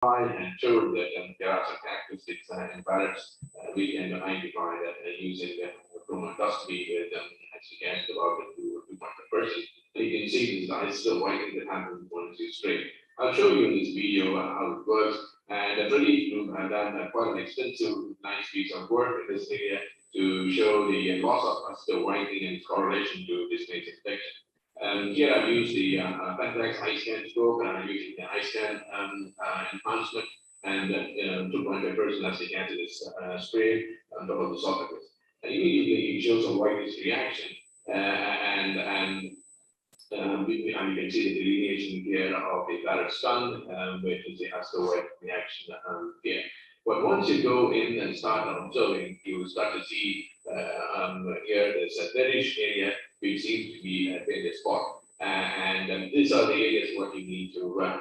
and showed that there are some characteristics in parrots we can identify that using endoscopy with as about to 2.5%. You can see this is the whitening that happens once you spray. I'll show you in this video how it works. And the British group have done quite an extensive, nice piece of work in this area to show the loss of vascular whitening and its correlation to displaced infection. Here I've used the Pentax Gi Scope, and I'm using the iScan enhancement, and 2.5% acetic acid is sprayed on top of the esophagus. And immediately it shows a whitish reaction, and you can see the delineation here of the parrot's tongue, which is the acid-white reaction here. But once you go in and start observing, you will start to see here there's a reddish area which seems to be a failure spot. And these are the areas what you need to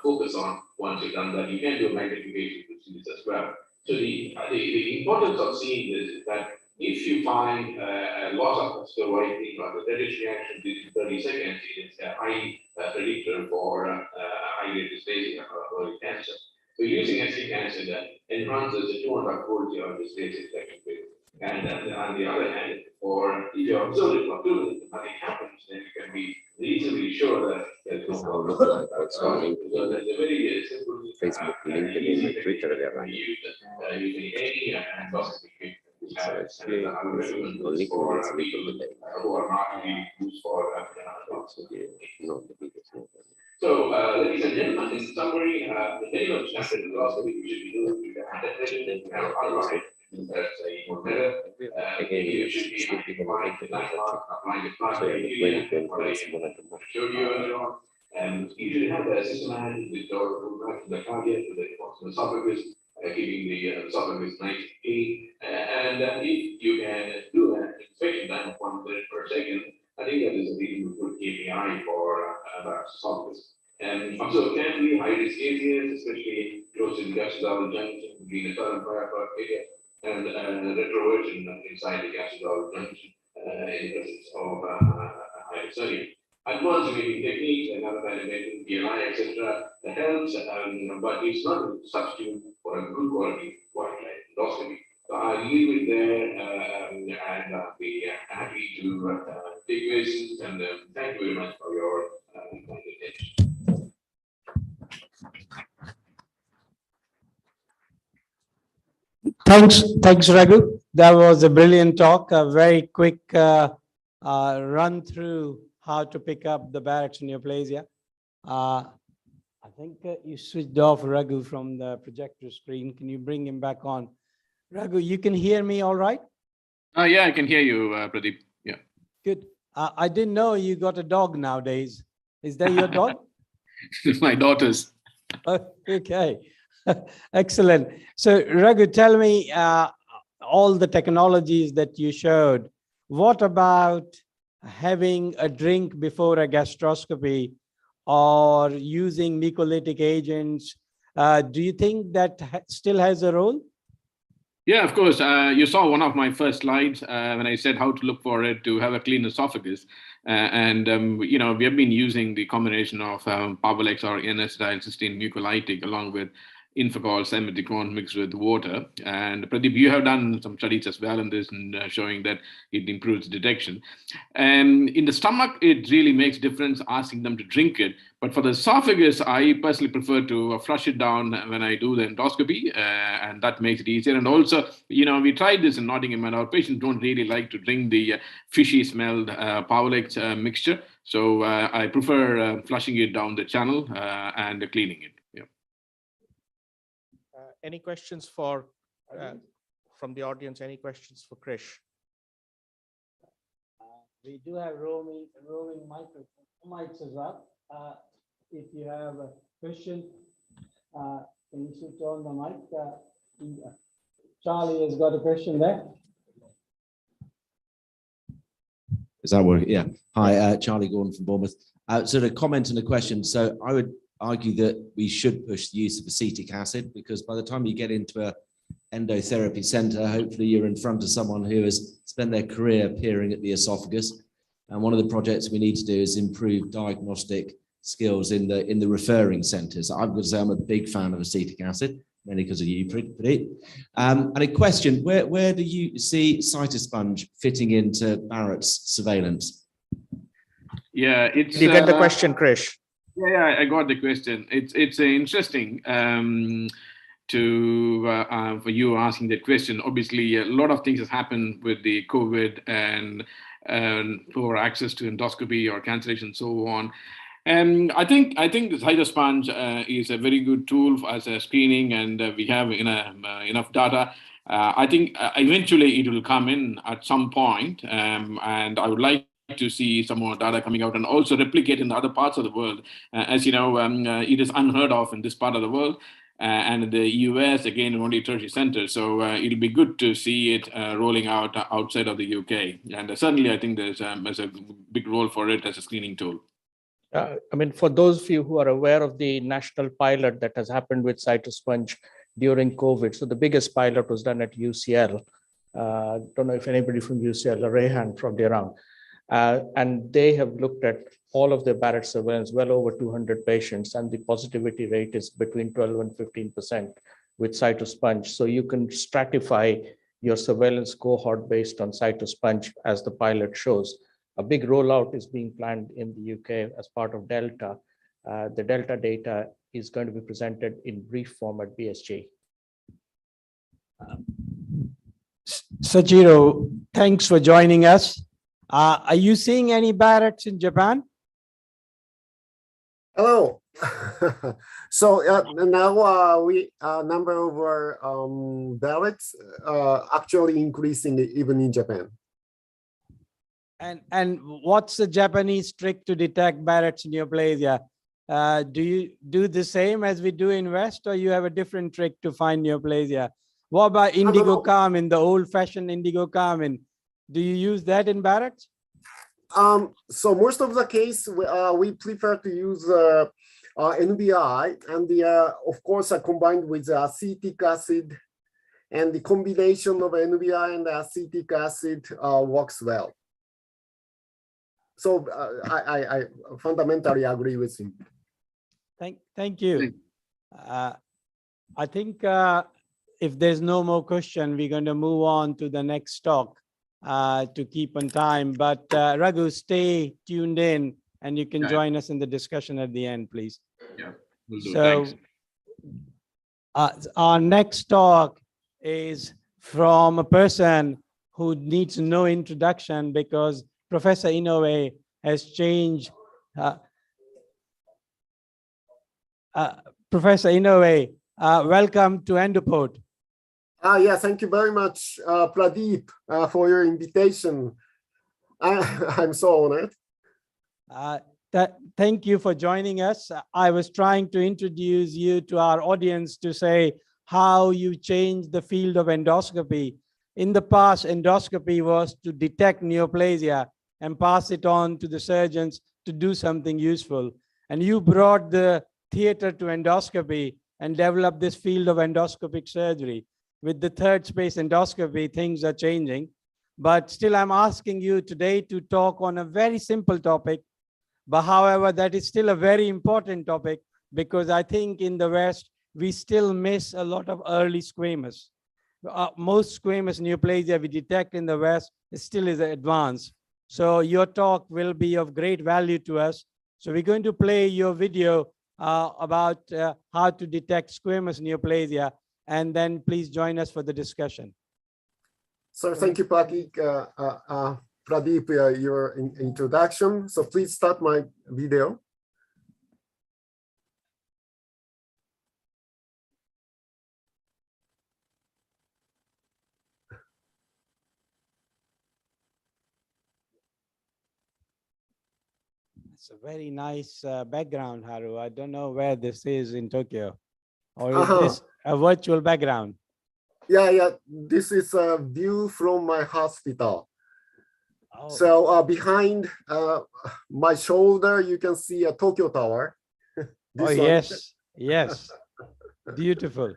focus on once you've done that. You can do magnification to see this as well. So the importance of seeing this is that if you find a loss of vascular whitening or the reddish reaction within 30 seconds, it is a high predictor for high grade dysphagia or early cancer. So using acetic acid enhances the 200-fold your dysphagia infection rate. And on the other hand, or if you observe it for 2 minutes, nothing happens, then you can be reasonably sure that there's no problem. So there's a very simple Facebook, LinkedIn, Twitter, using any endoscopy treatment. So it's really on LinkedIn, it's LinkedIn. Who are not really used for No, the biggest. So, ladies and gentlemen, in summary, the Taylor chapter is also we should be doing with the adaptation and online. That's a more better. You should be applying the class showed you earlier on. And you should have a systematic with the cardiac, with the Portsmouth esophagus, keeping the esophagus nice and clean. And if you can do an inspection time of 1 minute per second, I think that is a really good KPI for the esophagus. And also, can be high risk areas, especially close to the gastroesophageal junction between the southern parapet area and retroversion inside the gastroesophageal junction in the presence of high sodium. Advanced imaging techniques and other kind of imaging, PLI, etc., that helps, but it's not a substitute for a good quality white light endoscopy. So I'll leave it there and be happy to take questions. And thank you very much for your attention. Thanks, Raghu. That was a brilliant talk. A very quick run through how to pick up the Barrett's neoplasia. I think you switched off Raghu from the projector screen. Can you bring him back on? Raghu, you can hear me all right? Yeah, I can hear you, Pradeep. Yeah. Good. I didn't know you got a dog nowadays. Is that your dog? My daughter's. Okay. Excellent. So, Raghu, tell me all the technologies that you showed. What about having a drink before a gastroscopy or using mucolytic agents? Do you think that still has a role? Yeah, of course. You saw one of my first slides when I said how to look for it to have a clean esophagus. We have been using the combination of Pavlex or N-acetylcysteine mucolytic along with Infocol, Simethicone mixed with water. And Pradeep, you have done some studies as well in this and showing that it improves detection. And in the stomach, it really makes difference asking them to drink it. But for the esophagus, I personally prefer to flush it down when I do the endoscopy, and that makes it easier. And also, we tried this in Nottingham, and our patients don't really like to drink the fishy smelled Pavlex mixture. So I prefer flushing it down the channel and cleaning it. Yeah. Any questions for from the audience? Any questions for Krish? We do have roaming mics as well. If you have a question, can you switch on the mic? Charlie has got a question there. Is that working? Yeah. Hi, Charlie Gordon from Bournemouth. So to comment on the question, so I would argue that we should push the use of acetic acid, because by the time you get into a endotherapy center, hopefully you're in front of someone who has spent their career peering at the esophagus. And one of the projects we need to do is improve diagnostic skills in the referring centres. I've got to say I'm a big fan of acetic acid, mainly because of you, Pradeep. And a question: where do you see cytosponge fitting into Barrett's surveillance? Yeah, it's. Did you get the question, Krish? Yeah, I got the question. It's interesting for you asking that question. Obviously, a lot of things has happened with the COVID and for access to endoscopy or cancellation and so on. And I think the cytosponge is a very good tool as a screening, and we have enough data. I think eventually it will come in at some point, and I would like to see some more data coming out and also replicate in the other parts of the world. As you know, it is unheard of in this part of the world. And in the US, again, only tertiary centers. So it'll be good to see it rolling out outside of the UK. And certainly, I think there's a big role for it as a screening tool. I mean, for those of you who are aware of the national pilot that has happened with cytosponge during COVID, so the biggest pilot was done at UCL. Don't know if anybody from UCL, Rehan probably around. And they have looked at all of the Barrett surveillance, well over 200 patients, and the positivity rate is between 12 and 15% with cytosponge. So you can stratify your surveillance cohort based on cytosponge as the pilot shows. A big rollout is being planned in the UK as part of Delta. The Delta data is going to be presented in brief form at BSG. Sachiro, thanks for joining us. Are you seeing any Barretts in Japan? Hello. So now we number of our Barretts actually increasing even in Japan. And what's the Japanese trick to detect Barrett's neoplasia? Do you do the same as we do in West, or you have a different trick to find neoplasia? What about indigo carmine, the old-fashioned indigo carmine? Do you use that in Barrett's? So most of the case, we prefer to use NBI, and of course combined with acetic acid, and the combination of NBI and acetic acid works well. So I fundamentally agree with him. Thank you. I think if there's no more question, we're going to move on to the next talk to keep on time. But Raghu, stay tuned in, and you can join us in the discussion at the end, please. Yeah, will do. So Thanks. our next talk is from a person who needs no introduction because Professor Inoue has changed. Professor Inoue, welcome to Endoport. Yeah, thank you very much, Pradeep, for your invitation. I'm so honored. Thank you for joining us. I was trying to introduce you to our audience to say how you changed the field of endoscopy. In the past, endoscopy was to detect neoplasia and pass it on to the surgeons to do something useful. And you brought the theater to endoscopy and developed this field of endoscopic surgery. With the third space endoscopy, things are changing. But still, I'm asking you today to talk on a very simple topic. But however, that is still a very important topic because I think in the West, we still miss a lot of early squamous. Most squamous neoplasia we detect in the West still is advanced. So your talk will be of great value to us. So we're going to play your video about how to detect squamous neoplasia, and then please join us for the discussion. So thank you, Pradeep, your introduction. So please start my video. It's a very nice background, Haru. I don't know where this is in Tokyo. Or is this a virtual background? Yeah. This is a view from my hospital. Oh. So behind my shoulder, you can see a Tokyo Tower. Oh, yes. Beautiful.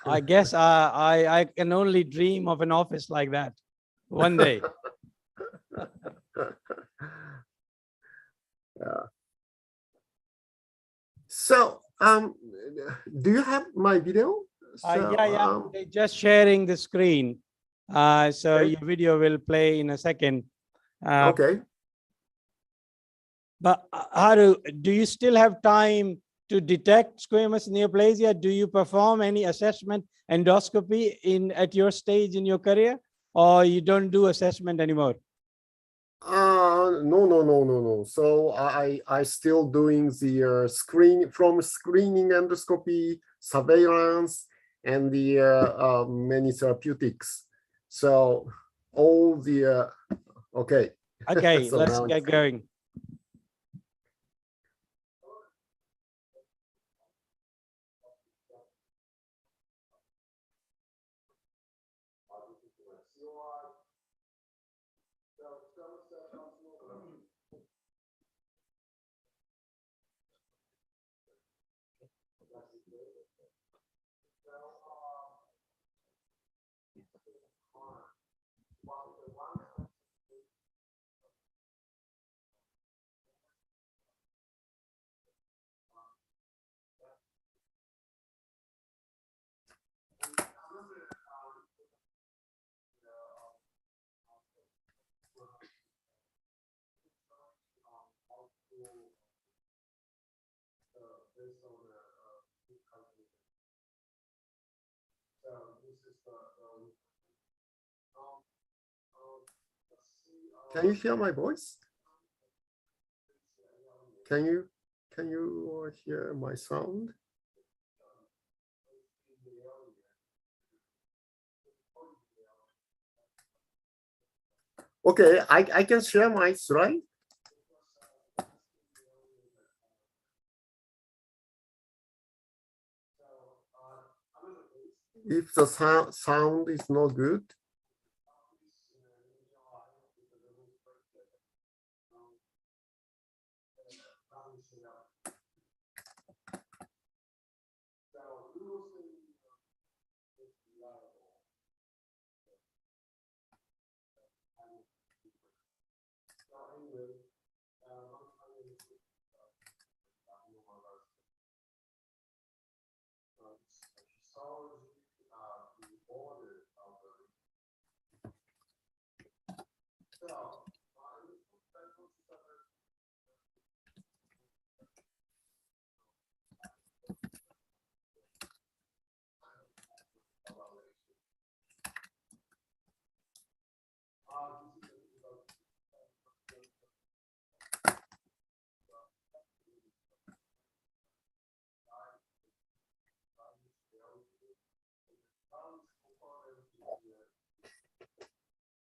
I guess I can only dream of an office like that one day. Yeah. So, do you have my video? So, Yeah. They're just sharing the screen. So Okay. your video will play in a second. Okay. But Haru, do you still have time to detect squamous neoplasia? Do you perform any assessment endoscopy at your stage in your career, or you don't do assessment anymore? No. So I still doing the screening endoscopy, surveillance, and the many therapeutics. So all the okay. Okay, So let's now get going. Can you hear my voice? Can you hear my sound? Okay, I can share my slide. If the sound is not good.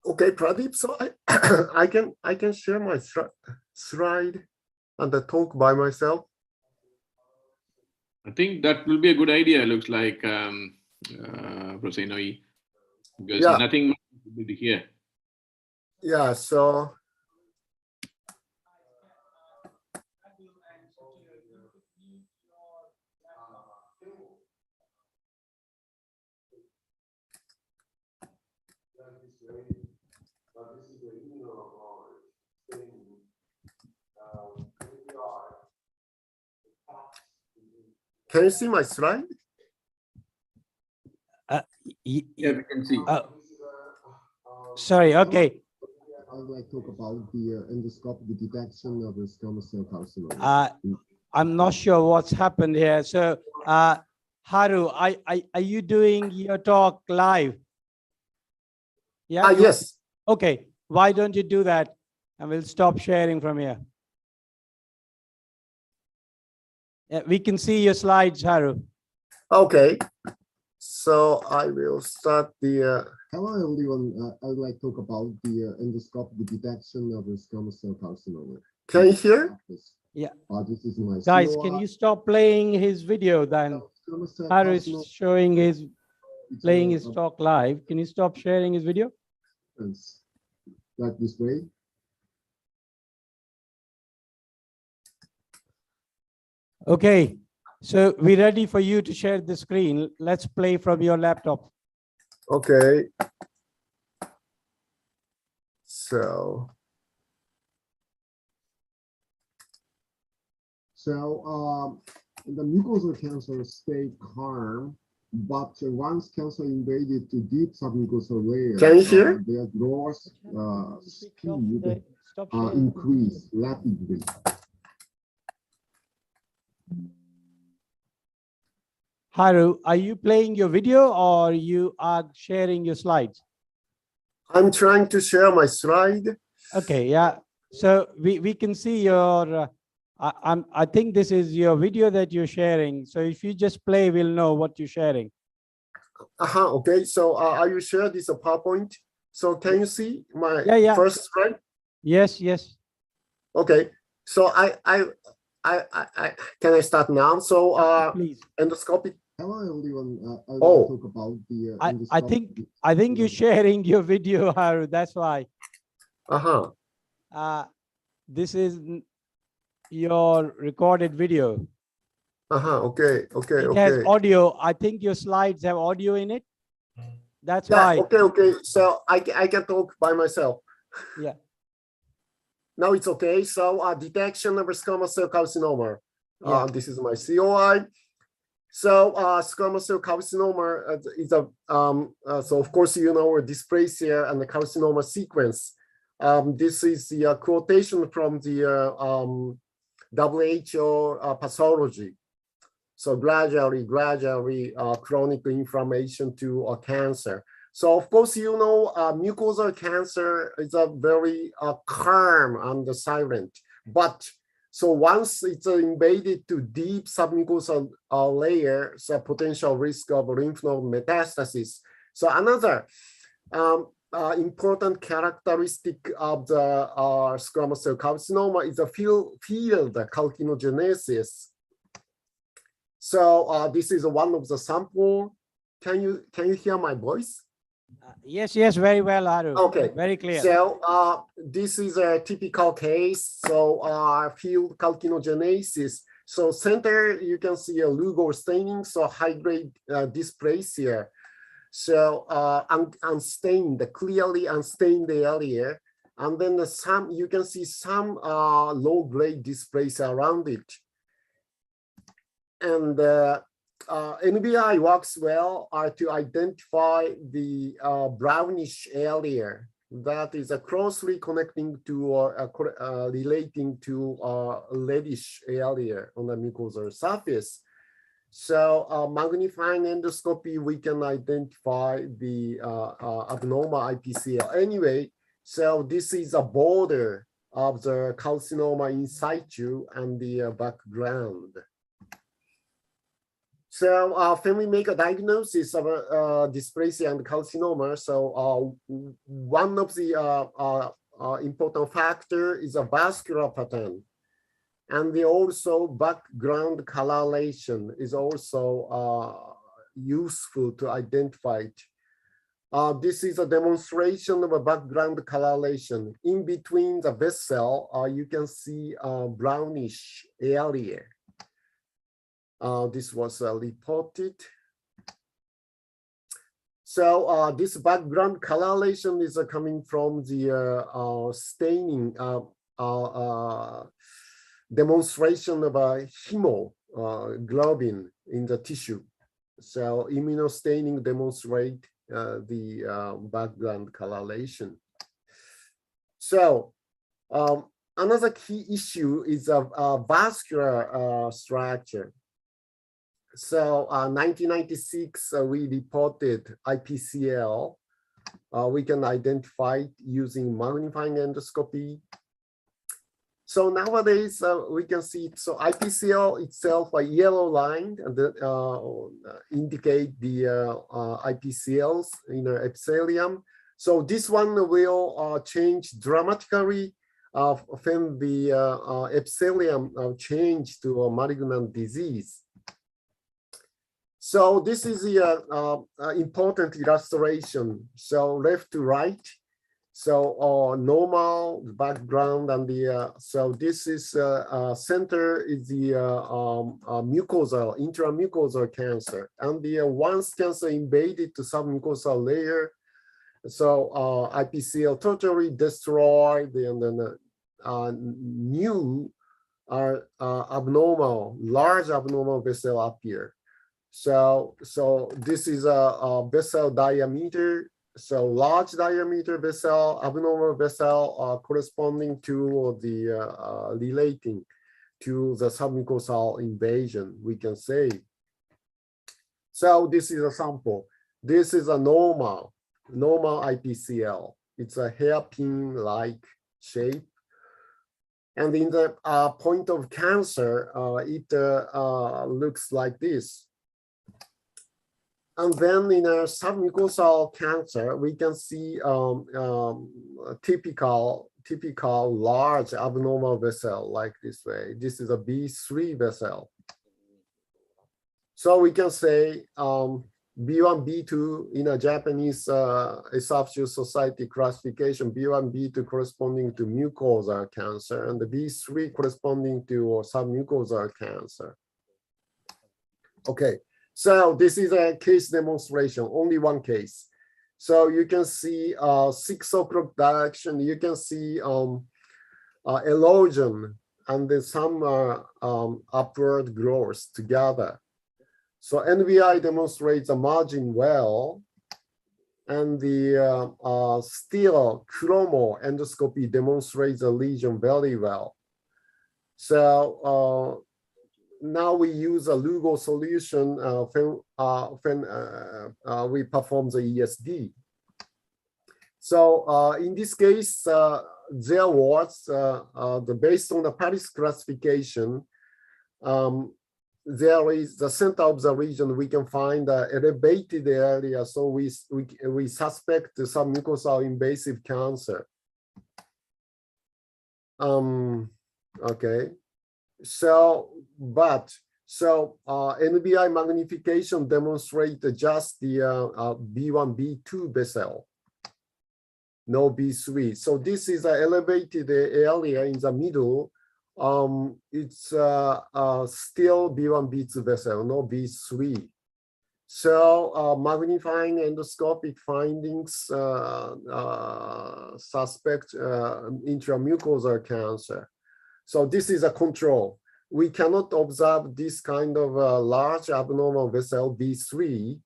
Okay, Pradeep, so I can share my slide and the talk by myself. I think that will be a good idea. Looks like Professor Inouye, because Yeah. nothing much will be here. Yeah, so can you see my slide? Yeah, we can see. Sorry, okay. I would like to talk about the endoscopic detection of the squamous cell carcinoma. I'm not sure what's happened here. So, Haru, are you doing your talk live? Yeah. Yes. Okay. Why don't you do that? And we'll stop sharing from here. Yeah, we can see your slides, Haru. Okay. So I will start the. Hello, everyone. I would like to talk about the endoscopic detection of the squamous cell carcinoma. Can you hear? Yeah. This is my Guys, can you stop playing his video then? Haru is showing playing his talk live. Can you stop sharing his video? Like this way. Okay. So we're ready for you to share the screen. Let's play from your laptop. Okay. So the mucosal cancer stay calm, but once cancer invaded to deep submucosal layer, can you hear? Their growth speed increase rapidly. Haru, are you playing your video or you are sharing your slides? I'm trying to share my slide. Okay, yeah. So we can see your, I think this is your video that you're sharing. So if you just play, we'll know what you're sharing. Okay, so are you sure this is a PowerPoint? So can you see my first slide? Yes, yes. Okay, so can I start now? So please. Endoscopic. Hello everyone. Talk about the I think you're sharing your video, Haru. That's why. This is your recorded video. Okay. It has audio. I think your slides have audio in it. That's why. Okay. So I can talk by myself. Yeah. Now it's okay. So detection of squamous cell carcinoma. This is my COI. So squamous cell carcinoma is a so of course you know dysplasia and the carcinoma sequence. This is the quotation from the WHO pathology. So gradually chronic inflammation to cancer. So of course you know mucosal cancer is a very calm and silent, but so once it's invaded to deep submucosal layer, so potential risk of lymph node metastasis. So another important characteristic of the squamous cell carcinoma is a field calcinogenesis. So this is one of the sample. Can you hear my voice? Yes, very well, Haru. Okay, very clear. So this is a typical case. So field calcinogenesis. So center you can see a Lugol staining. So high grade dysplasia. So unstained, clearly unstained area, and then you can see some low grade dysplasia around it. And NBI works well to identify the brownish area that is closely connecting to or relating to reddish area on the mucosal surface. So magnifying endoscopy, we can identify the abnormal IPCL. Anyway, so this is a border of the carcinoma in situ and the background. So when we make a diagnosis of dysplasia and carcinoma, so one of the important factor is a vascular pattern. And also background coloration is also useful to identify it. This is a demonstration of a background coloration. In between the vessel, you can see a brownish area. This was reported. So this background coloration is coming from the staining demonstration of a hemoglobin in the tissue. So immunostaining demonstrate the background coloration. So another key issue is vascular structure. So 1996, we reported IPCL. We can identify it using magnifying endoscopy. So nowadays we can see it. So IPCL itself a yellow line and indicate the IPCLs in the epithelium. So this one will change dramatically when the epithelium change to a malignant disease. So this is the important illustration. So left to right. So normal background and the so this is center is the mucosal intramucosal cancer, and the once cancer invaded to submucosal layer, so IPCL totally destroyed, and then new abnormal, large abnormal vessel appear. So this is a vessel diameter. So large diameter vessel, abnormal vessel corresponding to the relating to the submucosal invasion, we can say. So this is a sample. This is a normal IPCL. It's a hairpin-like shape. And in the point of cancer, it looks like this. And then in a submucosal cancer, we can see typical large abnormal vessel like this way. This is a B3 vessel. So we can say B1, B2 in a Japanese esophageal society classification, B1, B2 corresponding to mucosal cancer, and the B3 corresponding to submucosal cancer. Okay, so this is a case demonstration, only one case. So you can see 6 o'clock direction, you can see erosion and then some upward growth together. So NVI demonstrates a margin well, and the still chromo endoscopy demonstrates the lesion very well. So now we use a Lugol solution when we perform the ESD. So in this case, there was, based on the Paris classification, there is the center of the region, we can find an elevated area. So we suspect some mucosal invasive cancer. Okay. So NBI magnification demonstrate just the B1, B2 vessel, no B3. So this is an elevated area in the middle. It's still B1, B2 vessel, no B3. So magnifying endoscopic findings suspect intramucosal cancer. So this is a control. We cannot observe this kind of large abnormal vessel B3.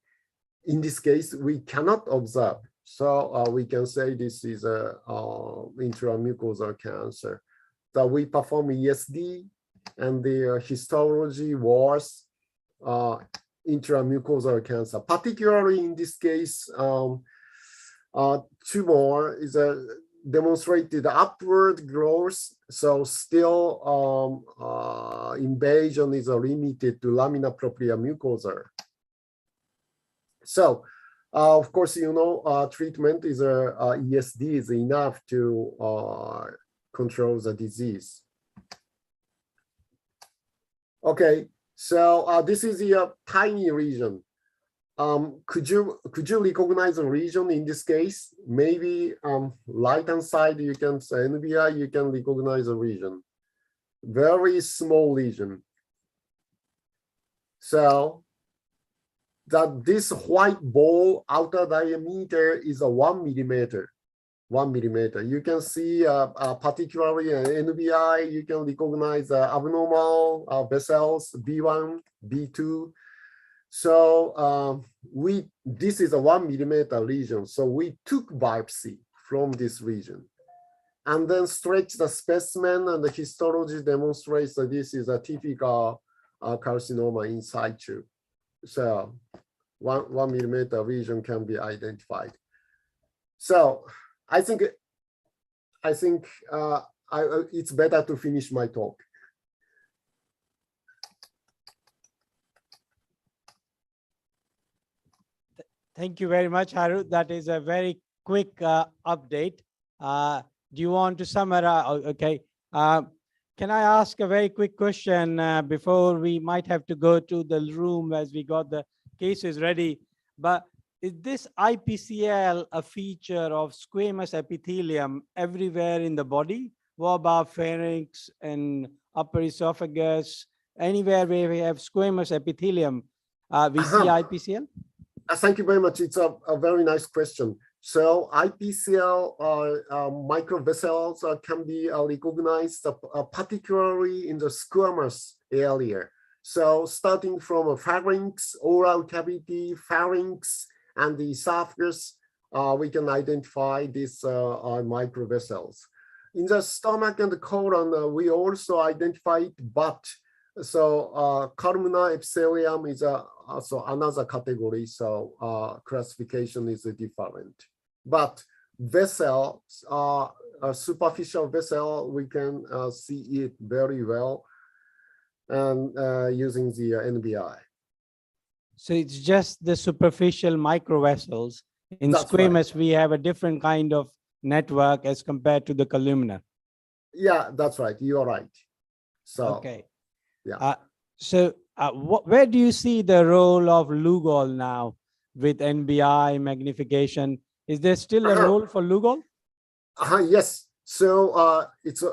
In this case, we cannot observe. So we can say this is a intramucosal cancer. So we perform ESD, and the histology was intramucosal cancer. Particularly in this case, tumor is demonstrated upward growth. So still invasion is limited to lamina propria mucosa. So of course, you know, treatment is ESD is enough to control the disease. Okay, so this is a tiny region. Could you recognize a region in this case? Maybe right hand side you can say NBI, you can recognize a region. Very small region. So that this white ball outer diameter is a 1 millimeter. 1 millimeter. You can see particularly an NBI, you can recognize abnormal vessels, B1, B2. So this is a 1 millimeter region. So we took biopsy from this region and then stretch the specimen, and the histology demonstrates that this is a typical carcinoma in situ. So 1 millimeter region can be identified. So I think it's better to finish my talk. Thank you very much, Haru. That is a very quick update. Do you want to summarize? Okay. Can I ask a very quick question before we might have to go to the room as we got the cases ready? But is this IPCL a feature of squamous epithelium everywhere in the body? What about pharynx and upper esophagus? Anywhere where we have squamous epithelium, we see IPCL? Thank you very much. It's a very nice question. So IPCL microvessels can be recognized particularly in the squamous area. So starting from a pharynx, oral cavity, pharynx, and the esophagus, we can identify these microvessels. In the stomach and the colon, we also identify it, but so columnar epithelium is also another category, so classification is different. But vessels, a superficial vessel, we can see it very well and using the NBI. So it's just the superficial microvessels. In That's squamous, right. we have a different kind of network as compared to the columnar. Yeah, that's right. You're right. So, okay. Yeah. Where do you see the role of Lugol now with NBI magnification? Is there still a role for Lugol? Yes. So it's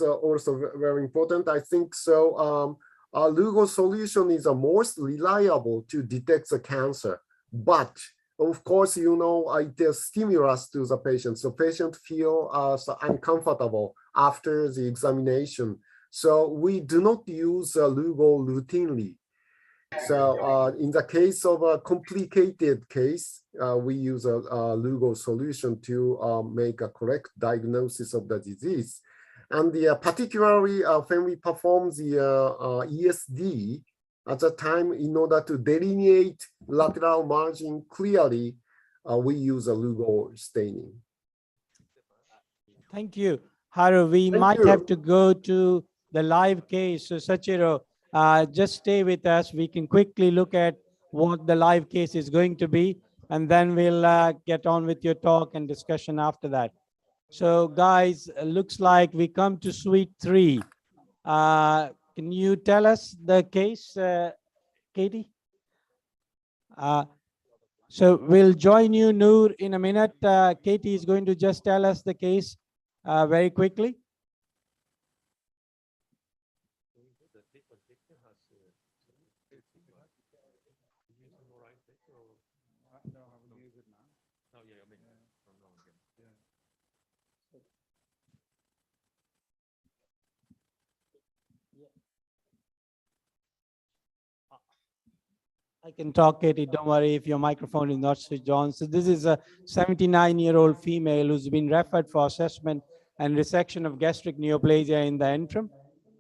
also very important. I think so. Lugol solution is the most reliable to detect the cancer, but of course, you know, it is stimulus to the patient. So patient feel so uncomfortable after the examination. So we do not use Lugol routinely. So in the case of a complicated case, we use a Lugol solution to make a correct diagnosis of the disease. And particularly when we perform the ESD, at the time, in order to delineate lateral margin clearly, we use a Lugol staining. Thank you. Haru, we might have to go to the live case. So Sachiro, just stay with us. We can quickly look at what the live case is going to be, and then we'll get on with your talk and discussion after that. So guys, looks like we come to suite 3. Can you tell us the case, Katie? So we'll join you, Noor, in a minute. Katie is going to just tell us the case very quickly. I can talk, Katie. Don't worry if your microphone is not switched on. So this is a 79-year-old female who's been referred for assessment and resection of gastric neoplasia in the antrum.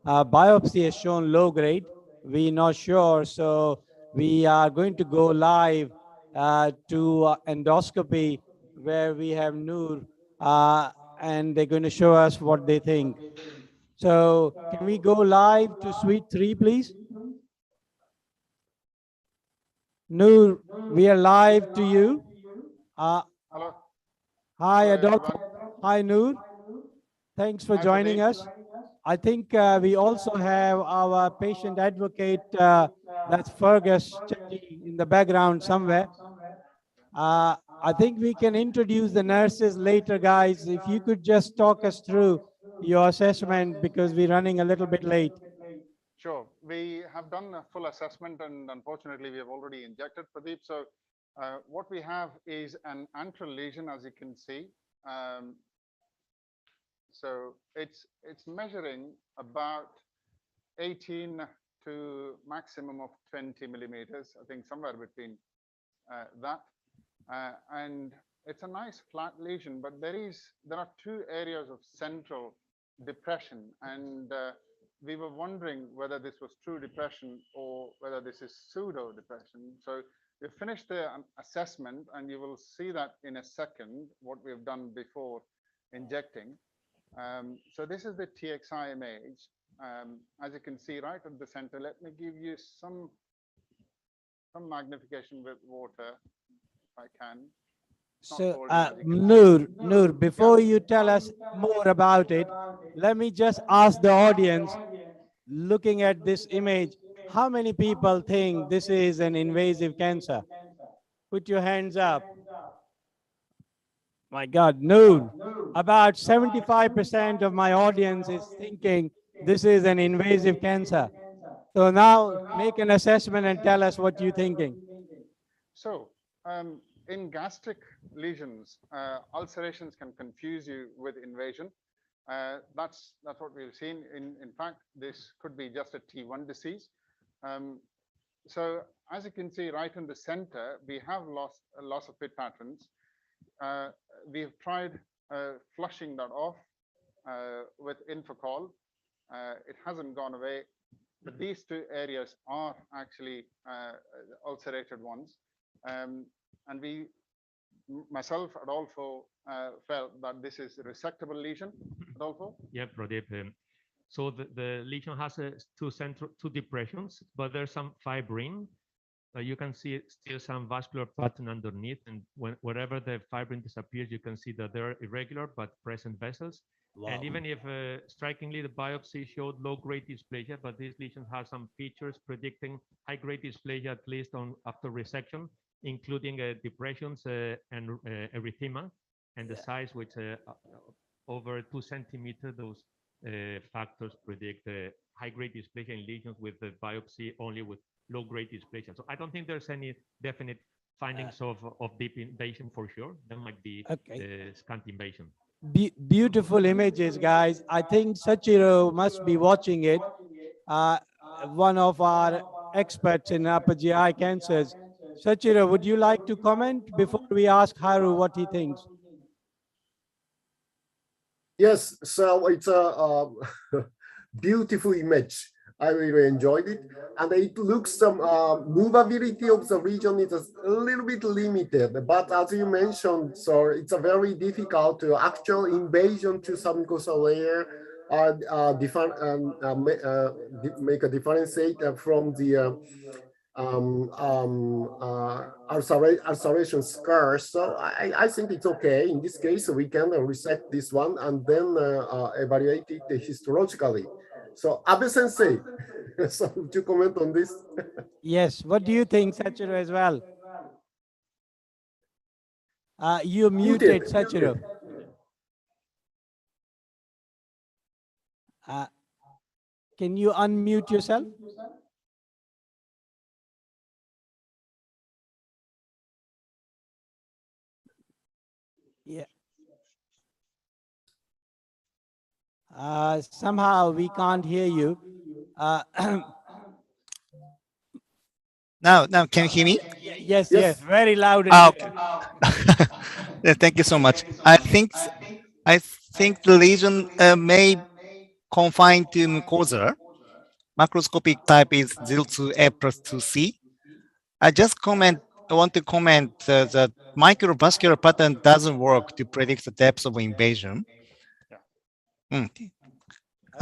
Biopsy has shown low grade. We're not sure, so we are going to go live to endoscopy where we have Noor, and they're going to show us what they think. So can we go live to suite 3, please? Noor, we are live to you. Hello. Hi, Hello, Adolfo. everyone. Hi, Noor. Thanks for joining us. I think we also have our patient advocate, that's Fergus Chetty in the background somewhere. I think we can introduce the nurses later, guys. If you could just talk us through your assessment because we're running a little bit late. Sure. We have done a full assessment, and unfortunately, we have already injected Pradeep. So what we have is an antral lesion, as you can see. So it's measuring about 18 to maximum of 20 millimeters, I think somewhere between that. And it's a nice flat lesion, but there are 2 areas of central depression, and we were wondering whether this was true depression or whether this is pseudo depression. So we finished the assessment, and you will see that in a second what we have done before injecting. So this is the TXI image. As you can see right at the center, let me give you some magnification with water, if I can. So, Noor, before you tell us more about it, let me just ask the audience, looking at this image, how many people think this is an invasive cancer? Put your hands up. My God, Noor, about 75% of my audience is thinking this is an invasive cancer. So now make an assessment and tell us what you're thinking. So in gastric lesions, ulcerations can confuse you with invasion. That's what we've seen. In fact, this could be just a T1 disease. So as you can see right in the center, we have a loss of pit patterns. We've tried flushing that off with Infocol. It hasn't gone away, but these two areas are actually ulcerated ones. And myself, Adolfo, felt that this is a resectable lesion. Adolfo? Yeah, Pradeep. So the lesion has two depressions, but there's some fibrin. You can see still some vascular pattern underneath, and wherever the fibrin disappears, you can see that there are irregular but present vessels. Wow. And even if strikingly the biopsy showed low-grade dysplasia, but this lesion has some features predicting high-grade dysplasia at least after resection, including depressions and erythema, and the size, which over 2 centimeters, those factors predict high-grade dysplasia in lesions with the biopsy only with low-grade dysplasia. So I don't think there's any definite findings of deep invasion for sure. There might be scant invasion. Beautiful images, guys. I think Sachiro must be watching it. One of our experts in upper GI cancers. Sachiro, would you like to comment before we ask Haru what he thinks? Yes, so it's a beautiful image. I really enjoyed it. And it looks some movability of the region is a little bit limited, but as you mentioned, so it's a very difficult to actual invasion to some mucosa layer make a differentiate from the ulceration scars. So I think it's okay. In this case, we can resect this one and then evaluate it histologically. So Abe Sensei, so would you comment on this? Yes, what do you think, Sachiro, as well? You muted, Sachiro. Can you unmute yourself? Yeah. Somehow we can't hear you. Now, can you hear me? Yes, yes, very loud and clear. Yeah, thank you so much. I think the lesion may confine to mucosa. Macroscopic type is 0 to A plus 2C. I want to comment that microvascular pattern doesn't work to predict the depth of invasion.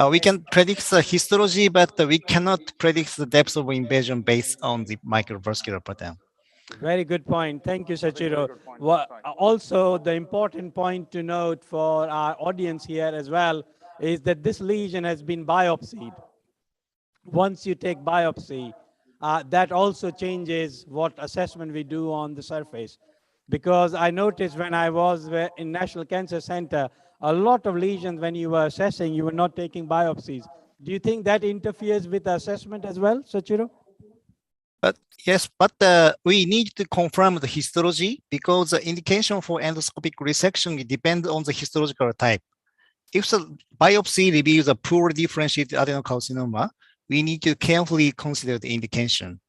We can predict the histology, but we cannot predict the depth of invasion based on the microvascular pattern. Very good point. Thank you, Sachiro. Also, the important point to note for our audience here as well is that this lesion has been biopsied. Once you take biopsy, that also changes what assessment we do on the surface. Because I noticed when I was in National Cancer Center, a lot of lesions when you were assessing, you were not taking biopsies. Do you think that interferes with the assessment as well, Sachiro? Yes, but we need to confirm the histology because the indication for endoscopic resection depends on the histological type. If the biopsy reveals a poorly differentiated adenocarcinoma, we need to carefully consider the indication.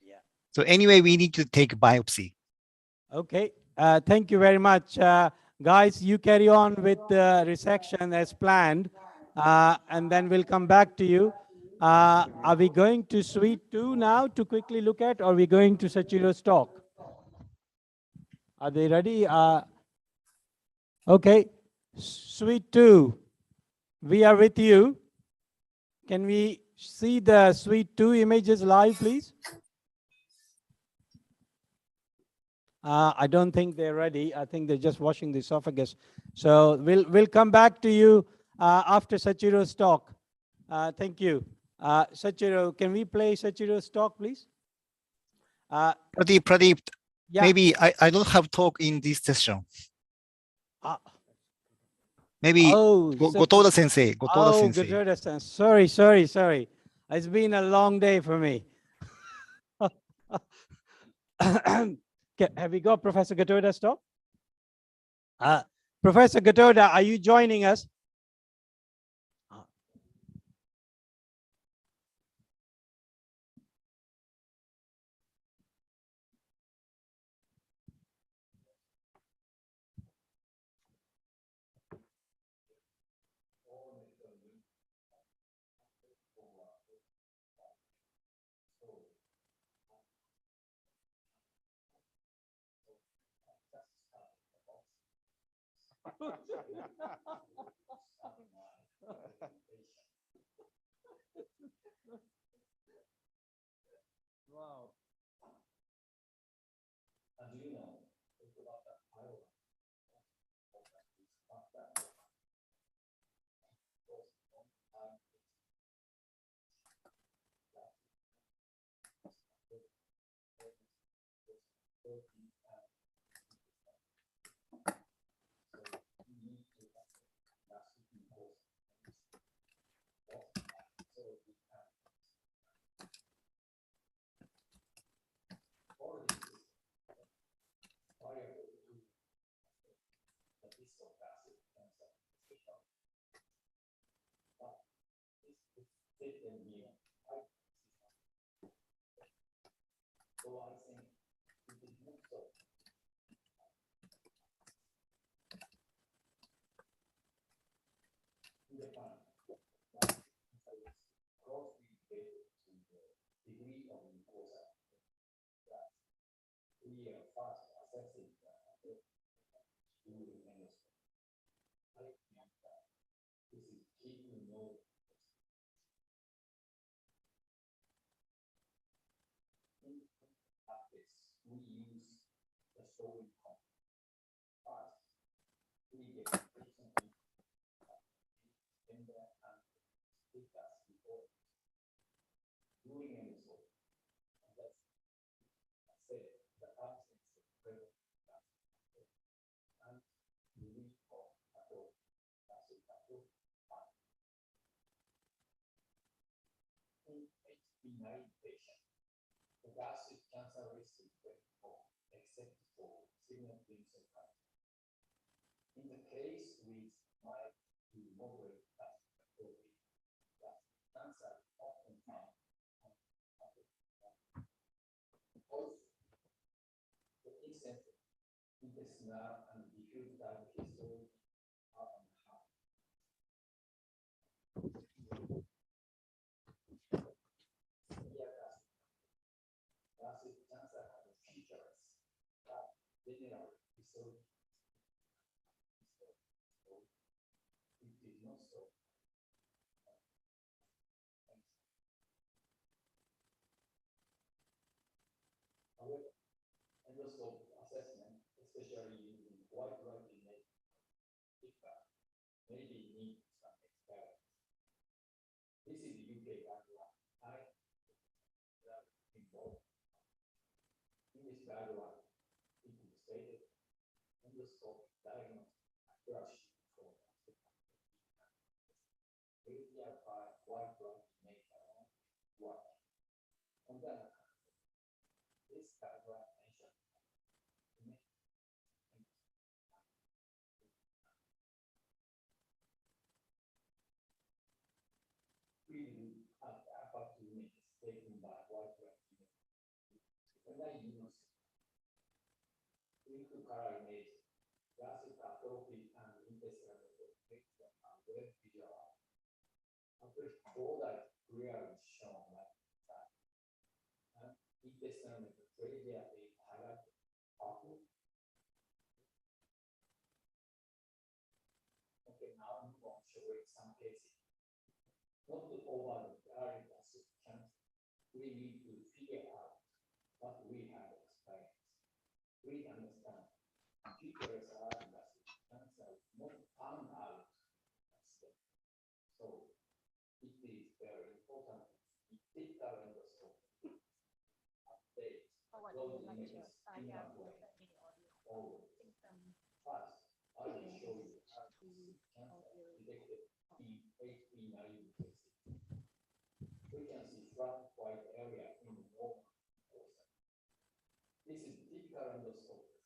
Yeah. So anyway, we need to take biopsy. Okay, thank you very much. Guys, you carry on with the resection as planned, and then we'll come back to you. Are we going to suite 2 now to quickly look at, or are we going to Sachiro's talk? Are they ready? Okay, suite 2, we are with you. Can we see the suite 2 images live, please? I don't think they're ready. I think they're just washing the esophagus. So we'll come back to you after Sachiro's talk. Thank you. Sachiro, can we play Sachiro's talk, please? Pradeep, yeah. Maybe I don't have talk in this session. Maybe Gotoda Sensei. Gotoda-sensei. Sorry. It's been a long day for me. Have we got Professor Gatoda stop? Professor Gatoda, are you joining us? Wow.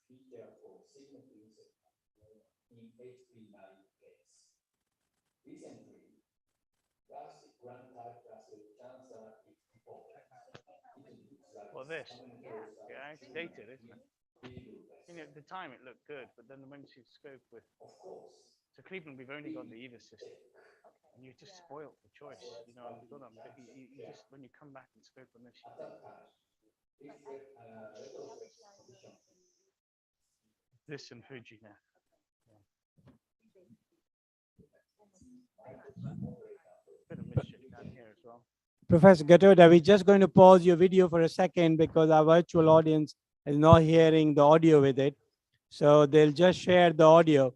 feature for signature in HP-naive case. Recently, gastric gland-type gastric cancer is reported. Well, this, yeah, it's dated, isn't it? You know, at the time it looked good, but then when you scope with, so Cleveland, we've only got the EVA system, and you just spoiled the choice. You know, you just when you come back and scope on this, this and Fuji now. Bit of mischief down here as well. Professor Gatoda, we're just going to pause your video for a second because our virtual audience is not hearing the audio with it. So they'll just share the audio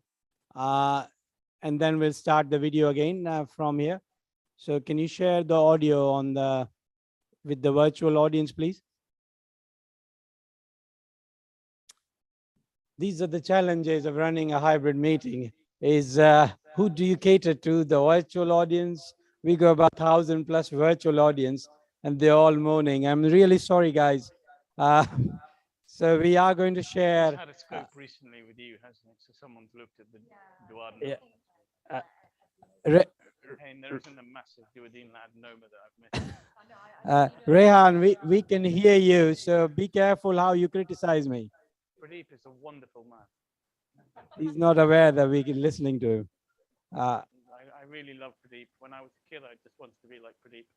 and then we'll start the video again from here. So can you share the audio on with the virtual audience, please? These are the challenges of running a hybrid meeting is who do you cater to, the virtual audience? We go about 1,000 plus virtual audience and they're all moaning. I'm really sorry, guys. So we are going to share. I've had a scope recently with you, hasn't it? So someone's looked at the duodenum. Yeah. And there isn't a massive duodenal adenoma that I've missed. Rehan, we can hear you, so be careful how you criticize me. Pradeep is a wonderful man. He's not aware that we're listening to him. I really love Pradeep. When I was a kid, I just wanted to be like Pradeep.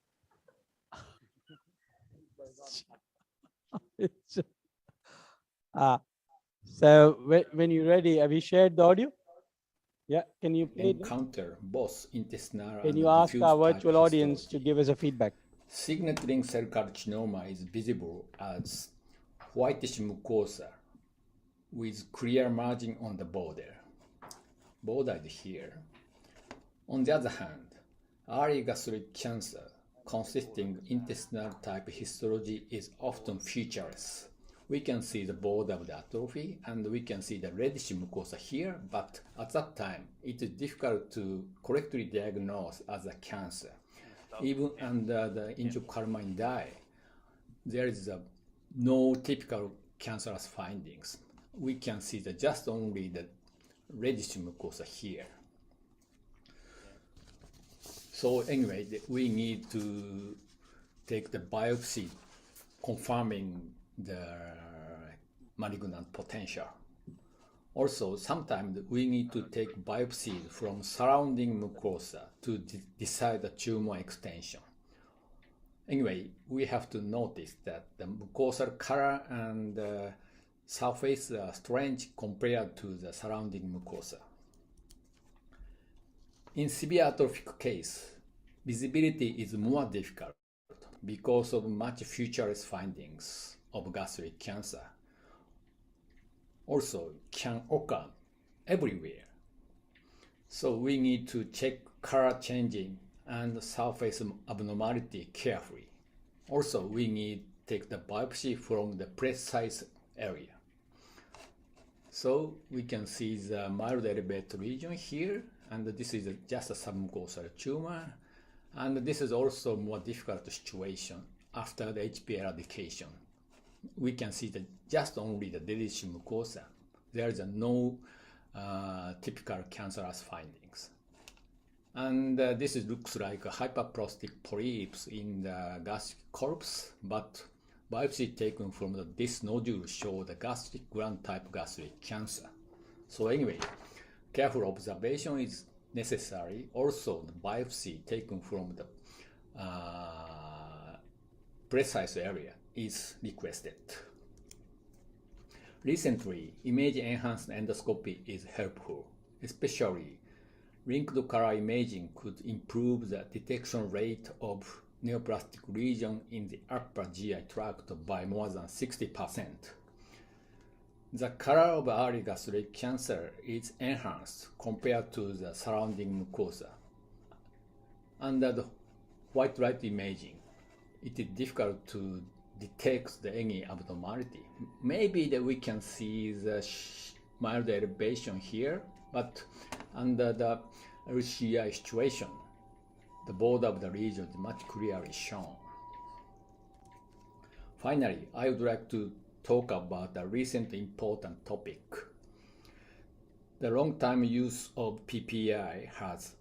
So when you're ready, have you shared the audio? Yeah, can you play encounter both intestinal Can and you ask our diffuse virtual type audience histology. to give us a feedback? Signet-ring cell carcinoma is visible as whitish mucosa with clear margin on the border. Border is here. On the other hand, early gastric cancer consisting intestinal type histology is often featureless. We can see the border of the atrophy and we can see the reddish mucosa here, but at that time it is difficult to correctly diagnose as a cancer. Even under the intracarmine dye, there is no typical cancerous findings. We can see just only the reddish mucosa here. So anyway, we need to take the biopsy confirming the malignant potential. Also, sometimes we need to take biopsies from surrounding mucosa to decide the tumor extension. Anyway, we have to notice that the mucosal color and surface are strange compared to the surrounding mucosa. In severe atrophic case, visibility is more difficult because of much featureless findings of gastric cancer. Also, can occur everywhere. So we need to check color changing and surface abnormality carefully. Also, we need to take the biopsy from the precise area. So we can see the mild elevated region here, and this is just a submucosal tumor. And this is also more difficult situation after the HP eradication. We can see just only the reddish mucosa. There is no typical cancerous findings. And this looks like a hyperplastic polyps in the gastric corpus, but biopsy taken from this nodule show the gastric gland type gastric cancer. So anyway, careful observation is necessary. Also, the biopsy taken from the precise area is requested. Recently, image-enhanced endoscopy is helpful, especially linked color imaging could improve the detection rate of neoplastic region in the upper GI tract by more than 60%. The color of early gastric cancer is enhanced compared to the surrounding mucosa. Under the white light imaging, it is difficult to detect any abnormality. Maybe that we can see the mild elevation here, but under the LCI situation, the border of the region is much clearly shown. Finally, I would like to talk about a recent important topic. The long-time use of PPI has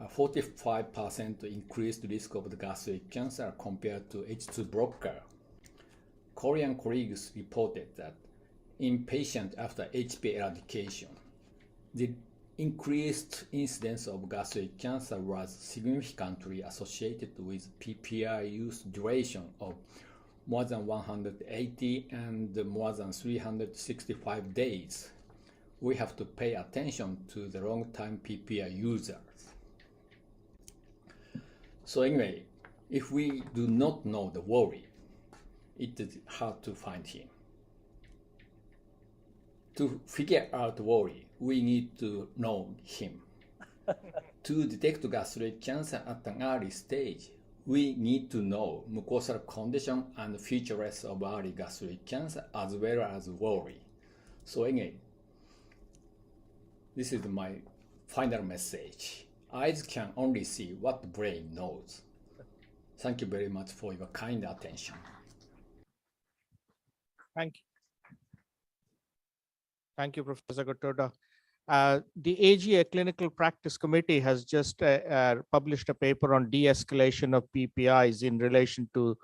a 45% increased risk of the gastric cancer compared to H2 blocker. Korean colleagues reported that in patients after HP eradication, the increased incidence of gastric cancer was significantly associated with PPI use duration of more than 180 and more than 365 days. We have to pay attention to the long-time PPI users. So anyway, if we do not know the worry, it is hard to find him. To figure out worry, we need to know him. To detect gastric cancer at an early stage, we need to know mucosal condition and features of early gastric cancer as well as worry. So anyway, this is my final message. Eyes can only see what the brain knows. Thank you very much for your kind attention. Thank you. Thank you, Professor Gotoda. The AGA Clinical Practice Committee has just published a paper on de-escalation of PPIs in relation to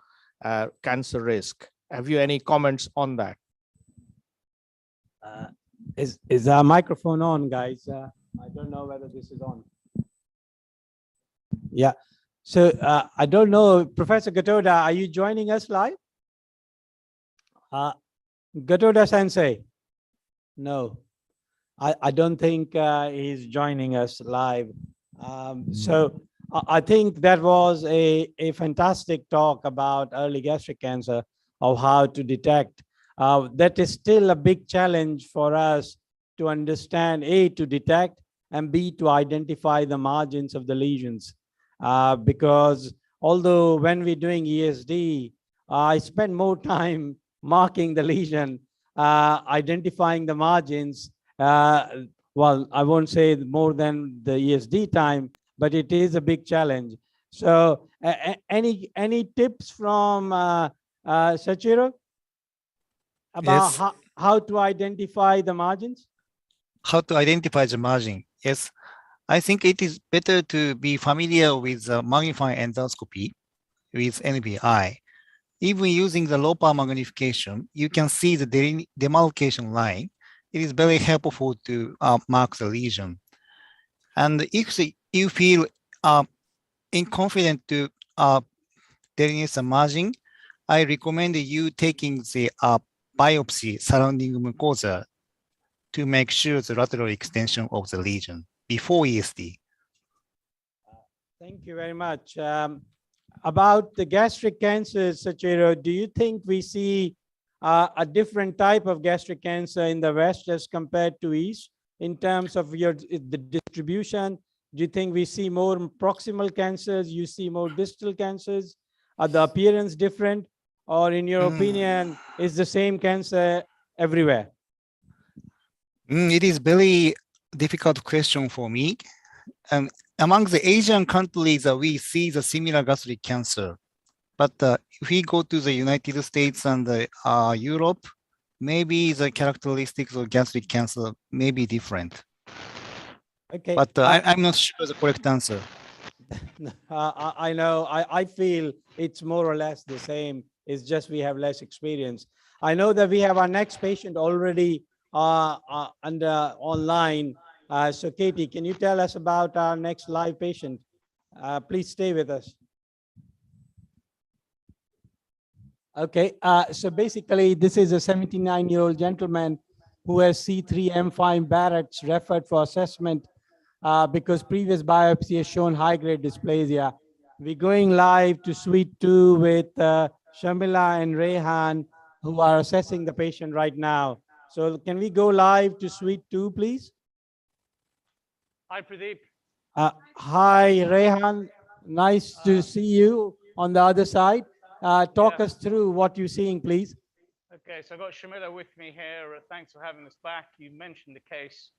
cancer risk. Have you any comments on that? Is our microphone on, guys? I don't know whether this is on. Yeah. So I don't know, Professor Gotoda, are you joining us live? Gotoda Sensei? No, I don't think he's joining us live. So I think that was a fantastic talk about early gastric cancer, of how to detect. That is still a big challenge for us to understand, A, to detect, and B, to identify the margins of the lesions. Because although when we're doing ESD, I spend more time marking the lesion, identifying the margins. Well, I won't say more than the ESD time, but it is a big challenge. So any tips from Sachiro about Yes. how to identify the margins? How to identify the margin? Yes, I think it is better to be familiar with the magnifying endoscopy with NBI. Even using the low power magnification, you can see the demarcation line. It is very helpful to mark the lesion. And if you feel inconfident to delineate the margin, I recommend you taking the biopsy surrounding mucosa to make sure the lateral extension of the lesion before ESD. Thank you very much. About the gastric cancers, Sachiro, do you think we see a different type of gastric cancer in the West as compared to East in terms of the distribution? Do you think we see more proximal cancers? You see more distal cancers? Are the appearance different? Or in your opinion, is the same cancer everywhere? It is very difficult question for me. Among the Asian countries, we see the similar gastric cancer. But if we go to the United States and Europe, maybe the characteristics of gastric cancer may be different. Okay. But I'm not sure the correct answer. I know. I feel it's more or less the same. It's just we have less experience. I know that we have our next patient already online. So Katie, can you tell us about our next live patient? Please stay with us. Okay, so basically this is a 79-year-old gentleman who has C3M5 Barrett's, referred for assessment because previous biopsy has shown high-grade dysplasia. We're going live to suite 2 with Shamila and Rehan, who are assessing the patient right now. So can we go live to suite 2, please? Hi, Pradeep. Hi, Rehan. Nice to see you on the other side. Talk us through what you're seeing, please. Okay, so I've got Shamila with me here. Thanks for having us back. You mentioned the case.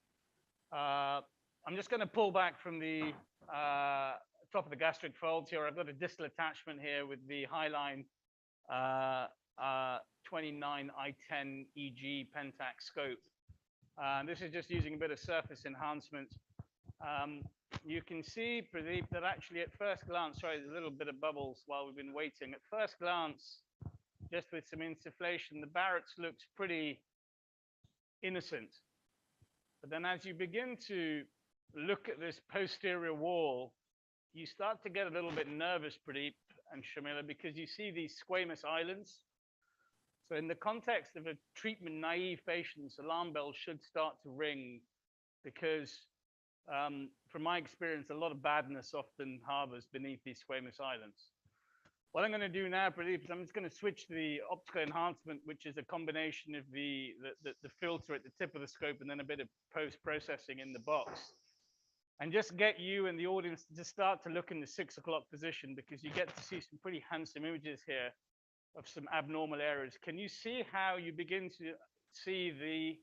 I'm just going to pull back from the top of the gastric folds here. I've got a distal attachment here with the hyaline 29I10 EG Pentax scope. This is just using a bit of surface enhancement. You can see, Pradeep, that actually at first glance, sorry, there's a little bit of bubbles while we've been waiting. At first glance, just with some insufflation, the Barrett's looks pretty innocent. But then as you begin to look at this posterior wall, you start to get a little bit nervous, Pradeep and Shamila, because you see these squamous islands. So in the context of a treatment-naive patient, alarm bells should start to ring because from my experience, a lot of badness often harbors beneath these squamous islands. What I'm going to do now, Pradeep, is I'm just going to switch to the optical enhancement, which is a combination of the filter at the tip of the scope and then a bit of post-processing in the box. And just get you and the audience to start to look in the 6 o'clock position, because you get to see some pretty handsome images here of some abnormal areas. Can you see how you begin to see the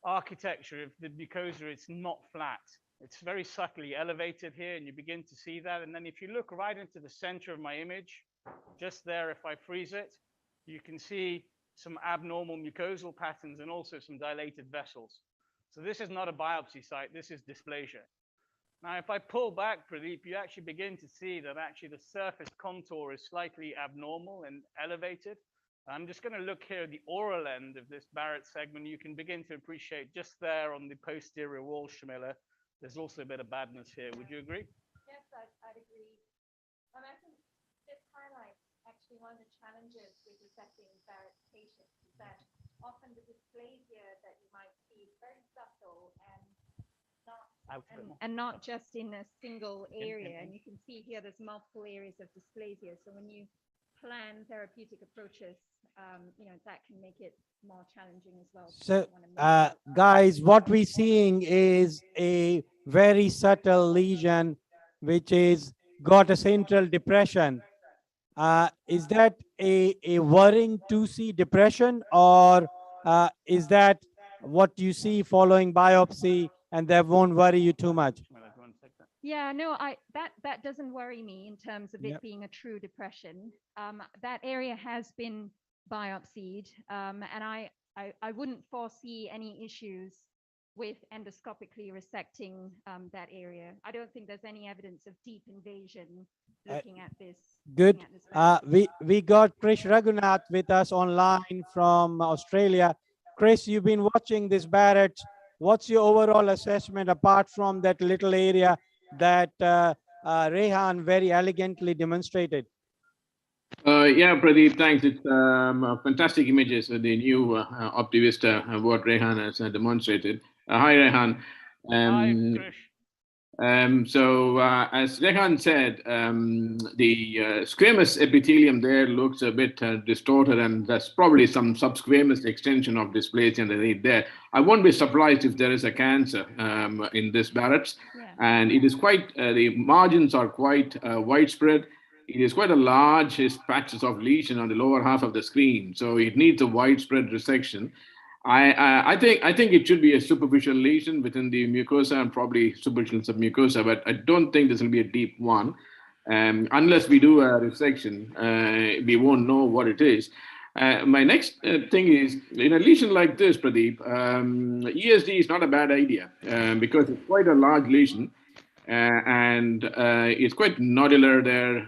architecture of the mucosa? It's not flat. It's very subtly elevated here, and you begin to see that. And then if you look right into the center of my image, just there, if I freeze it, you can see some abnormal mucosal patterns and also some dilated vessels. So this is not a biopsy site, this is dysplasia. Now, if I pull back, Pradeep, you actually begin to see that actually the surface contour is slightly abnormal and elevated. I'm just going to look here at the oral end of this Barrett segment. You can begin to appreciate just there on the posterior wall, Shamila, there's also a bit of badness here. Would you agree? Yes, I'd agree. I think this highlights actually one of the challenges with assessing Barrett's patients is that often the dysplasia that you might see is very subtle and not just in a single area. And you can see here there's multiple areas of dysplasia. So when you plan therapeutic approaches, that can make it more challenging as well. So, guys, what we're seeing is a very subtle lesion, which is got a central depression. Is that a worrying 2C depression, or is that what you see following biopsy and that won't worry you too much? Yeah, no, that doesn't worry me in terms of it being a true depression. That area has been biopsied, and I wouldn't foresee any issues with endoscopically resecting that area. I don't think there's any evidence of deep invasion looking at this. Good. We got Krish Raghunath with us online from Australia. Chris, you've been watching this Barrett. What's your overall assessment apart from that little area that Rehan very elegantly demonstrated? Yeah, Pradeep, thanks. It's fantastic images with the new OptiVista, what Rehan has demonstrated. Hi, Rehan. Hi, Krish. So as Rehan said, the squamous epithelium there looks a bit distorted, and there's probably some subsquamous extension of dysplasia underneath there. I won't be surprised if there is a cancer in this Barrett's, and it is quite, the margins are quite widespread. It is quite a large patches of lesion on the lower half of the screen, so it needs a widespread resection. I think it should be a superficial lesion within the mucosa and probably superficial submucosa, but I don't think this will be a deep one. Unless we do a resection, we won't know what it is. My next thing is, in a lesion like this, Pradeep, ESD is not a bad idea because it's quite a large lesion. And it's quite nodular there,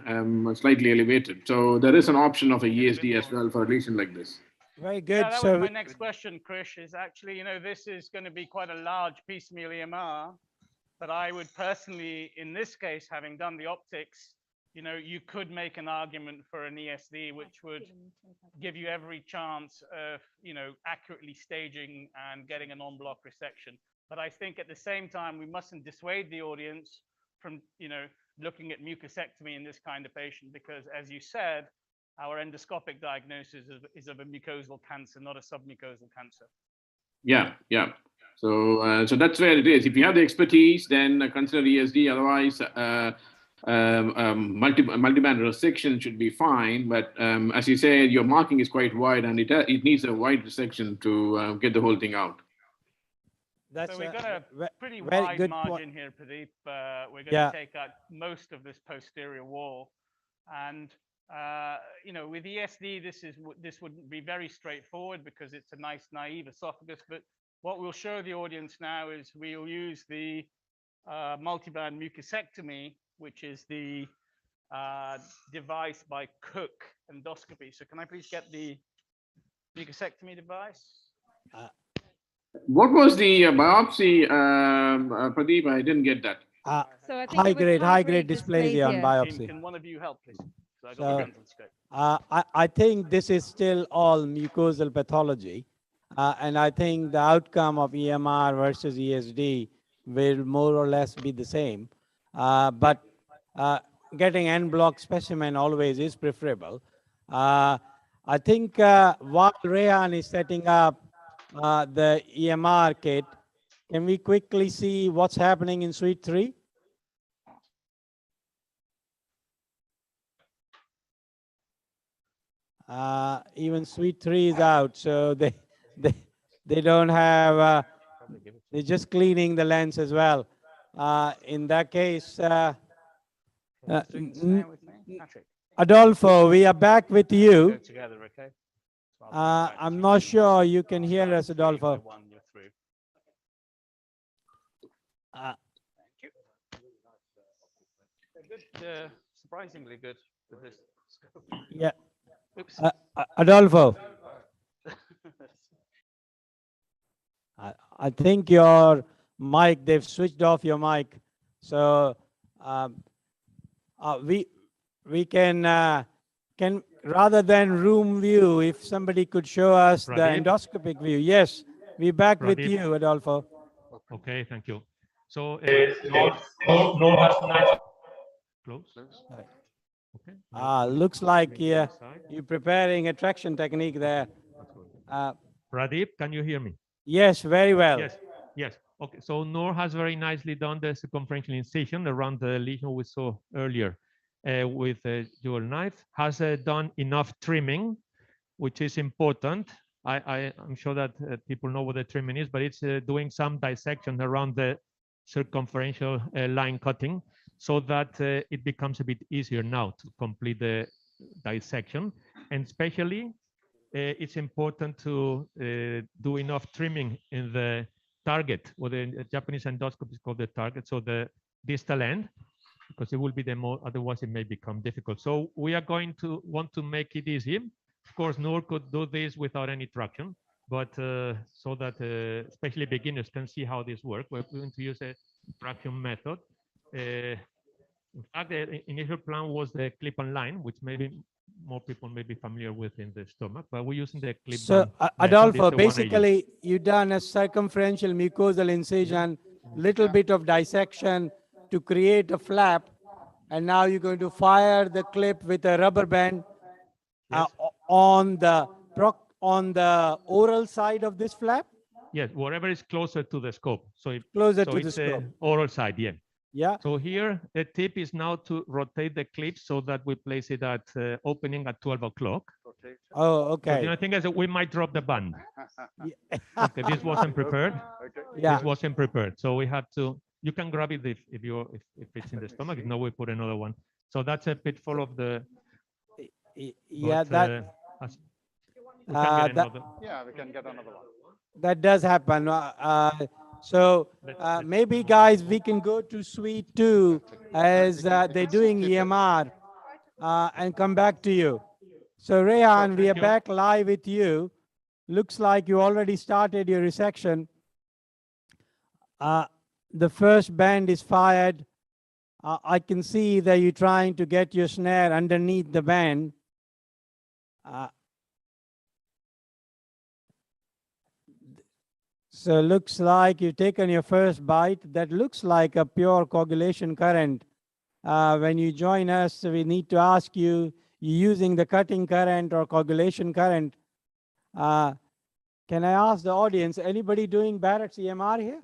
slightly elevated. So there is an option of a ESD as well for a lesion like this. Very good. Yeah, that was my next question, Krish, is actually, this is going to be quite a large piecemeal EMR, but I would personally, in this case, having done the optics, you could make an argument for an ESD, which would give you every chance of, accurately staging and getting an en bloc resection. But I think at the same time, we mustn't dissuade the audience from, looking at mucosectomy in this kind of patient, because as you said, our endoscopic diagnosis is of a mucosal cancer, not a submucosal cancer. Yeah. So that's where it is. If you have the expertise, then consider ESD. Otherwise, multiband resection should be fine. But as you say, your marking is quite wide, and it needs a wide resection to get the whole thing out. So we've got a pretty wide margin here, Pradeep. We're going to take out most of this posterior wall. And You know, with ESD, this would be very straightforward because it's a nice naive esophagus. But what we'll show the audience now is we'll use the multiband mucosectomy, which is the device by Cook Endoscopy. So can I please get the mucosectomy device? What was the biopsy, Pradeep? I didn't get that. So I think high grade dysplasia on biopsy. Can one of you help, please? So I got So, my hands on scope. I think this is still all mucosal pathology. And I think the outcome of EMR versus ESD will more or less be the same. But getting en-bloc specimen always is preferable. I think while Rehan is setting up the EMR kit, can we quickly see what's happening in suite 3? Even suite 3 is out, so they don't have, they're just cleaning the lens as well. In that case, Adolfo, we are back with you. Together, okay? I'm not sure you can hear us, Adolfo. Thank you. They're good, surprisingly good with this scope. Yeah. Oops. Adolfo. I think your mic, they've switched off your mic. So we can rather than room view, if somebody could show us the endoscopic view. Yes, we're back with you, Adolfo. Okay, thank you. So Noor has nice close. Okay. Looks like you're preparing a traction technique there. Pradeep, can you hear me? Yes, very well. Yes. Okay. So Noor has very nicely done the circumferential incision around the lesion we saw earlier with a dual knife. Has done enough trimming, which is important. I'm sure that people know what the trimming is, but it's doing some dissection around the circumferential line cutting so that it becomes a bit easier now to complete the dissection. And especially, it's important to do enough trimming in the target, or the Japanese endoscopy is called the target, so the distal end, because it will be the more, otherwise it may become difficult. So we are going to want to make it easy. Of course, Noor could do this without any traction, but so that especially beginners can see how this works, we're going to use a traction method. In fact, the initial plan was the clip-on line, which maybe more people may be familiar with in the stomach, but we're using the clip-on. So, Adolfo, basically, you've done a circumferential mucosal incision, little bit of dissection to create a flap, and now you're going to fire the clip with a rubber band on the oral side of this flap? Yes, whatever is closer to the scope. So closer to the scope. Oral side, yeah. Yeah. So here, the tip is now to rotate the clip so that we place it at opening at 12 o'clock. Oh, okay. So the only thing is that we might drop the band. Okay, this wasn't prepared. Yeah. This wasn't prepared. So we had to, you can grab it if it's in the stomach. If not, we put another one. So that's a pitfall of the. Yeah, but, yeah, we can get another one. That does happen. So maybe, guys, we can go to suite 2 as they're doing EMR and come back to you. So Rehan, we are back live with you. Looks like you already started your resection. The first band is fired. I can see that you're trying to get your snare underneath the band. So looks like you've taken your first bite. That looks like a pure coagulation current. When you join us, we need to ask you, you're using the cutting current or coagulation current. Can I ask the audience, anybody doing Barrett's EMR here?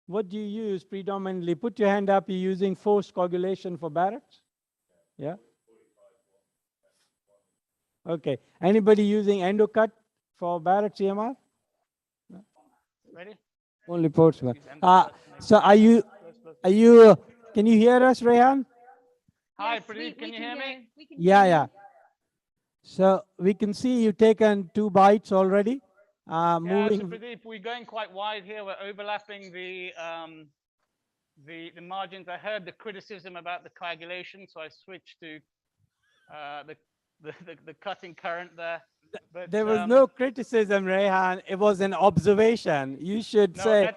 What do you use predominantly? Put your hand up, you're using forced coagulation for Barrett's? Yeah? Okay. Anybody using endocut for Barrett's EMR? Ready? Only Portsmouth. So can you hear us, Rehan? Hi, Yes, Pradeep, can you hear me? We can Yeah, hear yeah. So we can see you've taken 2 bites already. Yeah, so Moving. Pradeep, we're going quite wide here. We're overlapping the margins. I heard the criticism about the coagulation, so I switched to the cutting current there. But There was no criticism, Rehan. It was an observation. You should no, say.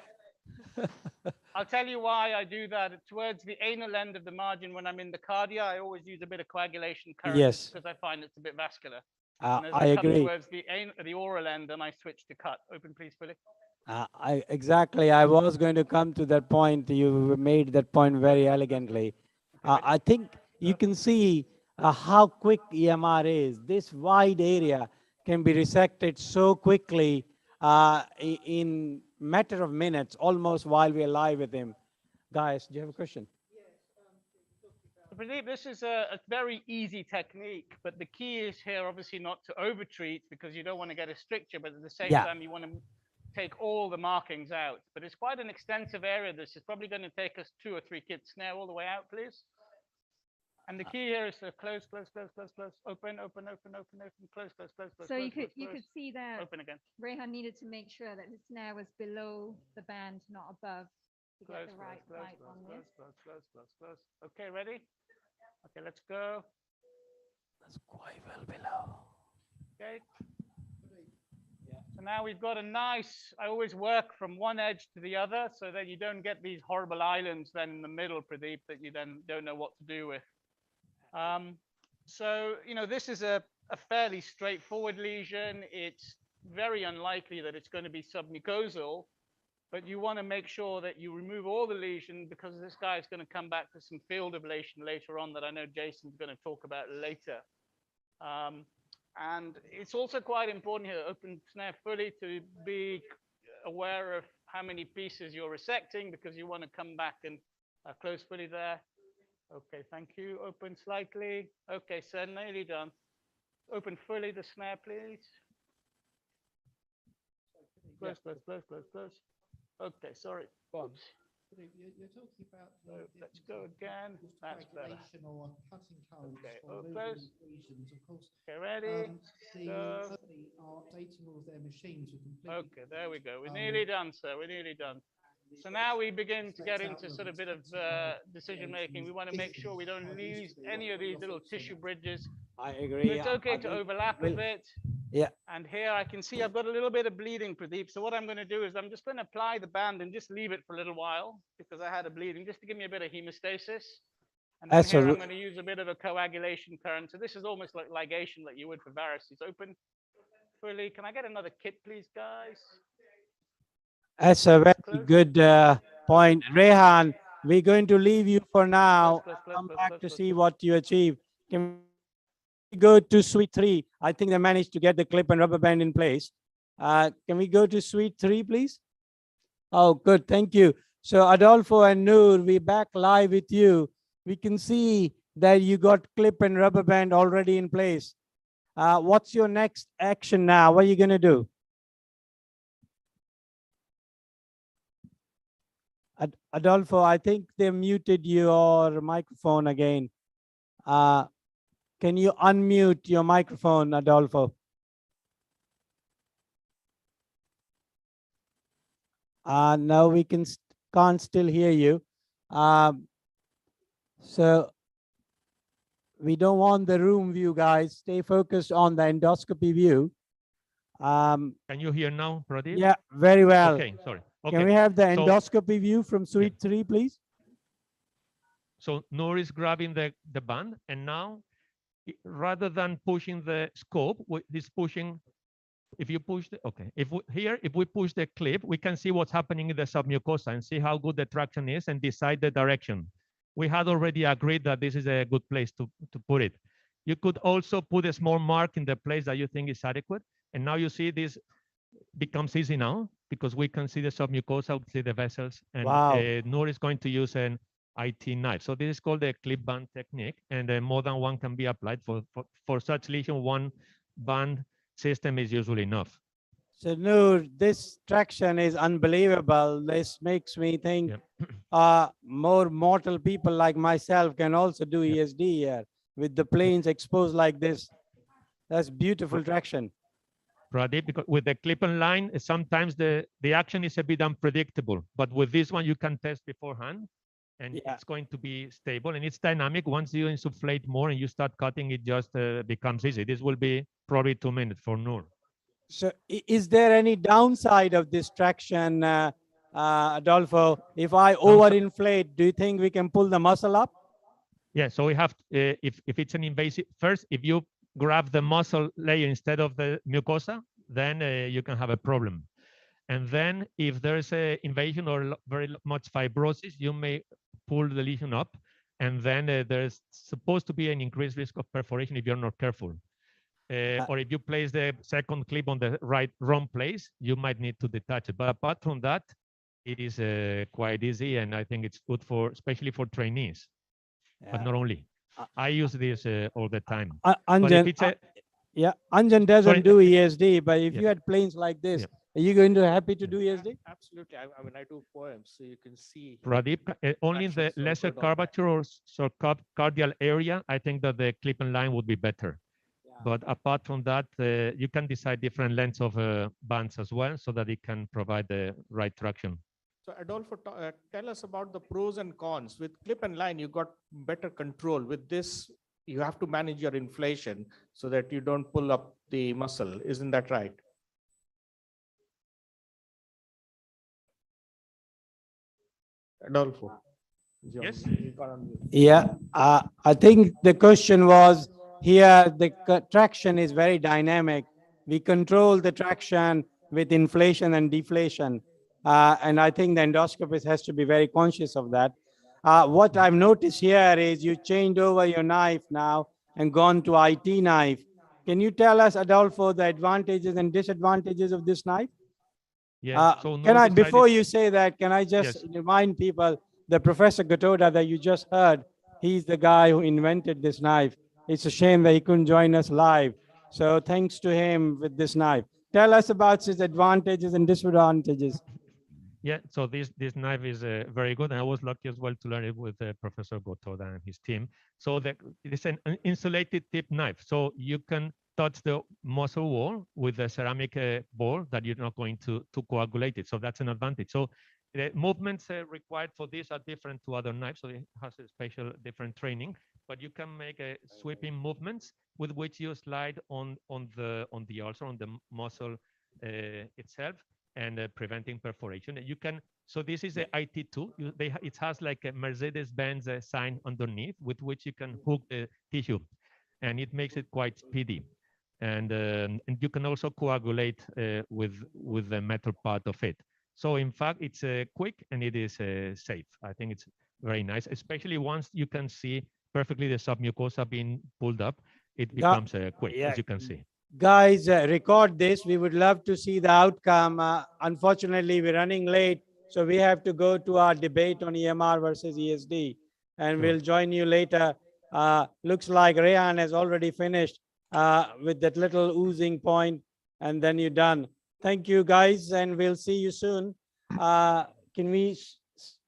I'll tell you why I do that. Towards the anal end of the margin, when I'm in the cardia, I always use a bit of coagulation current Yes. because I find it's a bit vascular. And as I come agree. towards the oral end, then I switch to cut. Open, please, Philip. Exactly. I was going to come to that point. You made that point very elegantly. I think you can see how quick EMR is. This wide area can be resected so quickly in matter of minutes, almost while we're live with him. Guys, do you have a question? Pradeep, this is a very easy technique, but the key is here obviously not to overtreat because you don't want to get a stricture, but at the same time you want to take all the markings out. But it's quite an extensive area. This is probably going to take us 2 or 3 kits snare all the way out, please. And the key here is to close, close, close, close, close, open, open, open, open, open, close, close, close, close. So close, you could close, you could see that open again. Rehan needed to make sure that his snare was below the band, not above, to get the right height on this. Close, close, close, close. Okay, ready? Okay, let's go. That's quite well below. Okay. So now we've got a nice, I always work from one edge to the other so that you don't get these horrible islands then in the middle, Pradeep, that you then don't know what to do with. So, you know, this is a fairly straightforward lesion. It's very unlikely that it's going to be submucosal, but you want to make sure that you remove all the lesion because this guy is going to come back to some field ablation later on that I know Jason's going to talk about later. And it's also quite important here, open snare fully, to be aware of how many pieces you're resecting because you want to come back and close fully there. Okay, thank you. Open slightly. Okay, so nearly done. Open fully the snare, please. Close, close, close, close, close. Okay, sorry. Oops. You're talking about let's go again. That's better. Or cutting currents okay, for close. lesions. Of course, okay, ready. The go. are updating all of their machines with okay, there we go. We're nearly done, sir. We're nearly done. So now we begin to get into sort of a bit of decision making. We want to make sure we don't lose any of these little tissue bridges. I agree. So it's okay to overlap a bit. Yeah. And here I can see I've got a little bit of bleeding, Pradeep. So what I'm going to do is I'm just going to apply the band and just leave it for a little while because I had a bleeding, just to give me a bit of hemostasis. And then here I'm going to use a bit of a coagulation current. So this is almost like ligation like you would for varices. Open fully. Can I get another kit, please, guys? That's a very good point. Rehan, we're going to leave you for now. Come back to see what you achieve. Can we go to suite 3? I think they managed to get the clip and rubber band in place. Can we go to suite 3, please? Oh, good. Thank you. So Adolfo and Noor, we're back live with you. We can see that you got clip and rubber band already in place. What's your next action now? What are you going to do? Adolfo, I think they muted your microphone again. Can you unmute your microphone, Adolfo? No, we can't still hear you. So we don't want the room view, guys. Stay focused on the endoscopy view. Can you hear now, Pradeep? Yeah, very well. Okay, sorry. Okay. Can we have the endoscopy view from suite 3, please? So Noor is grabbing the band, and now, rather than pushing the scope, he's pushing. If you push the, okay, if we push the clip, we can see what's happening in the submucosa and see how good the traction is and decide the direction. We had already agreed that this is a good place to put it. You could also put a small mark in the place that you think is adequate. And now you see this becomes easy now because we can see the submucosa, see the vessels, and Noor is going to use an IT knife. So this is called the clip band technique, and more than one can be applied for such lesion. One band system is usually enough. So Noor, this traction is unbelievable. This makes me think more mortal people like myself can also do ESD here with the planes exposed like this. That's beautiful traction. Pradeep, because with the clip-on line, sometimes the action is a bit unpredictable, but with this one, you can test beforehand, and it's going to be stable and it's dynamic. Once you insufflate more and you start cutting, it just becomes easy. This will be probably 2 minutes for Noor. So is there any downside of this traction, Adolfo? If I overinflate, do you think we can pull the muscle up? Yeah, so we have, if it's an invasive, first, if you grab the muscle layer instead of the mucosa, then you can have a problem. And then if there's a invasion or very much fibrosis, you may pull the lesion up. And then there's supposed to be an increased risk of perforation if you're not careful. Or if you place the second clip on the wrong place, you might need to detach it. But apart from that, it is quite easy. And I think it's good for, especially for trainees, but not only. I use this all the time. Anjan, yeah, Anjan doesn't do ESD, but if you had planes like this, are you going to happy to do ESD? Absolutely. I mean, I do poems, so you can see. Pradeep, only in the lesser curvature or subcardial area, I think that the clip-on line would be better. But apart from that, you can decide different lengths of bands as well, so that it can provide the right traction. So Adolfo, tell us about the pros and cons. With clip and line, you got better control. With this, you have to manage your inflation so that you don't pull up the muscle. Isn't that right? Adolfo. Yes. Yeah, I think the question was here, the traction is very dynamic. We control the traction with inflation and deflation. And I think the endoscopist has to be very conscious of that. What I've noticed here is you changed over your knife now and gone to IT knife. Can you tell us, Adolfo, the advantages and disadvantages of this knife? Yeah. So can I, before you say that, can I just remind people, the Professor Gatoda that you just heard, he's the guy who invented this knife. It's a shame that he couldn't join us live. So thanks to him with this knife. Tell us about its advantages and disadvantages. Yeah, so this knife is very good, and I was lucky as well to learn it with Professor Gotoda and his team. So it's an insulated tip knife, so you can touch the muscle wall with a ceramic ball that you're not going to coagulate it. So that's an advantage. So the movements required for this are different to other knives, so it has a special different training. But you can make sweeping movements with which you slide on the ulcer, on the muscle itself, and preventing perforation. You can, so this is a IT2. It has like a Mercedes-Benz sign underneath with which you can hook the tissue, and it makes it quite speedy. And you can also coagulate with the metal part of it. So in fact, it's quick and it is safe. I think it's very nice, especially once you can see perfectly the submucosa being pulled up. It becomes quick, as you can see. Guys, record this. We would love to see the outcome. Unfortunately, we're running late, so we have to go to our debate on EMR versus ESD, and we'll join you later. Looks like Rehan has already finished with that little oozing point, and then you're done. Thank you, guys, and we'll see you soon. Can we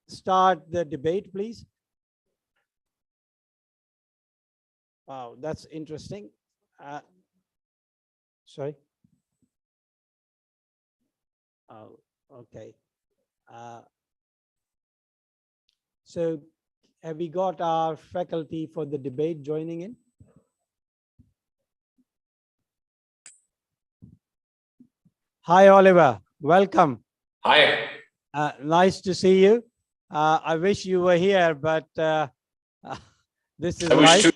start the debate, please? Wow, that's interesting. Sorry. Oh, okay. So have we got our faculty for the debate joining in? Hi, Oliver. Welcome. Hi. Nice to see you. I wish you were here, but this is life.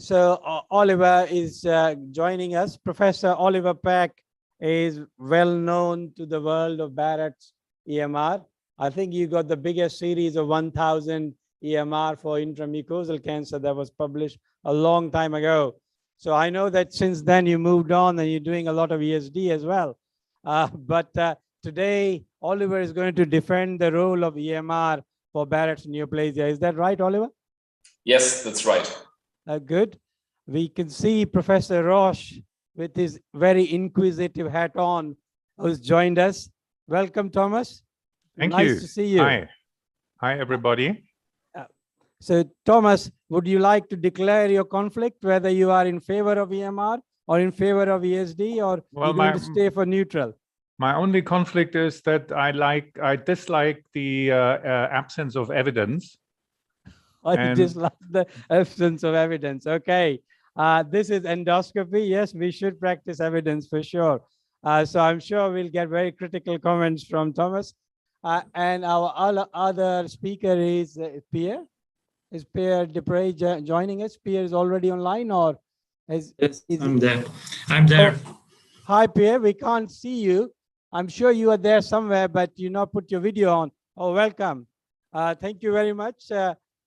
So Oliver is joining us. Professor Oliver Peck is well known to the world of Barrett's EMR. I think you got the biggest series of 1,000 EMR for intramucosal cancer that was published a long time ago. So I know that since then you moved on and you're doing a lot of ESD as well. But today, Oliver is going to defend the role of EMR for Barrett's neoplasia. Is that right, Oliver? Yes, that's right. Good. We can see Professor Roche with his very inquisitive hat on, who's joined us. Welcome, Thomas. Thank nice you. to see you. Hi. Hi, everybody. So, Thomas, would you like to declare your conflict, whether you are in favor of EMR or in favor of ESD, or Well, you're going to stay for neutral? My only conflict is that I dislike the absence of evidence. I dislike the absence of evidence. Okay. This is endoscopy. Yes, we should practice evidence for sure. So I'm sure we'll get very critical comments from Thomas. And our other speaker is Pierre. Is Pierre Dupre joining us? Pierre is already online, or is I'm there. I'm there. Oh, hi, Pierre. We can't see you. I'm sure you are there somewhere, but you not put your video on. Oh, welcome. Thank you very much.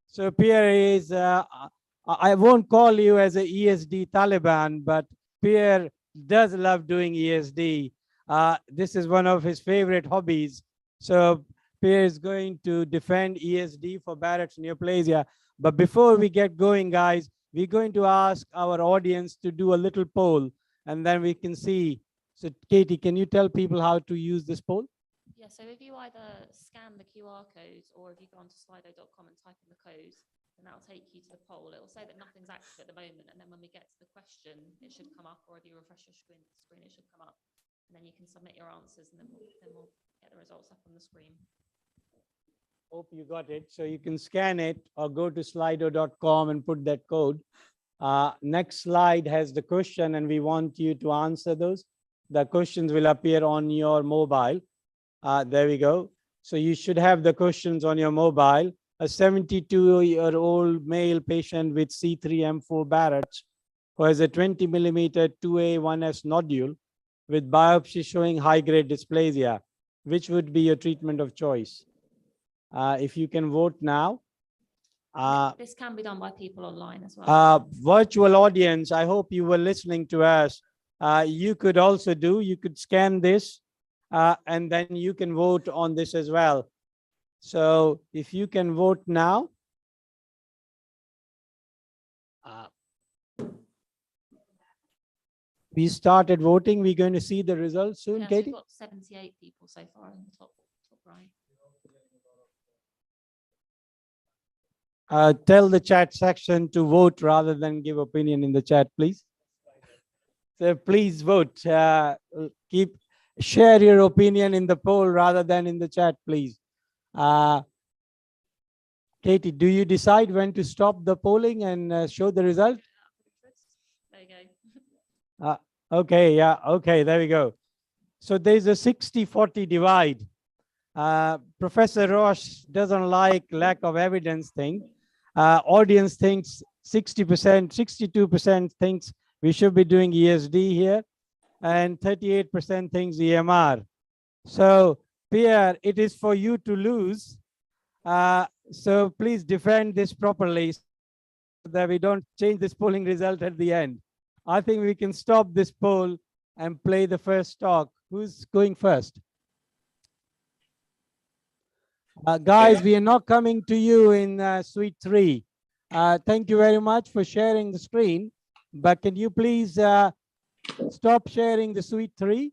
So Pierre is, I won't call you as a ESD Taliban, but Pierre does love doing ESD. This is one of his favorite hobbies. So Pierre is going to defend ESD for Barrett's neoplasia. But before we get going, guys, we're going to ask our audience to do a little poll, and then we can see. So Katie, can you tell people how to use this poll? Yeah, so if you either scan the QR code or if you go onto slido.com and type in the code, then that'll take you to the poll. It will say that nothing's active at the moment, and then when we get to the question, it should come up, or if you refresh your screen, it should come up, and then you can submit your answers, and then we'll get the results up on the screen. Hope you got it. So you can scan it or go to slido.com and put that code. Next slide has the question, and we want you to answer those. The questions will appear on your mobile. There we go. So you should have the questions on your mobile. A 72-year-old male patient with C3M4 Barrett's who has a 20 millimeter 2A1S nodule with biopsy showing high-grade dysplasia. Which would be your treatment of choice? If you can vote now. This can be done by people online as well. Virtual audience, I hope you were listening to us. You could also you could scan this and then you can vote on this as well. So if you can vote now. We started voting. We're going to see the results soon, Yes, Katie? we've got 78 people so far in the top right. Tell the chat section to vote rather than give opinion in the chat, please. So please vote. Share your opinion in the poll rather than in the chat, please. Katie, do you decide when to stop the polling and show the result? There you go. Okay, yeah, okay, there we go. So there's a 60-40 divide. Professor Roche doesn't like lack of evidence thing. Audience thinks 60%, 62% thinks we should be doing ESD here, and 38% thinks EMR. So Pierre, it is for you to lose. So please defend this properly so that we don't change this polling result at the end. I think we can stop this poll and play the first talk. Who's going first? Guys, we are not coming to you in suite 3. Thank you very much for sharing the screen, but can you please stop sharing the suite 3?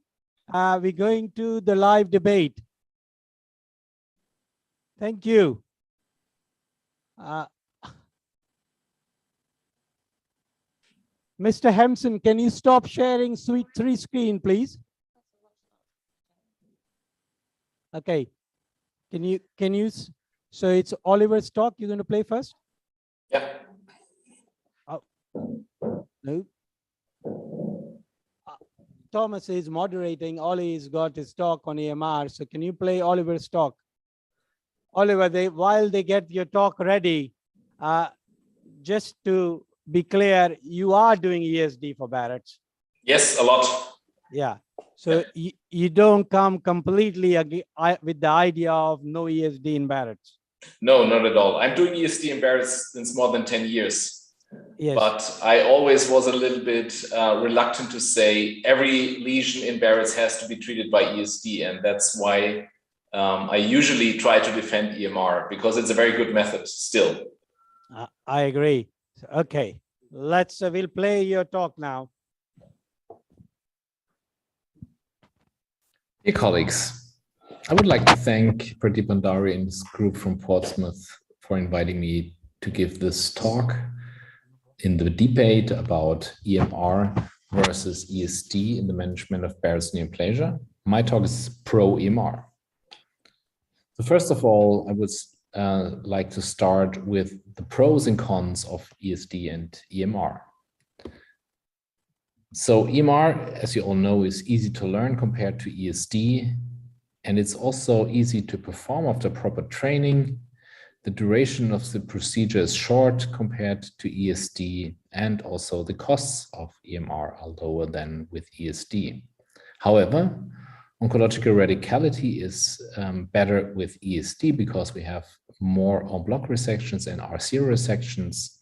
We're going to the live debate. Thank you. Mr. Hampson, can you stop sharing suite 3 screen, please? Okay. Can you, so it's Oliver's talk you're going to play first? Yeah. Oh, no. Thomas is moderating. Ollie's got his talk on EMR. So can you play Oliver's talk? Oliver, while they get your talk ready, just to be clear, you are doing ESD for Barrett's. Yes, a lot. Yeah. So you don't come completely with the idea of no ESD in Barrett's. No, not at all. I'm doing ESD in Barrett's since more than 10 years. Yes. But I always was a little bit reluctant to say every lesion in Barrett's has to be treated by ESD. And that's why I usually try to defend EMR, because it's a very good method still. I agree. Okay, we'll play your talk now. Hey colleagues, I would like to thank Pradeep Bhandari and his group from Portsmouth for inviting me to give this talk in the debate about EMR versus ESD in the management of Barrett's neoplasia. My talk is pro EMR. So first of all, I would like to start with the pros and cons of ESD and EMR. So EMR, as you all know, is easy to learn compared to ESD, and it's also easy to perform after proper training. The duration of the procedure is short compared to ESD, and also the costs of EMR are lower than with ESD. However, oncological radicality is better with ESD because we have more en bloc resections and R0 resections.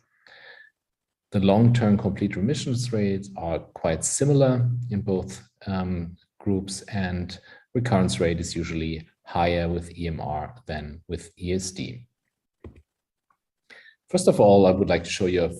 The long-term complete remissions rates are quite similar in both groups, and recurrence rate is usually higher with EMR than with ESD. First of all, I would like to show you a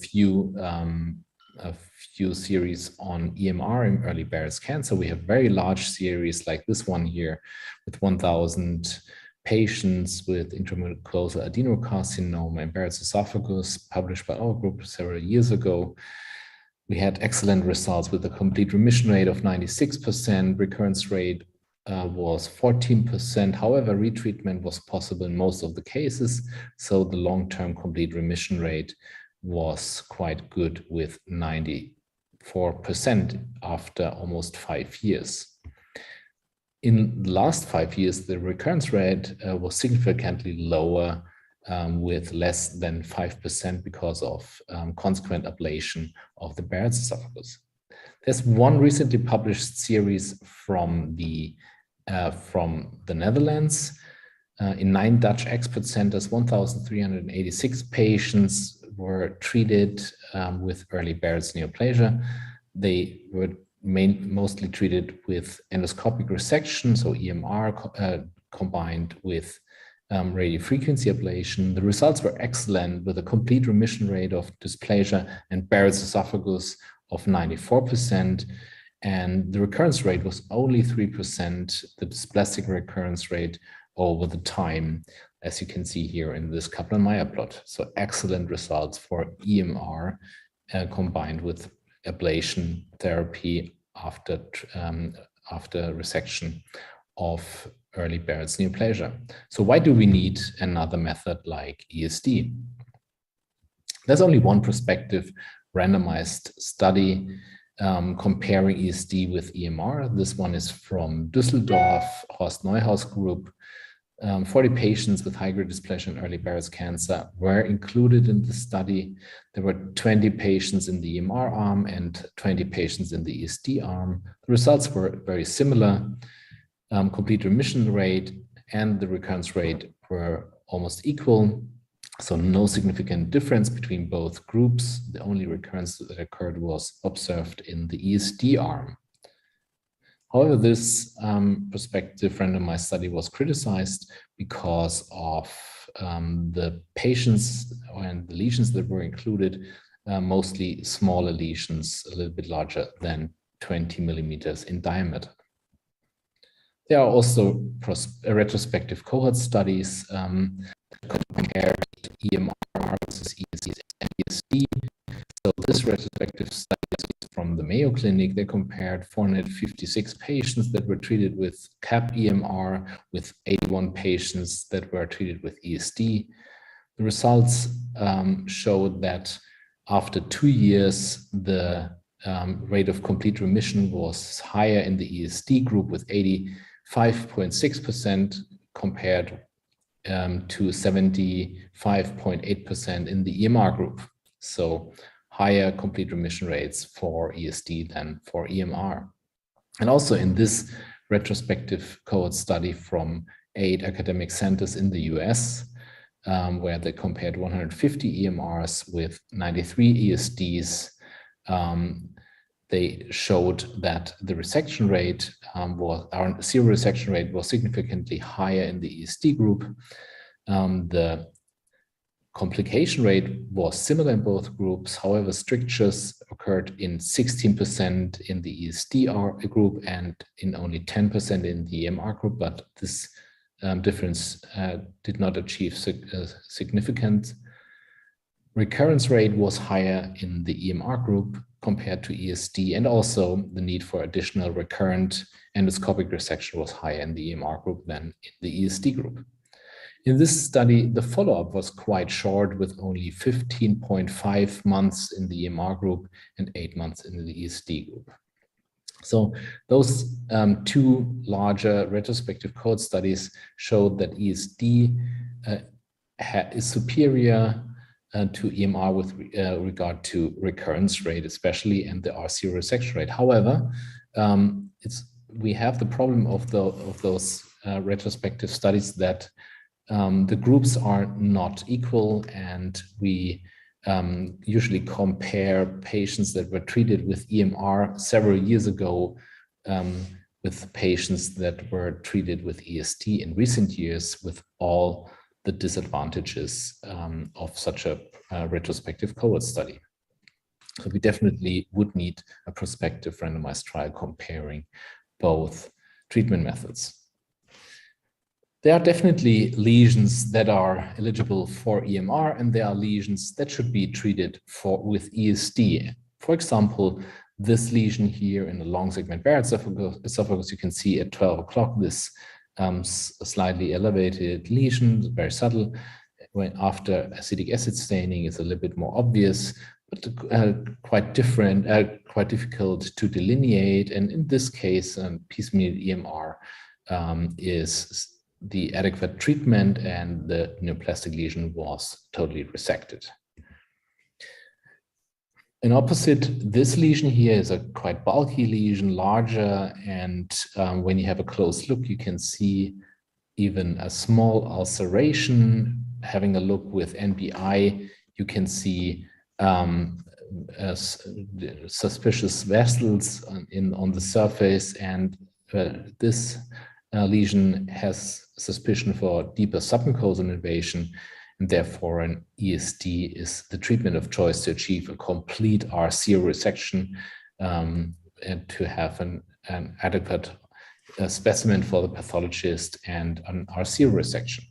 few series on EMR in early Barrett's cancer. We have very large series like this one here with 1,000 patients with intramucosal adenocarcinoma and Barrett's esophagus, published by our group several years ago. We had excellent results with a complete remission rate of 96%, recurrence rate was 14%. However, retreatment was possible in most of the cases, so the long-term complete remission rate was quite good with 94% after almost 5 years. In the last 5 years, the recurrence rate was significantly lower with less than 5% because of consequent ablation of the Barrett's esophagus. There's one recently published series from the Netherlands. In 9 Dutch expert centers, 1,386 patients were treated with early Barrett's neoplasia. They were mostly treated with endoscopic resection, so EMR combined with radiofrequency ablation. The results were excellent with a complete remission rate of dysplasia and Barrett's esophagus of 94%, and the recurrence rate was only 3%, the dysplastic recurrence rate over the time, as you can see here in this Kaplan-Meier plot. So excellent results for EMR combined with ablation therapy after resection of early Barrett's neoplasia. So why do we need another method like ESD? There's only one prospective randomized study comparing ESD with EMR. This one is from Düsseldorf, Horst Neuhaus group. 40 patients with high-grade dysplasia and early Barrett's cancer were included in the study. There were 20 patients in the EMR arm and 20 patients in the ESD arm. The results were very similar. Complete remission rate and the recurrence rate were almost equal. So no significant difference between both groups. The only recurrence that occurred was observed in the ESD arm. However, this prospective randomized study was criticized because of the patients and the lesions that were included, mostly smaller lesions, a little bit larger than 20 millimeters in diameter. There are also retrospective cohort studies compared EMR versus ESD and ESD. So this retrospective study is from the Mayo Clinic. They compared 456 patients that were treated with CAP EMR with 81 patients that were treated with ESD. The results showed that after 2 years, the rate of complete remission was higher in the ESD group with 85.6% compared to 75.8% in the EMR group. So higher complete remission rates for ESD than for EMR. And also in this retrospective cohort study from 8 academic centers in the US, where they compared 150 EMRs with 93 ESDs, they showed that the resection rate our zero resection rate was significantly higher in the ESD group. The complication rate was similar in both groups. However, strictures occurred in 16% in the ESD group and in only 10% in the EMR group, but this difference did not achieve significant. Recurrence rate was higher in the EMR group compared to ESD, and also the need for additional recurrent endoscopic resection was higher in the EMR group than in the ESD group. In this study, the follow-up was quite short, with only 15.5 months in the EMR group and 8 months in the ESD group. So those two larger retrospective cohort studies showed that ESD is superior to EMR with regard to recurrence rate, especially, and the RC resection rate. However, we have the problem of those retrospective studies that the groups are not equal, and we usually compare patients that were treated with EMR several years ago with patients that were treated with ESD in recent years, with all the disadvantages of such a retrospective cohort study. So we definitely would need a prospective randomized trial comparing both treatment methods. There are definitely lesions that are eligible for EMR, and there are lesions that should be treated with ESD. For example, this lesion here in the long segment Barrett's esophagus, you can see at 12 o'clock, this slightly elevated lesion, very subtle. When after acetic acid staining is a little bit more obvious, but quite different, quite difficult to delineate. And in this case, piecemeal EMR is the adequate treatment, and the neoplastic lesion was totally resected. In opposite, this lesion here is a quite bulky lesion, larger, and when you have a close look, you can see even a small ulceration. Having a look with NBI, you can see suspicious vessels on the surface, and this lesion has suspicion for deeper submucosal invasion, and therefore an ESD is the treatment of choice to achieve a complete RCO resection and to have an adequate specimen for the pathologist and an RCO resection.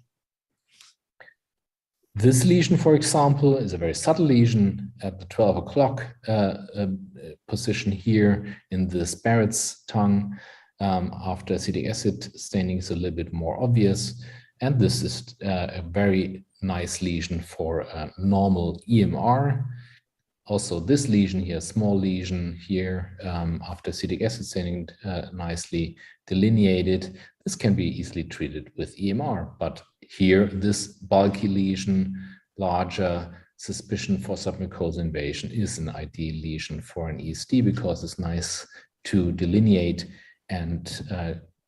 This lesion, for example, is a very subtle lesion at the 12 o'clock position here in this Barrett's tongue. After acetic acid staining is a little bit more obvious. And this is a very nice lesion for a normal EMR. Also, this lesion here, small lesion here, after acetic acid staining, nicely delineated. This can be easily treated with EMR, but here, this bulky lesion, larger suspicion for submucosal invasion, is an ideal lesion for an ESD because it's nice to delineate and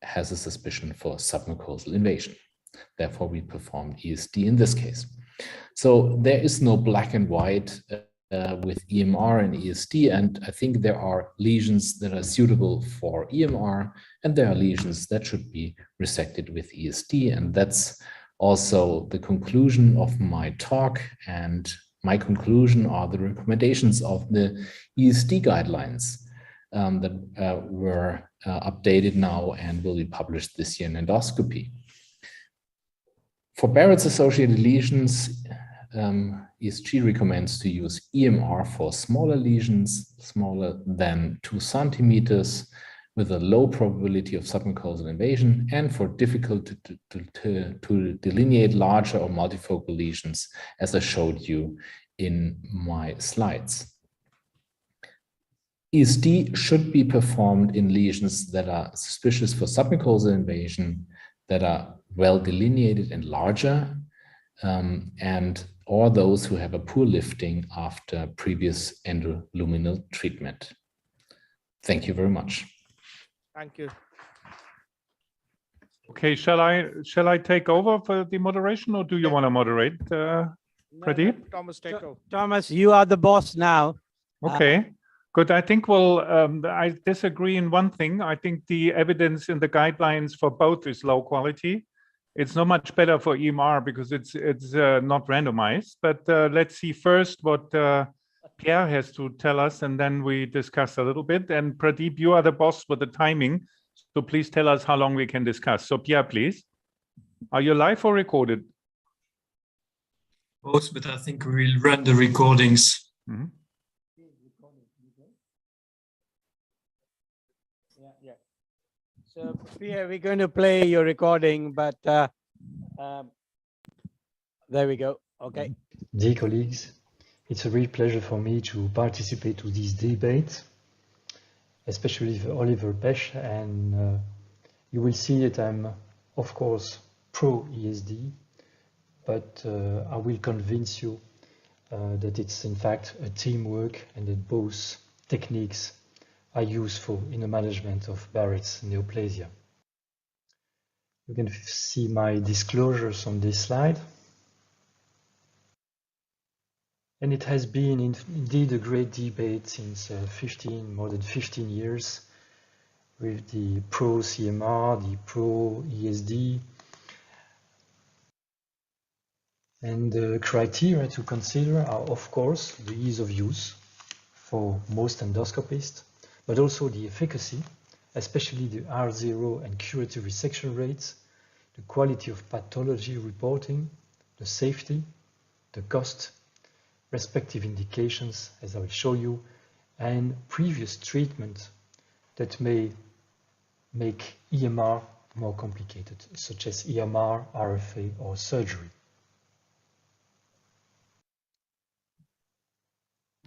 has a suspicion for submucosal invasion. Therefore, we performed ESD in this case. So there is no black and white with EMR and ESD, and I think there are lesions that are suitable for EMR, and there are lesions that should be resected with ESD, and that's also the conclusion of my talk. And my conclusion are the recommendations of the ESD guidelines that were updated now and will be published this year in Endoscopy. For Barrett's associated lesions, ESG recommends to use EMR for smaller lesions, smaller than 2 centimeters, with a low probability of submucosal invasion, and for difficult to delineate larger or multifocal lesions, as I showed you in my slides. ESD should be performed in lesions that are suspicious for submucosal invasion, that are well delineated and larger, or those who have a poor lifting after previous endoluminal treatment. Thank you very much. Thank you. Okay, shall I take over for the moderation, or do you want to moderate, Pradeep? Thomas, take over. Thomas, you are the boss now. Okay, good. I think I disagree in one thing. I think the evidence in the guidelines for both is low quality. It's not much better for EMR because it's not randomized. But let's see first what Pierre has to tell us, and then we discuss a little bit. And Pradeep, you are the boss with the timing, so please tell us how long we can discuss. So Pierre, please. Are you live or recorded? Both, but I think we'll run the recordings. Mhm. Yeah. So Pierre, we're going to play your recording, but there we go. Okay. Dear colleagues, it's a real pleasure for me to participate to this debate, especially with Oliver Pesch, and you will see that I'm, of course, pro-ESD, but I will convince you that it's in fact a teamwork and that both techniques are useful in the management of Barrett's neoplasia. You can see my disclosures on this slide. And it has been indeed a great debate since more than 15 years with the pro-CMR, the pro-ESD. And the criteria to consider are, of course, the ease of use for most endoscopists, but also the efficacy, especially the R0 and curative resection rates, the quality of pathology reporting, the safety, the cost, respective indications, as I will show you, and previous treatment that may make EMR more complicated, such as EMR, RFA, or surgery.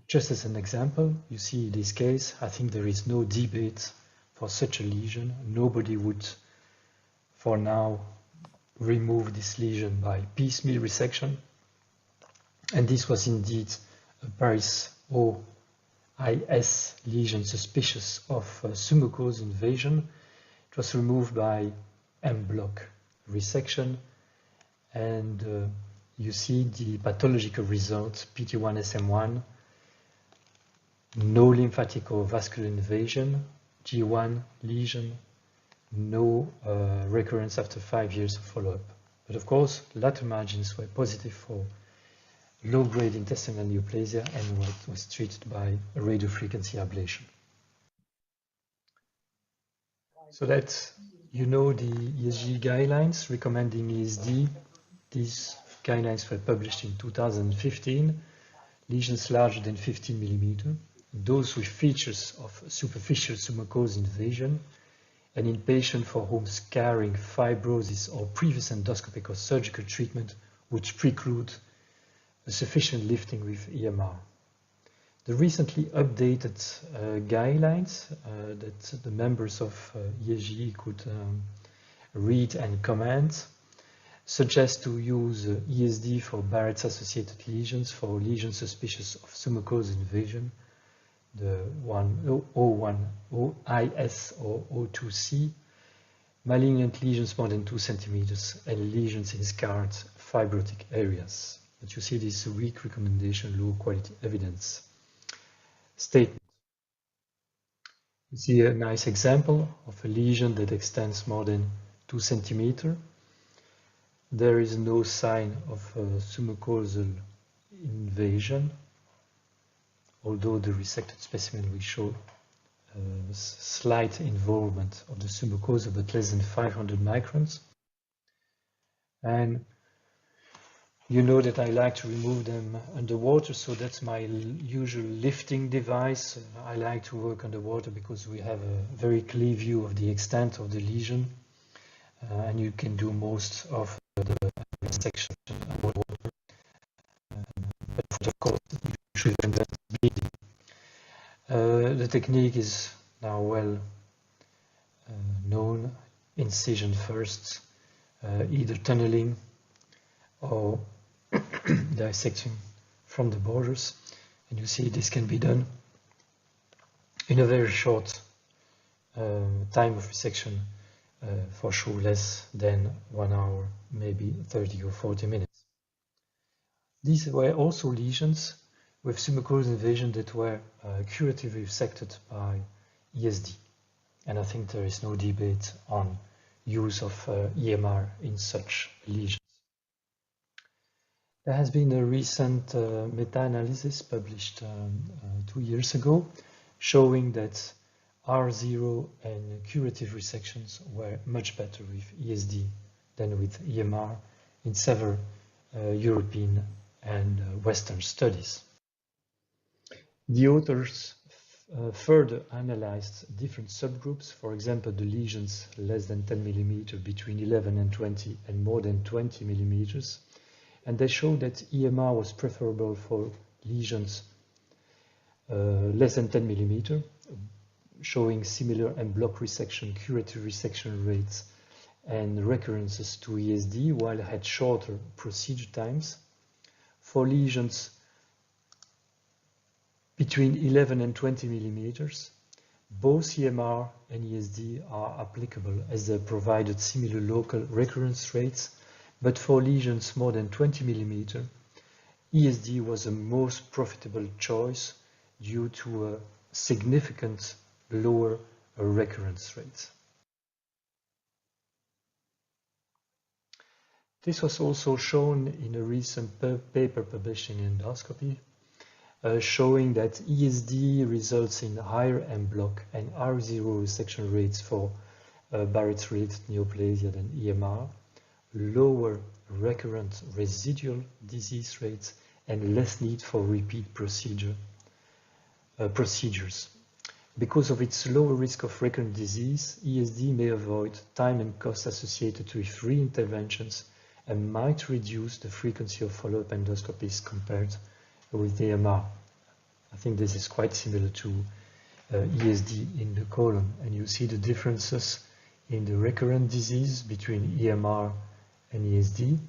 Just as an example, you see in this case, I think there is no debate for such a lesion. Nobody would, for now, remove this lesion by piecemeal resection. And this was indeed a Paris OIS lesion suspicious of summucose invasion. It was removed by M-block resection, and you see the pathological result, PT1-SM1, no lymphatic or vascular invasion, G1 lesion, no recurrence after 5 years of follow-up. But of course, lateral margins were positive for low-grade intestinal neoplasia and what was treated by a radiofrequency ablation. So that you know the ESG guidelines recommending ESD. These guidelines were published in 2015. Lesions larger than 15 millimeter, those with features of superficial summucose invasion, and in patients for whom scarring, fibrosis, or previous endoscopic or surgical treatment would preclude a sufficient lifting with EMR. The recently updated guidelines that the members of ESG could read and comment suggest to use ESD for Barrett's associated lesions, for lesions suspicious of summucose invasion, the O1 OIS or O2C, malignant lesions more than 2 centimeters, and lesions in scarred fibrotic areas. But you see this weak recommendation, low quality evidence statement. You see a nice example of a lesion that extends more than 2 centimeters. There is no sign of summucosal invasion, although the resected specimen will show slight involvement of the summucosa, but less than 500 microns. And you know that I like to remove them underwater, so that's my usual lifting device. I like to work underwater because we have a very clear view of the extent of the lesion, and you can do most of the section underwater. But of course, you should prevent bleeding. The technique is now well known. Incision first, either tunneling or dissecting from the borders, and you see this can be done in a very short time of resection, for sure less than 1 hour, maybe 30 or 40 minutes. These were also lesions with summucose invasion that were curatively resected by ESD, and I think there is no debate on use of EMR in such lesions. There has been a recent meta-analysis published 2 years ago showing that R0 and curative resections were much better with ESD than with EMR in several European and Western studies. The authors further analyzed different subgroups, for example, the lesions less than 10 millimeter, between 11 and 20, and more than 20 millimeters. And they showed that EMR was preferable for lesions less than 10 millimeter, showing similar en bloc resection, curative resection rates, and recurrences to ESD, while it had shorter procedure times. For lesions between 11 and 20 millimeters, both EMR and ESD are applicable as they provided similar local recurrence rates, but for lesions more than 20 millimeter, ESD was the most profitable choice due to a significant lower recurrence rates. This was also shown in a recent paper published in Endoscopy, showing that ESD results in higher en bloc and R0 resection rates for Barrett's-related neoplasia than EMR, lower recurrent residual disease rates, and less need for repeat procedures. Because of its lower risk of recurrent disease, ESD may avoid time and cost associated with re-interventions and might reduce the frequency of follow-up endoscopies compared with EMR. I think this is quite similar to ESD in the colon, and you see the differences in the recurrent disease between EMR and ESD,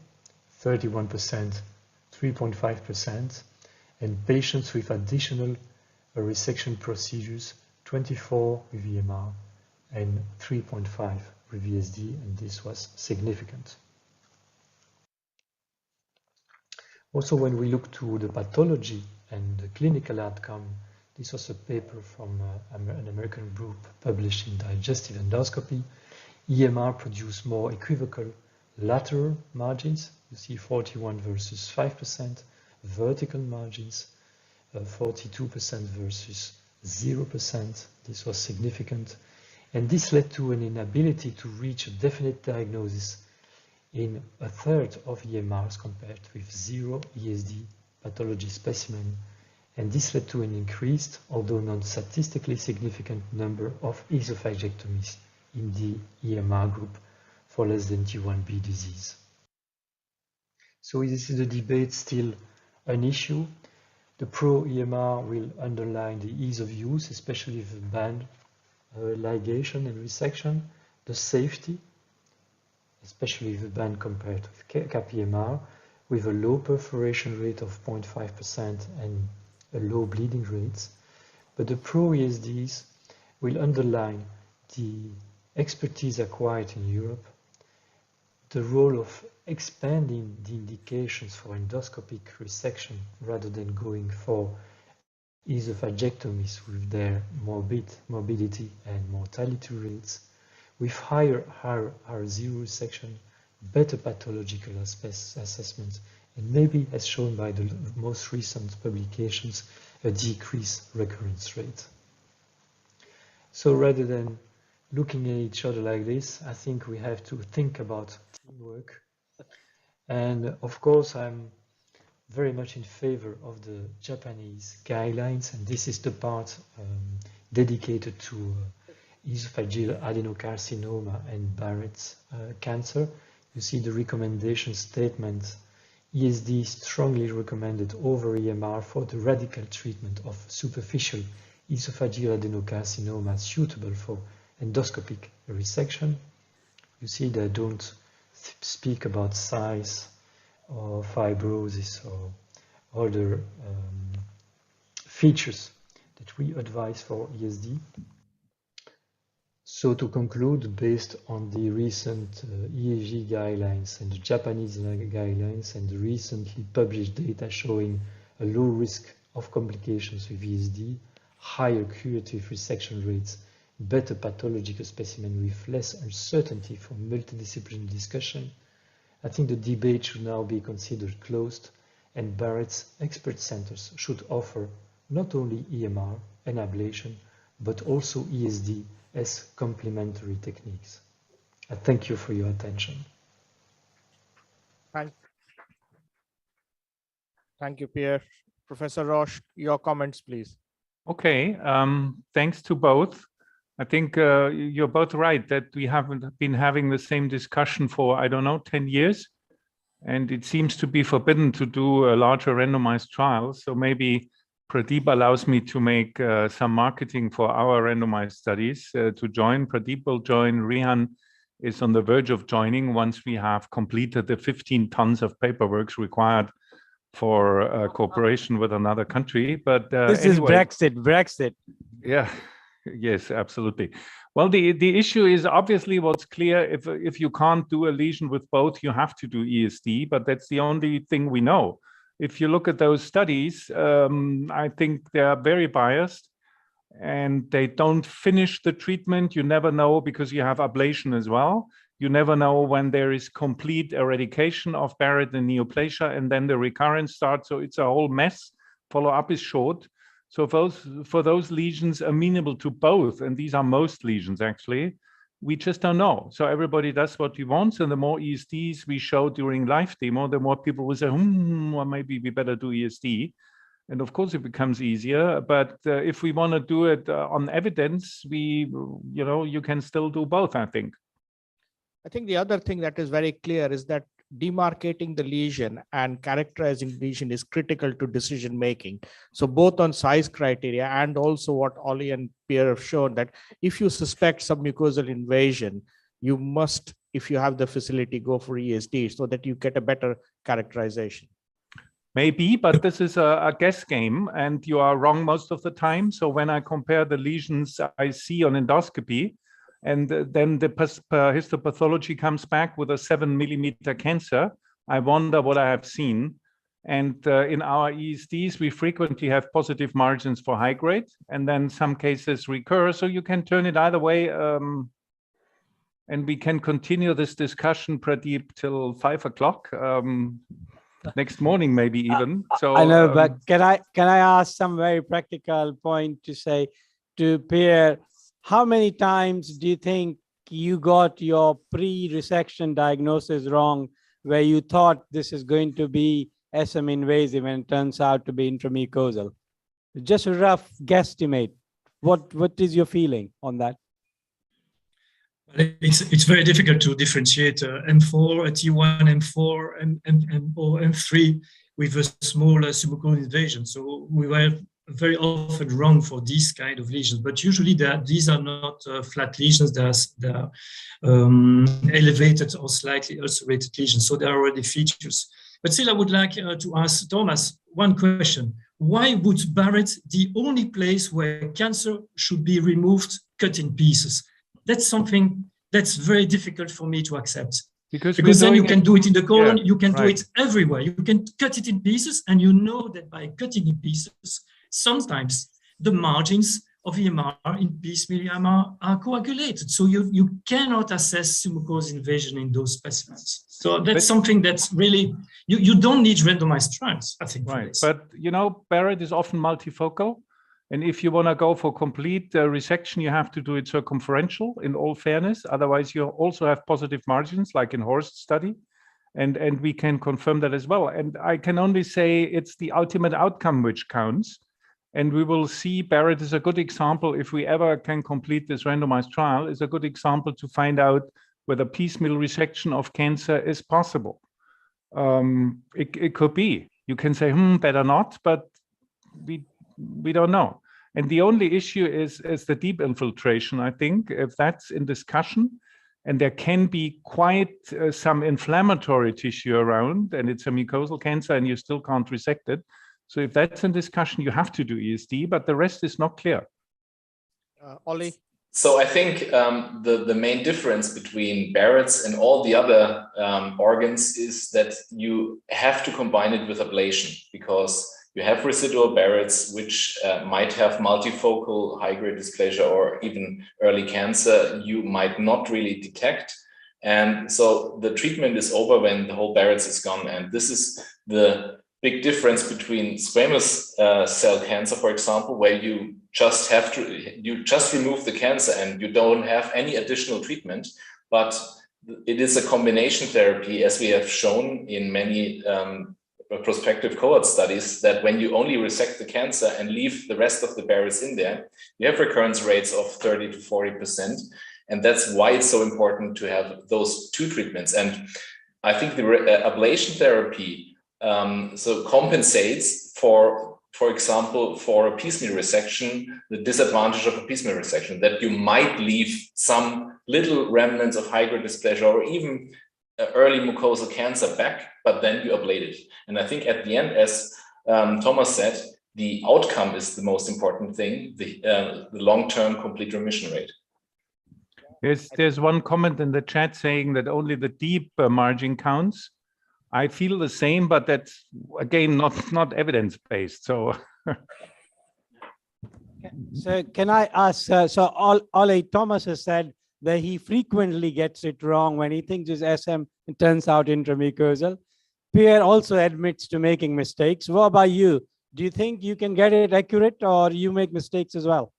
31%, 3.5%, and patients with additional resection procedures, 24 with EMR and 3.5 with ESD, and this was significant. Also, when we look to the pathology and the clinical outcome, this was a paper from an American group published in Digestive Endoscopy. EMR produced more equivocal lateral margins. You see 41 versus 5%, vertical margins, 42% versus 0%. This was significant. And this led to an inability to reach a definite diagnosis in a third of EMRs compared with 0 ESD pathology specimen. And this led to an increased, although non-statistically significant, number of esophagectomies in the EMR group for less than T1B disease. So this is a debate still an issue. The pro-EMR will underline the ease of use, especially with band ligation and resection, the safety, especially with band compared with CAP-EMR, with a low perforation rate of 0.5% and a low bleeding rates. But the pro-ESDs will underline the expertise acquired in Europe, the role of expanding the indications for endoscopic resection rather than going for esophagectomies with their morbidity and mortality rates, with higher R0 section, better pathological assessments, and maybe, as shown by the most recent publications, a decreased recurrence rate. So rather than looking at each other like this, I think we have to think about teamwork. And of course, I'm very much in favor of the Japanese guidelines, and this is the part dedicated to esophageal adenocarcinoma and Barrett's cancer. You see the recommendation statement: ESD strongly recommended over EMR for the radical treatment of superficial esophageal adenocarcinoma suitable for endoscopic resection. You see they don't speak about size or fibrosis or other features that we advise for ESD. So to conclude, based on the recent ESG guidelines and the Japanese guidelines and the recently published data showing a low risk of complications with ESD, higher curative resection rates, better pathological specimen with less uncertainty for multidisciplinary discussion, I think the debate should now be considered closed, and Barrett's expert centers should offer not only EMR and ablation, but also ESD as complementary techniques. I thank you for your attention. Thank you, Pierre. Professor Roche, your comments, please. Okay, thanks to both. I think you're both right that we haven't been having the same discussion for, I don't know, 10 years. And it seems to be forbidden to do a larger randomized trial. So maybe Pradeep allows me to make some marketing for our randomized studies to join. Pradeep will join. Rihan is on the verge of joining once we have completed the 15 tons of paperwork required for cooperation with another country. But this anyway, is Brexit. Yeah, yes, absolutely. Well, the issue is obviously what's clear, if you can't do a lesion with both, you have to do ESD, but that's the only thing we know. If you look at those studies, I think they are very biased and they don't finish the treatment. You never know because you have ablation as well. You never know when there is complete eradication of Barrett and neoplasia and then the recurrence starts. So it's a whole mess. Follow-up is short. So for those lesions amenable to both, and these are most lesions actually, we just don't know. So everybody does what he wants, and the more ESDs we show during live demo, the more people will say, well, maybe we better do ESD. And of course it becomes easier, but if we want to do it on evidence, you can still do both, I think. I think the other thing that is very clear is that demarcating the lesion and characterizing lesion is critical to decision making. So both on size criteria and also what Ollie and Pierre have shown, that if you suspect submucosal invasion, you must, if you have the facility, go for ESD so that you get a better characterization. Maybe, but this is a guess game and you are wrong most of the time. So when I compare the lesions I see on endoscopy, and then the histopathology comes back with a 7 millimeter cancer, I wonder what I have seen. And in our ESDs, we frequently have positive margins for high grade, and then some cases recur. So you can turn it either way. And we can continue this discussion, Pradeep, till 5 o'clock next morning, maybe even. So I know, but can I ask some very practical point to say to Pierre? How many times do you think you got your pre-resection diagnosis wrong, where you thought this is going to be SM invasive and it turns out to be intramucosal? Just a rough guesstimate. What is your feeling on that? It's very difficult to differentiate M4, T1, M4, or M3 with a small submucosal invasion. So we were very often wrong for these kind of lesions, but usually these are not flat lesions. They're elevated or slightly ulcerated lesions, so there are already features. But still, I would like to ask Thomas one question. Why would Barrett the only place where cancer should be removed, cut in pieces? That's something that's very difficult for me to accept. Because then you can do it in the colon, you can do it everywhere. You can cut it in pieces, and you know that by cutting in pieces, sometimes the margins of EMR in piecemeal EMR are coagulated. So you cannot assess submucosal invasion in those specimens. So that's something that's really, you don't need randomized trials, I think. Right, but Barrett is often multifocal. And if you want to go for complete resection, you have to do it circumferential in all fairness. Otherwise, you also have positive margins like in Horst's study. And we can confirm that as well. And I can only say it's the ultimate outcome which counts. And we will see Barrett is a good example. If we ever can complete this randomized trial, is a good example to find out whether piecemeal resection of cancer is possible. It could be. You can say, better not, but we don't know. And the only issue is the deep infiltration, I think, if that's in discussion. And there can be quite some inflammatory tissue around, and it's a mucosal cancer, and you still can't resect it. So if that's in discussion, you have to do ESD, but the rest is not clear. Ollie? So I think the main difference between Barrett's and all the other organs is that you have to combine it with ablation, because you have residual Barrett's, which might have multifocal high-grade dysplasia or even early cancer you might not really detect. And so the treatment is over when the whole Barrett's is gone. And this is the big difference between squamous cell cancer, for example, where you just remove the cancer and you don't have any additional treatment. But it is a combination therapy, as we have shown in many prospective cohort studies, that when you only resect the cancer and leave the rest of the Barrett's in there, you have recurrence rates of 30 to 40%. And that's why it's so important to have those two treatments. And I think the ablation therapy so compensates for example, for a piecemeal resection, the disadvantage of a piecemeal resection, that you might leave some little remnants of high-grade dysplasia or even early mucosal cancer back, but then you ablate it. And I think at the end, as Thomas said, the outcome is the most important thing, the long-term complete remission rate. There's one comment in the chat saying that only the deep margin counts. I feel the same, but that's again not evidence-based. So, so can I ask? So Ole, Thomas has said that he frequently gets it wrong when he thinks his SM it turns out intramucosal. Pierre also admits to making mistakes. What about you? Do you think you can get it accurate, or you make mistakes as well?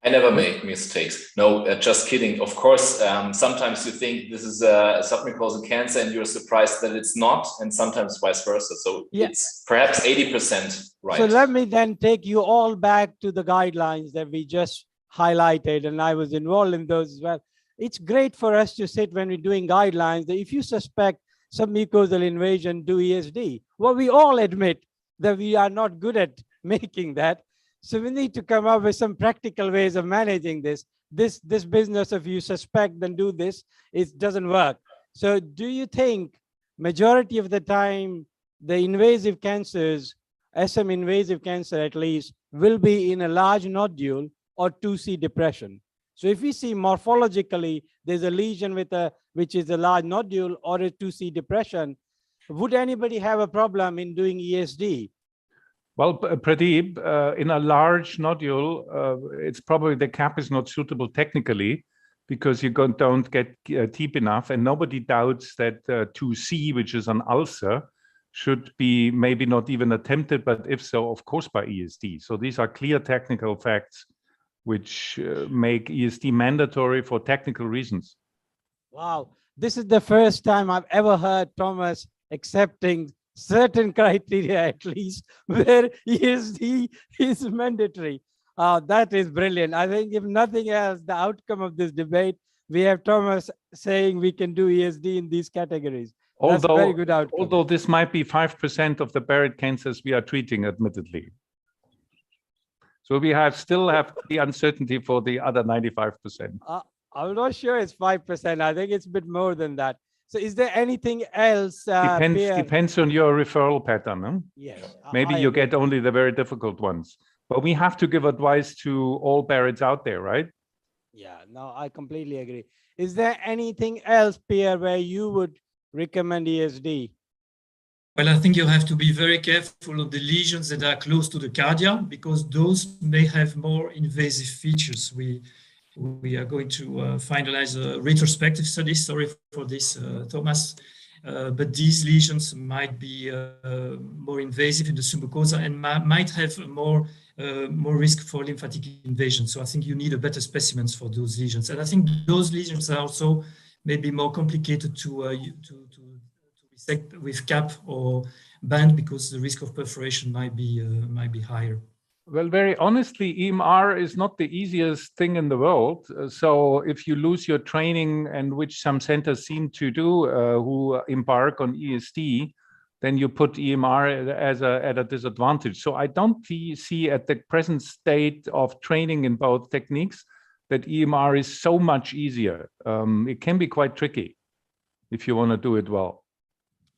I never make mistakes. No, just kidding. Of course, sometimes you think this is a submucosal cancer and you're surprised that it's not, and sometimes vice versa. So it's perhaps 80% right. So let me then take you all back to the guidelines that we just highlighted, and I was involved in those as well. It's great for us to sit when we're doing guidelines that if you suspect submucosal invasion, do ESD. Well, we all admit that we are not good at making that. So we need to come up with some practical ways of managing this. This business of you suspect then do this, it doesn't work. So do you think majority of the time the invasive cancers, SM invasive cancer at least, will be in a large nodule or 2C depression? So if we see morphologically there's a lesion with which is a large nodule or a 2C depression, would anybody have a problem in doing ESD? Well, Pradeep, in a large nodule, it's probably the cap is not suitable technically because you don't get deep enough, and nobody doubts that 2C, which is an ulcer, should be maybe not even attempted, but if so, of course, by ESD. So these are clear technical facts which make ESD mandatory for technical reasons. Wow, this is the first time I've ever heard Thomas accepting certain criteria, at least, where ESD is mandatory. That is brilliant. I think if nothing else, the outcome of this debate, we have Thomas saying we can do ESD in these categories. That's a very good outcome. Although this might be 5% of the Barrett cancers we are treating, admittedly. So we still have the uncertainty for the other 95%. I'm not sure it's 5%. I think it's a bit more than that. So is there anything else? Depends on your referral pattern. Huh? Yes. Maybe you get only the very difficult ones. But we have to give advice to all Barretts out there, right? Yeah, no, I completely agree. Is there anything else, Pierre, where you would recommend ESD? Well, I think you have to be very careful of the lesions that are close to the cardia, because those may have more invasive features. We are going to finalize a retrospective study. Sorry for this, Thomas. But these lesions might be more invasive in the submucosa and might have more risk for lymphatic invasion. So I think you need a better specimens for those lesions. And I think those lesions are also maybe more complicated to resect with cap or band, because the risk of perforation might be higher. Well, very honestly, EMR is not the easiest thing in the world. So if you lose your training, and which some centers seem to do, who embark on ESD, then you put EMR at a disadvantage. So I don't see at the present state of training in both techniques that EMR is so much easier. It can be quite tricky if you want to do it well.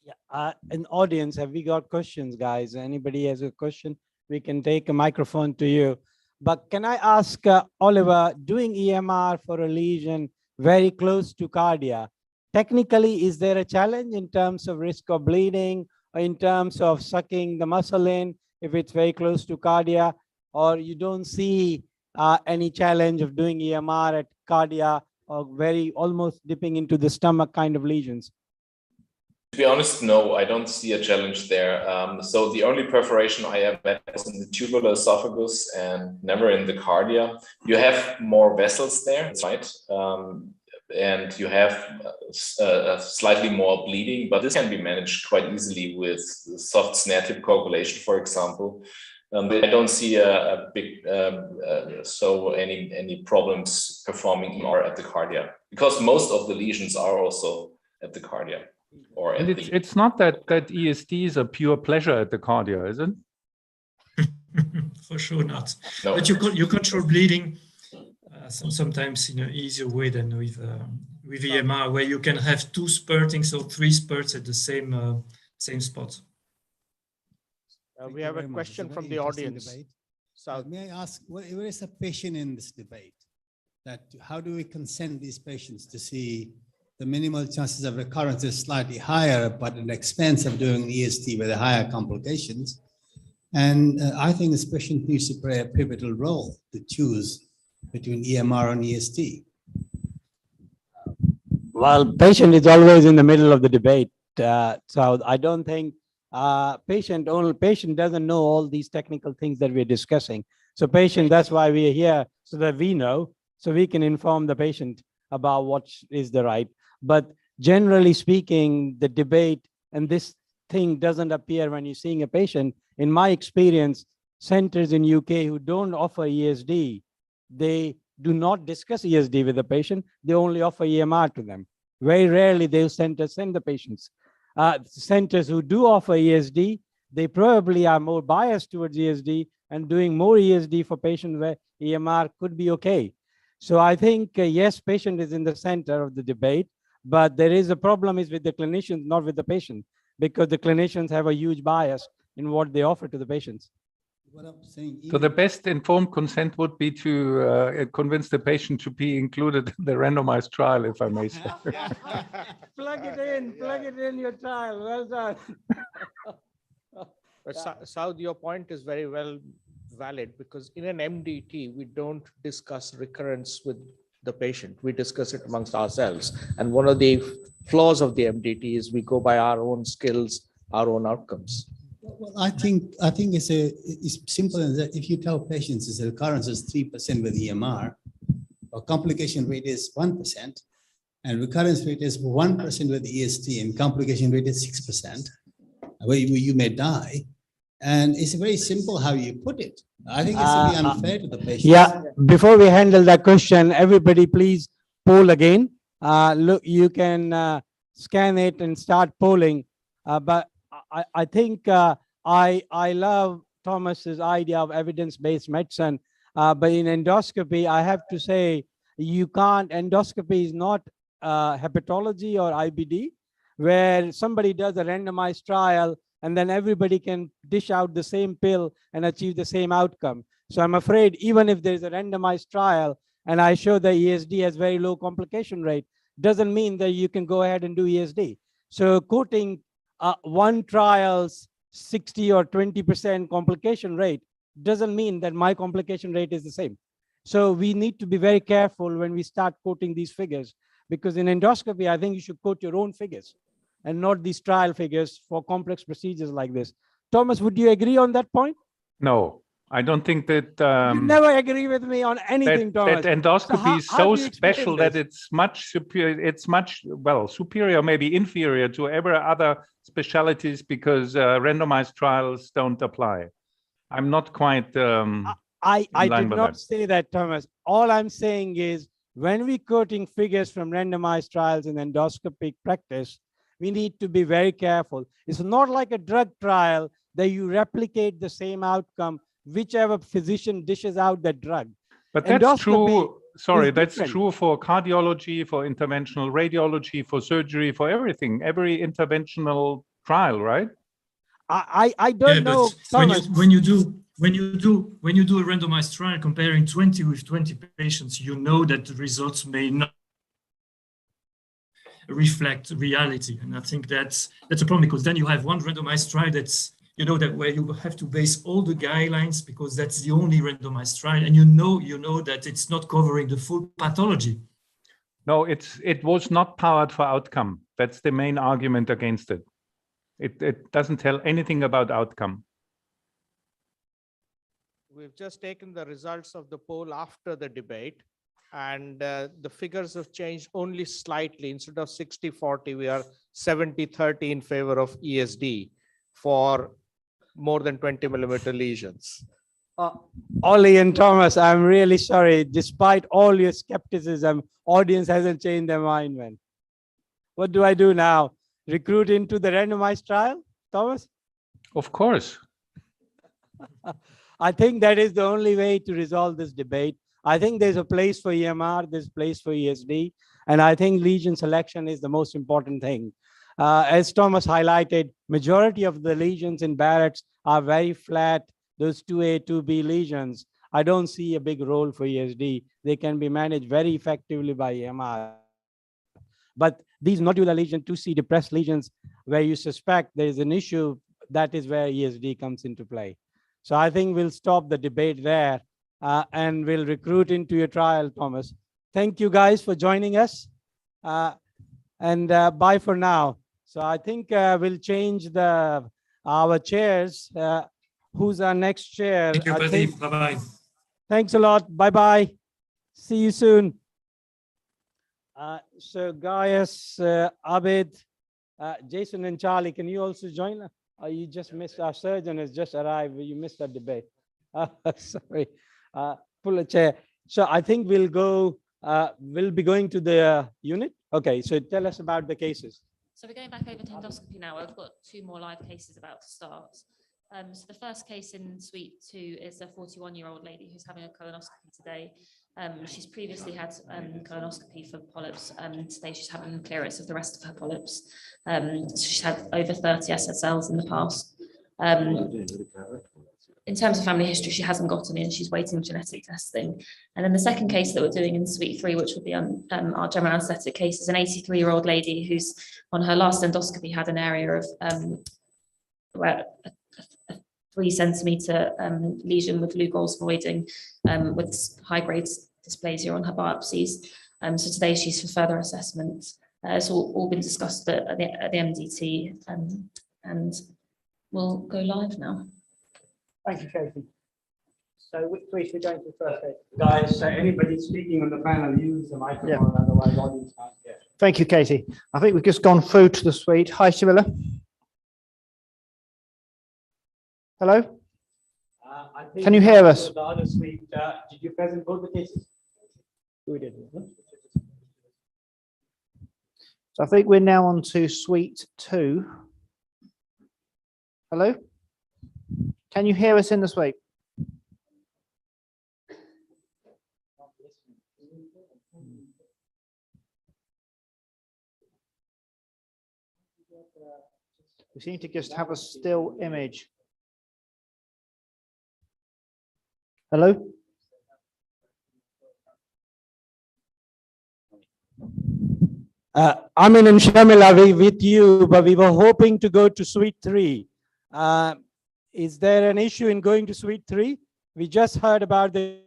Yeah. In audience, have we got questions, guys? Anybody has a question? We can take a microphone to you. But can I ask Oliver, doing EMR for a lesion very close to cardia, technically, is there a challenge in terms of risk of bleeding, or in terms of sucking the muscle in if it's very close to cardia, or you don't see any challenge of doing EMR at cardia or almost dipping into the stomach kind of lesions? To be honest, no, I don't see a challenge there. So the only perforation I have had is in the tubular esophagus and never in the cardia. You have more vessels there, right? And you have slightly more bleeding, but this can be managed quite easily with soft snare tip coagulation, for example. But I don't see a big any problems performing EMR at the cardia, because most of the lesions are also at the cardia. Or and it's not that ESD is a pure pleasure at the cardia, is it? For sure not. No. But you control bleeding sometimes in an easier way than with EMR, where you can have 2 spurtings or 3 spurts at the same spot. We have a question from the audience. So may I ask, where is the patient in this debate? That how do we consent these patients to see the minimal chances of recurrence is slightly higher, but at the expense of doing ESD with the higher complications? And I think this patient needs to play a pivotal role to choose between EMR and ESD. Well, patient is always in the middle of the debate. So I don't think patient doesn't know all these technical things that we're discussing. So patient, that's why we're here, so that we know, so we can inform the patient about what is the right. But generally speaking, the debate and this thing doesn't appear when you're seeing a patient. In my experience, centers in UK who don't offer ESD, they do not discuss ESD with the patient. They only offer EMR to them. Very rarely they'll send the patients. Centers who do offer ESD, they probably are more biased towards ESD and doing more ESD for patients where EMR could be okay. So I think, yes, patient is in the center of the debate, but there is a problem is with the clinicians, not with the patient, because the clinicians have a huge bias in what they offer to the patients. What I'm saying, So the best informed consent would be to convince the patient to be included in the randomized trial, if I may say. Plug it in your trial. Well done. Saud, your point is very well valid, because in an MDT, we don't discuss recurrence with the patient. We discuss it amongst ourselves. And one of the flaws of the MDT is we go by our own skills, our own outcomes. Well, I think it's simple as that. If you tell patients the recurrence is 3% with EMR, or complication rate is 1%, and recurrence rate is 1% with ESD, and complication rate is 6%, where you may die. And it's very simple how you put it. I think it's really unfair to the patient. Yeah, before we handle that question, everybody please poll again. Look, you can scan it and start polling, but I think I love Thomas's idea of evidence-based medicine, but in endoscopy, I have to say, endoscopy is not hepatology or IBD, where somebody does a randomized trial and then everybody can dish out the same pill and achieve the same outcome. So I'm afraid even if there's a randomized trial and I show the ESD has very low complication rate, doesn't mean that you can go ahead and do ESD. So quoting one trial's 60 or 20% complication rate doesn't mean that my complication rate is the same. So we need to be very careful when we start quoting these figures, because in endoscopy, I think you should quote your own figures and not these trial figures for complex procedures like this. Thomas, would you agree on that point? No, I don't think that. You never agree with me on anything, Thomas. That endoscopy is so special that it's much superior. It's much, well, superior, maybe inferior to every other specialties, because randomized trials don't apply. I'm not quite. I did not say that, Thomas. All I'm saying is when we're quoting figures from randomized trials in endoscopic practice, we need to be very careful. It's not like a drug trial that you replicate the same outcome, whichever physician dishes out that drug. But that's true. Sorry, that's true for cardiology, for interventional radiology, for surgery, for everything. Every interventional trial, right? I don't know. Thomas. When you do a randomized trial comparing 20 with 20 patients, you know that the results may not reflect reality, and I think that's a problem, because then you have one randomized trial that's, you know, that where you have to base all the guidelines, because that's the only randomized trial, and you know that it's not covering the full pathology. No, it was not powered for outcome. That's the main argument against it. It doesn't tell anything about outcome. We've just taken the results of the poll after the debate. and the figures have changed only slightly. Instead of 60-40, we are 70-30 in favor of ESD for more than 20 millimeter lesions. Ollie and Thomas, I'm really sorry. Despite all your skepticism, audience hasn't changed their mind, man. What do I do now? Recruit into the randomized trial, Thomas? Of course. I think that is the only way to resolve this debate. I think there's a place for EMR, there's a place for ESD, and I think lesion selection is the most important thing. As Thomas highlighted, majority of the lesions in Barrett's are very flat, those 2A, 2B lesions. I don't see a big role for ESD. They can be managed very effectively by EMR. But these nodular lesions, 2C depressed lesions, where you suspect there is an issue, that is where ESD comes into play. So I think we'll stop the debate there and we'll recruit into your trial, Thomas. Thank you guys for joining us. And bye for now. So I think we'll change our chairs. Who's our next chair? Thank you, Pradeep. Bye-bye. Thanks a lot. Bye-bye. See you soon. So Gaius, Abid, Jason and Charlie, can you also join? You just missed, our surgeon has just arrived. You missed that debate. Sorry. Pull a chair. So I think we'll be going to the unit. Okay, so tell us about the cases. So we're going back over to endoscopy now. I've got 2 more live cases about to start. So the first case in suite 2 is a 41-year-old lady who's having a colonoscopy today. She's previously had colonoscopy for polyps, and today she's having clearance of the rest of her polyps. So she's had over 30 SSLs in the past. In terms of family history, she hasn't got any, and she's waiting genetic testing. And then the second case that we're doing in suite 3, which would be our general anesthetic case, is an 83-year-old lady who's on her last endoscopy had an area of a 3-centimeter lesion with Lugol's voiding with high-grade dysplasia on her biopsies. So today she's for further assessment. It's all been discussed at the MDT, and we'll go live now. Thank you, Katie. So which way should we go to first? Guys, anybody speaking on the panel, use the microphone, otherwise audience can't hear. Thank you, Katie. I think we've just gone through to the suite. Hi, Shamila. Hello? Can you hear us? The other suite, did you present both the cases? We did. So I think we're now on to suite 2. Hello? Can you hear us in the suite? We seem to just have a still image. Hello? Amin and Shamila, with you, but we were hoping to go to suite 3. Is there an issue in going to suite 3? We just heard about the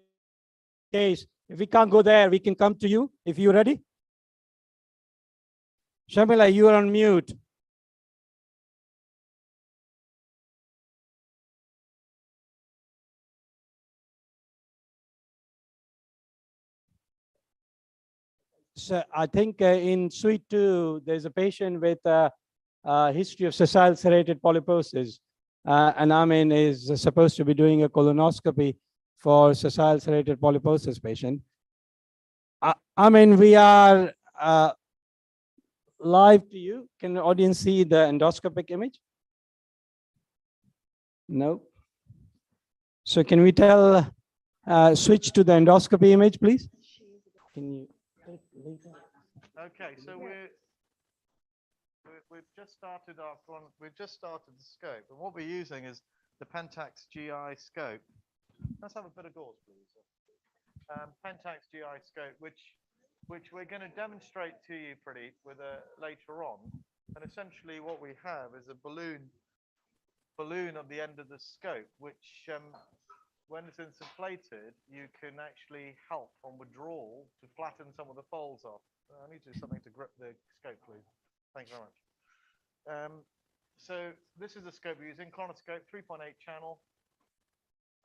case. If we can't go there, we can come to you if you're ready. Shamila, you are on mute. So I think in suite 2, there's a patient with a history of sessile serrated polyposis. And Amin is supposed to be doing a colonoscopy for sessile serrated polyposis patient. Amin, we are live to you. Can the audience see the endoscopic image? No. So can we switch to the endoscopy image, please? Can you? Okay, so we've just started the scope, and what we're using is the Pentax Gi Scope. Let's have a bit of gauze, please. Pentax Gi Scope, which we're going to demonstrate to you, Pradeep, later on. And essentially, what we have is a balloon at the end of the scope, which when it's inflated, you can actually help on withdrawal to flatten some of the folds off. I need to do something to grip the scope, please. Thank you very much. So this is the scope we're using, colonoscope, 3.8 channel.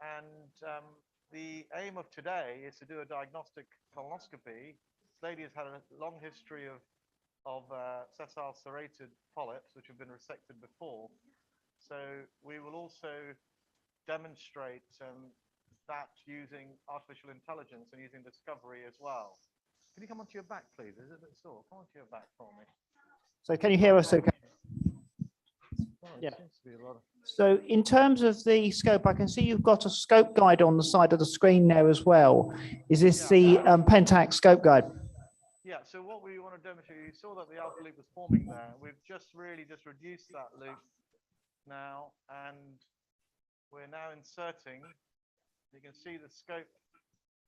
And the aim of today is to do a diagnostic colonoscopy. This lady has had a long history of sessile serrated polyps, which have been resected before. So we will also demonstrate that using artificial intelligence and using discovery as well. Can you come onto your back, please? Is it a bit sore? Come onto your back for me. So can you hear us okay? Yeah. So in terms of the scope, I can see you've got a scope guide on the side of the screen there as well. Is this the Pentax scope guide? Yeah, so what we want to demonstrate, you saw that the alpha loop was forming there. We've just reduced that loop now, and we're now inserting. You can see the scope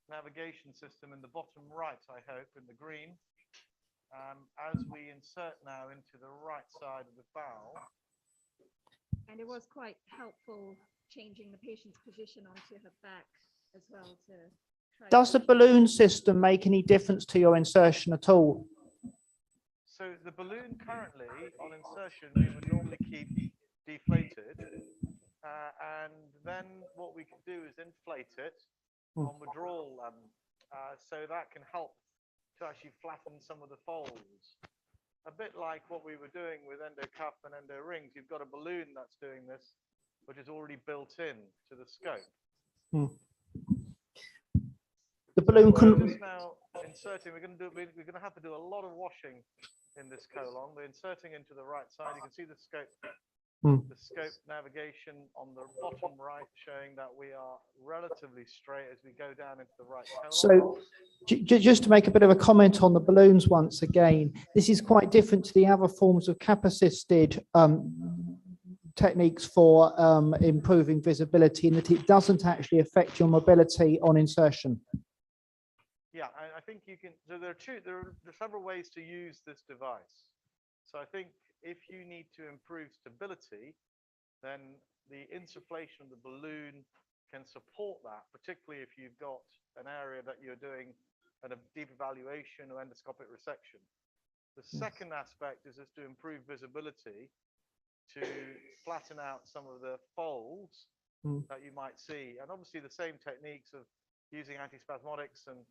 navigation system in the bottom right, I hope, in the green, as we insert now into the right side of the bowel. And it was quite helpful changing the patient's position onto her back as well to try. Does the balloon system make any difference to your insertion at all? So the balloon currently on insertion, we would normally keep deflated. And then what we can do is inflate it on withdrawal. So that can help to actually flatten some of the folds. A bit like what we were doing with endo cuff and endo rings. You've got a balloon that's doing this, which is already built in to the scope. The balloon We're just now inserting. We're going to have to do a lot of washing in this colon. We're inserting into the right side. You can see the scope navigation on the bottom right, showing that we are relatively straight as we go down into the right colon. So just to make a bit of a comment on the balloons once again, this is quite different to the other forms of cap-assisted techniques for improving visibility, in that it doesn't actually affect your mobility on insertion. Yeah, I think you can. So there are several ways to use this device. So I think if you need to improve stability, then the insufflation of the balloon can support that, particularly if you've got an area that you're doing a deep evaluation or endoscopic resection. The second aspect is just to improve visibility, to flatten out some of the folds that you might see. And obviously the same techniques of using antispasmodics and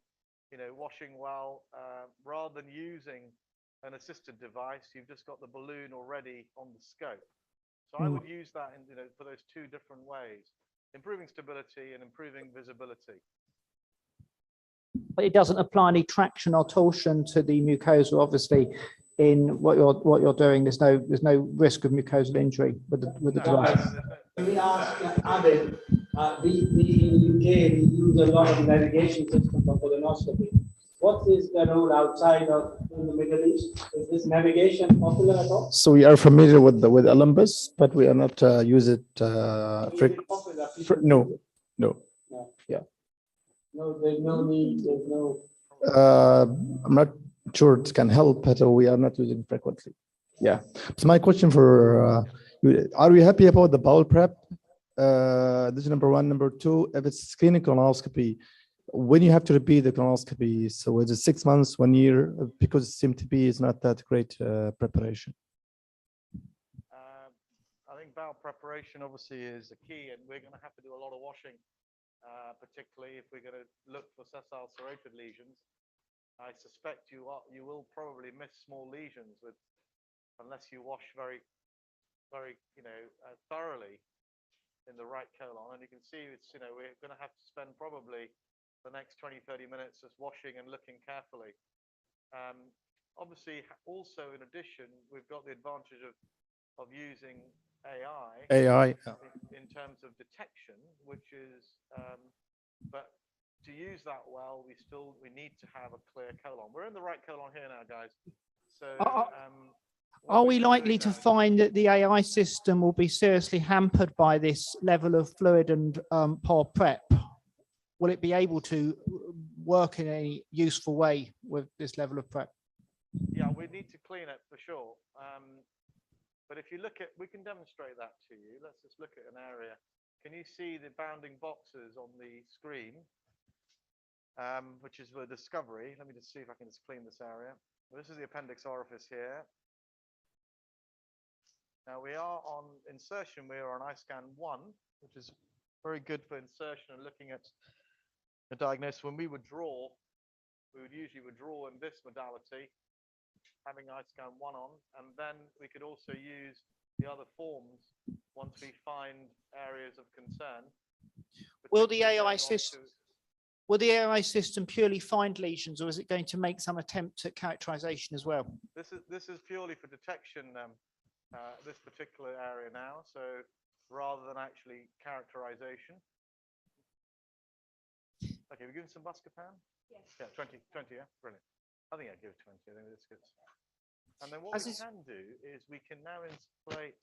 washing well, rather than using an assisted device, you've just got the balloon already on the scope. So I would use that for those two different ways, improving stability and improving visibility. But it doesn't apply any traction or torsion to the mucosa, obviously. In what you're doing, there's no risk of mucosal injury with the device. Let me ask Abid. We in UK we use a lot of navigation system for colonoscopy. What is the rule outside of in the Middle East? Is this navigation popular at all? So we are familiar with Olympus, but we are not use it. No. Yeah. No, there's no need. There's no. I'm not sure it can help, but we are not using frequently. Yeah. So my question for are we happy about the bowel prep? This is number one. Number two, if it's clinical colonoscopy, when you have to repeat the colonoscopy, so is it 6 months, 1 year? Because CMTP is not that great preparation. I think bowel preparation obviously is a key, and we're going to have to do a lot of washing, particularly if we're going to look for sessile serrated lesions. I suspect you will probably miss small lesions unless you wash very thoroughly in the right colon. And you can see we're going to have to spend probably the next 20-30 minutes just washing and looking carefully. Obviously, also in addition, we've got the advantage of using AI in terms of detection, which is but to use that well, we need to have a clear colon. We're in the right colon here now, guys. So are we likely to find that the AI system will be seriously hampered by this level of fluid and poor prep? Will it be able to work in a useful way with this level of prep? Yeah, we need to clean it for sure. But if you look at, we can demonstrate that to you. Let's just look at an area. Can you see the bounding boxes on the screen, which is the discovery? Let me just see if I can just clean this area. This is the appendix orifice here. Now we are on insertion. We are on iScan 1, which is very good for insertion and looking at a diagnosis. When we would draw, we would usually withdraw in this modality, having iScan 1 on, and then we could also use the other forms once we find areas of concern. Will the AI system will the AI system purely find lesions, or is it going to make some attempt at characterization as well? This is purely for detection, this particular area now, so rather than actually characterization. Okay, we're giving some buscopan? Yes. Yeah, 20, yeah, brilliant. I think I'd give 20, I think this gets. And then what we can do is we can now inflate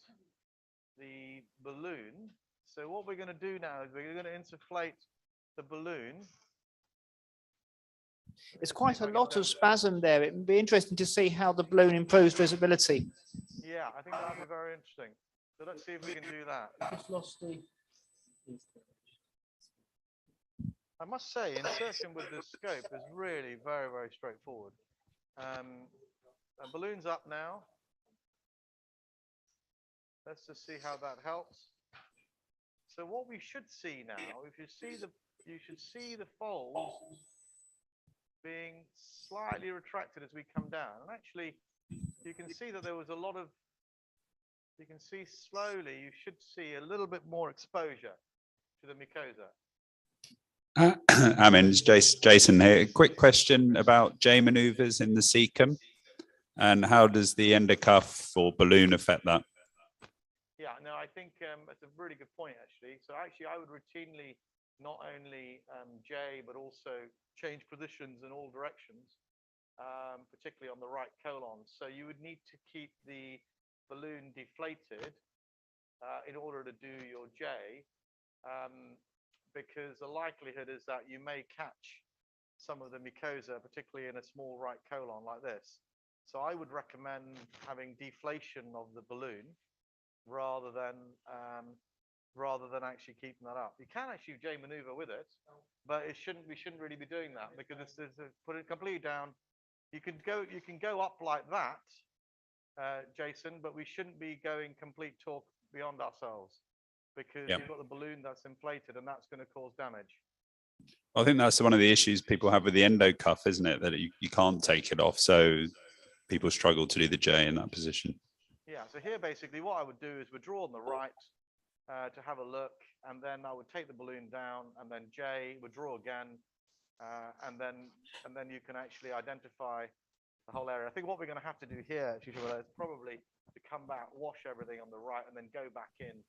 the balloon. So what we're going to do now is we're going to insufflate the balloon. It's quite a lot of spasm there. It would be interesting to see how the balloon improves visibility. Yeah, I think that would be very interesting. So let's see if we can do that. Just lost the... I must say, insertion with this scope is really very, very straightforward. The balloon's up now. Let's just see how that helps. So what we should see now, if you should see the folds being slightly retracted as we come down. And actually, you can see that there was a lot of, you can see slowly, you should see a little bit more exposure to the mucosa. It's Jason here. Quick question about J maneuvers in the cecum, and how does the endocuff or balloon affect that? Yeah, no, I think it's a really good point, actually. So actually, I would routinely not only J, but also change positions in all directions, particularly on the right colon. So you would need to keep the balloon deflated in order to do your J, because the likelihood is that you may catch some of the mucosa, particularly in a small right colon like this. So I would recommend having deflation of the balloon rather than actually keeping that up. You can actually J maneuver with it, but we shouldn't really be doing that, because put it completely down. You can go up like that, Jason, but we shouldn't be going complete torque beyond ourselves, because you've got the balloon that's inflated, and that's going to cause damage. I think that's one of the issues people have with the endocuff, isn't it? That you can't take it off, so people struggle to do the J in that position. Yeah, so here basically what I would do is withdraw on the right to have a look, and then I would take the balloon down, and then J, withdraw again, and then you can actually identify the whole area. I think what we're going to have to do here is probably to come back, wash everything on the right, and then go back in,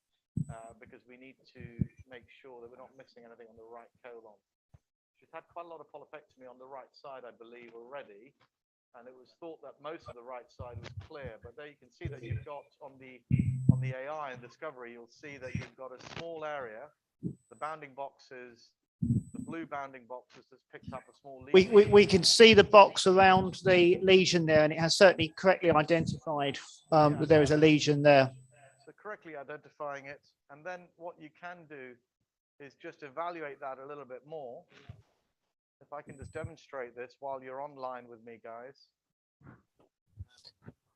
because we need to make sure that we're not missing anything on the right colon. She's had quite a lot of polypectomy on the right side, I believe, already. And it was thought that most of the right side was clear, but there you can see that you've got on the AI and Discovery, you'll see that you've got a small area, the bounding boxes, the blue bounding boxes that's picked up a small lesion. We can see the box around the lesion there, and it has certainly correctly identified that there is a lesion there. So correctly identifying it, and then what you can do is just evaluate that a little bit more. If I can just demonstrate this while you're online with me, guys.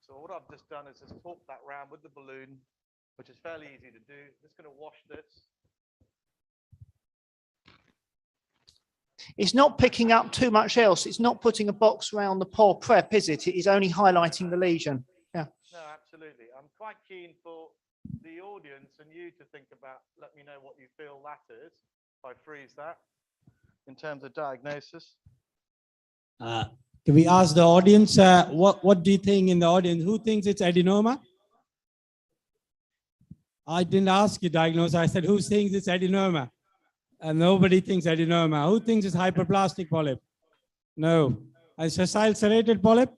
So what I've just done is just talk that round with the balloon, which is fairly easy to do. I'm just going to wash this. It's not picking up too much else. It's not putting a box around the pore prep, is it? It is only highlighting the lesion. Yeah. No, absolutely. I'm quite keen for the audience and you to think about, let me know what you feel that is, if I freeze that. In terms of diagnosis? Can we ask the audience, what do you think in the audience? Who thinks it's adenoma? I didn't ask you diagnosis. I said, who thinks it's adenoma? And nobody thinks adenoma. Who thinks it's hyperplastic polyp? No. A sessile serrated polyp?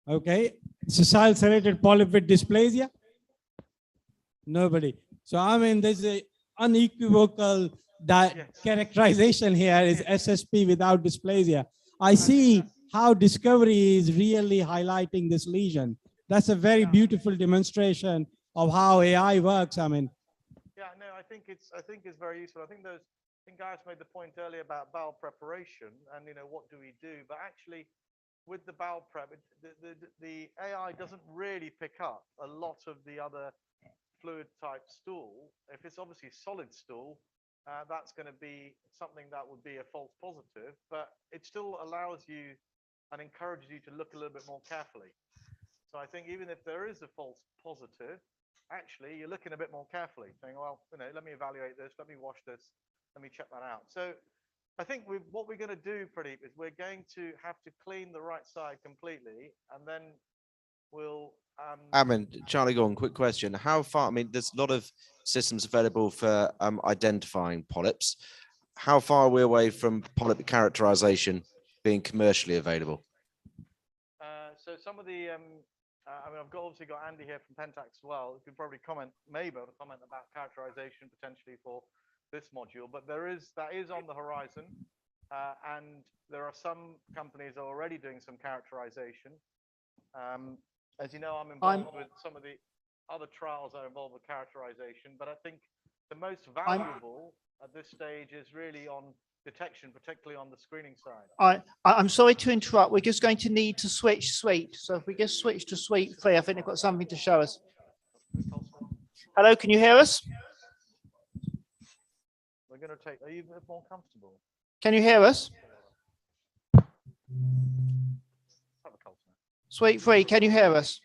Okay. Sessile serrated polyp with dysplasia? Nobody. So I mean, there's a unequivocal characterization here is SSP without dysplasia. I see how Discovery is really highlighting this lesion. That's a very beautiful demonstration of how AI works. I mean, yeah, no, I think it's very useful. I think guys made the point earlier about bowel preparation and what do we do, but actually with the bowel prep, the AI doesn't really pick up a lot of the other fluid type stool. If it's obviously solid stool, that's going to be something that would be a false positive, but it still allows you and encourages you to look a little bit more carefully. So I think even if there is a false positive, actually you're looking a bit more carefully, saying, well, let me evaluate this, let me wash this, let me check that out. So I think what we're going to do, Pradeep, is we're going to have to clean the right side completely, and then we'll. Charlie, go on. Quick question: how far? I mean, there's a lot of systems available for identifying polyps. How far are we away from polyp characterization being commercially available? So some of the, I've obviously got Andy here from Pentax as well, who could probably maybe able to comment about characterization potentially for this module, but that is on the horizon, and there are some companies that are already doing some characterization. As you know, I'm involved with some of the other trials that are involved with characterization, but I think the most valuable at this stage is really on detection, particularly on the screening side. I'm sorry to interrupt. We're just going to need to switch suite. So if we just switch to suite 3, I think they've got something to show us. Hello, can you hear us? We're going to take, are you a bit more comfortable? Can you hear us? Suite 3, can you hear us?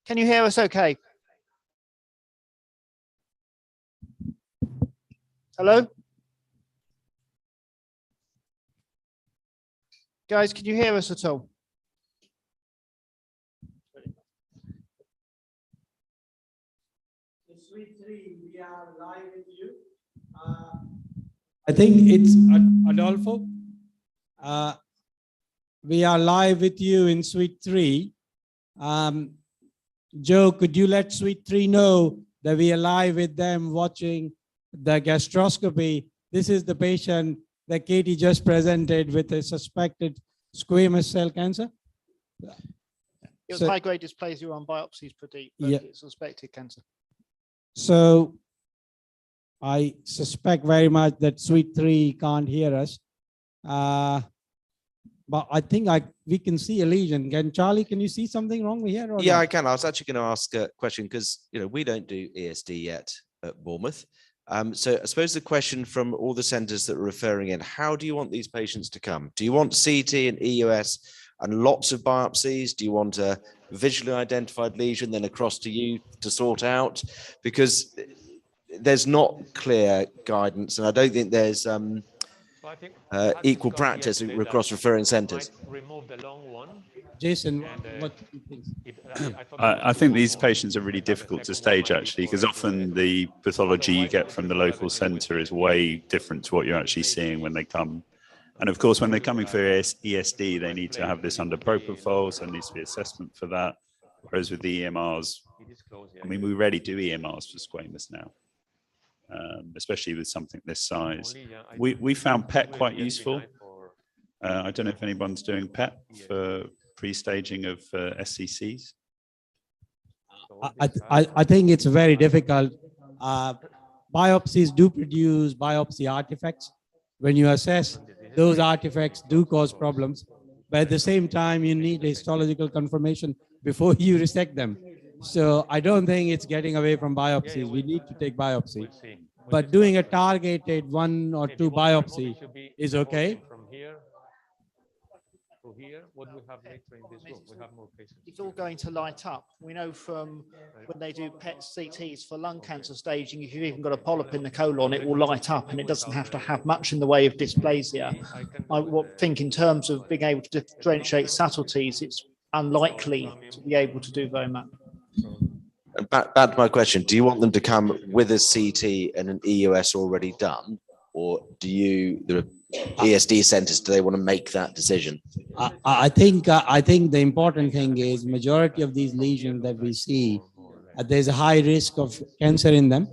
Can you hear us okay? Hello? Guys, can you hear us at all? Suite 3, we are live with you. I think it's Adolfo. We are live with you in Suite 3. Joe, could you let Suite 3 know that we are live with them watching the gastroscopy? This is the patient that Katie just presented with a suspected squamous cell cancer. It was high-grade dysplasia on biopsies, Pradeep, but it's suspected cancer. So I suspect very much that Suite 3 can't hear us. But I think we can see a lesion. Charlie, can you see something wrong here? Or Yeah, not? I can. I was actually going to ask a question because we don't do ESD yet at Bournemouth. So I suppose the question from all the centres that are referring in: how do you want these patients to come? Do you want CT and EUS and lots of biopsies? Do you want a visually identified lesion then across to you to sort out? Because there's not clear guidance, and I don't think there's equal practice across referring centres. Remove the long one. Jason, what do you think? I think these patients are really difficult to stage, actually, because often the pathology you get from the local centre is way different to what you're actually seeing when they come. And of course, when they're coming for ESD, they need to have this under propofol, so there needs to be assessment for that. Whereas with the EMRs, I mean, we rarely do EMRs for squamous now, especially with something this size. We found PET quite useful. I don't know if anyone's doing PET for pre-staging of SCCs. I think it's very difficult. Biopsies do produce biopsy artifacts. When you assess, those artifacts do cause problems. But at the same time, you need histological confirmation before you resect them. So I don't think it's getting away from biopsies. We need to take biopsy. But doing a targeted 1 or 2 biopsy is okay. From here to here, what we have later in this room, we have more patients. It's all going to light up. We know from when they do PET CTs for lung cancer staging, if you've even got a polyp in the colon, it will light up, and it doesn't have to have much in the way of dysplasia. I think in terms of being able to differentiate subtleties, it's unlikely to be able to do very much. Back to my question: do you want them to come with a CT and an EUS already done, or the ESD centres, do they want to make that decision? I think the important thing is majority of these lesions that we see, there's a high risk of cancer in them.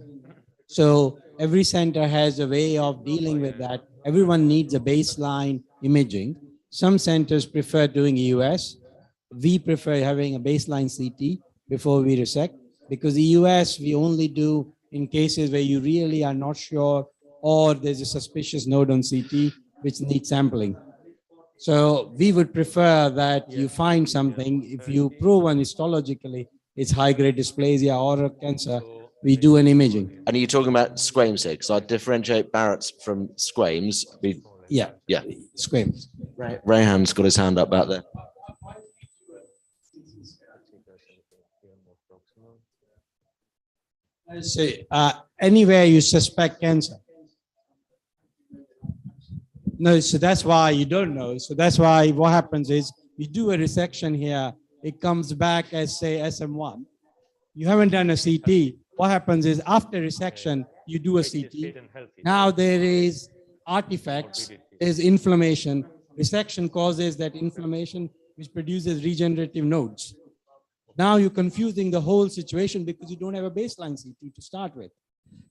So every center has a way of dealing with that. Everyone needs a baseline imaging. Some centers prefer doing EUS. We prefer having a baseline CT before we resect, because the EUS we only do in cases where you really are not sure, or there's a suspicious node on CT which needs sampling. So we would prefer that you find something. If you prove one histologically, it's high-grade dysplasia or cancer, we do an imaging. And are you talking about squamous here? Because I differentiate Barrett's from squames. Yeah. Yeah. Squamous. Rayhan's got his hand up back there. So anywhere you suspect cancer. No, so that's why you don't know. So that's why what happens is you do a resection here, it comes back as say SM1. You haven't done a CT. What happens is after resection, you do a CT. Now there is artifacts, there's inflammation. Resection causes that inflammation, which produces regenerative nodes. Now you're confusing the whole situation because you don't have a baseline CT to start with.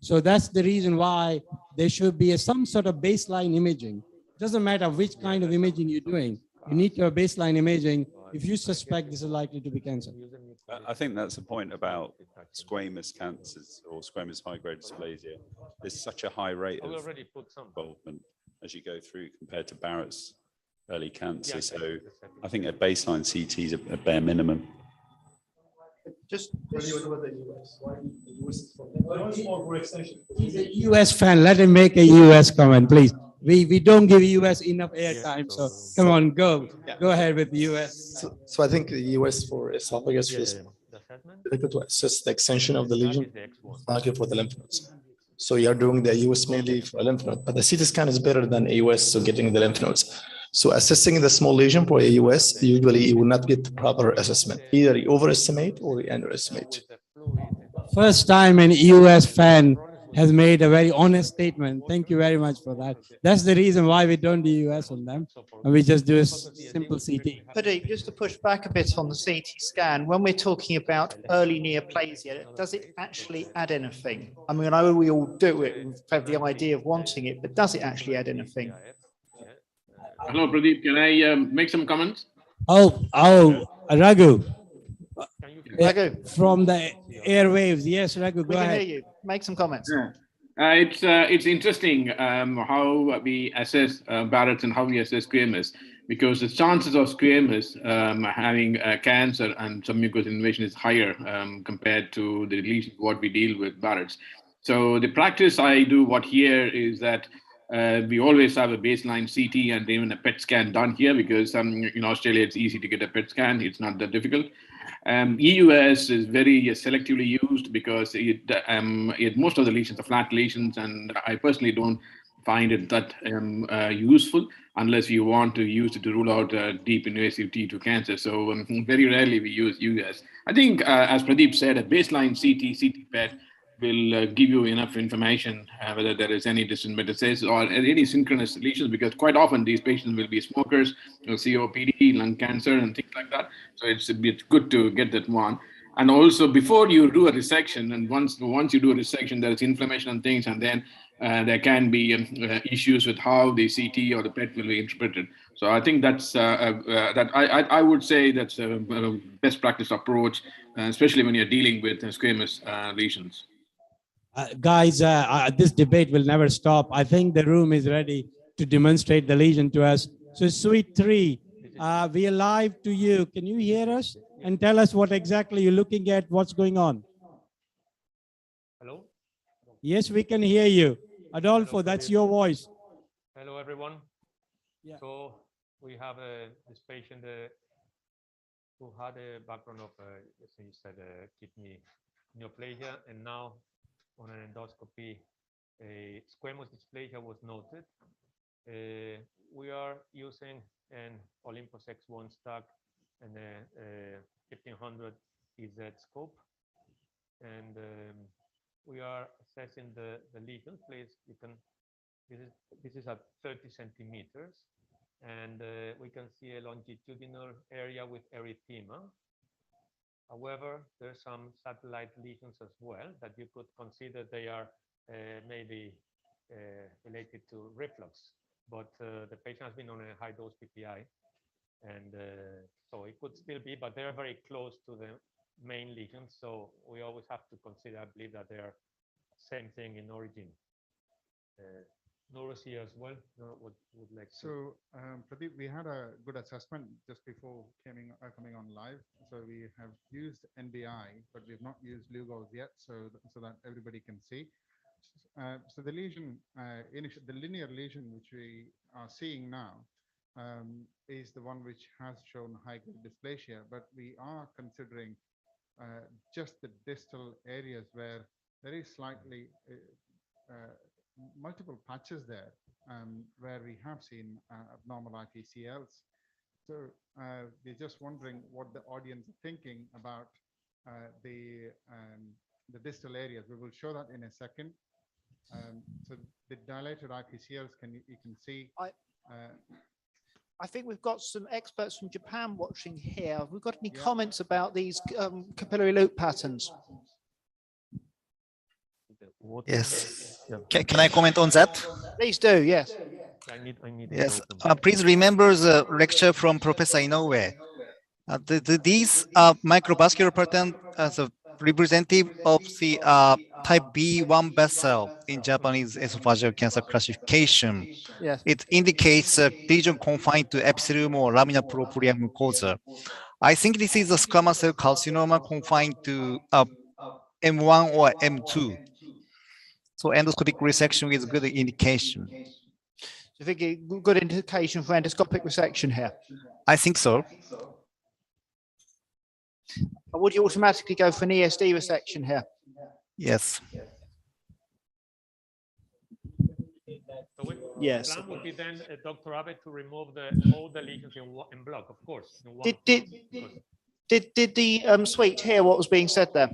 So that's the reason why there should be some sort of baseline imaging. Doesn't matter which kind of imaging you're doing. You need to have baseline imaging if you suspect this is likely to be cancer. I think that's the point about squamous cancers or squamous high-grade dysplasia. There's such a high rate of involvement as you go through compared to Barrett's early cancer. So I think a baseline CT is a bare minimum. Just He's a US fan. Let him make a US comment, please. We don't give US enough airtime, so come on, go ahead with the US. So I think the US for esophagus is difficult to assess the extension of the lesion, market for the lymph nodes. So you're doing the US mainly for a lymph node, but the CT scan is better than AUS, so getting the lymph nodes. So assessing the small lesion for AUS, usually you will not get the proper assessment. Either you overestimate or you underestimate. First time an US fan has made a very honest statement. Thank you very much for that. That's the reason why we don't do US on them, and we just do a simple CT. Pradeep, just to push back a bit on the CT scan, when we're talking about early neoplasia, does it actually add anything? I mean, I know we all do it, we have the idea of wanting it, but does it actually add anything? Hello, Pradeep. Can I make some comments? Raghu. Raghu. From the airwaves. Yes, Raghu, go ahead. We can hear you. Make some comments. It's interesting how we assess Barrett's and how we assess squamous, because the chances of squamous having cancer and some mucosal invasion is higher compared to the lesions what we deal with Barrett's. So the practice I do here is that we always have a baseline CT and even a PET scan done here, because in Australia it's easy to get a PET scan. It's not that difficult. EUS is very selectively used because most of the lesions are flat lesions, and I personally don't find it that useful unless you want to use it to rule out deep invasive T2 cancer. So very rarely we use EUS. I think, as Pradeep said, a baseline CT PET will give you enough information whether there is any distant metastasis or any synchronous lesions, because quite often these patients will be smokers, COPD, lung cancer, and things like that. So it's good to get that one. And also, before you do a resection, and once you do a resection, there is inflammation and things, and then there can be issues with how the CT or the PET will be interpreted. So I think that's I would say that's a best practice approach, especially when you're dealing with squamous lesions. Guys, this debate will never stop. I think the room is ready to demonstrate the lesion to us. So suite 3, we are live to you. Can you hear us and tell us what exactly you're looking at, what's going on? Hello? Yes, we can hear you. Adolfo, that's your voice. Hello, everyone. Yeah. So we have this patient who had a background of, as you said, kidney neoplasia, and now on an endoscopy, a squamous dysplasia was noted. We are using an Olympus X1 stack and a 1500 Esd Scope, and we are assessing the lesion. Please, you can. This is at 30 centimeters, and we can see a longitudinal area with erythema. However, there's some satellite lesions as well that you could consider they are maybe related to reflux, but the patient has been on a high-dose PPI, and so it could still be, but they're very close to the main lesions, so we always have to consider, I believe, that they are same thing in origin. Nora's here as well. Nora would like to. So, Pradeep, we had a good assessment just before coming on live. So we have used NBI, but we have not used Lugol's yet, so that everybody can see. So the lesion, the linear lesion which we are seeing now, is the one which has shown high-grade dysplasia, but we are considering just the distal areas where there is slightly multiple patches there, where we have seen abnormal IPCLs. So we're just wondering what the audience is thinking about the distal areas. We will show that in a second. So the dilated IPCLs, you can see. I think we've got some experts from Japan watching here. Have we got any comments about these capillary loop patterns? Yes. Can I comment on that? Please do, yes. I need yes. Please remember the lecture from Professor Inoue. These microvascular pattern as a representative of the type B1 vessel in Japanese esophageal cancer classification. Yes. It indicates a lesion confined to epithelium or lamina propria mucosa. I think this is a squamous cell carcinoma confined to M1 or M2. So endoscopic resection is a good indication. Do you think a good indication for endoscopic resection here? I think so. Or would you automatically go for an ESD resection here? Yes. Yes. The plan would be then, Dr. Abe, to remove all the lesions in block, of course. Did the suite hear what was being said there?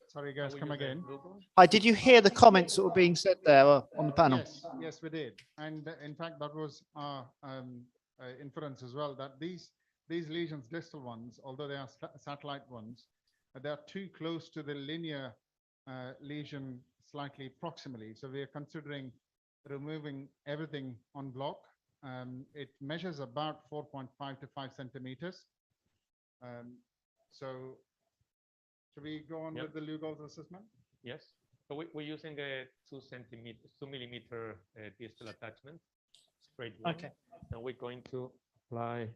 Sorry, guys, come again. Hi, did you hear the comments that were being said there on the panel? Yes, we did. And in fact, that was our inference as well, that these lesions, distal ones, although they are satellite ones, they are too close to the linear lesion slightly proximally. So we are considering removing everything on block. It measures about 4.5 to 5 centimeters. So should we go on with the Lugol's assessment? Yes. So we're using a 2 millimeter distal attachment, straight one. Okay. And we're going to apply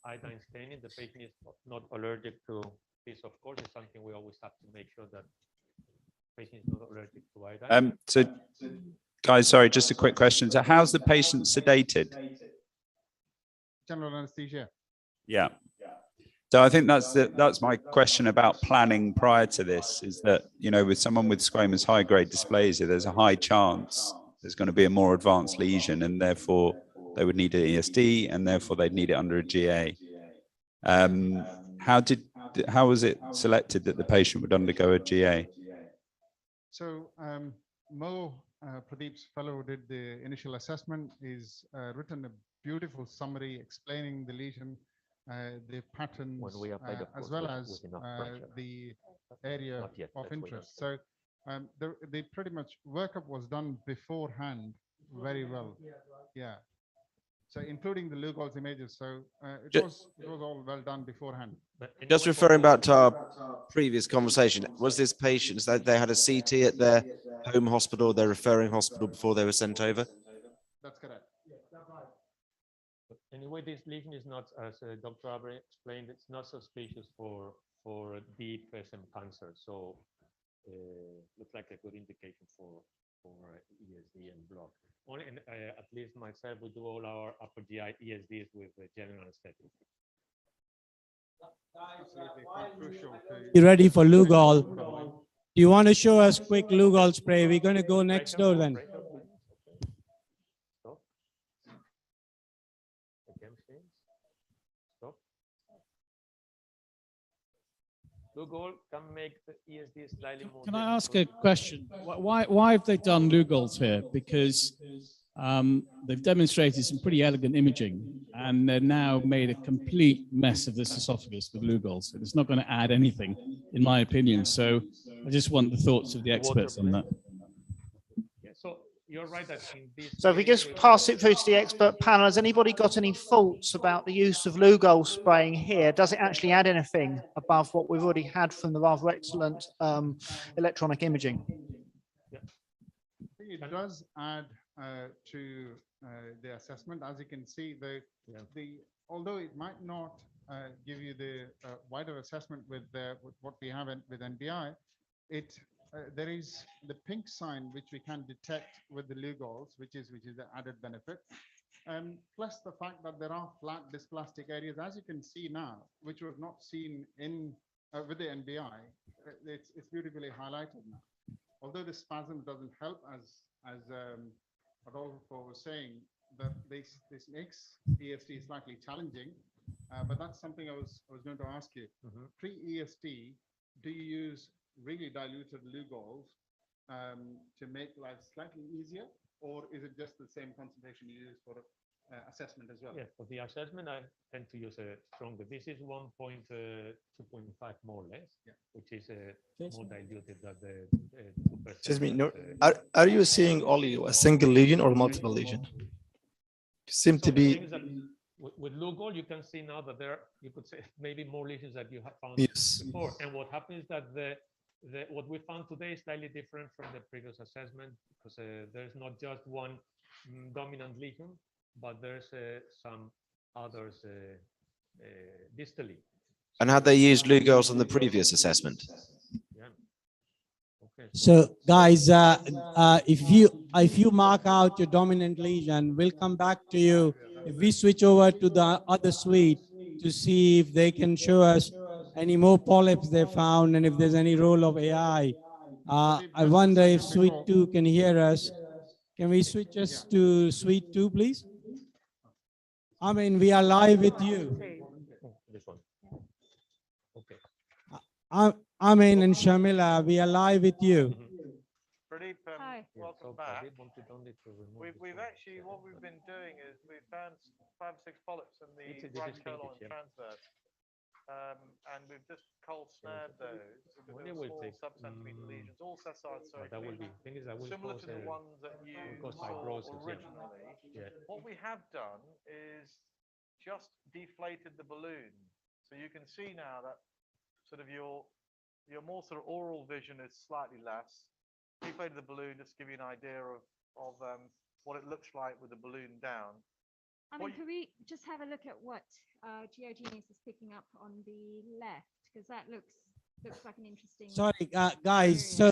iodine staining. The patient is not allergic to this, of course. It's something we always have to make sure that the patient is not allergic to iodine. So, guys, sorry, just a quick question. So, how's the patient sedated? General anesthesia. Yeah. So I think that's my question about planning prior to this, is that, you know, with someone with squamous high-grade dysplasia, there's a high chance there's going to be a more advanced lesion, and therefore they would need an ESD, and therefore they'd need it under a GA. How was it selected that the patient would undergo a GA? So Mo, Pradeep's fellow who did the initial assessment, is written a beautiful summary explaining the lesion, the patterns, as well as the area of interest. So the pretty much workup was done beforehand very well. Yeah. So including the Lugol's images. So it was all well done beforehand. Just referring back to our previous conversation, was this patient that they had a CT at their home hospital, their referring hospital, before they were sent over? That's correct. Anyway, this lesion is not, as Dr. Abre explained, it's not suspicious for deep SM cancer. So looks like a good indication for ESD and block. Only, at least myself, we do all our upper GI ESDs with general anesthetic. You ready for Lugol? Do you want to show us quick Lugol spray? We're going to go next door then. Lugol can make the ESD slightly more. Can I ask a question? Why have they done Lugol's here? Because they've demonstrated some pretty elegant imaging, and they've now made a complete mess of this esophagus with Lugol's. It's not going to add anything, in my opinion. So I just want the thoughts of the experts on that. Yeah, so you're right that in this. So if we just pass it through to the expert panel, has anybody got any thoughts about the use of Lugol spraying here? Does it actually add anything above what we've already had from the rather excellent electronic imaging? think it does add to the assessment. As you can see, although it might not give you the wider assessment with what we have with NBI, there is the pink sign which we can detect with the Lugols, which is the added benefit. Plus the fact that there are flat dysplastic areas, as you can see now, which was not seen in with the NBI. It's beautifully highlighted now. Although the spasm doesn't help, as Adolfo was saying, that this makes ESD slightly challenging. But that's something I was going to ask you. Pre-ESD, do you use really diluted Lugols to make life slightly easier, or is it just the same concentration you use for assessment as well? Yeah, for the assessment, I tend to use a stronger. This is 2.5 more or less, which is more diluted than the 2%. Excuse me, no, are you seeing only a single lesion or multiple lesion? Seem to be. With Lugol, you can see now that you could say maybe more lesions that you have found before. And what happens is that what we found today is slightly different from the previous assessment, because there's not just one dominant lesion, but there's some others distally. And had they used Lugols on the previous assessment? Yeah. Okay. So guys, if you mark out your dominant lesion, we'll come back to you. If we switch over to the other suite to see if they can show us any more polyps they found and if there's any role of AI. I wonder if suite 2 can hear us. Can we switch us to suite 2, please? I mean, we are live with you. This one. Okay. Amin and Shamila, we are live with you. Pradeep, welcome back. We've actually, what we've been doing is we've found 5 or 6 polyps in the right colon transverse. And we've just cold snared those. Small sub-centimeter lesions, all sessile, similar to the ones that you saw originally. What we have done is just deflated the balloon. So you can see now that sort of your more sort of oral vision is slightly less. Deflated the balloon, just to give you an idea of what it looks like with the balloon down. I mean, could we just have a look at what GeoGenius is picking up on the left? Because that looks like an interesting. Sorry, guys. So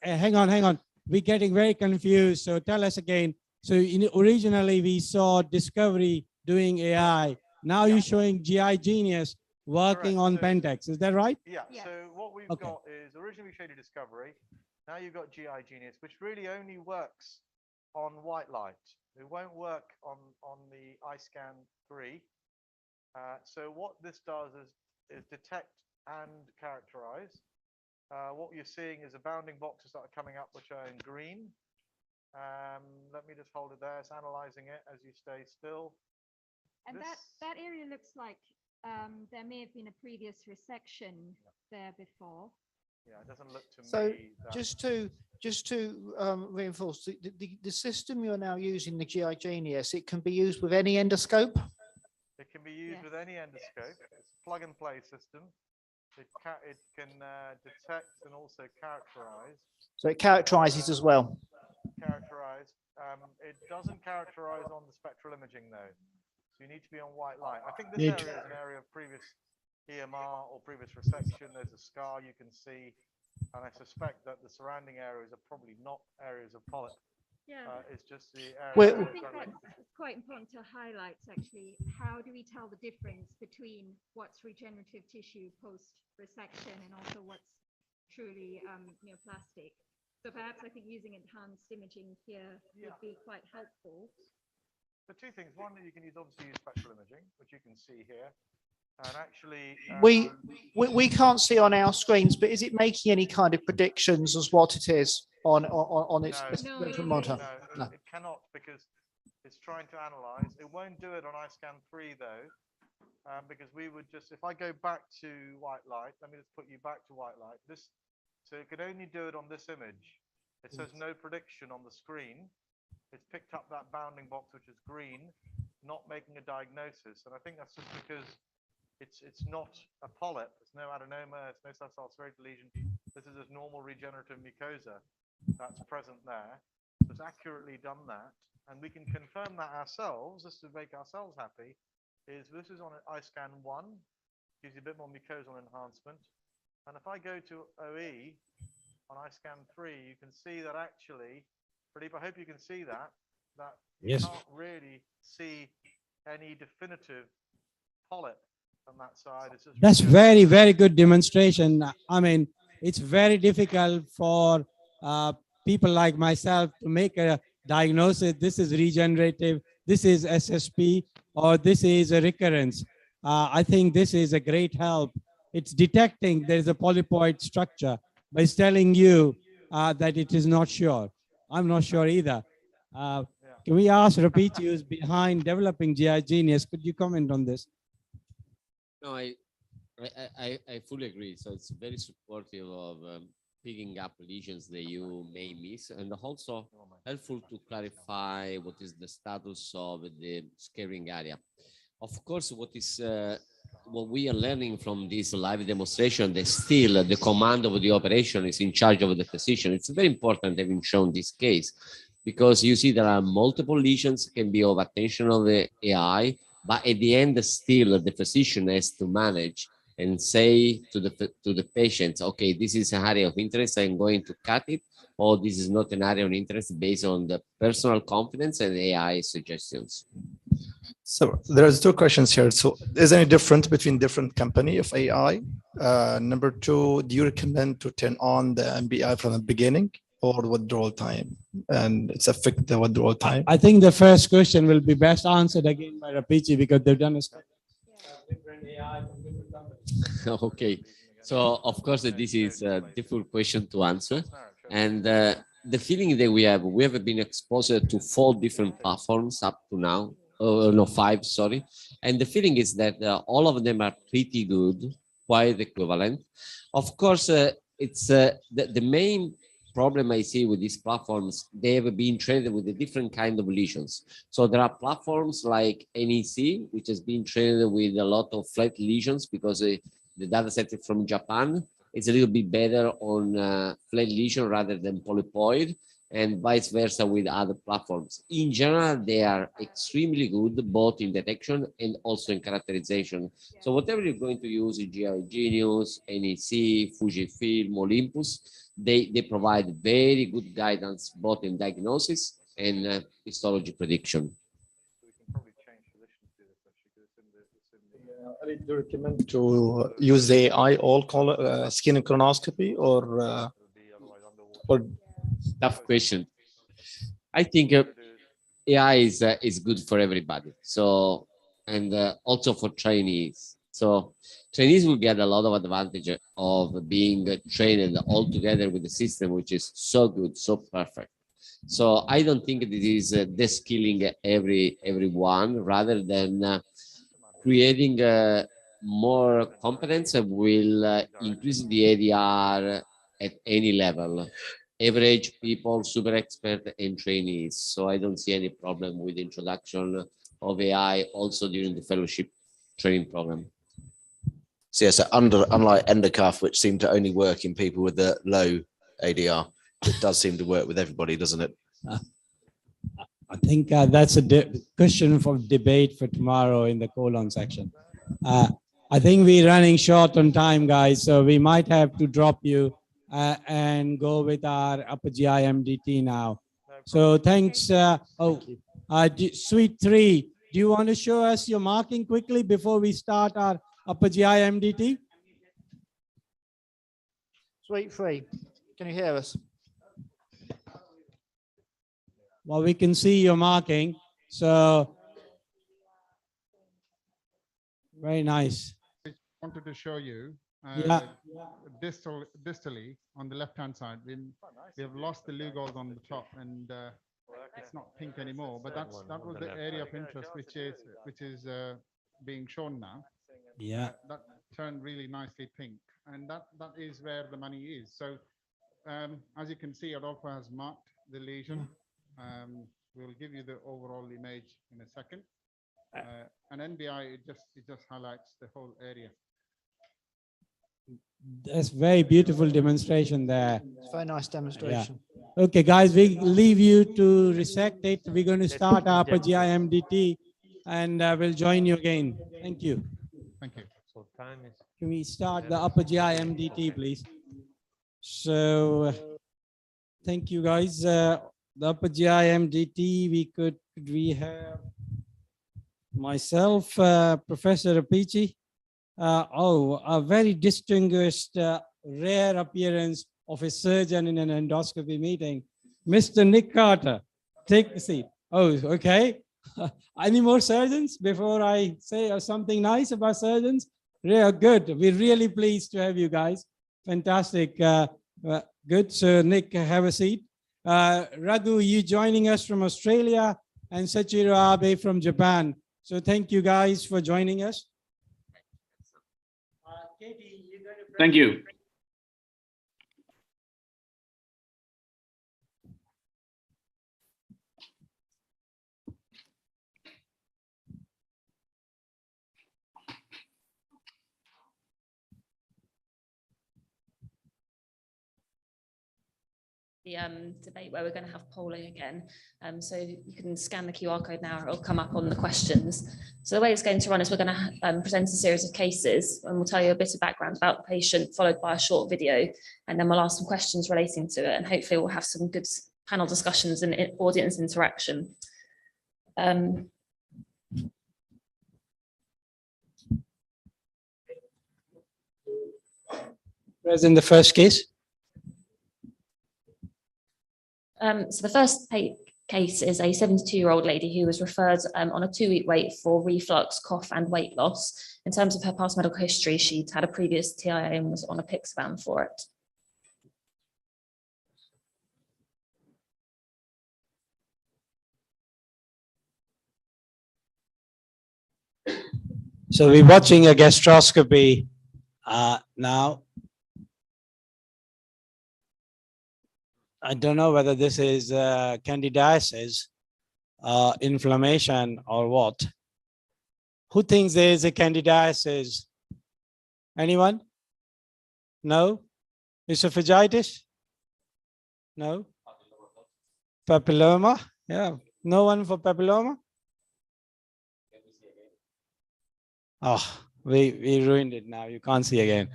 hang on. We're getting very confused. So tell us again. So originally we saw Discovery doing AI. Now you're showing GeoGenius working on Pentax. Is that right? Yeah. So what we've got is originally we showed you Discovery. Now you've got GeoGenius, which really only works on white light. It won't work on the iScan 3. So what this does is detect and characterize. What you're seeing is the bounding boxes that are coming up, which are in green. Let me just hold it there. It's analyzing it as you stay still. And that area looks like there may have been a previous resection there before. Yeah, it doesn't look to me. So just to reinforce, the system you're now using, the GeoGenius, it can be used with any endoscope? It can be used with any endoscope. It's a plug-and-play system. It can detect and also characterize. So it characterizes as well? Characterize. It doesn't characterize on the spectral imaging, though. So you need to be on white light. I think this area is an area of previous EMR or previous resection. There's a scar you can see, and I suspect that the surrounding areas are probably not areas of polyp. Yeah, it's just the area. I think that's quite important to highlight. Actually, how do we tell the difference between what's regenerative tissue post resection and also what's truly neoplastic? So perhaps I think using enhanced imaging here would be quite helpful. The 2 things. One, that you can use obviously use spectral imaging, which you can see here. And actually, we can't see on our screens, but is it making any kind of predictions as what it is on its monitor? No, it cannot, because it's trying to analyze. It won't do it on iScan 3 though, because we would just, if I go back to white light, let me just put you back to white light. So it could only do it on this image. It says no prediction on the screen. It's picked up that bounding box, which is green, not making a diagnosis. And I think that's just because it's not a polyp, it's no adenoma, it's no sessile serrated lesion. This is a normal regenerative mucosa that's present there. that's accurately done that, and we can confirm that ourselves, just to make ourselves happy, is this is on an iScan 1, gives you a bit more mucosal enhancement. And if I go to OE on iScan 3, you can see that actually, Pradeep, I hope you can see that, you can't really see any definitive polyp on that side. It's just That's very, very good demonstration. I mean, it's very difficult for people like myself to make a diagnosis. This is regenerative, this is SSP, or this is a recurrence. I think this is a great help. It's detecting there's a polypoid structure, but it's telling you that it is not sure. I'm not sure either. Can we ask Rapiti, who's behind developing GI Genius? Could you comment on this? No, I fully agree. So it's very supportive of picking up lesions that you may miss, and also helpful to clarify what is the status of the scarring area. Of course, what we are learning from this live demonstration, that still the command of the operation is in charge of the physician. It's very important having shown this case, because you see there are multiple lesions, can be of attention of the AI, but at the end, still the physician has to manage and say to the patient, okay, this is an area of interest, I'm going to cut it, or this is not an area of interest based on the personal confidence and AI suggestions. So there's two questions here. So is there any difference between different company of AI? Number two, do you recommend to turn on the MBI from the beginning or withdrawal time, and it's affect the withdrawal time? I think the first question will be best answered again by Rapiti, because they've done a study. Okay, so of course this is a difficult question to answer, and the feeling that we have been exposed to 4 different platforms up to now. No, 5, sorry. And the feeling is that all of them are pretty good, quite equivalent. Of course, it's the main problem I see with these platforms, they have been trained with a different kind of lesions. So there are platforms like NEC, which has been trained with a lot of flat lesions, because the data set from Japan is a little bit better on flat lesion rather than polypoid, and vice versa with other platforms. In general, they are extremely good, both in detection and also in characterization. So whatever you're going to use, GI Genius, NEC, Fujifilm, Olympus, they provide very good guidance, both in diagnosis and histology prediction. Do you recommend to use the AI all skin colonoscopy or Tough question. I think AI is good for everybody. So, and also for trainees. So trainees will get a lot of advantage of being trained all together with the system, which is so good, so perfect. So I don't think this is de-skilling everyone, rather than creating more competence will increase the ADR at any level. Average people, super expert, and trainees. So I don't see any problem with the introduction of AI also during the fellowship training program. So yes, unlike Endoscopy, which seemed to only work in people with the low ADR, it does seem to work with everybody, doesn't it? I think that's a question for debate for tomorrow in the colon section. I think we're running short on time, guys, so we might have to drop you and go with our upper GI MDT now. So thanks. Suite 3, do you want to show us your marking quickly before we start our upper GI MDT? Suite 3, can you hear us? Well, we can see your marking, so very nice. I wanted to show you distally on the left-hand side. We have lost the Lugol on the top, and it's not pink anymore. But that was the area of interest, which is being shown now. Yeah, that turned really nicely pink, and that is where the money is. So as you can see, Adolfo has marked the lesion. We'll give you the overall image in a second. And NBI, it just highlights the whole area. That's very beautiful demonstration there. It's a very nice demonstration. Yeah. Okay, guys, we leave you to resect it. We're going to start our upper GI MDT and we'll join you again. Thank you. Thank you. So time is. Can we start the upper GI MDT, please? So, thank you, guys. The upper GI MDT, we have myself, Professor Apici. A very distinguished, rare appearance of a surgeon in an endoscopy meeting. Mr. Nick Carter, take a seat. Oh, okay. Any more surgeons before I say something nice about surgeons? Yeah, good. We're really pleased to have you guys. Fantastic. Good. So Nick, have a seat. Raghu, you joining us from Australia, and Sachiro Abe from Japan. So thank you guys for joining us. Katie, you're going to Thank you. The debate where we're going to have polling again. So you can scan the QR code now, it'll come up on the questions. So the way it's going to run is we're going to present a series of cases, and we'll tell you a bit of background about the patient, followed by a short video, and then we'll ask some questions relating to it, and hopefully we'll have some good panel discussions and audience interaction. Present the first case. So the first case is a 72-year-old lady who was referred on a 2-week wait for reflux, cough, and weight loss. In terms of her past medical history, she'd had a previous TIA and was on a Pixaban for it. So we're watching a gastroscopy now. I don't know whether this is candidiasis, inflammation, or what. Who thinks there is a candidiasis? Anyone? No? Esophagitis? No? Papilloma? Yeah. No one for papilloma? Oh, we ruined it now. You can't see again.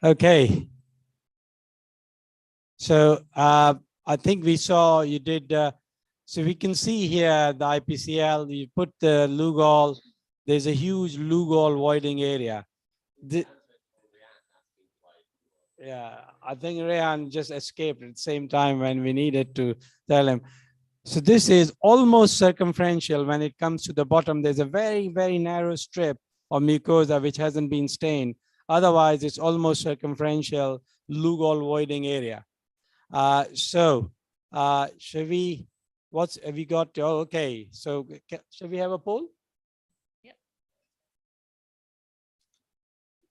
Okay. So I think we saw you did, so we can see here the IPCL, you put the Lugol, there's a huge Lugol voiding area. Yeah, I think Rehan just escaped at the same time when we needed to tell him. So this is almost circumferential when it comes to the bottom. There's a very, very narrow strip of mucosa which hasn't been stained. Otherwise, it's almost circumferential Lugol voiding area. Should we, have you got, oh, okay. So should we have a poll? Yep.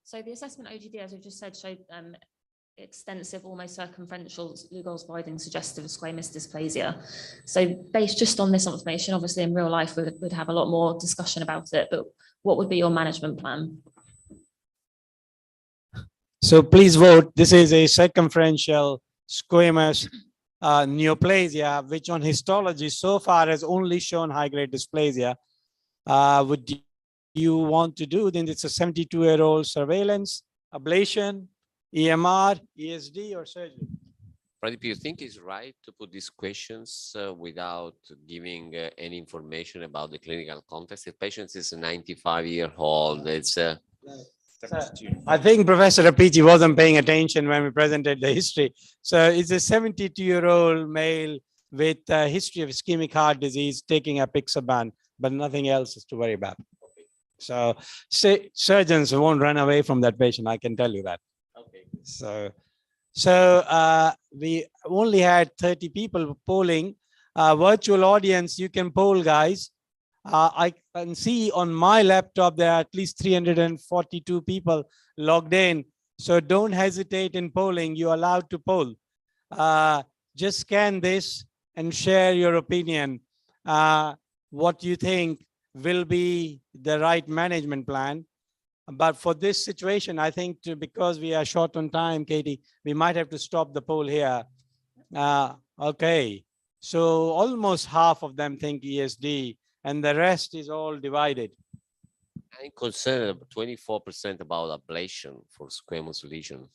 So the assessment OGD, as we just said, showed extensive, almost circumferential Lugol's voiding suggestive of squamous dysplasia. So based just on this information, obviously in real life, we would have a lot more discussion about it, but what would be your management plan? So please vote. This is a circumferential squamous neoplasia, which on histology so far has only shown high-grade dysplasia. Would you want to do, then it's a 72-year-old surveillance, ablation, EMR, ESD, or surgery? Pradeep, you think it's right to put these questions without giving any information about the clinical context? The patient is a 95-year-old. It's I think Professor Apici wasn't paying attention when we presented the history. So it's a 72-year-old male with a history of ischemic heart disease taking a Pixaban, but nothing else is to worry about. So surgeons won't run away from that patient, I can tell you that. Okay. So we only had 30 people polling. Virtual audience, you can poll, guys. I can see on my laptop there are at least 342 people logged in. So don't hesitate in polling. You're allowed to poll. Just scan this and share your opinion. What you think will be the right management plan. But for this situation, I think because we are short on time, Katie, we might have to stop the poll here. Okay. So almost half of them think ESD and the rest is all divided. I'm concerned 24% about ablation for squamous lesion.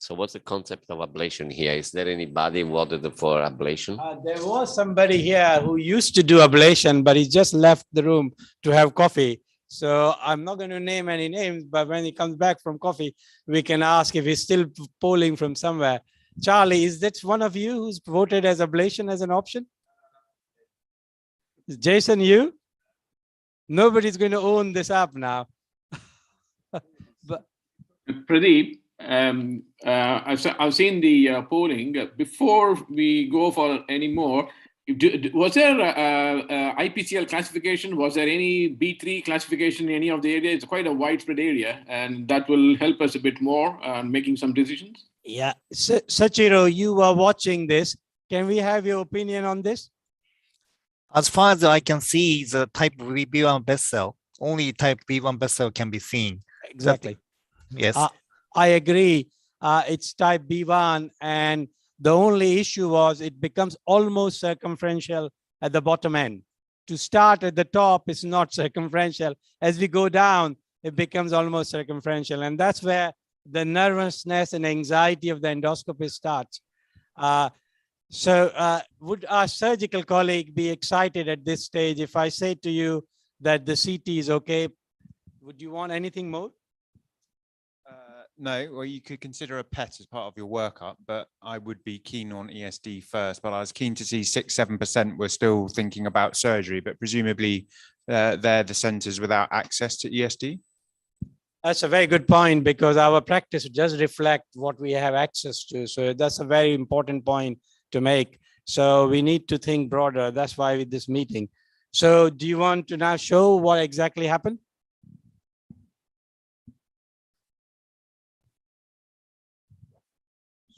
So what's the concept of ablation here? Is there anybody voted for ablation? There was somebody here who used to do ablation, but he just left the room to have coffee. So I'm not going to name any names, but when he comes back from coffee, we can ask if he's still polling from somewhere. Charlie, is that one of you who's voted as ablation as an option? Jason, you? Nobody's going to own this app now. But Pradeep, I've seen the polling. Before we go for any more, was there IPCL classification? Was there any B3 classification in any of the areas? It's quite a widespread area, and that will help us a bit more on making some decisions. yeah, Sachiro, you were watching this. Can we have your opinion on this? As far as I can see, the type B1 vessel, only type B1 vessel can be seen. Exactly. Yes. I agree. It's type B1, and the only issue was it becomes almost circumferential at the bottom end. To start at the top is not circumferential. As we go down, it becomes almost circumferential, and that's where the nervousness and anxiety of the endoscopist starts. So would our surgical colleague be excited at this stage if I say to you that the CT is okay? Would you want anything more? No, well, you could consider a PET as part of your workup, but I would be keen on ESD first. But I was keen to see 6-7% were still thinking about surgery, but presumably they're the centers without access to ESD. That's a very good point, because our practice does reflect what we have access to. So that's a very important point to make. So we need to think broader. That's why with this meeting. So do you want to now show what exactly happened?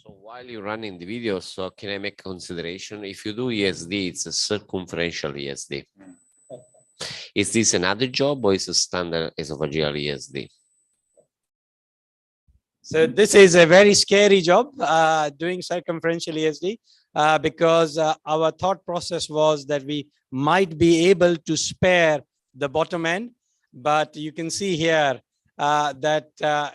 So while you're running the video, so can I make a consideration? If you do ESD, it's a circumferential ESD. Is this another job or is a standard esophageal ESD? So this is a very scary job, doing circumferential ESD, because our thought process was that we might be able to spare the bottom end, but you can see here that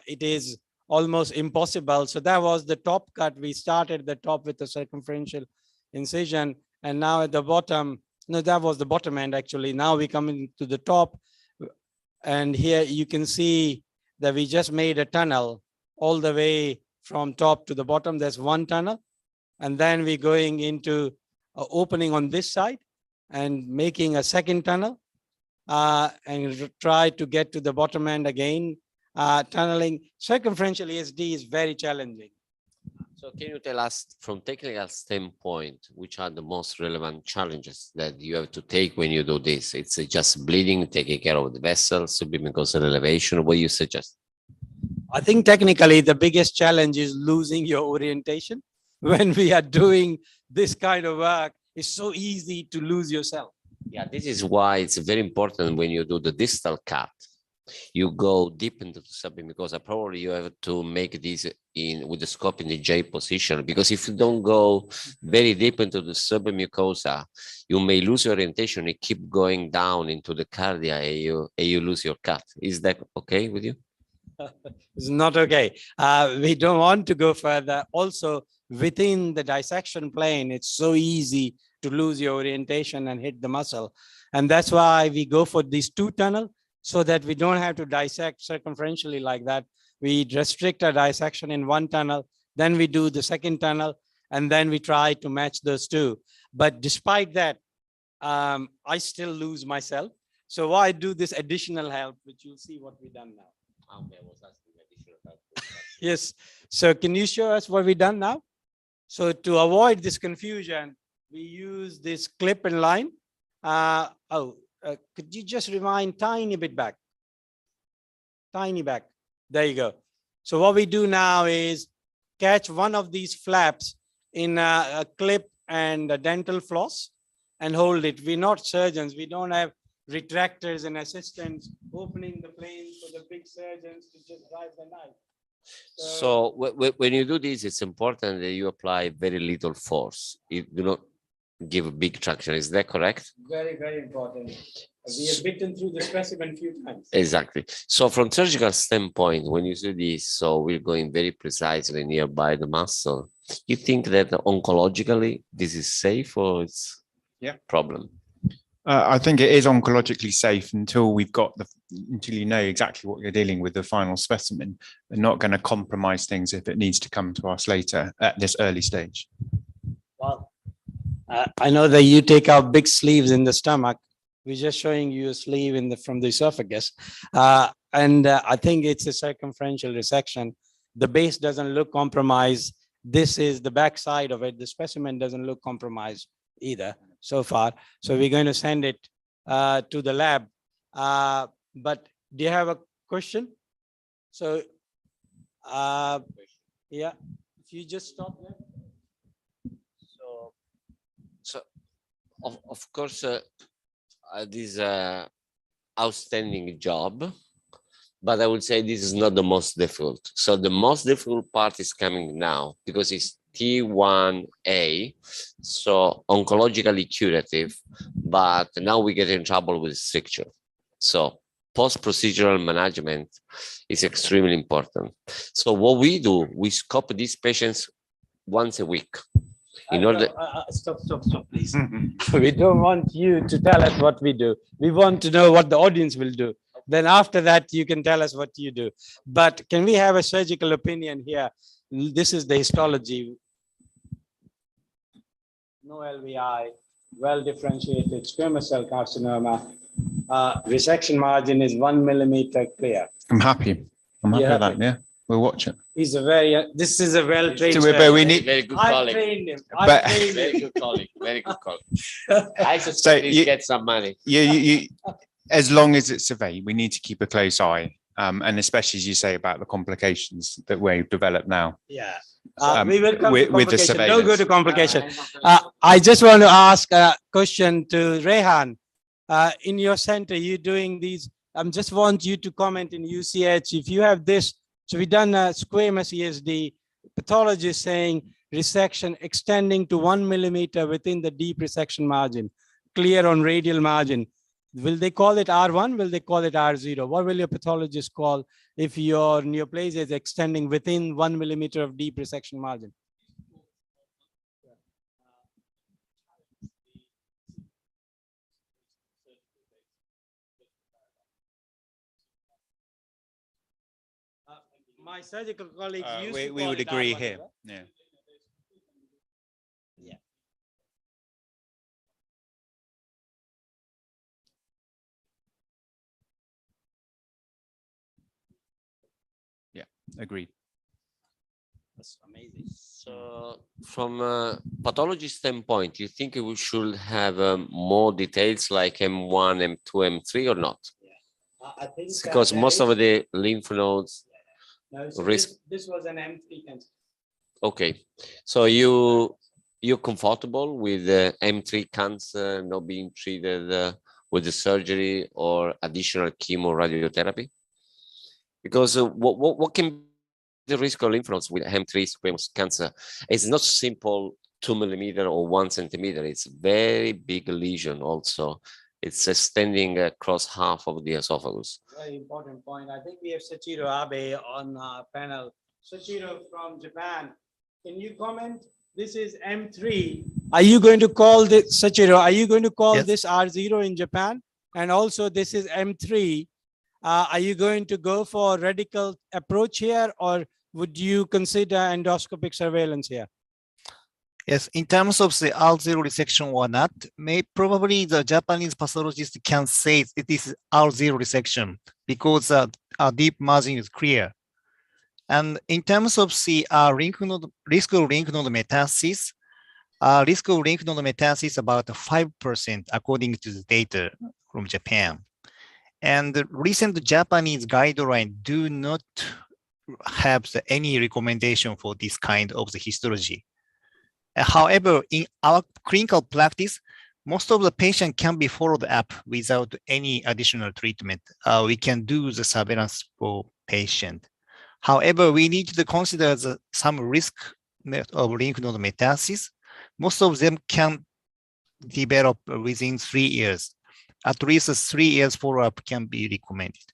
it is almost impossible. So that was the top cut. We started at the top with the circumferential incision, and now at the bottom, no, that was the bottom end actually. Now we come into the top, and here you can see that we just made a tunnel all the way from top to the bottom. There's one tunnel, and then we're going into opening on this side and making a second tunnel, and try to get to the bottom end again. Tunneling circumferential ESD is very challenging. So can you tell us from technical standpoint, which are the most relevant challenges that you have to take when you do this? It's just bleeding, taking care of the vessels, submucosal elevation. What do you suggest? I think technically the biggest challenge is losing your orientation. When we are doing this kind of work, it's so easy to lose yourself. Yeah, this is why it's very important when you do the distal cut. You go deep into the submucosa. Probably you have to make this with the scope in the J position, because if you don't go very deep into the submucosa, you may lose your orientation and keep going down into the cardia, and you lose your cut. Is that okay with you? It's not okay. We don't want to go further. Also, within the dissection plane, it's so easy to lose your orientation and hit the muscle. And that's why we go for these two tunnels, so that we don't have to dissect circumferentially like that. We restrict our dissection in one tunnel, then we do the second tunnel, and then we try to match those two. But despite that, I still lose myself. So I do this additional help, which you'll see what we've done now. Okay, I was asking additional help. Yes. So can you show us what we've done now? So to avoid this confusion, we use this clip and line. Could you just rewind tiny bit back? Tiny back. There you go. So what we do now is catch one of these flaps in a clip and a dental floss and hold it. We're not surgeons. We don't have retractors and assistants opening the plane for the big surgeons to just drive the knife. So when you do this, it's important that you apply very little force. You do not give a big traction. Is that correct? Very, very important. We have bitten through the specimen a few times. Exactly. So from surgical standpoint, when you do this, so we're going very precisely nearby the muscle. You think that oncologically this is safe or it's problem? I think it is oncologically safe until until you know exactly what you're dealing with the final specimen. We're not going to compromise things if it needs to come to us later at this early stage. Well, I know that you take out big sleeves in the stomach. We're just showing you a sleeve from the esophagus. And I think it's a circumferential resection. The base doesn't look compromised. This is the back side of it. The specimen doesn't look compromised either so far. So we're going to send it to the lab. But do you have a question? So, yeah, if you just stop there. So of course, this outstanding job, but I would say this is not the most difficult. So the most difficult part is coming now because it's T1A, so oncologically curative, but now we get in trouble with stricture. So post-procedural management is extremely important. So what we do, we scope these patients once a week. In order, stop, please. We don't want you to tell us what we do. We want to know what the audience will do. Then after that, you can tell us what you do. But can we have a surgical opinion here? This is the histology. No LVI, well-differentiated squamous cell carcinoma. Resection margin is 1 millimeter clear. I'm happy. I'm happy with that. Yeah, we'll watch it. He's a this is a well-trained. But we need very good I colleague. trained him. Very good colleague. Very good colleague. I suspect he's get some money. You, as long as it's surveyed, we need to keep a close eye, and especially as you say about the complications that we've developed now. Yeah. We will come to with the complication. surveillance. Don't go to complication. I just want to ask a question to Rehan. In your center, you're doing these. Just want you to comment in UCH if you have this. So we've done a squamous ESD. Pathology is saying resection extending to 1 millimeter within the deep resection margin, clear on radial margin. Will they call it R1? Will they call it R0? What will your pathologist call if your neoplasia is extending within 1 millimeter of deep resection margin? My surgical colleagues used to we call would it agree R1, here. right? Yeah. Yeah. Yeah, agreed. That's amazing. So from a pathology standpoint, you think we should have more details like M1, M2, M3 or not? I think Because most of the lymph nodes no, so risk. this was an M3 cancer. Okay, so you're comfortable with M3 cancer not being treated with the surgery or additional chemo radiotherapy? Because what can be the risk of lymph nodes with M3 squamous cancer? It's not simple 2 millimeter or 1 centimeter. It's a very big lesion also. It's extending across half of the esophagus. Very important point. I think we have Sachiro Abe on our panel. Sachiro from Japan. Can you comment? This is M3. Are you going to call this, Sachiro, are you going to call this R0 in Japan? And also this is M3. Are you going to go for radical approach here or would you consider endoscopic surveillance here? Yes, in terms of the R0 resection or not, probably the Japanese pathologist can say it is R0 resection because our deep margin is clear. And in terms of the risk of lymph node metastasis, risk of lymph node metastasis about 5% according to the data from Japan. And the recent Japanese guidelines do not have any recommendation for this kind of the histology. However, in our clinical practice, most of the patient can be followed up without any additional treatment. We can do the surveillance for patient. However, we need to consider some risk of lymph node metastasis. Most of them can develop within 3 years. At least 3 years follow-up can be recommended.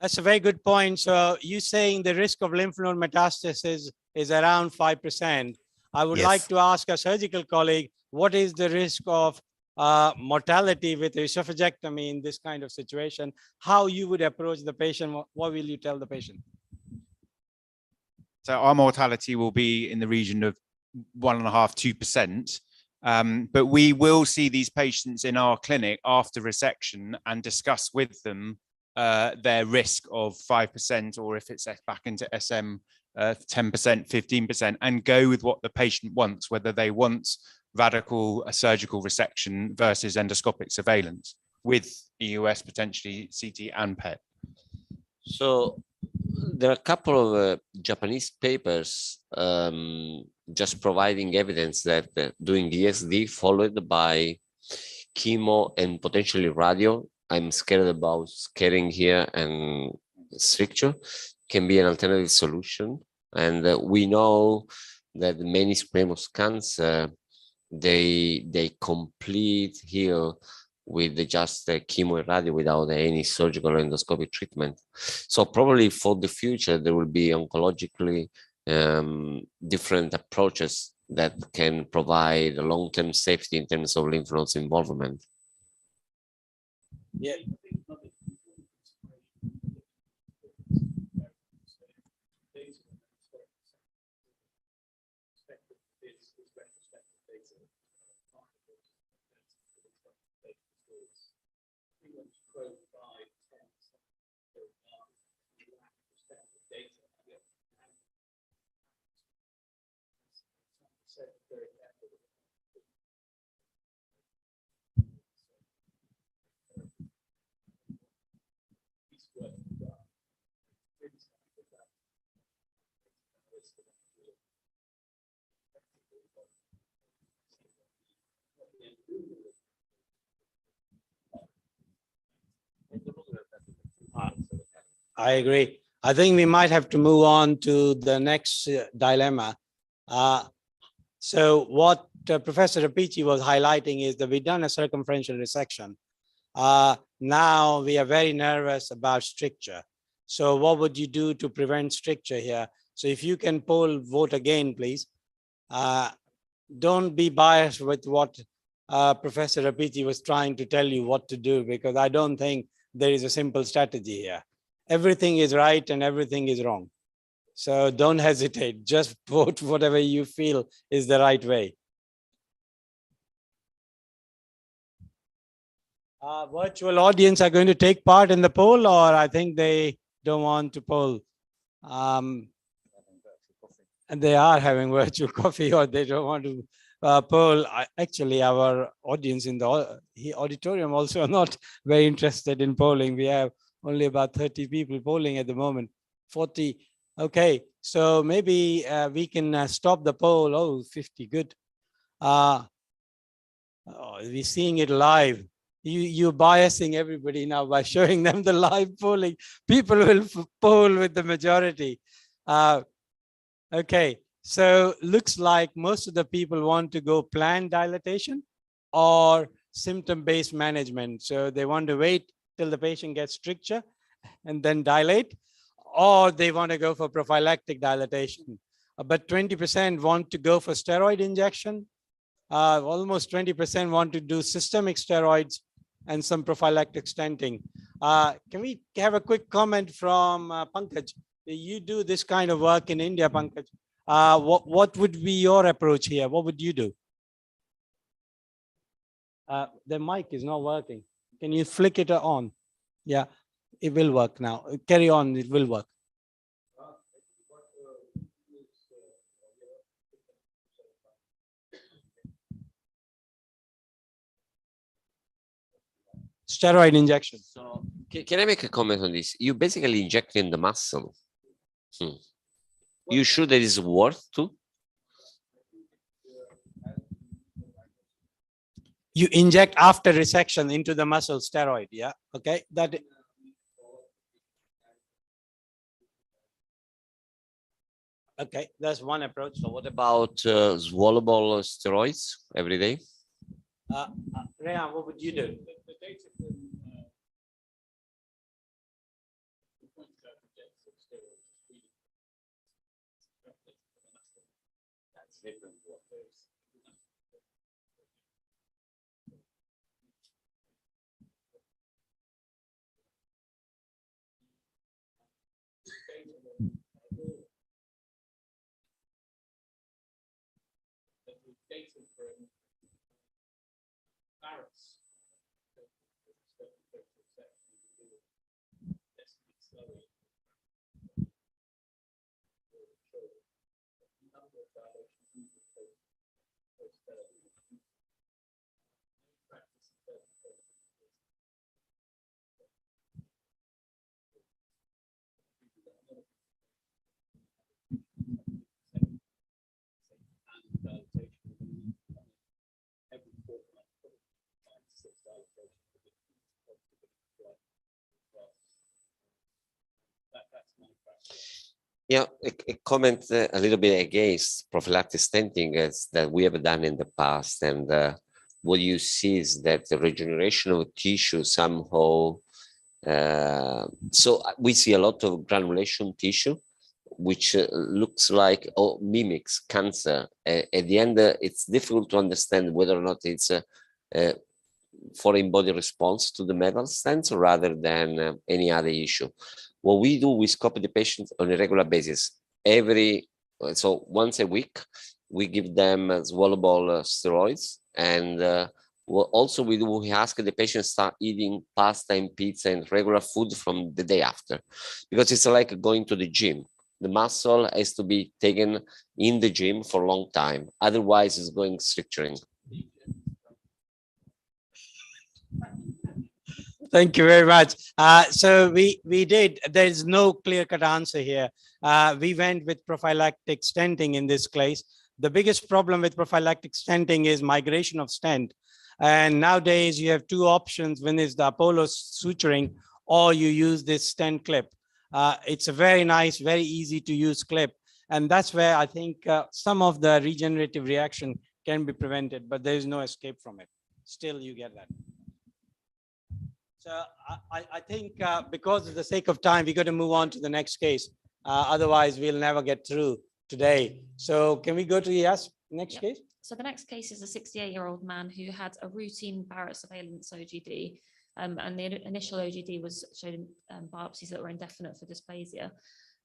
That's a very good point. So you saying the risk of lymph node metastasis is around 5%. I would like to ask a surgical colleague, what is the risk of mortality with esophagectomy in this kind of situation? How you would approach the patient? What will you tell the patient? So our mortality will be in the region of 1.5–2%. But we will see these patients in our clinic after resection and discuss with them their risk of 5%, or if it's back into SM, 10%, 15%, and go with what the patient wants, whether they want radical surgical resection versus endoscopic surveillance with EUS, potentially CT and PET. So there are a couple of Japanese papers just providing evidence that doing ESD followed by chemo and potentially radio, I'm scared about scaring here and stricture, can be an alternative solution. And we know that many squamous cancer, they complete heal with just chemo and radio without any surgical or endoscopic treatment. So probably for the future, there will be oncologically different approaches that can provide long-term safety in terms of lymph nodes involvement. Yeah. I agree. I think we might have to move on to the next dilemma. So what Professor Rapici was highlighting is that we've done a circumferential resection. Now we are very nervous about stricture. So what would you do to prevent stricture here? So if you can poll vote again, please. Don't be biased with what Professor Rapici was trying to tell you what to do, because I don't think there is a simple strategy here. Everything is right and everything is wrong. So don't hesitate, just vote whatever you feel is the right way. Virtual audience are going to take part in the poll, or I think they don't want to poll. And they are having virtual coffee, or they don't want to poll. Actually, our audience in the auditorium also are not very interested in polling. We have only about 30 people polling at the moment, 40. Okay, so maybe we can stop the poll. Oh, 50, good. We're seeing it live. You're biasing everybody now by showing them the live polling. People will poll with the majority. Okay, so looks like most of the people want to go planned dilatation or symptom-based management. So they want to wait till the patient gets stricture and then dilate, or they want to go for prophylactic dilatation. But 20% want to go for steroid injection. Almost 20% want to do systemic steroids and some prophylactic stenting. Can we have a quick comment from Pankaj? You do this kind of work in India, Pankaj. What would be your approach here? What would you do? The mic is not working. Can you flick it on? Yeah, it will work now. Carry on, it will work. Steroid injection. So can I make a comment on this? You basically inject in the muscle. You sure that is worth to? You inject after resection into the muscle steroid, yeah, okay. That Okay, that's one approach. So what about swallowable steroids every day? Rehan, what would you do? Yeah, a comment a little bit against prophylactic stenting is that we have done in the past, and what you see is that the regeneration of tissue somehow. So we see a lot of granulation tissue, which looks like or mimics cancer. At the end, it's difficult to understand whether or not it's a foreign body response to the metal stents rather than any other issue. What we do, we scope the patient on a regular basis. So once a week, we give them swallowable steroids, and what also we do, we ask the patient start eating pasta and pizza and regular food from the day after, because it's like going to the gym. The muscle has to be taken in the gym for a long time, otherwise it's going stricturing. Thank you very much. So we did, there's no clear-cut answer here. We went with prophylactic stenting in this case. The biggest problem with prophylactic stenting is migration of stent. And nowadays you have two options. One is the Apollo suturing, or you use this stent clip. It's a very nice, very easy to use clip. And that's where I think some of the regenerative reaction can be prevented, but there is no escape from it. Still, you get that. So I think because of the sake of time, we got to move on to the next case. Otherwise, we'll never get through today. So can we go to the next case? So the next case is a 68-year-old man who had a routine Barrett surveillance OGD. And the initial OGD was showing biopsies that were indefinite for dysplasia.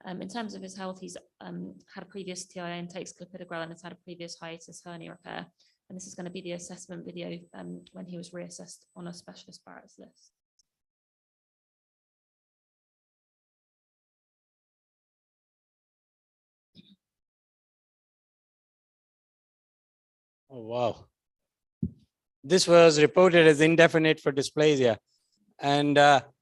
In terms of his health, he's had a previous TIA intakes, clopidogrel, and has had a previous hiatus hernia repair. And this is going to be the assessment video when he was reassessed on a specialist Barrett's list. Oh, wow. This was reported as indefinite for dysplasia. And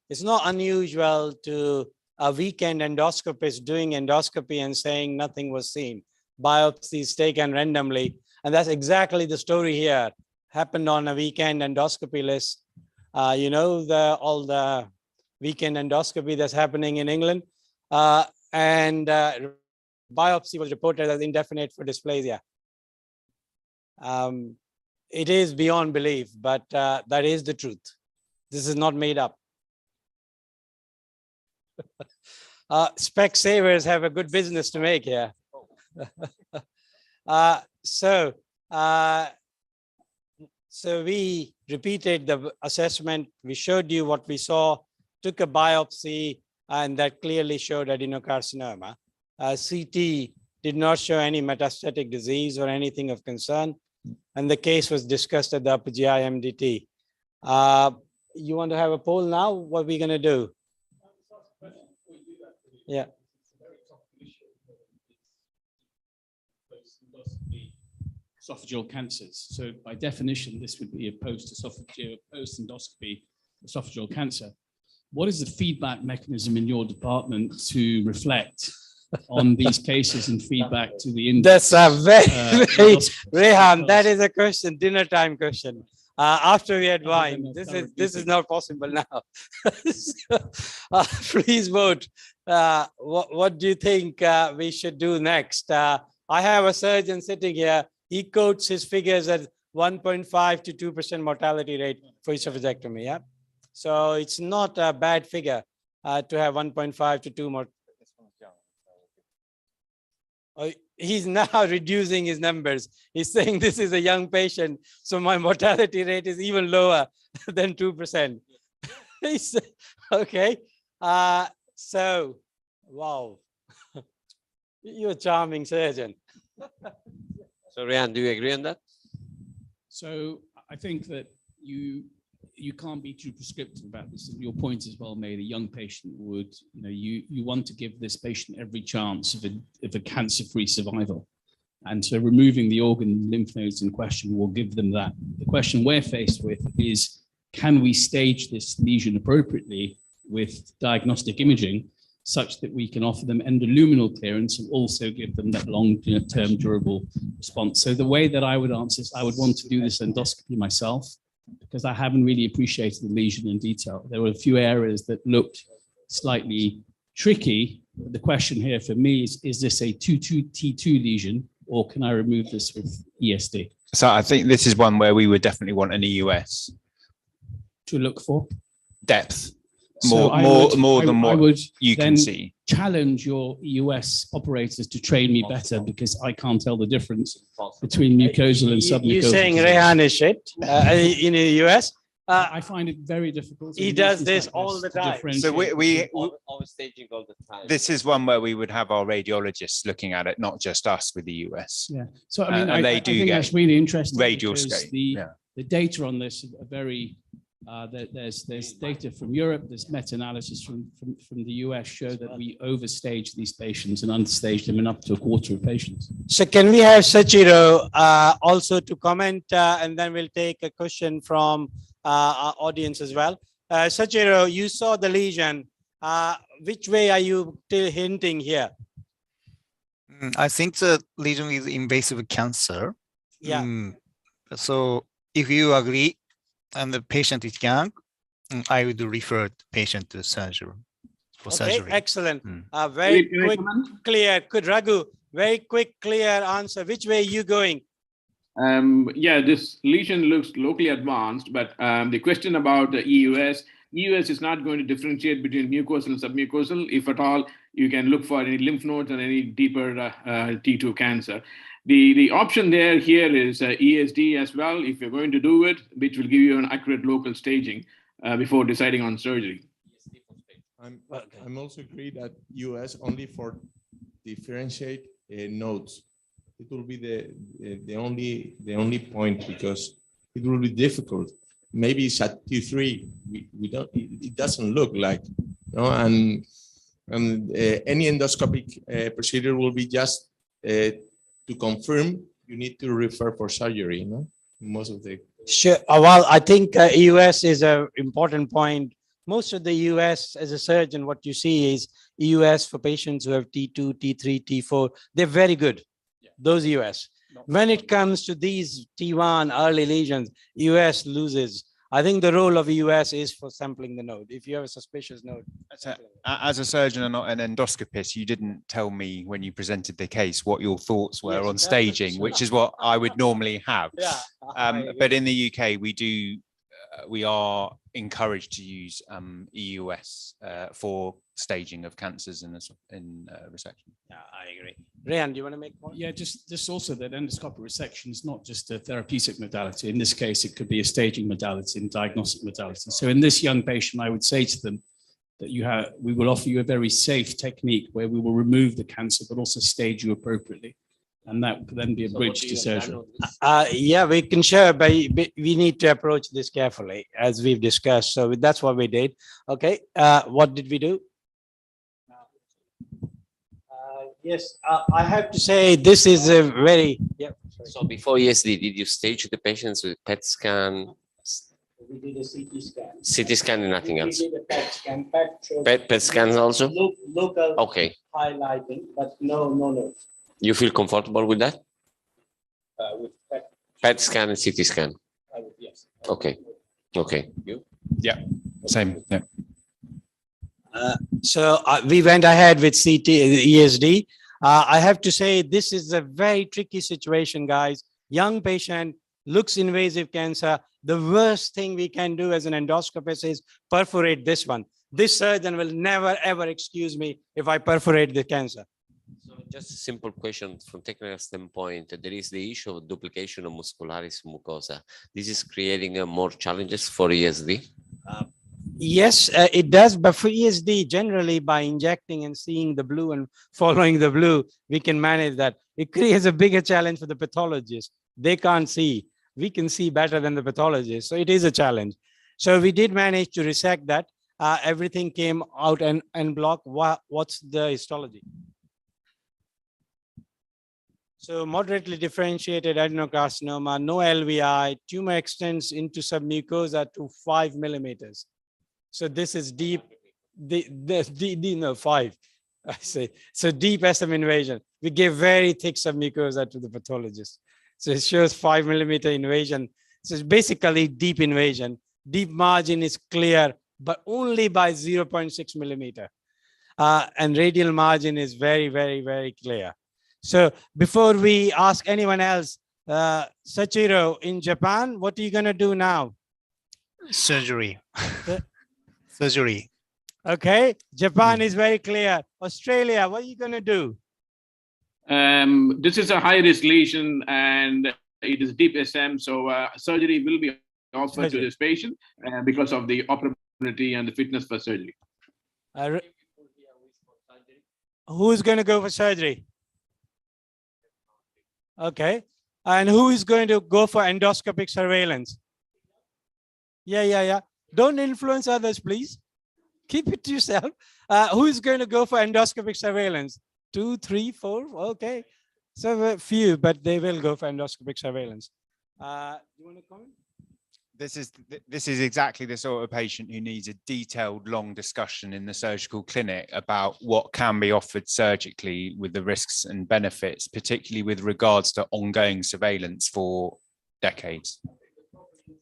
it's not unusual to a weekend endoscopist doing endoscopy and saying nothing was seen. Biopsies taken randomly. And that's exactly the story here. Happened on a weekend endoscopy list. You know, all the weekend endoscopy that's happening in England. And biopsy was reported as indefinite for dysplasia. It is beyond belief, but that is the truth. This is not made up. Spec savers have a good business to make here. So we repeated the assessment. We showed you what we saw, took a biopsy, and that clearly showed adenocarcinoma. CT did not show any metastatic disease or anything of concern. And the case was discussed at the upper GI MDT. You want to have a poll now? What are we going to do? Yeah. Esophageal cancers. So by definition, this would be a post-esophageal, post-endoscopy esophageal cancer. What is the feedback mechanism in your department to reflect on these cases and feedback to the index? That's a very Rehan, that is a question, dinner time question. After we had wine, this is not possible now. Please vote. what do you think we should do next? I have a surgeon sitting here. He quotes his figures at 1.5 to 2% mortality rate for esophagectomy. Yeah, so it's not a bad figure to have 1.5 to 2 more. He's now reducing his numbers. He's saying this is a young patient, so my mortality rate is even lower than 2%. Okay. So, wow, you're a charming surgeon. So, Ryan, do you agree on that? So, I think that you can't be too prescriptive about this. Your point is well made. A young patient would, you want to give this patient every chance of a cancer-free survival. And so removing the organ lymph nodes in question will give them that. The question we're faced with is, can we stage this lesion appropriately with diagnostic imaging such that we can offer them endoluminal clearance and also give them that long-term durable response? So the way that I would answer this, I would want to do this endoscopy myself, because I haven't really appreciated the lesion in detail. There were a few areas that looked slightly tricky. The question here for me is this a 2.2T2 lesion, or can I remove this with ESD? So I think this is one where we would definitely want an EUS. To look for? Depth. So More than what you can see. Challenge your EUS operators to train me better, because I can't tell the difference between mucosal and submucosal. You're saying Rehan is shit in the US? I find it very difficult. He does this all the time. So we staging all the time. This is one where we would have our radiologists looking at it, not just us with the US. Yeah. So I mean, and I think that's really interesting. Radial because scale. The data on this are very. There's data from Europe, there's meta-analysis from the US show that we overstage these patients and understage them in up to a quarter of patients. So can we have Sachiro also to comment, and then we'll take a question from our audience as well. Sachiro, you saw the lesion. Which way are you still hinting here? I think the lesion is invasive cancer. Yeah. So if you agree, and the patient is young, I would refer the patient to surgery. Okay, excellent. Very quick, clear. Could Raghu, very quick, clear answer. Which way are you going? Yeah, this lesion looks locally advanced, but the question about the EUS is not going to differentiate between mucosal and submucosal. If at all, you can look for any lymph nodes and any deeper T2 cancer. The option here is ESD as well, if you're going to do it, which will give you an accurate local staging before deciding on surgery. I'm also agree that US only for differentiate nodes. It will be the only point, because it will be difficult. Maybe it's at T3. We don't. It doesn't look like, and any endoscopic procedure will be just to confirm. You need to refer for surgery. Most of the. Sure. Well, I think EUS is an important point. Most of the EUS, as a surgeon, what you see is EUS for patients who have T2, T3, T4. They're very good. Those EUS. When it comes to these T1 early lesions, EUS loses. I think the role of EUS is for sampling the node. If you have a suspicious node. As a surgeon and not an endoscopist, you didn't tell me when you presented the case what your thoughts were on staging, which is what I would normally have. But in the UK, we are encouraged to use EUS for staging of cancers in resection. Yeah, I agree. Rehan, do you want to make one? Yeah, just also that endoscopic resection is not just a therapeutic modality. In this case, it could be a staging modality and diagnostic modality. So in this young patient, I would say to them that we will offer you a very safe technique where we will remove the cancer, but also stage you appropriately. And that could then be a bridge to surgery. Yeah, we can share, but we need to approach this carefully, as we've discussed. So that's what we did. Okay, what did we do? Yes, I have to say this is a very, So before ESD, did you stage the patients with PET scan? We did a CT scan. CT scan and nothing else? We did a PET scan. PET scans also? Local okay. Highlighting, but no. You feel comfortable with that? With PET. PET scan and CT scan? Yes. Okay. You? Yeah, same. Yeah. We went ahead with CT, ESD. I have to say, this is a very tricky situation, guys. Young patient, looks invasive cancer. The worst thing we can do as an endoscopist is perforate this one. This surgeon will never, ever excuse me if I perforate the cancer. So just a simple question from technical standpoint. There is the issue of duplication of muscularis mucosa. This is creating more challenges for ESD. Yes, it does. But for ESD, generally by injecting and seeing the blue and following the blue, we can manage that. It creates a bigger challenge for the pathologist. They can't see. We can see better than the pathologist. So it is a challenge. So we did manage to resect that. Everything came out and block. What's the histology? So moderately differentiated adenocarcinoma, no LVI, tumor extends into submucosa to 5 millimeters. So this is deep, no, 5, I say. So deep SM invasion. We give very thick submucosa to the pathologist. So it shows 5 millimeter invasion. So it's basically deep invasion. Deep margin is clear, but only by 0.6 millimeter. And radial margin is very, very, very clear. So before we ask anyone else, Sachiro, in Japan, what are you going to do now? Surgery. Surgery. Okay, Japan is very clear. Australia, what are you going to do? This is a high-risk lesion and it is deep SM, so surgery will be offered to this patient because of the operability and the fitness for surgery. Who's going to go for surgery? Okay, and who is going to go for endoscopic surveillance? Yeah. Don't influence others, please. Keep it to yourself. Who is going to go for endoscopic surveillance? 2, 3, 4. Okay. So a few, but they will go for endoscopic surveillance. Do you want to comment? This is exactly the sort of patient who needs a detailed, long discussion in the surgical clinic about what can be offered surgically with the risks and benefits, particularly with regards to ongoing surveillance for decades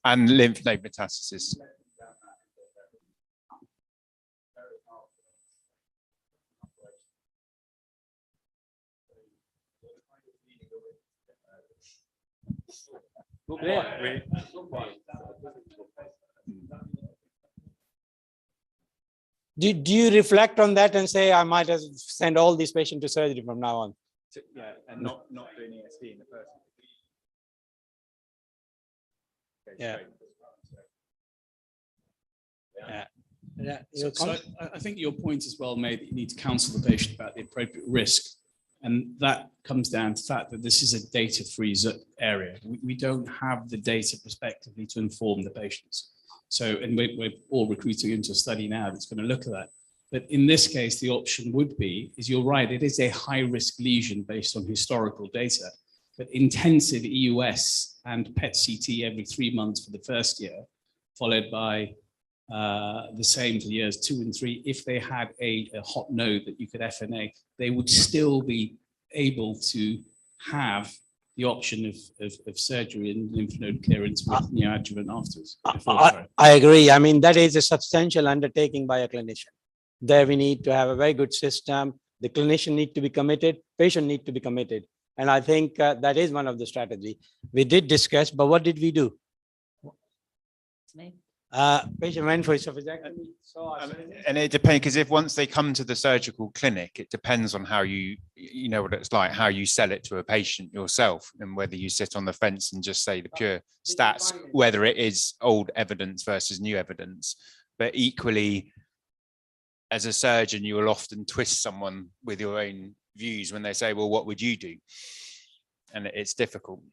and lymph node metastasis. Do you reflect on that and say, I might have send all these patients to surgery from now on? Yeah, and not doing ESD in the first place. Yeah. So I think your point is well made that you need to counsel the patient about the appropriate risk. And that comes down to the fact that this is a data-free area. We don't have the data prospectively to inform the patients. So, and we're all recruiting into a study now that's going to look at that. But in this case, the option would be, is you're right, it is a high-risk lesion based on historical data, but intensive EUS and PET CT every 3 months for the first year, followed by the same for years 2 and 3. If they had a hot node that you could FNA, they would still be able to have the option of surgery and lymph node clearance with neoadjuvant afterwards. I agree. I mean, that is a substantial undertaking by a clinician. There we need to have a very good system. The clinician need to be committed, patient need to be committed. And I think that is one of the strategy. We did discuss, but what did we do? Patient went for esophagectomy. And it depends, because if once they come to the surgical clinic, it depends on how you know what it's like, how you sell it to a patient yourself, and whether you sit on the fence and just say the pure stats, whether it is old evidence versus new evidence. But equally, as a surgeon, you will often twist someone with your own views when they say, well, what would you do? And it's difficult.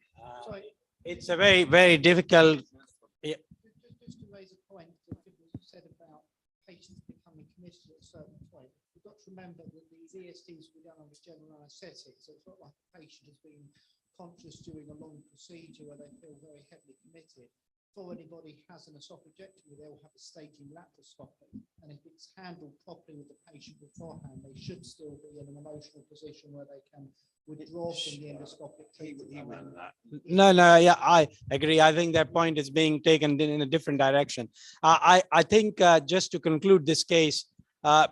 It's a very, very difficult. Just to raise a point that you said about patients becoming committed at a certain point. You've got to remember that these ESDs were done on a general anesthetic, so it's not like a patient has been conscious during a long procedure where they feel very heavily committed. Before anybody has an esophagectomy, they'll have a staging laparoscopy, and if it's handled properly with the patient beforehand, they should still be in an emotional position where they can withdraw from the endoscopic treatment. No, yeah, I agree. I think that point is being taken in a different direction. I think just to conclude this case,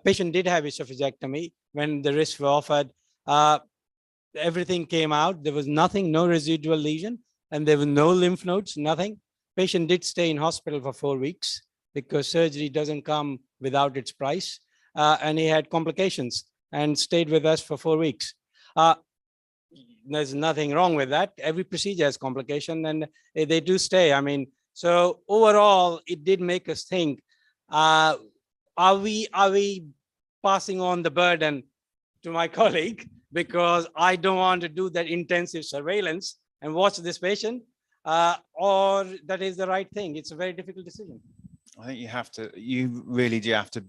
Patient did have esophagectomy when the risks were offered. Everything came out. There was nothing, no residual lesion, and there were no lymph nodes, nothing. Patient did stay in hospital for 4 weeks because surgery doesn't come without its price. And he had complications and stayed with us for 4 weeks. There's nothing wrong with that. Every procedure has complication and they do stay. I mean, so overall, it did make us think, are we passing on the burden to my colleague because I don't want to do that intensive surveillance and watch this patient, or that is the right thing? It's a very difficult decision. I think you really do have to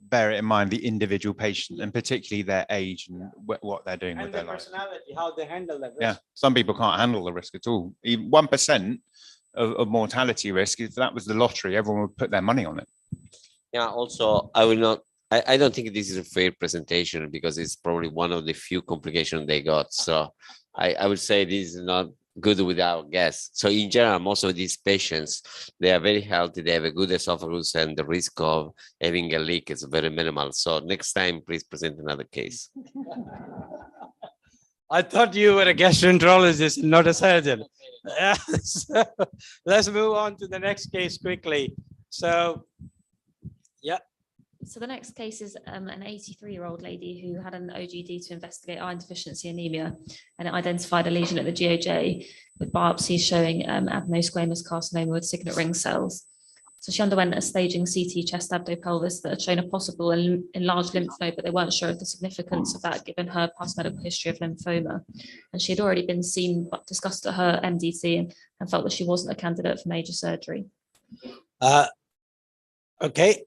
bear it in mind, the individual patient and particularly their age and what they're doing with their life. Personality, how they handle that risk. Yeah, some people can't handle the risk at all. Even 1% of mortality risk, if that was the lottery, everyone would put their money on it. Yeah, also, I don't think this is a fair presentation because it's probably one of the few complications they got. So I would say this is not good with our guess. So in general, most of these patients, they are very healthy, they have a good esophagus, and the risk of having a leak is very minimal. So next time, please present another case. I thought you were a gastroenterologist, not a surgeon. So let's move on to the next case quickly. So, yeah. So the next case is an 83-year-old lady who had an OGD to investigate iron deficiency anemia, and it identified a lesion at the GOJ with biopsies showing adenosquamous carcinoma with signet ring cells. So she underwent a staging CT chest abdo-pelvis that had shown a possible enlarged lymph node, but they weren't sure of the significance of that given her past medical history of lymphoma. And she had already been seen, but discussed at her MDT and felt that she wasn't a candidate for major surgery. Okay,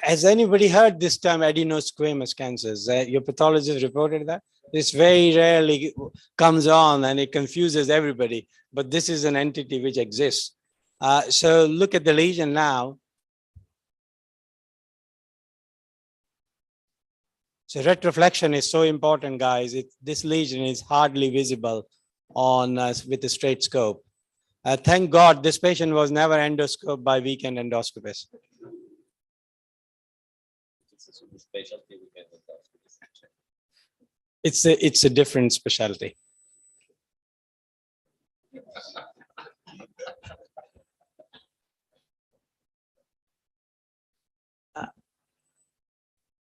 has anybody heard this term adenosquamous cancers? Your pathologist reported that? This very rarely comes on and it confuses everybody, but this is an entity which exists. So look at the lesion now. So retroflexion is so important, guys. This lesion is hardly visible on with a straight scope. Thank God this patient was never endoscoped by weekend endoscopists. It's a different specialty.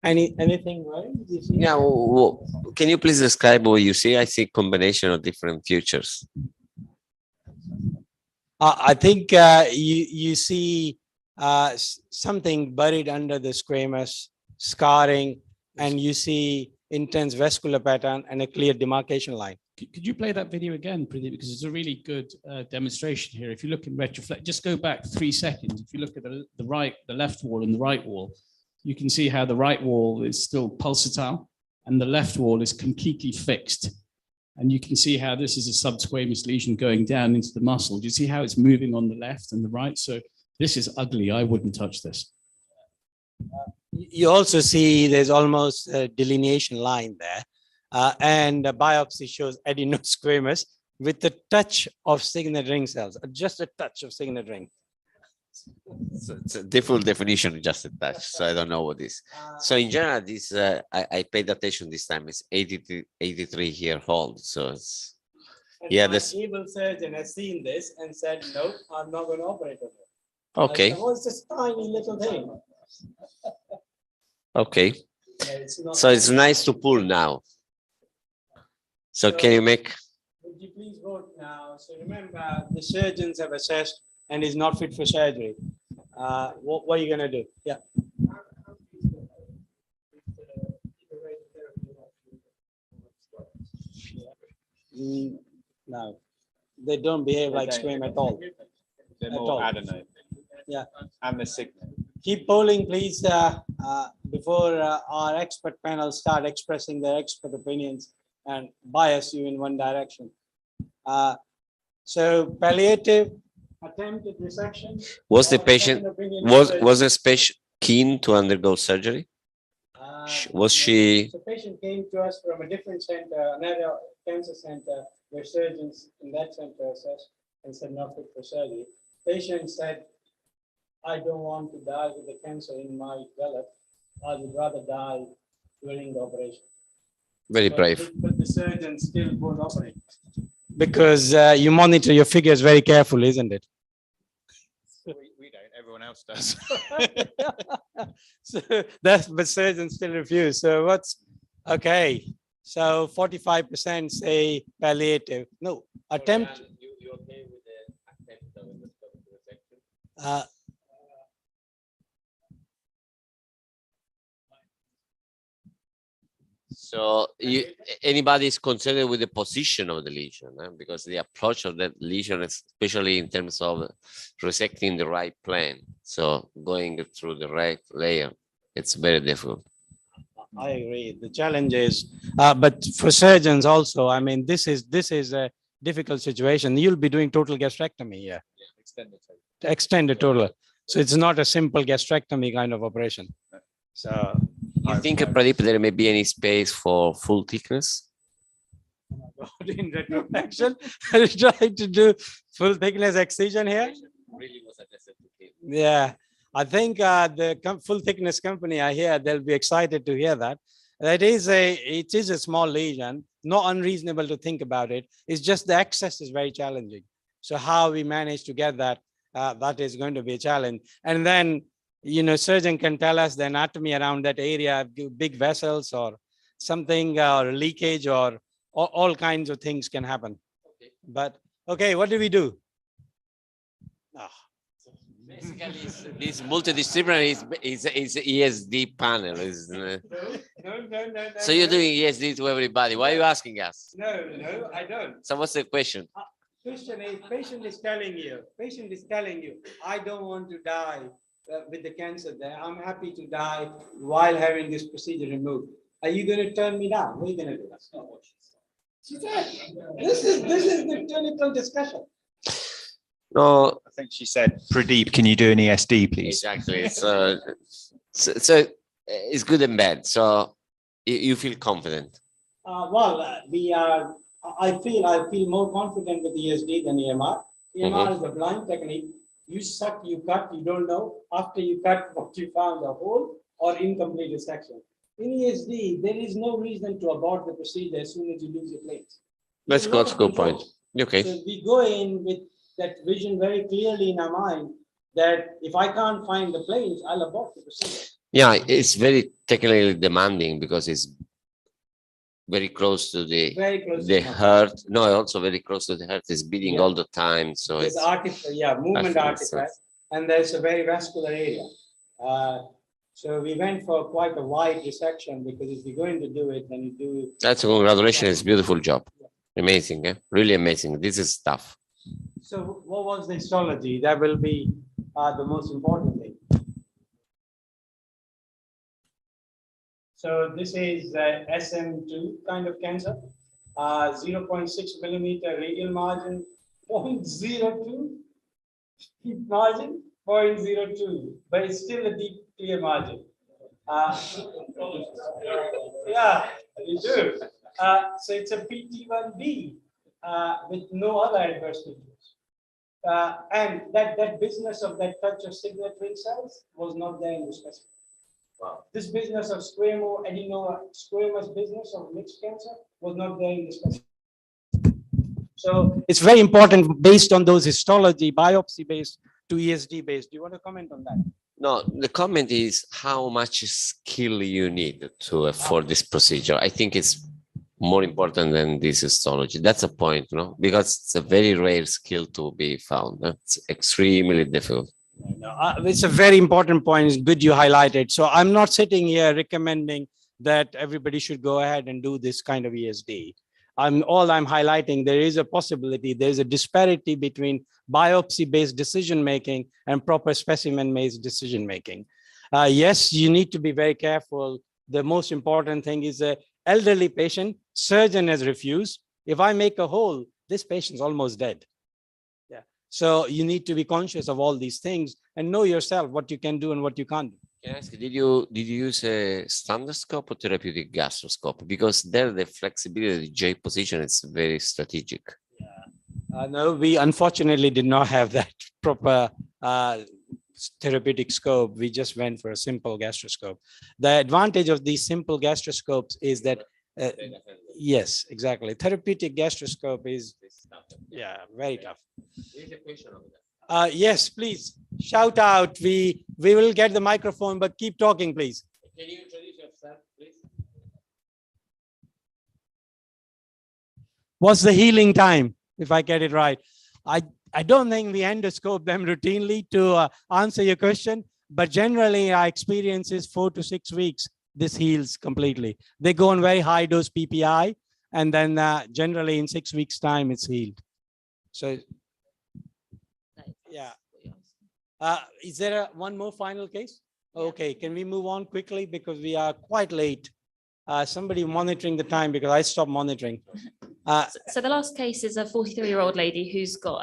Anything right? Yeah, well, can you please describe what you see? I see combination of different features. I think you see something buried under the squamous, scarring, and you see intense vascular pattern and a clear demarcation line. Could you play that video again, Pradeep? Because it's a really good demonstration here. If you look in retroflect, just go back 3 seconds. If you look at the left wall and the right wall, you can see how the right wall is still pulsatile and the left wall is completely fixed. And you can see how this is a subsquamous lesion going down into the muscle. Do you see how it's moving on the left and the right? So this is ugly. I wouldn't touch this. You also see there's almost a delineation line there. And the biopsy shows adenosquamous with a touch of signet ring cells, just a touch of signet ring. So it's a different definition, just a touch. So I don't know what this. So in general, this I paid attention this time. It's 83-year-old. So it's yeah. This evil surgeon has seen this and said, "Nope, I'm not going to operate on it." okay. Oh, it's this tiny little thing. Okay. So it's nice to pull now. So can you make? Would you please vote now? So remember, the surgeons have assessed and is not fit for surgery. What are you going to do? Yeah. No, they don't behave like squam at all. They're more adenoid. Yeah. And the signet. Keep polling, please, before our expert panel start expressing their expert opinions and bias you in one direction. So palliative, attempted resection. Was the patient was the patient keen to undergo surgery? Was she? The patient came to us from a different center, another cancer center, where surgeons in that center assessed and said not fit for surgery. Patient said, "I don't want to die with the cancer in my gullet, I would rather die during the operation. Very brave. But the surgeon still won't operate. Because you monitor your figures very carefully, isn't it? We don't, everyone else does. So that's, but surgeons still refuse. So what's, okay. So 45% say palliative. No, attempt. You okay with the attempt of endoscopic resection? So anybody is concerned with the position of the lesion, because the approach of that lesion, especially in terms of resecting the right plane, so going through the right layer, it's very difficult. I agree. The challenge is, but for surgeons also, I mean, this is a difficult situation. You'll be doing total gastrectomy here. Yeah, extended total. So it's not a simple gastrectomy kind of operation. So you think, Pradeep, there may be any space for full thickness? In retroflexion, I tried to do full thickness excision here. Really was suggested to him. Yeah, I think the full thickness company, I hear they'll be excited to hear that. It is a small lesion, not unreasonable to think about it. It's just the access is very challenging. So how we manage to get that, that is going to be a challenge. And then, you know, surgeon can tell us the anatomy around that area, big vessels or something, or leakage, or all kinds of things can happen. Okay. But okay, what do we do? Oh. Basically, this multidisciplinary is ESD panel, isn't it? No. So you're doing ESD to everybody. Why are you asking us? No, I don't. So what's the question? Question is, patient is telling you, I don't want to die with the cancer there. I'm happy to die while having this procedure removed. Are you going to turn me down? What are you going to do? That's not what she said. This is the clinical discussion. No, I think she said, Pradeep, can you do an ESD, please? Exactly. So it's good and bad. So you feel confident? I feel more confident with ESD than EMR. EMR is a blind technique. You suck, you cut, you don't know after you cut what you found, a hole or incomplete resection. In ESD, there is no reason to abort the procedure as soon as you lose your plates. That's a good point. Okay. So we go in with that vision very clearly in our mind that if I can't find the planes, I'll abort the procedure. Yeah, it's very technically demanding because it's very close to the heart. No, also very close to the heart. It's beating all the time. So there's movement artifact, and there's a very vascular area. So we went for quite a wide resection because if you're going to do it, then you do. That's a congratulations. It's a beautiful job. Amazing, really amazing. This is tough. So what was the histology? That will be the most important thing. So this is SM2 kind of cancer, 0.6 millimeter radial margin, 0.02 deep margin, 0.02, but it's still a deep clear margin. Yeah, you do. So it's a PT1B with no other adverse features. And that business of that touch of signet ring cells was not there in the specimen. Wow. This business of squamous business of mixed cancer was not there in the specimen. So it's very important based on those histology, biopsy based to ESD based. Do you want to comment on that? No, the comment is how much skill you need to for this procedure. I think it's more important than this histology. That's a point, no? Because it's a very rare skill to be found. It's extremely difficult. It's a very important point. It's good you highlighted. So I'm not sitting here recommending that everybody should go ahead and do this kind of ESD. I'm highlighting there is a possibility, there's a disparity between biopsy-based decision-making and proper specimen-based decision-making. Yes, you need to be very careful. The most important thing is an elderly patient, surgeon has refused. If I make a hole, this patient's almost dead. Yeah. So you need to be conscious of all these things and know yourself what you can do and what you can't do. Can I ask, did you use a standard scope or therapeutic gastroscope? Because there the flexibility, the J position is very strategic. Yeah. No, we unfortunately did not have that proper therapeutic scope, we just went for a simple gastroscope. The advantage of these simple gastroscopes is that, yes, exactly. Therapeutic gastroscope is, yeah, very tough. Yes, please shout out. We will get the microphone, but keep talking, please. Can you introduce yourself, please? What's the healing time, if I get it right? I don't think we endoscope them routinely to answer your question, but generally our experience is 4 to 6 weeks. This heals completely. They go on very high dose PPI, and then generally in 6 weeks time, it's healed. So, yeah. Is there one more final case? Okay, can we move on quickly because we are quite late. Somebody monitoring the time because I stopped monitoring. So the last case is a 43-year-old lady who's got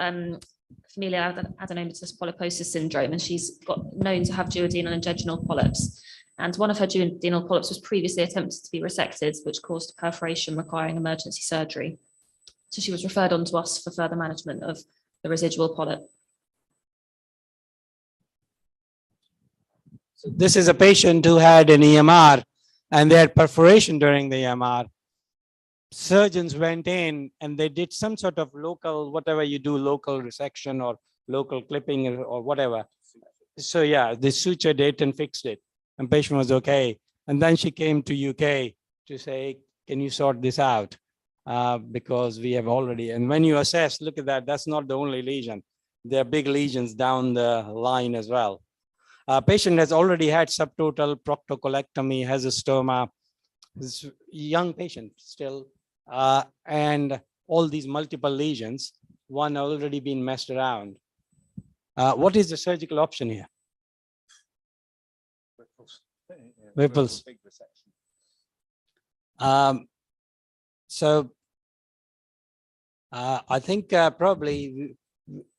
familial adenomatous polyposis syndrome, and she's got known to have duodenal and jejunal polyps. And one of her duodenal polyps was previously attempted to be resected, which caused perforation requiring emergency surgery. So she was referred on to us for further management of the residual polyp. So this is a patient who had an EMR and they had perforation during the EMR. Surgeons went in and they did some sort of local, whatever you do, local resection or local clipping or whatever. So yeah, they sutured it and fixed it, and patient was okay. And then she came to UK to say, can you sort this out? Because we have already, and when you assess, look at that, that's not the only lesion. There are big lesions down the line as well. Patient has already had subtotal proctocolectomy, has a stoma, this young patient still, and all these multiple lesions, one already been messed around. What is the surgical option here? Ripples. So I think probably,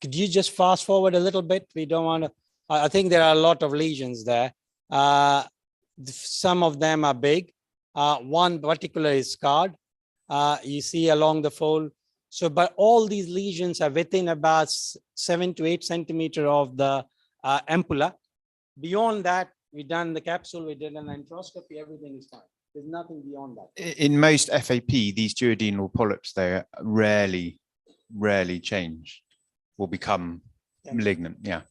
could you just fast forward a little bit? We don't want to, I think there are a lot of lesions there. Some of them are big. One particular is scarred. You see along the fold. So, but all these lesions are within about 7 to 8 centimeters of the ampulla. Beyond that, we done the capsule, we did an endoscopy, everything is fine. There's nothing beyond that. In most FAP, these duodenal polyps, they rarely change or become malignant. Yeah.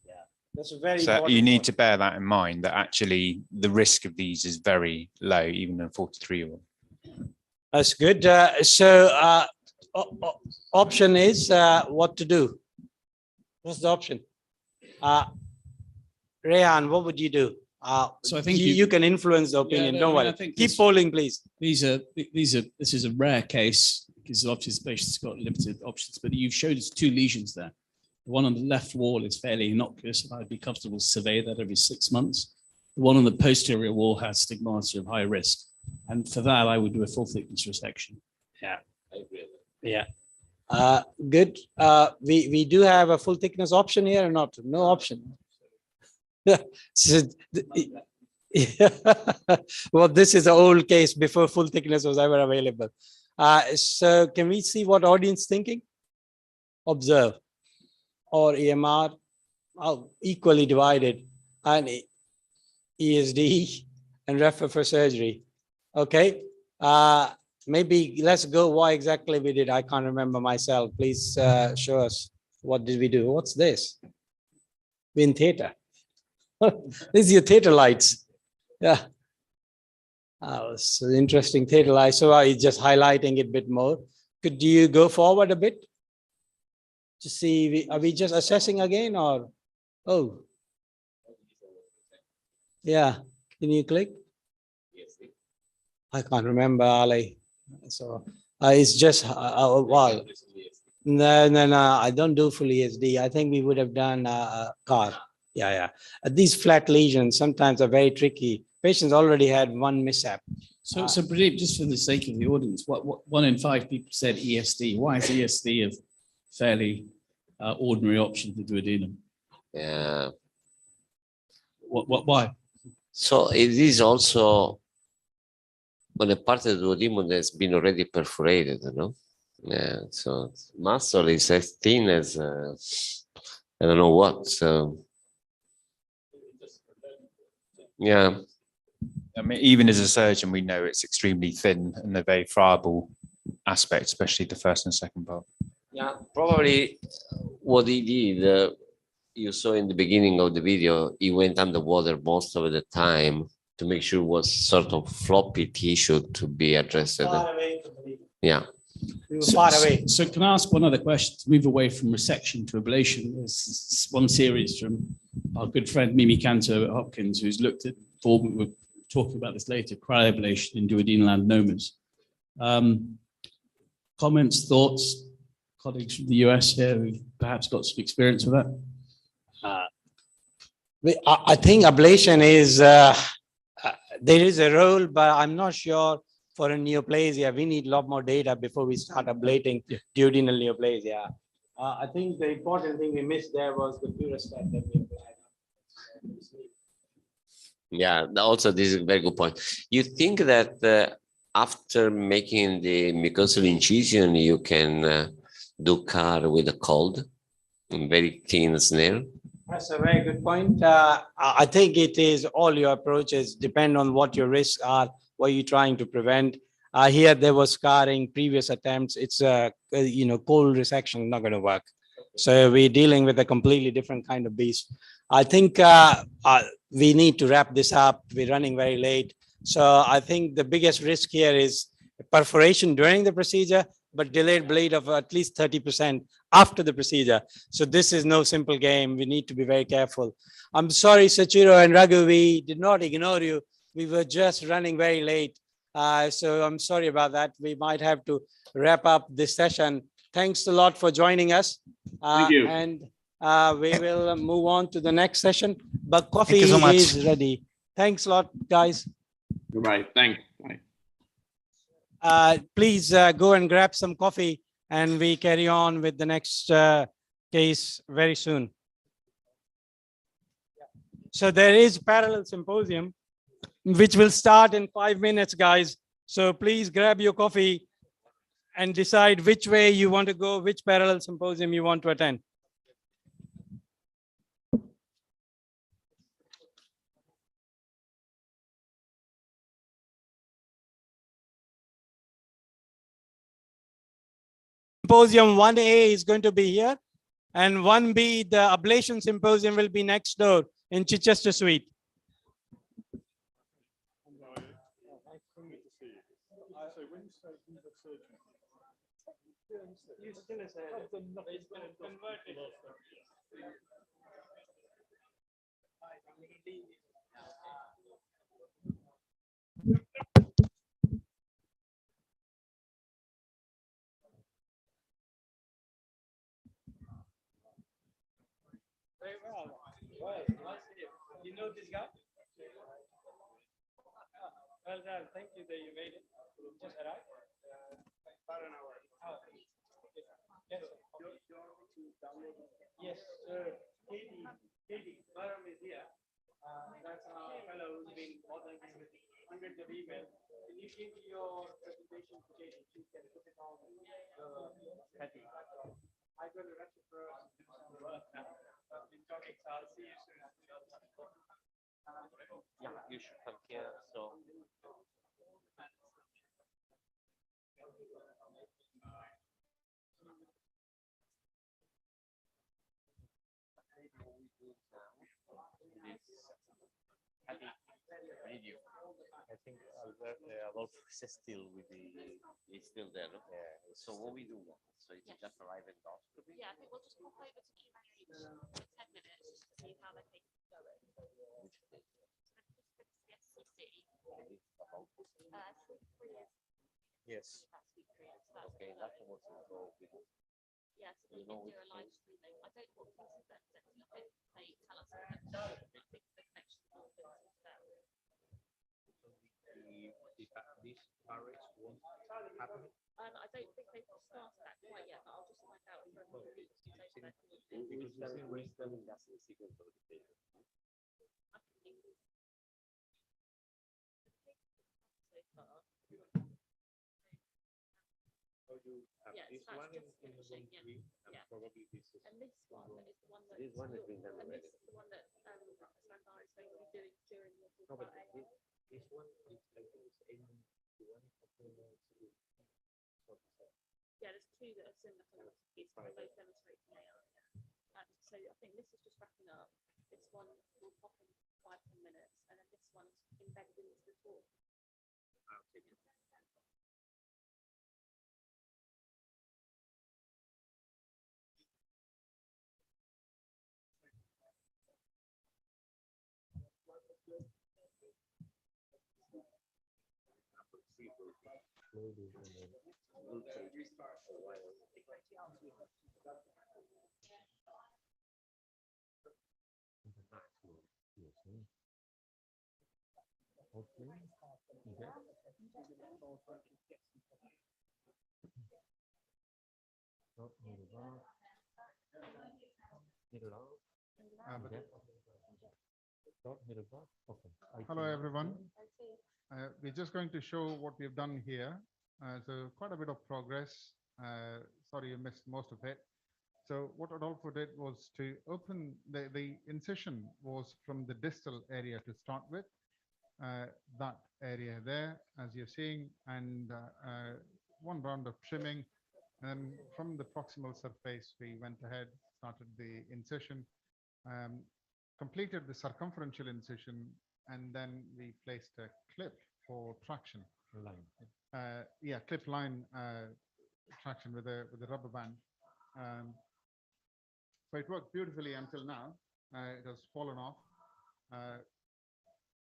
That's a very so you need to bear that in mind, that actually the risk of these is very low, even in a 43-year-old. That's good. Option is what to do. What's the option? Rehan, what would you do? So I think you can influence the opinion. Yeah, don't worry. Keep polling, please. This is a rare case because obviously the patient's got limited options, but you've showed us 2 lesions there. The one on the left wall is fairly innocuous, and I'd be comfortable to survey that every 6 months. The one on the posterior wall has stigmata of high risk. And for that, I would do a full thickness resection. Yeah. Yeah. Good. We do have a full thickness option here or not? No option. So, well, this is an old case before full thickness was ever available. So can we see what audience thinking? Observe or EMR, equally divided, and ESD and refer for surgery. Okay. Maybe let's go why exactly we did. I can't remember myself. Please show us what did we do. What's this? We're in theater. This is your theater lights. Yeah. It's an interesting theater light. So are you just highlighting it a bit more? Could you go forward a bit to see, are we just assessing again or, oh. Yeah, can you click? I can't remember, Ali. So it's just, wow. No, I don't do full ESD. I think we would have done a CAR. Yeah. These flat lesions sometimes are very tricky. Patients already had one mishap. So Pradeep, just for the sake of the audience, what 1 in 5 people said ESD. Why is ESD a fairly ordinary option for duodenum? Yeah. Why? So it is also when a part of the duodenum has been already perforated, no? Yeah. So muscle is as thin as I don't know what. So Yeah. I mean, even as a surgeon, we know it's extremely thin and a very friable aspect, especially the first and second part. Yeah, probably what he did, you saw in the beginning of the video, he went underwater most of the time to make sure it was sort of floppy tissue to be addressed. Yeah. Far away. So can I ask one other question to move away from resection to ablation? There's one series from our good friend Mimi Canto at Hopkins, who's looked at, we're talking about this later, cryoablation in duodenal adenomas. Comments, thoughts, colleagues from the US here who've perhaps got some experience with that? I think ablation is, there is a role, but I'm not sure for a neoplasia. We need a lot more data before we start ablating duodenal neoplasia. I think the important thing we missed there was the Purostat that we applied. Yeah, also this is a very good point. You think that after making the mucosal incision, you can do CAR with a cold, very thin snare? That's a very good point. I think it is all your approaches depend on what your risks are, what you're trying to prevent. Here there was scarring, previous attempts. It's cold resection, not going to work. So we're dealing with a completely different kind of beast. I think we need to wrap this up. We're running very late. So I think the biggest risk here is perforation during the procedure, but delayed bleed of at least 30% after the procedure. So this is no simple game. We need to be very careful. I'm sorry, Sachiro and Raghu, we did not ignore you. We were just running very late. So I'm sorry about that. We might have to wrap up this session. Thanks a lot for joining us. Thank you. And we will move on to the next session, but coffee Thank you so much. is ready. Thanks a lot, guys. Goodbye. Thanks. Bye. Please go and grab some coffee and we carry on with the next case very soon. So there is parallel symposium, which will start in 5 minutes, guys. So please grab your coffee and decide which way you want to go, which parallel symposium you want to attend. Symposium 1A is going to be here, and 1B, the ablation symposium, will be next door in Chichester Suite. Very well. You know this guy? Well done. Thank you that you made it. Just arrived? About an hour. Yes. Yes, sir. Katie, Baram is here. That's our fellow who's been bothering me with hundreds of emails. Can you give me your presentation to Katie? She can put it on the Patty. I got a Retrospective do some work now. I'll see you soon. Yeah, you should come here. So. I think Adolfo is still with It's still there, no? Yeah. So what we do now? So it's just arrive endoscopy? Yeah, I think we'll just pop over to Q&A for 10 minutes just to see how the case is going. Yes. Okay, that's what's involved with it. Yes, we can do a live streaming. I don't know what pieces that they tell us. I think the connection will be there. These parrots won't happen. I don't think they've started that quite yet, but I'll just find out from the Because we still in that's the sequence of the patient. So you have this one in zone 3 and probably this is. And this one is the one that. This one has been done already. And this is the one that Sandar is going to be doing during the Yeah, there's two that are similar chemistries, but both demonstrating AR. So I think this is just wrapping up. This one will pop in 5-10 minutes, and then this one's embedded into the talk. Hello, everyone. We're just going to show what we've done here. So quite a bit of progress. Sorry, you missed most of it. So what Adolfo did was to open the incision was from the distal area to start with. That area there, as you're seeing, and one round of trimming. And from the proximal surface, we went ahead, started the incision, completed the circumferential incision, and then we placed a clip for traction. Yeah, clip line traction with a rubber band. So it worked beautifully until now. It has fallen off.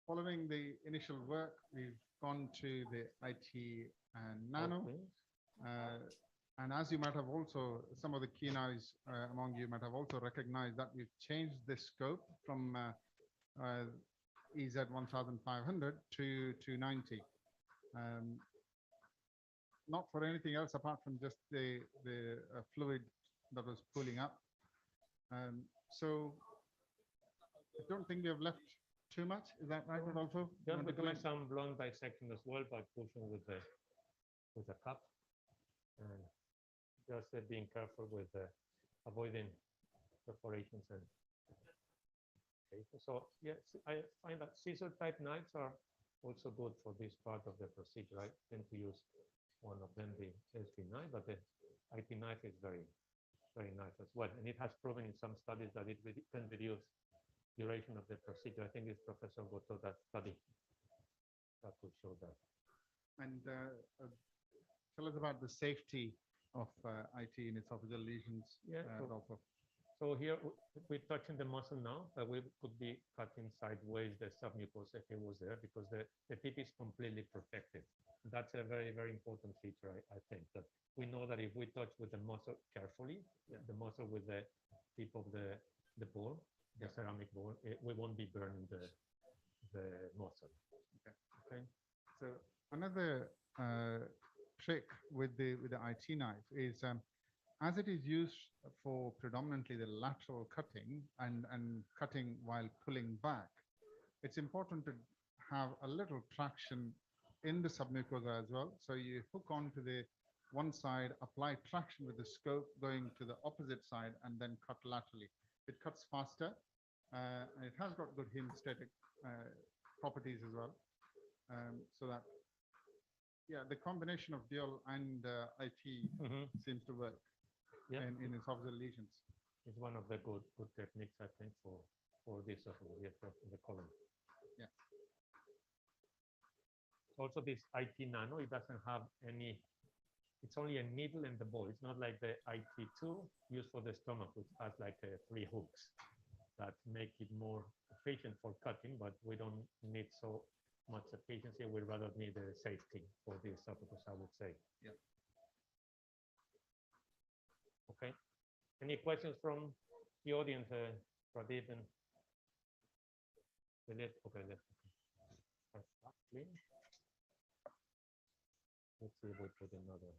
Following the initial work, we've gone to the IT and nano. And as you might have also, some of the keen eyes among you might have also recognized that we've changed the scope from EZ 1500 to 290. Not for anything else apart from just the fluid that was pulling up. So I don't think we have left too much. Is that right, Rodolfo? Just we're doing some blunt dissection as well by pushing with the cup, and just being careful with avoiding perforations. And okay. So yes, I find that scissor type knives are also good for this part of the procedure. I tend to use one of them, the Esd knife, but the IT knife is very nice as well. And it has proven in some studies that it can reduce duration of the procedure. I think it's Professor Goto that study that will show that. And tell us about the safety of IT in esophageal lesions. Yeah. So here we're touching the muscle now, but we could be cutting sideways the submucosa if it was there, because the tip is completely protected. That's a very important feature, I think, that we know that if we touch with the muscle carefully, the muscle with the tip of the ball, the ceramic ball, we won't be burning the muscle. Okay. So another trick with the IT knife is as it is used for predominantly the lateral cutting and cutting while pulling back, it's important to have a little traction in the submucosa as well. So you hook onto the one side, apply traction with the scope going to the opposite side, and then cut laterally. It cuts faster, and it has got good hemostatic properties as well. So that, yeah, the combination of dual and IT seems to work in esophageal lesions. It's one of the good techniques, I think, for this in the colon. Yeah. Also, this IT nano, it doesn't have any. It's only a needle and the ball. It's not like the IT2 used for the stomach, which has like 3 hooks that make it more efficient for cutting, but we don't need so much efficiency. We rather need the safety for this esophagus, I would say. Yeah. Okay. Any questions from the audience, Pradeep and Dilip? Okay, let's see if we put another.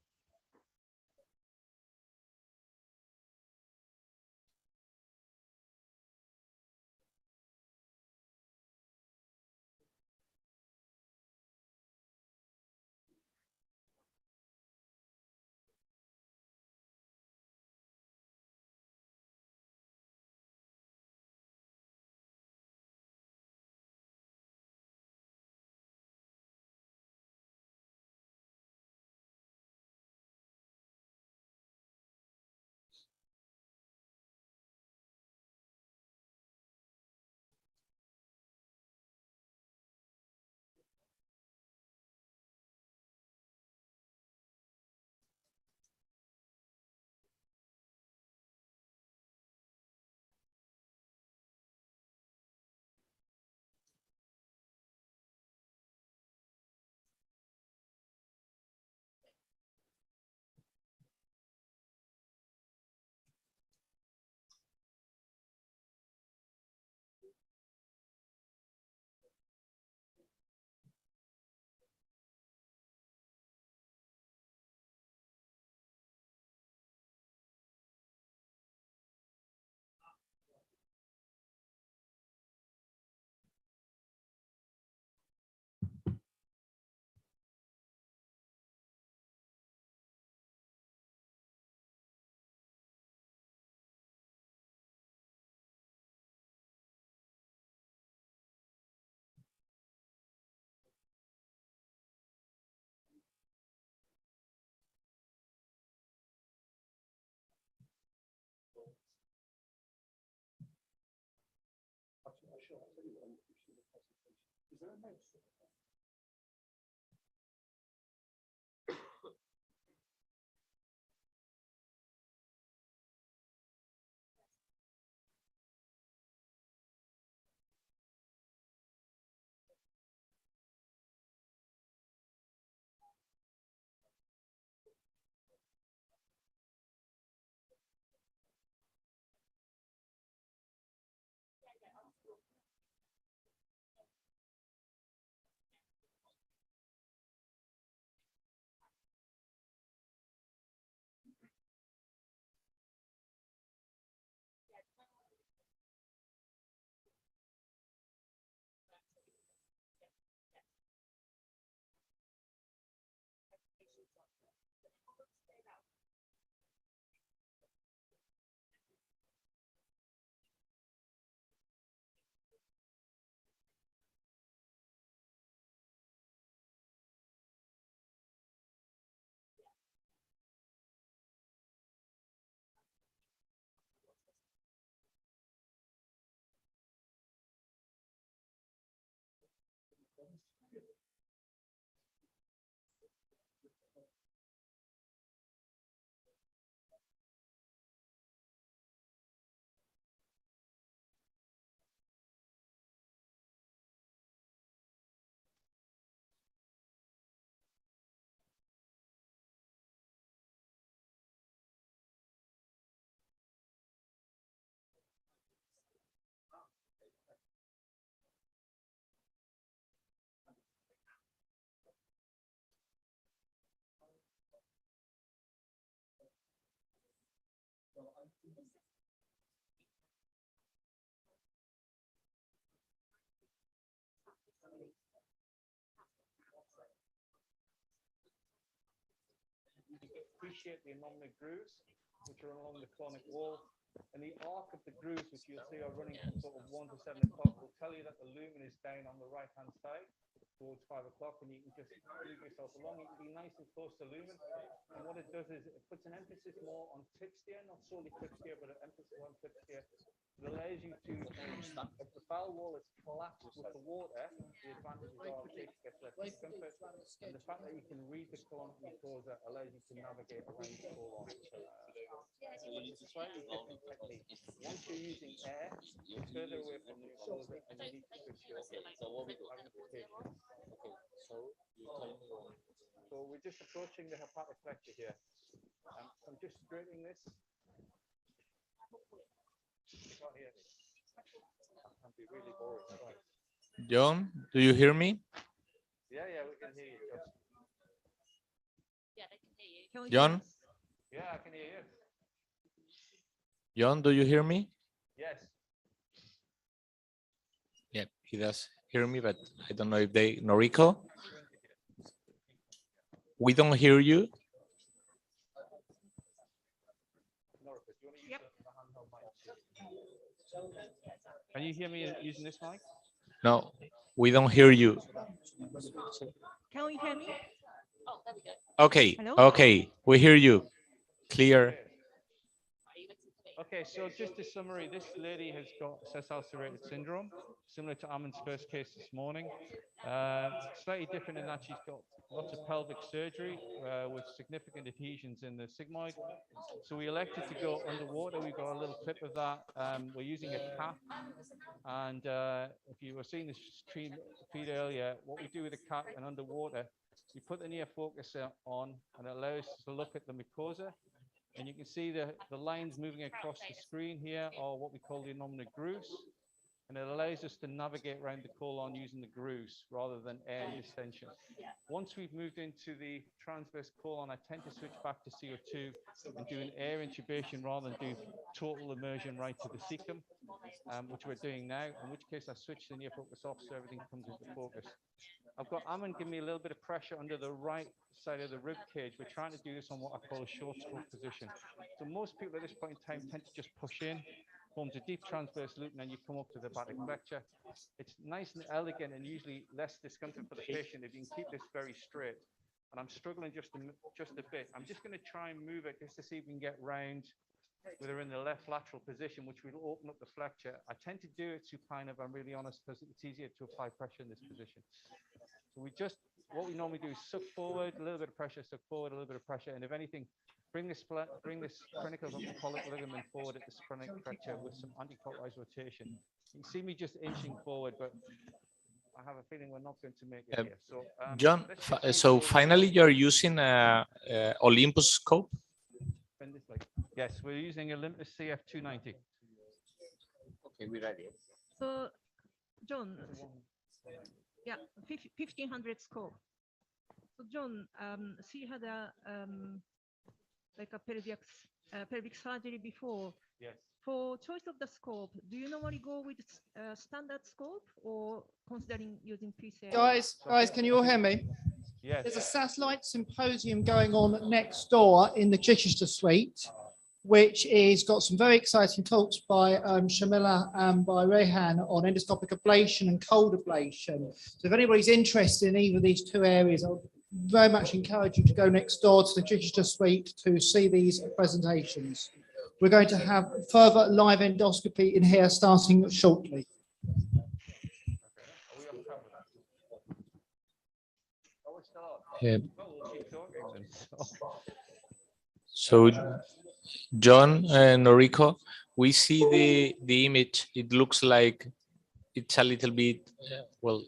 You can appreciate the anomaly grooves, which are along the colonic wall, and the arc of the grooves, which you'll see are running from sort of 1 to 7 o'clock, will tell you that the lumen is down on the right-hand side towards 5 o'clock, and you can just move yourself along. You can be nice and close to lumen, and what it does is it puts an emphasis more on tip steer, not solely tip steer, but an emphasis on tip steer. It allows you to, if the bowel wall is collapsed with the water, the advantages are the patient gets less discomfort, and the fact that you can read the colon mucosa allows you to navigate around the colon. It's a slightly different technique. Once you're using air, it's further away from the mucosa, and you need to switch your magnification. So we're just approaching the hepatic flexure here. So I'm just straightening this. You can't hear me. That can be really boring. Right. John, do you hear me? Yeah, we can hear you, Josh. Yeah, they can hear you. John? Yeah, I can hear you. John, do you hear me? Yes. Yeah, he does hear me, but I don't know if they, Noriko? We don't hear you. Yep. Can you hear me using this mic? No, we don't hear you. Can you hear me? Oh, there we go. Okay, Hello? okay, we hear you. Clear. Okay, so just a summary, this lady has got cess-ulcerated syndrome, similar to Amon's first case this morning. Slightly different in that she's got lots of pelvic surgery with significant adhesions in the sigmoid. So we elected to go underwater. We've got a little clip of that. We're using a cap. And if you were seeing this feed earlier, what we do with a cap and underwater, we put the near focus on, and it allows us to look at the mucosa. And you can see the lines moving across the screen here are what we call the anomaly grooves. And it allows us to navigate around the colon using the grooves rather than air distension. Once we've moved into the transverse colon, I tend to switch back to CO2 and do an air intubation rather than do total immersion right to the cecum, which we're doing now, in which case I switch the near focus off so everything comes into focus. I've got Amon give me a little bit of pressure under the right side of the rib cage. We're trying to do this on what I call a short stroke position. So most people at this point in time tend to just push in, forms a deep transverse loop, and then you come up to the hepatic flexure. It's nice and elegant and usually less discomfort for the patient if you can keep this very straight. And I'm struggling just a bit. I'm just going to try and move it just to see if we can get round where they're in the left lateral position, which will open up the flexure. I tend to do it supine if I'm really honest, because it's easier to apply pressure in this position. So what we normally do is suck forward, a little bit of pressure, suck forward, a little bit of pressure, and if anything, bring this cranial ligament forward at the splenic fracture with some anti-clockwise rotation. You can see me just inching forward, but I have a feeling we're not going to make it here. So, John, so finally you're using a Olympus scope? Yes, we're using Olympus CF290. Okay, we're ready. So, John, yeah, 1500 scope. So, John, so you had a like a pelvic surgery before. Yes. For choice of the scope, do you normally go with standard scope or considering using PCA? Guys, can you all hear me? Yes. There's a satellite symposium going on next door in the Chichester Suite, which is got some very exciting talks by Shamila and by Rehan on endoscopic ablation and cold ablation. So if anybody's interested in either of these two areas, I would very much encourage you to go next door to the Chichester Suite to see these presentations. We're going to have further live endoscopy in here starting shortly. So, John and Noriko, we see the image. It looks like it's a little bit, well,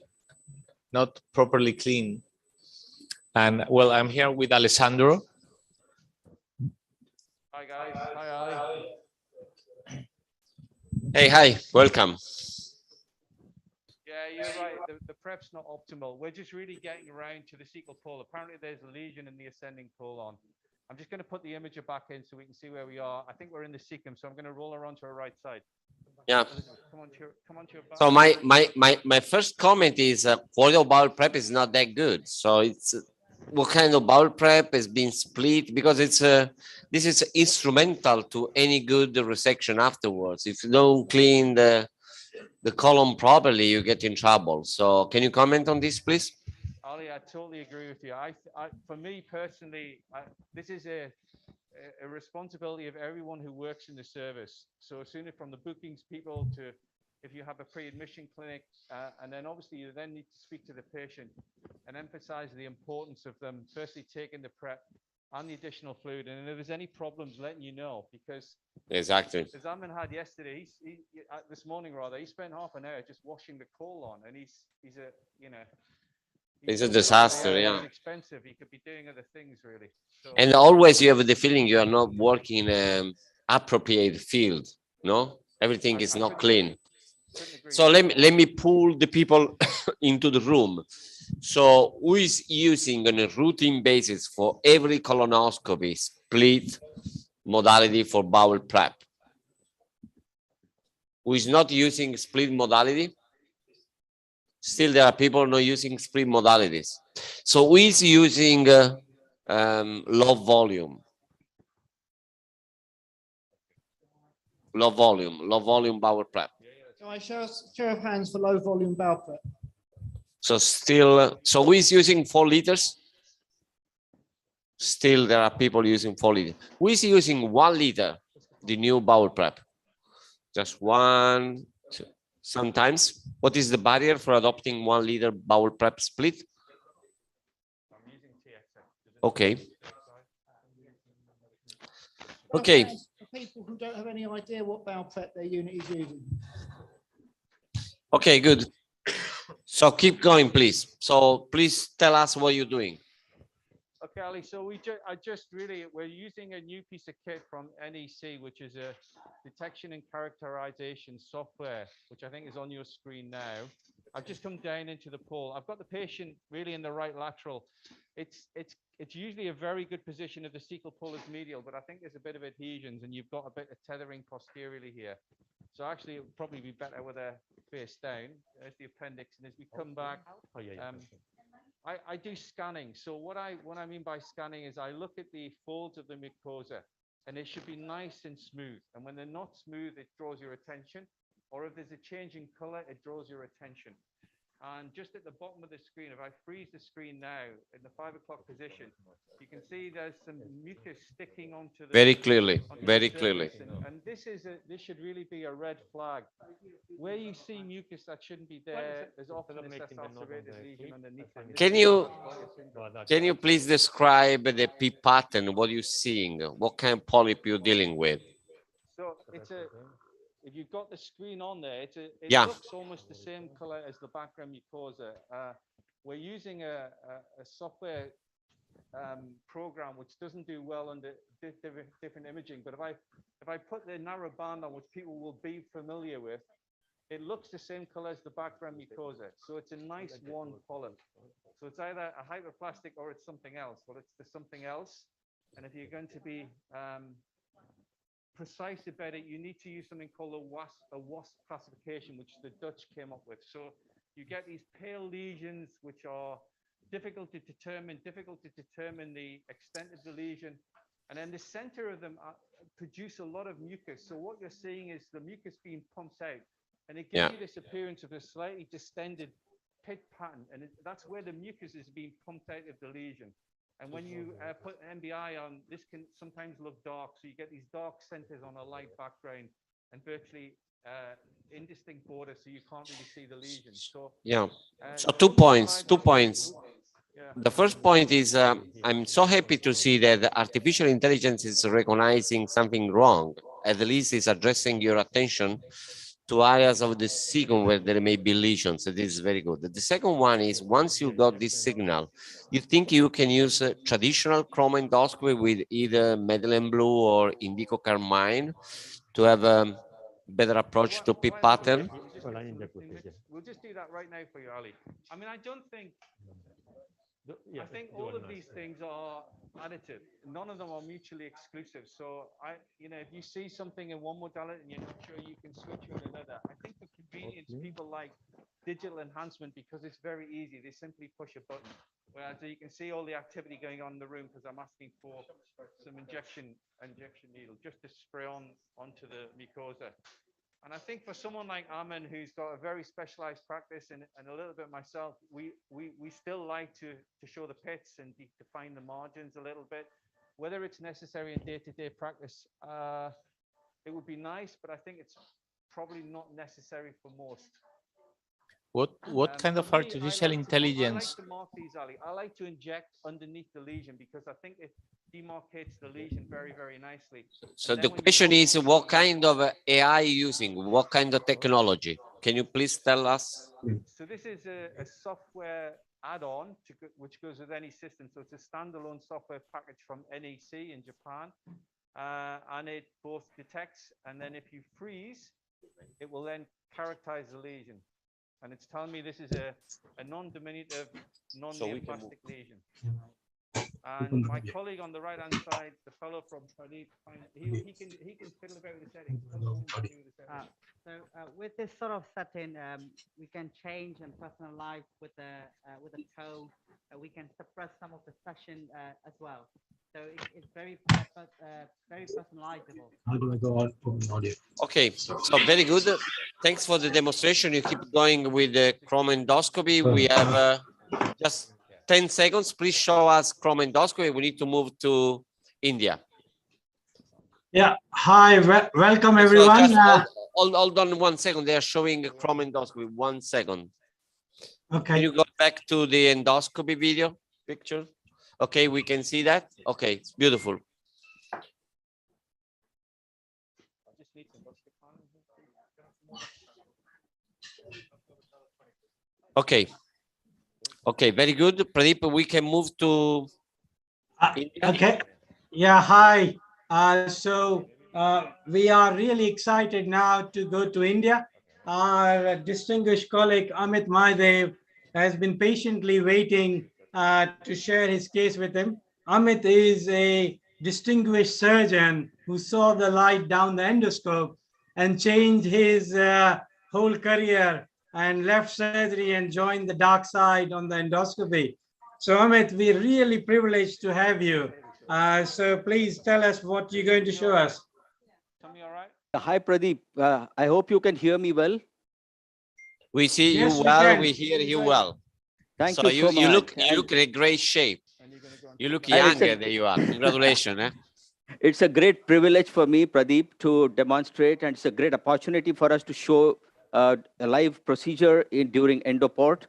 not properly clean. And well, I'm here with Alessandro. Hi guys. Hi Ali. Hey, hi, welcome. Yeah, you're right. The prep's not optimal. We're just really getting around to the cecal pole. Apparently, there's a lesion in the ascending colon. I'm just going to put the imager back in so we can see where we are. I think we're in the cecum, so I'm going to roll around to our right side. Yeah. Come on to your back. So my first comment is quality of bowel prep is not that good. So it's what kind of bowel prep is being split, because it's this is instrumental to any good resection afterwards. If you don't clean the colon properly, you get in trouble. So can you comment on this, please? Ali, I totally agree with you. For me personally, this is a responsibility of everyone who works in the service. So sooner from the bookings people to if you have a pre-admission clinic, and then obviously you then need to speak to the patient and emphasize the importance of them firstly taking the prep and the additional fluid, and if there's any problems, letting you know, because exactly as Amin had yesterday, this morning rather, he spent half an hour just washing the colon, and he's a it's a disaster. Yeah, it's expensive. He could be doing other things really. So, and always you have the feeling you are not working in appropriate field. No, everything is not clean. So let me pull the people into the room. So who is using on a routine basis for every colonoscopy split modality for bowel prep? Who is not using split modality? Still, there are people not using split modalities. So who is using low volume? Low volume bowel prep. Guys, show of hands for low volume bowel prep. So still, so who is using 4 liters? Still, there are people using 4 liters. Who is using 1 liter, the new bowel prep? Just 1, 2. Sometimes. What is the barrier for adopting 1 liter bowel prep split? Okay. Okay. For people who don't have any idea what bowel prep their unit is using. Okay, good. So keep going, please. So please tell us what you're doing. Okay, Ali. So we're using a new piece of kit from NEC, which is a detection and characterization software, which I think is on your screen now. I've just come down into the pole. I've got the patient really in the right lateral. It's usually a very good position if the cecal pole is medial, but I think there's a bit of adhesions and you've got a bit of tethering posteriorly here. So actually, it would probably be better with a face down. There's the appendix, and as we come back, I do scanning. So what I mean by scanning is I look at the folds of the mucosa, and it should be nice and smooth. And when they're not smooth, it draws your attention. Or if there's a change in color, it draws your attention. And just at the bottom of the screen, if I freeze the screen now in the 5 o'clock position, you can see there's some mucus sticking onto the Very clearly, onto the very surface. clearly. And this should really be a red flag. Where you see mucus that shouldn't be there, there's often a ulcerated lesion underneath it. Can you please describe the P pattern? What you're seeing? What kind of polyp you're dealing with? So if you've got the screen on there, it Yeah. looks almost the same color as the background mucosa. We're using a software program which doesn't do well under different imaging, but if I put the narrow band on, which people will be familiar with, it looks the same color as the background mucosa. So it's a nice one polyp. So it's either a hyperplastic or it's something else. Well, it's the something else. And if you're going to be precise about it, you need to use something called a WASP classification, which the Dutch came up with. So you get these pale lesions, which are difficult to determine the extent of the lesion. And then the center of them produce a lot of mucus. So what you're seeing is the mucus being pumped out. And it gives you this appearance of a slightly distended pit pattern. And that's where the mucus is being pumped out of the lesion. And when you put MBI on, this can sometimes look dark. So you get these dark centers on a light background and virtually indistinct borders, so you can't really see the lesion. So, So 2 points. The first point is I'm so happy to see that artificial intelligence is recognizing something wrong. At least it's addressing your attention to areas of the sequence where there may be lesions. So this is very good. The second one is, once you got this signal, you think you can use a traditional chroma endoscopy with either Madeleine Blue or Indigo Carmine to have a better approach to P pattern? We'll just do that right now for you, Ali. I mean, I don't think, I think all of these things are additive. None of them are mutually exclusive. So if you see something in one modality and you're not sure, you can switch to another. I think for convenience, people like digital enhancement because it's very easy. They simply push a button. Whereas you can see all the activity going on in the room because I'm asking for some injection needle just to spray onto the mucosa. And I think for someone like Amin, who's got a very specialized practice and a little bit myself, we still like to show the pits and define the margins a little bit. Whether it's necessary in day-to-day practice, it would be nice, but I think it's probably not necessary for most. What kind of artificial intelligence? I like to mark these, Ali. I like to inject underneath the lesion because I think it demarcates the lesion very, very nicely. So the question is, what kind of AI using? What kind of technology? Can you please tell us? So this is a software add-on which goes with any system. So it's a standalone software package from NEC in Japan. And it both detects, and then if you freeze, it will then characterize the lesion. And it's telling me this is a non-diminutive, non-neoplastic lesion. And my colleague on the right-hand side, the fellow from he can fiddle about with the settings. With this sort of setting, we can change and personalize with a tone. We can suppress some of the session as well. So it's very personalizable. How do I go out from audio? Okay, so very good. Thanks for the demonstration. You keep going with the chroma endoscopy. We have just 10 seconds. Please show us chroma endoscopy. We need to move to India. Yeah. Hi. Welcome, everyone. Hold on 1 second. They are showing a chroma endoscopy. 1 second. Okay. Can you go back to the endoscopy video picture? Okay, we can see that. Okay, it's beautiful. Okay. Okay, very good. Pradeep, we can move to India. Okay. Yeah, hi. We are really excited now to go to India. Our distinguished colleague Amit Mahadev has been patiently waiting to share his case with him. Amit is a distinguished surgeon who saw the light down the endoscope and changed his whole career and left surgery and joined the dark side on the endoscopy. So Amit, we're really privileged to have you. So please tell us what you're going to show us. Hi Pradeep, I hope you can hear me well. We see Yes, you we well, can. we hear you well. Thank So you so you much. look in a great shape. You look And it's younger a- than you are. Congratulations. Eh? It's a great privilege for me, Pradeep, to demonstrate, and it's a great opportunity for us to show a live procedure during Endoport.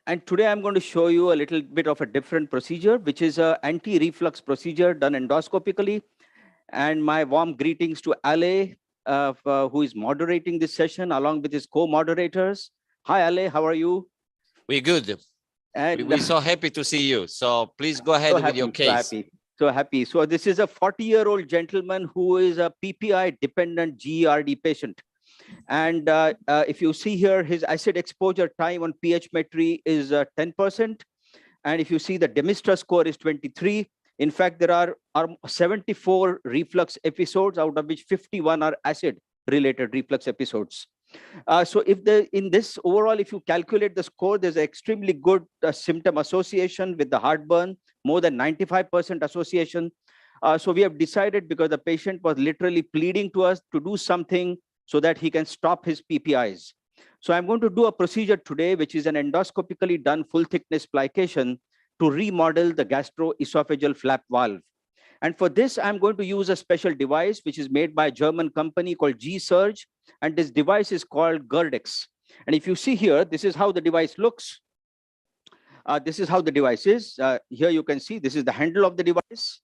And today I'm going to show you a little bit of a different procedure, which is an anti-reflux procedure done endoscopically. And my warm greetings to Ale, who is moderating this session along with his co-moderators. Hi, Ale, how are you? We're good. And We're so happy to see you. So please go ahead with your case. So happy. So this is a 40-year-old gentleman who is a PPI-dependent GERD patient. And if you see here, his acid exposure time on pH-metry is 10%. And if you see the Demistra score is 23. In fact, there are 74 reflux episodes, out of which 51 are acid-related reflux episodes. So in this overall, if you calculate the score, there's an extremely good symptom association with the heartburn, more than 95% association. So we have decided, because the patient was literally pleading to us to do something so that he can stop his PPIs. So I'm going to do a procedure today, which is an endoscopically done full thickness plication to remodel the gastroesophageal flap valve. And for this, I'm going to use a special device, which is made by a German company called G-Surge. And this device is called Gerdex. And if you see here, this is how the device looks. This is how the device is. Here you can see, this is the handle of the device.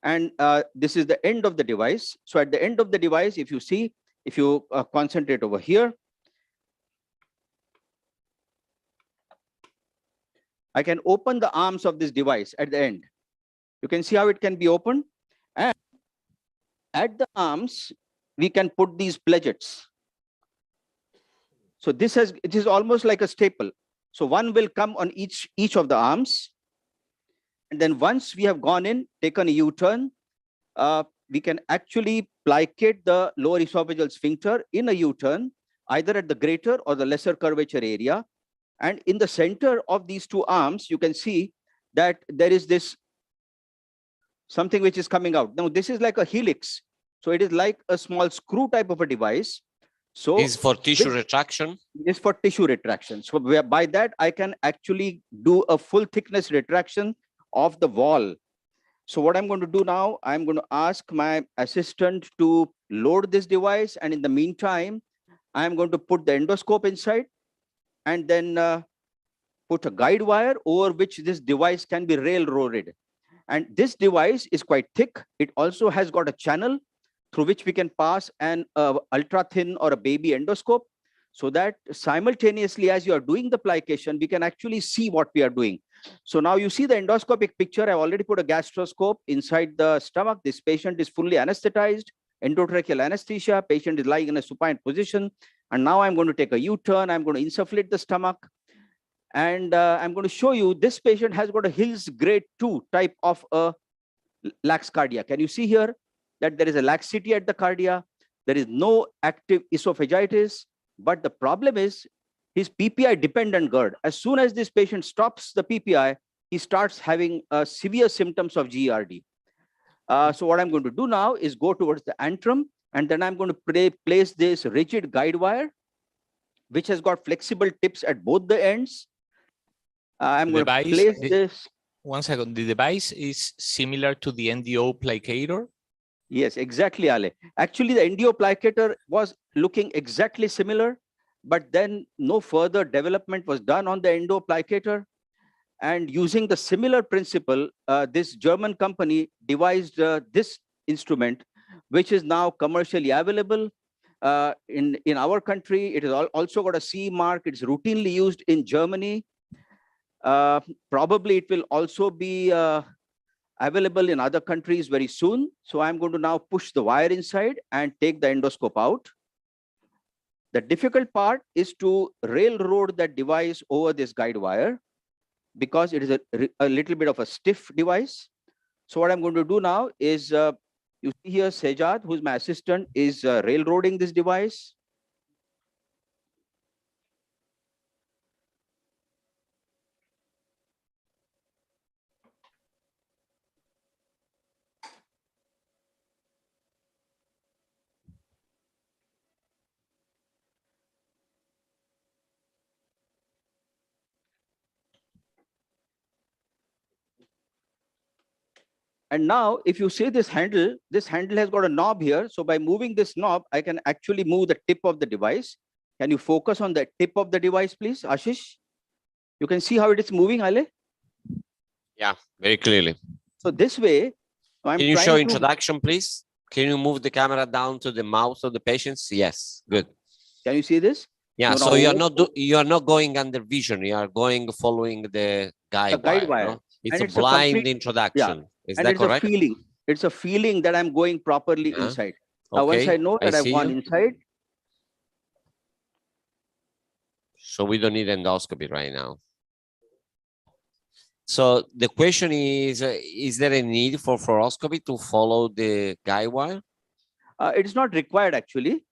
And this is the end of the device. So at the end of the device, if you see, if you concentrate over here, I can open the arms of this device at the end. You can see how it can be opened. And at the arms, we can put these pledgets. So it is almost like a staple. So one will come on each of the arms. And then once we have gone in, taken a U-turn, we can actually plicate the lower esophageal sphincter in a U-turn, either at the greater or the lesser curvature area. And in the center of these two arms, you can see that there is this something which is coming out. Now, this is like a helix. So it is like a small screw type of a device. So This is for tissue retraction. It's for tissue retraction. So by that, I can actually do a full thickness retraction of the wall. So what I'm going to do now, I'm going to ask my assistant to load this device. And in the meantime, I'm going to put the endoscope inside and then put a guide wire over which this device can be railroaded. And this device is quite thick. It also has got a channel through which we can pass an ultra thin or a baby endoscope, so that simultaneously as you are doing the plication, we can actually see what we are doing. So now you see the endoscopic picture. I've already put a gastroscope inside the stomach. This patient is fully anesthetized, endotracheal anesthesia. Patient is lying in a supine position. And now I'm going to take a U-turn. I'm going to insufflate the stomach. And I'm going to show you this patient has got a Hill's grade 2 type of a lax cardia. Can you see here that there is a laxity at the cardia? There is no active esophagitis, but the problem is his PPI dependent GERD. As soon as this patient stops the PPI, he starts having severe symptoms of GERD. So what I'm going to do now is go towards the antrum, and then I'm going to place this rigid guide wire, which has got flexible tips at both the ends. I'm going to place this. One second, the device is similar to the NDO plicator? Yes, exactly, Ale. Actually, the NDO plicator was looking exactly similar, but then no further development was done on the endo plicator. And using the similar principle, this German company devised this instrument, which is now commercially available in our country. It has also got a CE mark. It's routinely used in Germany. Probably it will also be available in other countries very soon. So I'm going to now push the wire inside and take the endoscope out. The difficult part is to railroad that device over this guide wire, because it is a little bit of a stiff device. So what I'm going to do now is, you see here, Sejad, who's my assistant, is railroading this device. And now if you see this handle has got a knob here. So by moving this knob, I can actually move the tip of the device. Can you focus on the tip of the device, please, Ashish? You can see how it is moving, Ale? Yeah, very clearly. So this way, I'm Can you trying show to- introduction, please? Can you move the camera down to the mouth of the patients? Yes, good. Can you see this? Yeah, No, so no, you are not going under vision. You are going following the guide guide wire. wire. No? It's And a it's a blind complete- introduction. Is and that it's correct? a feeling. It's a feeling that I'm going properly Yeah. inside. Now, once Okay, I know that I've see gone you. inside, So we don't need endoscopy right now. So the question is there a need for fluoroscopy to follow the guide wire? it's not required actually,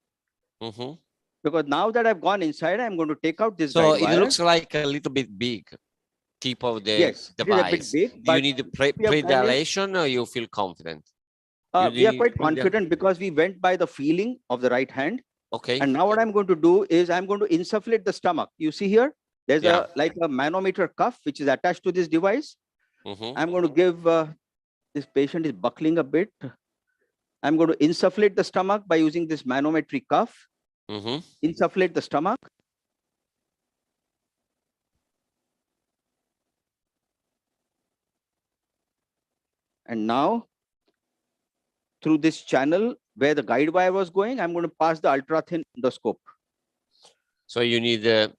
Mhm. because now that I've gone inside, I'm going to take out this So guide it wire. looks like a little bit big, tip of the Yes, it is a bit device. big, Do you but need the we have done it- pre-dilation or you feel confident? We are need quite pre-dil- confident because we went by the feeling of the right hand. Okay. And now what I'm going to do is I'm going to insufflate the stomach. You see here, there's Yeah. a like a manometer cuff which is attached to this device. Mhm. I'm going to give this patient is buckling a bit. I'm going to insufflate the stomach by using this manometric cuff. Mhm. Insufflate the stomach. And now, through this channel where the guide wire was going, I'm going to pass the ultra thin endoscope. So you need a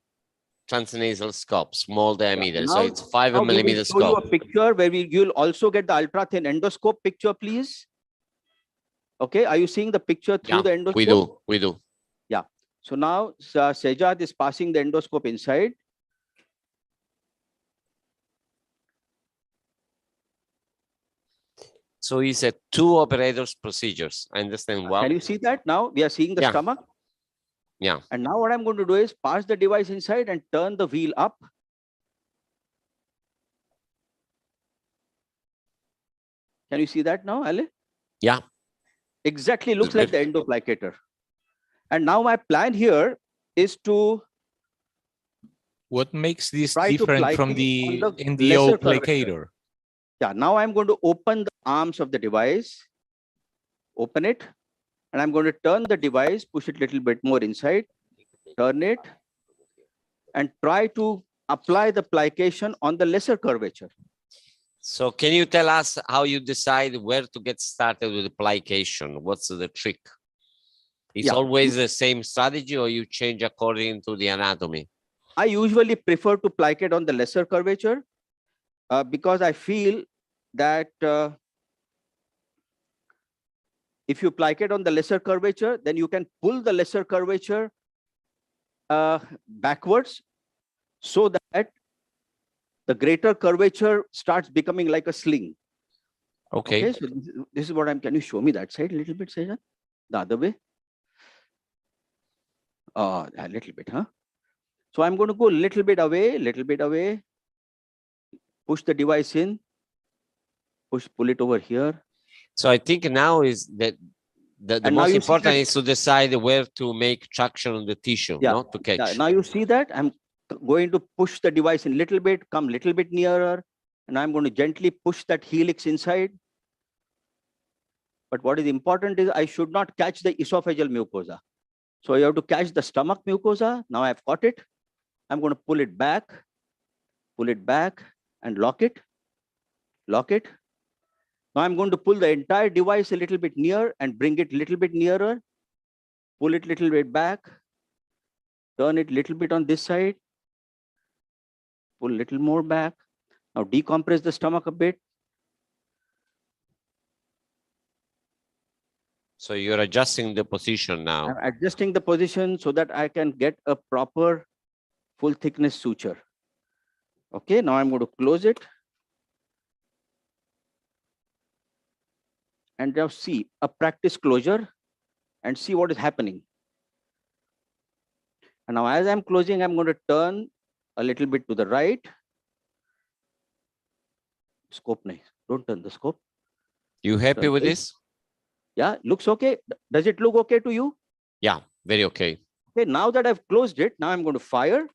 transnasal scope, small diameter. So Now- it's 5 now we will millimeter show you scope. a picture where you'll also get the ultra thin endoscope picture, please. Okay, are you seeing the picture through the endoscope? We do. Yeah. So now Sejad is passing the endoscope inside. So it's a 2 operators procedures. I understand well. Can you see that now? We are seeing the Yeah. stomach. Yeah. And now what I'm going to do is pass the device inside and turn the wheel up. Can you see that now, Ale? Yeah. Exactly looks It's like the endoplicator. And now my plan here is to What makes this try to different from placate the on the NDO lesser placator? curvature. Yeah, now I'm going to open the arms of the device, open it, and I'm going to turn the device, push it a little bit more inside, turn it, and try to apply the plication on the lesser curvature. So can you tell us how you decide where to get started with the plication? What's the trick? It's Yeah. always the same strategy or you change according to the anatomy? I usually prefer to placate on the lesser curvature because I feel that if you placate on the lesser curvature, then you can pull the lesser curvature backwards so that the greater curvature starts becoming like a sling. Okay. So this is what I'm, can you show me that side a little bit, Sejan? The other way? A little bit, huh? So I'm going to go a little bit away, push the device in, pull it over here. So I think now is that the And now most you see important that- is to decide where to make traction on the tissue, Yeah. not to catch. Yeah, now you see that I'm going to push the device in a little bit, come a little bit nearer, and I'm going to gently push that helix inside. But what is important is I should not catch the esophageal mucosa. So you have to catch the stomach mucosa. Now I've caught it. I'm going to pull it back, and lock it. Now I'm going to pull the entire device a little bit near and bring it a little bit nearer, pull it a little bit back, turn it a little bit on this side, pull a little more back. Now decompress the stomach a bit. So you're adjusting the position now. I'm adjusting the position so that I can get a proper full thickness suture. Okay, now I'm going to close it. And now see a practice closure and see what is happening. And now as I'm closing, I'm going to turn a little bit to the right. Scope nahi. Don't turn the scope. You happy Turn with right. this? Yeah, looks okay. Does it look okay to you? Yeah, very okay. Okay, now that I've closed it, now I'm going to fire.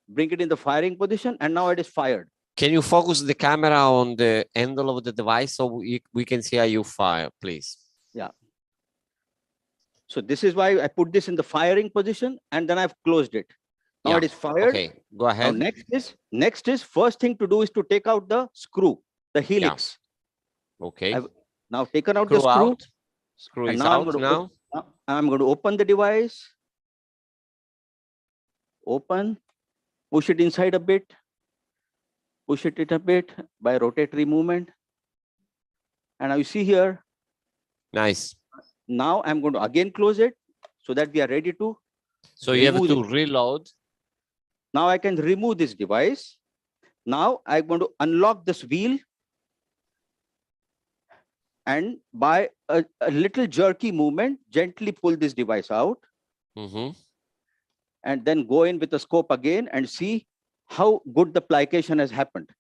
Bring it in the firing position, and now it is fired. Can you focus the camera on the handle of the device so we can see how you fire, please? Yeah. So this is why I put this in the firing position and then I've closed it. Now Yeah. it is fired. Okay, go ahead. Now next is first thing to do is to take out the screw, the helix. Yeah. Okay. I've now taken out Screw the screw. out. Screw And is now out I'm going to open the device. Open, push it inside a bit. Push it a bit by rotatory movement. And now you see here. Nice. Now I'm going to again close it so that we are ready to. So you have to reload. Now I can remove this device. Now I'm going to unlock this wheel. And by a little jerky movement, gently pull this device out. And then go in with the scope again and see how good the plication has happened.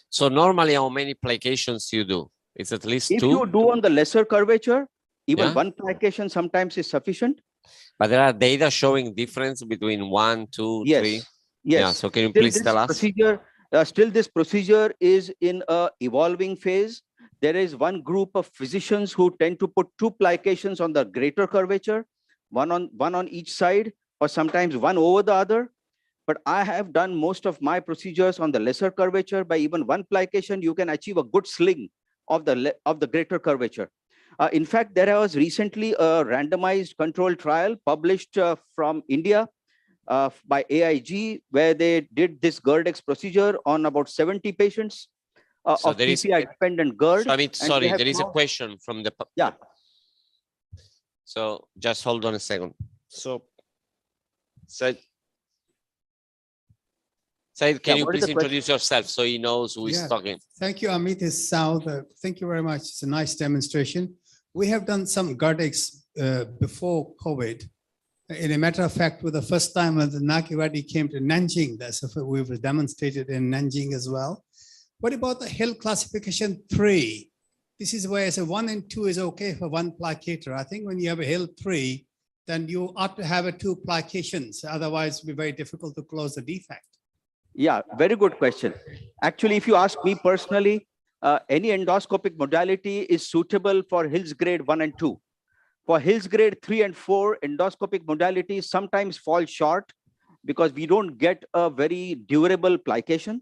So normally how many plications you do? It's at least If 2? you do on the lesser curvature, even one plication sometimes is sufficient. But there are data showing difference between 1, 2, 3? Yes. Yeah, so can you please tell us? Still this procedure is in a evolving phase. There is one group of physicians who tend to put 2 plications on the greater curvature, one on each side, or sometimes one over the other. But I have done most of my procedures on the lesser curvature. By even 1 plication, you can achieve a good sling of the greater curvature. In fact, there was recently a randomized controlled trial published from India by AIG, where they did this GERD-X procedure on about 70 patients So of there is PCI-dependent GERD. So, I mean, sorry, there is a question from the... Yeah. So just hold on a second. So, Said, can you please introduce yourself so he knows who is talking? Thank you, Amit. It's Saud. Thank you very much. It's a nice demonstration. We have done some GERD-X before COVID. In a matter of fact, with the first time when the Nakiradi came to Nanjing, that's what we've demonstrated in Nanjing as well. What about the Hill classification 3? This is where I say 1 and 2 is okay for 1 plicator. I think when you have a Hill 3, then you ought to have 2 plications. Otherwise, it'll be very difficult to close the defect. Yeah, very good question. Actually, if you ask me personally, any endoscopic modality is suitable for Hill's grade 1 and 2. For Hill's grade 3 and 4, endoscopic modalities sometimes fall short because we don't get a very durable plication.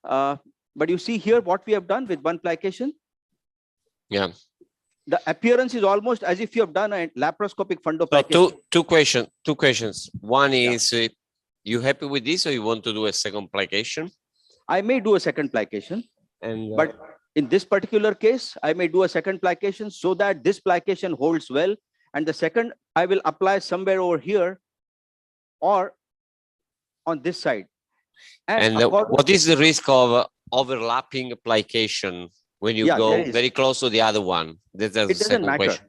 But you see here what we have done with 1 plication. Yeah. The appearance is almost as if you have done a laparoscopic fundoplication. So two questions. One is, you happy with this or you want to do a second plication? I may do a second plication. But in this particular case, I may do a second plication so that this plication holds well. And the second, I will apply somewhere over here or on this side. And what is the risk of overlapping application when you go very close to the other one? That's the second question.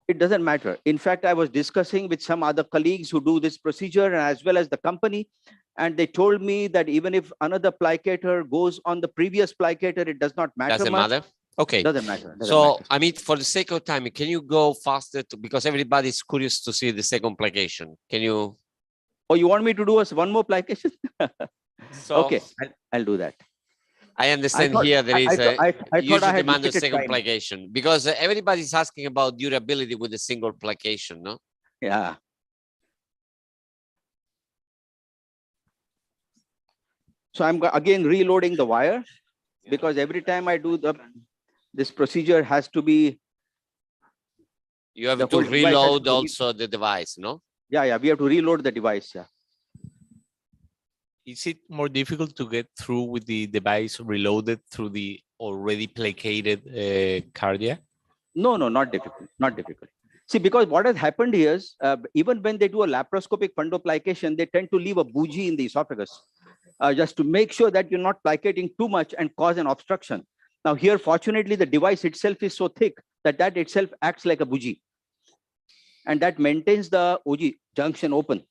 It doesn't matter. In fact, I was discussing with some other colleagues who do this procedure as well as the company, and they told me that even if another plicator goes on the previous plicator, it does not matter. Doesn't matter? Okay. Doesn't matter. So, I mean, for the sake of time, can you go faster because everybody is curious to see the second plication? Can you? Oh, you want me to do one more plication? Okay, I'll do that. I understand here there is a huge demand of second plication because everybody is asking about durability with a single plication, no? Yeah. So I'm again reloading the wire because every time I do this procedure has to be. You have to reload also the device, no? Yeah, we have to reload the device. Yeah. Is it more difficult to get through with the device reloaded through the already plicated cardia? No, not difficult. Not difficult. See, because what has happened here is even when they do a laparoscopic fundoplication, they tend to leave a bougie in the esophagus just to make sure that you're not plicating too much and cause an obstruction. Now here, fortunately, the device itself is so thick that itself acts like a bougie. And that maintains the OG junction open.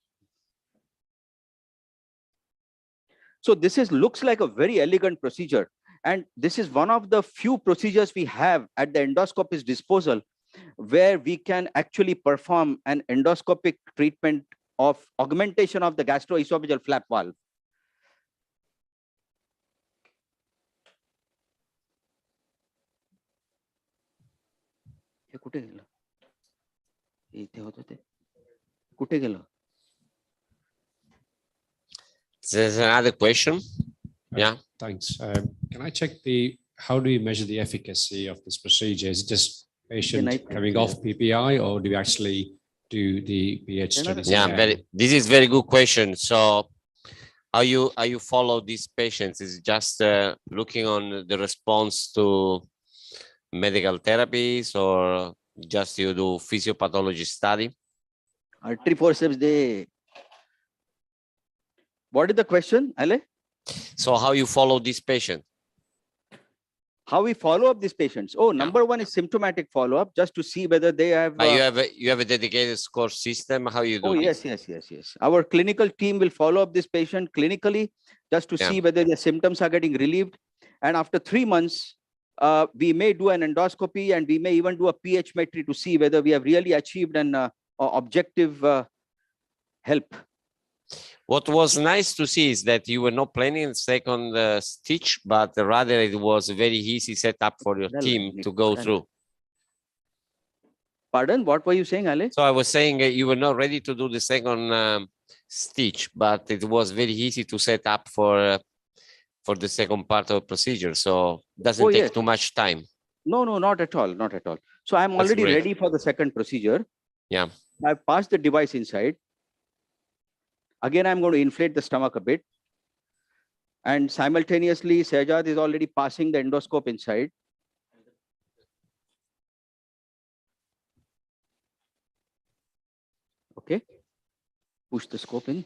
So this looks like a very elegant procedure. And this is one of the few procedures we have at the endoscopist's disposal where we can actually perform an endoscopic treatment of augmentation of the gastroesophageal flap valve. कुठे गेलं? इथे होतं ते. कुठे गेलं? There's another question. Yeah. Thanks. Can I check how do you measure the efficacy of this procedure? Is it just patient coming off PPI, or do you actually do the pH studies? Yeah, this is very good question. So how you follow these patients? Is it just looking on the response to medical therapies, or just you do physiopathology study? Artery forceps, what is the question, Ale? So how you follow this patient? How we follow up these patients? Oh, number one is symptomatic follow-up, just to see whether they have. You have a dedicated score system. How you do? Oh, this? yes. Our clinical team will follow up this patient clinically, just to see whether their symptoms are getting relieved. And after 3 months, we may do an endoscopy, and we may even do a pH metry to see whether we have really achieved an objective help. What was nice to see is that you were not planning second stitch, but rather it was a very easy setup for your team to go through. Pardon? What were you saying, Ale? So I was saying you were not ready to do the second stitch, but it was very easy to set up for the second part of the procedure. So it doesn't take too much time. No, not at all. Not at all. So I'm already ready for the second procedure. Yeah. I've passed the device inside. Again, I'm going to inflate the stomach a bit. And simultaneously, Sejad is already passing the endoscope inside. Okay. Push the scope in.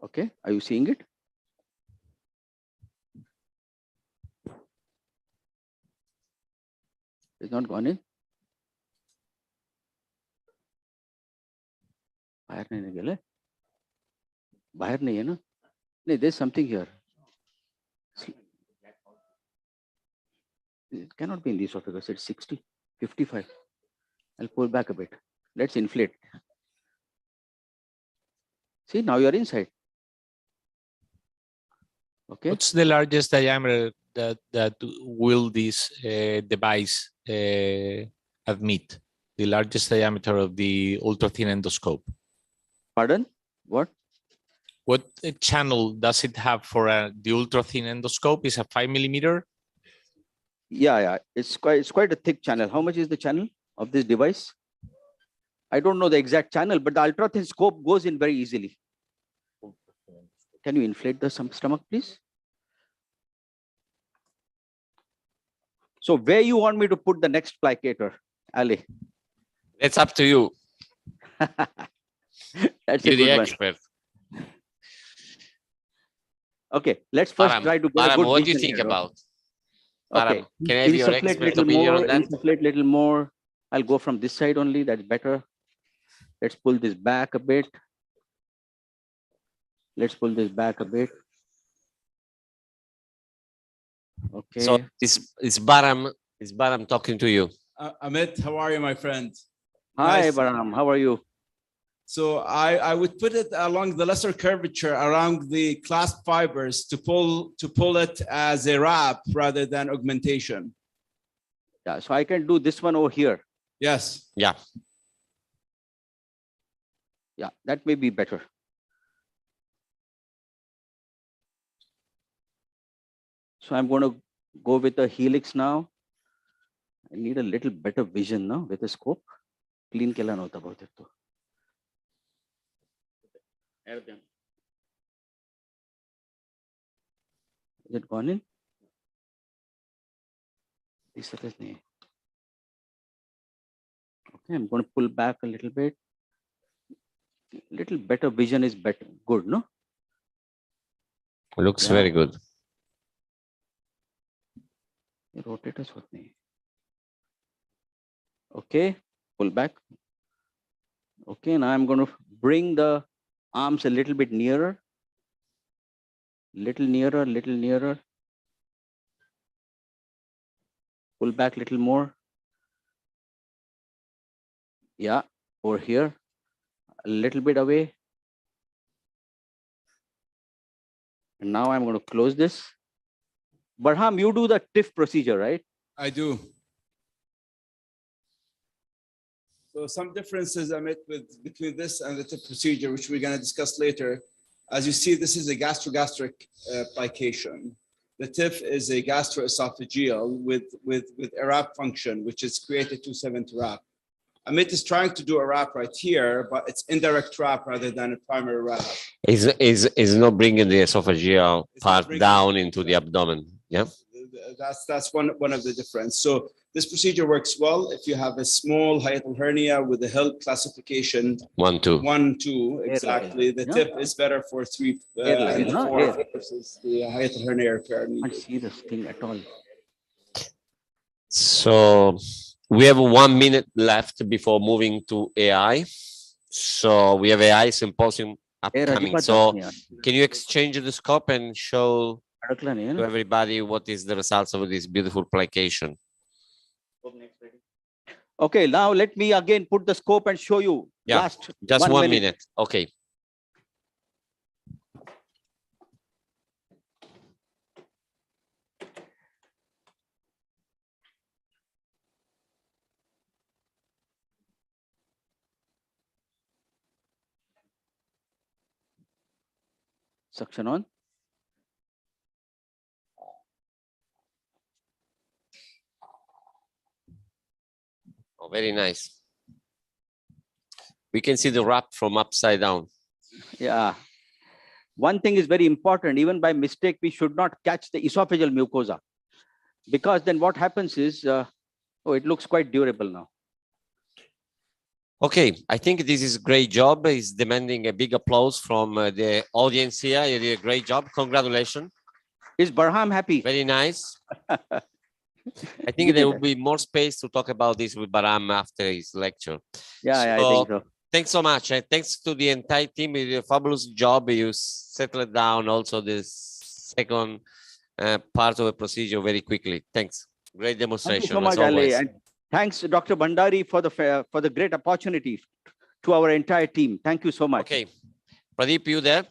Okay. Are you seeing it? It's not gone in. बाहर नहीं निकले. बाहर नहीं है ना? नहीं, there's something here. It cannot be in the esophagus. It's 60, 55. I'll pull back a bit. Let's inflate. See, now you're inside. Okay. What's the largest diameter that will this device admit? The largest diameter of the ultra-thin endoscope? Pardon? What? What channel does it have for the ultra-thin endoscope? Is a 5 millimeter? Yeah. It's quite a thick channel. How much is the channel of this device? I don't know the exact channel, but the ultra-thin scope goes in very easily. Can you inflate the stomach, please? So where you want me to put the next plicator, Ali? It's up to you. That's You're a good the one. expert. Okay, let's first try to get a good what do you vision think here. about? Okay, can I have your expert opinion on that? Insufflate little more. I'll go from this side only. That's better. Let's pull this back a bit. Let's pull this back a bit. Okay. So it's Baram talking to you. Amit, how are you, my friend? Hi, Nice. Baram. How are you? So I would put it along the lesser curvature around the clasp fibers to pull it as a wrap rather than augmentation. Yeah, so I can do this one over here. Yes. Yeah. Yeah, that may be better. So I'm going to go with the helix now. I need a little better vision now with the scope. Clean kela na hota bahut ek to. Is it gone in? Okay, I'm going to pull back a little bit. Little better vision is better. Good, no? Looks very good. Rotate us. Okay, pull back. Okay, now I'm going to bring the arms a little bit nearer. Little nearer. Pull back a little more. Yeah, over here. A little bit away. And now I'm going to close this. Barham, you do the TIF procedure, right? I do. So some differences I met between this and the TIF procedure, which we're going to discuss later. As you see, this is a gastrogastric plication. The TIF is a gastroesophageal with a wrap function, which is created 2-7 wrap. Amit is trying to do a wrap right here, but it's indirect wrap rather than a primary wrap. Is not bringing the esophageal part down into the abdomen. Yeah. That's one of the difference. So this procedure works well if you have a small hiatal hernia with the HELP classification 1-2. 1-2, exactly. The TIF is better for 3 and 4 versus the hiatal hernia repair. I can't see this thing at all. So we have 1 minute left before moving to AI. So we have AI Symposium upcoming. So can you exchange the scope and show to everybody what is the results of this beautiful plication? Okay, now let me again put the scope and show you. Yeah, just 1 minute. Okay. Suction on. Oh, very nice. We can see the wrap from upside down. Yeah. One thing is very important. Even by mistake, we should not catch the esophageal mucosa, because then what happens is, oh, it looks quite durable now. Okay, I think this is a great job. It's demanding a big applause from the audience here. You did a great job. Congratulations. Is Barham happy? Very nice. I think there will be more space to talk about this with Barham after his lecture. Yeah, I think so. Thanks so much. And thanks to the entire team. You did a fabulous job. You settled down also this second part of the procedure very quickly. Thanks. Great demonstration. Thank you so much, Ali. And thanks, Dr. Bhandari, for the great opportunity to our entire team. Thank you so much. Okay. Pradeep, you there?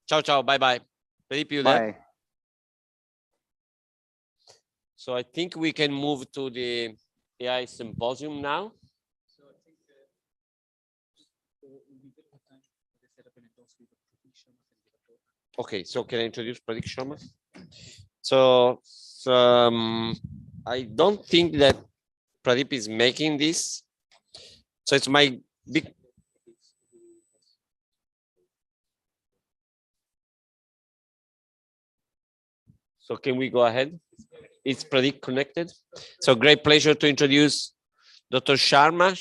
Ciao, ciao. Bye-bye. Pradeep, you there? Bye. So I think we can move to the AI Symposium now. Okay, so can I introduce Pradeep Sharma? So I don't think that Pradeep is making this. So it's my big. So can we go ahead? Is Pradeep connected? So great pleasure to introduce Dr. Sharma.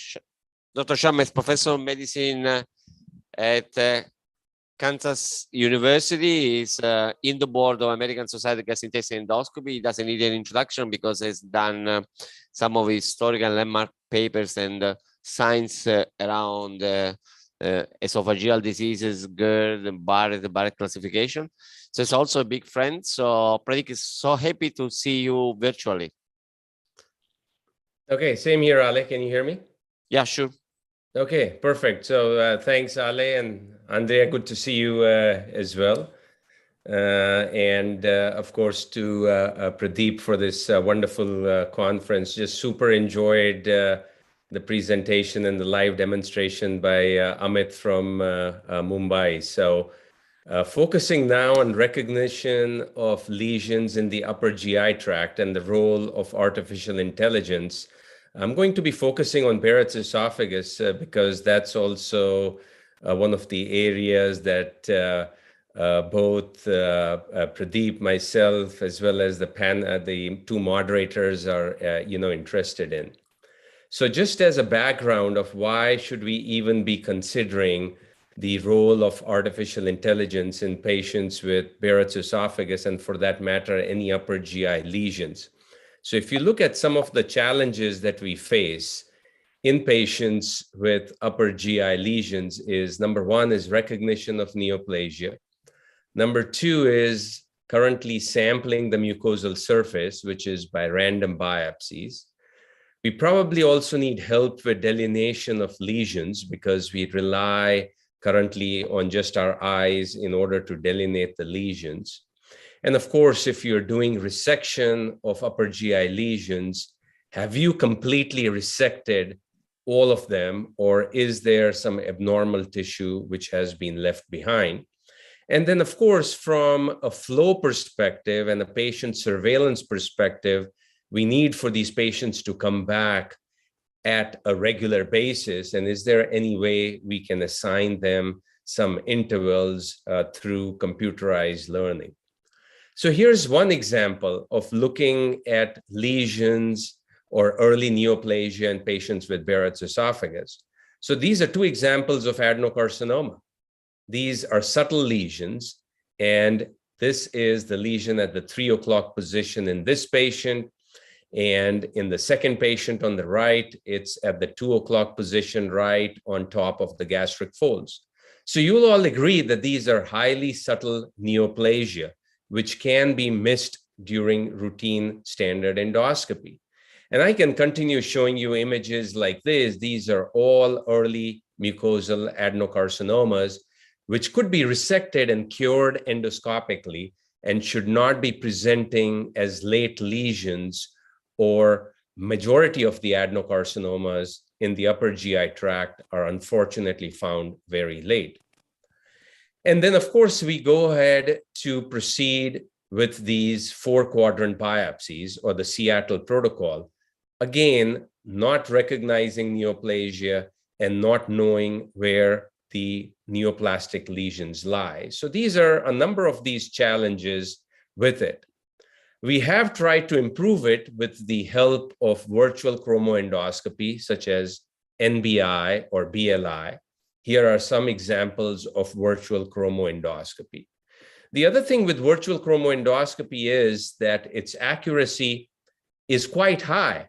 Dr. Sharma is professor of medicine at Kansas University. He's in the board of American Society of Gastrointestinal Endoscopy. He doesn't need an introduction because he's done some of his historical landmark papers and science around esophageal diseases, GERD, and Barrett classification. So it's also a big friend. So Pradeep is so happy to see you virtually. Okay, same here, Ale. Can you hear me? Yeah, sure. Okay, perfect. So thanks, Ale, and Andrea, good to see you as well. And of course to Pradeep for this wonderful conference. Just super enjoyed the presentation and the live demonstration by Amit from Mumbai. So focusing now on recognition of lesions in the upper GI tract and the role of artificial intelligence, I'm going to be focusing on Barrett's esophagus because that's also one of the areas that both Pradeep, myself, as well as the two moderators are interested in. So just as a background of why should we even be considering the role of artificial intelligence in patients with Barrett's esophagus, and for that matter, any upper GI lesions. So if you look at some of the challenges that we face in patients with upper GI lesions is, number one is recognition of neoplasia. Number two is currently sampling the mucosal surface, which is by random biopsies. We probably also need help with delineation of lesions because we rely currently on just our eyes in order to delineate the lesions. And of course, if you're doing resection of upper GI lesions, have you completely resected all of them, or is there some abnormal tissue which has been left behind? And then, of course, from a flow perspective and a patient surveillance perspective, we need for these patients to come back at a regular basis. And is there any way we can assign them some intervals through computerized learning? So here's one example of looking at lesions or early neoplasia in patients with Barrett's esophagus. So these are two examples of adenocarcinoma. These are subtle lesions, and this is the lesion at the 3 o'clock position in this patient. And in the second patient on the right, it's at the 2 o'clock position right on top of the gastric folds. So you'll all agree that these are highly subtle neoplasia, which can be missed during routine standard endoscopy. And I can continue showing you images like this. These are all early mucosal adenocarcinomas, which could be resected and cured endoscopically and should not be presenting as late lesions, or majority of the adenocarcinomas in the upper GI tract are unfortunately found very late. And then, of course, we go ahead to proceed with these 4-quadrant biopsies, or the Seattle protocol. Again, not recognizing neoplasia and not knowing where the neoplastic lesions lie. So these are a number of these challenges with it. We have tried to improve it with the help of virtual chromoendoscopy, such as NBI or BLI. Here are some examples of virtual chromoendoscopy. The other thing with virtual chromoendoscopy is that its accuracy is quite high,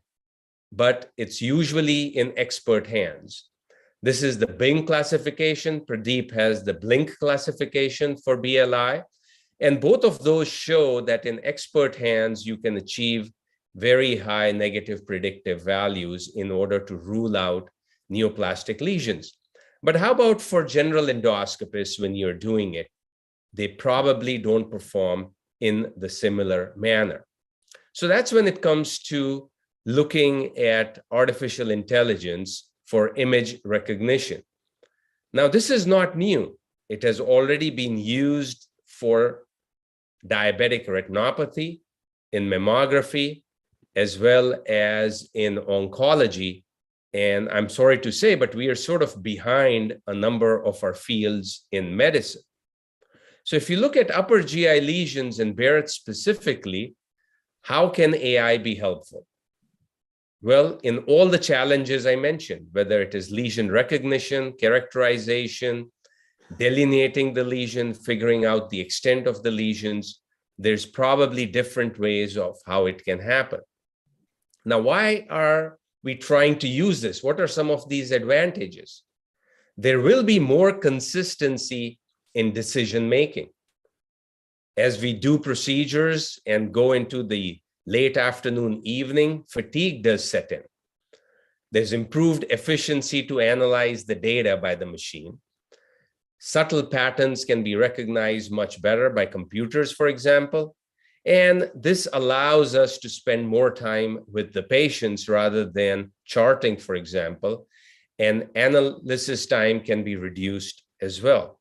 but it's usually in expert hands. This is the Bing classification. Pradeep has the Blink classification for BLI. And both of those show that in expert hands, you can achieve very high negative predictive values in order to rule out neoplastic lesions. But how about for general endoscopists when you're doing it? They probably don't perform in the similar manner. So that's when it comes to looking at artificial intelligence for image recognition. Now, this is not new. It has already been used for diabetic retinopathy, in mammography, as well as in oncology. And I'm sorry to say, but we are sort of behind a number of our fields in medicine. So if you look at upper GI lesions and Barrett specifically, how can AI be helpful? Well, in all the challenges I mentioned, whether it is lesion recognition, characterization, delineating the lesion, figuring out the extent of the lesions, there's probably different ways of how it can happen. Now, why are we trying to use this? What are some of these advantages? There will be more consistency in decision-making. As we do procedures and go into the late afternoon, evening, fatigue does set in. There's improved efficiency to analyze the data by the machine. Subtle patterns can be recognized much better by computers, for example. And this allows us to spend more time with the patients rather than charting, for example, and analysis time can be reduced as well.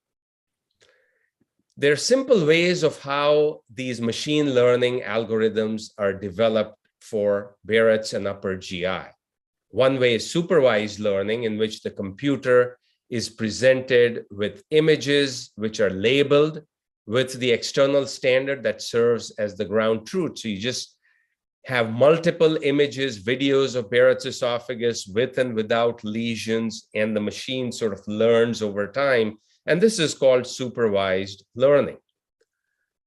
There are simple ways of how these machine learning algorithms are developed for Barrett's and upper GI. One way is supervised learning, in which the computer is presented with images which are labeled with the external standard that serves as the ground truth. So you just have multiple images, videos of Barrett's esophagus with and without lesions, and the machine sort of learns over time. And this is called supervised learning.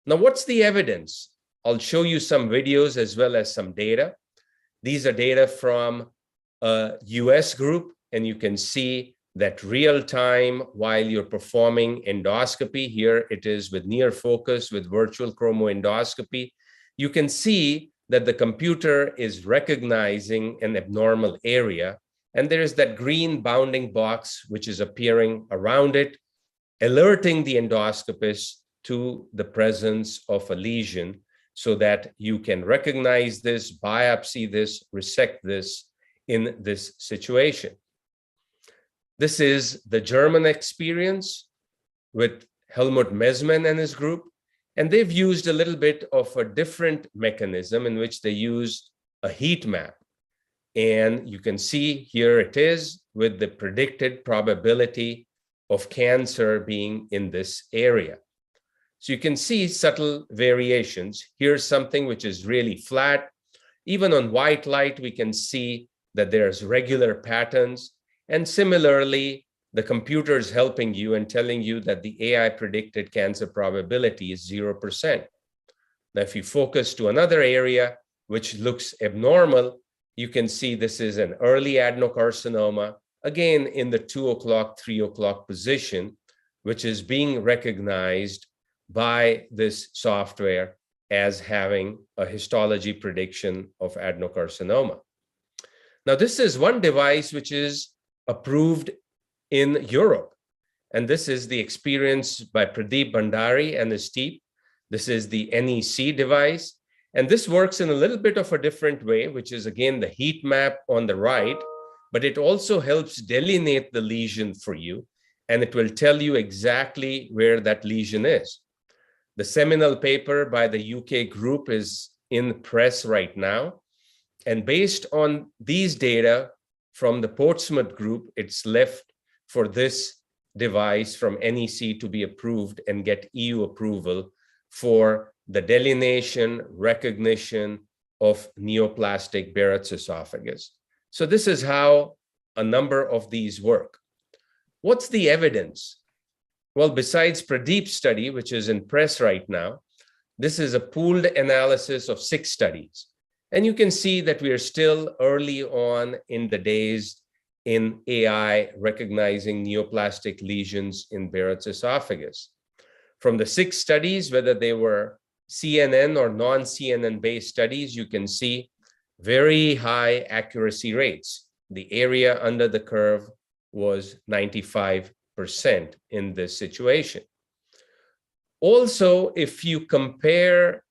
Now, what's the evidence? I'll show you some videos as well as some data. These are data from a US group, and you can see that real time while you're performing endoscopy. Here it is with near focus with virtual chromoendoscopy. You can see that the computer is recognizing an abnormal area, and there is that green bounding box which is appearing around it, alerting the endoscopist to the presence of a lesion so that you can recognize this, biopsy this, resect this in this situation. This is the German experience with Helmut Messmann and his group, and they've used a little bit of a different mechanism in which they use a heat map. And you can see here it is with the predicted probability of cancer being in this area. So you can see subtle variations. Here's something which is really flat. Even on white light, we can see that there's regular patterns. And similarly, the computer is helping you and telling you that the AI predicted cancer probability is 0%. Now, if you focus to another area which looks abnormal, you can see this is an early adenocarcinoma, again in the 2 o'clock, 3 o'clock position, which is being recognized by this software as having a histology prediction of adenocarcinoma. Now, this is one device which is approved in Europe, and this is the experience by Pradeep Bhandari and his team. This is the NEC device, and this works in a little bit of a different way, which is again the heat map on the right, but it also helps delineate the lesion for you, and it will tell you exactly where that lesion is. The seminal paper by the UK group is in press right now. And based on these data from the Portsmouth group, it's left for this device from NEC to be approved and get EU approval for the delineation, recognition of neoplastic Barrett's esophagus. So this is how a number of these work. What's the evidence? Well, besides Pradeep's study, which is in press right now, this is a pooled analysis of 6 studies. And you can see that we are still early on in the days in AI recognizing neoplastic lesions in Barrett's esophagus. From the 6 studies, whether they were CNN or non-CNN based studies, you can see very high accuracy rates. The area under the curve was 95% in this situation. Also, if you compare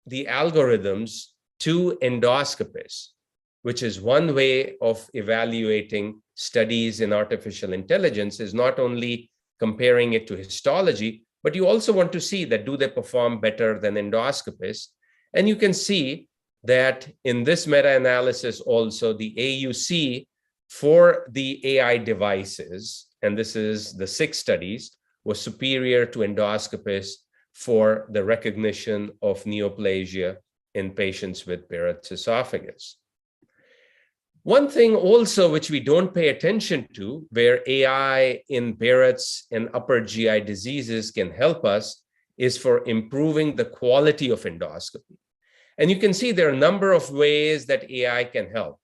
the algorithms to endoscopists, which is one way of evaluating studies in artificial intelligence, is not only comparing it to histology, but you also want to see that do they perform better than endoscopists. And you can see that in this meta-analysis also the AUC for the AI devices, and this is the 6 studies, was superior to endoscopists for the recognition of neoplasia in patients with Barrett's esophagus. One thing also which we don't pay attention to, where AI in Barrett's and upper GI diseases can help us, is for improving the quality of endoscopy. And you can see there are a number of ways that AI can help.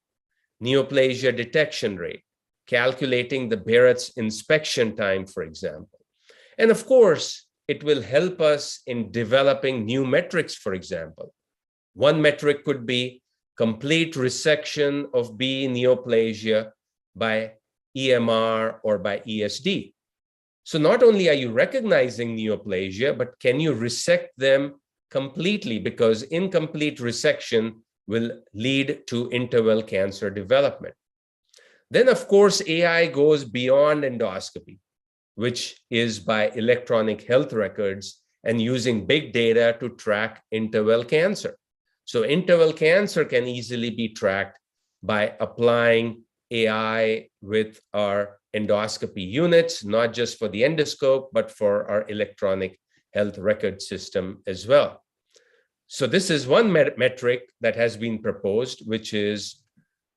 Neoplasia detection rate, calculating the Barrett's inspection time, for example. And of course, it will help us in developing new metrics, for example. One metric could be complete resection of B neoplasia by EMR or by ESD. So not only are you recognizing neoplasia, but can you resect them completely, because incomplete resection will lead to interval cancer development. Then, of course, AI goes beyond endoscopy, which is by electronic health records and using big data to track interval cancer. So interval cancer can easily be tracked by applying AI with our endoscopy units, not just for the endoscope, but for our electronic health record system as well. So this is one metric that has been proposed, which is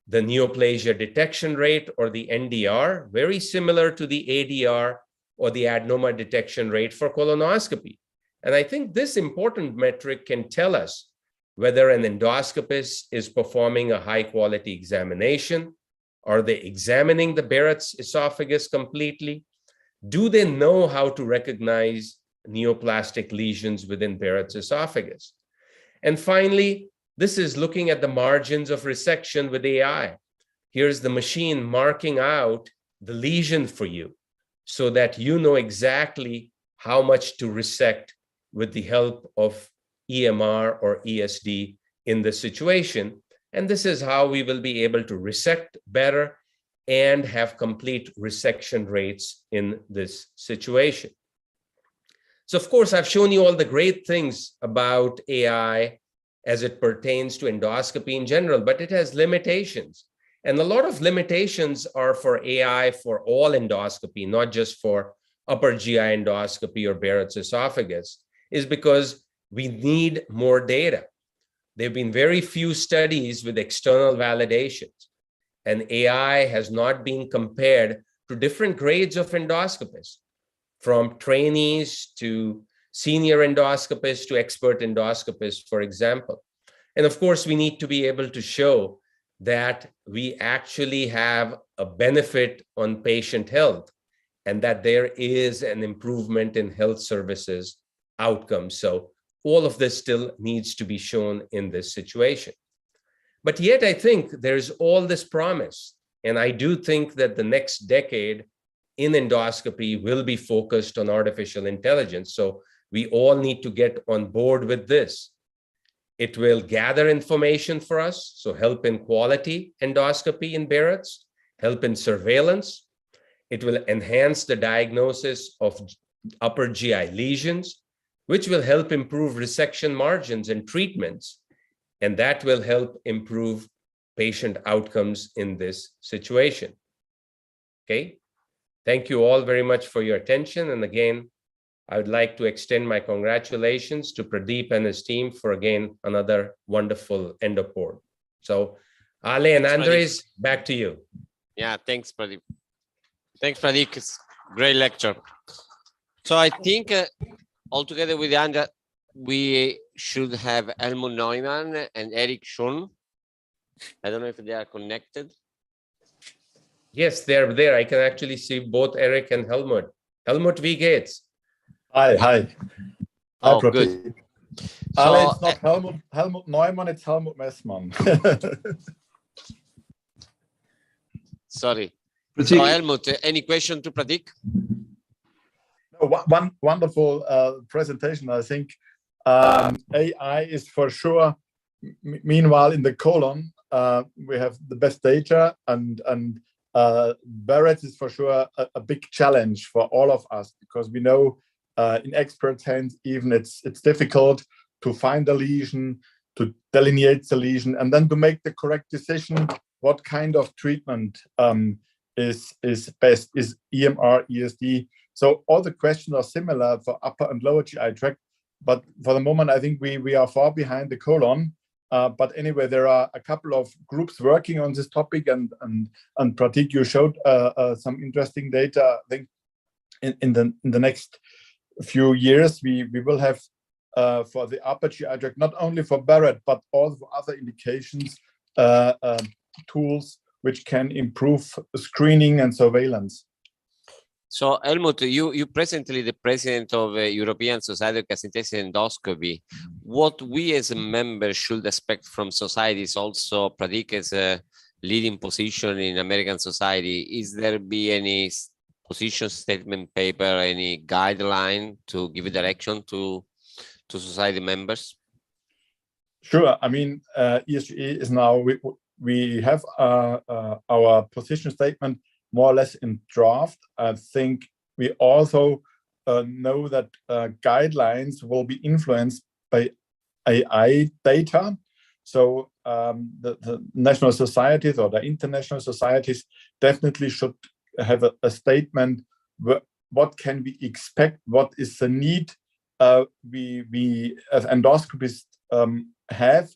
the neoplasia detection rate, or the NDR, very similar to the ADR or the adenoma detection rate for colonoscopy. And I think this important metric can tell us whether an endoscopist is performing a high quality examination. Are they examining the Barrett's esophagus completely? Do they know how to recognize neoplastic lesions within Barrett's esophagus? And finally, this is looking at the margins of resection with AI. Here's the machine marking out the lesion for you. so that you know exactly how much to resect with the help of EMR or ESD in the situation. And this is how we will be able to resect better and have complete resection rates in this situation. So of course, I've shown you all the great things about AI as it pertains to endoscopy in general, but it has limitations. And a lot of limitations are for AI for all endoscopy, not just for upper GI endoscopy or Barrett's esophagus, is because we need more data. There have been very few studies with external validations, and AI has not been compared to different grades of endoscopists, from trainees to senior endoscopists to expert endoscopists, for example. And of course, we need to be able to show that we actually have a benefit on patient health and that there is an improvement in health services outcomes. So all of this still needs to be shown in this situation. But yet I think there's all this promise. And I do think that the next decade in endoscopy will be focused on artificial intelligence. So we all need to get on board with this. It will gather information for us, so help in quality endoscopy in Barrett's, help in surveillance. It will enhance the diagnosis of upper GI lesions, which will help improve resection margins and treatments. And that will help improve patient outcomes in this situation. Okay. Thank you all very much for your attention. And again, I would like to extend my congratulations to Pradeep and his team for, again, another wonderful Endoport. So Ale and Andres, back to you. Yeah, thanks, Pradeep. Thanks, Pradeep. It's a great lecture. So I think altogether with Andrea, we should have Helmut Neumann and Eric Schun. I don't know if they are connected. Yes, they're there. I can actually see both Eric and Helmut. Helmut V. Gates. Hi, hi. Oh, Hi, good. Ale, it's not Helmut Neumann, it's Helmut Messmann. Sorry. So Helmut, any question to Pradeep? No, one wonderful presentation, I think. AI is for sure, meanwhile, in the colon, we have the best data, and Barrett is for sure a big challenge for all of us, because we know in experts' hands, even it's difficult to find a lesion, to delineate the lesion, and then to make the correct decision. What kind of treatment is best? Is EMR, ESD? So all the questions are similar for upper and lower GI tract, but for the moment, I think we are far behind the colon. But anyway, there are a couple of groups working on this topic, and Pratik, you showed some interesting data. I think in the next few years, we will have for the upper GI tract, not only for Barrett, but also for other indications, tools which can improve screening and surveillance. So Helmut, you presently the president of European Society of Gastrointestinal Endoscopy. What we as a member should expect from societies, also Pratik as a leading position in American society, is there be any position statement paper, any guideline to give direction to society members? Sure. I mean, ESG is now, we have our position statement more or less in draft. I think we also know that guidelines will be influenced by AI data. So the national societies or the international societies definitely should have a statement. What can we expect? What is the need we as endoscopists have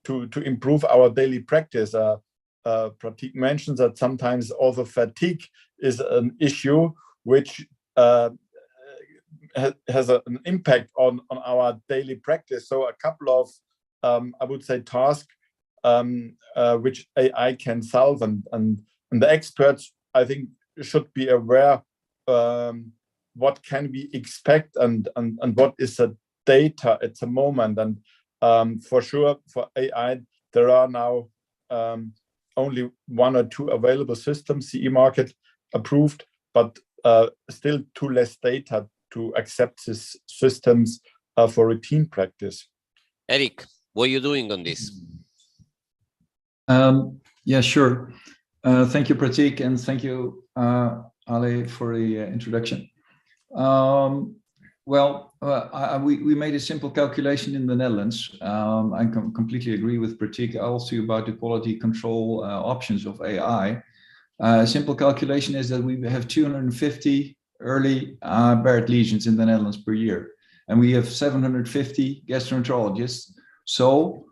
to improve our daily practice? Pratik mentions that sometimes also fatigue is an issue which has an impact on our daily practice. So a couple of, I would say, tasks which AI can solve, and the experts, I think, should be aware what can we expect and what is the data at the moment. And for sure, for AI, there are now only 1 or 2 available systems, CE market approved, but still too less data to accept these systems for routine practice. Eric, what are you doing on this? Yeah, sure. Thank you, Pratik, and thank you, Ale, for the introduction. We made a simple calculation in the Netherlands. I completely agree with Pratik also about the quality control options of AI. A simple calculation is that we have 250 early Barrett lesions in the Netherlands per year, and we have 750 gastroenterologists. So,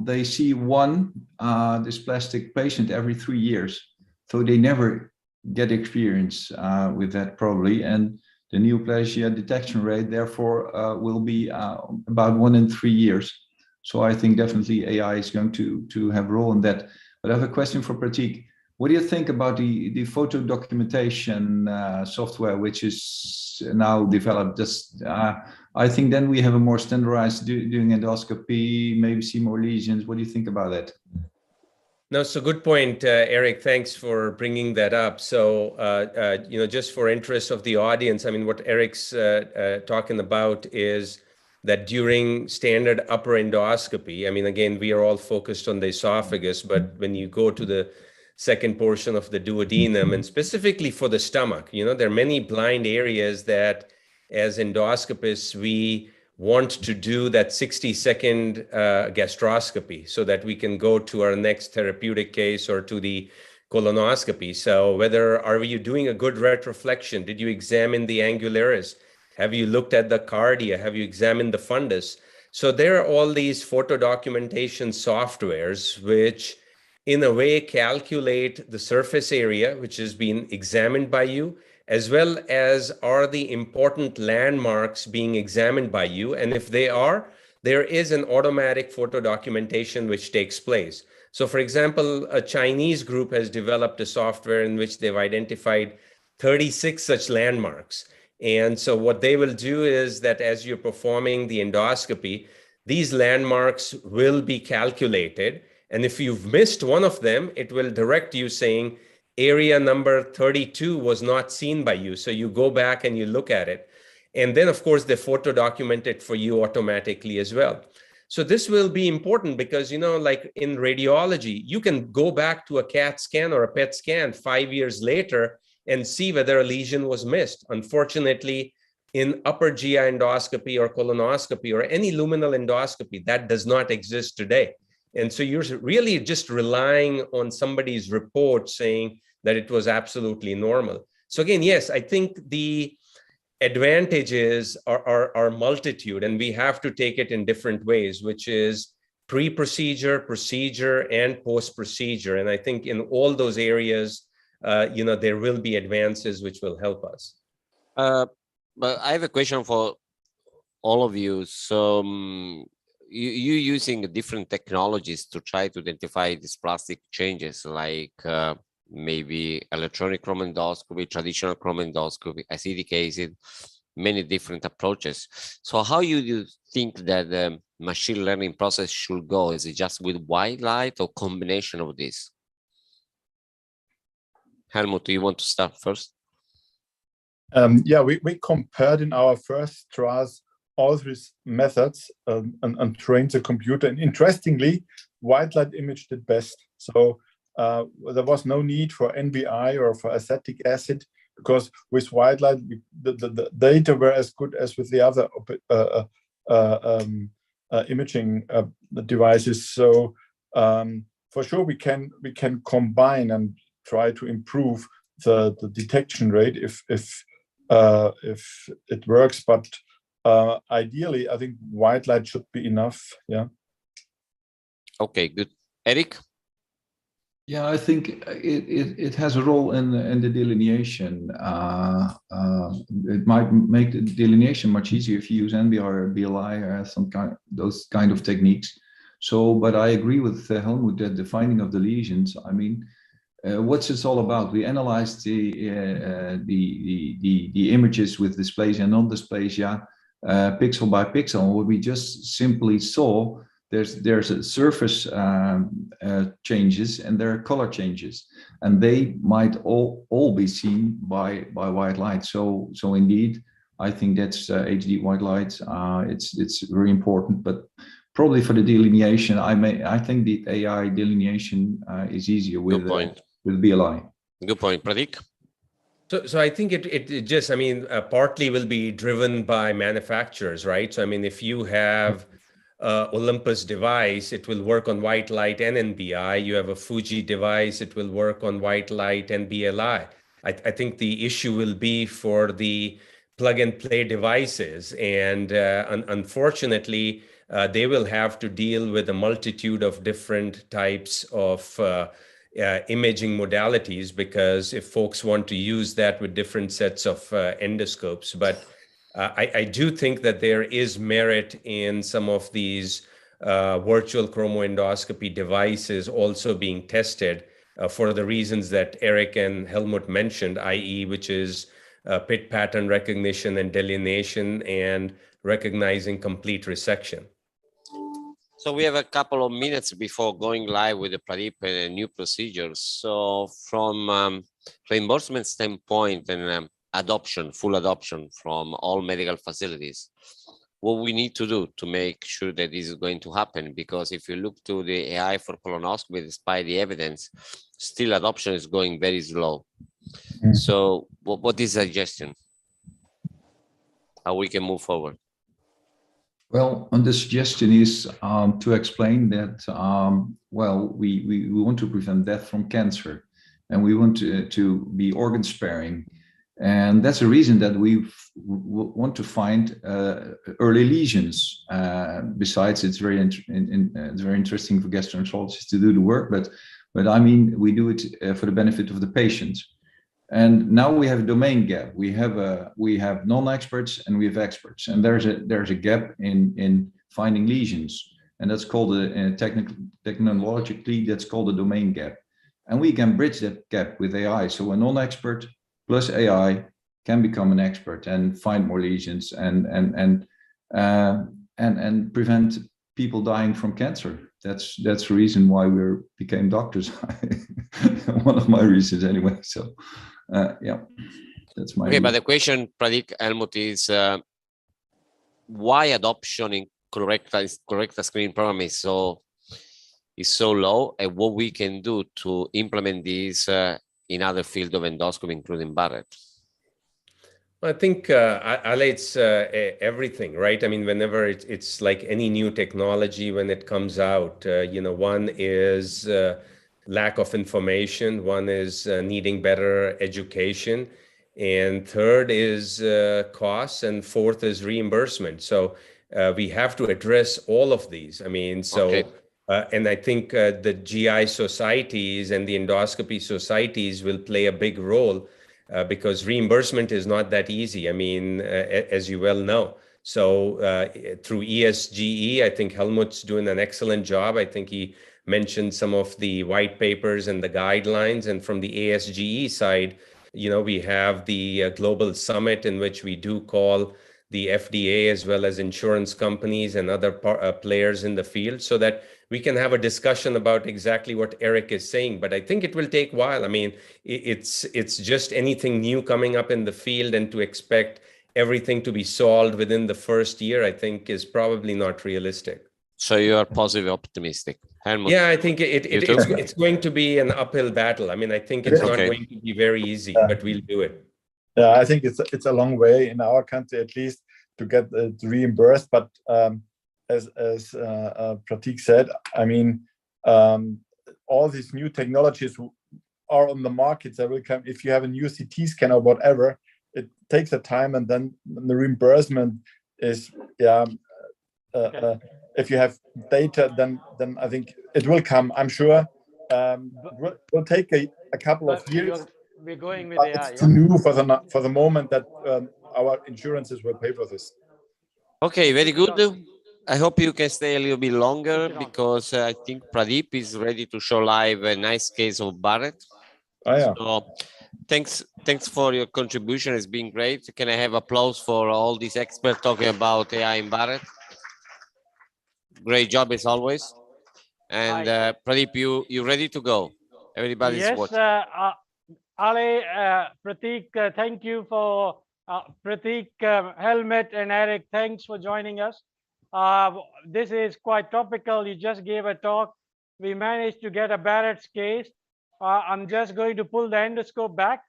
they see one dysplastic patient every 3 years, so they never get experience with that probably, and the neoplasia detection rate therefore will be about 1 in 3 years. So I think definitely AI is going to have a role in that. But I have a question for Pratik. What do you think about the photo documentation software which is now developed? I think then we have a more standardized doing endoscopy, maybe see more lesions. What do you think about that? No, so good point, Eric. Thanks for bringing that up. So, just for interest of the audience, I mean, what Eric's talking about is that during standard upper endoscopy, I mean, again, we are all focused on the esophagus, but when you go to the second portion of the duodenum, and specifically for the stomach, there are many blind areas that as endoscopists, we want to do that 60-second gastroscopy so that we can go to our next therapeutic case or to the colonoscopy. So are you doing a good retroflexion? Did you examine the angularis? Have you looked at the cardia? Have you examined the fundus? So there are all these photo documentation softwares which in a way calculate the surface area which has been examined by you, as well as are the important landmarks being examined by you. And if they are, there is an automatic photo documentation which takes place. So for example, a Chinese group has developed a software in which they've identified 36 such landmarks. And so what they will do is that as you're performing the endoscopy, these landmarks will be calculated. And if you've missed one of them, it will direct you saying, area number 32 was not seen by you. So you go back and you look at it. And then, of course, they photo document it for you automatically as well. So this will be important because, like in radiology, you can go back to a CAT scan or a PET scan 5 years later and see whether a lesion was missed. Unfortunately, in upper GI endoscopy or colonoscopy or any luminal endoscopy, that does not exist today. And so you're really just relying on somebody's report saying that it was absolutely normal. So again, yes, I think the advantages are multitude, and we have to take it in different ways, which is pre-procedure, procedure, and post-procedure. And I think in all those areas, there will be advances which will help us. But I have a question for all of you. So you using different technologies to try to identify these plastic changes, like maybe electronic chromendoscopy, traditional chromendoscopy, acidic acid, many different approaches. So how you think that the machine learning process should go? Is it just with white light or combination of this? Helmut, do you want to start first? Yeah, we compared in our first trials all these methods and trained the computer. And interestingly, white light image did best. So there was no need for NBI or for acetic acid, because with white light, the data were as good as with the other imaging devices. So for sure, we can combine and try to improve the detection rate if it works. But ideally, I think white light should be enough. Yeah. Okay, good. Eric? Yeah, I think it has a role in the delineation. It might make the delineation much easier if you use NBR or BLI or those kind of techniques. So, but I agree with Helmut that the finding of the lesions, I mean, what's this all about? We analyzed the images with dysplasia and non-dysplasia, pixel by pixel. What we just simply saw there's a surface changes and there are color changes, and they might all be seen by white light. So indeed, I think that's HD white light. It's very important, but probably for the delineation, I think the AI delineation is easier with BLI. Good point, Pratik. So I think it just, I mean, partly will be driven by manufacturers, right? So I mean, if you have Olympus device, it will work on white light and NBI. You have a Fuji device, it will work on white light and BLI. I think the issue will be for the plug and play devices, and unfortunately, they will have to deal with a multitude of different types of imaging modalities, because if folks want to use that with different sets of endoscopes. But I do think that there is merit in some of these virtual chromoendoscopy devices also being tested for the reasons that Eric and Helmut mentioned, i.e., which is pit pattern recognition and delineation and recognizing complete resection. So we have a couple of minutes before going live with the Pradeep and new procedures. So from reimbursement standpoint and adoption, full adoption from all medical facilities, what we need to do to make sure that this is going to happen? Because if you look to the AI for colonoscopy, despite the evidence, still adoption is going very slow. So what is the suggestion? How we can move forward? Well, and the suggestion is to explain that, well, we want to prevent death from cancer, and we want to be organ sparing. And that's the reason that we want to find early lesions. Besides, it's very interesting for gastroenterologists to do the work, but I mean, we do it for the benefit of the patients. And now we have a domain gap. We have non-experts and we have experts, and there's a gap in finding lesions, and that's called technologically that's called a domain gap. And we can bridge that gap with AI. So a non-expert plus AI can become an expert and find more lesions and prevent people dying from cancer. That's the reason why we became doctors. One of my reasons anyway. So yeah, that's my. Okay, but the question, Pratik, Helmut, is why adoption in correct screening program is so low, and what we can do to implement this in other fields of endoscopy, including Barrett? I think, Ale, it's everything, right? I mean, whenever it's like any new technology, when it comes out, one is lack of information, one is needing better education, and third is costs, and fourth is reimbursement. So we have to address all of these. I mean, so... Okay. And I think the GI societies and the endoscopy societies will play a big role because reimbursement is not that easy. I mean, as you well know. So through ESGE, I think Helmut's doing an excellent job. I think he mentioned some of the white papers and the guidelines. And from the ASGE side, we have the global summit in which we do call the FDA as well as insurance companies and other players in the field, so that we can have a discussion about exactly what Eric is saying. But I think it will take a while. I mean, it's just anything new coming up in the field, and to expect everything to be solved within the first year, I think is probably not realistic. So you are positive, optimistic. Helmut, yeah, I think it's going to be an uphill battle. I mean, I think it's not going to be very easy, but we'll do it. Yeah, I think it's a long way in our country, at least, to get it reimbursed. But as Pratik said, I mean, all these new technologies are on the market. They will come. If you have a new CT scan or whatever, it takes a time, and then the reimbursement is if you have data, then I think it will come. I'm sure it will take a couple of years. We're going with AI. It's too new for the moment that our insurances will pay for this. Okay, very good. I hope you can stay a little bit longer, because I think Pradeep is ready to show live a nice case of Barrett. Oh, yeah. So thanks for your contribution. It's been great. Can I have applause for all these experts talking about AI in Barrett? Great job as always. And Pradeep, you ready to go? Everybody's Yes, watching. Ale, Pratik, thank you for Pratik, Helmet, and Eric. Thanks for joining us. This is quite topical. You just gave a talk. We managed to get a Barrett's case. I'm just going to pull the endoscope back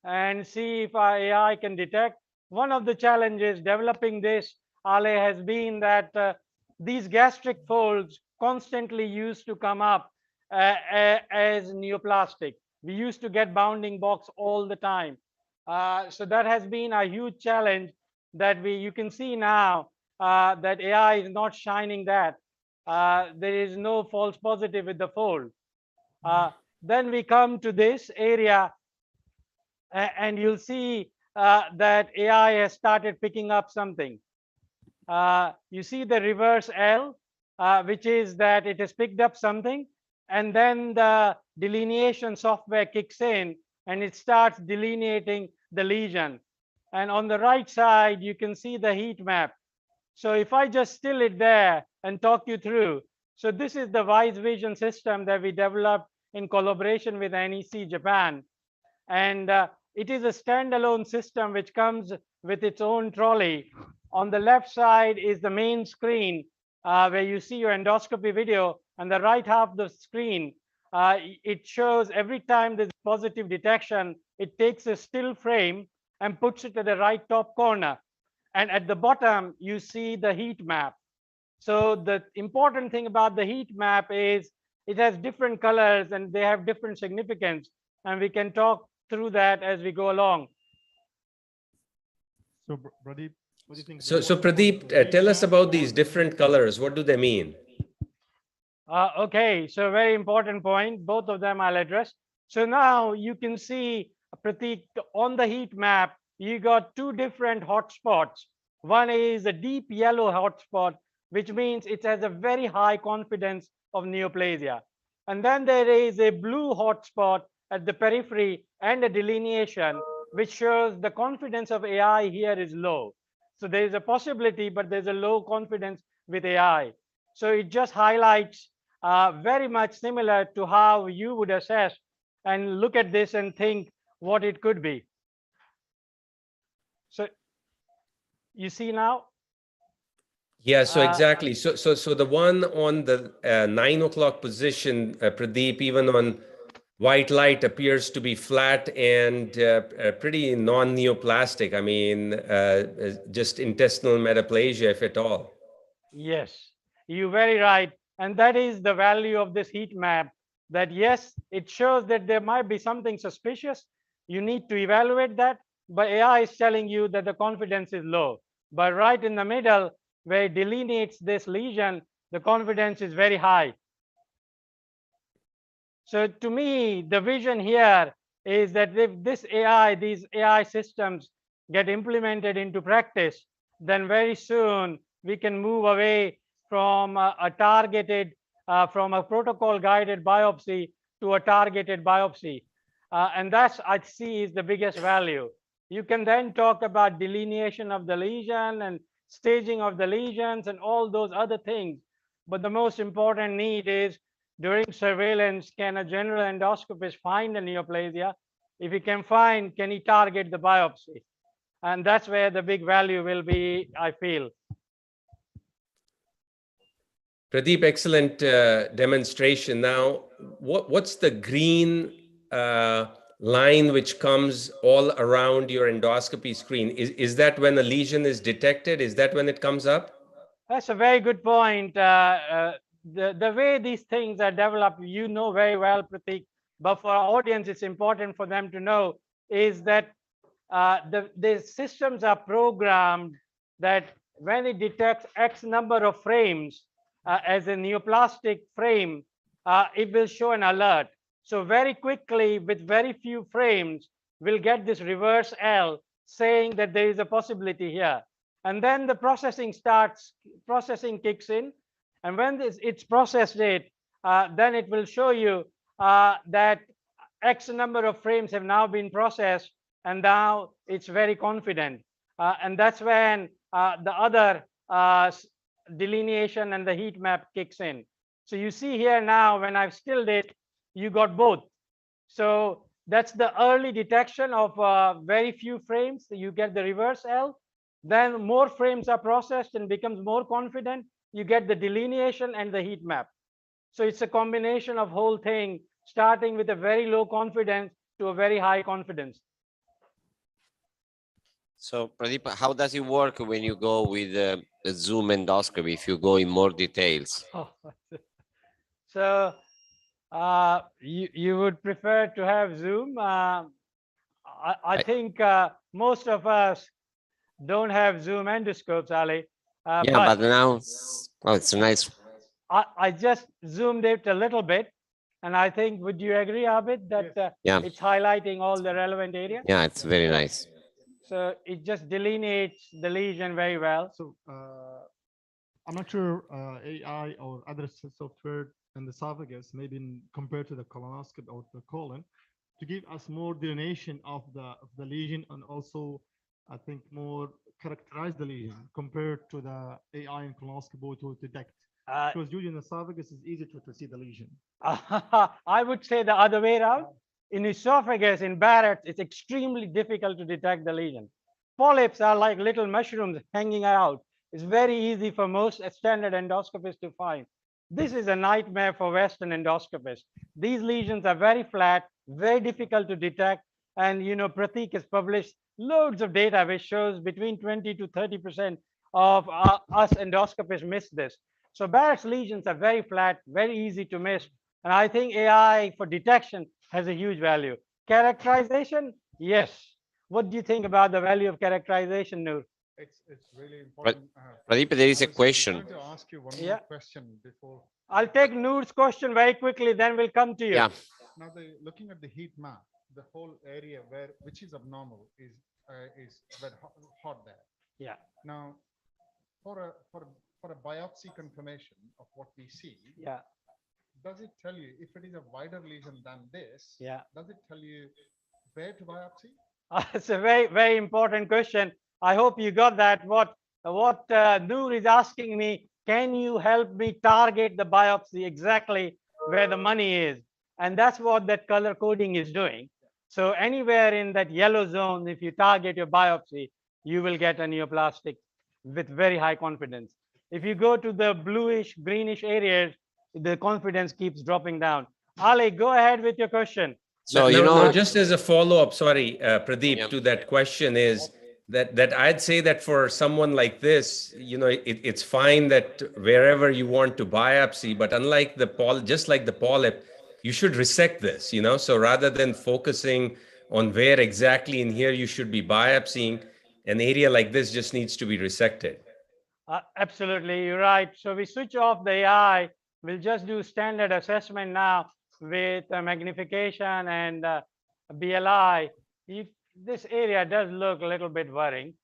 and see if our AI can detect. One of the challenges developing this, Ale, has been that these gastric folds constantly used to come up as neoplastic. We used to get bounding box all the time. So that has been a huge challenge that you can see now that AI is not shining that. There is no false positive with the fold. Then we come to this area and you'll see that AI has started picking up something. You see the reverse L, which is that it has picked up something, and then the delineation software kicks in and it starts delineating the lesion. And on the right side, you can see the heat map. So if I just still it there and talk you through, so this is the Wise Vision system that we developed in collaboration with NEC Japan. And it is a standalone system which comes with its own trolley. On the left side is the main screen where you see your endoscopy video, and the right half of the screen, it shows every time there's positive detection, it takes a still frame and puts it at the right top corner. And at the bottom, you see the heat map. So the important thing about the heat map is it has different colors and they have different significance. And we can talk through that as we go along. So Pradeep, what do you think? So Pradeep, tell us about these different colors. What do they mean? Okay, so very important point. Both of them I'll address. So now you can see, Pratik, on the heat map, you got two different hotspots. One is a deep yellow hotspot, which means it has a very high confidence of neoplasia. And then there is a blue hotspot at the periphery and a delineation, which shows the confidence of AI here is low. So there is a possibility, but there's a low confidence with AI. So it just highlights very much similar to how you would assess and look at this and think what it could be. So you see now? Yeah, so exactly. So the one on the 9 o'clock position, Pradeep, even on white light appears to be flat and pretty non-neoplastic. I mean, just intestinal metaplasia, if at all. Yes, you're very right. And that is the value of this heat map, that yes, it shows that there might be something suspicious. You need to evaluate that, but AI is telling you that the confidence is low. But right in the middle, where it delineates this lesion, the confidence is very high. So to me, the vision here is that if these AI systems get implemented into practice, then very soon we can move away from a targeted, from a protocol guided biopsy to a targeted biopsy. And that's, I see, is the biggest value. You can then talk about delineation of the lesion and staging of the lesions and all those other things. But the most important need is during surveillance, can a general endoscopist find a neoplasia? If he can find, can he target the biopsy? And that's where the big value will be, I feel. Pradeep, excellent demonstration. Now, what's the green line which comes all around your endoscopy screen? Is that when a lesion is detected? Is that when it comes up? That's a very good point. The way these things are developed, you know very well, Pratik, but for our audience, it's important for them to know is that the systems are programmed that when it detects X number of frames as a neoplastic frame, it will show an alert. So very quickly, with very few frames, we'll get this reverse L saying that there is a possibility here. And then the processing kicks in. And when it's processed it, then it will show you that X number of frames have now been processed, and now it's very confident. And that's when the other delineation and the heat map kicks in. So you see here now, when I've stilled it, you got both. So that's the early detection of very few frames. You get the reverse L. Then more frames are processed and becomes more confident. You get the delineation and the heat map. So it's a combination of whole thing, starting with a very low confidence to a very high confidence. So Pradeep, how does it work when you go with a Zoom endoscopy, if you go in more details? So you would prefer to have Zoom? I think most of us don't have Zoom endoscopes, Ali. Yeah, but now, oh, it's nice. I just zoomed it a little bit, and I think, would you agree, Abid, that Yeah. it's highlighting all the relevant area? Yeah, it's very nice. So it just delineates the lesion very well. So I'm not sure AI or other software in the esophagus, maybe compared to the colonoscopy or the colon, to give us more delineation of the lesion, and also I think more characterize the lesion compared to the AI and colonoscopy to detect. Because usually in the esophagus is easy to see the lesion. I would say the other way around. In esophagus, in Barrett's, it's extremely difficult to detect the lesion. Polyps are like little mushrooms hanging out. It's very easy for most standard endoscopists to find. This is a nightmare for Western endoscopists. These lesions are very flat, very difficult to detect. And, you know, Pratik has published loads of data which shows between 20 to 30% of us endoscopists miss this. So Barrett's lesions are very flat, very easy to miss. And I think AI for detection has a huge value. Characterization, yes. What do you think about the value of characterization, Noor? It's really important. Pradeep, there is a question. I was going to ask you one Yeah. more question before. I'll take Noor's question very quickly, then we'll come to you. Yeah. Now, looking at the heat map, the whole area which is abnormal is very hot there. Yeah. Now, for a biopsy confirmation of what we see, yeah, does it tell you if it is a wider lesion than this? Yeah. Does it tell you where to biopsy? It's a very, very important question. I hope you got that. What Noor is asking me, can you help me target the biopsy exactly where the money is? And that's what that color coding is doing. So anywhere in that yellow zone, if you target your biopsy, you will get a neoplastic with very high confidence. If you go to the bluish, greenish areas, the confidence keeps dropping down. Ali, go ahead with your question. So, just as a follow-up, sorry, Pradeep, to that question is that I'd say that for someone like this, it's fine that wherever you want to biopsy, but unlike just like the polyp, you should resect this, so rather than focusing on where exactly in here you should be biopsying, an area like this just needs to be resected. Absolutely, you're right. So we switch off the AI. We'll just do standard assessment now with magnification and BLI. This area does look a little bit worrying.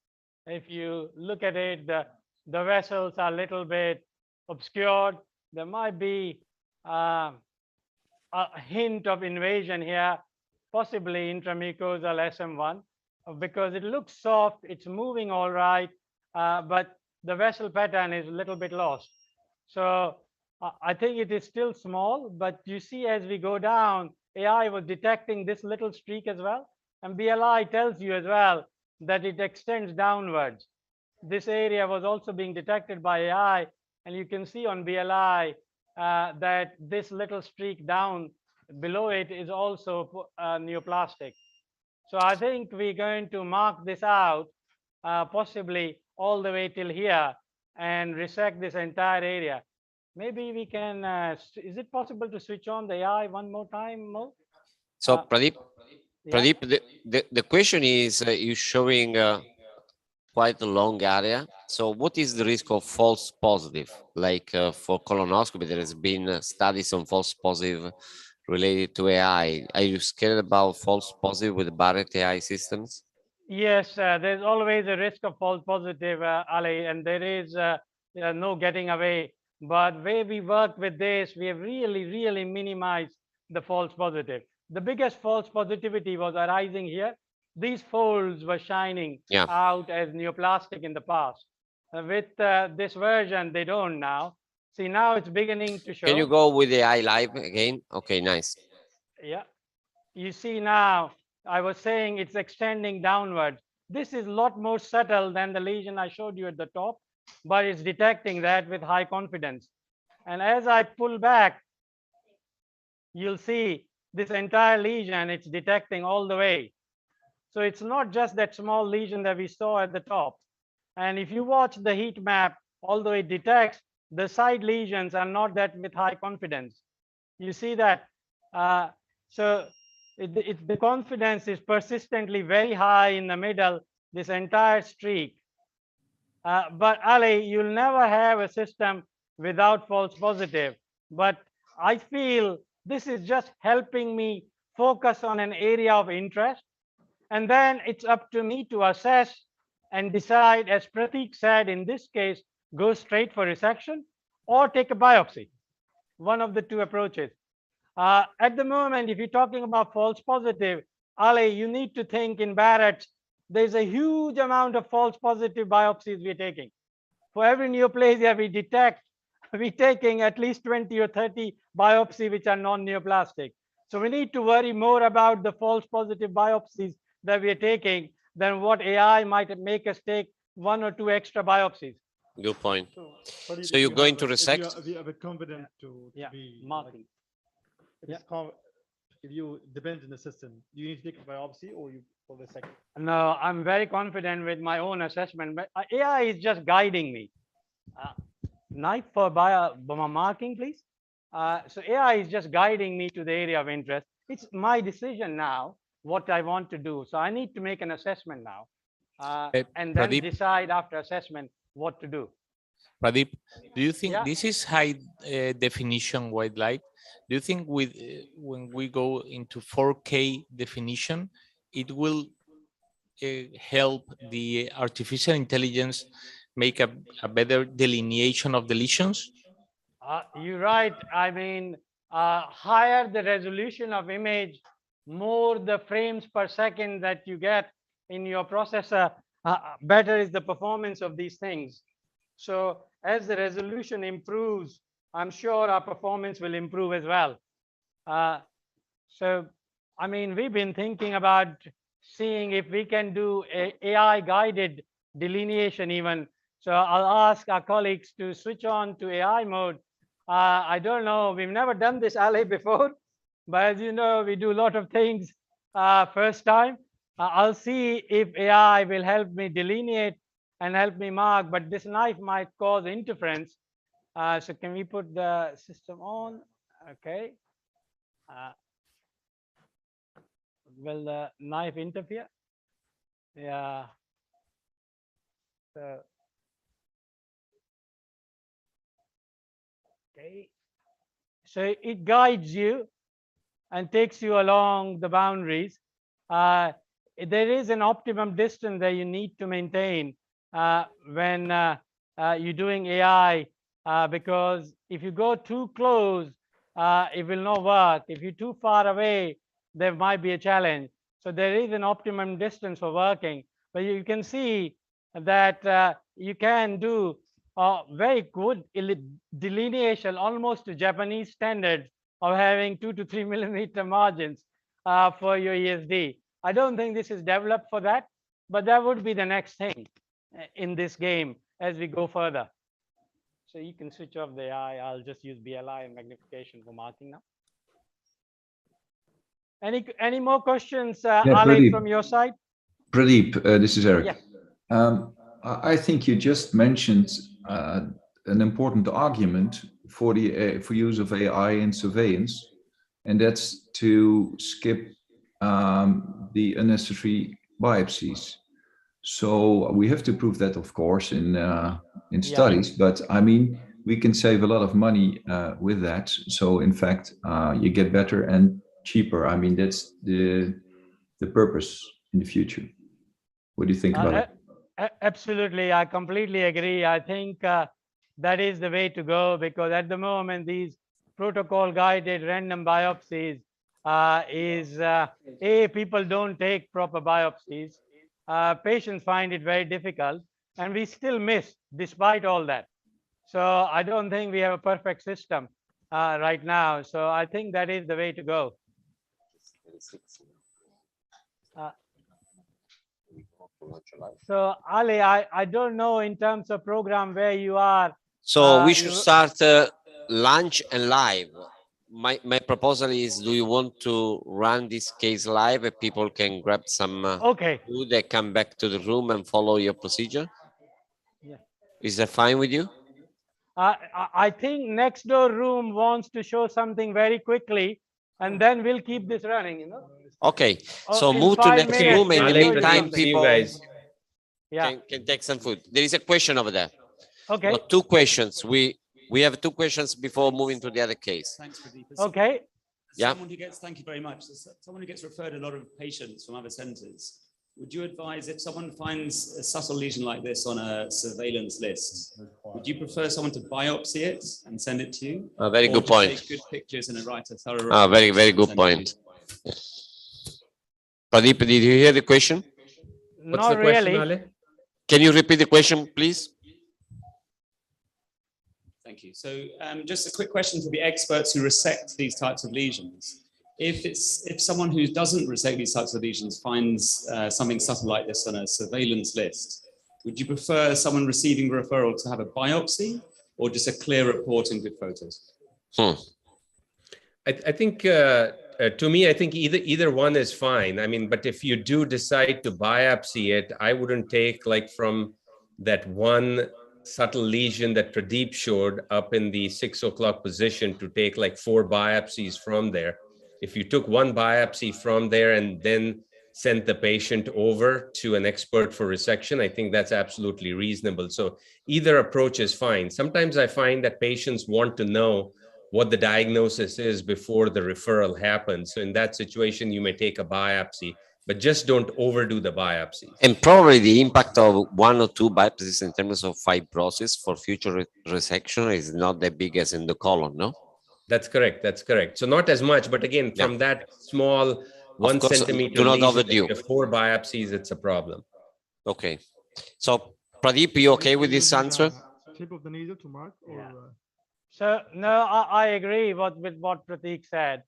If you look at it, the vessels are a little bit obscured. There might be a hint of invasion here, possibly intramucosal SM1, because it looks soft, it's moving all right, but the vessel pattern is a little bit lost. So I think it is still small, but you see as we go down, AI was detecting this little streak as well. And BLI tells you as well that it extends downwards. This area was also being detected by AI. And you can see on BLI that this little streak down below it is also neoplastic. So I think we're going to mark this out, possibly all the way till here, and resect this entire area. Maybe we can, is it possible to switch on the AI one more time, Mo? So Pradeep, the question is, you're showing quite a long area. So what is the risk of false positive? Like for colonoscopy, there has been studies on false positive related to AI. Are you scared about false positive with Barrett AI systems? Yes, there's always a risk of false positive, Ali, and there is no getting away. But where we work with this, we have really minimized the false positive. The biggest false positivity was arising here. These folds were shining out as neoplastic in the past. With this version, they don't now. See, now it's beginning to show. Can you go with the eye live again? Okay, nice. Yeah. You see now, I was saying it's extending downward. This is a lot more subtle than the lesion I showed you at the top, but it's detecting that with high confidence. And as I pull back, you'll see this entire lesion, it's detecting all the way. So it's not just that small lesion that we saw at the top. And if you watch the heat map, although it detects, the side lesions are not that with high confidence. You see that? So the confidence is persistently very high in the middle, this entire streak. But Ali, you'll never have a system without false positive. But I feel this is just helping me focus on an area of interest. And then it's up to me to assess and decide, as Pratik said, in this case, go straight for resection or take a biopsy, one of the two approaches. At the moment, if you're talking about false positive, Ali, you need to think in Barrett's. There's a huge amount of false positive biopsies we're taking. For every neoplasia we detect, we're taking at least 20 or 30 biopsies which are non-neoplastic. So we need to worry more about the false positive biopsies that we are taking than what AI might make us take 1 or 2 extra biopsies. Good point. But So you're going to if resect? If you have a confident to be marking. If you depend on the system, do you need to take a biopsy or you for the second? No, I'm very confident with my own assessment. But AI is just guiding me. Knife for marking, please. So AI is just guiding me to the area of interest. It's my decision now what I want to do. So I need to make an assessment now, and then Pradeep, decide after assessment what to do. Pradeep, do you think Yeah. this is high definition white light? Do you think with when we go into 4K definition, it will help the artificial intelligence make a better delineation of the lesions? You're right. I mean, higher the resolution of image, more the frames per second that you get in your processor, better is the performance of these things. So as the resolution improves, I'm sure our performance will improve as well. So, I mean, we've been thinking about seeing if we can do AI guided delineation even. So I'll ask our colleagues to switch on to AI mode. I don't know, we've never done this, Ali, before, but as you know, we do a lot of things first time. I'll see if AI will help me delineate and help me mark, but this knife might cause interference. So can we put the system on? Okay. Will the knife interfere? Yeah. So, okay. So it guides you and takes you along the boundaries. There is an optimum distance that you need to maintain when you're doing AI, because if you go too close, it will not work. If you're too far away, there might be a challenge. So there is an optimum distance for working, but you can see that you can do very good delineation, almost to Japanese standards of having 2 to 3 millimeter margins for your ESD. I don't think this is developed for that, but that would be the next thing in this game as we go further. So you can switch off the eye. I'll just use BLI and magnification for marking now. Any more questions, Ali, from your side? Pradeep, this is Eric. Yes. I think you just mentioned an important argument for the for use of AI in surveillance, and that's to skip the unnecessary biopsies. So we have to prove that, of course, in studies. But I mean, we can save a lot of money with that. So in fact, you get better and cheaper. I mean, that's the purpose in the future. What do you think about it? Absolutely, I completely agree. I think that is the way to go, because at the moment these protocol guided random biopsies people don't take proper biopsies. Patients find it very difficult. and we still miss despite all that. So I don't think we have a perfect system right now. So I think that is the way to go. So Ali, I don't know in terms of program where you are. So we should start lunch and live. My proposal is, do you want to run this case live and people can grab some food, they come back to the room and follow your procedure? Yeah. Is that fine with you? I think next door room wants to show something very quickly, and then we'll keep this running, you know? Okay, so move to next room, and in the meantime, people can take some food. There is a question over there. Okay. Well, two questions. We have two questions before moving to the other case. Thanks, Pradeep. Okay. Yeah. Someone who gets, thank you very much. Someone who gets referred a lot of patients from other centers. Would you advise, if someone finds a subtle lesion like this on a surveillance list, would you prefer someone to biopsy it and send it to you? A very good point. Take good pictures and write a thorough report Very, very good point. Pradeep, did you hear the question? What's the question, Ali? Can you repeat the question, please? Thank you. So just a quick question for the experts who resect these types of lesions. If someone who doesn't resect these types of lesions finds something subtle like this on a surveillance list, would you prefer someone receiving the referral to have a biopsy or just a clear report and good photos? I think, to me, I think either one is fine. I mean, but if you do decide to biopsy it, I wouldn't take like from that one subtle lesion that Pradeep showed up in the 6 o'clock position to take like 4 biopsies from there. If you took one biopsy from there and then sent the patient over to an expert for resection, I think that's absolutely reasonable. So either approach is fine. Sometimes I find that patients want to know what the diagnosis is before the referral happens. So in that situation, you may take a biopsy, but just don't overdo the biopsy. And probably the impact of 1 or 2 biopsies in terms of fibrosis for future resection is not that big as in the colon, no? That's correct. That's correct. So not as much, but again, from that small 1 centimeter do not lesion, overdo. if you have 4 biopsies, it's a problem. Okay. So Pradeep, you okay with this answer? Tip of the needle to mark? Or, So no, I agree with what Prateek said.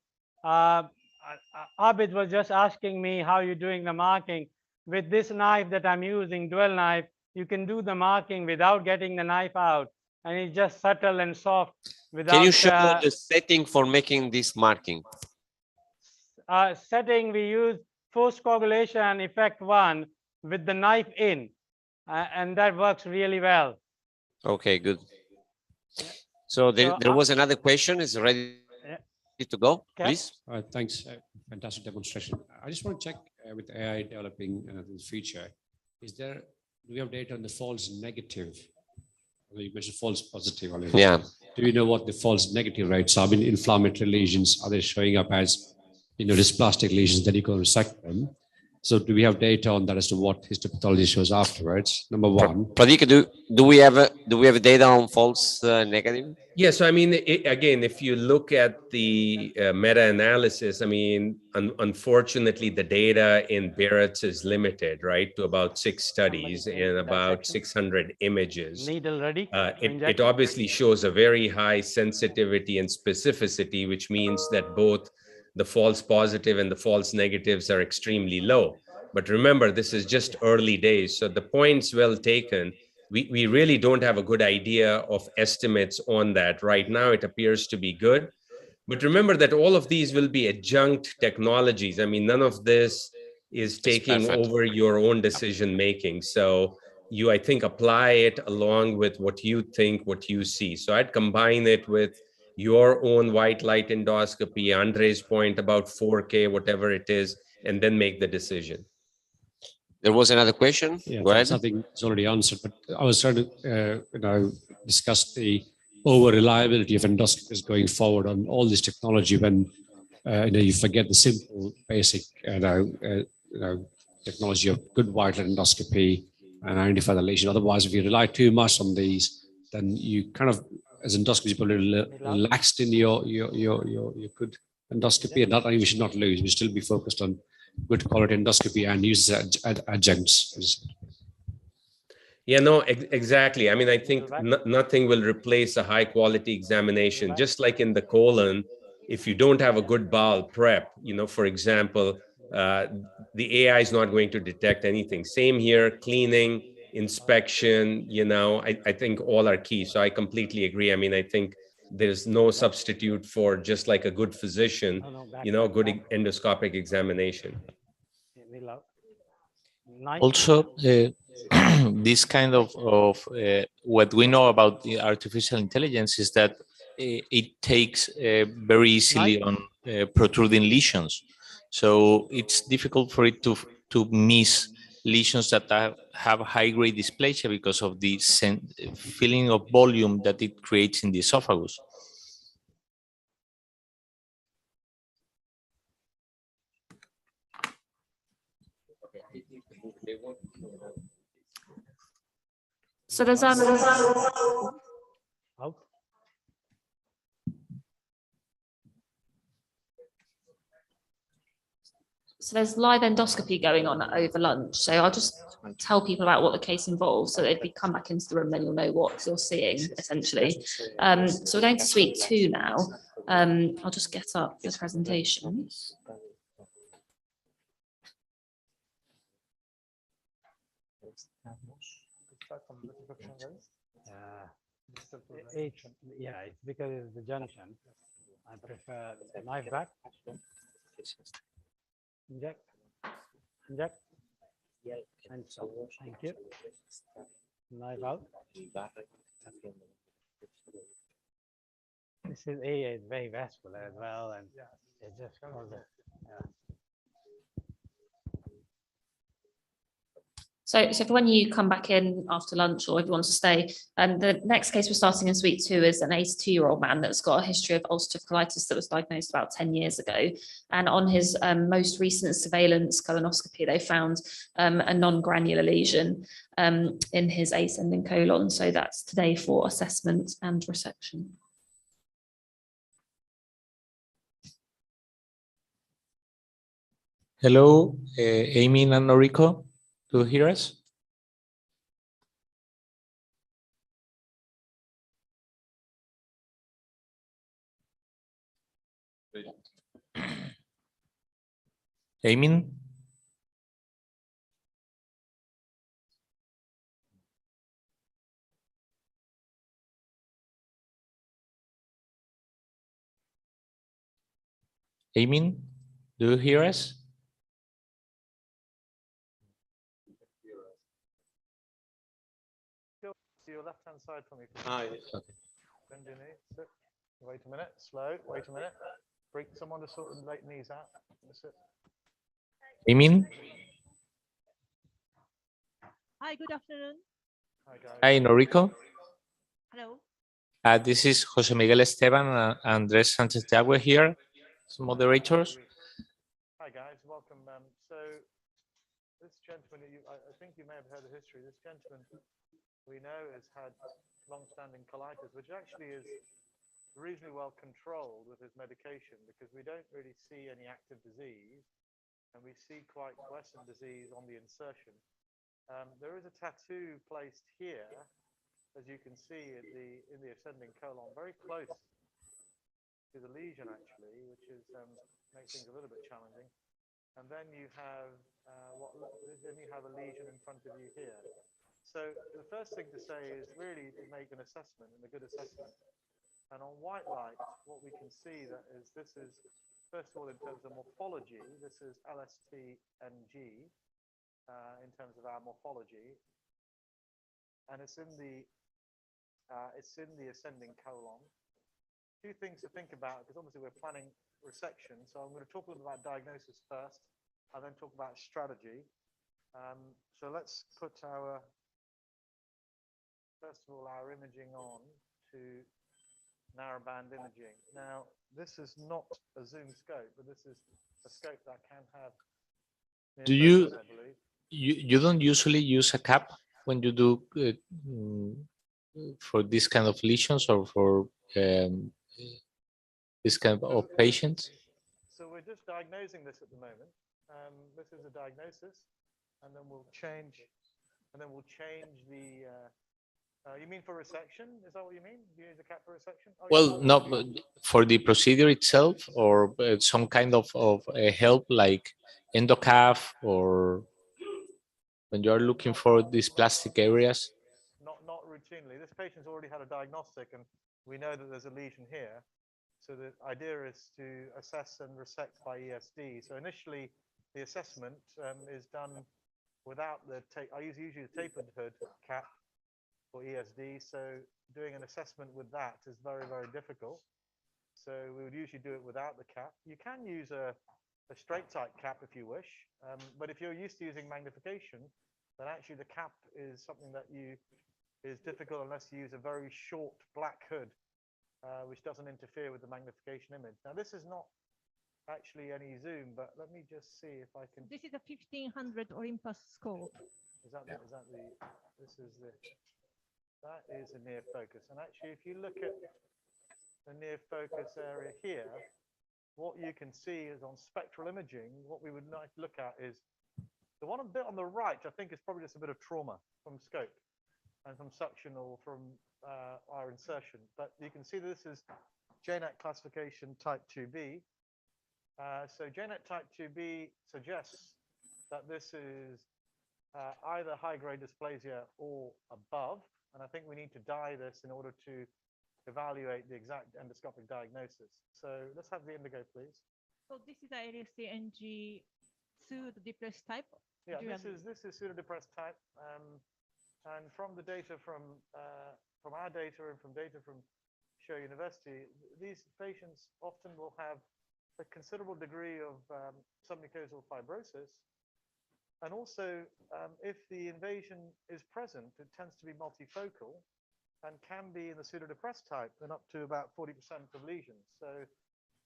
Abid was just asking me how you're doing the marking. With this knife that I'm using, dual knife, you can do the marking without getting the knife out, and it's just subtle and soft. Without, Can you show the setting for making this marking? Setting, we use forced coagulation effect 1 with the knife in, and that works really well. Okay, good. So there was another question. Is ready to go, please? Thanks. Fantastic demonstration. I just want to check with AI developing in the future. Do we have data on the false negative? You mentioned false positive. Yeah. Do you know what the false negative rates are? I mean, inflammatory lesions, are they showing up as, dysplastic lesions that you can resect them? So do we have data on that as to what histopathology shows afterwards? Number one. Pradeep, do we have data on false negative? Yeah, so I mean, again, if you look at the meta-analysis, I mean, unfortunately, the data in Barrett's is limited, right, to about 6 studies and about 600 images. Needle ready? It obviously shows a very high sensitivity and specificity, which means that both the false positive and the false negatives are extremely low. But remember, this is just early days. So the point's well taken. We really don't have a good idea of estimates on that. Right now, it appears to be good. But remember that all of these will be adjunct technologies. I mean, none of this is taking over your own decision making. So you, I think, apply it along with what you think, what you see. So I'd combine it with your own white light endoscopy, Andre's point about 4K, whatever it is, and then make the decision. There was another question. Yeah, Go ahead. Something is already answered, but I was trying to discuss the over reliability of endoscopies going forward on all this technology when you forget the simple basic technology of good white light endoscopy and identify the lesion. Otherwise, if you rely too much on these, then you kind of, as endoscopies, people are relaxed in your good endoscopy, and that we should not lose. We should still be focused on good quality endoscopy and use adjuncts. Yeah, no, exactly. I mean, I think nothing will replace a high quality examination. Just like in the colon, if you don't have a good bowel prep, for example, the AI is not going to detect anything. Same here, cleaning, inspection, I think all are key. So I completely agree. I mean, I think there's no substitute for just like a good physician, good endoscopic examination. Also, this kind of what we know about the artificial intelligence is that it takes very easily on protruding lesions. So it's difficult for it to miss lesions that have high-grade dysplasia because of the feeling of volume that it creates in the esophagus. So there's So there's live endoscopy going on over lunch. So I'll just tell people about what the case involves. So if you come back into the room, then you'll know what you're seeing, essentially. So we're going to suite 2 now. I'll just get up the presentation. Yeah, it's because it's the junction. I prefer the knife back. Inject. Inject. And so, thank you. Knife out. This is AA is very vascular as well, and it just causes. So for when you come back in after lunch, or if you want to stay, the next case we're starting in suite 2 is an 82-year-old man that's got a history of ulcerative colitis that was diagnosed about 10 years ago. And on his most recent surveillance colonoscopy, they found a non-granular lesion in his ascending colon. So that's today for assessment and resection. Hello, Amy and Noriko. Do you hear us? Amy? Amy, do you hear us? To your left-hand side for me. Okay. Bend your knee. Sit. Wait a minute. Slow. Wait a minute. Bring someone to sort of late knees out. That's it. Amy? Hi, good afternoon. Hi, guys. Hi, Noriko. Hello. This is Jose Miguel Esteban and Andres Sanchez Yagüe here, as moderators. Hi, guys. Welcome. So this gentleman, I think you may have heard the history. This gentleman we know has had long-standing colitis, which actually is reasonably well controlled with his medication, because we don't really see any active disease, and we see quite quiescent disease on the insertion. There is a tattoo placed here, as you can see in the ascending colon, very close to the lesion actually, which is makes things a little bit challenging. And then you have a lesion in front of you here. So the first thing to say is really to make an assessment, and a good assessment. And on white light, what we can see that is this is, first of all, in terms of morphology, this is LSTNG in terms of our morphology, and it's in the ascending colon. Two things to think about, because obviously we're planning resection. So I'm going to talk a little about diagnosis first, and then talk about strategy. So let's put first of all, our imaging on to narrowband imaging. Now, this is not a zoom scope, but this is a scope that can have. Do you don't usually use a cap when you do for this kind of lesions, or for this kind of patients? So we're just diagnosing this at the moment. This is a diagnosis, and then we'll change and then we'll change the. You mean for resection? Is that what you mean? Do you use a cap for resection? Oh, Well, no, but for the procedure itself, or some kind of help like endocap, or when you are looking for these plastic areas. Not routinely. This patient's already had a diagnostic, and we know that there's a lesion here. So the idea is to assess and resect by ESD. So initially, the assessment is done without the I use usually the tapered hood cap for ESD. So doing an assessment with that is very, very difficult. So we would usually do it without the cap. You can use a straight type cap if you wish, but if you're used to using magnification, then actually the cap is something that is difficult unless you use a very short black hood, which doesn't interfere with the magnification image. Now this is not actually any zoom, but let me just see if I can. This is a 1500 Olympus scope. That is a near focus. And actually, if you look at the near focus area here, what you can see is on spectral imaging, what we would like to look at is the one a bit on the right, I think is probably just a bit of trauma from scope and from suction or from our insertion. But you can see this is JNET classification type 2B. So JNET type 2B suggests that this is either high-grade dysplasia or above. And I think we need to dye this in order to evaluate the exact endoscopic diagnosis. So let's have the indigo, please. So this is a LSTNG pseudo-depressed type? Yeah, this is pseudo-depressed type. And from the data from our data and from data from Show University, these patients often will have a considerable degree of submucosal fibrosis. And also, if the invasion is present, it tends to be multifocal and can be in the pseudodepressed type and up to about 40% of lesions. So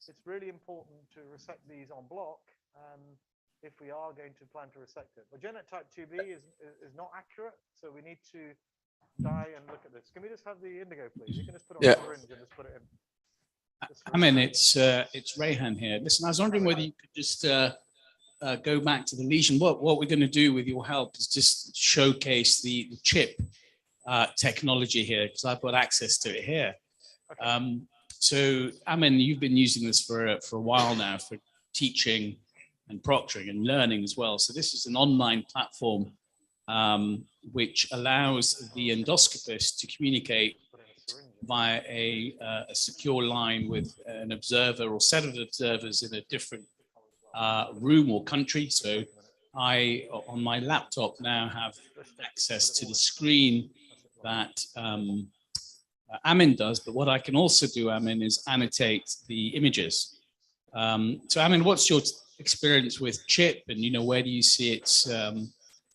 it's really important to resect these en bloc if we are going to plan to resect it. But JNET type 2B is not accurate, so we need to dye and look at this. Can we just have the indigo, please? You can just put it on the syringe and just put it in. I mean, it's Rayhan here. Listen, I was wondering whether you could just go back to the lesion. What we're going to do with your help is just showcase the chip technology here, because I've got access to it here. Okay. So, Amin, you've been using this for a while now for teaching and proctoring and learning as well. So this is an online platform which allows the endoscopist to communicate via a secure line with an observer or set of observers in a different room or country. So I, on my laptop now, have access to the screen that Amin does, but what I can also do, Amin, is annotate the images. So Amin, what's your experience with CHIP, and where do you see its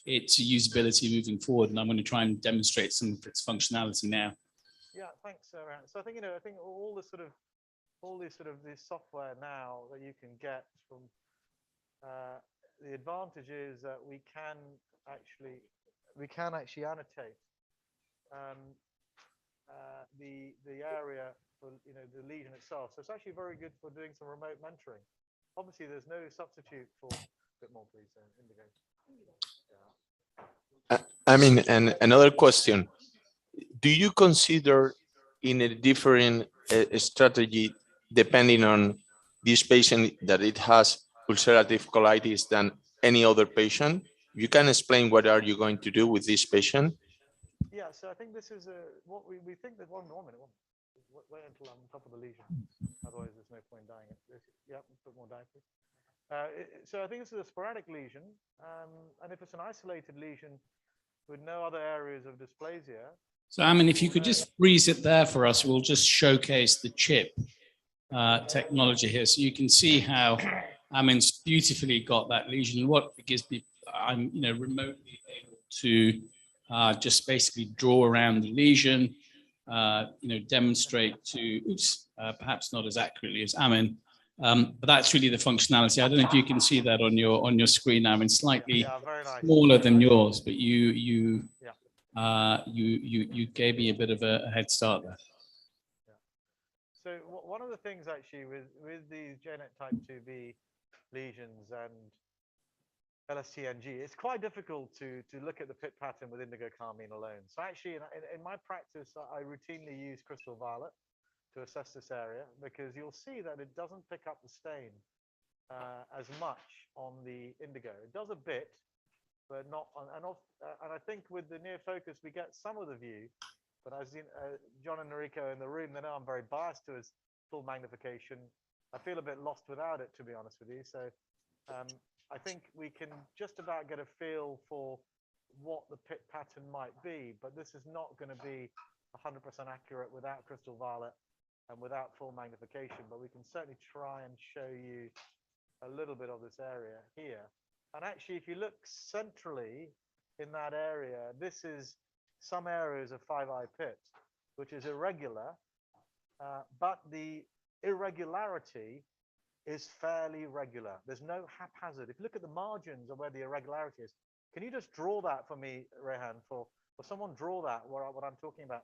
usability moving forward? And I'm going to try and demonstrate some of its functionality now. Yeah, thanks, Ryan. So I think I think all this software now that you can get from the advantage is that we can actually annotate the area for the lesion itself. So it's actually very good for doing some remote mentoring. Obviously, there's no substitute for a bit more, please, Indigo. I mean, and another question: do you consider in a different strategy depending on this patient that it has ulcerative colitis than any other patient? You can explain what are you going to do with this patient? Yeah, so I think this is what we think that one minute. Wait until I'm on top of the lesion. Otherwise, there's no point dyeing it. Yeah, put more dye, please. So I think this is a sporadic lesion, and if it's an isolated lesion with no other areas of dysplasia. So, Amin, if you could just freeze it there for us, we'll just showcase the chip technology here, so you can see how Amin's beautifully got that lesion. What it gives me, I'm remotely able to just basically draw around the lesion, demonstrate to, perhaps not as accurately as Amin, but that's really the functionality. I don't know if you can see that on your screen, Amin, slightly smaller than yours, but you gave me a bit of a head start there. So one of the things actually with these JNET type 2B lesions, and LSTNG, it's quite difficult to look at the pit pattern with indigo carmine alone. So actually, in my practice, I routinely use crystal violet to assess this area, because you'll see that it doesn't pick up the stain as much on the indigo. It does a bit, but not on, and I think with the near focus, we get some of the view, but as John and Noriko in the room, they know I'm very biased towards full magnification. I feel a bit lost without it, to be honest with you. So I think we can just about get a feel for what the pit pattern might be, but this is not going to be 100% accurate without crystal violet and without full magnification, but we can certainly try and show you a little bit of this area here. And actually, if you look centrally in that area, this is some areas of 5-eye pit, which is irregular, but the irregularity is fairly regular. There's no haphazard. If you look at the margins of where the irregularity is, can you just draw that for me, Rehan, for someone draw that, what I'm talking about?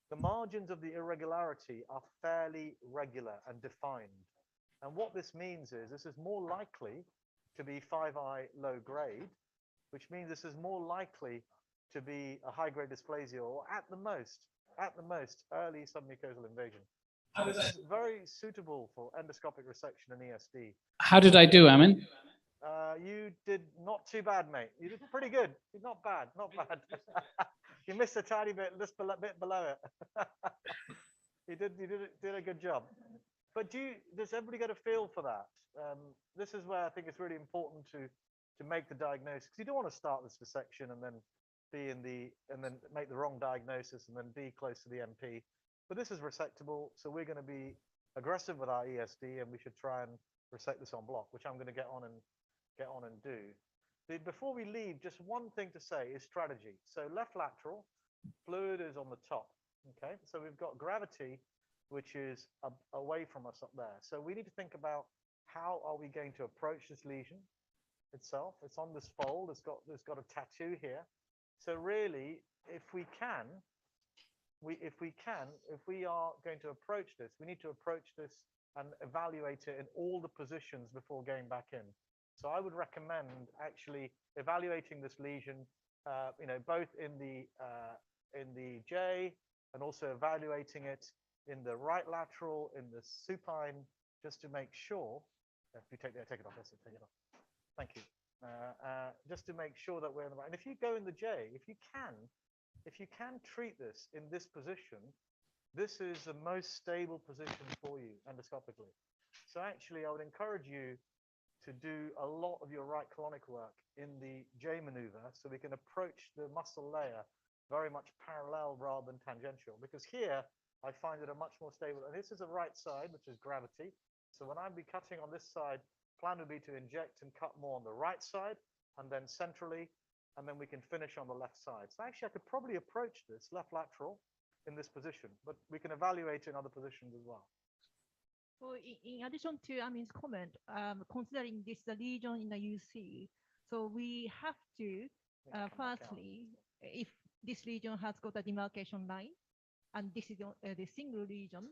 The margins of the irregularity are fairly regular and defined. And what this means is this is more likely to be 5-eye low grade, which means this is more likely to be a high-grade dysplasia, or at the most, early submucosal invasion. This is very suitable for endoscopic resection and ESD. How did I do, Amin? You did not too bad, mate. You did pretty good. Not bad, not bad. You missed a tiny bit, just a bit below it. You did a good job. But does everybody get a feel for that? This is where I think it's really important to make the diagnosis, because you don't want to start this resection and then make the wrong diagnosis and then be close to the MP. But this is resectable, so we're going to be aggressive with our ESD, and we should try and resect this en bloc, which I'm going to get on and do. Before we leave, just one thing to say is strategy. So left lateral, fluid is on the top. Okay, so we've got gravity, which is away from us up there. So we need to think about how are we going to approach this lesion itself. It's on this fold. It's got a tattoo here. So really, if we are going to approach this, we need to approach this and evaluate it in all the positions before going back in. So I would recommend actually evaluating this lesion, both in the J and also evaluating it in the right lateral, in the supine, just to make sure. If you take it off, that's it, take it off. Thank you. Just to make sure that we're in the right. And if you go in the J, if you can treat this in this position, this is the most stable position for you endoscopically. So actually, I would encourage you to do a lot of your right colonic work in the J maneuver, so we can approach the muscle layer very much parallel rather than tangential. Because here, I find it a much more stable. And this is the right side, which is gravity. So when I'd be cutting on this side, plan would be to inject and cut more on the right side, and then centrally, and then we can finish on the left side. So actually, I could probably approach this left lateral in this position, but we can evaluate in other positions as well. So in addition to Amin's comment, considering this the lesion in the UC, so we have to firstly, if this region has got a demarcation line, and this is the single region,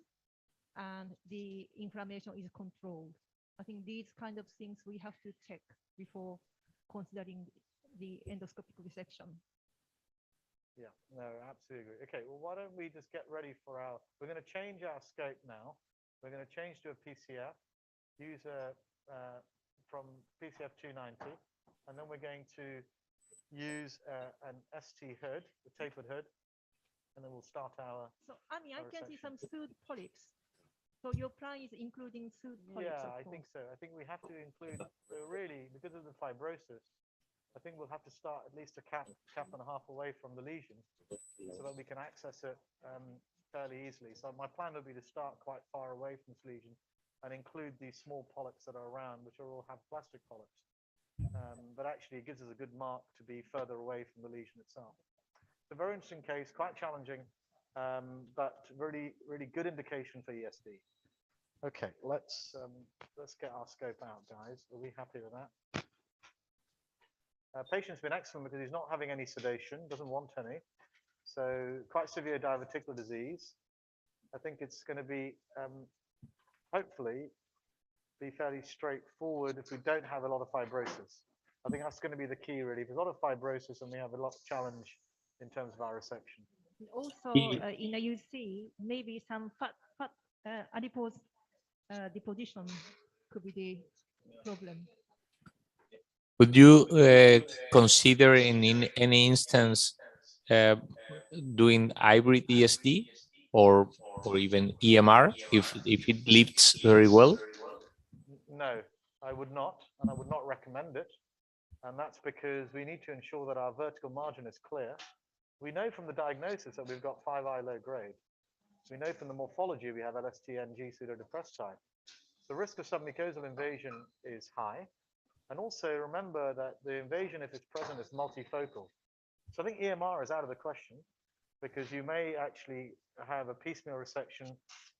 and the inflammation is controlled. I think these kind of things we have to check before considering the endoscopic resection. Yeah, no, absolutely agree. Okay, well, why don't we just get ready for we're going to change our scope now. We're going to change to a PCF, use from PCF 290, and then we're going to use an ST hood, a tapered hood, and then we'll start our. So, Ami, I can see some soot polyps. So your plan is including soot polyps? Yeah, I think so. I think we have to include, really, because of the fibrosis, I think we'll have to start at least a cap and a half away from the lesion so that we can access it fairly easily. So my plan would be to start quite far away from this lesion and include these small polyps that are around, which all have plastic polyps. But actually, it gives us a good mark to be further away from the lesion itself. It's a very interesting case, quite challenging, but really, really good indication for ESD. Okay, let's get our scope out, guys. Are we happy with that? Patient's been excellent because he's not having any sedation, doesn't want any. So quite severe diverticular disease. I think it's going to be, hopefully, be fairly straightforward if we don't have a lot of fibrosis. I think that's going to be the key, really. There's a lot of fibrosis, and we have a lot of challenge in terms of our resection. Also, in a UC, maybe some fat adipose deposition could be the problem. Would you consider in any instance doing hybrid ESD or even EMR if it lifts very well? No, I would not, and I would not recommend it. And that's because we need to ensure that our vertical margin is clear. We know from the diagnosis that we've got 5I low grade. We know from the morphology we have LSTNG pseudodepressed type. The risk of submucosal invasion is high. And also remember that the invasion, if it's present, is multifocal. So I think EMR is out of the question because you may actually have a piecemeal resection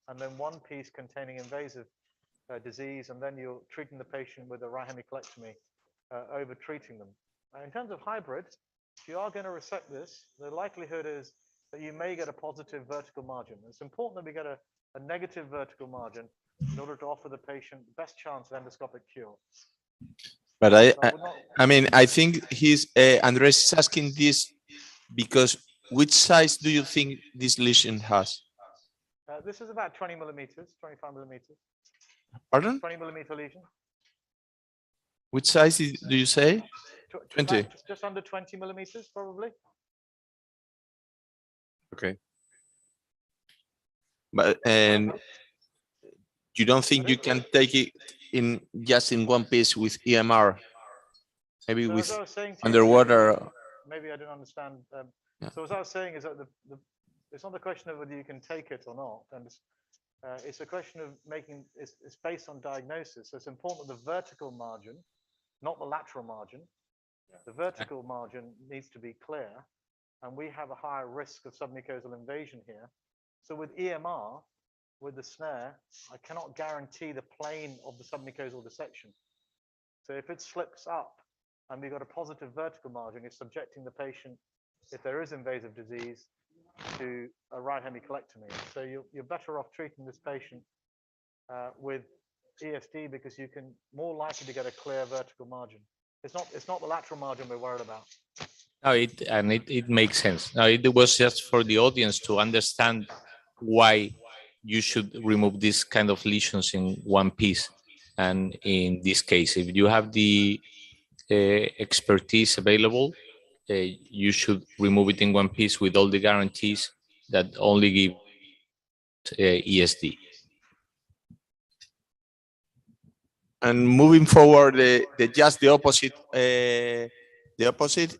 and then one piece containing invasive disease, and then you're treating the patient with a right hemicolectomy, over treating them. In terms of hybrid, if you are going to resect this, the likelihood is that you may get a positive vertical margin. It's important that we get a negative vertical margin in order to offer the patient the best chance of endoscopic cure. But I mean, I think Andres is asking this because which size do you think this lesion has? This is about 20 millimeters, 25 millimeters. Pardon? 20 millimeter lesion. Which size do you say? 20. Just under 20 millimeters, probably. Okay. But you don't think you can take it in just in one piece with EMR? Maybe So with as I was saying to you, underwater. maybe I didn't understand. Yeah. So as I was saying is that it's not the question of whether you can take it or not, and it's a question of it's based on diagnosis. So it's important that the vertical margin, not the lateral margin, the vertical margin needs to be clear, and we have a higher risk of submucosal invasion here. So with EMR, with the snare, I cannot guarantee the plane of the submucosal dissection. So if it slips up and we've got a positive vertical margin, it's subjecting the patient, if there is invasive disease, to a right hemicolectomy. So you're better off treating this patient with ESD because you can more likely to get a clear vertical margin. It's not the lateral margin we're worried about. No, it makes sense. No, it was just for the audience to understand why you should remove this kind of lesions in one piece. And in this case, if you have the expertise available, you should remove it in one piece with all the guarantees that only give ESD. And moving forward, just the opposite.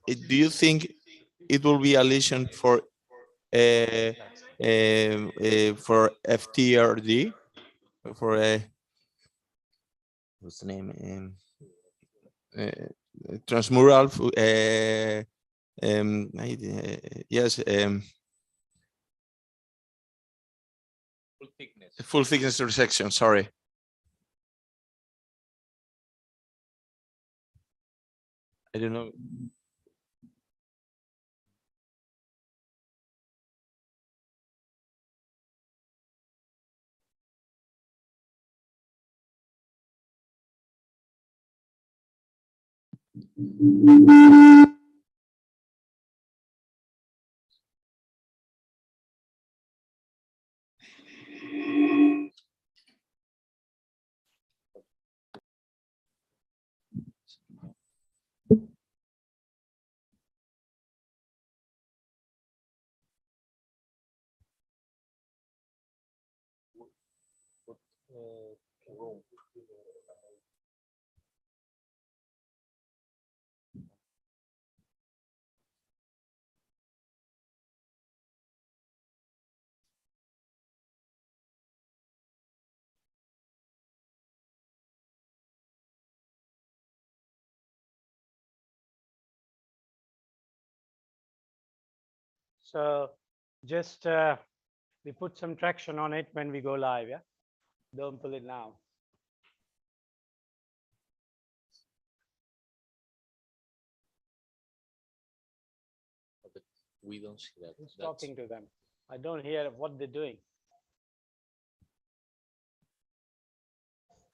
Do you think it will be a lesion for FTRD, for what's the name? Transmural. Yes. Full thickness. Full thickness resection. Sorry. I don't know. So just we put some traction on it when we go live, yeah? Don't pull it now. But we don't see that. Who's talking to them? I don't hear what they're doing.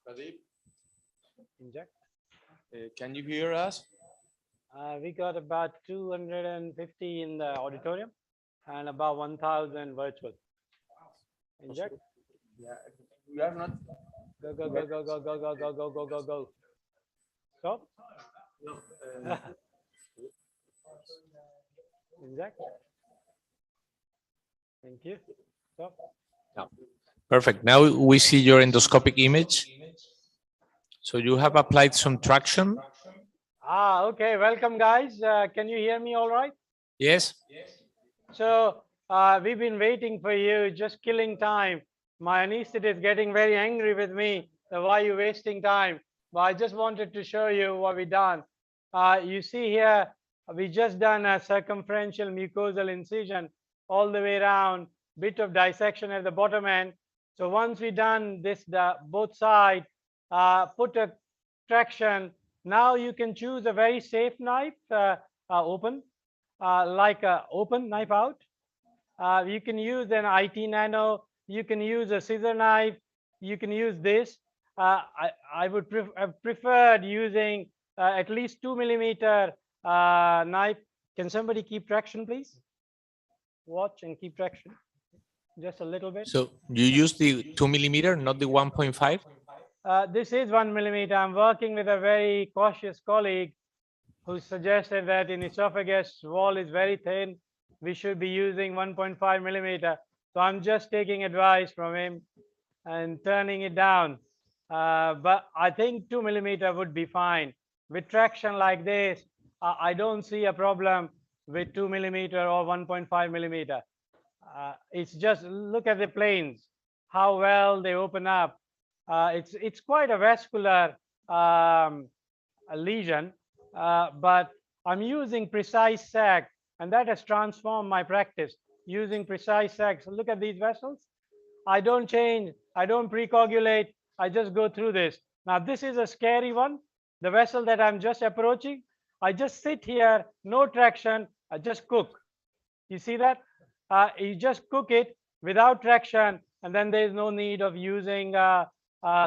Pradeep? Inject? Can you hear us? We got about 250 in the auditorium and about 1,000 virtual. Inject. Yeah, we are not. Go, go, go, go, go, go, go, go, go, go, go, go. Stop. No. Inject. Thank you. Stop. Yeah. Perfect. Now we see your endoscopic image. So you have applied some traction. Okay. Welcome, guys. Can you hear me all right? Yes. So we've been waiting for you, just killing time. My anesthetist is getting very angry with me. So why are you wasting time? But I just wanted to show you what we done. You see here, we just done a circumferential mucosal incision all the way around, bit of dissection at the bottom end. So once we done this, both sides, put a traction. Now you can choose a very safe knife, open, like a open knife out. You can use an IT Nano. You can use a scissor knife. You can use this. I would have preferred using at least 2 millimeter knife. Can somebody keep traction, please? Watch and keep traction. Just a little bit. So you use the 2 millimeter, not the 1.5? This is 1 millimeter. I'm working with a very cautious colleague who suggested that in esophagus wall is very thin. We should be using 1.5 millimeter. So I'm just taking advice from him and turning it down. But I think 2 millimeter would be fine. With traction like this, I don't see a problem with 2 millimeter or 1.5 millimeter. It's just look at the planes, how well they open up. It's quite a vascular lesion, but I'm using precise sac, and that has transformed my practice using precise sac. So look at these vessels. I don't change, I don't precoagulate, I just go through this. Now this is a scary one. The vessel that I'm just approaching, I just sit here, no traction, I just cook. You see that? You just cook it without traction, and then there is no need of using a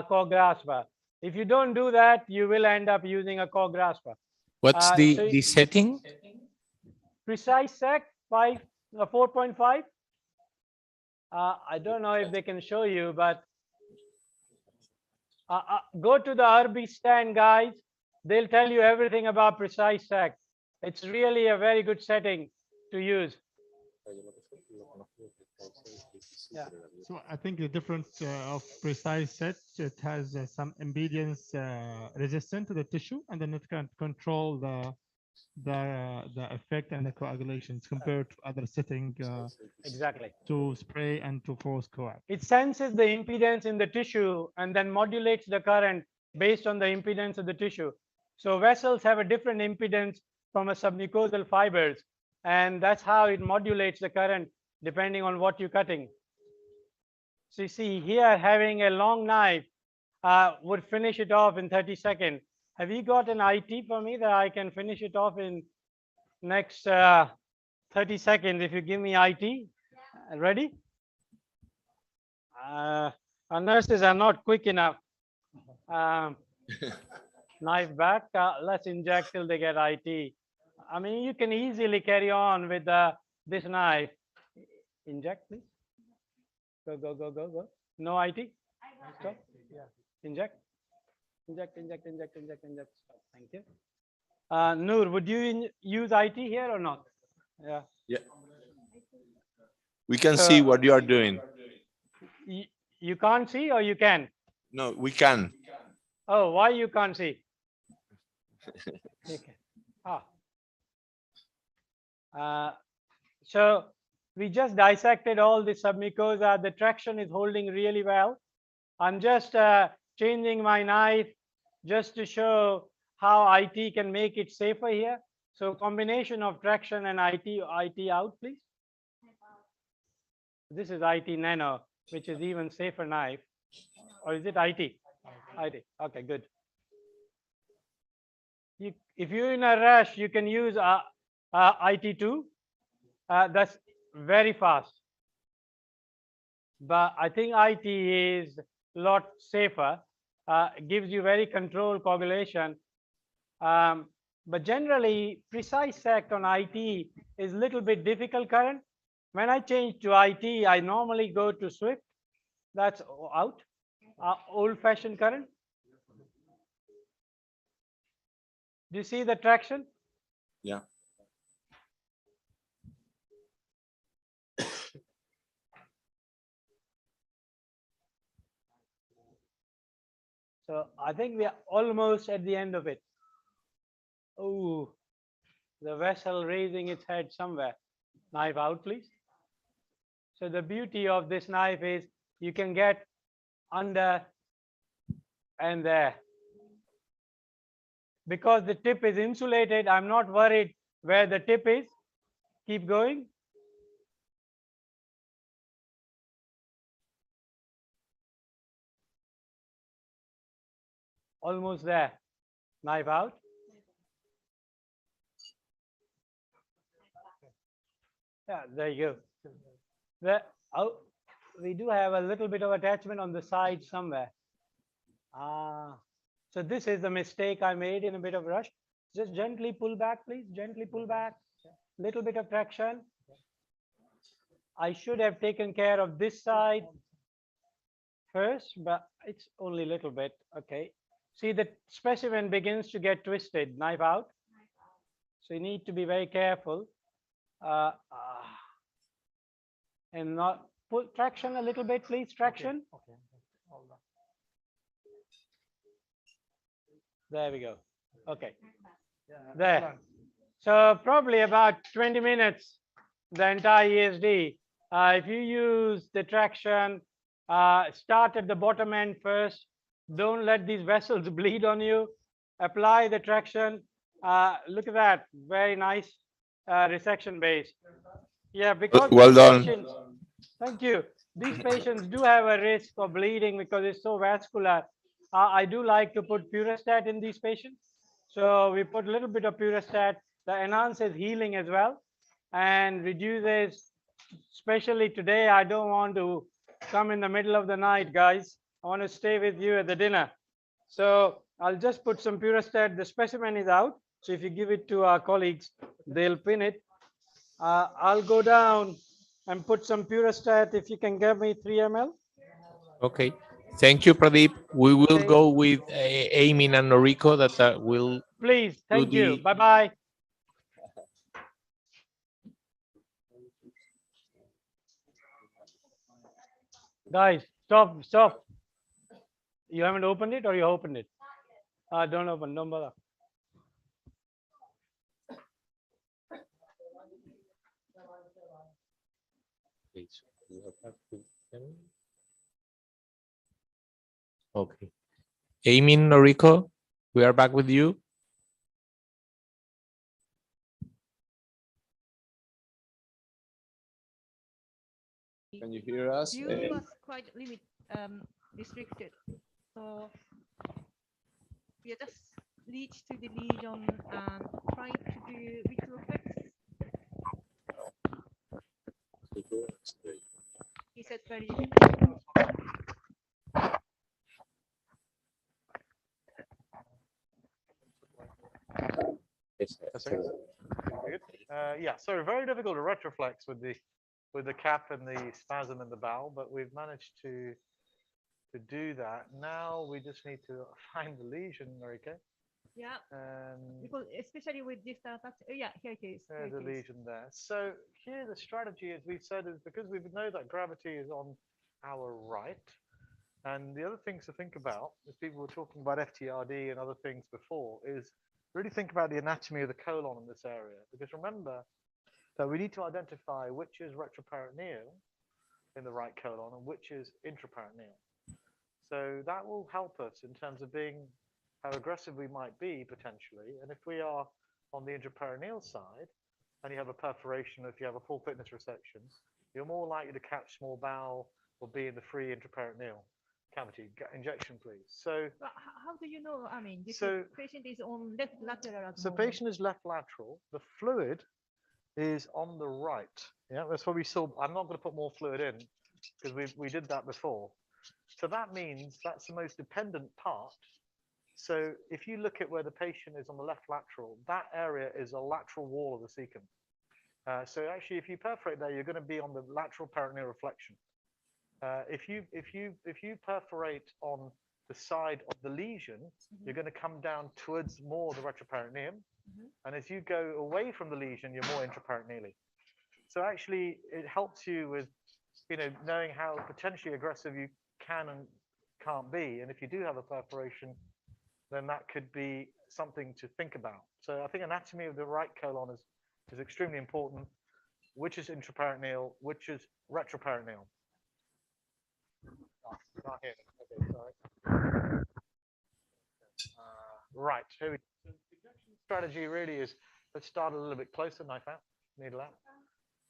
core grasper. If you don't do that, you will end up using a core grasper. What's the setting? Precise sec 4.5. I don't know if they can show you, but go to the RB stand, guys. They'll tell you everything about precise sec. It's really a very good setting to use. Yeah. So I think the difference of precise set, it has some impedance resistant to the tissue, and then it can control the effect and the coagulations compared to other setting. Exactly. To spray and to force coag. It senses the impedance in the tissue and then modulates the current based on the impedance of the tissue. So vessels have a different impedance from a submucosal fibers, and that's how it modulates the current depending on what you're cutting. So you see here, having a long knife would finish it off in 30 seconds. Have you got an IT for me that I can finish it off in next 30 seconds if you give me IT? Ready? Our nurses are not quick enough. Knife back. Let's inject till they get IT. I mean, you can easily carry on with this knife. Inject, please. Go, go, go, go, go. No IT? Stop. Yeah. Inject. Inject, inject, inject, inject, inject. Stop. Thank you. Noor, would you use IT here or not? Yeah. Yeah. We can see what you are doing. You can't see or you can? No, we can. Oh, why you can't see? Okay. So we just dissected all the submucosa. The traction is holding really well. I'm just changing my knife just to show how IT can make it safer here. So combination of traction and IT out, please. This is IT Nano, which is even safer knife. Or is it IT? IT. Okay, good. If you're in a rush, you can use IT2. That's very fast. But I think IT is a lot safer. Gives you very controlled coagulation. But generally, precise sect on IT is a little bit difficult current. When I change to IT, I normally go to Swift. That's out. Old-fashioned current. Do you see the traction? Yeah. So I think we are almost at the end of it. Oh, the vessel raising its head somewhere. Knife out, please. So the beauty of this knife is you can get under and there. Because the tip is insulated, I'm not worried where the tip is. Keep going. Almost there. Knife out. Yeah, there you go. We do have a little bit of attachment on the side somewhere. So this is the mistake I made in a bit of rush. Just gently pull back, please. Gently pull back. Little bit of traction. I should have taken care of this side first, but it's only a little bit. Okay. See, the specimen begins to get twisted. Knife out. So you need to be very careful. And not pull traction a little bit, please. Traction. Okay. There we go. Okay. There. So probably about 20 minutes, the entire ESD. If you use the traction, start at the bottom end first. Don't let these vessels bleed on you. Apply the traction. Look at that. Very nice resection base. Yeah, because well done. Patients, thank you. These patients do have a risk of bleeding because it's so vascular. I do like to put Purestat in these patients. So we put a little bit of Purestat that enhances healing as well and reduces, especially today, I don't want to come in the middle of the night, guys. I want to stay with you at the dinner. So I'll just put some Purestat. The specimen is out. So if you give it to our colleagues, they'll pin it. I'll go down and put some Purestat if you can give me 3 ml. Okay. Thank you, Pradeep. We will go with Amy and Noriko that will. Please. Thank you. Bye-bye. Guys, stop. You haven't opened it or you opened it? Don't open. Don't bother. Okay. Amy, Noriko, we are back with you. Can you hear us? View was quite restricted. So we just reach to the lesion and try to do retrospective. He said very difficult. Yeah, so very difficult to retroflex with the cap and the spasm in the bowel, but we've managed to do that. Now we just need to find the lesion, Noriko. Yeah. Because especially with this yeah, here it is. There's a lesion there. So here the strategy, as we've said, is because we know that gravity is on our right. And the other things to think about, as people were talking about FTRD and other things before, is really think about the anatomy of the colon in this area. Because remember that we need to identify which is retroperitoneal in the right colon and which is intraperitoneal. So that will help us in terms of being how aggressive we might be potentially. And if we are on the intraperitoneal side and you have a perforation, if you have a full thickness resection, you're more likely to catch small bowel or be in the free intraperitoneal cavity. Injection, please. So how do you know? I mean, this patient is on left lateral. So patient is left lateral. The fluid is on the right. Yeah, that's what we saw. I'm not going to put more fluid in because we did that before. So that means that's the most dependent part So if you look at where the patient is on the left lateral, that area is a lateral wall of the cecum. So actually, if you perforate there, you're going to be on the lateral peritoneal reflection. If you perforate on the side of the lesion, you're going to come down towards more the retroperitoneum. And as you go away from the lesion, you're more intraperitoneally. So actually, it helps you with, knowing how potentially aggressive you can and can't be. And if you do have a perforation, then that could be something to think about. So I think anatomy of the right colon is extremely important. Which is intraperitoneal, which is retroperitoneal. Oh, not here. Okay, sorry. Right. Here we go. So the injection strategy really is, let's start a little bit closer, knife out, needle out.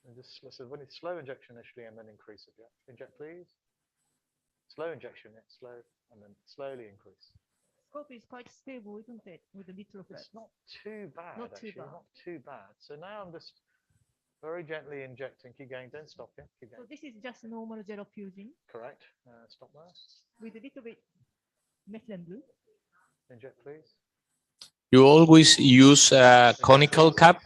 And just so when it's slow injection initially and then increase it. Yeah. Inject, please. Slow injection, yeah, slow, and then slowly increase. Scope is quite stable, isn't it, with the little reflex? It's not too bad, Not too actually. bad. Not too bad. So now I'm just very gently injecting. Keep going. Don't stop. Yeah. Keep So going. this is just normal gel fusing Correct. Stop there. with a little bit methylene blue. Inject, please. You always use a conical cap?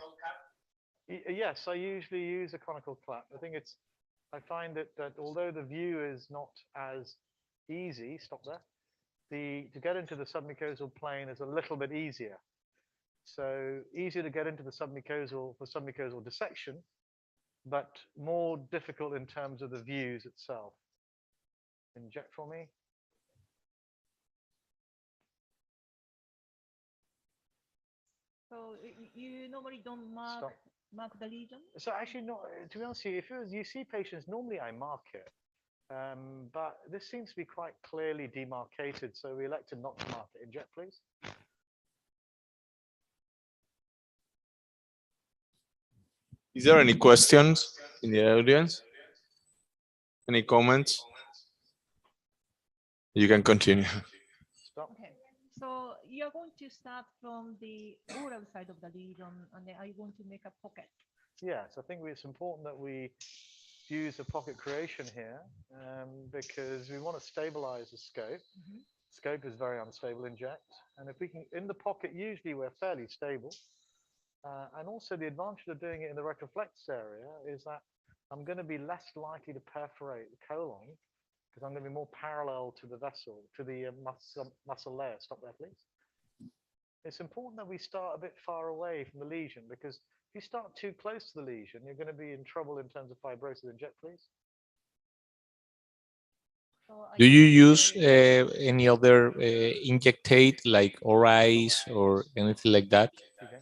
Yes, I usually use a conical clap. I find that although the view is not as easy, stop there, to get into the submucosal plane is a little bit easier. So easier to get into the submucosal for submucosal dissection, but more difficult in terms of the views itself. Inject for me. So you normally don't mark the lesion? So actually, no. To be honest with you, if you see patients, normally I mark it, but this seems to be quite clearly demarcated, so we elected not to mark it. Inject, please. Is there any questions in the audience? Any comments? You can continue. Stop. Okay. So you're going to start from the oral side of the lesion, and then are you going to make a pocket? Yes, I think it's important that we use a pocket creation here because we want to stabilize the scope. Scope is very unstable, inject. And if we can, in the pocket, usually we're fairly stable. And also the advantage of doing it in the retroflex area is that I'm going to be less likely to perforate the colon because I'm going to be more parallel to the vessel, to the muscle layer. Stop there, please. It's important that we start a bit far away from the lesion because if you start too close to the lesion, you're going to be in trouble in terms of fibrosis. Inject, please. Do you use any other injectate like ORIs or anything like that? Okay.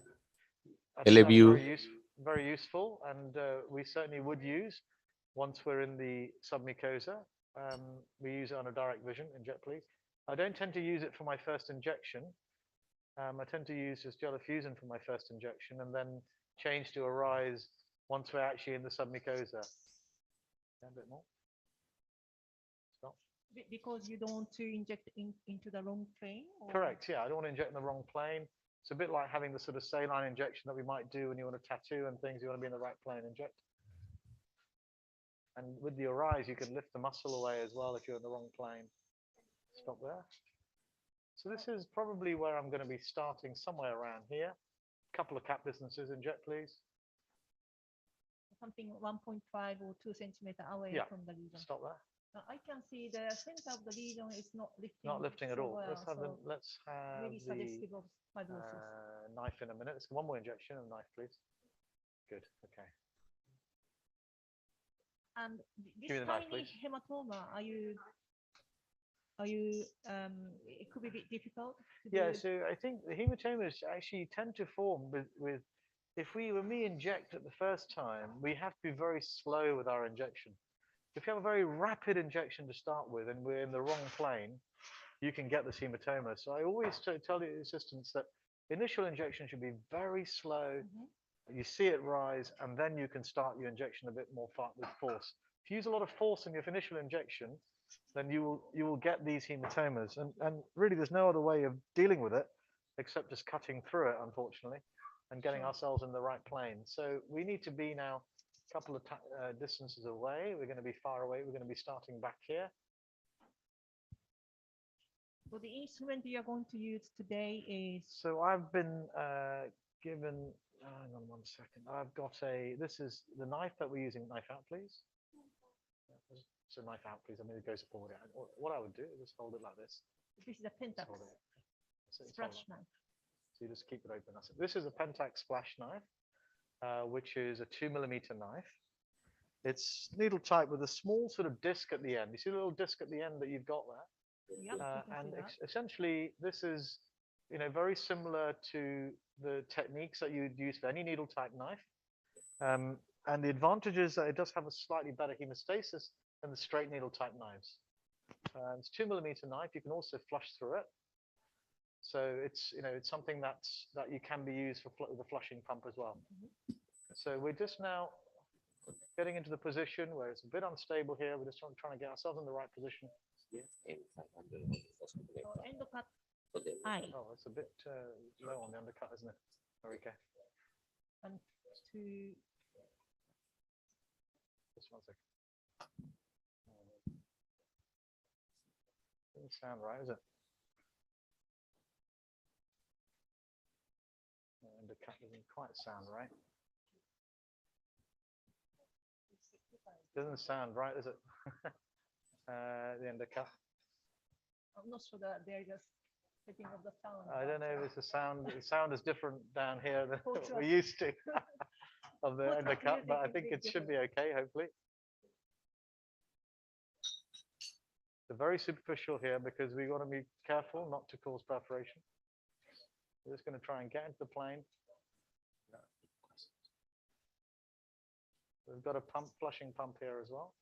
I think that's Eleview. very useful, and we certainly would use once we're in the submucosa. We use it on a direct vision. Inject, please. I don't tend to use it for my first injection. I tend to use just gelfusion for my first injection and then change to ORIs once we're actually in the submucosa. Yeah, a bit more. Stop. Because you don't want to inject into the wrong plane? Or? Correct, yeah. I don't want to inject in the wrong plane. It's a bit like having the sort of saline injection that we might do when you want a tattoo and things. You want to be in the right plane, inject. And with the ORIs, you can lift the muscle away as well if you're in the wrong plane. Stop there. So this is probably where I'm going to be starting somewhere around here. A couple of cap distances, inject, please. Something 1.5 or 2 centimeter away from the lesion. Stop there. Now I can see the center of the lesion is not lifting. Not lifting at all. Well, let's have maybe suggestive of fibrosis. Knife in a minute. Let's one more injection and knife, please. Good. Okay. And this Give me the knife, tiny please. hematoma, it could be a bit difficult to Yeah, do. so I think the hematomas actually tend to form with when we inject at the first time, we have to be very slow with our injection. If you have a very rapid injection to start with and we're in the wrong plane, you can get this hematoma. So I always tell the assistants that initial injection should be very slow. You see it rise, and then you can start your injection a bit more with force. If you use a lot of force in your initial injection, then you will get these hematomas. And really, there's no other way of dealing with it except just cutting through it, unfortunately, and getting ourselves in the right plane. So we need to be now a couple of distances away. We're going to be far away. We're going to be starting back here. So the instrument you are going to use today is. So I've been given. Hang on 1 second. I've got this is the knife that we're using. Knife out, please. So knife out, please. I mean, it goes forward. What I would do is just hold it like this. This is a Pentax splash knife. So you just keep it open. That's it. This is a Pentax splash knife, which is a 2mm knife. It's needle type with a small sort of disc at the end. You see the little disc at the end that you've got there? Yep, and essentially, this is, very similar to the techniques that you'd use for any needle type knife. And the advantage is that it does have a slightly better hemostasis than the straight needle type knives. It's 2mm knife. You can also flush through it. So it's it's something that you can be used for the flushing pump as well. So we're just now getting into the position where it's a bit unstable here. We're just trying to get ourselves in the right position. Oh, it's a bit low on the undercut, isn't it? Okay. And to. Just 1 second. Doesn't sound right, is it? The cut doesn't quite sound right. Doesn't sound right, is it? The undercut. I'm not sure that they're just picking up the sound. I don't know if it's the sound is different down here than what we're used to of the undercut, but I think it should be okay, hopefully. It's very superficial here because we want to be careful not to cause perforation. We're just going to try and get into the plane. We've got a flushing pump here as well.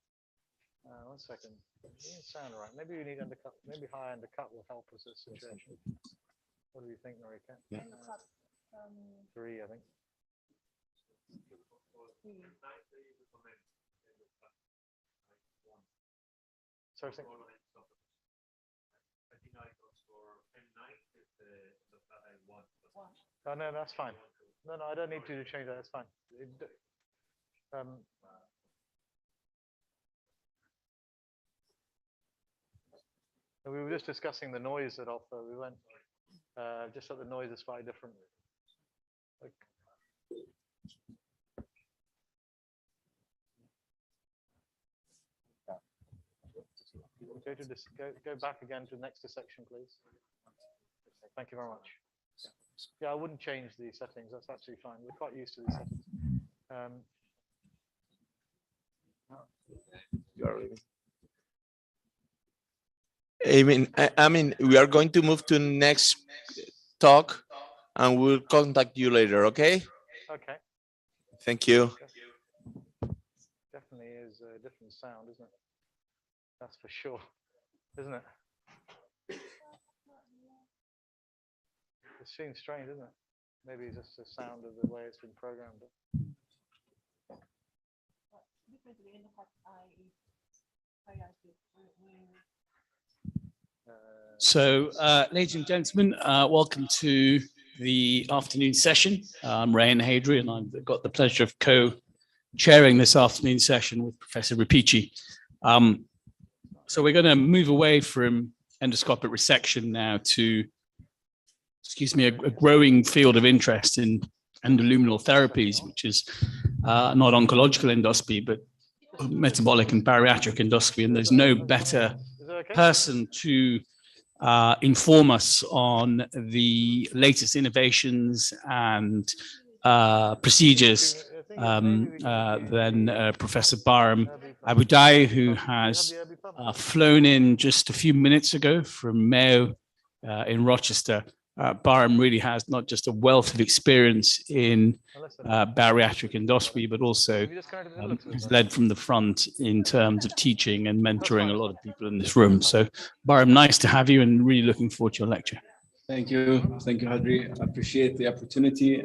1 second. It doesn't sound right. Maybe we need undercut. Maybe high undercut will help us in this situation. What do you think, Norika? Yeah. 3, I think. 3. So I think. Oh, no, that's fine. No, I don't need to change that. That's fine. We were just discussing the noise that offer. We went just that the noise is slightly different. Go back again to the next section, please. Thank you very much. Yeah, I wouldn't change the settings. That's absolutely fine. We're quite used to these settings. I mean, we are going to move to the next talk, and we'll contact you later. Okay. Okay. Thank you. Definitely is a different sound, isn't it? That's for sure, isn't it? It seems strange, isn't it? Maybe it's just the sound of the way it's been programmed. So, ladies and gentlemen, welcome to the afternoon session. I'm Rayan Hadri, and I've got the pleasure of co-chairing this afternoon session with Professor Ripici. So we're going to move away from endoscopic resection now to, a growing field of interest in endoluminal therapies, which is not oncological endoscopy, but metabolic and bariatric endoscopy. And there's no better person to inform us on the latest innovations and procedures than Professor Bahram Abudai, who has flown in just a few minutes ago from Mayo in Rochester. Bahram really has not just a wealth of experience in bariatric endoscopy, but also has led from the front in terms of teaching and mentoring a lot of people in this room. So Bahram, nice to have you and really looking forward to your lecture. Thank you, Hadri. I appreciate the opportunity.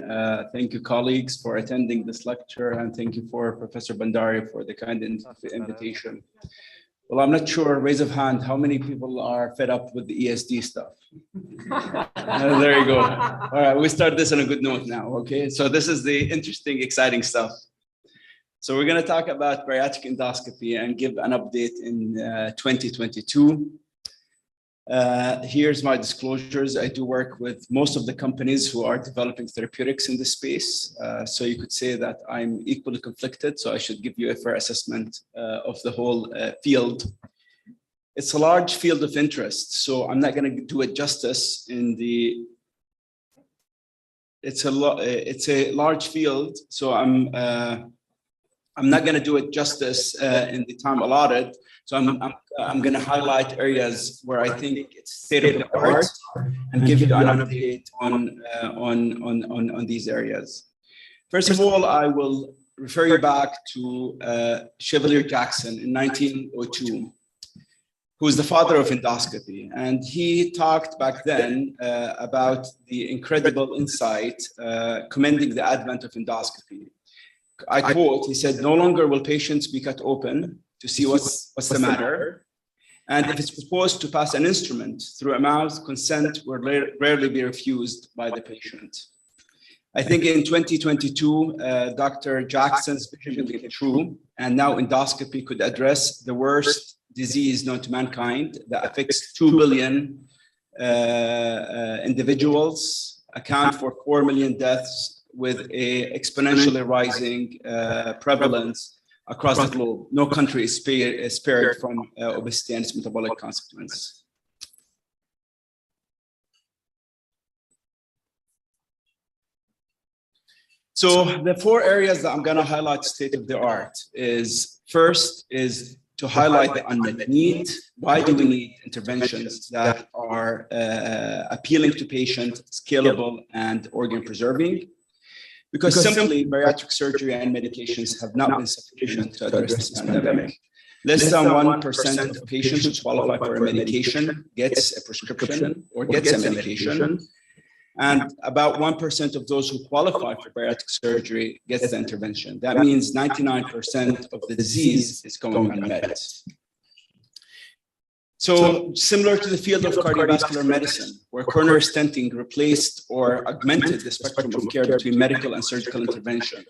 Thank you, colleagues, for attending this lecture, and thank you for Professor Bandari for the kind invitation. Well, I'm not sure, raise of hand, how many people are fed up with the ESD stuff? There you go. All right, we start this on a good note now, okay? So this is the interesting, exciting stuff. So we're gonna talk about bariatric endoscopy and give an update in 2022. Here's my disclosures. I do work with most of the companies who are developing therapeutics in this space. So you could say that I'm equally conflicted. So I should give you a fair assessment of the whole field. It's a large field of interest. So I'm not going to do it justice in the. It's a large field. So I'm not going to do it justice in the time allotted. So I'm going to highlight areas where I think it's state of the art and give you an update on these areas. First of all, I will refer you back to Chevalier Jackson in 1902, who is the father of endoscopy. And he talked back then about the incredible insight commending the advent of endoscopy. I quote, he said, "No longer will patients be cut open to see what's the matter. And if it's proposed to pass an instrument through a mouth, consent will rarely be refused by the patient." I think in 2022, Dr. Jackson's vision became true, and now endoscopy could address the worst disease known to mankind that affects 2 billion individuals, account for 4 million deaths, with a exponentially rising prevalence across the globe. No country is spared from obesity and its metabolic consequence. So the 4 areas that I'm going to highlight state of the art is, first is to highlight the unmet need. Why do we need interventions that are appealing to patients, scalable, and organ preserving? Because simply bariatric surgery and medications have not been sufficient to address this pandemic. Less than 1% of patients who qualify for a medication gets a prescription or gets a medication. And about 1% of those who qualify for bariatric surgery gets the intervention. That means 99% of the disease is going unmet. So similar to the field of cardiovascular medicine, where coronary stenting replaced or augmented the spectrum of care between medical and surgical intervention,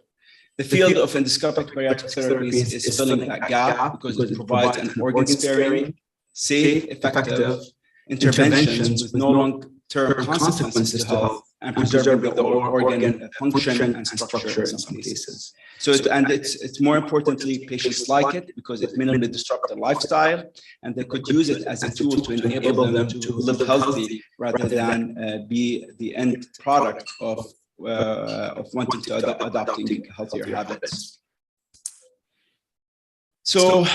the field of endoscopic bariatric therapies is filling that gap because it provides an organ-sparing, safe, effective interventions with no long-term consequences to health and preserving the organ function and structure in some cases. So, it's more importantly, patients like it because it minimally disrupts their lifestyle, and they could use it as a tool to enable them to live healthy rather than be the end product of wanting to adopting healthier habits. So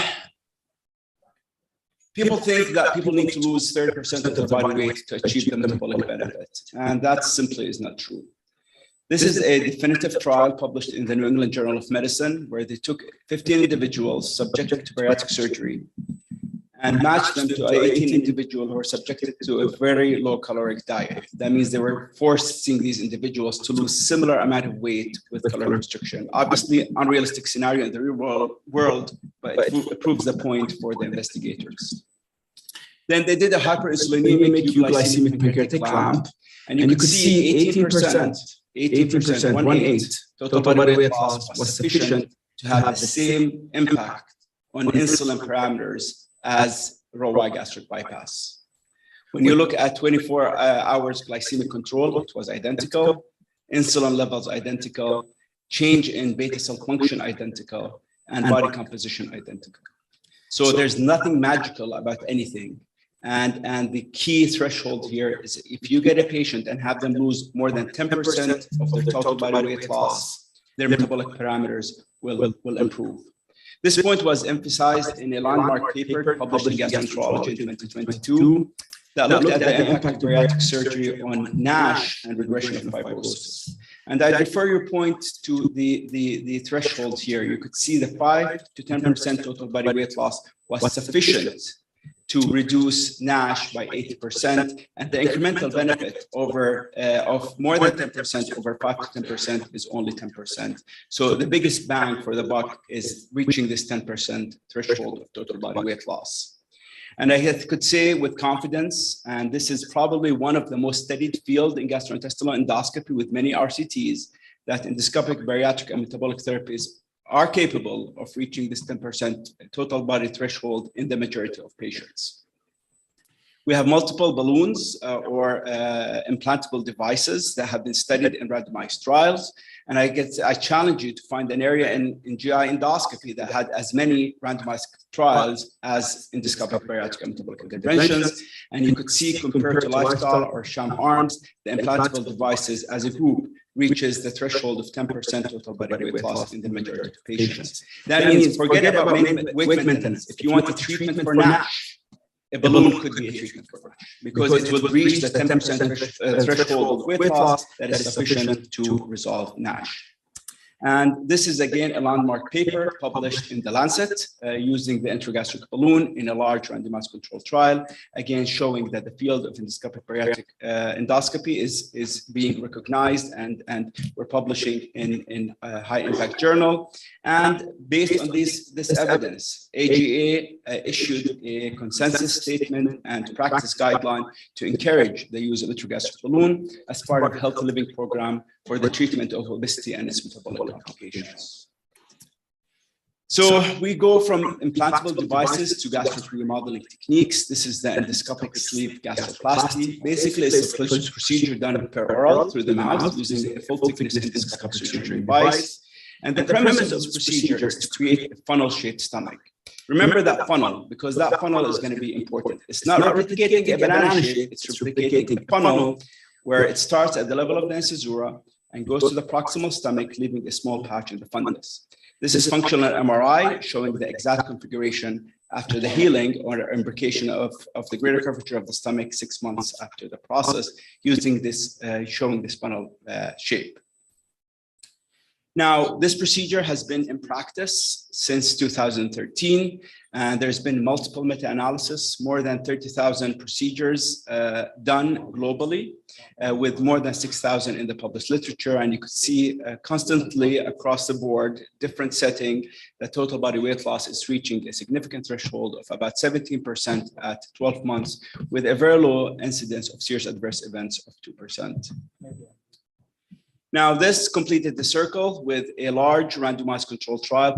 people think that people need to lose 30% of their body weight to achieve the metabolic benefit, and that simply is not true. This is a definitive trial published in the New England Journal of Medicine, where they took 15 individuals subjected to bariatric surgery and matched them to 18 individuals who were subjected to a very low caloric diet. That means they were forcing these individuals to lose similar amount of weight with caloric restriction. Obviously, unrealistic scenario in the real world, but it proves the point for the investigators. Then they did a hyperinsulinemic euglycemic pancreatic clamp, and you could see 18%, 1/8 total body weight loss was sufficient to have the same impact on insulin parameters as raw gastric bypass. When you look at 24 hours glycemic control, it was identical, insulin levels identical, change in beta cell function identical, and body composition identical. So there's nothing magical about anything. And the key threshold here is if you get a patient and have them lose more than 10% of their total body weight loss, their metabolic parameters will improve. This point was emphasized in a landmark paper published in Gastroenterology in 2022 that looked at the impact of bariatric surgery on NASH and regression of fibrosis. And I refer your point to the threshold here. You could see the 5 to 10% total body weight loss was sufficient to reduce NASH by 80%, and the incremental benefit of more than 10% over 5 to 10% is only 10%. So the biggest bang for the buck is reaching this 10% threshold of total body weight loss. And I could say with confidence, and this is probably one of the most studied fields in gastrointestinal endoscopy with many RCTs, that endoscopic bariatric and metabolic therapies are capable of reaching this 10% total body threshold in the majority of patients. We have multiple balloons or implantable devices that have been studied in randomized trials. And I challenge you to find an area in GI endoscopy that had as many randomized trials as endoscopic bariatric and metabolic interventions. And you could see, compared to lifestyle or sham arms, the implantable devices as a group reaches the threshold of 10% total body weight loss in the majority of patients. That means forget about weight maintenance. If you want a treatment for NASH, a balloon could be a treatment for NASH because it will reach the 10% threshold of weight loss that is sufficient to resolve NASH. And this is again a landmark paper published in The Lancet using the intragastric balloon in a large randomized controlled trial, again showing that the field of endoscopic bariatric endoscopy is being recognized, and we're publishing in a high impact journal. And based on this evidence, AGA issued a consensus statement and practice guideline to encourage the use of intragastric balloon as part of a healthy living program for the treatment of obesity and its metabolic complications. So we go from implantable devices to gastric remodeling techniques. This is the endoscopic sleeve gastroplasty. Basically, it's a procedure done peroral through the mouth using a full thickness endoscopic surgery device. And the premise of this procedure is to create a funnel-shaped stomach. Remember that funnel, because that funnel is going to be important. It's not replicating a banana shape, it's replicating a funnel where it starts at the level of the incisura and goes to the proximal stomach, leaving a small patch in the fundus. This is functional MRI showing the exact configuration after the healing or imbrication of the greater curvature of the stomach 6 months after the process, using this, showing this funnel shape. Now, this procedure has been in practice since 2013, and there's been multiple meta-analysis, more than 30,000 procedures done globally, with more than 6,000 in the published literature. And you could see constantly across the board, different setting, the total body weight loss is reaching a significant threshold of about 17% at 12 months, with a very low incidence of serious adverse events of 2%. Now, this completed the circle with a large randomized controlled trial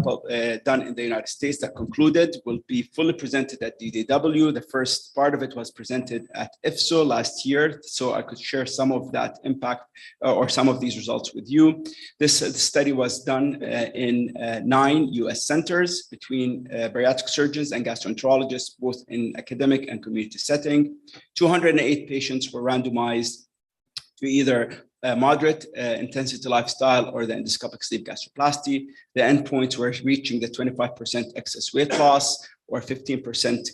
done in the United States that concluded, will be fully presented at DDW. The first part of it was presented at IFSO last year, so I could share some of that impact or some of these results with you. This study was done in 9 US centers between bariatric surgeons and gastroenterologists, both in academic and community setting. 208 patients were randomized to either moderate intensity lifestyle or the endoscopic sleeve gastroplasty. The endpoints were reaching the 25% excess weight loss or 15%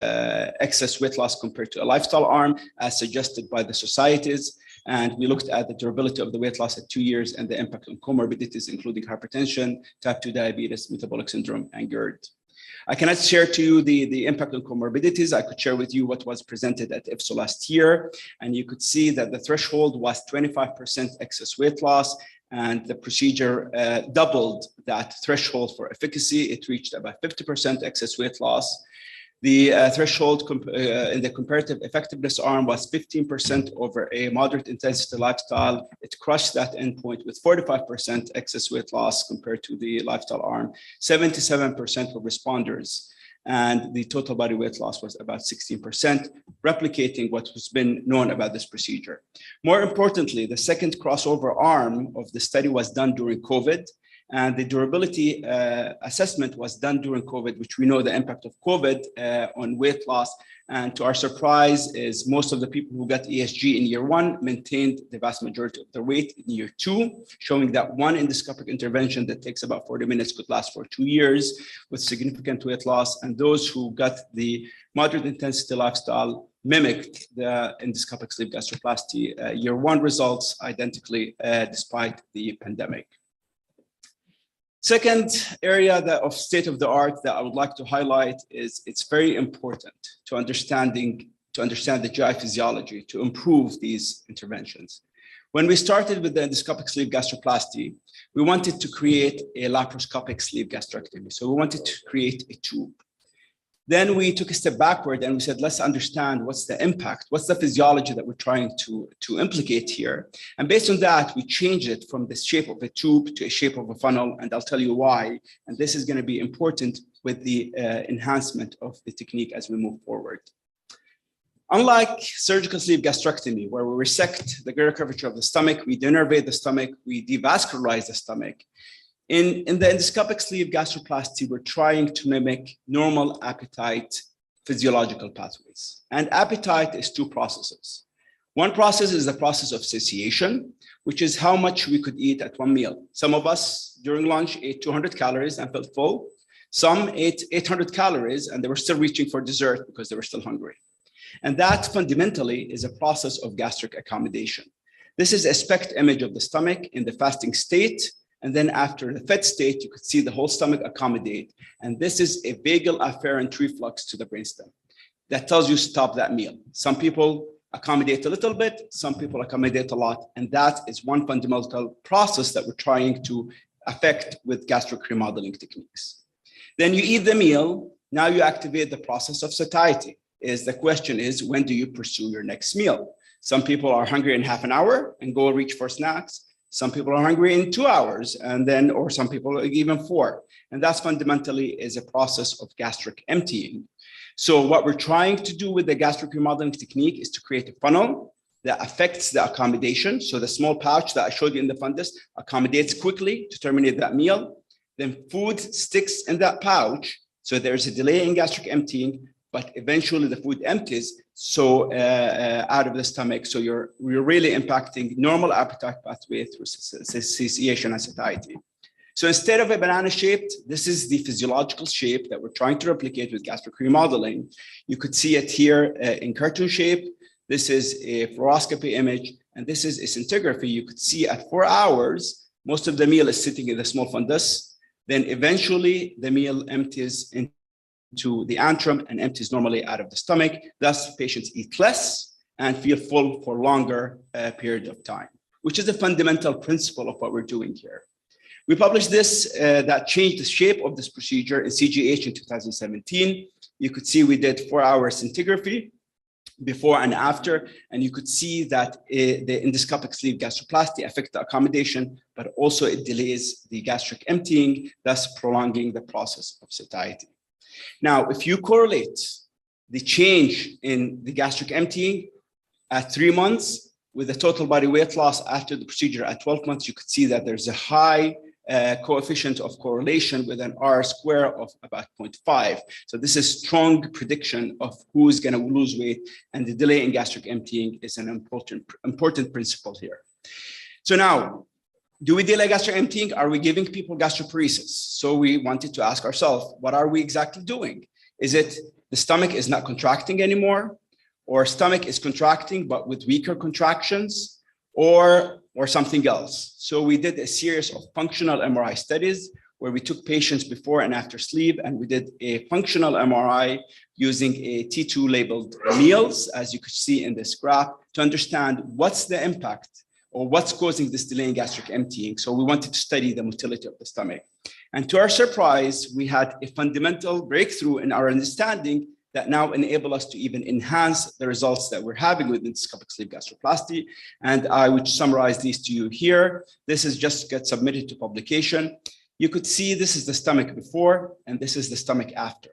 excess weight loss compared to a lifestyle arm, as suggested by the societies. And we looked at the durability of the weight loss at 2 years and the impact on comorbidities, including hypertension, type 2 diabetes, metabolic syndrome, and GERD. I cannot share to you the impact on comorbidities. I could share with you what was presented at IFSO last year. And you could see that the threshold was 25% excess weight loss, and the procedure doubled that threshold for efficacy. It reached about 50% excess weight loss. The threshold in the comparative effectiveness arm was 15% over a moderate intensity lifestyle. It crushed that endpoint with 45% excess weight loss compared to the lifestyle arm. 77% were responders, and the total body weight loss was about 16%, replicating what has been known about this procedure. More importantly, the second crossover arm of the study was done during COVID. And the durability assessment was done during COVID, which we know the impact of COVID on weight loss. And to our surprise is most of the people who got ESG in year 1 maintained the vast majority of their weight in year 2, showing that one endoscopic intervention that takes about 40 minutes could last for 2 years with significant weight loss. And those who got the moderate intensity lifestyle mimicked the endoscopic sleeve gastroplasty year 1 results identically despite the pandemic. Second area of state of the art that I would like to highlight is it's very important to understand the GI physiology to improve these interventions. When we started with the endoscopic sleeve gastroplasty, we wanted to create a laparoscopic sleeve gastrectomy. So we wanted to create a tube. Then we took a step backward and we said, let's understand what's the impact, what's the physiology that we're trying to implicate here. And based on that, we changed it from the shape of a tube to a shape of a funnel, and I'll tell you why. And this is going to be important with the enhancement of the technique as we move forward. Unlike surgical sleeve gastrectomy, where we resect the greater curvature of the stomach, we denervate the stomach, we devascularize the stomach. In the endoscopic sleeve gastroplasty, we're trying to mimic normal appetite physiological pathways. And appetite is two processes. One process is the process of satiation, which is how much we could eat at one meal. Some of us during lunch ate 200 calories and felt full. Some ate 800 calories and they were still reaching for dessert because they were still hungry. And that fundamentally is a process of gastric accommodation. This is a SPECT image of the stomach in the fasting state. And then after the fed state, you could see the whole stomach accommodate. And this is a vagal afferent reflux to the brainstem. That tells you stop that meal. Some people accommodate a little bit, some people accommodate a lot. And that is one fundamental process that we're trying to affect with gastric remodeling techniques. Then you eat the meal, now you activate the process of satiety. The question is, when do you pursue your next meal? Some people are hungry in half an hour and go reach for snacks. Some people are hungry in 2 hours and then, or some people even 4. And that's fundamentally is a process of gastric emptying. So what we're trying to do with the gastric remodeling technique is to create a funnel that affects the accommodation. So the small pouch that I showed you in the fundus accommodates quickly to terminate that meal. Then food sticks in that pouch. So there's a delay in gastric emptying, but eventually the food empties out of the stomach. So you're really impacting normal appetite pathway through satiation and satiety. So instead of a banana shaped, this is the physiological shape that we're trying to replicate with gastric remodeling. You could see it here in cartoon shape. This is a fluoroscopy image, and this is a scintigraphy. You could see at 4 hours, most of the meal is sitting in the small fundus. Then eventually the meal empties into the antrum and empties normally out of the stomach. Thus, patients eat less and feel full for longer period of time, which is the fundamental principle of what we're doing here. We published this that changed the shape of this procedure in CGH in 2017. You could see we did 4-hour scintigraphy before and after, and you could see that the endoscopic sleeve gastroplasty affects the accommodation, but also it delays the gastric emptying, thus prolonging the process of satiety. Now, if you correlate the change in the gastric emptying at 3 months with the total body weight loss after the procedure at 12 months, you could see that there's a high coefficient of correlation with an R-square of about 0.5. So this is strong prediction of who is going to lose weight, and the delay in gastric emptying is an important principle here. So now, do we delay gastric emptying? Are we giving people gastroparesis? So we wanted to ask ourselves, what are we exactly doing? Is it the stomach is not contracting anymore, or stomach is contracting but with weaker contractions, or something else? So we did a series of functional MRI studies where we took patients before and after sleep, and we did a functional MRI using a T2 labeled meals, as you could see in this graph, to understand what's the impact or what's causing this delay in gastric emptying. So we wanted to study the motility of the stomach. And to our surprise, we had a fundamental breakthrough in our understanding that now enable us to even enhance the results that we're having with endoscopic sleeve gastroplasty. And I would summarize these to you here. This is just get submitted to publication. You could see this is the stomach before, and this is the stomach after.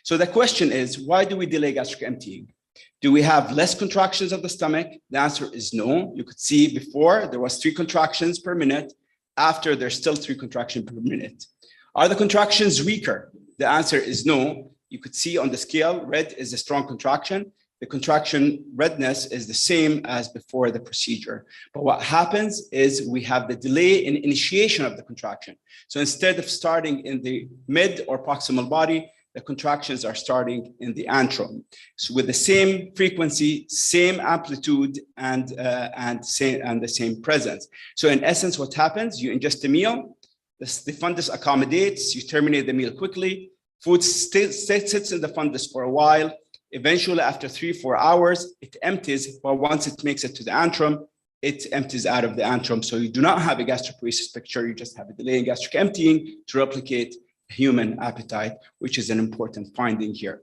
So the question is, why do we delay gastric emptying? Do we have less contractions of the stomach? The answer is no. You could see before there was 3 contractions per minute. After, there's still 3 contractions per minute. Are the contractions weaker? The answer is no. You could see on the scale, red is a strong contraction. The contraction redness is the same as before the procedure. But what happens is we have the delay in initiation of the contraction. So instead of starting in the mid or proximal body, the contractions are starting in the antrum. So with the same frequency, same amplitude, and the same presence. So in essence, what happens, you ingest a meal, the fundus accommodates, you terminate the meal quickly, food sits in the fundus for a while. Eventually, after 3-4 hours, it empties, but once it makes it to the antrum, it empties out of the antrum. So you do not have a gastroparesis picture, you just have a delay in gastric emptying to replicate human appetite, which is an important finding here,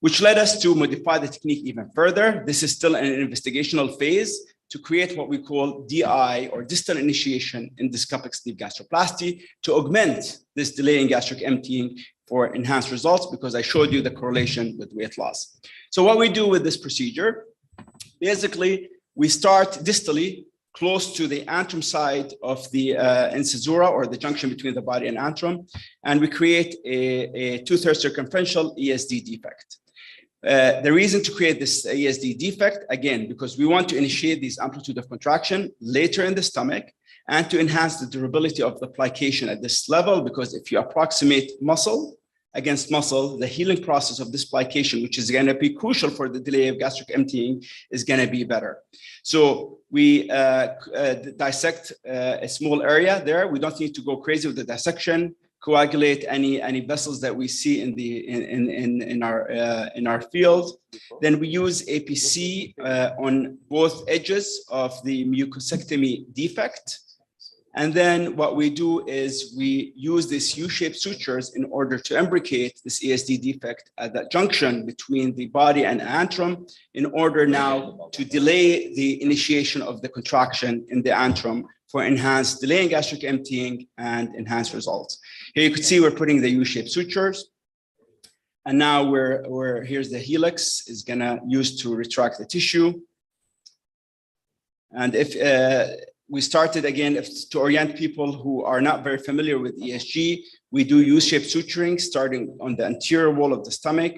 which led us to modify the technique even further. This is still an investigational phase to create what we call DI, or distal initiation endoscopic sleeve gastroplasty, to augment this delay in gastric emptying for enhanced results because I showed you the correlation with weight loss. So what we do with this procedure, basically, we start distally close to the antrum side of the incisura, or the junction between the body and antrum, and we create a 2/3 circumferential ESD defect. The reason to create this ESD defect, again, because we want to initiate these amplitude of contraction later in the stomach and to enhance the durability of the plication at this level, because if you approximate muscle against muscle, the healing process of this plication, which is going to be crucial for the delay of gastric emptying, is going to be better. So we dissect a small area there. We don't need to go crazy with the dissection, coagulate any vessels that we see in our field. Then we use APC on both edges of the mucosectomy defect. And then what we do is we use these U-shaped sutures in order to imbricate this ESD defect at that junction between the body and antrum, in order now to delay the initiation of the contraction in the antrum for enhanced delaying gastric emptying and enhanced results. Here you can see we're putting the U-shaped sutures. And now here's the helix is gonna use to retract the tissue. And if we started again, to orient people who are not very familiar with ESG, we do U-shaped suturing starting on the anterior wall of the stomach,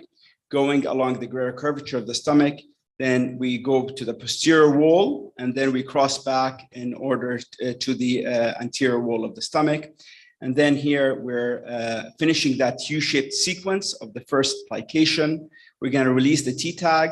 going along the greater curvature of the stomach. Then we go to the posterior wall, and then we cross back in order to the anterior wall of the stomach. And then here we're finishing that U-shaped sequence of the first plication. We're going to release the T-tag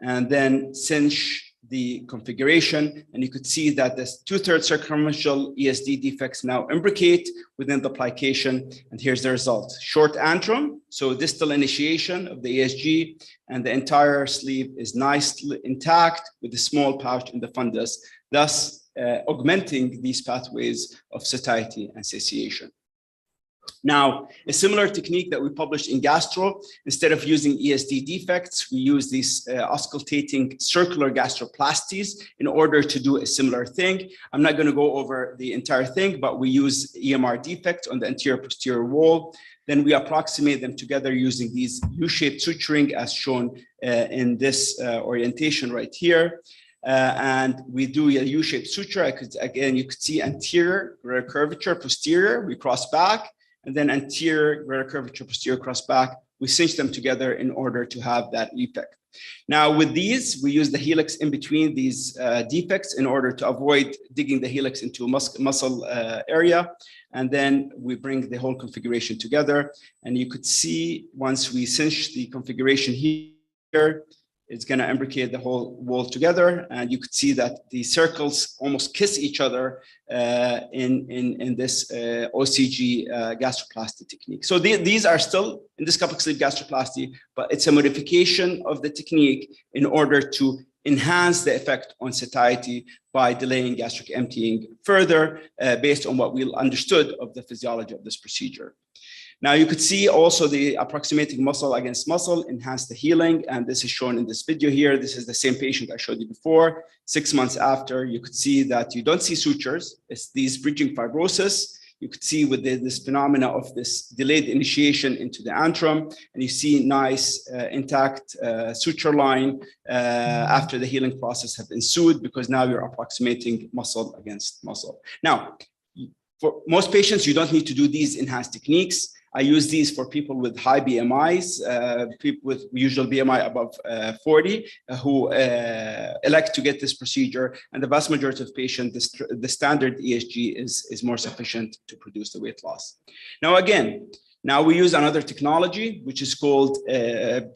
and then cinch the configuration, and you could see that this 2/3 circumferential ESD defects now imbricate within the plication, and here's the result. Short antrum, so distal initiation of the ESG, and the entire sleeve is nicely intact with a small pouch in the fundus, thus augmenting these pathways of satiety and satiation. Now, a similar technique that we published in gastro, instead of using ESD defects, we use these auscultating circular gastroplasties in order to do a similar thing. I'm not going to go over the entire thing, but we use EMR defects on the anterior posterior wall. Then we approximate them together using these U-shaped suturing as shown in this orientation right here. And we do a U-shaped suture. You could see anterior greater curvature, posterior, we cross back, and then anterior greater curvature, posterior cross back. We cinch them together in order to have that effect. Now with these, we use the helix in between these defects in order to avoid digging the helix into muscle area. And then we bring the whole configuration together. And you could see once we cinch the configuration here, it's going to imbricate the whole wall together, and you could see that the circles almost kiss each other in this OCG gastroplasty technique. So these are still endoscopic sleeve gastroplasty, but it's a modification of the technique in order to enhance the effect on satiety by delaying gastric emptying further, based on what we understood of the physiology of this procedure. Now you could see also the approximating muscle against muscle enhance the healing, and this is shown in this video here. This is the same patient I showed you before. 6 months after, you could see that you don't see sutures. It's these bridging fibrosis. You could see with this phenomena of this delayed initiation into the antrum, and you see nice intact suture line after the healing process have ensued, because now you're approximating muscle against muscle. Now, for most patients, you don't need to do these enhanced techniques. I use these for people with high BMIs, people with usual BMI above 40, who elect to get this procedure. And the vast majority of patients, the standard ESG is more sufficient to produce the weight loss. Now, again, now we use another technology, which is called,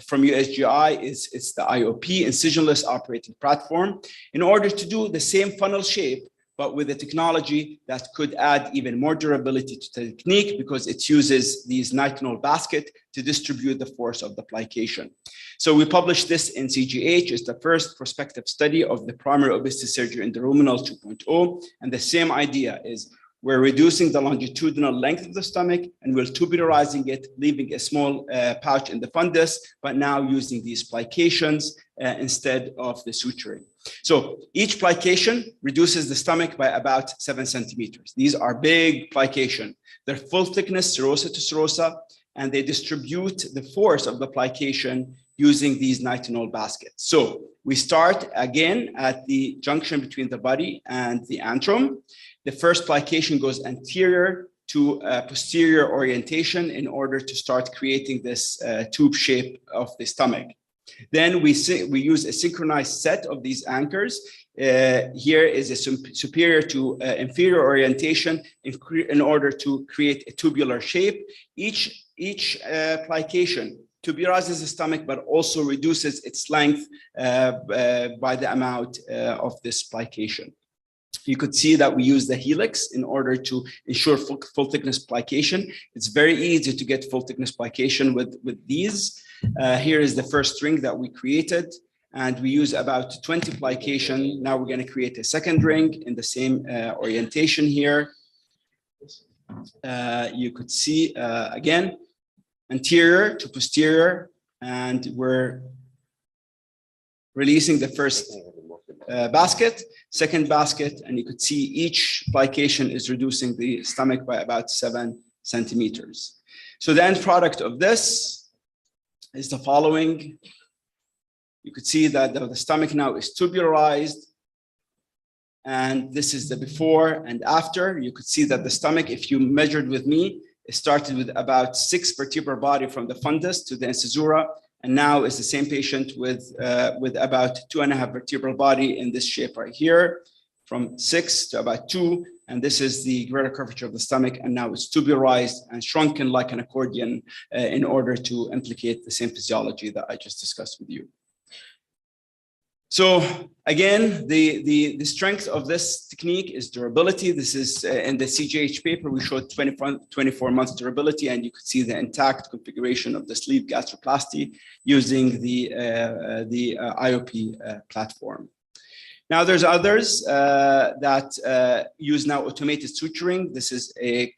from USGI, it's the IOP, Incisionless Operating Platform, in order to do the same funnel shape, but with a technology that could add even more durability to the technique, because it uses these nitinol basket to distribute the force of the plication. So we published this in CGH. It's the first prospective study of the primary obesity surgery in the ruminal 2.0. And the same idea is we're reducing the longitudinal length of the stomach, and we're tubularizing it, leaving a small pouch in the fundus, but now using these plications instead of the suturing. So each plication reduces the stomach by about 7 centimeters. These are big plication. They're full thickness, serosa to serosa, and they distribute the force of the plication using these nitinol baskets. So we start again at the junction between the body and the antrum. The first plication goes anterior to posterior orientation in order to start creating this tube shape of the stomach. Then we use a synchronized set of these anchors. Here is a superior to inferior orientation in order to create a tubular shape. Each plication tuberizes the stomach, but also reduces its length by the amount of this plication. You could see that we use the helix in order to ensure full thickness plication. It's very easy to get full thickness plication with these. Here is the first ring that we created, and we use about 20 plication. Now we're going to create a second ring in the same orientation here. You could see again, anterior to posterior, and we're releasing the first basket, second basket, and you could see each plication is reducing the stomach by about 7 centimeters. So the end product of this is the following. You could see that the stomach now is tubularized, and this is the before and after. You could see that the stomach, if you measured with me, it started with about 6 vertebral body from the fundus to the incisura, and now is the same patient with about 2.5 vertebral body in this shape right here, from 6 to about 2, and this is the greater curvature of the stomach, and now it's tubularized and shrunken like an accordion in order to implicate the same physiology that I just discussed with you. So again, the strength of this technique is durability. This is in the CGH paper, we showed 24 months durability, and you could see the intact configuration of the sleeve gastroplasty using the IOP platform. Now there's others that use now automated suturing. This is a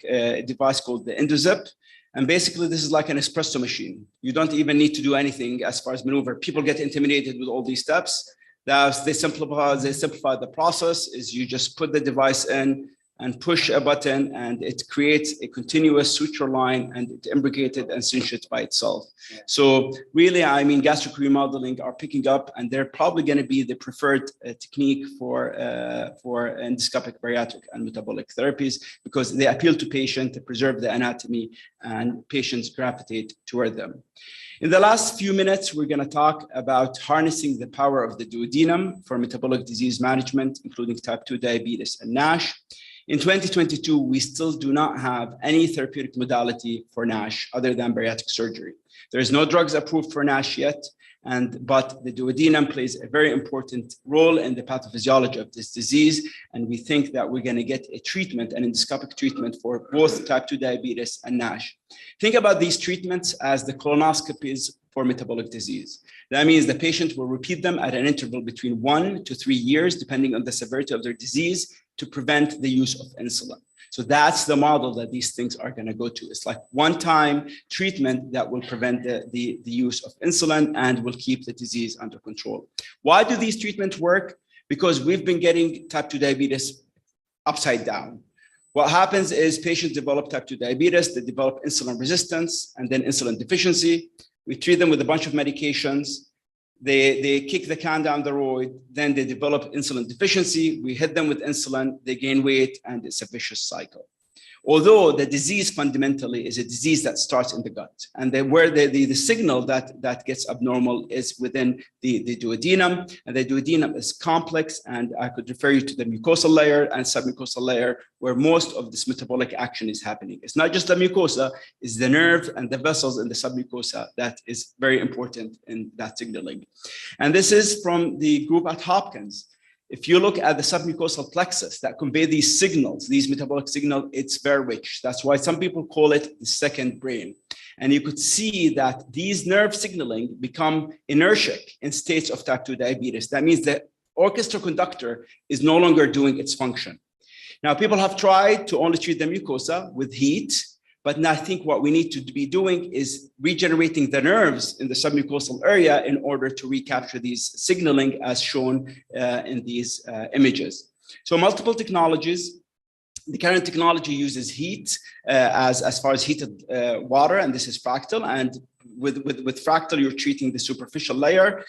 device called the Endozip. And basically, this is like an espresso machine. You don't even need to do anything as far as maneuver. People get intimidated with all these steps. They simplify the process. Is you just put the device in and push a button, and it creates a continuous suture line, and it imbricated and cinch it by itself. So really, I mean, gastric remodeling are picking up, and they're probably going to be the preferred technique for endoscopic bariatric and metabolic therapies, because they appeal to patients, they preserve the anatomy, and patients gravitate toward them. In the last few minutes, we're going to talk about harnessing the power of the duodenum for metabolic disease management, including type 2 diabetes and NASH. In 2022, we still do not have any therapeutic modality for NASH other than bariatric surgery. There is no drugs approved for NASH yet, but the duodenum plays a very important role in the pathophysiology of this disease, and we think that we're going to get a treatment, an endoscopic treatment for both type 2 diabetes and NASH. Think about these treatments as the colonoscopies for metabolic disease. That means the patient will repeat them at an interval between 1 to 3 years, depending on the severity of their disease, to prevent the use of insulin. So that's the model that these things are going to go to. It's like one-time treatment that will prevent the use of insulin and will keep the disease under control. Why do these treatments work? Because we've been getting type 2 diabetes upside down. What happens is patients develop type 2 diabetes, they develop insulin resistance and then insulin deficiency. We treat them with a bunch of medications. They kick the can down the road, then they develop insulin deficiency. We hit them with insulin, they gain weight, and it's a vicious cycle. Although the disease fundamentally is a disease that starts in the gut, and where the signal that gets abnormal is within the duodenum, and the duodenum is complex, and I could refer you to the mucosal layer and submucosal layer where most of this metabolic action is happening. It's not just the mucosa, it's the nerve and the vessels in the submucosa that is very important in that signaling. And this is from the group at Hopkins. If you look at the submucosal plexus that convey these signals, these metabolic signals, it's very rich. That's why some people call it the second brain. And you could see that these nerve signaling become inertic in states of type 2 diabetes. That means the orchestra conductor is no longer doing its function. Now, people have tried to only treat the mucosa with heat, but I think what we need to be doing is regenerating the nerves in the submucosal area in order to recapture these signaling as shown in these images. So multiple technologies. The current technology uses heat as far as heated water, and this is fractal. And with fractal, you're treating the superficial layer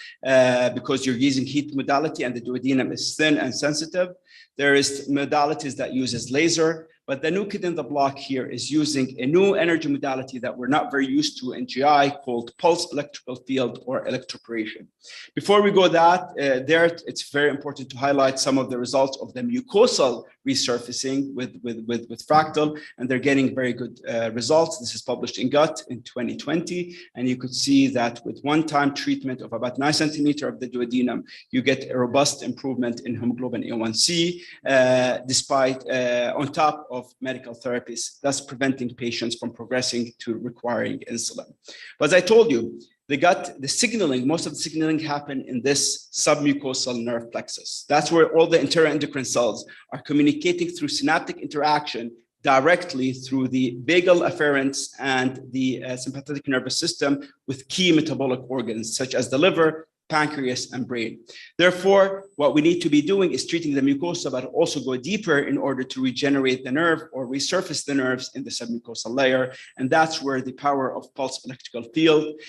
because you're using heat modality, and the duodenum is thin and sensitive. There is modalities that uses laser, but the new kid in the block here is using a new energy modality that we're not very used to in GI called pulse electrical field or electroporation. Before we go it's very important to highlight some of the results of the mucosal resurfacing with fractal, and they're getting very good results. This is published in Gut in 2020, and you could see that with one-time treatment of about 9 centimeters of the duodenum, you get a robust improvement in hemoglobin A1C, despite on top of medical therapies, thus preventing patients from progressing to requiring insulin. But as I told you, the signaling, most of the signaling happen in this submucosal nerve plexus. That's where all the enteroendocrine cells are communicating through synaptic interaction directly through the vagal afferents and the sympathetic nervous system with key metabolic organs such as the liver, pancreas, and brain. Therefore, what we need to be doing is treating the mucosa, but also go deeper in order to regenerate the nerve or resurface the nerves in the submucosal layer. And that's where the power of pulse electrical field.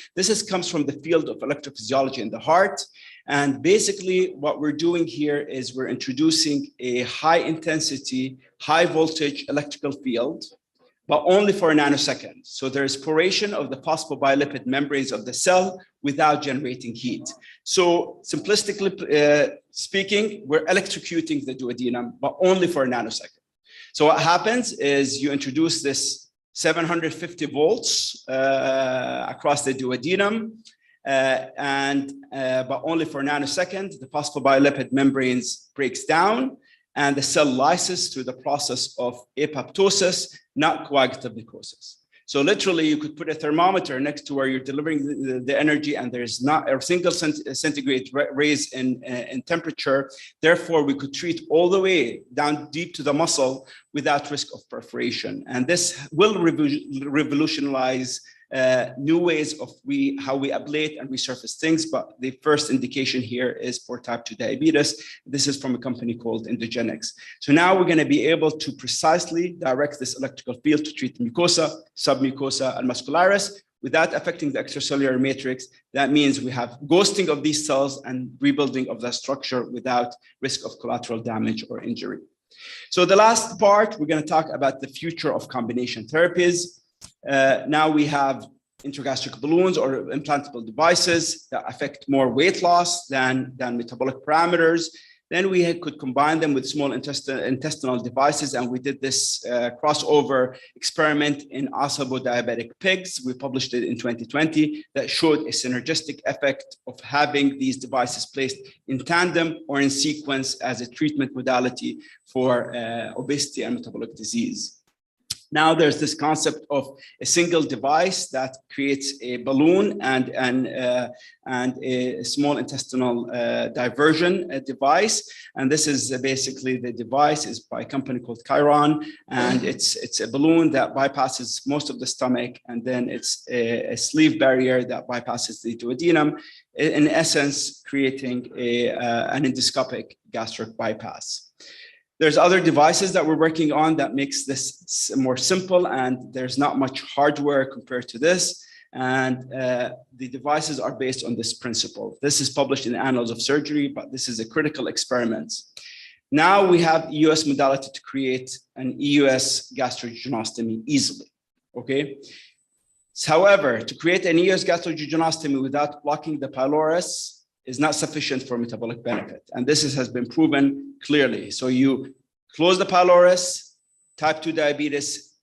Comes from the field of electrophysiology in the heart. And basically what we're doing here is we're introducing a high intensity, high voltage electrical field, but only for a nanosecond. So there's poration of the phosphobiolipid membranes of the cell without generating heat. So simplistically speaking, we're electrocuting the duodenum, but only for a nanosecond. So what happens is you introduce this 750 volts across the duodenum, but only for a nanosecond. The phosphobiolipid membranes breaks down, and the cell lyses through the process of apoptosis, not coagulative necrosis. So literally, you could put a thermometer next to where you're delivering the energy, and there's not a single centigrade raise in temperature. Therefore, we could treat all the way down deep to the muscle without risk of perforation. And this will revolutionize new ways of how we ablate and resurface things. But the first indication here is for type 2 diabetes. This is from a company called Endoscopy. So now we're going to be able to precisely direct this electrical field to treat mucosa, submucosa, and muscularis without affecting the extracellular matrix. That means we have ghosting of these cells and rebuilding of the structure without risk of collateral damage or injury. So the last part, we're going to talk about the future of combination therapies. Now we have intragastric balloons or implantable devices that affect more weight loss than metabolic parameters. Then we could combine them with small intestinal devices, and we did this crossover experiment in osabo-diabetic pigs. We published it in 2020 that showed a synergistic effect of having these devices placed in tandem or in sequence as a treatment modality for obesity and metabolic disease. Now there's this concept of a single device that creates a balloon and a small intestinal diversion device. And this is basically the device is by a company called Chiron. And it's a balloon that bypasses most of the stomach. And then it's a sleeve barrier that bypasses the duodenum, in essence, creating an endoscopic gastric bypass. There's other devices that we're working on that makes this more simple, and there's not much hardware compared to this. And the devices are based on this principle. This is published in the Annals of Surgery, but this is a critical experiment. Now we have EUS modality to create an EUS gastrojejunostomy easily, okay? However, to create an EUS gastrojejunostomy without blocking the pylorus is not sufficient for metabolic benefit. And this has been proven clearly. So you close the pylorus, type 2 diabetes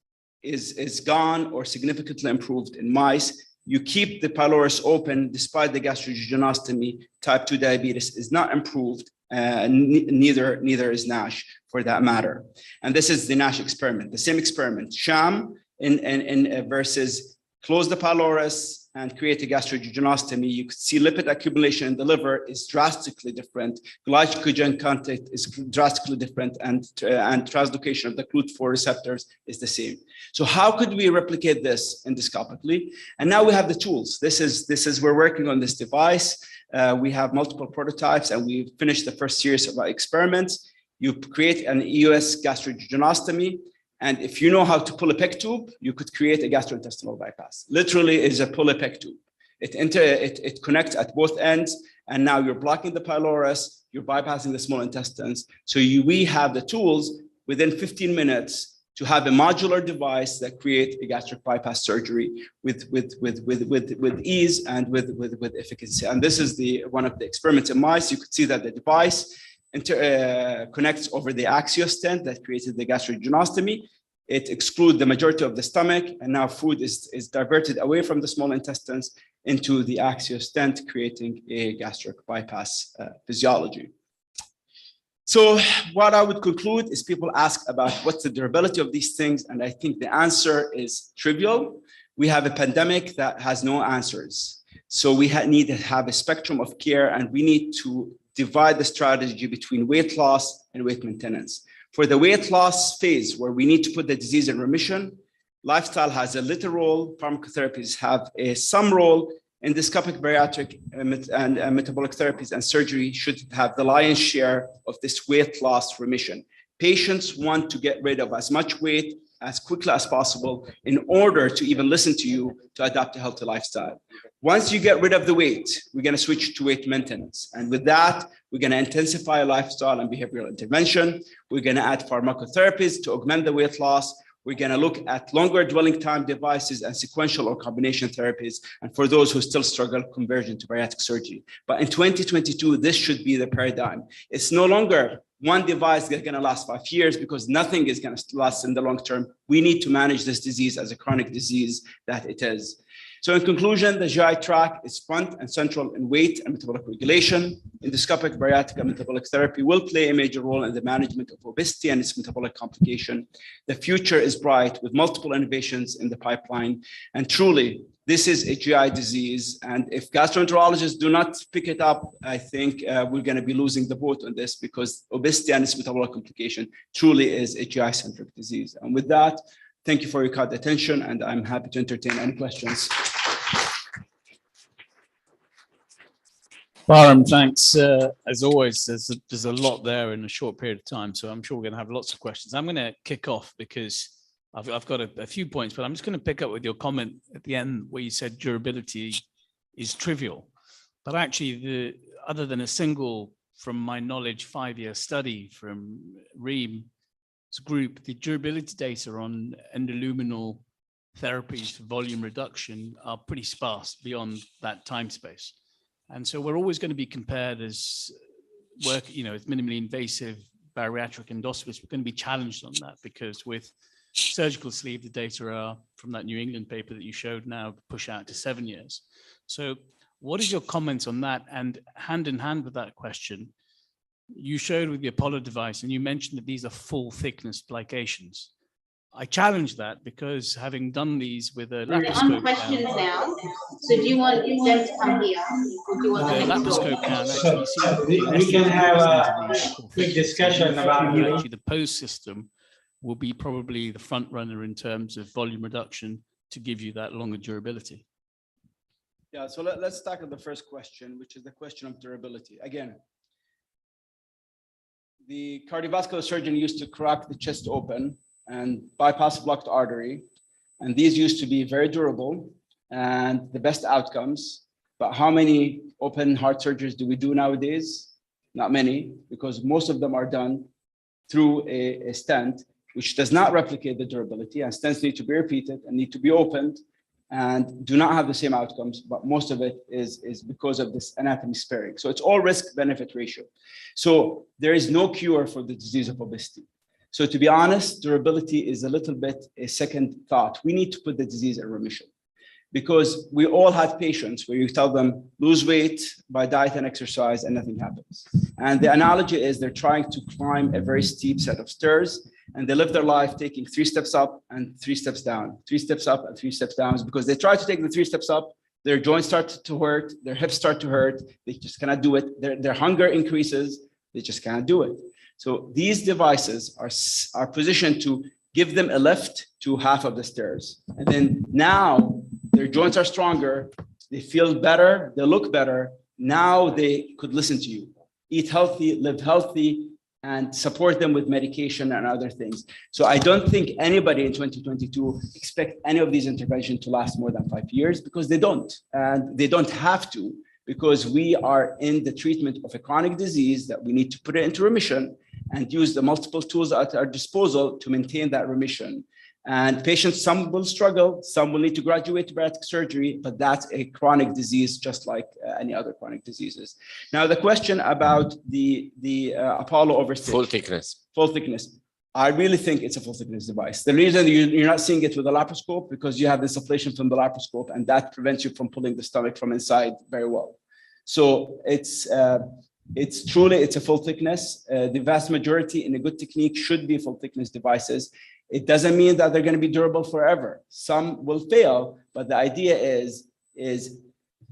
is gone or significantly improved in mice. You keep the pylorus open despite the gastrojejunostomy, type 2 diabetes is not improved, neither is NASH for that matter. And this is the NASH experiment, the same experiment, sham versus close the pylorus and create a gastrojejunostomy. You could see lipid accumulation in the liver is drastically different. Glycogen content is drastically different, and translocation of the CLUT4 receptors is the same. So how could we replicate this endoscopically? And now we have the tools. This is we're working on this device. We have multiple prototypes, and we finished the first series of our experiments. You create an EUS gastrojejunostomy. And if you know how to pull a PEG tube, you could create a gastrointestinal bypass. Literally is a pull a PEG tube. It connects at both ends. And now you're blocking the pylorus, you're bypassing the small intestines. So we have the tools within 15 minutes to have a modular device that create a gastric bypass surgery with ease and with efficacy. And this is one of the experiments in mice. You could see that the device connects over the axiostent that created the gastrojejunostomy. It excludes the majority of the stomach, and now food is diverted away from the small intestines into the axiostent, creating a gastric bypass physiology. So what I would conclude is people ask about what's the durability of these things, and I think the answer is trivial. We have a pandemic that has no answers. So we need to have a spectrum of care, and we need to divide the strategy between weight loss and weight maintenance. For the weight loss phase, where we need to put the disease in remission, lifestyle has a little role, pharmacotherapies have some role, endoscopic bariatric and metabolic therapies and surgery should have the lion's share of this weight loss remission. Patients want to get rid of as much weight as quickly as possible in order to even listen to you to adopt a healthy lifestyle. Once you get rid of the weight, we're going to switch to weight maintenance. And with that, we're going to intensify lifestyle and behavioral intervention. We're going to add pharmacotherapies to augment the weight loss. We're going to look at longer dwelling time devices and sequential or combination therapies. And for those who still struggle, conversion to bariatric surgery. But in 2022, this should be the paradigm. It's no longer one device that's going to last 5 years because nothing is going to last in the long term. We need to manage this disease as a chronic disease that it is. So in conclusion, the GI tract is front and central in weight and metabolic regulation. Endoscopic, bariatric, and metabolic therapy will play a major role in the management of obesity and its metabolic complication. The future is bright with multiple innovations in the pipeline. And truly, this is a GI disease. And if gastroenterologists do not pick it up, I think we're going to be losing the boat on this because obesity and its metabolic complication truly is a GI-centric disease. And with that, thank you for your kind attention, and I'm happy to entertain any questions. Bahram, thanks. As always, there's a lot there in a short period of time, so I'm sure we're going to have lots of questions. I'm going to kick off because I've got a few points, but I'm just going to pick up with your comment at the end where you said durability is trivial. But actually, other than a single, from my knowledge, 5-year study from Reem's group, the durability data on endoluminal therapies for volume reduction are pretty sparse beyond that time space. And so we're always going to be compared as work, with minimally invasive bariatric endoscopies. We're going to be challenged on that because with surgical sleeve, the data are from that New England paper that you showed now push out to 7 years. So what is your comments on that? And hand in hand with that question, you showed with the Apollo device, and you mentioned that these are full thickness plications. I challenge that because having done these with a laparoscope. We're on questions now. So do you want them to come here? Or do you want them to laparoscope now, actually, so we can have a quick discussion about actually the post system will be probably the front runner in terms of volume reduction to give you that longer durability. Yeah, so let's tackle the first question, which is the question of durability. Again, the cardiovascular surgeon used to crack the chest open and bypass a blocked artery. And these used to be very durable and the best outcomes. But how many open heart surgeries do we do nowadays? Not many, because most of them are done through a stent, which does not replicate the durability. And stents need to be repeated and need to be opened and do not have the same outcomes, but most of it is because of this anatomy sparing. So it's all risk-benefit ratio. So there is no cure for the disease of obesity. So to be honest, durability is a little bit a second thought. We need to put the disease in remission because we all had patients where you tell them lose weight by diet and exercise and nothing happens. And the analogy is they're trying to climb a very steep set of stairs and they live their life taking 3 steps up and 3 steps down, 3 steps up and 3 steps down because they try to take the 3 steps up, their joints start to hurt, their hips start to hurt, they just cannot do it. Their hunger increases, they just cannot do it. So these devices are positioned to give them a lift to half of the stairs. And then now their joints are stronger, they feel better, they look better. Now they could listen to you, eat healthy, live healthy, and support them with medication and other things. So I don't think anybody in 2022 expect any of these interventions to last more than 5 years, because they don't, and they don't have to, because we are in the treatment of a chronic disease that we need to put it into remission and use the multiple tools at our disposal to maintain that remission. And patients, some will struggle, some will need to graduate to bariatric surgery, but that's a chronic disease, just like any other chronic diseases. Now, the question about the Apollo overstitch. Full thickness. Full thickness. I really think it's a full thickness device. The reason you're not seeing it with a laparoscope, because you have this ablation from the laparoscope, and that prevents you from pulling the stomach from inside very well. So it's truly a full thickness. The vast majority in a good technique should be full thickness devices. It doesn't mean that they're going to be durable forever. Some will fail, but the idea is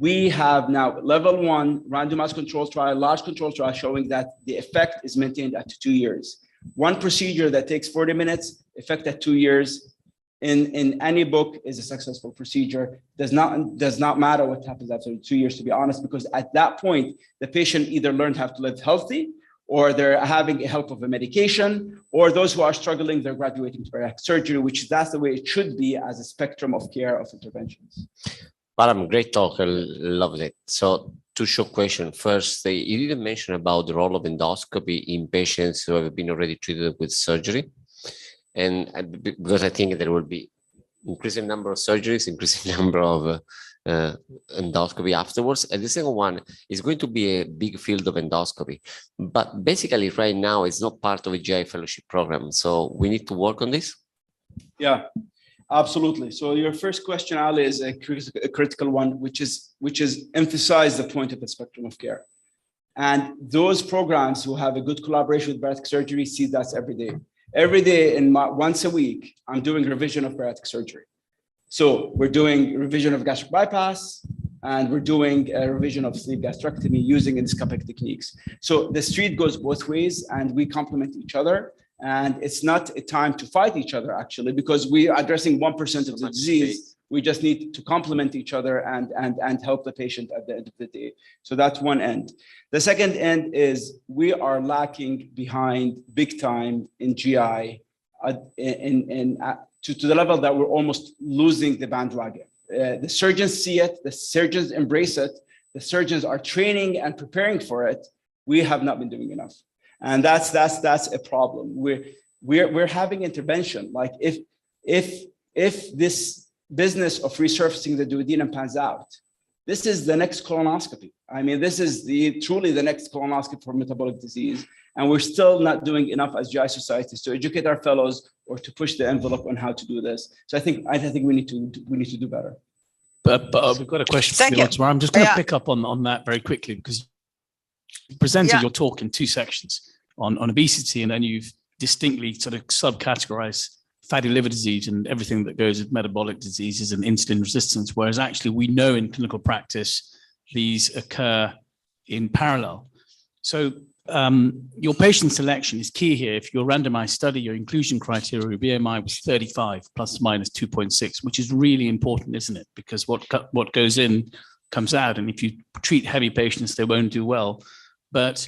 we have now level 1 randomized control trial, large control trial, showing that the effect is maintained at 2 years. One procedure that takes 40 minutes, effect at 2 years, in any book is a successful procedure. Does not matter what happens after 2 years, to be honest, because at that point, the patient either learned how to live healthy, or they're having a help of a medication, or those who are struggling, they're graduating to bariatric surgery, which that's the way it should be as a spectrum of care of interventions. Param, great talk. I loved it. So two short questions. First, you didn't mention about the role of endoscopy in patients who have been already treated with surgery. And because I think there will be increasing number of surgeries, increasing number of endoscopy afterwards. And the second one is going to be a big field of endoscopy. But basically right now, it's not part of a GI fellowship program. So we need to work on this? Yeah, absolutely. So your first question, Ali, is a critical one, which is emphasize the point of the spectrum of care. And those programs who have a good collaboration with bariatric surgery see that every day. Every day, once a week, I'm doing revision of bariatric surgery. So we're doing revision of gastric bypass, and we're doing a revision of sleeve gastrectomy using endoscopic techniques. So the street goes both ways, and we complement each other. And it's not a time to fight each other, actually, because we are addressing 1% of the disease. We just need to complement each other and help the patient at the end of the day. So that's one end. The second end is we are lacking behind big time in GI to the level that we're almost losing the bandwagon. The surgeons see it, the surgeons embrace it, the surgeons are training and preparing for it. We have not been doing enough. And that's a problem. We're having intervention. Like if this business of resurfacing the duodenum pans out, this is the next colonoscopy. I mean, this is truly the next colonoscopy for metabolic disease. And we're still not doing enough as GI societies to educate our fellows or to push the envelope on how to do this. So I think we need to do better. But we've got a question for you tomorrow. I'm just going to pick up on that very quickly, because you presented your talk in 2 sections on obesity, and then you've distinctly sort of subcategorized fatty liver disease and everything that goes with metabolic diseases and insulin resistance, whereas actually we know in clinical practice these occur in parallel. So your patient selection is key here. If your randomized study, your inclusion criteria, your BMI was 35 plus minus 2.6, which is really important, isn't it? Because what goes in comes out, and if you treat heavy patients, they won't do well. But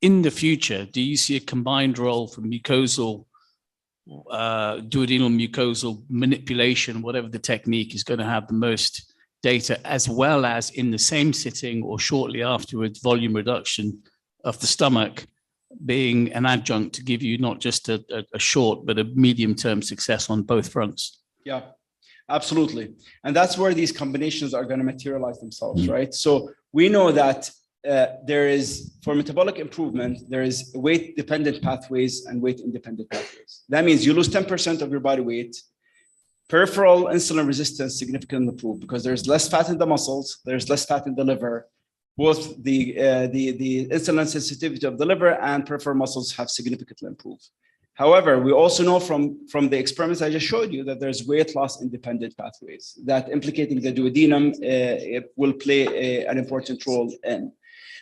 in the future, do you see a combined role for mucosal, duodenal mucosal manipulation, whatever the technique is going to have the most data, as well as in the same sitting or shortly afterwards, volume reduction of the stomach being an adjunct to give you not just a short, but a medium-term success on both fronts? Yeah, absolutely. And that's where these combinations are going to materialize themselves, right? So we know that there is, for metabolic improvement, there is weight-dependent pathways and weight-independent pathways. That means you lose 10% of your body weight. Peripheral insulin resistance significantly improved because there's less fat in the muscles, there's less fat in the liver. Both the insulin sensitivity of the liver and peripheral muscles have significantly improved. However, we also know from the experiments I just showed you that there's weight loss independent pathways that implicating the duodenum will play an important role in.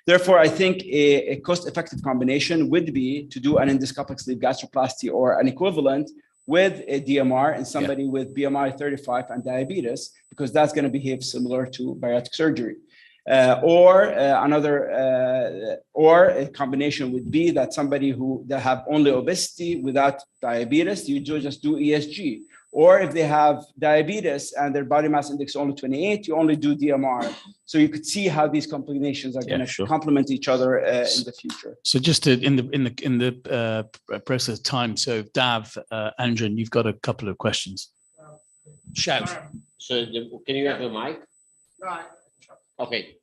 Therefore, I think a cost-effective combination would be to do an endoscopic sleeve gastroplasty or an equivalent with a DMR in somebody with BMI 35 and diabetes, because that's going to behave similar to bariatric surgery. Or a combination would be that somebody that have only obesity without diabetes, you just do ESG. Or if they have diabetes and their body mass index is only 28, you only do DMR. So you could see how these combinations are going to complement each other in the future. So just in the process of time, so Dav, Andren, you've got a couple of questions. Shout. So can you have a mic? Right. Okay.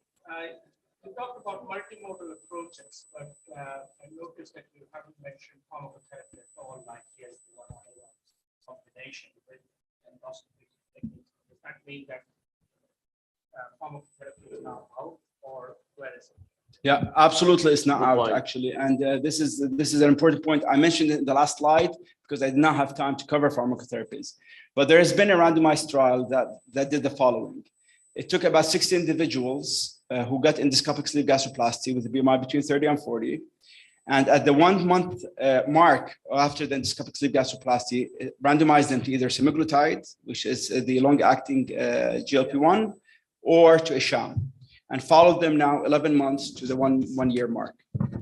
You talked about multimodal approaches, but I noticed that you haven't mentioned pharmacotherapy at all, like GLP-1 combination with endoscopic techniques. Does that mean that pharmacotherapy is now out, or where is it? Yeah, absolutely, it's not out actually, and this is an important point. I mentioned it in the last slide because I did not have time to cover pharmacotherapies, but there has been a randomized trial that did the following. It took about 60 individuals who got endoscopic sleeve gastroplasty with a BMI between 30 and 40. And at the 1 month mark after the endoscopic sleeve gastroplasty, it randomized them to either semaglutide, which is the long-acting GLP-1, or to a sham, and followed them now 11 months to the one year mark.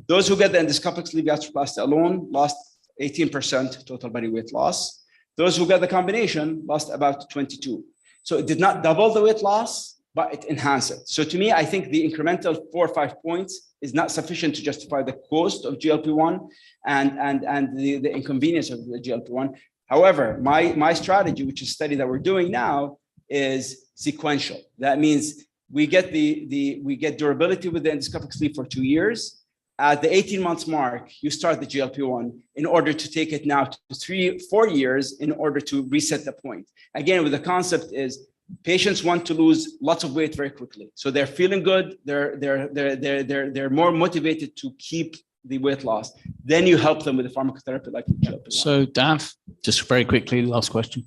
Those who get the endoscopic sleeve gastroplasty alone lost 18% total body weight loss. Those who got the combination lost about 22. So it did not double the weight loss, but it enhanced it. So to me, I think the incremental 4 or 5 points is not sufficient to justify the cost of GLP-1 and the inconvenience of the GLP-1. However, my strategy, which is a study that we're doing now, is sequential. That means we get durability with the endoscopic sleeve for 2 years. At the 18 months mark, you start the GLP-1 in order to take it now to 3-4 years in order to reset the point. Again, with the concept is patients want to lose lots of weight very quickly. So they're feeling good. They're more motivated to keep the weight loss. Then you help them with the pharmacotherapy like the GLP-1. So Dav, just very quickly, last question.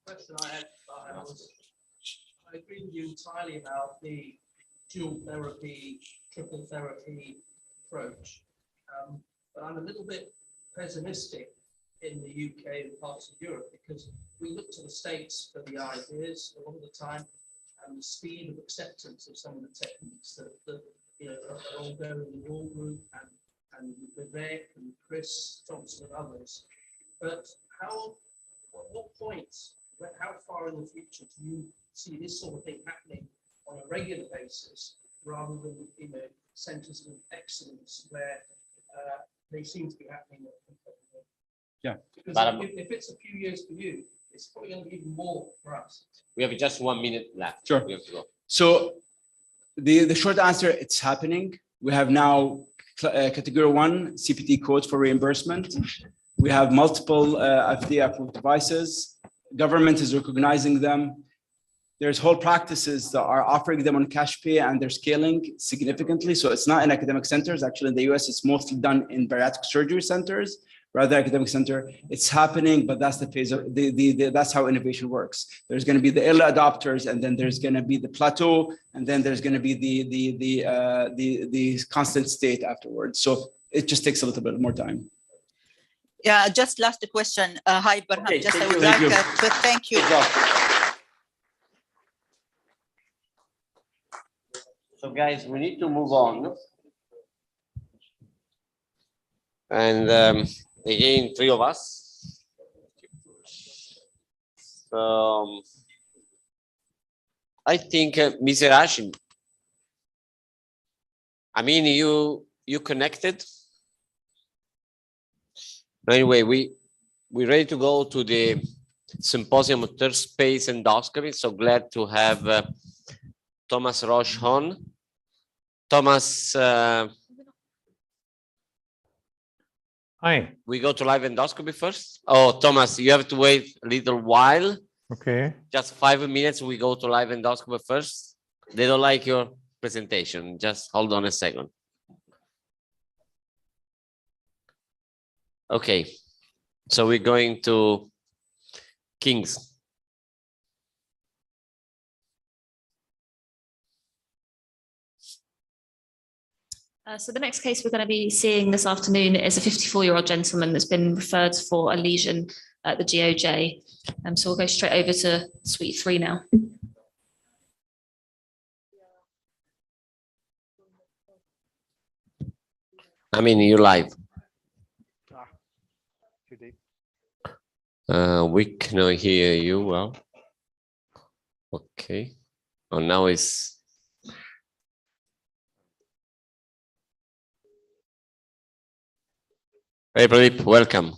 I agree with you entirely about the dual therapy, triple therapy approach. But I'm a little bit pessimistic in the UK and parts of Europe because we look to the States for the ideas a lot of the time and the speed of acceptance of some of the techniques that are ongoing in your group and Vivek and Chris Thompson and others. But at what point, how far in the future do you see this sort of thing happening on a regular basis rather than centers of excellence where they seem to be happening? Yeah. Because if it's a few years for you, it's probably going to be even more for us. We have just 1 minute left. Sure. We have to go. So the short answer, it's happening. We have now category 1 CPT codes for reimbursement. We have multiple FDA approved devices. Government is recognizing them. There's whole practices that are offering them on cash pay and they're scaling significantly. So it's not in academic centers. Actually, in the US, it's mostly done in bariatric surgery centers, rather academic center. It's happening, but that's the phase of that's how innovation works. There's going to be the early adopters, and then there's going to be the plateau, and then there's going to be the constant state afterwards. So it just takes a little bit more time. Yeah, just last question. Hi, Barham. Okay, I would like to thank you. So guys, we need to move on. And again, 3 of us. So I think Mr. Hashim, I mean, you connected. Anyway, we're ready to go to the Symposium of Third Space Endoscopy. So glad to have Thomas Roche on. Thomas, hi. We go to live endoscopy first. Oh, Thomas, you have to wait a little while. Okay. Just 5 minutes. We go to live endoscopy first. They don't like your presentation. Just hold on a second. Okay. So we're going to King's. So the next case we're going to be seeing this afternoon is a 54-year-old gentleman that's been referred for a lesion at the GOJ. So we'll go straight over to suite 3 now. I mean, you live. Too deep. We cannot hear you well. Okay. Oh, now it's. Hey, Pradeep, welcome.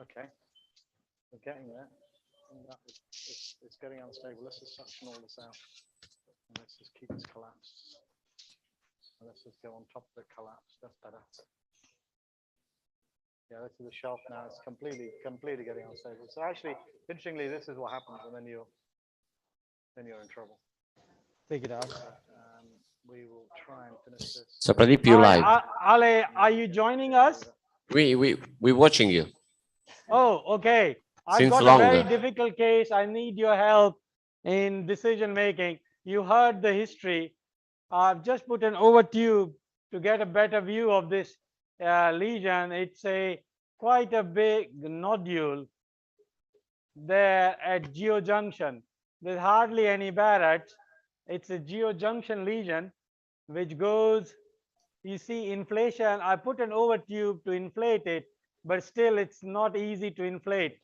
Okay, we're getting there. It's getting unstable. Let's just suction all this out. And let's just keep this collapsed. And let's just go on top of it collapsed. That's better. Yeah, this is the shelf now. It's completely getting unstable. So actually, interestingly, this is what happens, and then you're in trouble. Take it out. We will try and finish this. So Pradeep, you live. Ale, are you joining us? We're watching you. Oh, okay. I've Since got longer. a very difficult case. I need your help in decision making. You heard the history. I've just put an overtube to get a better view of this lesion. It's quite a big nodule there at geojunction. There's hardly any Barrett's. It's a geojunction lesion which goes, you see inflation. I put an overtube to inflate it, but still it's not easy to inflate.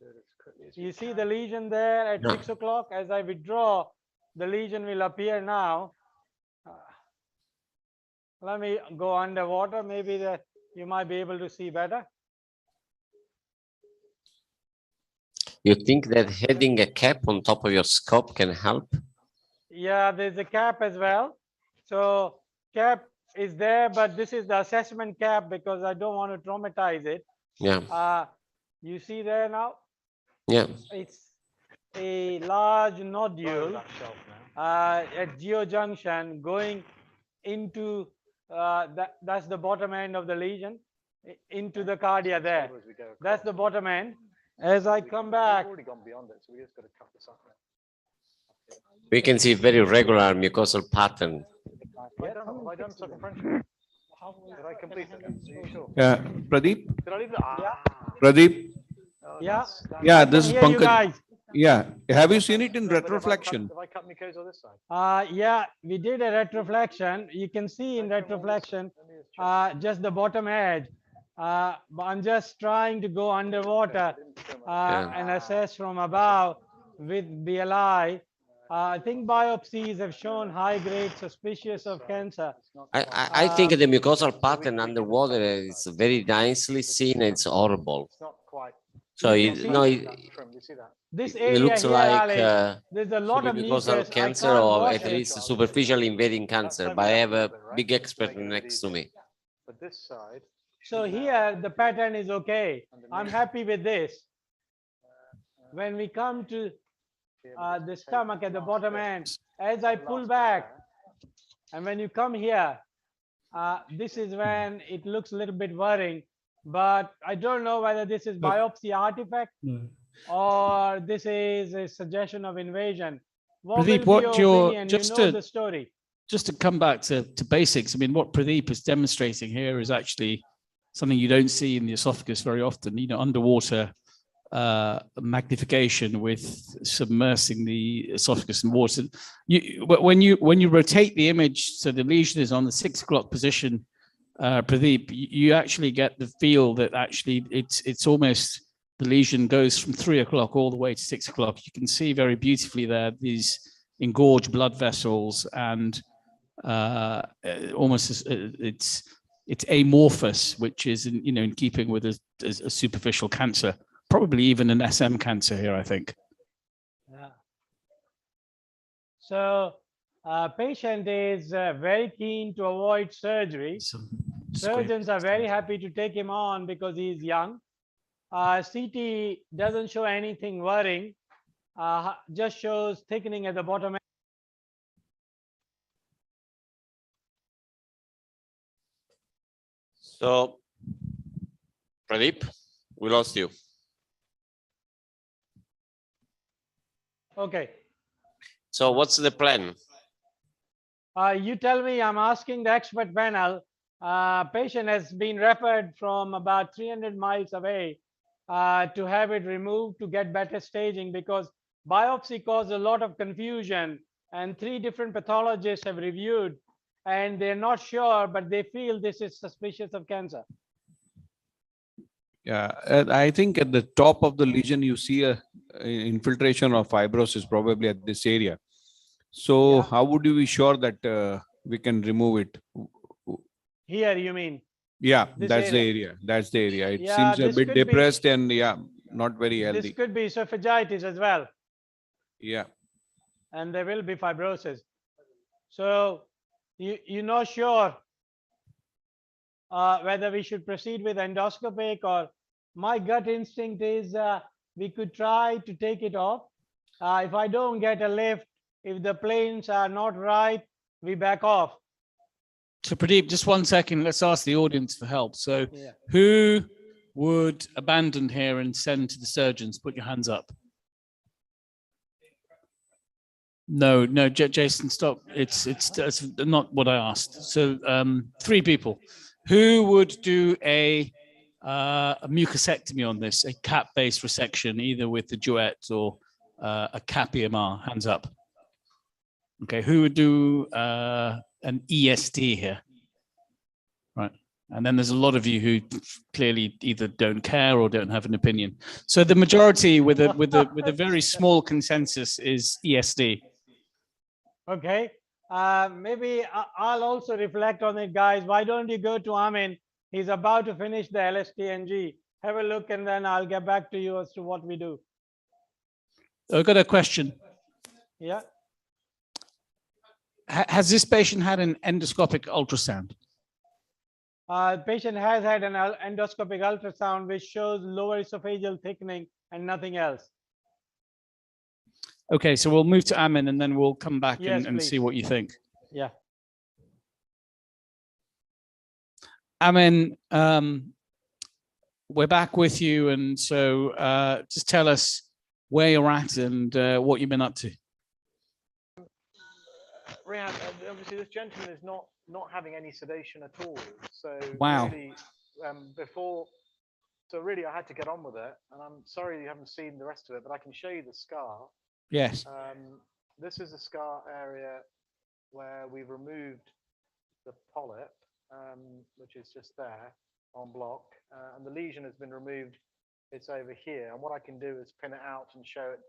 You see the lesion there at 6 o'clock. As I withdraw, the lesion will appear now. Let me go underwater. Maybe you might be able to see better. You think that having a cap on top of your scope can help? Yeah, there's a cap as well. So cap is there, but this is the assessment cap because I don't want to traumatize it. Yeah. You see there now? Yeah. It's a large nodule at geojunction going into that's the bottom end of the lesion into the cardia there. That's the bottom end. As I come back, we've already gone beyond it, so we just got to cut this up now. We can see very regular mucosal pattern. Have I done circumferential? Did I complete it? Are you sure? Yeah, Pradeep. Did I leave it? Pradeep. Yeah. Yeah, this is hear you Pankaj. guys. Yeah, have you seen it in retroflexion? Have I cut mucosa this side? Yeah, we did a retroflexion. You can see in retroflexion just the bottom edge. But I'm just trying to go underwater and assess from above with BLI. I think biopsies have shown high grade suspicious of cancer. I think the mucosal pattern underwater is very nicely seen. It's horrible. So this it area looks here, like there's a lot of mucosal mucus. cancer I can't or wash at it. least superficial invading cancer. But I have a big expert next to me. But this side. So here the pattern is okay. I'm happy with this. When we come to the stomach at the bottom end, as I pull back, and when you come here, this is when it looks a little bit worrying. But I don't know whether this is biopsy artifact or this is a suggestion of invasion. Pradeep, what your the story. Just to come back to basics, I mean, what Pradeep is demonstrating here is actually something you don't see in the esophagus very often. You know, underwater magnification with submersing the esophagus in water. When you rotate the image, so the lesion is on the 6 o'clock position, Pradeep, you actually get the feel that actually it's almost the lesion goes from 3 o'clock all the way to 6 o'clock. You can see very beautifully there these engorged blood vessels and almost it's amorphous, which is in keeping with a superficial cancer, probably even an SM cancer here, I think. Yeah. So patient is very keen to avoid surgery. Surgeons are very happy to take him on because he's young. CT doesn't show anything worrying, just shows thickening at the bottom end. So, Pradeep, we lost you. Okay. So what's the plan? You tell me. I'm asking the expert panel. Patient has been referred from about 300 miles away to have it removed to get better staging because biopsy caused a lot of confusion and 3 different pathologists have reviewed, and they're not sure, but they feel this is suspicious of cancer. Yeah, I think at the top of the lesion, you see a infiltration of fibrosis probably at this area. So how would you be sure that we can remove it? Here, you mean? Yeah, This that's the area. area. That's the area. It Yeah, seems a this bit could be- depressed and yeah, not very This healthy. could be esophagitis as well, Yeah. and there will be fibrosis. So you're not sure whether we should proceed with endoscopic, or my gut instinct is we could try to take it off. If I don't get a lift, if the planes are not right, we back off. So Pradeep, just 1 second, let's ask the audience for help. So Yeah. who would abandon here and send to the surgeons? Put your hands up. No, Jason, stop. It's not what I asked. So 3 people. Who would do a mucosectomy on this, a cap-based resection, either with the Duet or a cap EMR? Hands up. Okay, who would do an ESD here? Right. And then there's a lot of you who clearly either don't care or don't have an opinion. So the majority with a very small consensus is ESD. Okay. Maybe I'll also reflect on it, guys. Why don't you go to Amin? He's about to finish the LSTNG. Have a look, and then I'll get back to you as to what we do. I've got a question. Yeah. Has this patient had an endoscopic ultrasound? The patient has had an endoscopic ultrasound which shows lower esophageal thickening and nothing else. Okay, so we'll move to Amin and then we'll come back Yes, and see please. what you think. Yeah. Amin, we're back with you, and so just tell us where you're at and what you've been up to. Rehan, obviously this gentleman is not having any sedation at all. So Wow. really, really I had to get on with it, and I'm sorry you haven't seen the rest of it, but I can show you the scar. Yes. This is the scar area where we've removed the polyp, which is just there on block, and the lesion has been removed. It's over here, and what I can do is pin it out and show it,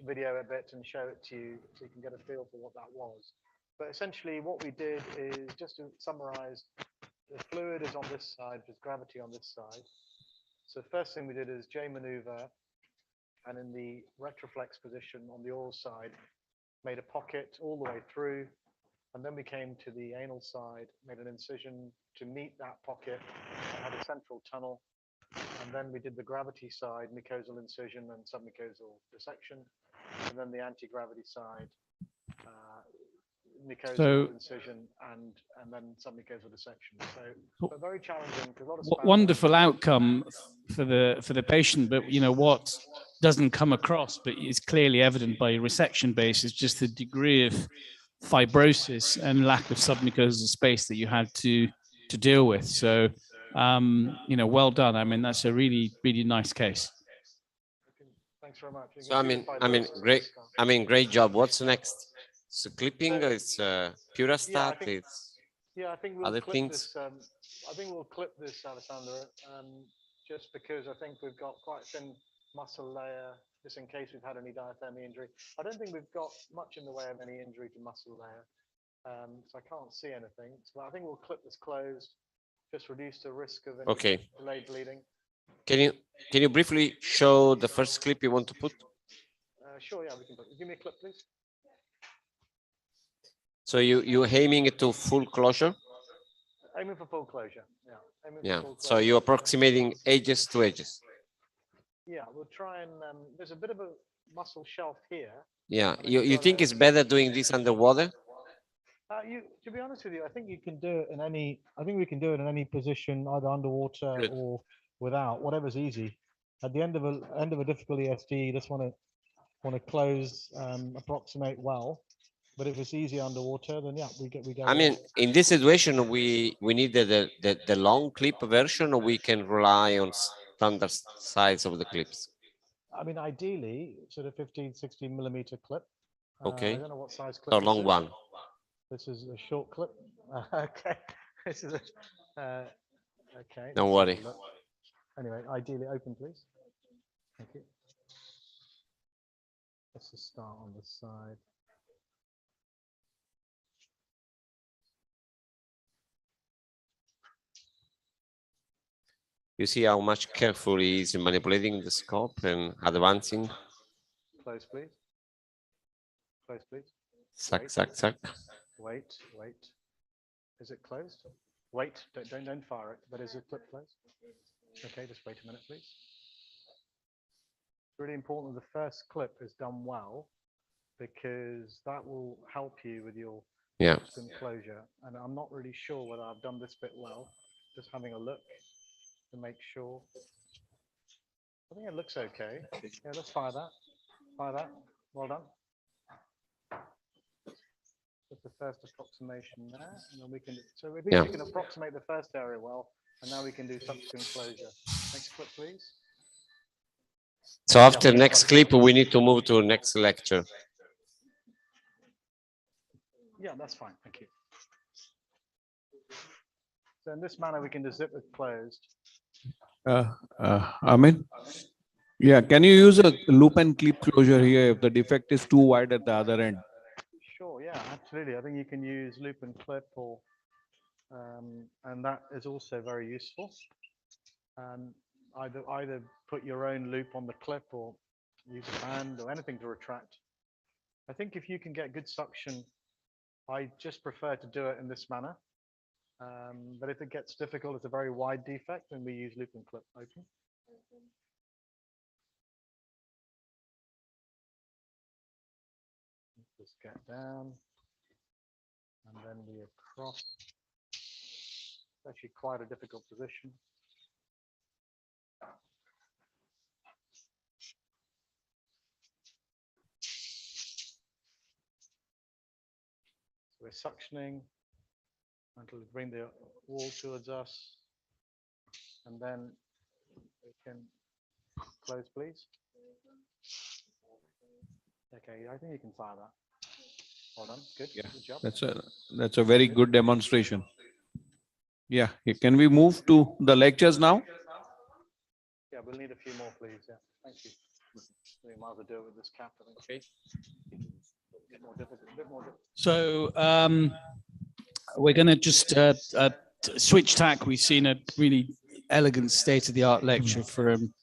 video a bit and show it to you so you can get a feel for what that was. But essentially what we did is, just to summarize, the fluid is on this side, there's gravity on this side. So the first thing we did is J maneuver, and in the retroflex position on the oral side, made a pocket all the way through, and then we came to the anal side, made an incision to meet that pocket, and had a central tunnel, and then we did the gravity side, mucosal incision and submucosal dissection, and then the anti-gravity side, mucosal incision and then submucosal dissection. So very challenging, because a lot of Wonderful outcome for the patient, but you know what doesn't come across, but is clearly evident by resection base, is just the degree of fibrosis and lack of submucosal space that you had to deal with. So you know, well done. I mean, that's a really nice case. Thanks very much. So great job. What's next? So clipping, it's Purastat, yeah, I think we'll other clip things. this. I think we'll clip this, Alessandra, just because I think we've got quite a thin muscle layer, just in case we've had any diathermy injury. I don't think we've got much in the way of any injury to muscle layer, so I can't see anything. So I think we'll clip this closed, just reduce the risk of any delayed bleeding. Can you briefly show the first clip you want to put? Sure, yeah, we can put. Give me a clip, please. So you're aiming it to full closure? Aiming for full closure, yeah. Yeah, so you're approximating edges to edges. Yeah, we'll try and, there's a bit of a muscle shelf here. Yeah, you think it's better doing this underwater? To be honest with you, I think you can do it in any, I think we can do it in any position, either underwater or without, whatever's easy. At the end of a difficult ESD, you just want to close, approximate well. But if it's easy underwater, then yeah, we go. I mean, in this situation, we need the long clip version, or we can rely on standard size of the clips. I mean, ideally, sort of 15, 16 millimeter clip. Okay. I don't know what size clip. So this long is. one. This is a short clip. Okay. This is a. Okay. Don't let's have a worry. look. Anyway, ideally open, please. Thank you. Let's just start on the side. You see how much careful he is in manipulating the scope and advancing. Close, please. Close, please. Suck, Wait. suck, suck. Wait, wait. Is it closed? Wait, don't fire it. But is the clip closed? Okay, just wait a minute, please. It's really important that the first clip is done well, because that will help you with your subsequent closure. And I'm not really sure whether I've done this bit well. Just having a look to make sure. I think it looks okay. Yeah, let's fire that. Fire that. Well done. Just the first approximation there, and then we can. So at least we can approximate the first area well, and now we can do subsequent closure. Next clip, please. So after next clip, we need to move to next lecture. Yeah, that's fine. Thank you. So in this manner, we can just zip it closed. Amin? Yeah, can you use a loop and clip closure here if the defect is too wide at the other end? Sure, yeah, absolutely. I think you can use loop and clip, or and that is also very useful. Either put your own loop on the clip or use a band or anything to retract. I think if you can get good suction, I just prefer to do it in this manner. But if it gets difficult, it's a very wide defect, then we use loop and clip open. Just get down, and then we across. It's actually quite a difficult position. So we're suctioning until we bring the wall towards us, and then we can close, please. Okay, I think you can fire that. Well done. Good. Yeah, good job. That's a very good demonstration. Yeah, can we move to the lectures now? Yeah, we'll need a few more, please. Yeah, thank you. We might as well do it with this cap, I think. Okay. A bit more difficult. A bit more difficult. So we're going to just switch tack. We've seen a really elegant state-of-the-art lecture from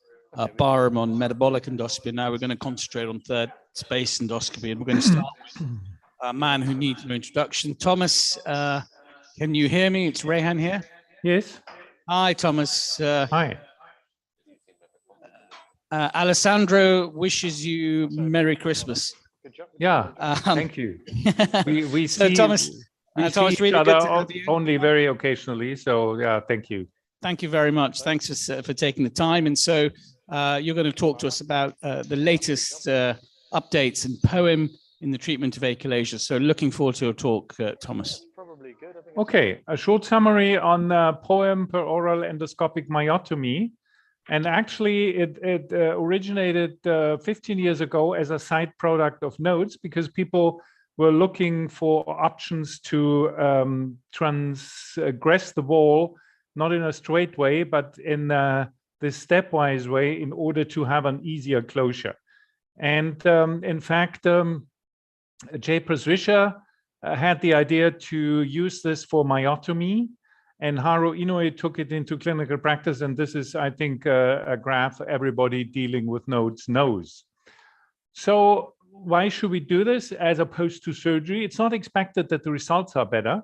Barham on metabolic endoscopy. Now we're going to concentrate on third space endoscopy, and we're going to start with a man who needs no introduction. Thomas, can you hear me? It's Rehan here. Yes. Hi, Thomas. Hi. Alessandro wishes you Merry Christmas. Yeah, thank you. We so see, Thomas, we Thomas, see each really other good to have you. only very occasionally. So yeah, thank you. Thank you very much. Thanks for taking the time. And so you're going to talk to us about the latest updates in POEM in the treatment of achalasia. So looking forward to your talk, Thomas. Okay, a short summary on POEM per oral endoscopic myotomy. And actually, it originated 15 years ago as a side product of Notes, because people were looking for options to transgress the wall, not in a straight way, but in this stepwise way, in order to have an easier closure. And in fact, Jay Prasvisha had the idea to use this for myotomy, and Haru Inoue took it into clinical practice. And this is, I think, a graph everybody dealing with Nodes knows. So why should we do this as opposed to surgery? It's not expected that the results are better.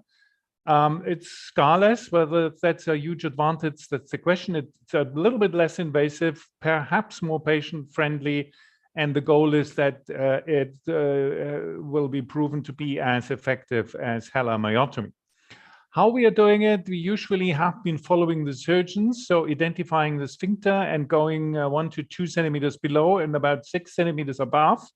It's scarless, whether that's a huge advantage, that's the question. It's a little bit less invasive, perhaps more patient-friendly, and the goal is that it will be proven to be as effective as HeLa myotomy. How we are doing it, we usually have been following the surgeons, so identifying the sphincter and going 1 to 2 centimeters below and about 6 centimeters above.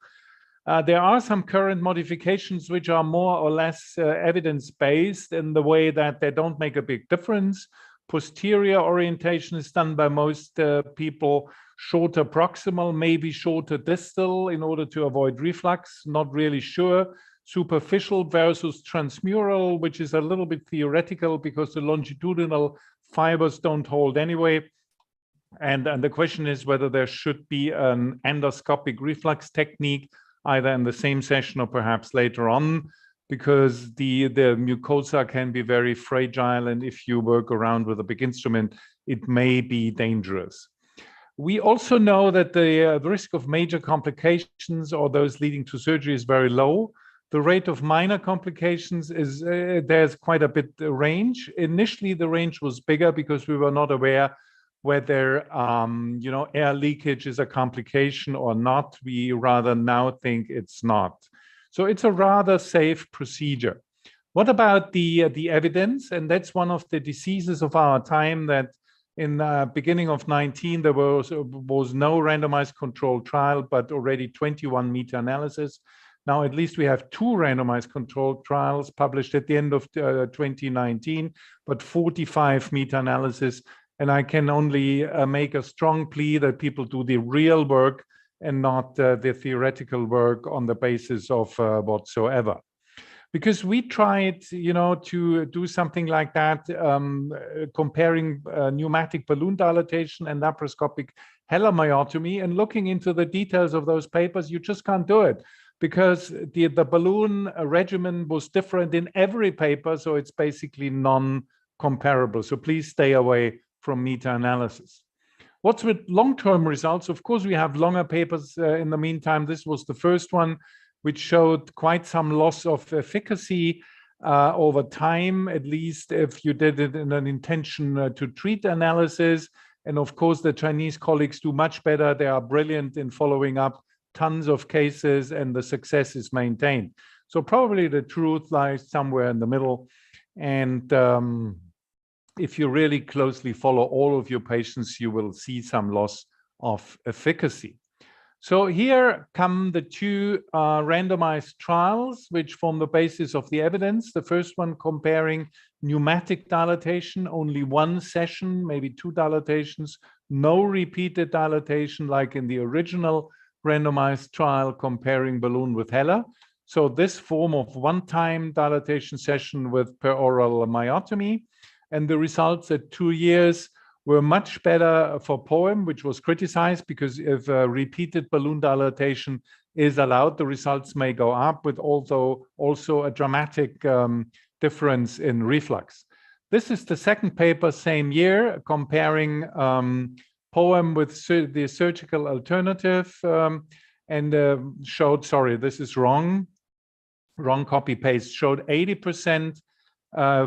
There are some current modifications which are more or less evidence-based in the way that they don't make a big difference. posterior orientation is done by most people, shorter proximal, maybe shorter distal in order to avoid reflux, not really sure. Superficial versus transmural, which is a little bit theoretical because the longitudinal fibers don't hold anyway. And the question is whether there should be an endoscopic reflux technique either in the same session or perhaps later on, because the mucosa can be very fragile, and if you work around with a big instrument, it may be dangerous. We also know that the risk of major complications or those leading to surgery is very low. The rate of minor complications is, there's quite a bit range. Initially, the range was bigger because we were not aware whether, air leakage is a complication or not. We rather now think it's not. So it's a rather safe procedure. What about the evidence? And that's one of the diseases of our time, that in the beginning of 19, there was no randomized controlled trial, but already 21 meta-analysis. Now, at least we have 2 randomized controlled trials published at the end of 2019, but 45 meta-analysis. And I can only make a strong plea that people do the real work and not the theoretical work on the basis of whatsoever. Because we tried, to do something like that, comparing pneumatic balloon dilatation and laparoscopic helamyotomy, and looking into the details of those papers, you just can't do it, because the balloon regimen was different in every paper, so it's basically non-comparable. So please stay away from meta-analysis. What's with long-term results? Of course, we have longer papers in the meantime. This was the first one, which showed quite some loss of efficacy over time, at least if you did it in an intention to treat analysis. And of course, the Chinese colleagues do much better. They are brilliant in following up tons of cases, and the success is maintained. So probably the truth lies somewhere in the middle. And if you really closely follow all of your patients, you will see some loss of efficacy. So here come the 2 randomized trials, which form the basis of the evidence. The first one comparing pneumatic dilatation, only 1 session, maybe 2 dilatations, no repeated dilatation like in the original randomized trial comparing balloon with HeLa. So this form of one-time dilatation session with peroral myotomy. And the results at 2 years were much better for POEM, which was criticized because if repeated balloon dilatation is allowed, the results may go up, with also a dramatic difference in reflux. This is the second paper, same year, comparing POEM with the surgical alternative, and showed, sorry, this is wrong copy paste, showed 80%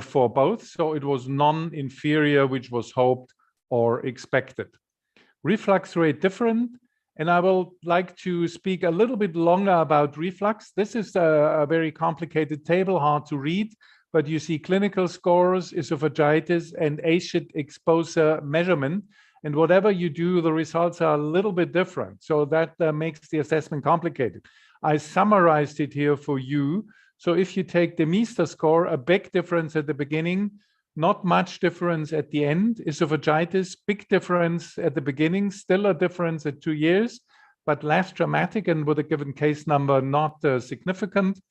for both. So it was non-inferior, which was hoped or expected. Reflux rate different, and I will like to speak a little bit longer about reflux. This is a very complicated table, hard to read, but you see clinical scores, esophagitis, and acid exposure measurement. And whatever you do, the results are a little bit different. So that makes the assessment complicated. I summarized it here for you. So if you take the Meester score, a big difference at the beginning, not much difference at the end. Esophagitis, big difference at the beginning, still a difference at 2 years, but less dramatic, and with a given case number, not significant.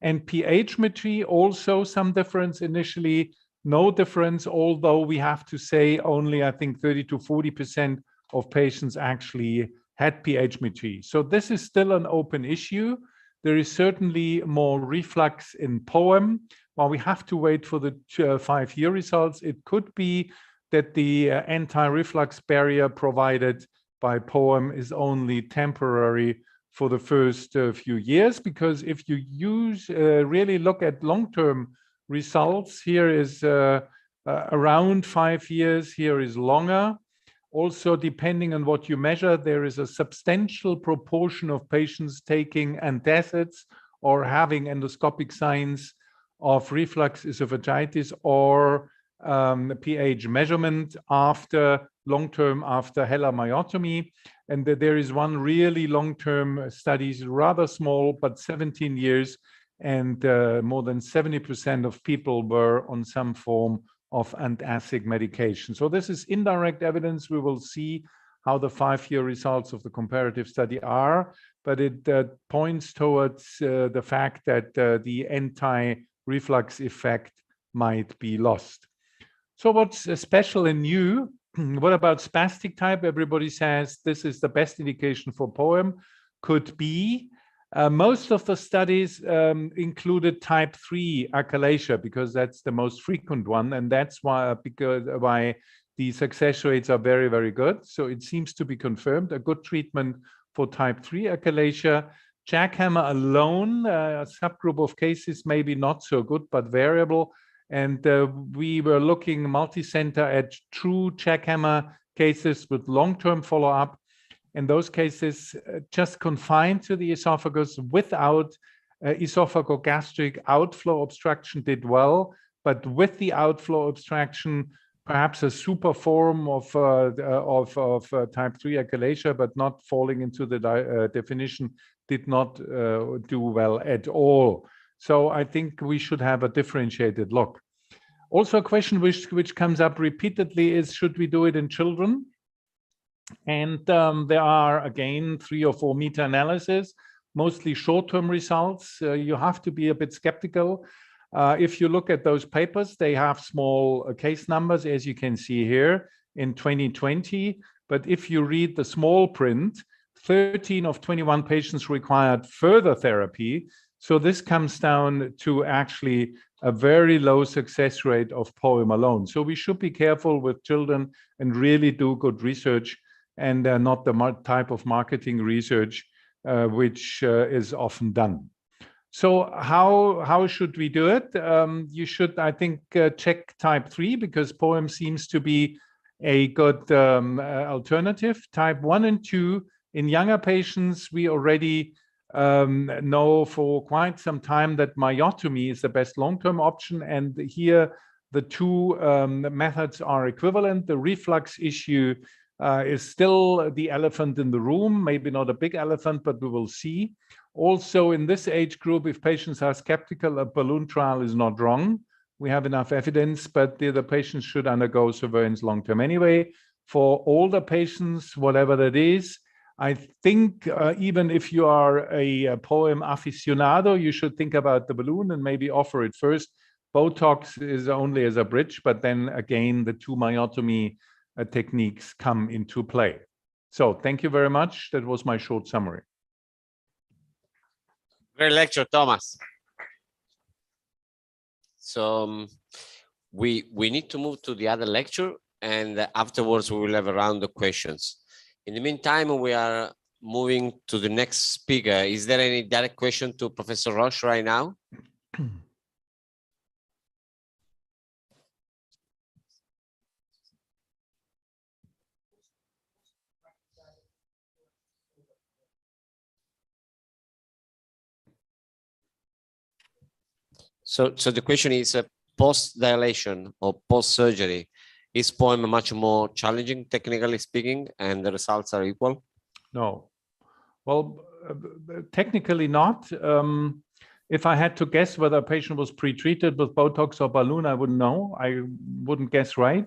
And pH metry, also some difference initially, no difference, although we have to say only, I think, 30 to 40% of patients actually had pH metry. So this is still an open issue. There is certainly more reflux in POEM. While we have to wait for the 5-year results, it could be that the anti-reflux barrier provided by POEM is only temporary for the first few years, because if you really look at long-term results, here is around 5 years, here is longer. Also, depending on what you measure, there is a substantial proportion of patients taking antacids or having endoscopic signs of reflux esophagitis or pH measurement after long-term after helamyotomy. And there is one really long-term study, rather small, but 17 years, and more than 70% of people were on some form of antacid medication. So this is indirect evidence. We will see how the 5-year results of the comparative study are, but it points towards the fact that the anti-reflux effect might be lost. So what's special and new? What about spastic type? Everybody says this is the best indication for POEM. Could be. Most of the studies included type 3 achalasia because that's the most frequent one, and that's why the success rates are very, very good. So it seems to be confirmed a good treatment for type 3 achalasia. Jackhammer alone, a subgroup of cases, maybe not so good, but variable. And we were looking multi-center at true jackhammer cases with long-term follow-up. In those cases, just confined to the esophagus without esophagogastric outflow obstruction did well, but with the outflow obstruction, perhaps a super form of type 3 achalasia, but not falling into the definition, did not do well at all. So I think we should have a differentiated look. Also, a question which comes up repeatedly is, should we do it in children? And there are, again, 3 or 4 meta-analyses, mostly short-term results. You have to be a bit skeptical. If you look at those papers, they have small case numbers, as you can see here in 2020. But if you read the small print, 13 of 21 patients required further therapy. So this comes down to actually a very low success rate of POEM alone. So we should be careful with children and really do good research and not the type of marketing research which is often done. So how should we do it? You should, I think, check type 3 because POEM seems to be a good alternative. Type 1 and 2, in younger patients, we already know for quite some time that myotomy is the best long-term option. And here, the two methods are equivalent. The reflux issue is still the elephant in the room, maybe not a big elephant, but we will see. Also, in this age group, if patients are skeptical, a balloon trial is not wrong. We have enough evidence, but the patients should undergo surveillance long-term anyway. For older patients, whatever that is, I think even if you are a POEM aficionado, you should think about the balloon and maybe offer it first. Botox is only as a bridge, but then again, the 2 myotomy techniques come into play. So thank you very much. That was my short summary. Great lecture, Thomas. So we need to move to the other lecture, and afterwards we will have a round of questions. In the meantime, we are moving to the next speaker. Is there any direct question to Professor Roche right now? So the question is, post-dilation or post-surgery, is POEM much more challenging, technically speaking, and the results are equal? No. Well, technically not. If I had to guess whether a patient was pre-treated with Botox or balloon, I wouldn't know. I wouldn't guess right.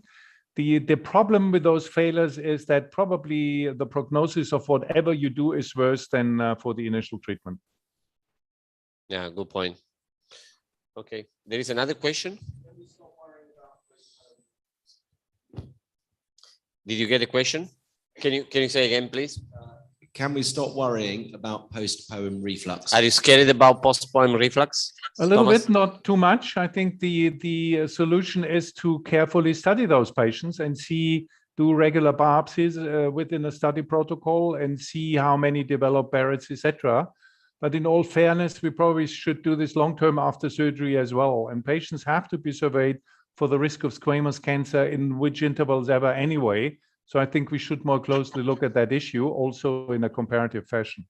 The problem with those failures is that probably the prognosis of whatever you do is worse than for the initial treatment. Yeah, good point. Okay, there is another question. Did you get the question? Can you say again, please? Can we stop worrying about post-POEM reflux? Are you scared about post-POEM reflux? A little Thomas? bit, not too much. I think the solution is to carefully study those patients and do regular biopsies within a study protocol and see how many develop Barrett's, etc. But in all fairness, we probably should do this long-term after surgery as well. And patients have to be surveyed for the risk of squamous cancer in which intervals ever anyway. So I think we should more closely look at that issue also in a comparative fashion.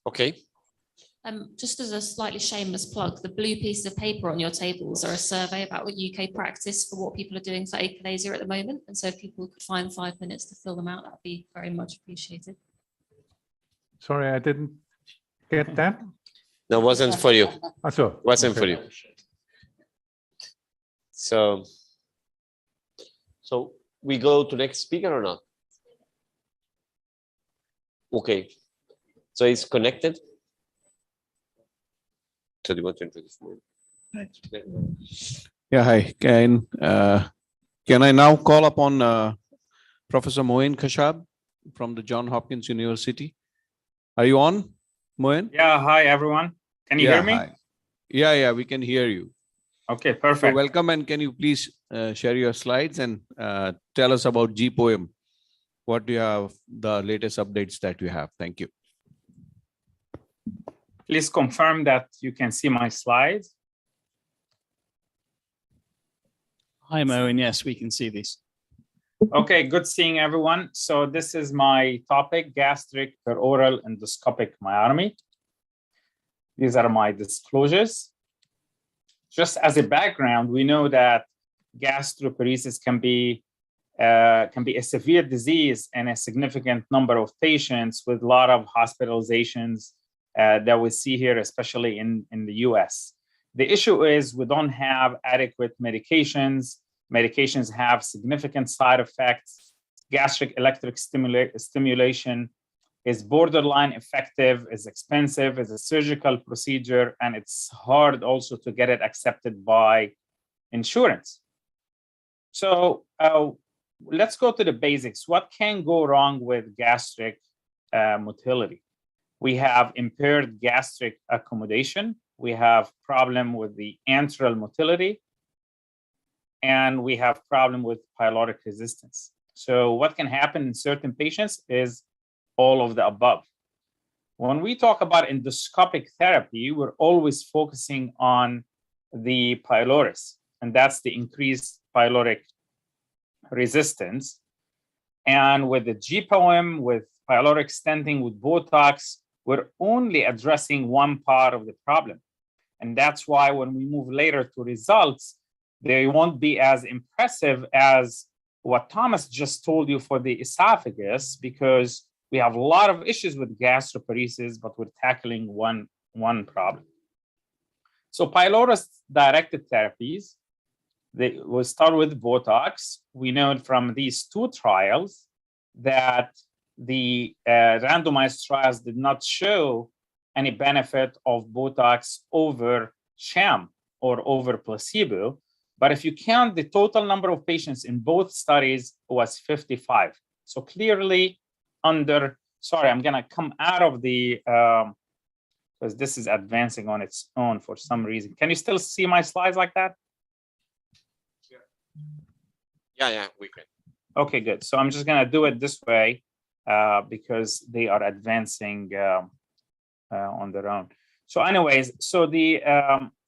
Okay. Just as a slightly shameless plug, the blue pieces of paper on your tables are a survey about what UK practice for what people are doing for achalasia at the moment. And so if people could find 5 minutes to fill them out, that'd be very much appreciated. Sorry, I didn't get that. No, wasn't for you. Wasn't for okay. you. So we go to next speaker or not? Okay. So it's connected. So do you want to introduce me? Yeah, hi. Can I now call upon Professor Moin Khashab from the Johns Hopkins University? Are you on, Moin? Yeah, hi everyone. Can you hear me? Hi. Yeah, we can hear you. Okay, So perfect. welcome, and can you please share your slides and tell us about GPOM? What do you have, the latest updates that you have? Thank you. Please confirm that you can see my slides. Hi, Mo, and yes, we can see these. Okay, good seeing everyone. So this is my topic, gastric peroral endoscopic myotomy. These are my disclosures. Just as a background, we know that gastroparesis can be a severe disease in a significant number of patients with a lot of hospitalizations that we see here, especially in the US. The issue is we don't have adequate medications. Medications have significant side effects. Gastric electric stimulation is borderline effective, is expensive, is a surgical procedure, and it's hard also to get it accepted by insurance. So let's go to the basics. What can go wrong with gastric motility? We have impaired gastric accommodation. We have problem with the antral motility. And we have problem with pyloric resistance. So what can happen in certain patients is all of the above. When we talk about endoscopic therapy, we're always focusing on the pylorus, and that's the increased pyloric resistance. And with the GPOM, with pyloric stenting, with Botox, we're only addressing one part of the problem. And that's why when we move later to results, they won't be as impressive as what Thomas just told you for the esophagus, because we have a lot of issues with gastroparesis, but we're tackling one problem. So pylorus-directed therapies, they will start with Botox. We know from these two trials that the randomized trials did not show any benefit of Botox over sham or over placebo. But if you count the total number of patients in both studies, it was 55. So clearly under, sorry, I'm gonna come out of the, because this is advancing on its own for some reason. Can you still see my slides like that? Yeah, we can. Okay, good. So I'm just gonna do it this way because they are advancing on their own. So anyways, so the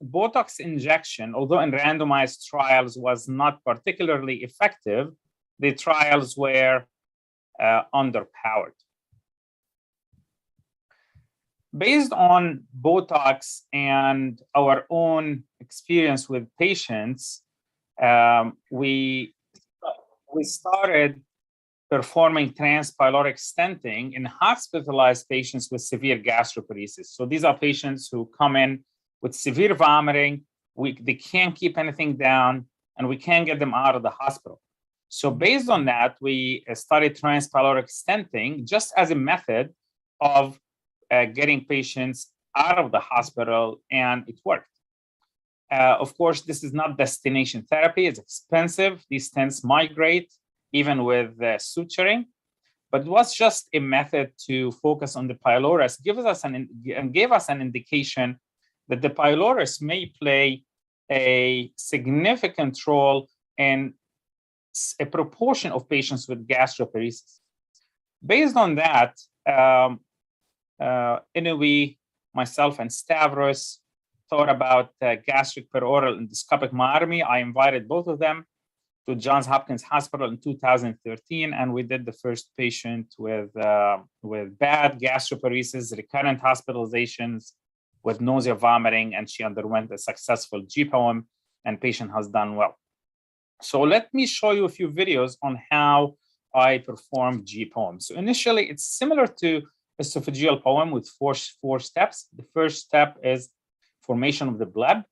Botox injection, although in randomized trials was not particularly effective, the trials were underpowered. Based on Botox and our own experience with patients, we started performing transpyloric stenting in hospitalized patients with severe gastroparesis. So these are patients who come in with severe vomiting. They can't keep anything down, and we can't get them out of the hospital. So based on that, we started transpyloric stenting just as a method of getting patients out of the hospital, and it worked. Of course, this is not destination therapy. It's expensive. These stents migrate, even with suturing, but it was just a method to focus on the pylorus, gave us an indication that the pylorus may play a significant role in a proportion of patients with gastroparesis. Based on that, Inouye, myself, and Stavros thought about gastric peroral endoscopic myotomy. I invited both of them to Johns Hopkins Hospital in 2013, and we did the first patient with bad gastroparesis, recurrent hospitalizations with nausea, vomiting, and she underwent a successful GPOM, and patient has done well. So let me show you a few videos on how I perform GPOM. So initially, it's similar to esophageal poem with four steps. The first step is formation of the bleb.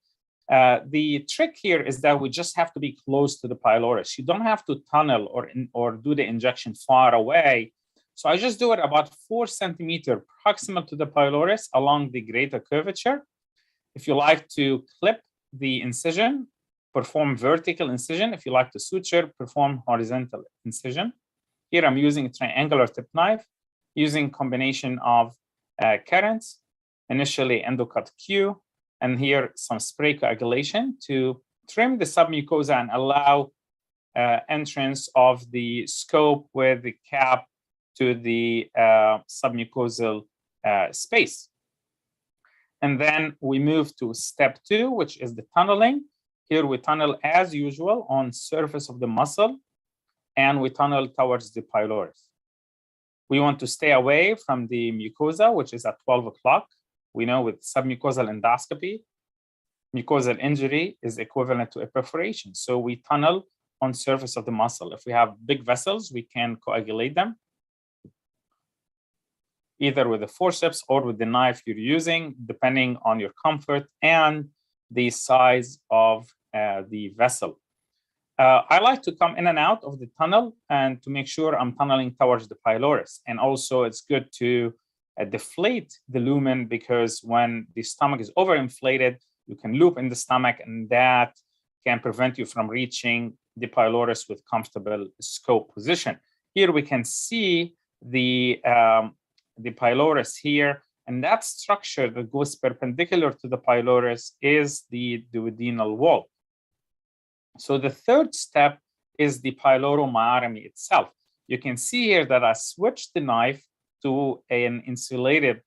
The trick here is that we just have to be close to the pylorus. You don't have to tunnel or do the injection far away. So I just do it about 4 centimeters proximal to the pylorus along the greater curvature. If you like to clip the incision, perform vertical incision. If you like to suture, perform horizontal incision. Here I'm using a triangular tip knife, using combination of currents, initially Endocut Q, and here some spray coagulation to trim the submucosa and allow entrance of the scope with the cap to the submucosal space. And then we move to step 2, which is the tunneling. Here we tunnel as usual on surface of the muscle, and we tunnel towards the pylorus. We want to stay away from the mucosa, which is at 12 o'clock. We know with submucosal endoscopy, mucosal injury is equivalent to a perforation. So we tunnel on surface of the muscle. If we have big vessels, we can coagulate them, either with the forceps or with the knife you're using, depending on your comfort and the size of the vessel. I like to come in and out of the tunnel and to make sure I'm tunneling towards the pylorus. And also it's good to deflate the lumen, because when the stomach is overinflated, you can loop in the stomach, and that can prevent you from reaching the pylorus with comfortable scope position. Here we can see the pylorus here, and that structure that goes perpendicular to the pylorus is the duodenal wall. So the third step is the pyloromyotomy itself. You can see here that I switched the knife to an insulated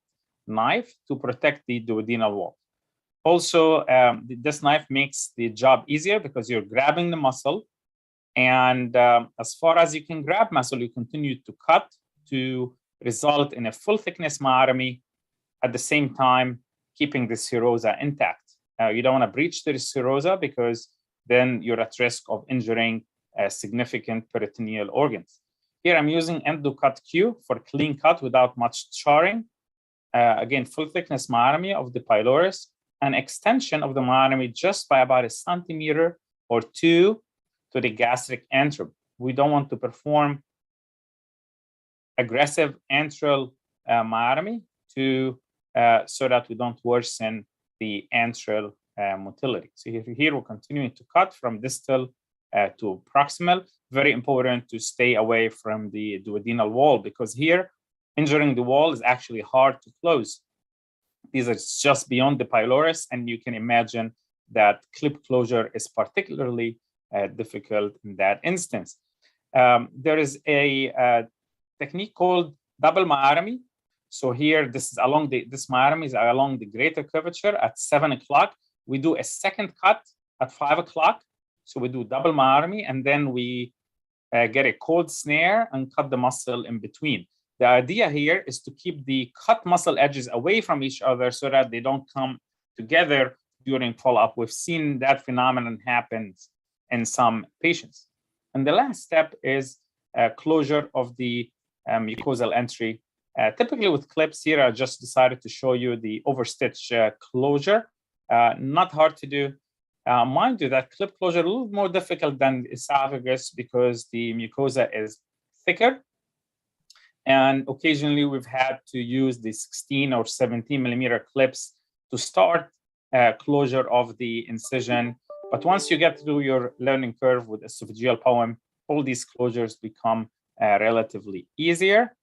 knife to protect the duodenal wall. Also, this knife makes the job easier because you're grabbing the muscle, and as far as you can grab muscle, you continue to cut to result in a full thickness myotomy, at the same time keeping the serosa intact. You don't want to breach the serosa, because then you're at risk of injuring significant peritoneal organs. Here I'm using Endocut Q for clean cut without much charring. Again, full thickness myotomy of the pylorus, and extension of the myotomy just by about 1 centimeter or 2 to the gastric antrum. We don't want to perform aggressive antral myotomy so that we don't worsen the antral motility. So here we're continuing to cut from distal to proximal. Very important to stay away from the duodenal wall, because here injuring the wall is actually hard to close. These are just beyond the pylorus, and you can imagine that clip closure is particularly difficult in that instance. There is a technique called double myotomy. So here, this myotomy is along the greater curvature at 7 o'clock. We do a second cut at 5 o'clock. So we do double myotomy, and then we get a cold snare and cut the muscle in between. The idea here is to keep the cut muscle edges away from each other so that they don't come together during follow-up. We've seen that phenomenon happens in some patients. And the last step is closure of the mucosal entry. Typically with clips here, I just decided to show you the overstitch closure. Not hard to do. Mind you, that clip closure a little more difficult than the esophagus because the mucosa is thicker. And occasionally we've had to use the 16 or 17 millimeter clips to start closure of the incision. But once you get through your learning curve with esophageal poem, all these closures become relatively easier.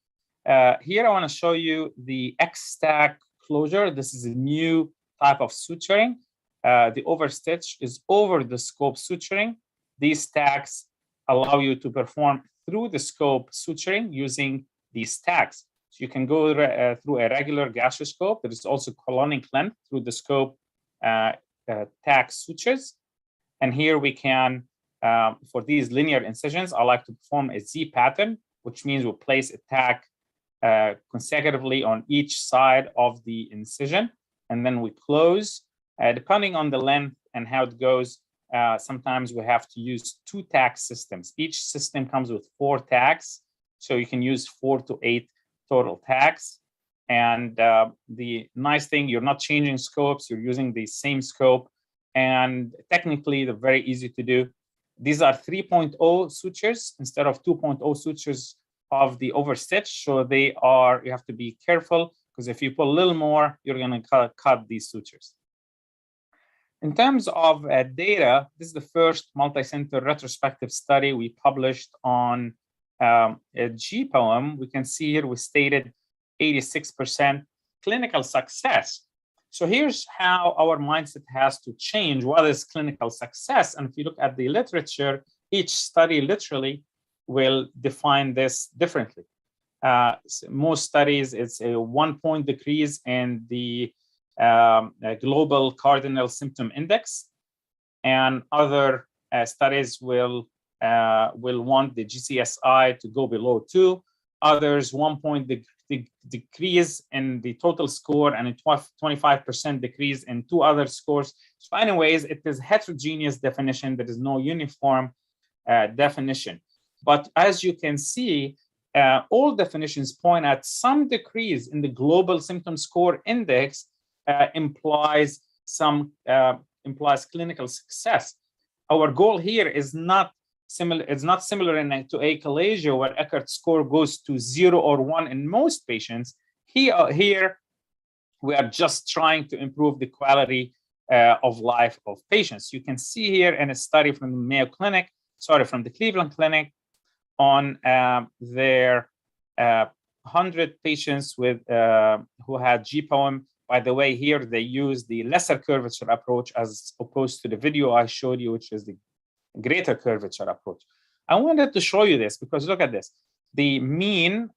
Here I want to show you the X-stack closure. This is a new type of suturing. The overstitch is over the scope suturing. These stacks allow you to perform through the scope suturing using these stacks. So you can go through a regular gastroscope. There is also colonic length through the scope tack sutures. And here we can, for these linear incisions, I like to perform a Z pattern, which means we'll place a tack consecutively on each side of the incision, and then we close. Depending on the length and how it goes, sometimes we have to use 2 tack systems. Each system comes with 4 tacks, so you can use 4 to 8 total tacks. And the nice thing, you're not changing scopes, you're using the same scope, and technically they're very easy to do. These are 3.0 sutures instead of 2.0 sutures of the overstitch. So they are, you have to be careful, because if you put a little more, you're going to cut these sutures. In terms of data, this is the first multi-center retrospective study we published on GPOM. We can see here we stated 86% clinical success. So here's how our mindset has to change. What is clinical success? And if you look at the literature, each study literally will define this differently. Most studies, it's a 1-point decrease in the global cardinal symptom index, and other studies will want the GCSI to go below 2. Others 1-point decrease in the total score and a 25% decrease in 2 other scores. So anyways, it is heterogeneous definition. There is no uniform definition. But as you can see, all definitions point at some decrease in the global symptom score index implies clinical success. Our goal here is not similar. It's not similar to achalasia, where Eckert score goes to 0 or 1 in most patients. Here we are just trying to improve the quality of life of patients. You can see here in a study from the Mayo Clinic, from the Cleveland Clinic, on their 100 patients with who had GPOM. By the way, here they use the lesser curvature approach as opposed to the video I showed you, which is the greater curvature approach. I wanted to show you this because look at this. The mean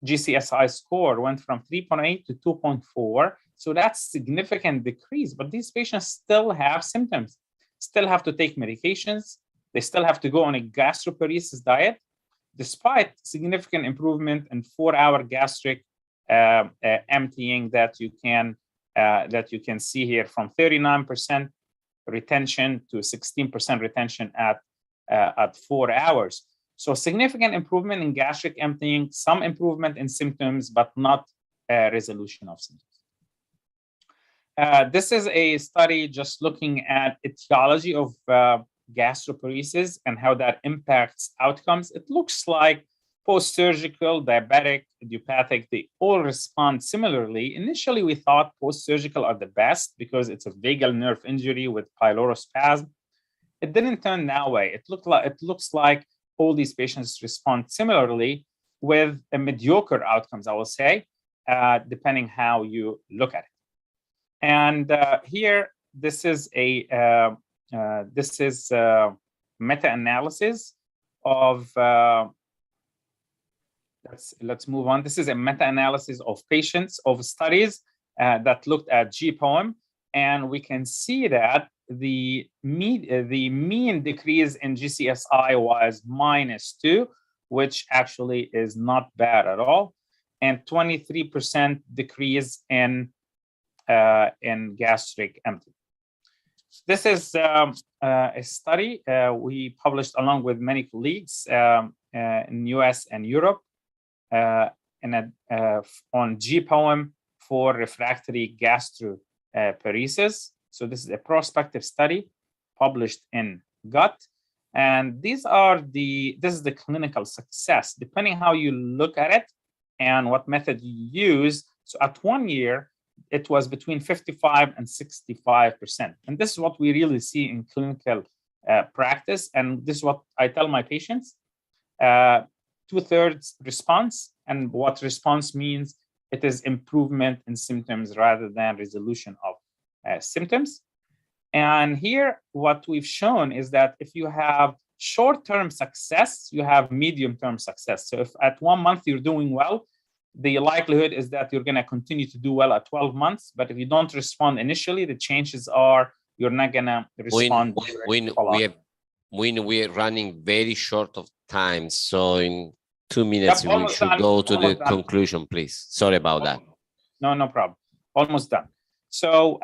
GCSI score went from 3.8 to 2.4. So that's significant decrease, but these patients still have symptoms, still have to take medications. They still have to go on a gastroparesis diet, despite significant improvement in 4-hour gastric emptying that you can see here, from 39% retention to 16% retention at 4 hours. So significant improvement in gastric emptying, some improvement in symptoms, but not resolution of symptoms. This is a study just looking at etiology of gastroparesis and how that impacts outcomes. It looks like post-surgical, diabetic, idiopathic, they all respond similarly. Initially, we thought post-surgical are the best because it's a vagal nerve injury with pylorospasm. It didn't turn that way. It looks like all these patients respond similarly with a mediocre outcomes, I will say, depending how you look at it. And here, this is a meta-analysis of. Let's move on. This is a meta-analysis of patients of studies that looked at GPOM, and we can see that the mean decrease in GCSI was -2, which actually is not bad at all, and 23% decrease in gastric emptying. This is a study we published along with many colleagues in US and Europe on GPOM for refractory gastroparesis. So this is a prospective study published in Gut, and this is the clinical success, depending how you look at it and what method you use. So at 1 year, it was between 55 and 65%, and this is what we really see in clinical practice. And this is what I tell my patients. 2/3 response, and what response means, it is improvement in symptoms rather than resolution of symptoms. And here, what we've shown is that if you have short-term success, you have medium-term success. So if at 1 month you're doing well, the likelihood is that you're going to continue to do well at 12 months. But if you don't respond initially, the chances are you're not going to respond. When we're running very short of time, so in 2 minutes we should go to the conclusion, please. Sorry about that. No problem. Almost done. So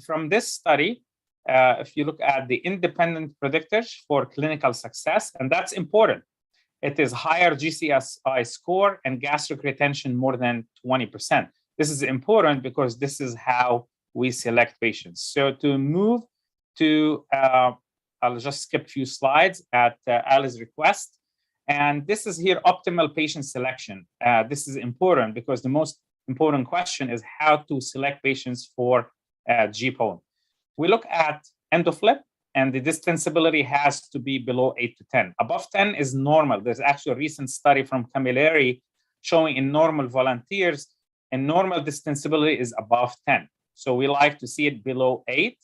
from this study, if you look at the independent predictors for clinical success, and that's important, it is higher GCSI score and gastric retention more than 20%. This is important because this is how we select patients. So to move to, I'll just skip a few slides at Ali's request. And this is here optimal patient selection. This is important because the most important question is how to select patients for GPOM. We look at endoflip, and the distensibility has to be below 8 to 10. Above 10 is normal. There's actually a recent study from Camilleri showing in normal volunteers, and normal distensibility is above 10. So we like to see it below 8.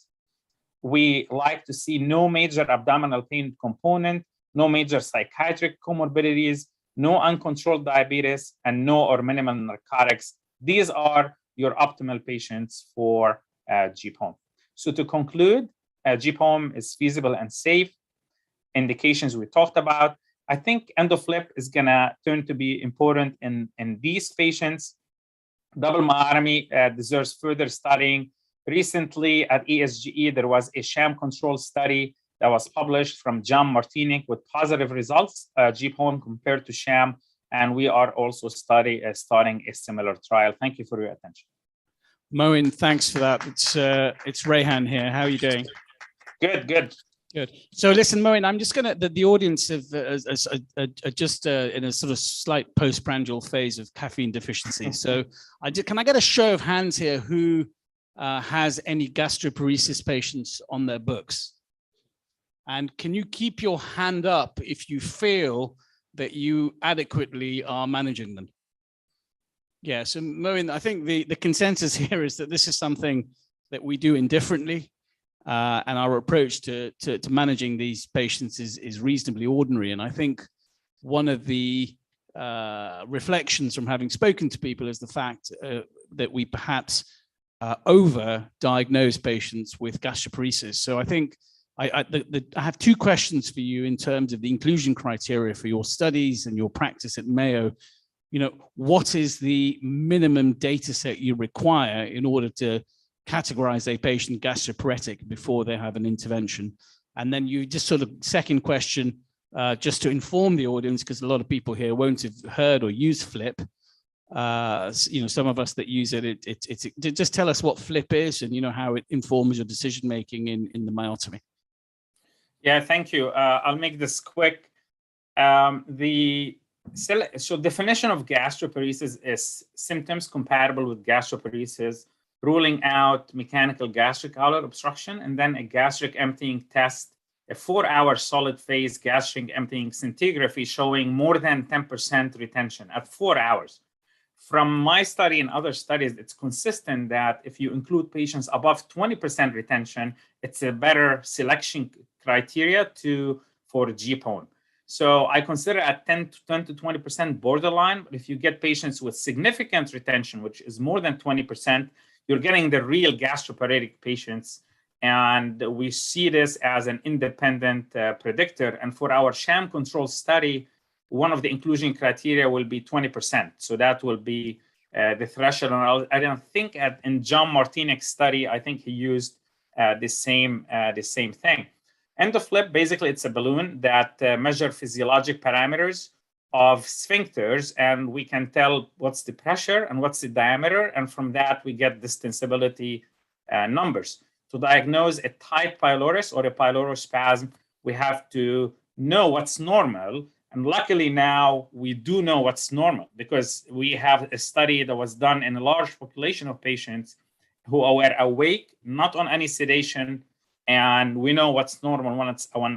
We like to see no major abdominal pain component, no major psychiatric comorbidities, no uncontrolled diabetes, and no or minimal narcotics. These are your optimal patients for GPOM. So to conclude, GPOM is feasible and safe. Indications we talked about. I think endoflip is gonna turn to be important in these patients. Double myotomy deserves further studying. Recently at ESGE, there was a sham control study that was published from John Martinic with positive results, GPOM compared to sham, and we are also starting a similar trial. Thank you for your attention. Moin, thanks for that. It's Rayhan here. How are you doing? Good, good. Good. So listen, Moin, I'm just gonna, the audience are just in a sort of slight postprandial phase of caffeine deficiency. So can I get a show of hands here who has any gastroparesis patients on their books? And can you keep your hand up if you feel that you adequately are managing them? Yeah, so Moin, I think the consensus here is that this is something that we do indifferently. And our approach to managing these patients is reasonably ordinary. And I think one of the reflections from having spoken to people is the fact that we perhaps over-diagnose patients with gastroparesis. So I think I have two questions for you in terms of the inclusion criteria for your studies and your practice at Mayo. You know, what is the minimum data set you require in order to categorize a patient gastroparetic before they have an intervention? And then you just sort of second question, just to inform the audience, because a lot of people here won't have heard or used FLIP. You know, some of us that use it, just tell us what FLIP is and, you know, how it informs your decision-making in the myotomy. Yeah, thank you. I'll make this quick. So definition of gastroparesis is symptoms compatible with gastroparesis, ruling out mechanical gastric outlet obstruction, and then a gastric emptying test, a 4-hour solid phase gastric emptying scintigraphy showing more than 10% retention at 4 hours. From my study and other studies, it's consistent that if you include patients above 20% retention, it's a better selection criteria for GPOM. So I consider at 10 to 20% borderline, but if you get patients with significant retention, which is more than 20%, you're getting the real gastroparetic patients. And we see this as an independent predictor. And for our sham control study, one of the inclusion criteria will be 20%. So that will be the threshold. And I don't think in John Martinic's study, I think he used the same thing. Endoflip, basically, it's a balloon that measures physiologic parameters of sphincters, and we can tell what's the pressure and what's the diameter, and from that we get distensibility numbers. To diagnose a tight pylorus or a pylorospasm, we have to know what's normal, and luckily now we do know what's normal because we have a study that was done in a large population of patients who were awake, not on any sedation, and we know what's normal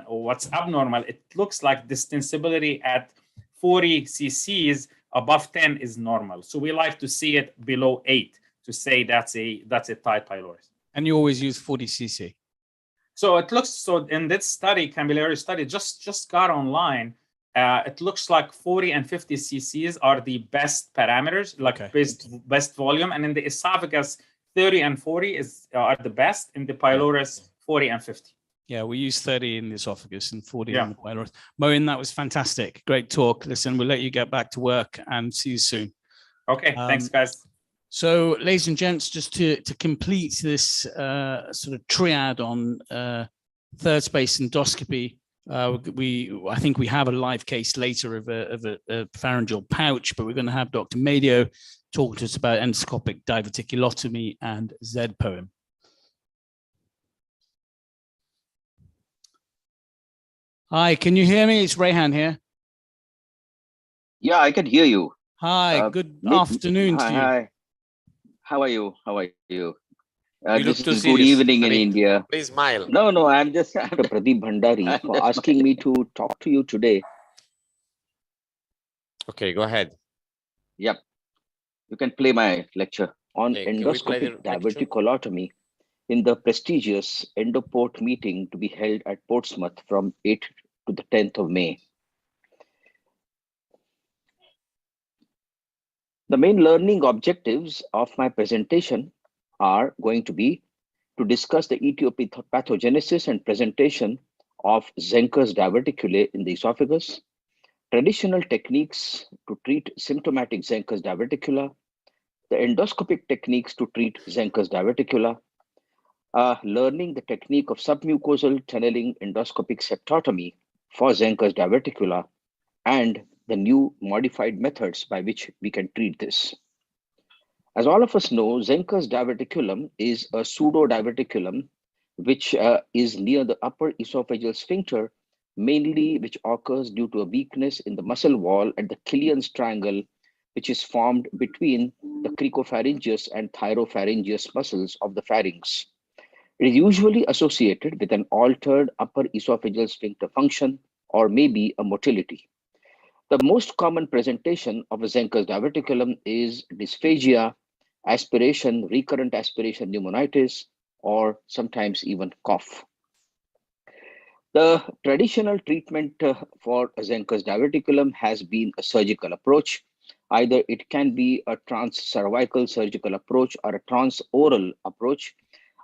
what's abnormal. It looks like distensibility at 40 cc's above 10 is normal. So we like to see it below 8 to say that's a tight pylorus. And you always use 40 cc. So it looks, so in this study, Camilleri study just got online. It looks like 40 and 50 cc's are the best parameters, like best volume. And in the esophagus, 30 and 40 are the best. In the pylorus, 40 and 50. Yeah, we use 30 in the esophagus and 40 in the pylorus. Moin, that was fantastic. Great talk. Listen, we'll let you get back to work and see you soon. Okay, thanks, guys. So, ladies and gents, just to complete this sort of triad on third space endoscopy, I think we have a live case later of a pharyngeal pouch, but we're going to have Dr. Madio talk to us about endoscopic diverticulotomy and Z poem. Hi, can you hear me? It's Rayhan here. Yeah, I can hear you. Hi, good afternoon to you. Hi. How are you? How are you? You This look too is serious. good evening in Amit, India. please smile. No, I'm just Dr. Pradeep Bhandari for asking me to talk to you today. Okay, go ahead. Yep. You can play my lecture on Okay, can we play endoscopic the lecture? diverticulotomy in the prestigious Endoport meeting to be held at Portsmouth from 8th to the 10th of May. The main learning objectives of my presentation are going to be to discuss the etiopathogenesis and presentation of Zenker's diverticulae in the esophagus, traditional techniques to treat symptomatic Zenker's diverticula, the endoscopic techniques to treat Zenker's diverticula, learning the technique of submucosal tunneling endoscopic septotomy for Zenker's diverticula, and the new modified methods by which we can treat this. As all of us know, Zenker's diverticulum is a pseudo-diverticulum which is near the upper esophageal sphincter, mainly which occurs due to a weakness in the muscle wall at the Killian's triangle, which is formed between the cricopharyngeus and thyropharyngeus muscles of the pharynx. It is usually associated with an altered upper esophageal sphincter function or maybe a motility. The most common presentation of a Zenker's diverticulum is dysphagia, aspiration, recurrent aspiration pneumonitis, or sometimes even cough. The traditional treatment for Zenker's diverticulum has been a surgical approach. Either it can be a transcervical surgical approach or a transoral approach,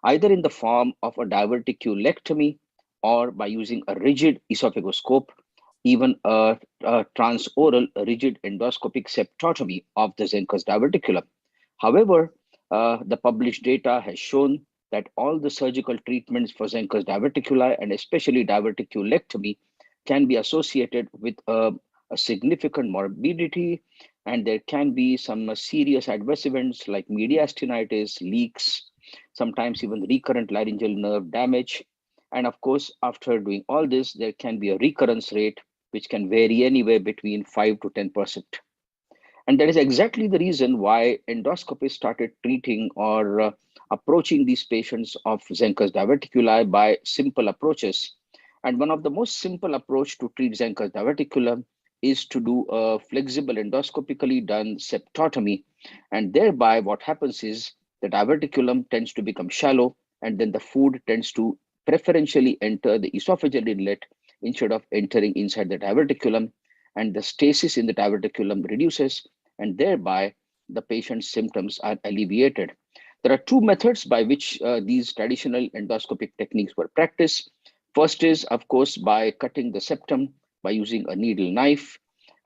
either in the form of a diverticulectomy or by using a rigid esophagoscope, even a transoral rigid endoscopic septotomy of the Zenker's diverticulum. However, the published data has shown that all the surgical treatments for Zenker's diverticula and especially diverticulectomy can be associated with a significant morbidity, and there can be some serious adverse events like mediastinitis, leaks, sometimes even recurrent laryngeal nerve damage. And of course, after doing all this, there can be a recurrence rate which can vary anywhere between 5 to 10%. And that is exactly the reason why endoscopists started treating or approaching these patients of Zenker's diverticuli by simple approaches. And one of the most simple approach to treat Zenker's diverticulum is to do a flexible endoscopically done septotomy. And thereby what happens is the diverticulum tends to become shallow, and then the food tends to preferentially enter the esophageal inlet instead of entering inside the diverticulum, and the stasis in the diverticulum reduces, and thereby the patient's symptoms are alleviated. There are two methods by which these traditional endoscopic techniques were practiced. First is, of course, by cutting the septum by using a needle knife.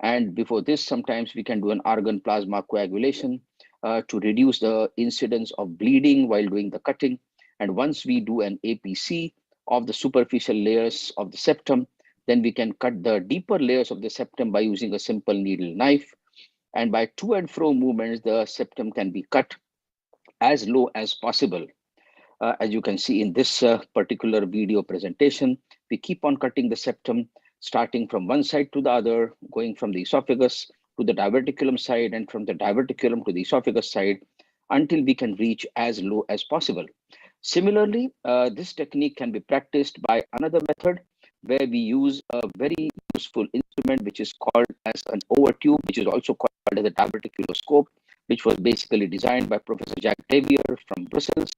And before this, sometimes we can do an argon plasma coagulation to reduce the incidence of bleeding while doing the cutting. And once we do an APC of the superficial layers of the septum, then we can cut the deeper layers of the septum by using a simple needle knife. And by to and fro movements, the septum can be cut as low as possible. As you can see in this particular video presentation, we keep on cutting the septum, starting from one side to the other, going from the esophagus to the diverticulum side and from the diverticulum to the esophagus side until we can reach as low as possible. Similarly, this technique can be practiced by another method where we use a very useful instrument which is called as an overtube, which is also called as a diverticuloscope, which was basically designed by Professor Jacques Davier from Brussels.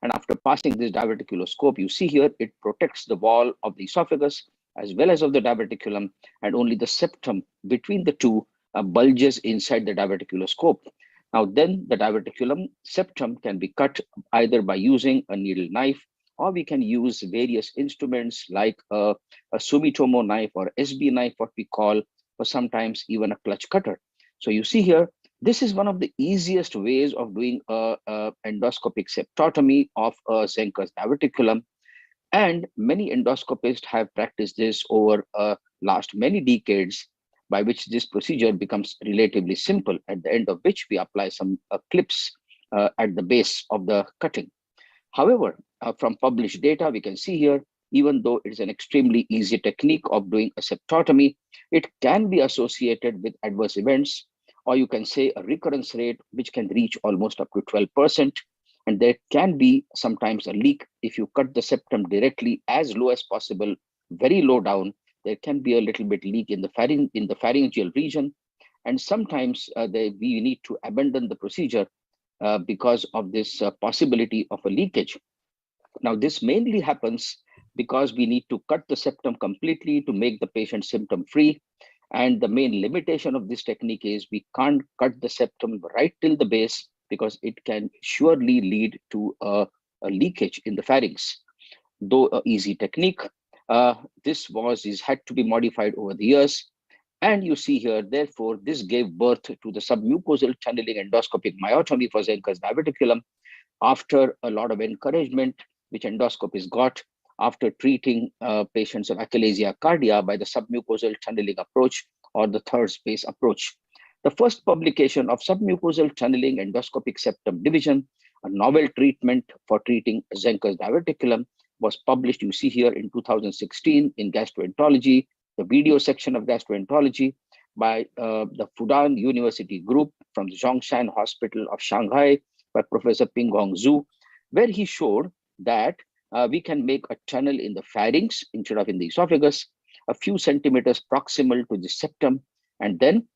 And after passing this diverticuloscope, you see here, it protects the wall of the esophagus as well as of the diverticulum, and only the septum between the two bulges inside the diverticuloscope. Now then the diverticulum septum can be cut either by using a needle knife, or we can use various instruments like a Sumitomo knife or SB knife, what we call, or sometimes even a clutch cutter. So you see here, this is one of the easiest ways of doing a endoscopic septotomy of a Zenker's diverticulum. And many endoscopists have practiced this over last many decades by which this procedure becomes relatively simple, at the end of which we apply some clips at the base of the cutting. However, from published data, we can see here, even though it's an extremely easy technique of doing a septotomy, it can be associated with adverse events, or you can say a recurrence rate, which can reach almost up to 12%. And there can be sometimes a leak if you cut the septum directly as low as possible, very low down. There can be a little bit leak in the pharyngeal region. And sometimes we need to abandon the procedure because of this possibility of a leakage. Now, this mainly happens because we need to cut the septum completely to make the patient symptom free. And the main limitation of this technique is we can't cut the septum right till the base because it can surely lead to a leakage in the pharynx. Though an easy technique, this had to be modified over the years. And you see here, therefore, this gave birth to the submucosal channeling endoscopic myotomy for Zenker's diverticulum after a lot of encouragement, which endoscopists got after treating patients of achalasia cardia by the submucosal channeling approach or the third space approach. The first publication of submucosal channeling endoscopic septum division, a novel treatment for treating Zenker's diverticulum, was published, you see here, in 2016 in Gastroenterology, the video section of Gastroenterology, by the Fudan University group from the Zhongshan Hospital of Shanghai by Professor Pinghong Zhu, where he showed that we can make a channel in the pharynx instead of in the esophagus, a few centimeters proximal to the septum, and then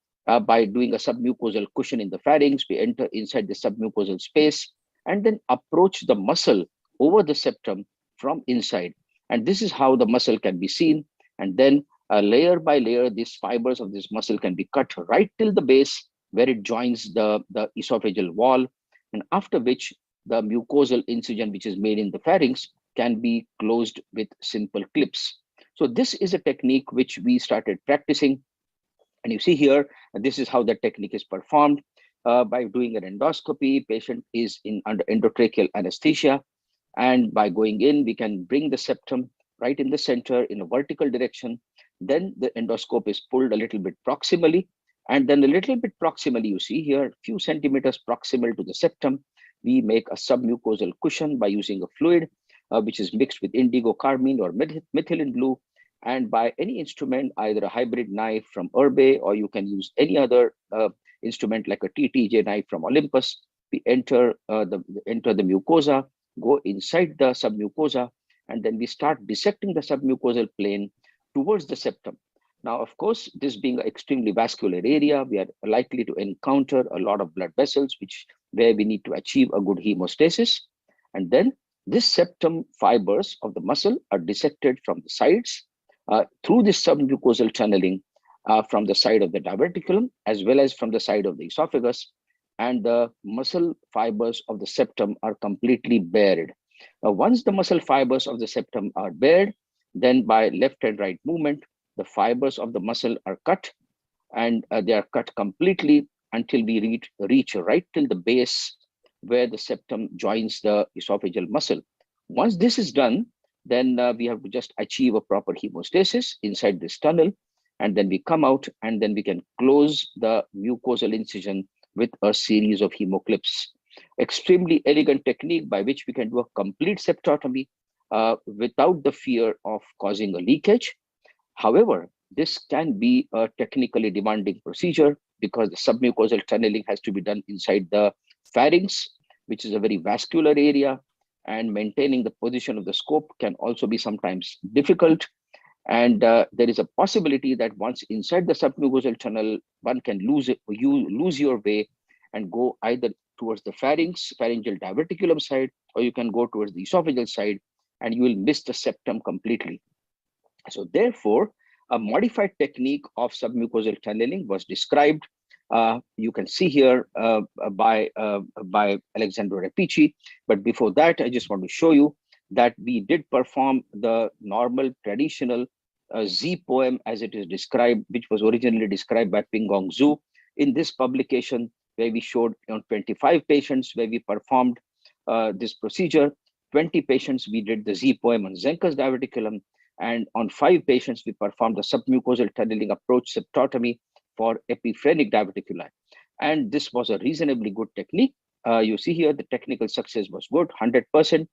by doing a submucosal cushion in the pharynx, we enter inside the submucosal space and then approach the muscle over the septum from inside. And this is how the muscle can be seen. And then layer by layer, these fibers of this muscle can be cut right till the base where it joins the esophageal wall, and after which the mucosal incision, which is made in the pharynx, can be closed with simple clips. So this is a technique which we started practicing. And you see here, this is how the technique is performed. By doing an endoscopy, patient is under endotracheal anesthesia. And by going in, we can bring the septum right in the center in a vertical direction. Then the endoscope is pulled a little bit proximally. And then a little bit proximally, you see here, a few centimeters proximal to the septum, we make a submucosal cushion by using a fluid, which is mixed with indigo carmine or methylene blue. And by any instrument, either a hybrid knife from Herbe, or you can use any other instrument like a TTJ knife from Olympus, we enter the mucosa, go inside the submucosa, and then we start dissecting the submucosal plane towards the septum. Now, of course, this being an extremely vascular area, we are likely to encounter a lot of blood vessels, where we need to achieve a good hemostasis. And then this septum fibers of the muscle are dissected from the sides through this submucosal channeling from the side of the diverticulum, as well as from the side of the esophagus. And the muscle fibers of the septum are completely bared. Now, once the muscle fibers of the septum are bared, then by left and right movement, the fibers of the muscle are cut, and they are cut completely until we reach right till the base where the septum joins the esophageal muscle. Once this is done, then we have to just achieve a proper hemostasis inside this tunnel, and then we come out, and then we can close the mucosal incision with a series of hemoclips. Extremely elegant technique by which we can do a complete septotomy without the fear of causing a leakage. However, this can be a technically demanding procedure because the submucosal tunneling has to be done inside the pharynx, which is a very vascular area, and maintaining the position of the scope can also be sometimes difficult. And there is a possibility that once inside the submucosal tunnel, one can lose your way and go either towards the pharyngeal diverticulum side, or you can go towards the esophageal side, and you will miss the septum completely. So therefore, a modified technique of submucosal tunneling was described. You can see here by Alexandro Repici. But before that, I just want to show you that we did perform the normal traditional Z poem as it is described, which was originally described by Pinghong Zhu in this publication, where we showed on 25 patients where we performed this procedure. 20 patients, we did the Z poem on Zenker's diverticulum, and on 5 patients, we performed the submucosal tunneling approach septotomy for epiphrenic diverticuli. And this was a reasonably good technique. You see here, the technical success was good, 100%.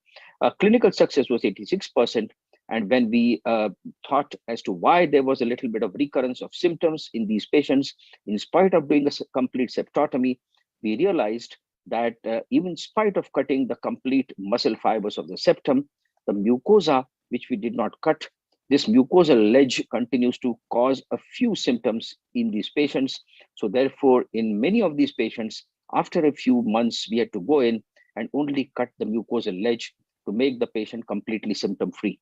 Clinical success was 86%. And when we thought as to why there was a little bit of recurrence of symptoms in these patients, in spite of doing a complete septotomy, we realized that even in spite of cutting the complete muscle fibers of the septum, the mucosa, which we did not cut, this mucosal ledge continues to cause a few symptoms in these patients. So therefore, in many of these patients, after a few months, we had to go in and only cut the mucosal ledge to make the patient completely symptom-free.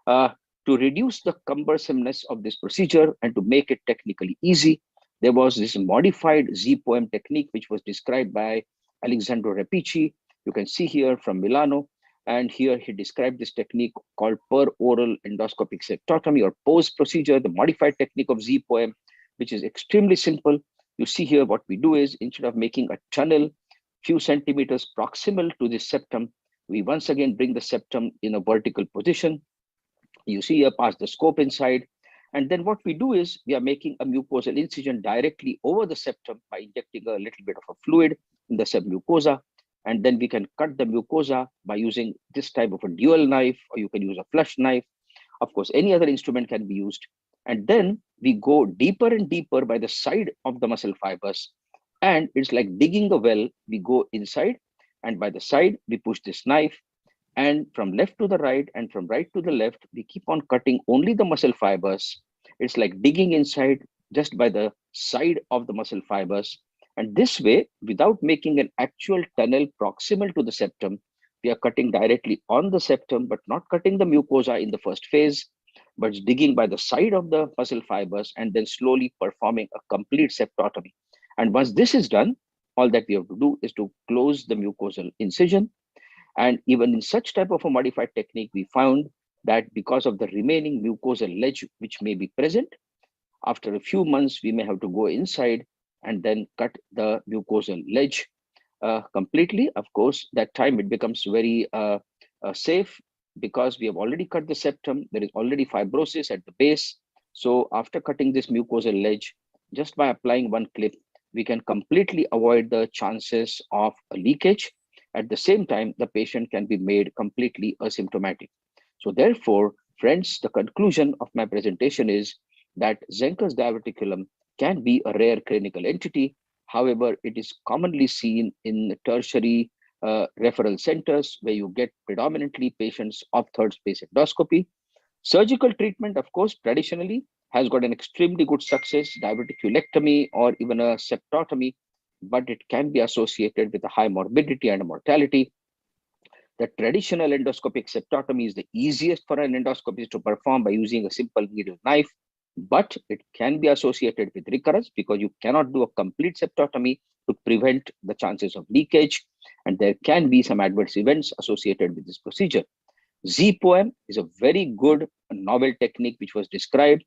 To reduce the cumbersomeness of this procedure and to make it technically easy, there was this modified Z-poem technique, which was described by Alessandro Repici. You can see here from Milano. And here he described this technique called per-oral endoscopic septotomy or POSE procedure, the modified technique of Z-poem, which is extremely simple. You see here what we do is, instead of making a tunnel few centimeters proximal to the septum, we once again bring the septum in a vertical position. You see here past the scope inside. And then what we do is we are making a mucosal incision directly over the septum by injecting a little bit of a fluid in the submucosa. And then we can cut the mucosa by using this type of a dual knife, or you can use a flush knife. Of course, any other instrument can be used. And then we go deeper and deeper by the side of the muscle fibers. And it's like digging a well. We go inside, and by the side, we push this knife. And from left to the right and from right to the left, we keep on cutting only the muscle fibers. It's like digging inside just by the side of the muscle fibers. And this way, without making an actual tunnel proximal to the septum, we are cutting directly on the septum, but not cutting the mucosa in the first phase, but digging by the side of the muscle fibers and then slowly performing a complete septotomy. And once this is done, all that we have to do is to close the mucosal incision. And even in such type of a modified technique, we found that because of the remaining mucosal ledge, which may be present, after a few months, we may have to go inside and then cut the mucosal ledge completely. Of course, that time it becomes very safe because we have already cut the septum. There is already fibrosis at the base. So after cutting this mucosal ledge, just by applying one clip, we can completely avoid the chances of a leakage. At the same time, the patient can be made completely asymptomatic. So therefore, friends, the conclusion of my presentation is that Zenker's diverticulum can be a rare clinical entity. However, it is commonly seen in tertiary referral centers where you get predominantly patients of third space endoscopy. Surgical treatment, of course, traditionally has got an extremely good success, diverticulectomy or even a septotomy, but it can be associated with a high morbidity and a mortality. The traditional endoscopic septotomy is the easiest for an endoscopist to perform by using a simple needle knife, but it can be associated with recurrence because you cannot do a complete septotomy to prevent the chances of leakage, and there can be some adverse events associated with this procedure. Z-poem is a very good novel technique which was described,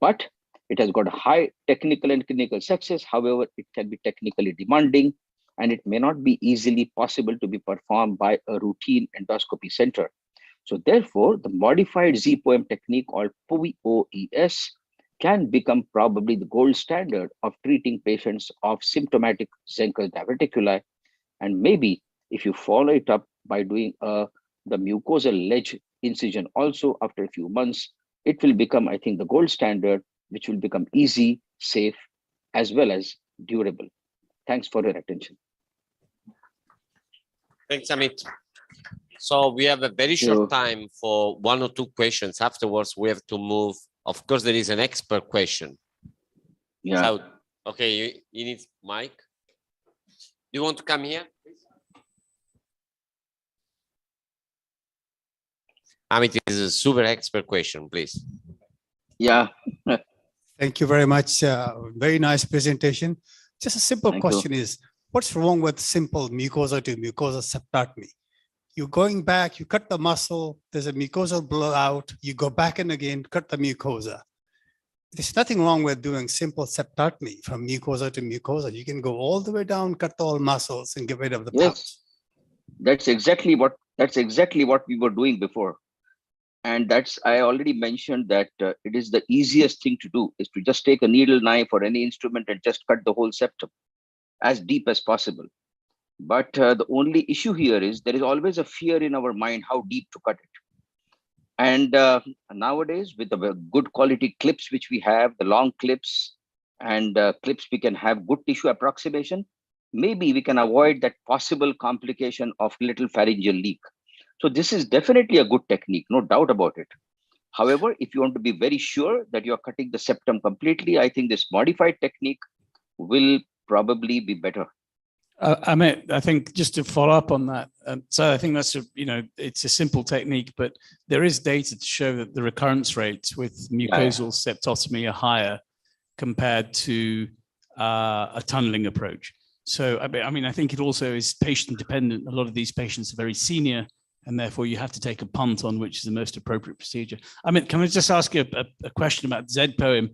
but it has got a high technical and clinical success. However, it can be technically demanding, and it may not be easily possible to be performed by a routine endoscopy center. So therefore, the modified Z-poem technique called POES can become probably the gold standard of treating patients of symptomatic Zenker's diverticuli. And maybe if you follow it up by doing the mucosal ledge incision also after a few months, it will become, I think, the gold standard, which will become easy, safe, as well as durable. Thanks for your attention. Thanks, Amit. So we have a very short time for one or two questions. Afterwards, we have to move. Of course, there is an expert question. Yeah. So, okay, you need mic. Do you want to come here? Amit, this is a super expert question, please. Yeah. Thank you very much. Very nice presentation. Just a simple question is, what's wrong with simple mucosa to mucosa septotomy? You're going back, you cut the muscle, there's a mucosal blowout, you go back in again, cut the mucosa. There's nothing wrong with doing simple septotomy from mucosa to mucosa. You can go all the way down, cut all muscles and get rid of the pouch. That's exactly what we were doing before. And I already mentioned that it is the easiest thing to do is to just take a needle, knife, or any instrument and just cut the whole septum as deep as possible. But the only issue here is there is always a fear in our mind how deep to cut it. And nowadays, with the good quality clips which we have, the long clips and clips, we can have good tissue approximation. Maybe we can avoid that possible complication of little pharyngeal leak. So this is definitely a good technique, no doubt about it. However, if you want to be very sure that you're cutting the septum completely, I think this modified technique will probably be better. Amit, I think just to follow up on that, so I think that's it's a simple technique, but there is data to show that the recurrence rates with mucosal septotomy are higher compared to a tunneling approach. So I mean, I think it also is patient dependent. A lot of these patients are very senior, and therefore you have to take a punt on which is the most appropriate procedure. I mean, can I just ask you a question about Z-poem?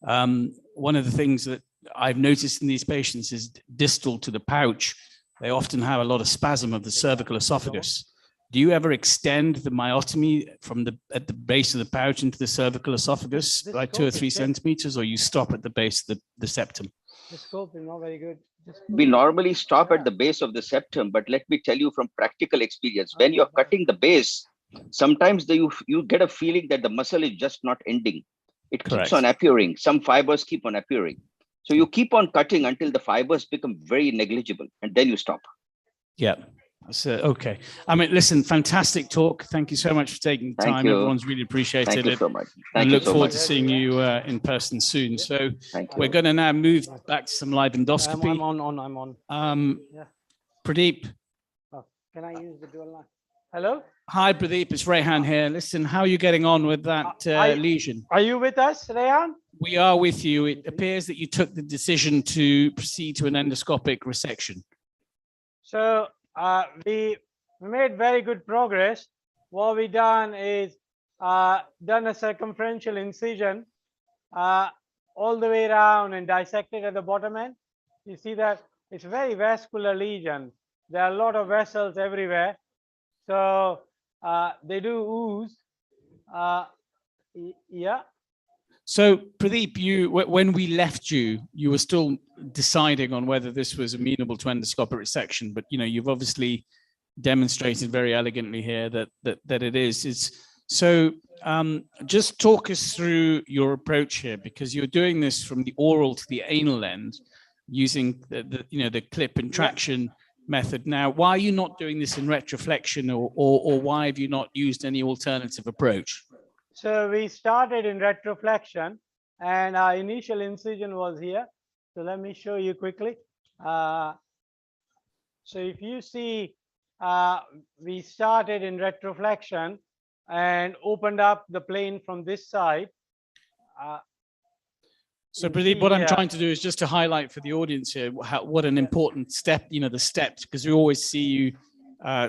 One of the things that I've noticed in these patients is distal to the pouch, they often have a lot of spasm of the cervical esophagus. Do you ever extend the myotomy from at the base of the pouch into the cervical esophagus by 2 or 3 centimeters, or you stop at the base of the septum? The scope is not very good. We normally stop at the base of the septum, but let me tell you from practical experience, when you're cutting the base, sometimes you get a feeling that the muscle is just not ending. It keeps on appearing. Some fibers keep on appearing. So you keep on cutting until the fibers become very negligible, and then you stop. Yeah. So, okay. I mean, listen, fantastic talk. Thank you so much for taking the time. Everyone's really appreciated it. Thank you so much. I look forward to seeing you in person soon. So we're going to now move back to some live endoscopy. I'm on. Yeah. Pradeep. Oh, can I use the dual line? Hello? Hi, Pradeep. It's Rehan here. Listen, how are you getting on with that lesion? Are you with us, Rehan? We are with you. It appears that you took the decision to proceed to an endoscopic resection. So we made very good progress. What we done is done a circumferential incision all the way around and dissected at the bottom end. You see that it's a very vascular lesion. There are a lot of vessels everywhere. So they do ooze. Yeah. So Pradeep, when we left you, you were still deciding on whether this was amenable to endoscopic resection, but you've obviously demonstrated very elegantly here that it is. So just talk us through your approach here, because you're doing this from the oral to the anal end using the clip and traction method. Now, why are you not doing this in retroflexion, or why have you not used any alternative approach? So we started in retroflexion, and our initial incision was here. So let me show you quickly. So if you see, we started in retroflexion and opened up the plane from this side. So Pradeep, what I'm trying to do is just to highlight for the audience here what an important step, the steps, because we always see you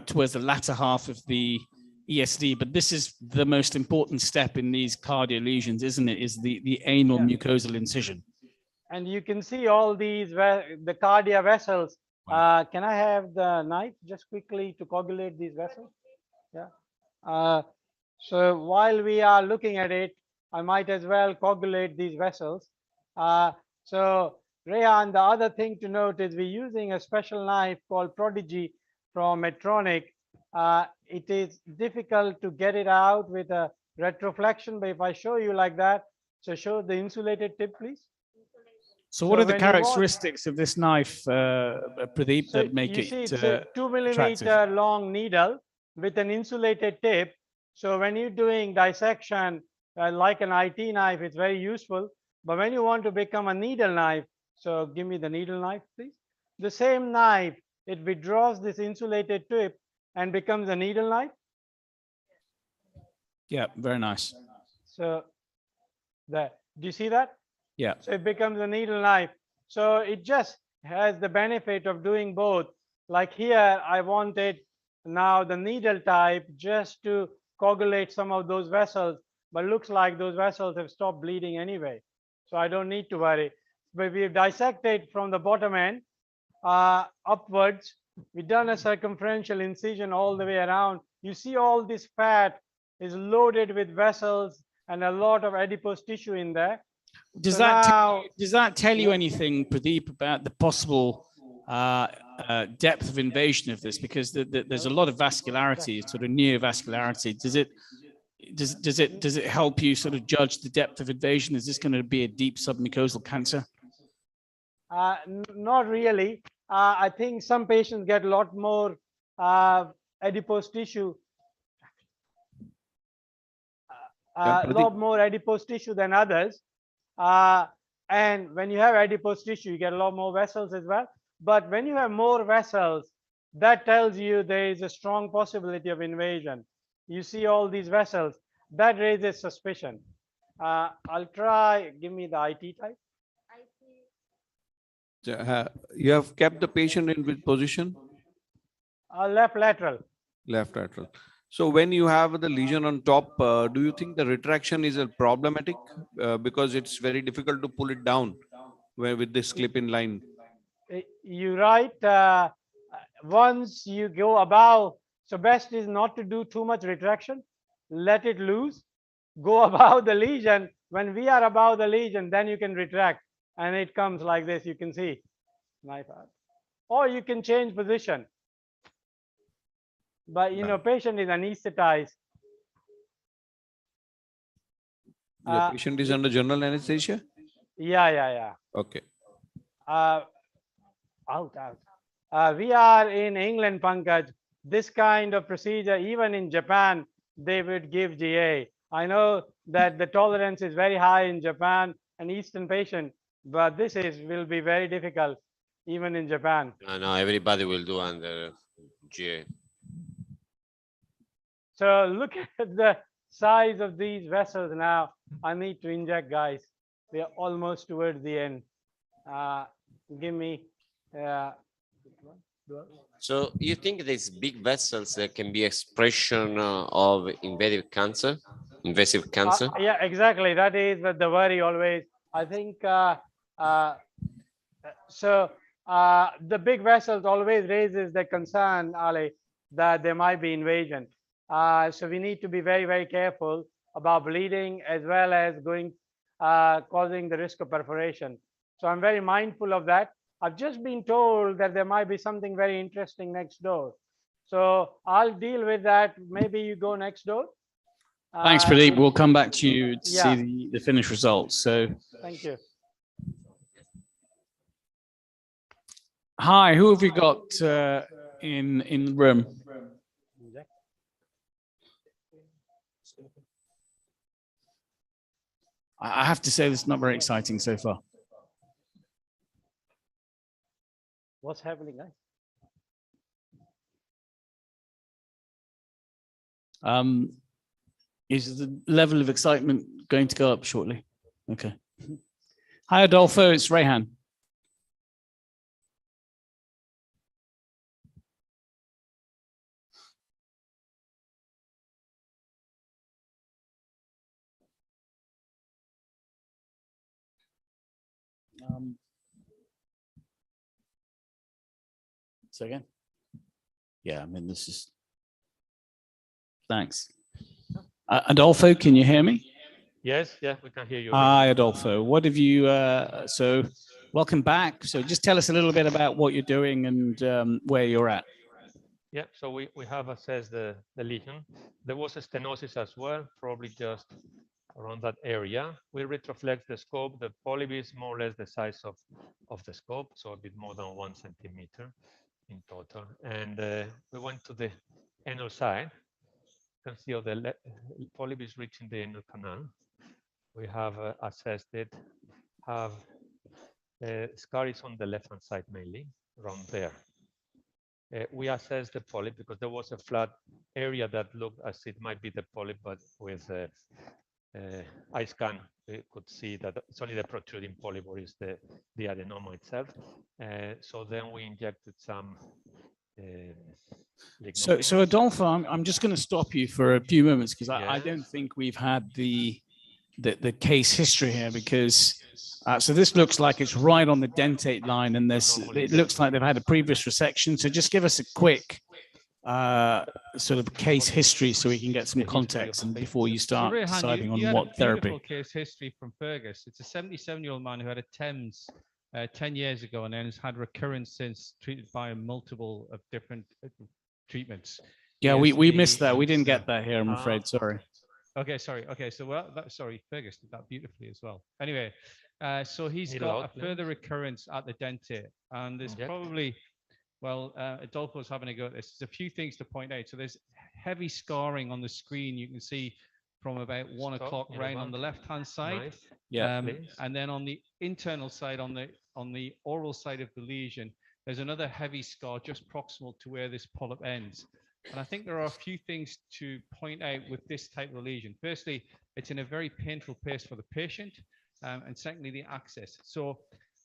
towards the latter half of the ESD, but this is the most important step in these cardio lesions, isn't it? Is the anal mucosal incision. And you can see all these, the cardia vessels. Can I have the knife just quickly to coagulate these vessels? Yeah. So while we are looking at it, I might as well coagulate these vessels. So Rehan, the other thing to note is we're using a special knife called Prodigy from Medtronic. It is difficult to get it out with a retroflexion, but if I show you like that, so show the insulated tip, please. So what are the characteristics of this knife, Pradeep, that make it it's a 2 millimeter long needle with an insulated tip. So when you're doing dissection, like an IT knife, it's very useful. But when you want to become a needle knife, so give me the needle knife, please. The same knife, it withdraws this insulated tip and becomes a needle knife. Yeah, very nice. So do you see that? Yeah. So it becomes a needle knife. So it just has the benefit of doing both. Like here, I wanted now the needle type just to coagulate some of those vessels, but looks like those vessels have stopped bleeding anyway. So I don't need to worry. But we've dissected from the bottom end upwards. We've done a circumferential incision all the way around. You see all this fat is loaded with vessels and a lot of adipose tissue in there. Does So now, does that tell you anything, Pradeep, about the possible depth of invasion of this? Because there's a lot of vascularity, sort of neovascularity. Does it help you sort of judge the depth of invasion? Is this going to be a deep submucosal cancer? not really. I think some patients get a lot more adipose tissue, a lot more adipose tissue than others. And when you have adipose tissue, you get a lot more vessels as well. But when you have more vessels, that tells you there is a strong possibility of invasion. You see all these vessels, that raises suspicion. I'll try, give me the IT type. You have kept the patient in which position? Left lateral. Left lateral. So when you have the lesion on top, do you think the retraction is problematic because it's very difficult to pull it down with this clip-in line? You're right. Once you go above, so best is not to do too much retraction. Let it loose. Go above the lesion. When we are above the lesion, then you can retract, and it comes like this. You can see, knife out, or you can change position. But you know, patient is anesthetized. The patient is under general anesthesia? Yeah. Okay. Out. We are in England, Pankaj. This kind of procedure, even in Japan, they would give GA. I know that the tolerance is very high in Japan and Eastern patient, but this will be very difficult, even in Japan. No, everybody will do under GA. So look at the size of these vessels now. I need to inject, guys. We are almost towards the end. Give me. So you think these big vessels can be expression of invasive cancer? Yeah, exactly. That is the worry always. I think the big vessels always raises the concern, Ali, that there might be invasion. So we need to be very, very careful about bleeding as well as causing the risk of perforation. So I'm very mindful of that. I've just been told that there might be something very interesting next door. So I'll deal with that. Maybe you go next door. Thanks, Pradeep. We'll come back to you to see the finished results. So thank you. Hi, who have you got in the room? I have to say this is not very exciting so far. What's happening, guys? Is the level of excitement going to go up shortly? Okay. Hi, Adolfo. It's Rehan. So again? Yeah, I mean, this is. Thanks. Adolfo, can you hear me? Yes, yeah, we can hear you. Hi, Adolfo. What have you? So, welcome back. So, just tell us a little bit about what you're doing and where you're at. Yeah, so we have assessed the lesion. There was a stenosis as well, probably just around that area. We retroflex the scope. The polyp is more or less the size of the scope, so a bit more than 1 centimeter in total. And we went to the anal side. You can see how the polyp is reaching the anal canal. We have assessed it. Have scar is on the left-hand side mainly, around there. We assessed the polyp because there was a flat area that looked as it might be the polyp, but with eye scan, we could see that it's only the protruding polyp or is the adenoma itself. So then we injected some. So Adolfo, I'm just going to stop you for a few moments because I don't think we've had the case history here because so this looks like it's right on the dentate line and it looks like they've had a previous resection. So just give us a quick sort of case history so we can get some context and before you start Rehan, deciding you on had what a therapy. beautiful case history from Fergus. It's a 77-year-old man who had a TEMS 10 years ago and then has had recurrence since, treated by multiple of different treatments. Yeah, we ESD missed that. We and didn't get that here, I'm afraid. Sorry. Okay, sorry. Okay, so sorry, Fergus did that beautifully as well. Anyway, so he's Need a got lot, a further recurrence at the dentate, and there's probably, well, Adolfo's having a go at this. There's a few things to point out. So there's heavy scarring on the screen. You can see from about 1 o'clock round on the left-hand side. Nice. Yeah. And then on the internal side, on the oral side of the lesion, there's another heavy scar just proximal to where this polyp ends. And I think there are a few things to point out with this type of lesion. Firstly, it's in a very painful place for the patient. And secondly, the access. So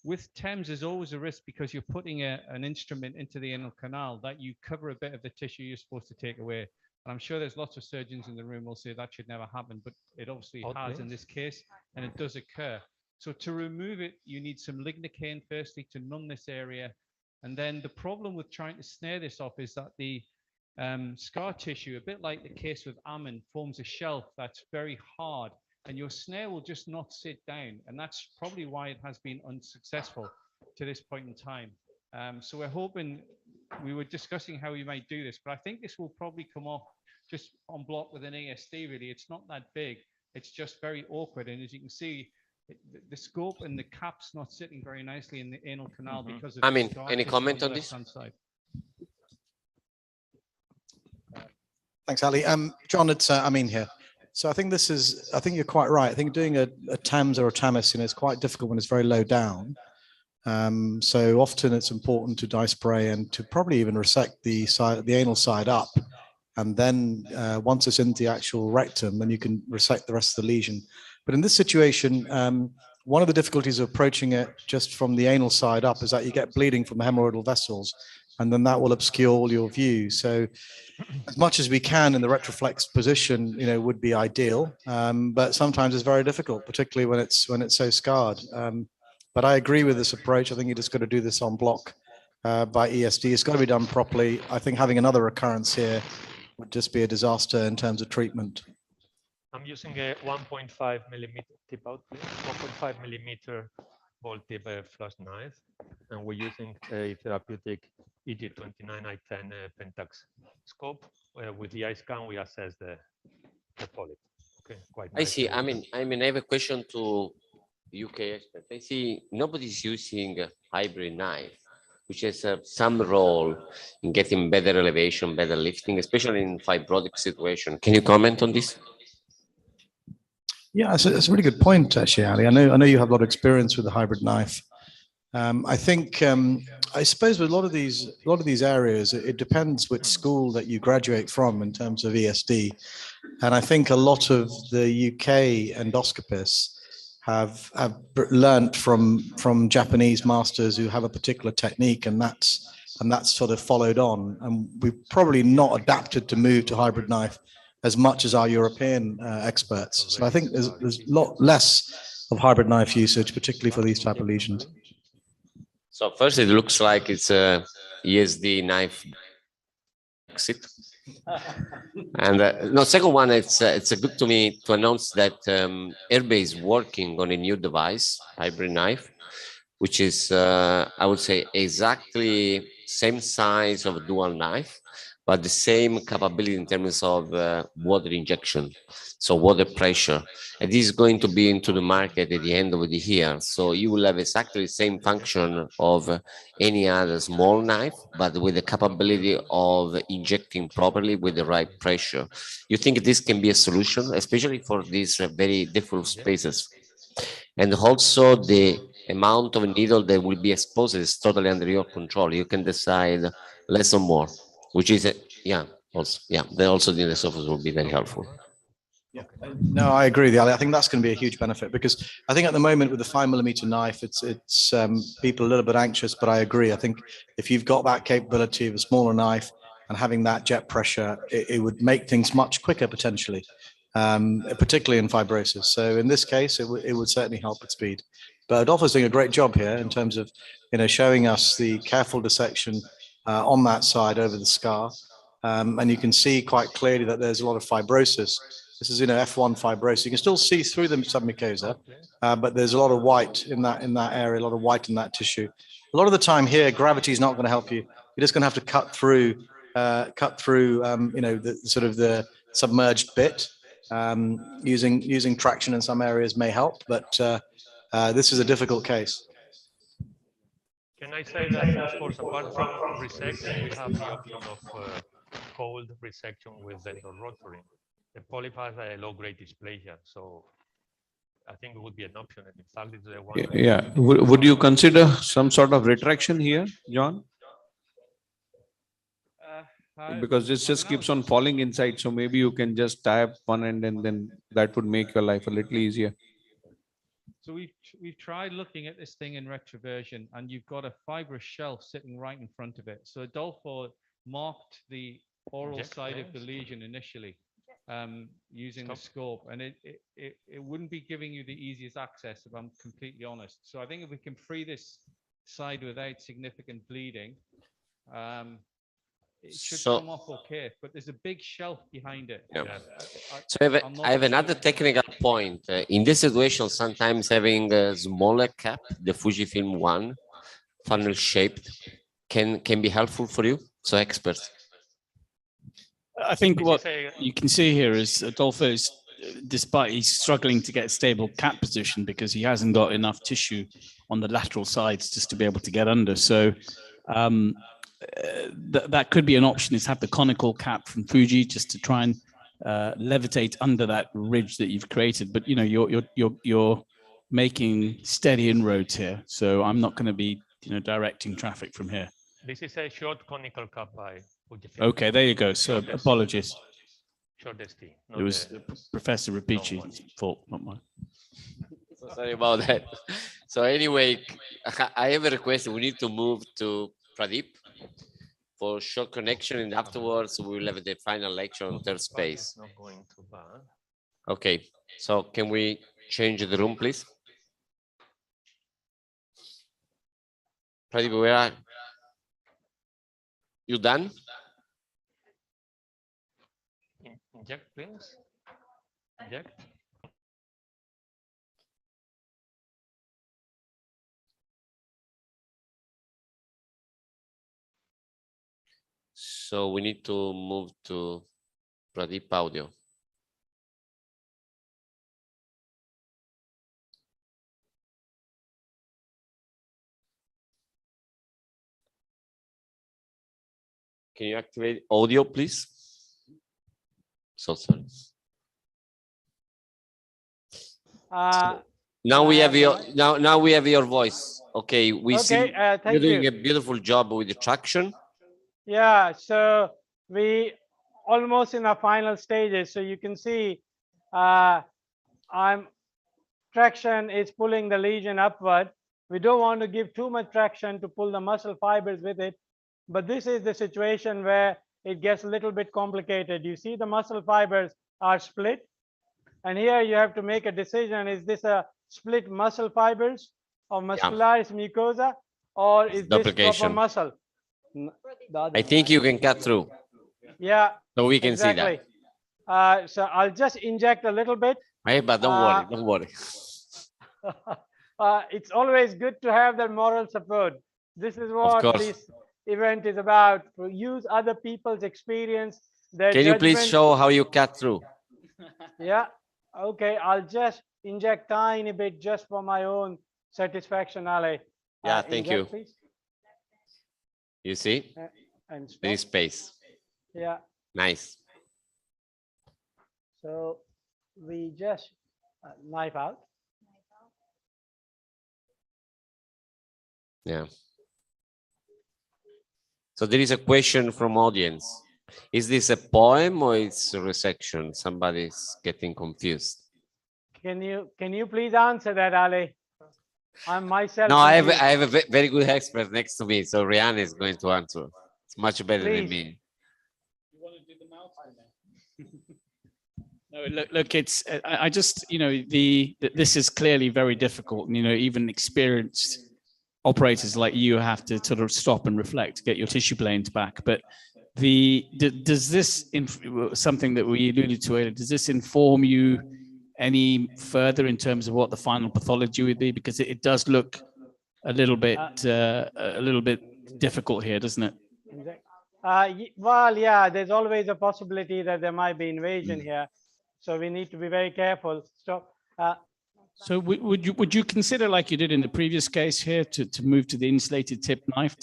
with TEMS, there's always a risk because you're putting an instrument into the anal canal that you cover a bit of the tissue you're supposed to take away. And I'm sure there's lots of surgeons in the room will say that should never happen, but it obviously has in this case, and it does occur. So to remove it, you need some lignocaine firstly to numb this area. And then the problem with trying to snare this off is that the scar tissue, a bit like the case with Ammon, forms a shelf that's very hard and your snare will just not sit down. And that's probably why it has been unsuccessful to this point in time. So we're hoping, we were discussing how we might do this, but I think this will probably come off just on block with an ASD really. It's not that big, it's just very awkward. And as you can see, the scope and the cap's not sitting very nicely in the anal canal because of I mean, any comment on this? Side. Thanks, Ali. John, it's Amin here. So I think you're quite right. I think doing a TAMS or a TAMIS, is quite difficult when it's very low down. So often it's important to dye spray and to probably even resect the anal side up. And then once it's into the actual rectum, then you can resect the rest of the lesion. But in this situation, one of the difficulties of approaching it just from the anal side up is that you get bleeding from the hemorrhoidal vessels, and then that will obscure all your view. So as much as we can in the retroflex position, would be ideal. But sometimes it's very difficult, particularly when it's so scarred. But I agree with this approach. I think you just got to do this on block by ESD. It's got to be done properly. I think having another recurrence here would just be a disaster in terms of treatment. I'm using a 1.5 millimeter tip out, 1.5 millimeter ball tip flush knife, and we're using a therapeutic EG29I10 Pentax scope. With the eye scan, we assess the polyp. Okay, quite nice. I see. I mean, I have a question to UK expert. I see nobody's using a hybrid knife, which has some role in getting better elevation, better lifting, especially in fibrotic situation. Can you comment on this? Yeah, it's a really good point, actually, Ali. I know you have a lot of experience with the hybrid knife. I think, I suppose with a lot of these areas, it depends which school that you graduate from in terms of ESD. And I think a lot of the UK endoscopists have learnt from Japanese masters who have a particular technique, and that's sort of followed on. And we've probably not adapted to move to hybrid knife as much as our European experts. So I think there's a lot less of hybrid knife usage, particularly for these type of lesions. So first, it looks like it's a ESD knife exit. And no, second one, it's good to me to announce that Herbe is working on a new device, hybrid knife, which is, I would say, exactly same size of a dual knife, but the same capability in terms of water injection, so water pressure. And this is going to be into the market at the end of the year. So you will have exactly the same function of any other small knife, but with the capability of injecting properly with the right pressure. You think this can be a solution, especially for these very difficult spaces? And also the amount of needle that will be exposed is totally under your control. You can decide less or more, which is, then also the endoscopy will be very helpful. Yeah, no, I agree with you, Ali. I think that's going to be a huge benefit, because I think at the moment with the 5 millimeter knife, it's people a little bit anxious, but I agree. I think if you've got that capability of a smaller knife and having that jet pressure, it would make things much quicker potentially, particularly in fibrosis. So in this case, it would certainly help at speed. But Adolfo's doing a great job here in terms of showing us the careful dissection on that side over the scar. And you can see quite clearly that there's a lot of fibrosis. This is, F1 fibrosis. You can still see through the submucosa, but there's a lot of white in that area, a lot of white in that tissue. A lot of the time here, gravity is not going to help you. You're just going to have to cut through, the sort of the submerged bit. Using traction in some areas may help, but this is a difficult case. Can I say that, of course, apart from resection, we have the option of cold resection with endorotoring. The polyp has a low-grade dysplasia, so I think it would be an option. And in fact, it's the one. Yeah. Would you consider some sort of retraction here, John? Because this just keeps on falling inside, so maybe you can just tie up one end, and then that would make your life a little easier. So we've tried looking at this thing in retroversion, and you've got a fibrous shelf sitting right in front of it. So Adolfo marked the oral side of the lesion initially using the scope, and it wouldn't be giving you the easiest access, if I'm completely honest. So I think if we can free this side without significant bleeding, it should come off okay, but there's a big shelf behind it. Yeah. So I have another technical point. In this situation, sometimes having a smaller cap, the Fujifilm 1, funnel shaped, can be helpful for you. So experts. I think what you can see here is Adolfo's, despite he's struggling to get stable cap position because he hasn't got enough tissue on the lateral sides just to be able to get under. So that could be an option, is have the conical cap from Fuji just to try and levitate under that ridge that you've created. But you're making steady inroads here, so I'm not going to be directing traffic from here. This is a short conical cap by Fujifilm. Okay, there you go. So apologies. Short ST. It was Professor Rapicci's fault, not mine. So sorry about that. So anyway, I have a request. We need to move to Pradeep for short connection, and afterwards we will have the final lecture on third space. Not going too bad. Okay, so can we change the room, please? Pradeep, where are you done? Inject, please. Inject. So we need to move to Pradeep audio. Can you activate audio, please? So sorry. Now we have your now we have your voice. Okay, we see you're doing a beautiful job with the traction. Yeah, so we almost in our final stages. So you can see traction is pulling the lesion upward. We don't want to give too much traction to pull the muscle fibers with it. But this is the situation where it gets a little bit complicated. You see the muscle fibers are split. And here you have to make a decision. Is this a split muscle fibers of muscularis mucosa, or is this proper muscle? I think you can cut through. Yeah. So we can see that. So I'll just inject a little bit. Hey, but don't worry, don't worry. It's always good to have that moral support. This is what this event is about. To use other people's experience. Their Can you please show how you cut through? Yeah. Okay. I'll just inject tiny bit just for my own satisfaction, Ale. Yeah. Thank you. Please. You see? There is space. Yeah. Nice. So we just knife out. Yeah. So there is a question from audience. Is this a poem or it's a resection? Somebody's getting confused. Can you please answer that, Ale? I'm myself. No, I have a very good expert next to me, so Rihanna is going to answer. It's much better than me. You want to do the mouth? No, look, it's I just this is clearly very difficult. Even experienced operators like you have to sort of stop and reflect, get your tissue planes back. But does this, something that we alluded to earlier, does this inform you any further in terms of what the final pathology would be? Because it does look a little bit difficult here, doesn't it? Well, yeah, there's always a possibility that there might be invasion here, so we need to be very careful. So would you consider, like you did in the previous case here, to move to the insulated tip knife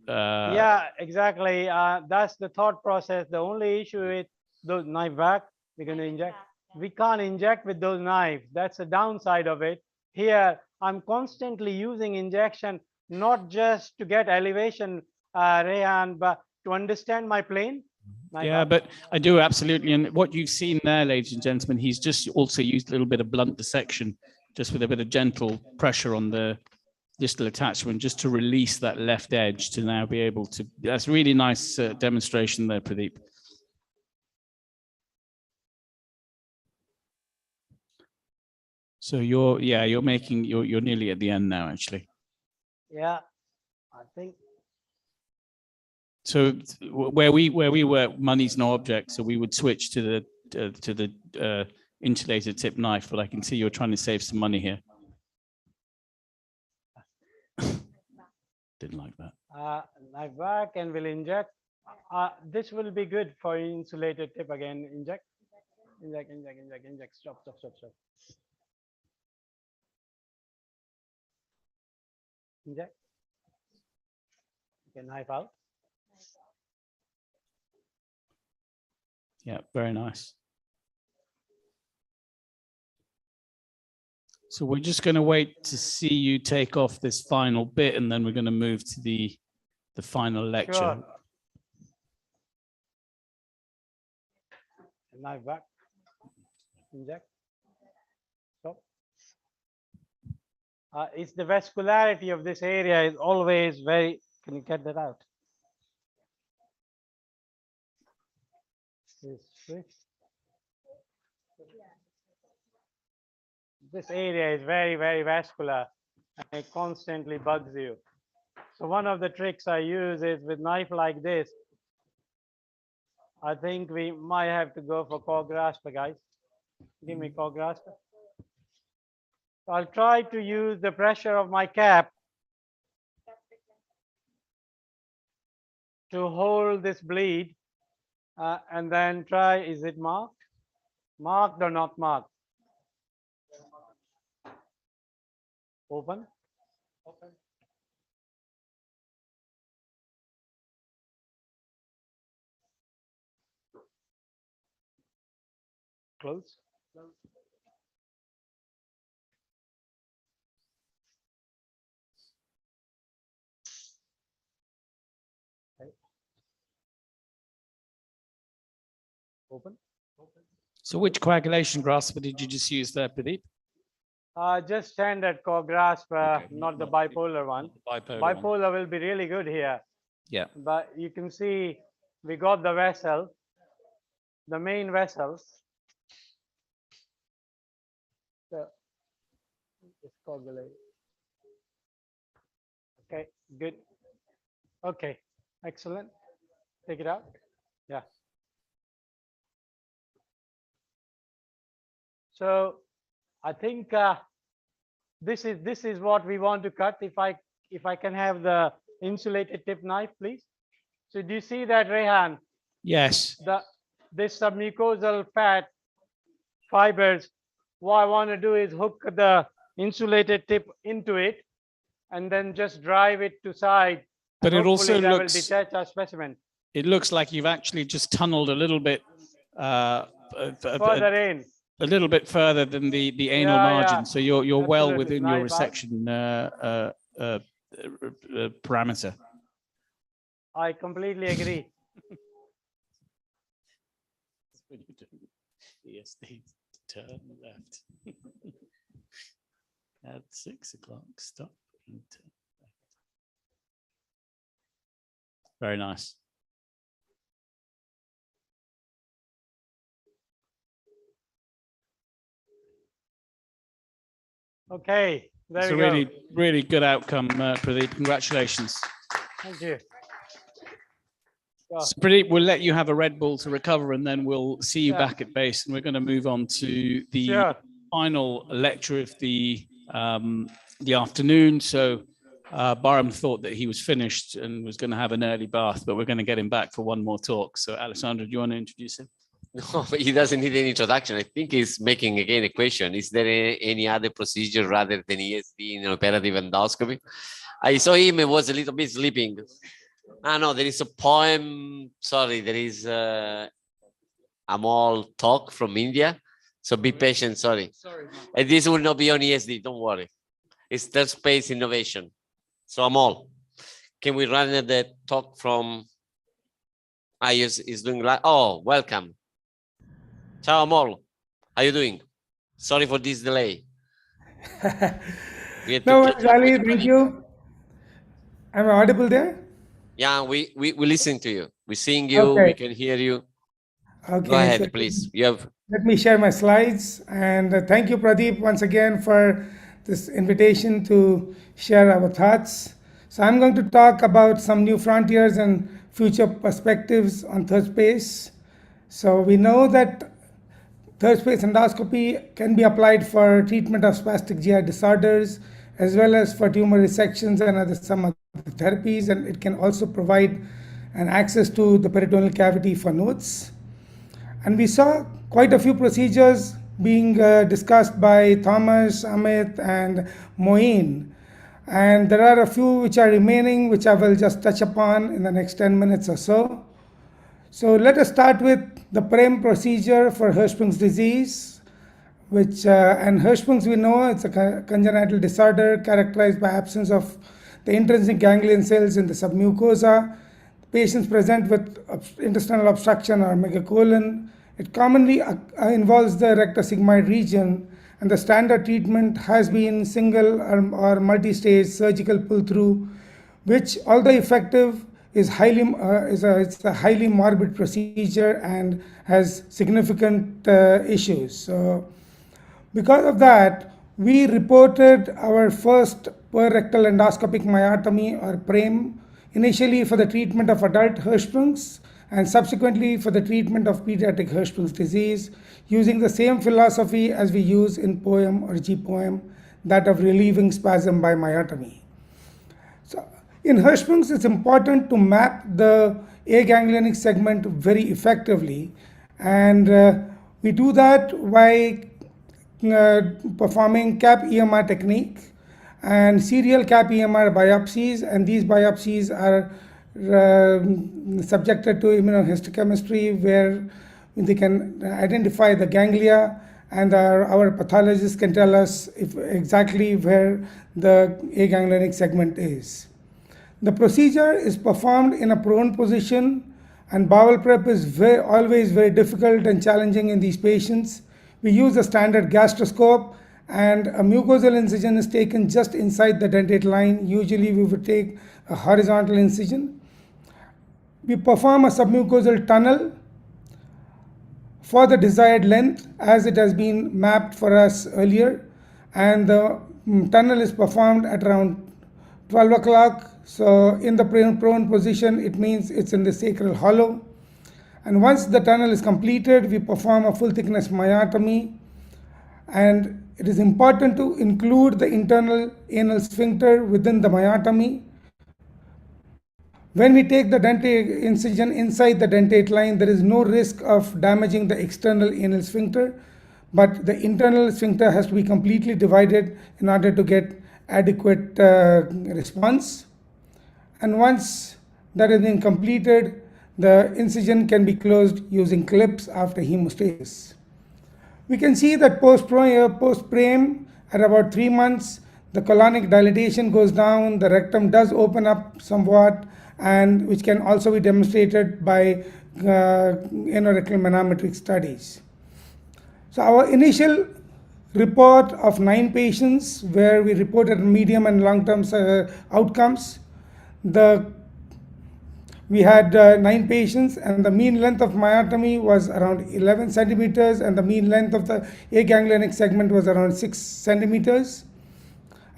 yeah, exactly. That's the thought process. The only issue with those knife back, we're going to inject. We can't inject with those knives. That's the downside of it. Here, I'm constantly using injection, not just to get elevation, Rehan, but to understand my plane. Yeah, but I do absolutely. And what you've seen there, ladies and gentlemen, he's just also used a little bit of blunt dissection, just with a bit of gentle pressure on the distal attachment, just to release that left edge to now be able to. That's really nice demonstration there, Pradeep. So you're nearly at the end now, actually. Yeah, I think. So where we were, money's no object, so we would switch to the insulated tip knife. But I can see you're trying to save some money here. Didn't like that. Knife back, and we'll inject. This will be good for insulated tip again. Inject. Stop. Inject. Okay, knife out. Yeah, very nice. So we're just going to wait to see you take off this final bit, and then we're going to move to the final lecture. Sure. Knife back. Inject. Stop. It's the vascularity of this area is always very. Can you get that out? This area is very, very vascular, and it constantly bugs you. So one of the tricks I use is with knife like this. I think we might have to go for core grasper, guys. Give me core grasper. I'll try to use the pressure of my cap to hold this bleed, and then try. Is it marked? Marked or not marked? Open. Close. Okay. Open. So which coagulation grasper did you just use there, Pradeep? Just standard core grasper, not the bipolar one. Bipolar will be really good here. Yeah. But you can see we got the vessel, the main vessels. So it's coagulated. Okay, good. Okay, excellent. Take it out. Yeah. So I think this is what we want to cut. If I can have the insulated tip knife, please. So do you see that, Rehan? Yes. This submucosal fat fibers. What I want to do is hook the insulated tip into it, and then just drive it to side. But it also that looks. will detach our specimen. It looks like you've actually just tunneled a little bit. Further in. A little bit further than the anal margin, so you're well within your resection parameter. I completely agree. ESD, turn left. At 6 o'clock, stop. Very nice. Okay, there it's we a go. really good outcome, Pradeep. Congratulations. Thank you. So Pradeep, we'll let you have a Red Bull to recover, and then we'll see you Yeah. back at base. And we're going to move on to the Sure. final lecture of the afternoon. So Barham thought that he was finished and was going to have an early bath, but we're going to get him back for one more talk. So Alessandro, do you want to introduce him? No, he doesn't need any introduction. I think he's making again a question. Is there any other procedure rather than ESD in operative endoscopy? I saw him, he was a little bit sleeping. No, there is a poem. Sorry, there is a Amol talk from India. So be patient, sorry. And this will not be on ESD, don't worry. It's third space innovation. So Amol, can we run the talk from, he's doing like, oh, welcome. Ciao Amol, how you doing? Sorry for this delay. No, Ali, thank you. Am I audible there? Yeah, we listen to you. We're seeing you, Okay. we can hear you. Okay, Go ahead, so please. You have. let me share my slides. And thank you, Pradeep, once again for this invitation to share our thoughts. So I'm going to talk about some new frontiers and future perspectives on third space. So we know that third space endoscopy can be applied for treatment of spastic GI disorders, as well as for tumor resections and some other therapies, and it can also provide an access to the peritoneal cavity for nodes. And we saw quite a few procedures being discussed by Thomas, Amit, and Moeen. And there are a few which are remaining, which I will just touch upon in the next 10 minutes or so. So let us start with the PREM procedure for Hirschsprung's disease, which, and Hirschsprung's we know it's a congenital disorder characterized by absence of the intrinsic ganglion cells in the submucosa. Patients present with intestinal obstruction or megacolon. It commonly involves the rectosigmoid region, and the standard treatment has been single or multi-stage surgical pull-through, which, although effective, is it's a highly morbid procedure and has significant issues. So because of that, we reported our first per-rectal endoscopic myotomy or PREM, initially for the treatment of adult Hirschsprung's and subsequently for the treatment of pediatric Hirschsprung's disease, using the same philosophy as we use in POEM or GPOEM, that of relieving spasm by myotomy. So in Hirschsprung's, it's important to map the aganglionic segment very effectively, and we do that by performing CAP EMR technique and serial CAP EMR biopsies, and these biopsies are subjected to immunohistochemistry, where they can identify the ganglia, and our pathologists can tell us exactly where the aganglionic segment is. The procedure is performed in a prone position, and bowel prep is always very difficult and challenging in these patients. We use a standard gastroscope, and a mucosal incision is taken just inside the dentate line. Usually we would take a horizontal incision. We perform a submucosal tunnel for the desired length as it has been mapped for us earlier, and the tunnel is performed at around 12 o'clock. So in the prone position, it means it's in the sacral hollow. And once the tunnel is completed, we perform a full thickness myotomy. And it is important to include the internal anal sphincter within the myotomy. When we take the dentate incision inside the dentate line, there is no risk of damaging the external anal sphincter, but the internal sphincter has to be completely divided in order to get adequate response. And once that has been completed, the incision can be closed using clips after hemostasis. We can see that post-PREM at about 3 months, the colonic dilatation goes down, the rectum does open up somewhat, and which can also be demonstrated by anorectal manometric studies. So our initial report of 9 patients where we reported medium and long-term outcomes, we had 9 patients, and the mean length of myotomy was around 11 centimeters, and the mean length of the aganglionic segment was around 6 centimeters.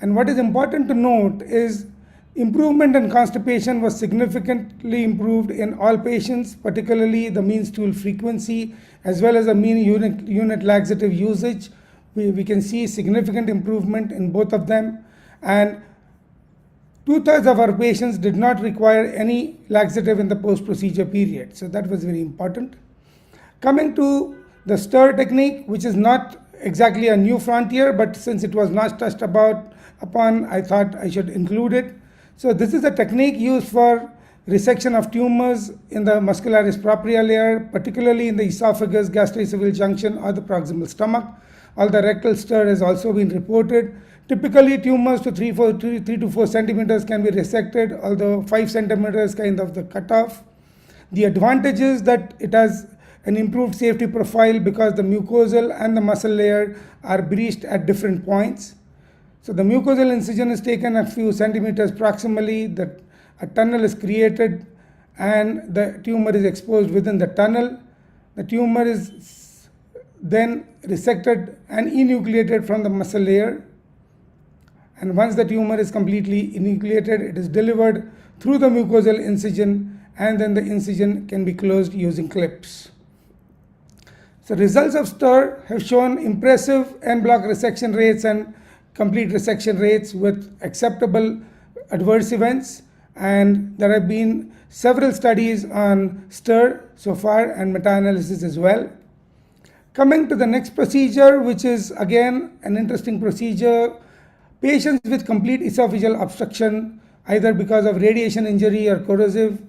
And what is important to note is Improvement in constipation was significantly improved in all patients, particularly the mean stool frequency as well as the mean unit laxative usage. We can see significant improvement in both of them, and 2/3 of our patients did not require any laxative in the post-procedure period. So that was very important. Coming to the stir technique, which is not exactly a new frontier, but since it was not touched upon, I thought I should include it. So this is a technique used for resection of tumors in the muscularis propria layer, particularly in the esophagus, gastroesophageal junction, or the proximal stomach. All the rectal stir has also been reported. Typically, tumors to 3 to 4 centimeters can be resected, although 5 centimeters kind of the cutoff. The advantage is that it has an improved safety profile because the mucosal and the muscle layer are breached at different points. So the mucosal incision is taken a few centimeters proximally, a tunnel is created and the tumor is exposed within the tunnel. The tumor is then resected and enucleated from the muscle layer. And once the tumor is completely enucleated, it is delivered through the mucosal incision, and then the incision can be closed using clips. So results of STIR have shown impressive en bloc resection rates and complete resection rates with acceptable adverse events, and there have been several studies on STIR so far and meta-analysis as well. Coming to the next procedure, which is again an interesting procedure, patients with complete esophageal obstruction, either because of radiation injury or corrosive,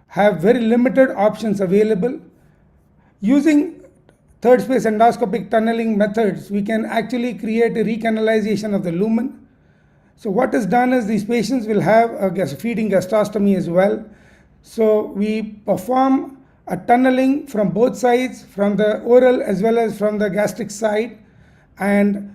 have very limited options available. Using third space endoscopic tunneling methods, we can actually create a recanalization of the lumen. So what is done is these patients will have a feeding gastrostomy as well. So we perform a tunneling from both sides, from the oral as well as from the gastric side, and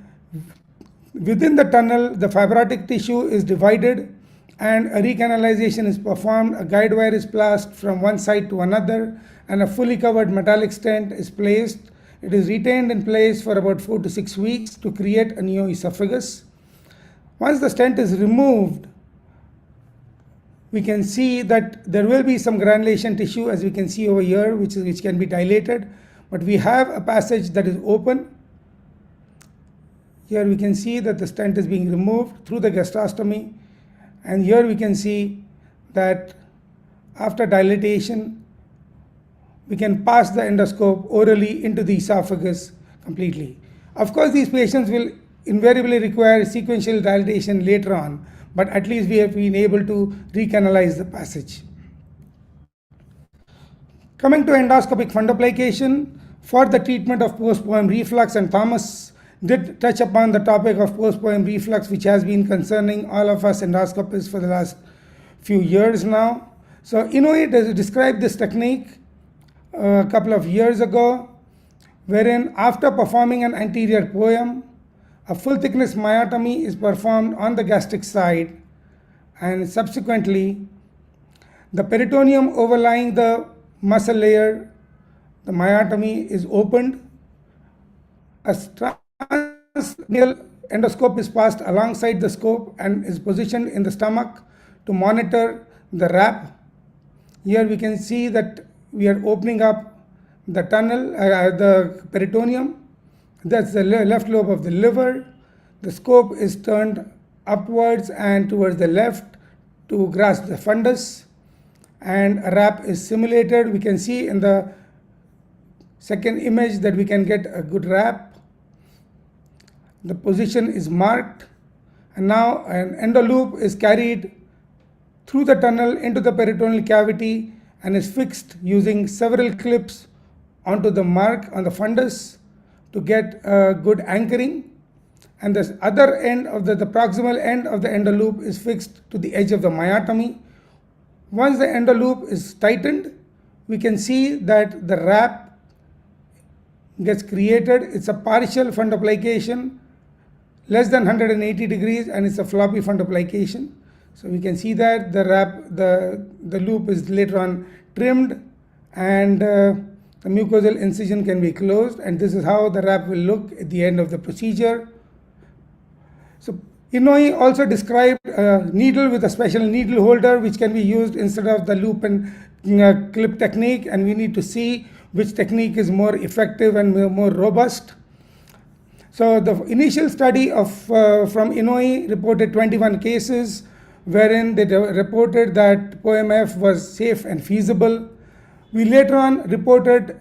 within the tunnel the fibrotic tissue is divided and a recanalization is performed. A guide wire is passed from one side to another and a fully covered metallic stent is placed. It is retained in place for about 4 to 6 weeks to create a neoesophagus. Once the stent is removed, we can see that there will be some granulation tissue, as we can see over here, which can be dilated, but we have a passage that is open. Here we can see that the stent is being removed through the gastrostomy, and here we can see that after dilatation we can pass the endoscope orally into the esophagus completely. Of course, these patients will invariably require sequential dilatation later on, but at least we have been able to recanalize the passage. Coming to endoscopic fundoplication for the treatment of post-poem reflux, and Thomas did touch upon the topic of post-poem reflux, which has been concerning all of us endoscopists for the last few years now. So Inoue described this technique a couple of years ago, wherein after performing an anterior poem, a full thickness myotomy is performed on the gastric side, and subsequently the peritoneum overlying the muscle layer, the myotomy is opened. A transnasal endoscope is passed alongside the scope and is positioned in the stomach to monitor the RAP. Here we can see that we are opening up the tunnel, the peritoneum. That's the left lobe of the liver. The scope is turned upwards and towards the left to grasp the fundus, and a RAP is simulated. We can see in the second image that we can get a good RAP. The position is marked, and now an endoloop is carried through the tunnel into the peritoneal cavity and is fixed using several clips onto the mark on the fundus to get a good anchoring. And the other end of the proximal end of the endoloop is fixed to the edge of the myotomy. Once the endoloop is tightened, we can see that the RAP gets created. It's a partial fundoplication, less than 180 degrees, and it's a floppy fundoplication. So we can see that the RAP, the loop is later on trimmed, and the mucosal incision can be closed, and this is how the RAP will look at the end of the procedure. So Inouye also described a needle with a special needle holder which can be used instead of the loop and clip technique, and we need to see which technique is more effective and more robust. So the initial study of from Inouye reported 21 cases wherein they reported that POEM-F was safe and feasible. We later on reported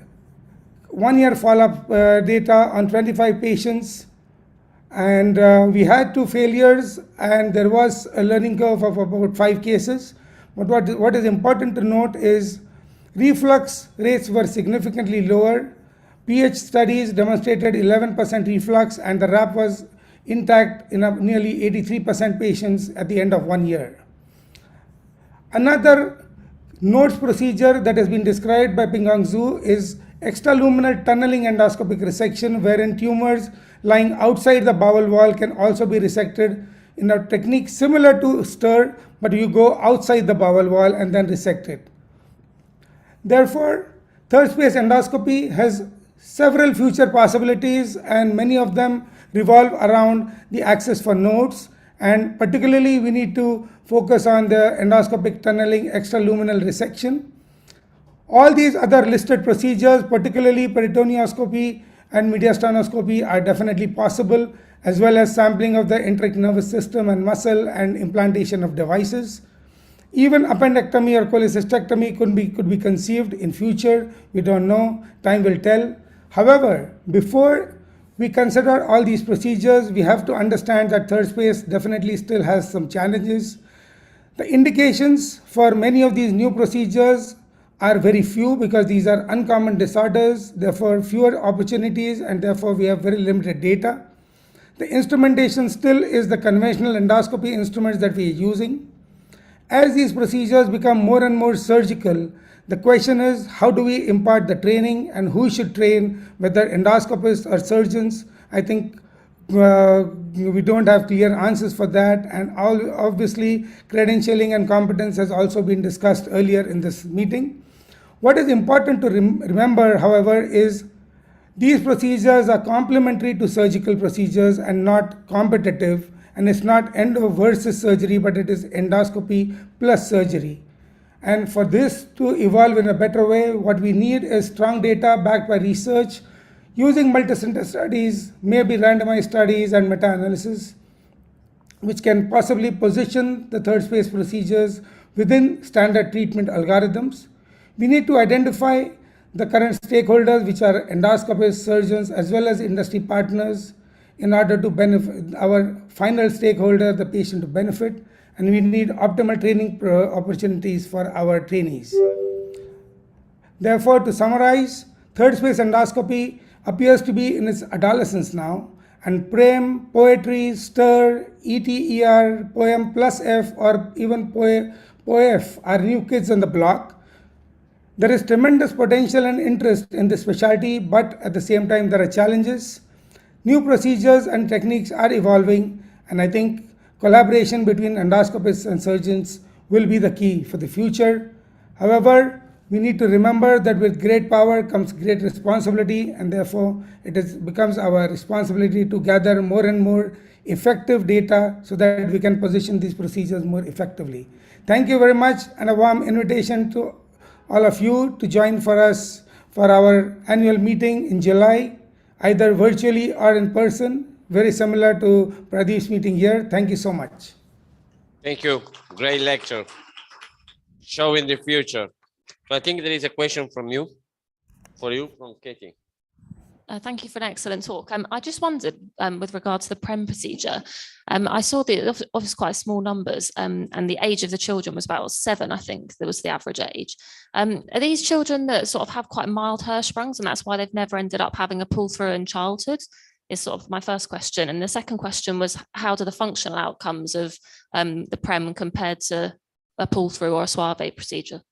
1-year follow-up data on 25 patients, and we had 2 failures, and there was a learning curve of about 5 cases. But what is important to note is reflux rates were significantly lower. pH studies demonstrated 11% reflux, and the RAP was intact in nearly 83% patients at the end of 1 year. Another NOTES procedure that has been described by Pinggang Zhu is extraluminal tunneling endoscopic resection, wherein tumors lying outside the bowel wall can also be resected in a technique similar to STIR, but you go outside the bowel wall and then resect it. Therefore, third space endoscopy has several future possibilities, and many of them revolve around the access for nodes, and particularly we need to focus on the endoscopic tunneling extraluminal resection. All these other listed procedures, particularly peritoneoscopy and mediastinoscopy, are definitely possible, as well as sampling of the enteric nervous system and muscle and implantation of devices. Even appendectomy or cholecystectomy could be conceived in future. We don't know, time will tell. However, before we consider all these procedures, we have to understand that third space definitely still has some challenges. The indications for many of these new procedures are very few because these are uncommon disorders, therefore fewer opportunities, and therefore we have very limited data. The instrumentation still is the conventional endoscopy instruments that we are using. As these procedures become more and more surgical, the question is, how do we impart the training and who should train, whether endoscopists or surgeons? I think we don't have clear answers for that, and obviously credentialing and competence has also been discussed earlier in this meeting. What is important to remember, however, is these procedures are complementary to surgical procedures and not competitive, and it's not endo versus surgery, but it is endoscopy plus surgery. And for this to evolve in a better way, what we need is strong data backed by research using multicenter studies, maybe randomized studies and meta-analysis, which can possibly position the third space procedures within standard treatment algorithms. We need to identify the current stakeholders, which are endoscopists, surgeons, as well as industry partners, in order to benefit our final stakeholder, the patient, to benefit. And we need optimal training opportunities for our trainees. Therefore, to summarize, third space endoscopy appears to be in its adolescence now, and PREM, poetry, STIR, ETER, POEM plus F, or even POEF are new kids on the block. There is tremendous potential and interest in this specialty, but at the same time there are challenges. New procedures and techniques are evolving, and I think collaboration between endoscopists and surgeons will be the key for the future. However, we need to remember that with great power comes great responsibility, and therefore it becomes our responsibility to gather more and more effective data so that we can position these procedures more effectively. Thank you very much, and a warm invitation to all of you to join for us for our annual meeting in July, either virtually or in person, very similar to Pradeep's meeting here. Thank you so much. Thank you. Great lecture. Showing the future. So I think there is a question from you, from Katie. Thank you for an excellent talk. I just wondered, with regard to the PREM procedure, I saw that obviously quite small numbers, and the age of the children was about 7, I think, that was the average age. Are these children that sort of have quite mild Hirschsprungs, and that's why they've never ended up having a pull-through in childhood? Is sort of my first question. And the second question was, how do the functional outcomes of the PREM compared to a pull-through or a Suave procedure?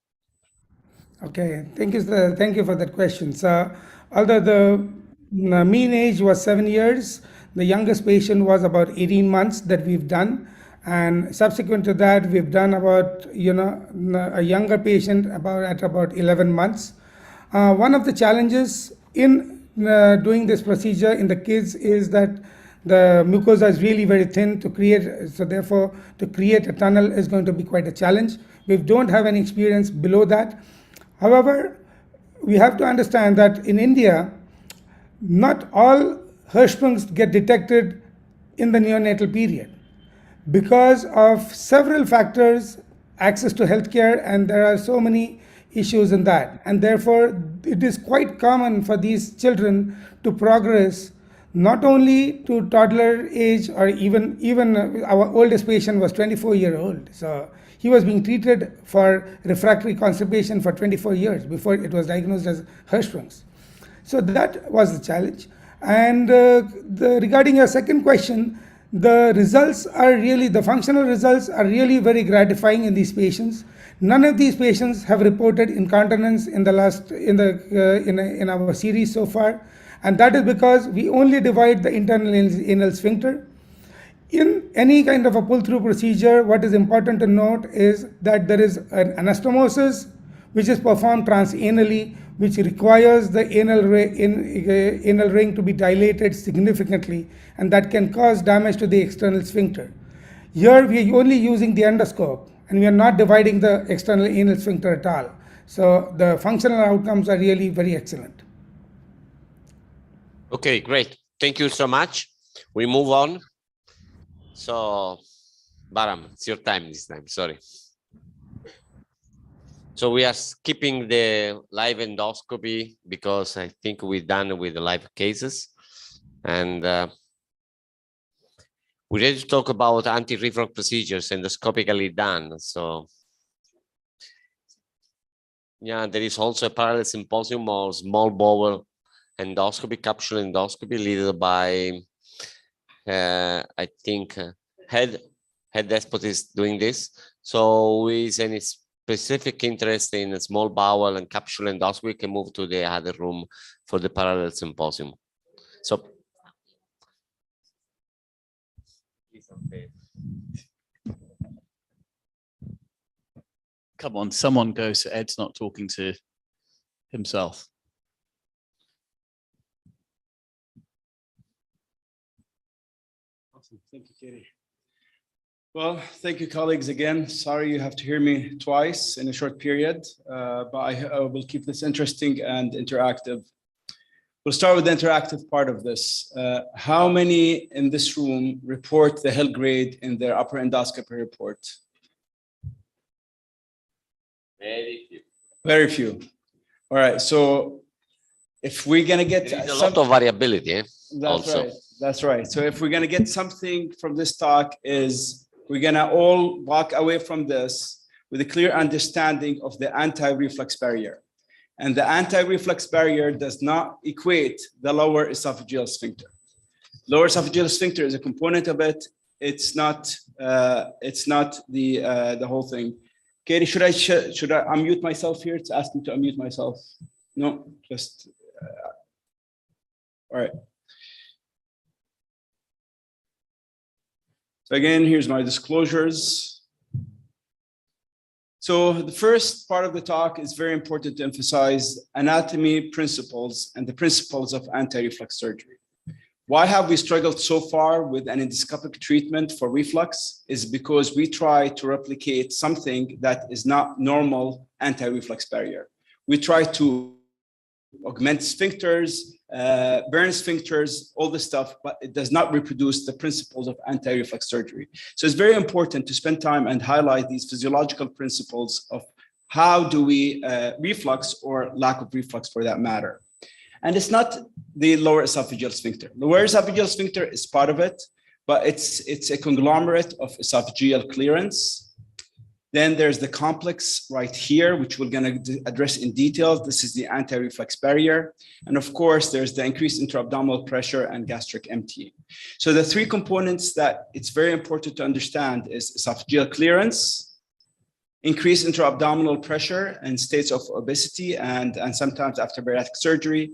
Okay, thank you for that question. So, although the mean age was 7 years, the youngest patient was about 18 months that we've done, and subsequent to that, we've done about a younger patient at about 11 months. One of the challenges in doing this procedure in the kids is that The mucosa is really very thin to create, so therefore to create a tunnel is going to be quite a challenge. We don't have any experience below that. However, we have to understand that in India, not all Hirschsprungs get detected in the neonatal period because of several factors, access to healthcare, and there are so many issues in that. And therefore, it is quite common for these children to progress not only to toddler age, or even our oldest patient was 24-year-old. So he was being treated for refractory constipation for 24 years before it was diagnosed as Hirschsprung's. So that was the challenge. And regarding your second question, the results are really, the functional results are really very gratifying in these patients. None of these patients have reported incontinence in in our series so far, and that is because we only divide the internal anal sphincter. In any kind of a pull-through procedure, what is important to note is that there is an anastomosis which is performed transanally, which requires the anal ring to be dilated significantly, and that can cause damage to the external sphincter. Here we are only using the endoscope, and we are not dividing the external anal sphincter at all. So the functional outcomes are really very excellent. Okay, great. Thank you so much. We move on. So, Baram, it's your time this time. Sorry. So we are skipping the live endoscopy because I think we're done with the live cases. And we're ready to talk about anti-reflux procedures endoscopically done. So, yeah, there is also a parallel symposium of small bowel endoscopy, capsule endoscopy, led by, I think, head despot is doing this. So with any specific interest in a small bowel and capsule endoscopy, we can move to the other room for the parallel symposium. So, come on, someone go, so Ed's not talking to himself. Awesome. Thank you, Katie. Well, thank you, colleagues, again. Sorry you have to hear me twice in a short period, but I will keep this interesting and interactive. We'll start with the interactive part of this. How many in this room report the Hill grade in their upper endoscopy report? Very few. Very few. All right, so if we're gonna get a lot of variability, that's also. right. That's right. So if we're gonna get something from this talk, is we're gonna all walk away from this with a clear understanding of the anti-reflux barrier. And the anti-reflux barrier does not equate the lower esophageal sphincter. Lower esophageal sphincter is a component of it. It's not the whole thing. Katie, should I unmute myself here? It's asking to unmute myself. No, just all right. So again, here's my disclosures. So the first part of the talk is very important to emphasize anatomy principles and the principles of anti-reflux surgery. Why have we struggled so far with an endoscopic treatment for reflux is because we try to replicate something that is not normal anti-reflux barrier. We try to augment sphincters, burn sphincters, all this stuff, but it does not reproduce the principles of anti-reflux surgery. So it's very important to spend time and highlight these physiological principles of how do we reflux or lack of reflux for that matter. And it's not the lower esophageal sphincter. The lower esophageal sphincter is part of it, but it's a conglomerate of esophageal clearance. Then there's the complex right here, which we're going to address in detail. This is the anti-reflux barrier. And of course, there's the increased intra-abdominal pressure and gastric emptying. So the three components that it's very important to understand is esophageal clearance, increased intra-abdominal pressure and states of obesity and sometimes after bariatric surgery.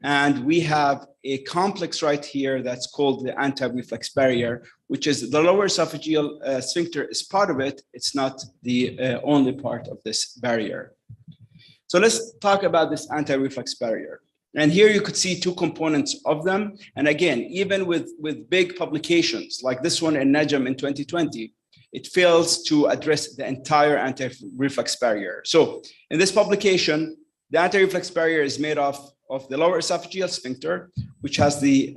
And we have a complex right here that's called the anti-reflux barrier, which is the lower esophageal sphincter is part of it. It's not the only part of this barrier. So let's talk about this anti-reflux barrier. And here you could see two components of them. And again, even with big publications like this one in NEJM in 2020, it fails to address the entire anti-reflux barrier. So in this publication, the anti-reflux barrier is made of the lower esophageal sphincter, which has the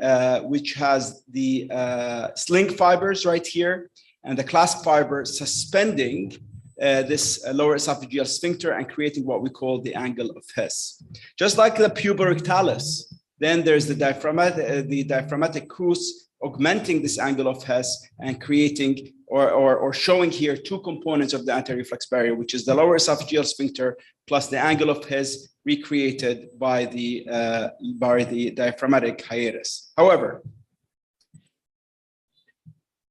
sling fibers right here, and the clasp fiber suspending this lower esophageal sphincter and creating what we call the angle of Hess. Just like the puborectalis, then there's the diaphragmatic cruce augmenting this angle of Hess and creating or showing here two components of the anti-reflux barrier, which is the lower esophageal sphincter plus the angle of Hess recreated by the diaphragmatic hiatus. However,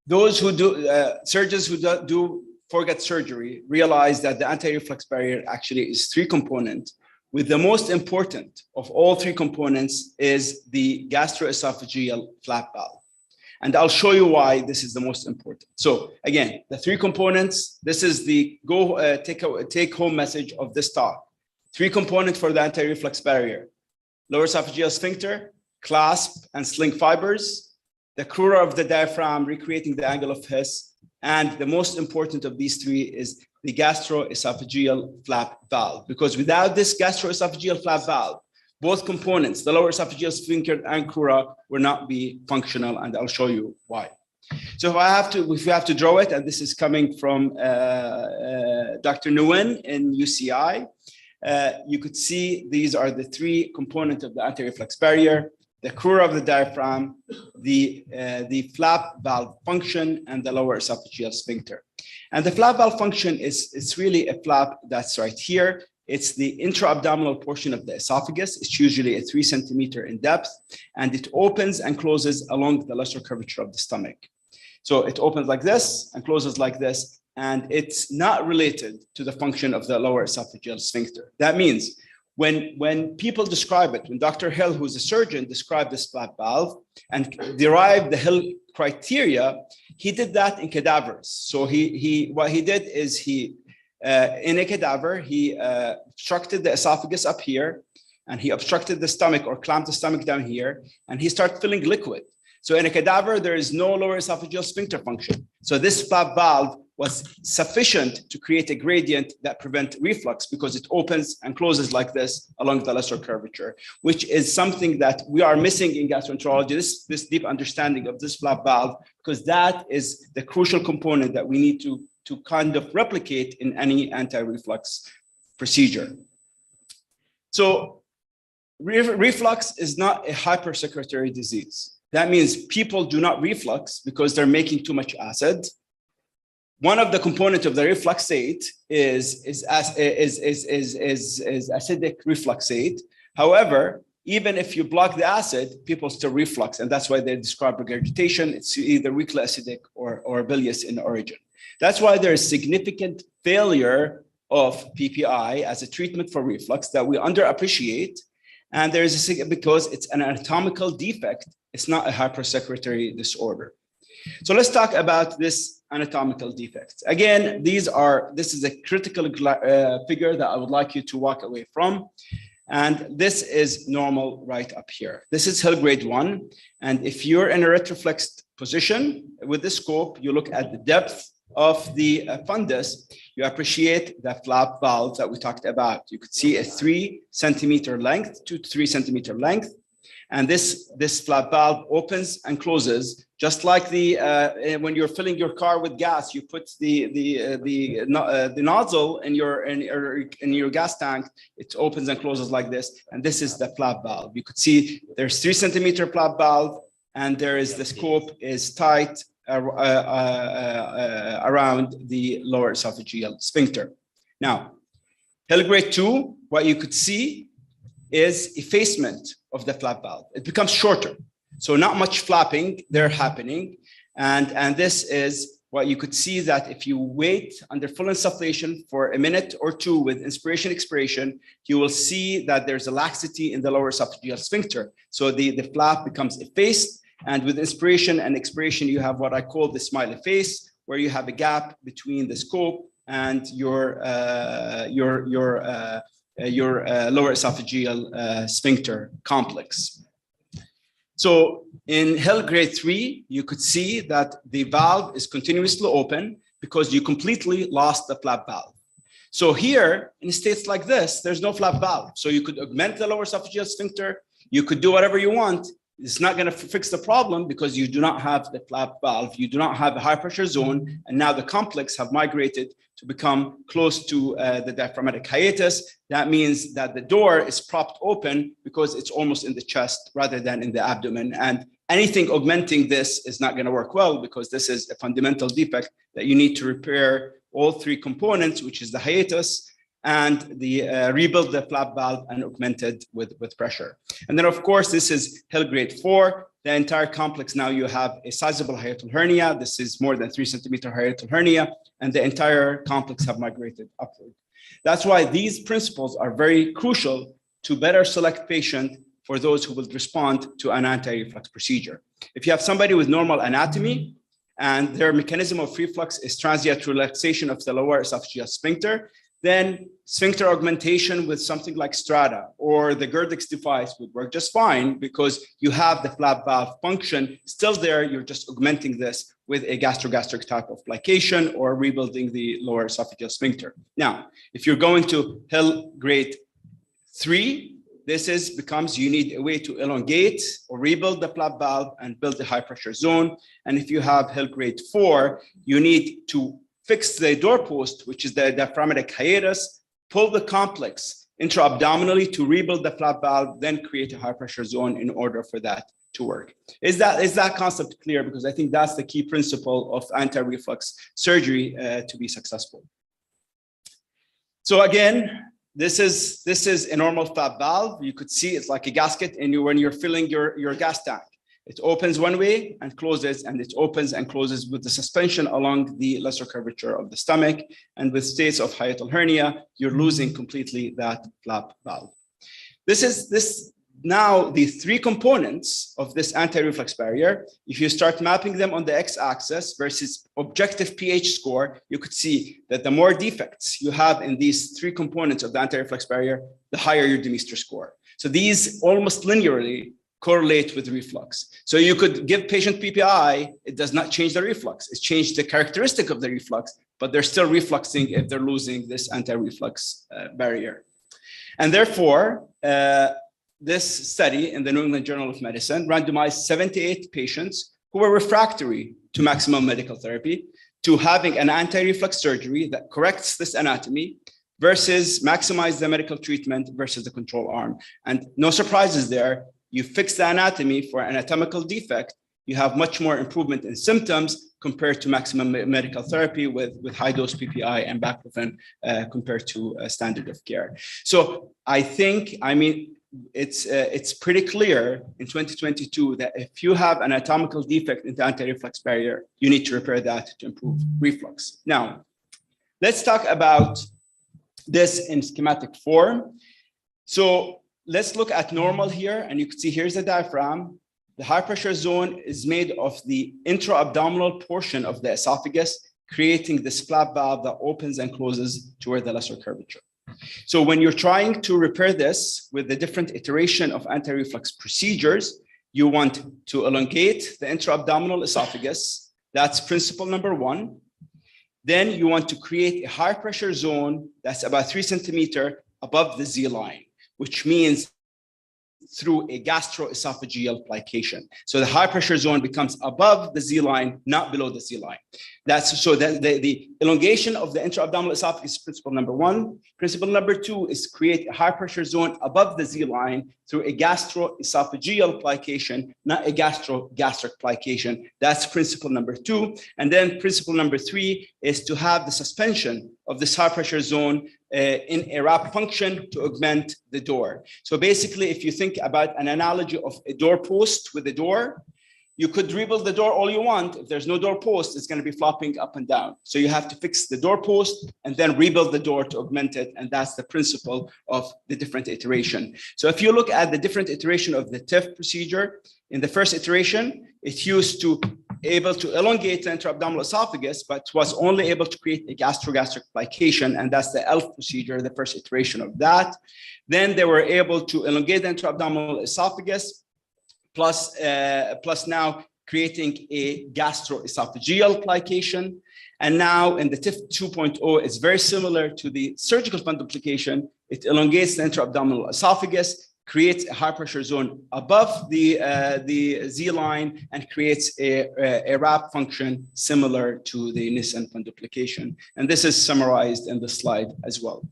those who do surgeons who do forget surgery realize that the anti-reflux barrier actually is three components, with the most important of all three components is the gastroesophageal flap valve. And I'll show you why this is the most important. So again, the three components, this is the take home message of this talk. Three components for the anti-reflux barrier: lower esophageal sphincter, clasp and sling fibers, the crura of the diaphragm recreating the angle of Hess, and the most important of these three is the gastroesophageal flap valve. Because without this gastroesophageal flap valve, both components, the lower esophageal sphincter and crura, will not be functional, and I'll show you why. So if we have to draw it, and this is coming from Dr. Nguyen in UCI, you could see these are the three components of the anti-reflux barrier: the crura of the diaphragm, the flap valve function, and the lower esophageal sphincter. And the flap valve function it's really a flap that's right here. It's the intra-abdominal portion of the esophagus. It's usually a 3 centimeter in depth, and it opens and closes along the lesser curvature of the stomach. So it opens like this and closes like this, and it's not related to the function of the lower esophageal sphincter. That means when people describe it, when Dr. Hill, who's a surgeon, described this flap valve and derived the Hill criteria, he did that in cadavers. So what he did is in a cadaver, he obstructed the esophagus up here, and he obstructed the stomach or clamped the stomach down here, and he started filling liquid. So in a cadaver, there is no lower esophageal sphincter function. So this flap valve was sufficient to create a gradient that prevent reflux because it opens and closes like this along the lesser curvature, which is something that we are missing in gastroenterology, this deep understanding of this flap valve, because that is the crucial component that we need to kind of replicate in any anti-reflux procedure. So reflux is not a hypersecretory disease. That means people do not reflux because they're making too much acid. One of the components of the refluxate is acidic refluxate. However, even if you block the acid, people still reflux, and that's why they describe regurgitation. It's either weakly acidic or bilious in origin. That's why there is significant failure of PPI as a treatment for reflux that we underappreciate. And there is because it's an anatomical defect. It's not a hypersecretory disorder. So let's talk about this anatomical defects. Again, this is a critical figure that I would like you to walk away from. And this is normal right up here. This is Hill grade 1. And if you're in a retroflexed position with the scope, you look at the depth of the fundus, you appreciate the flap valve that we talked about. You could see a 3 centimeter length, 2 to 3 centimeter length. And this flap valve opens and closes, just like when you're filling your car with gas, you put the nozzle in your gas tank. It opens and closes like this, and this is the flap valve. You could see there's 3 centimeter flap valve, and there is the scope is tight around the lower esophageal sphincter. Now, Hill grade 2, what you could see is effacement of the flap valve. It becomes shorter. So not much flapping there happening. And this is what you could see, that if you wait under full insufflation for a minute or two with inspiration, expiration, you will see that there's a laxity in the lower esophageal sphincter. So the flap becomes effaced. And with inspiration and expiration, you have what I call the smiley face, where you have a gap between the scope and your your lower esophageal sphincter complex. So in HEL grade 3, you could see that the valve is continuously open because you completely lost the flap valve. So here, in states like this, there's no flap valve. So you could augment the lower esophageal sphincter. You could do whatever you want. It's not going to fix the problem because you do not have the flap valve. You do not have a high pressure zone. And now the complex have migrated to become close to the diaphragmatic hiatus. That means that the door is propped open because it's almost in the chest rather than in the abdomen. And anything augmenting this is not going to work well because this is a fundamental defect that you need to repair all three components, which is the hiatus and the rebuild the flap valve and augmented with pressure. And then of course, this is HEL grade 4. The entire complex, now you have a sizable hiatal hernia. This is more than 3 centimeter hiatal hernia, and the entire complex have migrated upward. That's why these principles are very crucial to better select patient for those who will respond to an anti-reflux procedure. If you have somebody with normal anatomy and their mechanism of reflux is transient relaxation of the lower esophageal sphincter, then sphincter augmentation with something like Strata or the Gerdix device would work just fine because you have the flap valve function still there. You're just augmenting this with a gastrogastric type of plication or rebuilding the lower esophageal sphincter. Now, if you're going to HEL grade 3, this becomes you need a way to elongate or rebuild the flap valve and build the high pressure zone. And if you have HEL grade 4, you need to fix the doorpost, which is the diaphragmatic hiatus, pull the complex intra-abdominally to rebuild the flap valve, then create a high pressure zone in order for that to work. Is that concept clear? Because I think that's the key principle of anti-reflux surgery to be successful. So again, this is a normal flap valve. You could see it's like a gasket, and when you're filling your gas tank. It opens one way and closes, and it opens and closes with the suspension along the lesser curvature of the stomach. And with states of hiatal hernia, you're losing completely that flap valve. This now the three components of this anti-reflux barrier. If you start mapping them on the x-axis versus objective pH score, you could see that the more defects you have in these three components of the anti-reflux barrier, the higher your Demeester score. So these almost linearly correlate with reflux. So you could give patient PPI, it does not change the reflux. It's changed the characteristic of the reflux, but they're still refluxing if they're losing this anti-reflux barrier. And therefore, this study in the New England Journal of Medicine randomized 78 patients who were refractory to maximum medical therapy to having an anti-reflux surgery that corrects this anatomy versus maximize the medical treatment versus the control arm. And no surprises there. You fix the anatomy for anatomical defect, you have much more improvement in symptoms compared to maximum medical therapy with high dose PPI and baclofen compared to standard of care. So I think, it's pretty clear in 2022 that if you have an anatomical defect in the anti-reflux barrier, you need to repair that to improve reflux. Now, let's talk about this in schematic form. So let's look at normal here, and you can see here's the diaphragm. The high pressure zone is made of the intra-abdominal portion of the esophagus, creating this flap valve that opens and closes toward the lesser curvature. So when you're trying to repair this with the different iteration of anti-reflux procedures, you want to elongate the intra-abdominal esophagus. That's principle number 1. Then you want to create a high pressure zone that's about 3 centimeters above the Z line, which means through a gastroesophageal plication. So the high pressure zone becomes above the Z line, not below the Z line. That's so that the elongation of the intra-abdominal esophagus is principle number 1. Principle number 2 is create a high pressure zone above the Z line through a gastroesophageal plication, not a gastrogastric plication. That's principle number 2. And then principle number 3 is to have the suspension of this high pressure zone in a wrap function to augment the door. So basically, if you think about an analogy of a doorpost with a door, you could rebuild the door all you want. If there's no doorpost, it's going to be flopping up and down. So you have to fix the doorpost and then rebuild the door to augment it. And that's the principle of the different iteration. So if you look at the different iteration of the TIF procedure, in the first iteration, it used to able to elongate the intra-abdominal esophagus, but was only able to create a gastrogastric plication, and that's the ELF procedure, the first iteration of that. Then they were able to elongate the intra-abdominal esophagus, plus now creating a gastroesophageal plication. And now in the TIF 2.0, it's very similar to the surgical fundoplication. It elongates the intra-abdominal esophagus, creates a high pressure zone above the Z line, and creates a wrap function similar to the Nissen fundoplication. And this is summarized in the slide as well.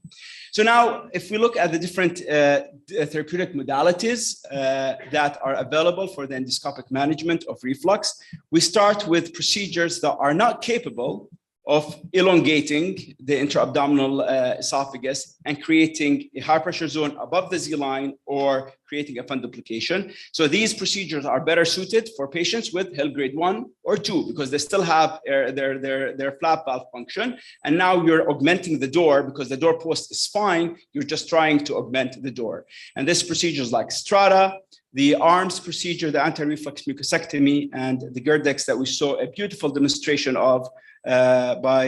So now, if we look at the different therapeutic modalities that are available for the endoscopic management of reflux, we start with procedures that are not capable of elongating the intra-abdominal esophagus and creating a high pressure zone above the Z line or creating a fundoplication. So these procedures are better suited for patients with Hill grade 1 or 2 because they still have their flap valve function. And now you're augmenting the door because the door post is fine. You're just trying to augment the door. And this procedure is like Strata, the ARMS procedure, the anti-reflux mucosectomy, and the Gerdex that we saw a beautiful demonstration of by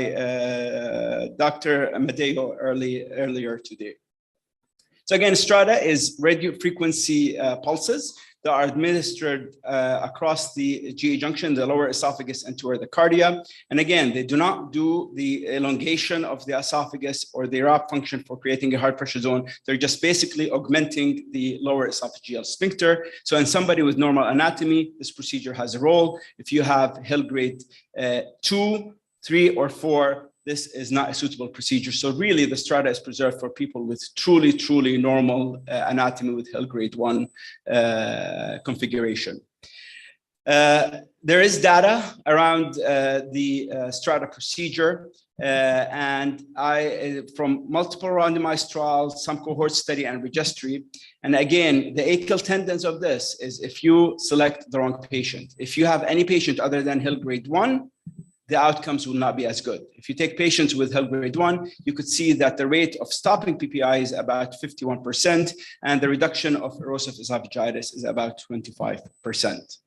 Dr. Amadeo earlier today. So again, Strata is radio frequency pulses that are administered across the GE junction, the lower esophagus, and toward the cardia. And again, they do not do the elongation of the esophagus or the wrap function for creating a high pressure zone. They're just basically augmenting the lower esophageal sphincter. So in somebody with normal anatomy, this procedure has a role. If you have Hill grade 2, 3, or 4, this is not a suitable procedure. So really the Strata is preserved for people with truly normal anatomy with Hill grade 1 configuration. There is data around the Strata procedure and from multiple randomized trials, some cohort study and registry. And again, the achial tendons of this is if you select the wrong patient. If you have any patient other than Hill grade 1, the outcomes will not be as good. If you take patients with Hill grade 1, you could see that the rate of stopping PPI is about 51%, and the reduction of erosive esophagitis is about 25%.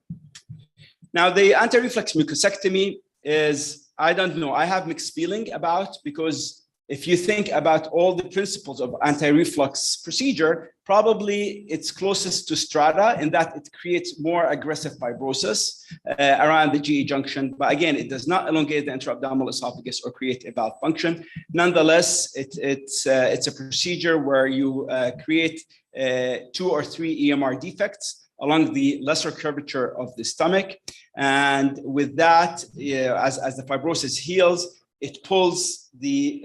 Now, the anti-reflux mucosectomy is, I don't know, I have mixed feeling about, because if you think about all the principles of anti-reflux procedure, probably it's closest to Strata in that it creates more aggressive fibrosis around the GE junction. But again, it does not elongate the intra-abdominal esophagus or create a valve function. Nonetheless, it's a procedure where you create 2 or 3 EMR defects along the lesser curvature of the stomach. And with that, as the fibrosis heals, it pulls the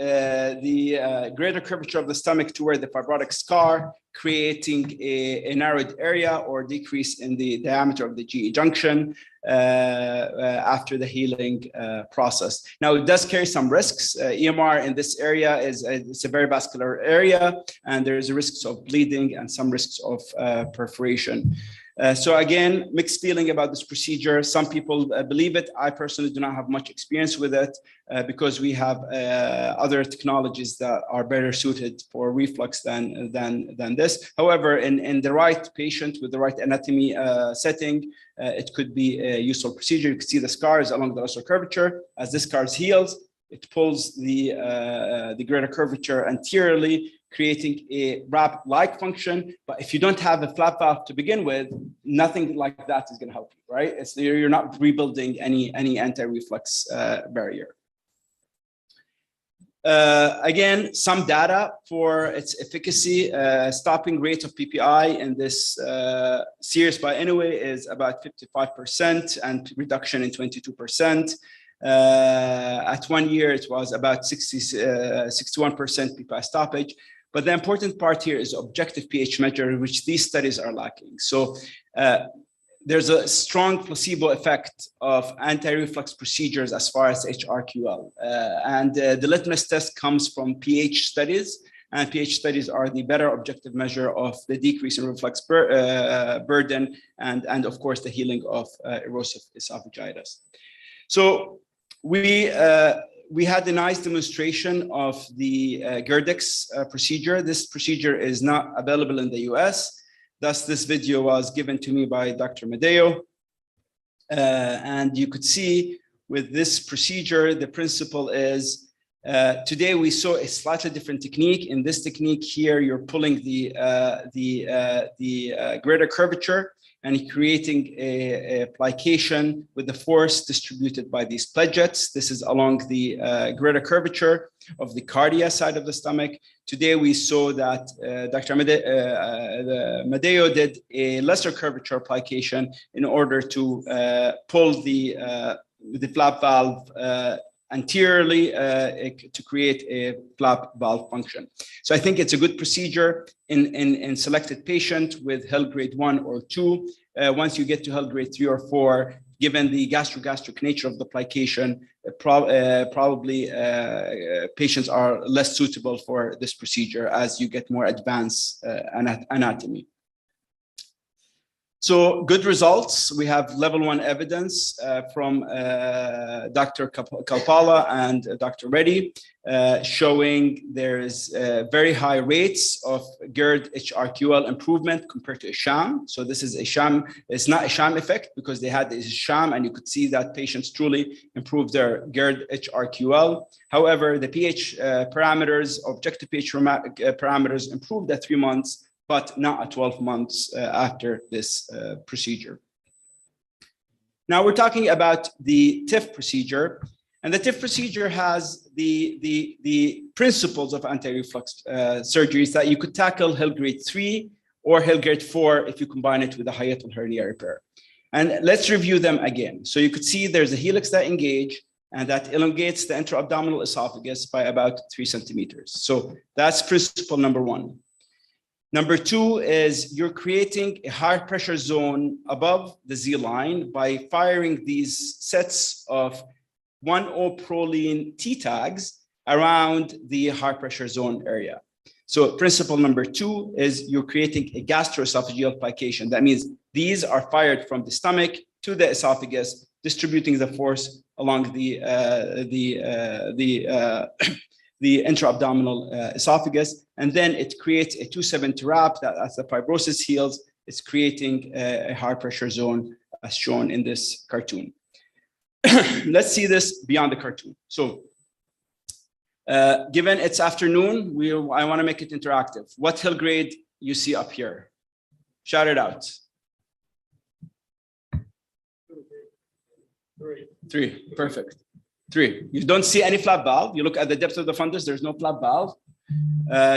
greater curvature of the stomach to where the fibrotic scar, creating a narrowed area or decrease in the diameter of the GE junction after the healing process. Now, it does carry some risks. EMR in this area it's a very vascular area, and there is risks of bleeding and some risks of perforation. So again, mixed feeling about this procedure. Some people believe it. I personally do not have much experience with it because we have other technologies that are better suited for reflux than this. However, in the right patient with the right anatomy setting, it could be a useful procedure. You can see the scars along the lesser curvature. As this scar heals, it pulls the greater curvature anteriorly, creating a wrap-like function. But if you don't have a flap valve to begin with, nothing like that is going to help you, right? You're not rebuilding any anti-reflux barrier. Again, some data for its efficacy. Stopping rate of PPI in this series by anyway is about 55% and reduction in 22%. At 1 year, it was about 61% PPI stoppage. But the important part here is objective pH measure, which these studies are lacking. So there's a strong placebo effect of anti-reflux procedures as far as HRQL. And the litmus test comes from pH studies. And pH studies are the better objective measure of the decrease in reflux burden and of course, the healing of erosive esophagitis. So we had a nice demonstration of the Gerdex procedure. This procedure is not available in the US. Thus, this video was given to me by Dr. Medeo. And you could see with this procedure, the principle is, today we saw a slightly different technique. In this technique here, you're pulling the greater curvature and creating a plication with the force distributed by these pledgets. This is along the greater curvature of the cardia side of the stomach. Today we saw that Dr. Madeo did a lesser curvature plication in order to pull the flap valve anteriorly to create a flap valve function. So I think it's a good procedure in selected patient with HEL grade 1 or 2. Once you get to HEL grade 3 or 4, given the gastrogastric nature of the plication, probably patients are less suitable for this procedure as you get more advanced anatomy. So good results. We have level 1 evidence from Dr. Kalpala and Dr. Reddy showing there is very high rates of GERD HRQL improvement compared to a sham. So this is a sham. It's not a sham effect because they had this sham and you could see that patients truly improved their GERD HRQL. However, the pH parameters, objective pH parameters improved at 3 months, but not at 12 months after this procedure. Now we're talking about the TIF procedure, and the TIF procedure has the principles of anti-reflux surgeries that you could tackle HEL grade 3 or HEL grade 4 if you combine it with a hiatal hernia repair. And let's review them again. So you could see there's a helix that engage and that elongates the intra-abdominal esophagus by about 3 centimeters. So that's principle number 1. Number 2 is you're creating a high pressure zone above the Z line by firing these sets of 1,0-proline T tags around the high pressure zone area. So principle number 2 is you're creating a gastroesophageal plication. That means these are fired from the stomach to the esophagus, distributing the force along the intra-abdominal esophagus, and then it creates a 270 wrap that as the fibrosis heals, it's creating a high pressure zone as shown in this cartoon. Let's see this beyond the cartoon. So given it's afternoon, I want to make it interactive. What HEL grade you see up here? Shout it out. 3, perfect. 3, you don't see any flap valve. You look at the depth of the fundus, there's no flap valve.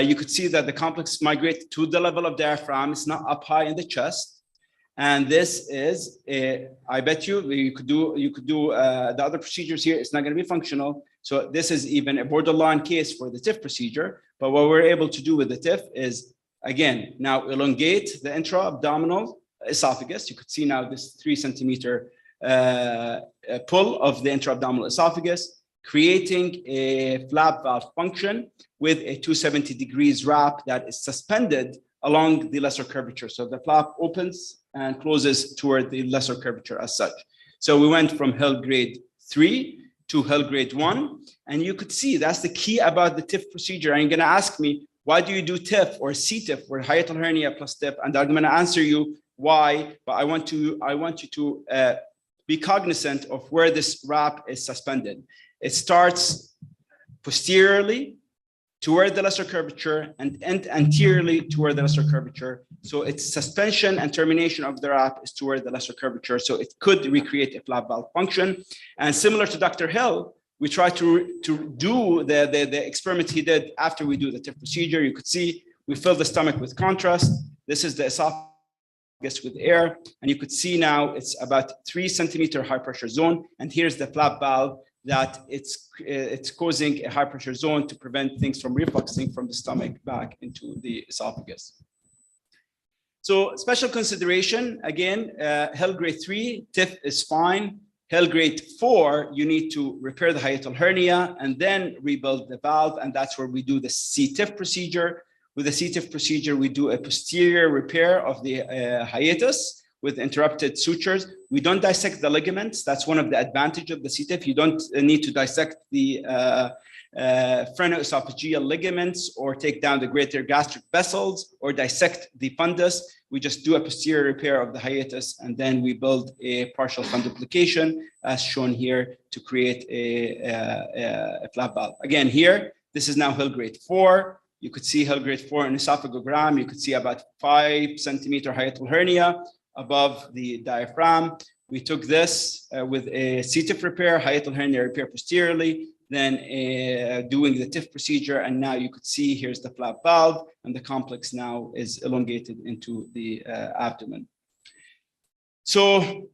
You could see that the complex migrate to the level of diaphragm. It's not up high in the chest. And this is, I bet you could do the other procedures here. It's not going to be functional. So this is even a borderline case for the TIF procedure. But what we're able to do with the TIF is, again, now elongate the intra-abdominal esophagus. You could see now this 3 centimeter pull of the intra-abdominal esophagus, creating a flap valve function with a 270 degrees wrap that is suspended along the lesser curvature. So the flap opens and closes toward the lesser curvature as such. So we went from HEL grade 3 to HEL grade 1. And you could see that's the key about the TIF procedure. And you're going to ask me, why do you do TIF or C-TIF or hiatal hernia plus TIF? And I'm going to answer you why, but I want you to be cognizant of where this wrap is suspended. It starts posteriorly toward the lesser curvature and end anteriorly toward the lesser curvature. So its suspension and termination of the wrap is toward the lesser curvature. So it could recreate a flap valve function. And similar to Dr. Hill, we try to do the experiment he did after we do the TIF procedure. You could see we fill the stomach with contrast. This is the esophagus with air. And you could see now it's about 3 centimeter high pressure zone. And here's the flap valve that it's causing a high pressure zone to prevent things from refluxing from the stomach back into the esophagus. So special consideration, again, HEL grade 3, TIF is fine. HEL grade 4, you need to repair the hiatal hernia and then rebuild the valve. And that's where we do the C-TIF procedure. With the C-TIF procedure, we do a posterior repair of the hiatus with interrupted sutures. We don't dissect the ligaments. That's one of the advantages of the CTIF. You don't need to dissect the phrenoesophageal ligaments or take down the greater gastric vessels or dissect the fundus. We just do a posterior repair of the hiatus, and then we build a partial fundoplication as shown here to create a flap valve. Again, here, this is now Hill grade 4. You could see Hill grade 4 in esophagogram. You could see about 5 centimeter hiatal hernia above the diaphragm. We took this with a CTIF repair, hiatal hernia repair posteriorly, then doing the TIF procedure. And now you could see here's the flap valve, and the complex now is elongated into the abdomen. So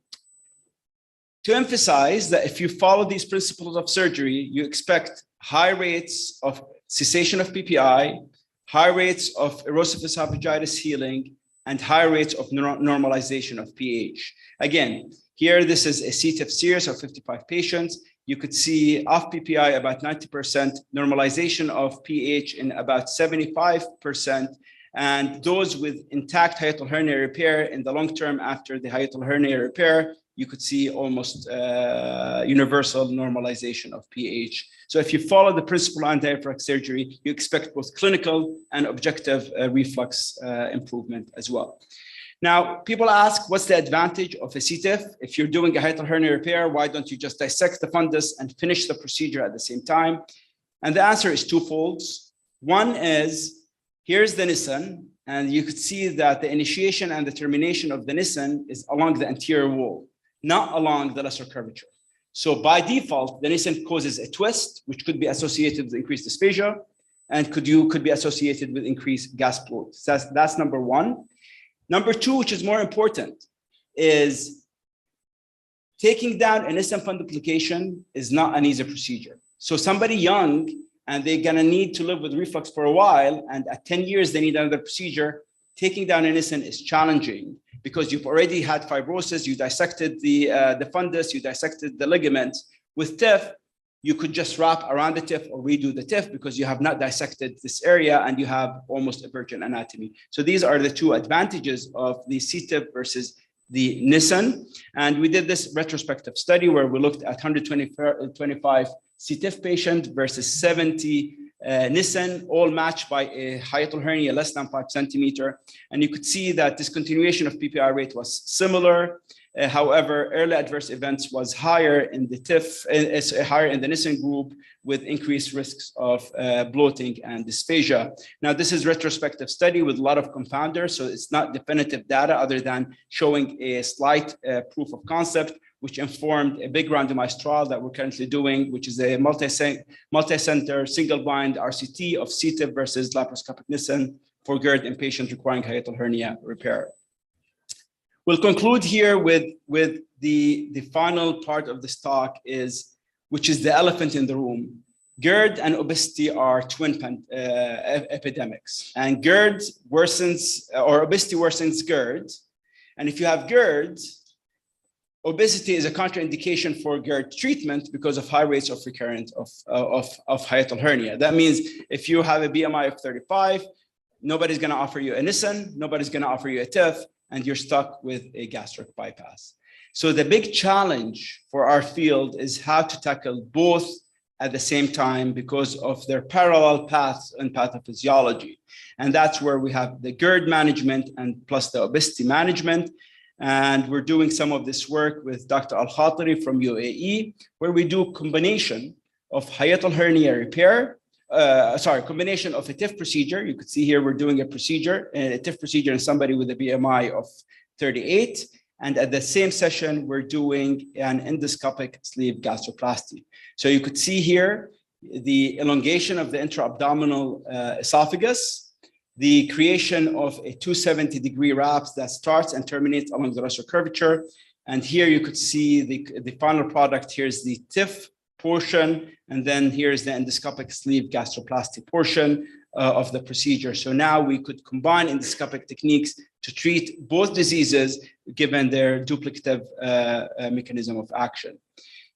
to emphasize that if you follow these principles of surgery, you expect high rates of cessation of PPI, high rates of erosive esophagitis healing, and high rates of normalization of pH. Again, here, this is a CTIF series of 55 patients. You could see off PPI about 90%, normalization of pH in about 75%, and those with intact hiatal hernia repair in the long term after the hiatal hernia repair, you could see almost universal normalization of pH. So if you follow the principle on diaphragmatic surgery, you expect both clinical and objective reflux improvement as well. Now, people ask, what's the advantage of a CTIF? If you're doing a hiatal hernia repair, why don't you just dissect the fundus and finish the procedure at the same time? And the answer is twofold. One is, here's the Nissen, and you could see that the initiation and the termination of the Nissen is along the anterior wall, not along the lesser curvature. So by default, the Nissen causes a twist, which could be associated with increased dysphagia, and could be associated with increased gas bloat. So that's number one. Number two, which is more important, is taking down a Nissen fundoplication is not an easy procedure. So somebody young, and they're gonna need to live with reflux for a while, and at 10 years, they need another procedure, taking down a Nissen is challenging because you've already had fibrosis, you dissected the fundus, you dissected the ligaments. With TIF, you could just wrap around the TIF or redo the TIF because you have not dissected this area and you have almost a virgin anatomy. So these are the two advantages of the CTIF versus the Nissen. And we did this retrospective study where we looked at 125 CTIF patients versus 70 Nissen, all matched by a hiatal hernia less than 5 centimeter. And you could see that discontinuation of PPI rate was similar. However, early adverse events was higher in the TIF, higher in the Nissen group with increased risks of bloating and dysphagia. Now, this is retrospective study with a lot of confounders, so it's not definitive data other than showing a slight proof of concept, which informed a big randomized trial that we're currently doing, which is a multi-center single-blind RCT of CTIF versus laparoscopic Nissen for GERD in patients requiring hiatal hernia repair. We'll conclude here with the final part of this talk which is the elephant in the room. GERD and obesity are twin epidemics, and GERD worsens, or obesity worsens GERD. And if you have GERD, obesity is a contraindication for GERD treatment because of high rates of recurrence of hiatal hernia. That means if you have a BMI of 35, nobody's gonna offer you a Nissen, nobody's gonna offer you a TIF, and you're stuck with a gastric bypass. So the big challenge for our field is how to tackle both at the same time because of their parallel paths in pathophysiology. And that's where we have the GERD management and plus the obesity management. And we're doing some of this work with Dr. Al-Khatiri from UAE, where we do combination of hiatal hernia repair, combination of a TIF procedure. You could see here we're doing a TIF procedure in somebody with a BMI of 38. And at the same session, we're doing an endoscopic sleeve gastroplasty. So you could see here the elongation of the intra-abdominal esophagus, the creation of a 270-degree wraps that starts and terminates along the lesser curvature. And here you could see the final product. Here's the TIF portion, and then here's the endoscopic sleeve gastroplasty portion of the procedure. So now we could combine endoscopic techniques to treat both diseases given their duplicative mechanism of action.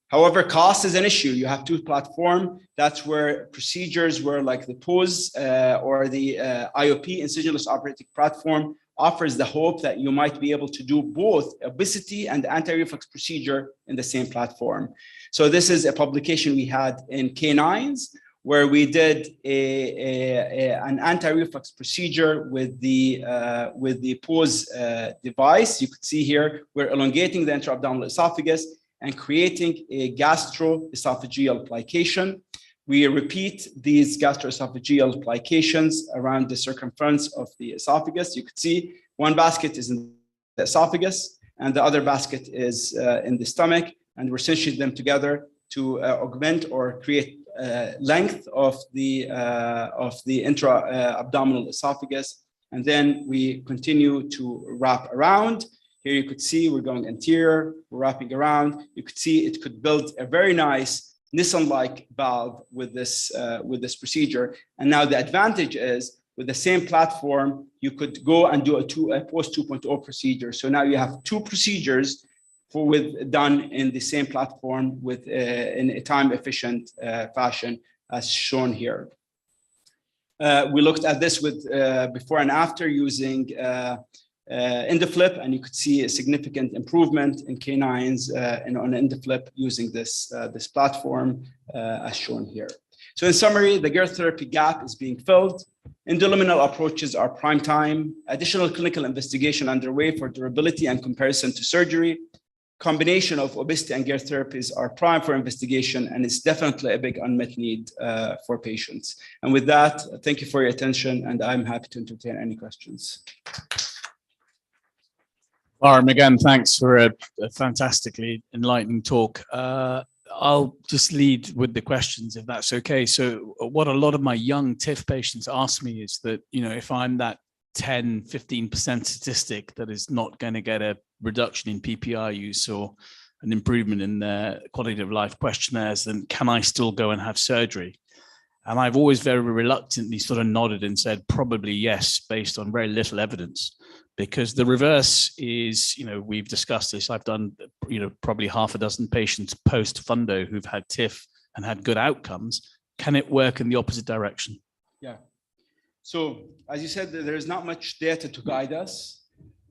However, cost is an issue. You have two platforms. That's where procedures where like the POS or the IOP, incisionless operating platform, offers the hope that you might be able to do both obesity and anti-reflux procedure in the same platform. So this is a publication we had in canines, where we did an anti-reflux procedure with the pause device. You could see here, we're elongating the intra-abdominal esophagus and creating a gastroesophageal plication. We repeat these gastroesophageal plications around the circumference of the esophagus. You could see one basket is in the esophagus and the other basket is in the stomach, and we're cinching them together to augment or create length of the intra-abdominal esophagus. And then we continue to wrap around. Here you could see we're going anterior, we're wrapping around. You could see it could build a very nice Nissen-like valve with this procedure. And now the advantage is, with the same platform, you could go and do a post 2.0 procedure. So now you have two procedures done in the same platform with in a time-efficient fashion, as shown here. We looked at this with before and after using Endoflip, and you could see a significant improvement in canines on Endoflip using this platform as shown here. So in summary, the girth therapy gap is being filled. Endoluminal approaches are prime time. Additional clinical investigation underway for durability and comparison to surgery. Combination of obesity and girth therapies are prime for investigation, and it's definitely a big unmet need for patients. And with that, thank you for your attention, and I'm happy to entertain any questions. Lauren, again, thanks for a fantastically enlightening talk. I'll just lead with the questions, if that's okay. So what a lot of my young TIF patients ask me is that, you know, if I'm that 10, 15% statistic that is not going to get a reduction in PPI use or an improvement in their quality of life questionnaires, then can I still go and have surgery? And I've always very reluctantly sort of nodded and said, probably yes, based on very little evidence. Because the reverse is, you know, we've discussed this. I've done, you know, probably half a dozen patients post-fundo who've had TIF and had good outcomes. Can it work in the opposite direction? Yeah. So as you said, there is not much data to guide us,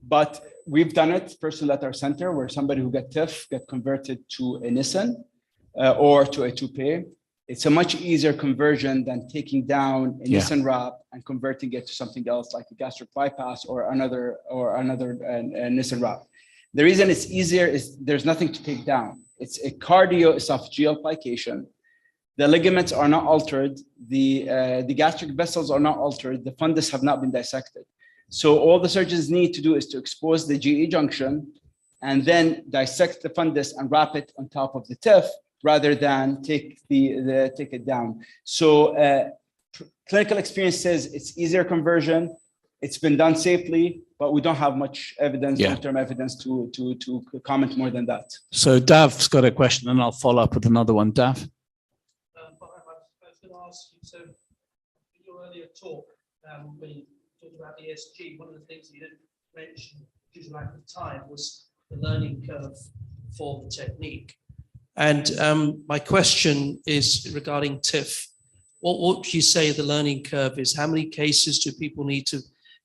but we've done it personally at our center, where somebody who got TIF got converted to a Nissen or to a toupee. It's a much easier conversion than taking down a Nissen wrap and converting it to something else like a gastric bypass or another Nissen wrap. The reason it's easier is there's nothing to take down. It's a cardioesophageal plication. The ligaments are not altered. The gastric vessels are not altered. The fundus have not been dissected. So all the surgeons need to do is to expose the GE junction and then dissect the fundus and wrap it on top of the TIF, rather than take it down. So clinical experience says it's easier conversion. It's been done safely, but we don't have much evidence, long-term evidence to comment more than that. So Dav's got a question, and I'll follow up with another one. Dav? I was going to ask you, so in your earlier talk, when you talked about the ESG, one of the things you didn't mention due to lack of time was the learning curve for the technique. And my question is regarding TIF. What would you say the learning curve is? How many cases do people need to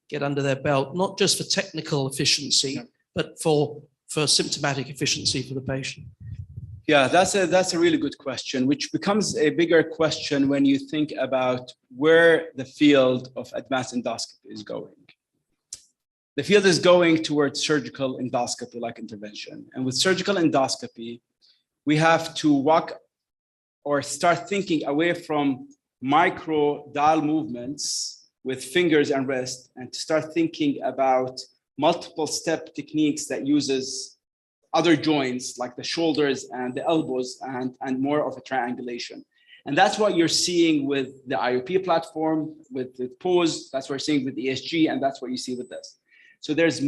get under their belt, not just for technical efficiency, but for symptomatic efficiency for the patient? Yeah, that's a really good question, which becomes a bigger question when you think about where the field of advanced endoscopy is going. The field is going towards surgical endoscopy like intervention. And with surgical endoscopy, we have to walk or start thinking away from micro dial movements with fingers and wrist, and to start thinking about multiple step techniques that uses other joints like the shoulders and the elbows and more of a triangulation. And that's what you're seeing with the IOP platform, with the pose, that's what you're seeing with ESG, and that's what you see with this. So there's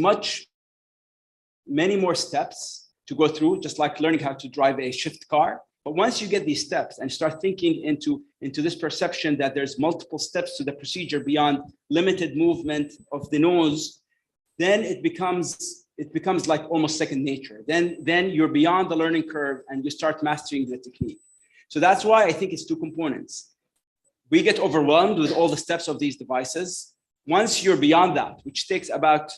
many more steps to go through, just like learning how to drive a shift car. But once you get these steps and start thinking into this perception that there's multiple steps to the procedure beyond limited movement of the nose, then it becomes like almost second nature. Then you're beyond the learning curve and you start mastering the technique. So that's why I think it's two components. We get overwhelmed with all the steps of these devices. Once you're beyond that, which takes about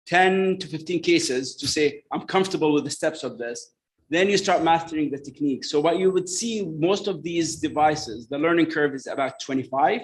10 to 15 cases to say, I'm comfortable with the steps of this. Then you start mastering the technique. So what you would see, most of these devices, the learning curve is about 25.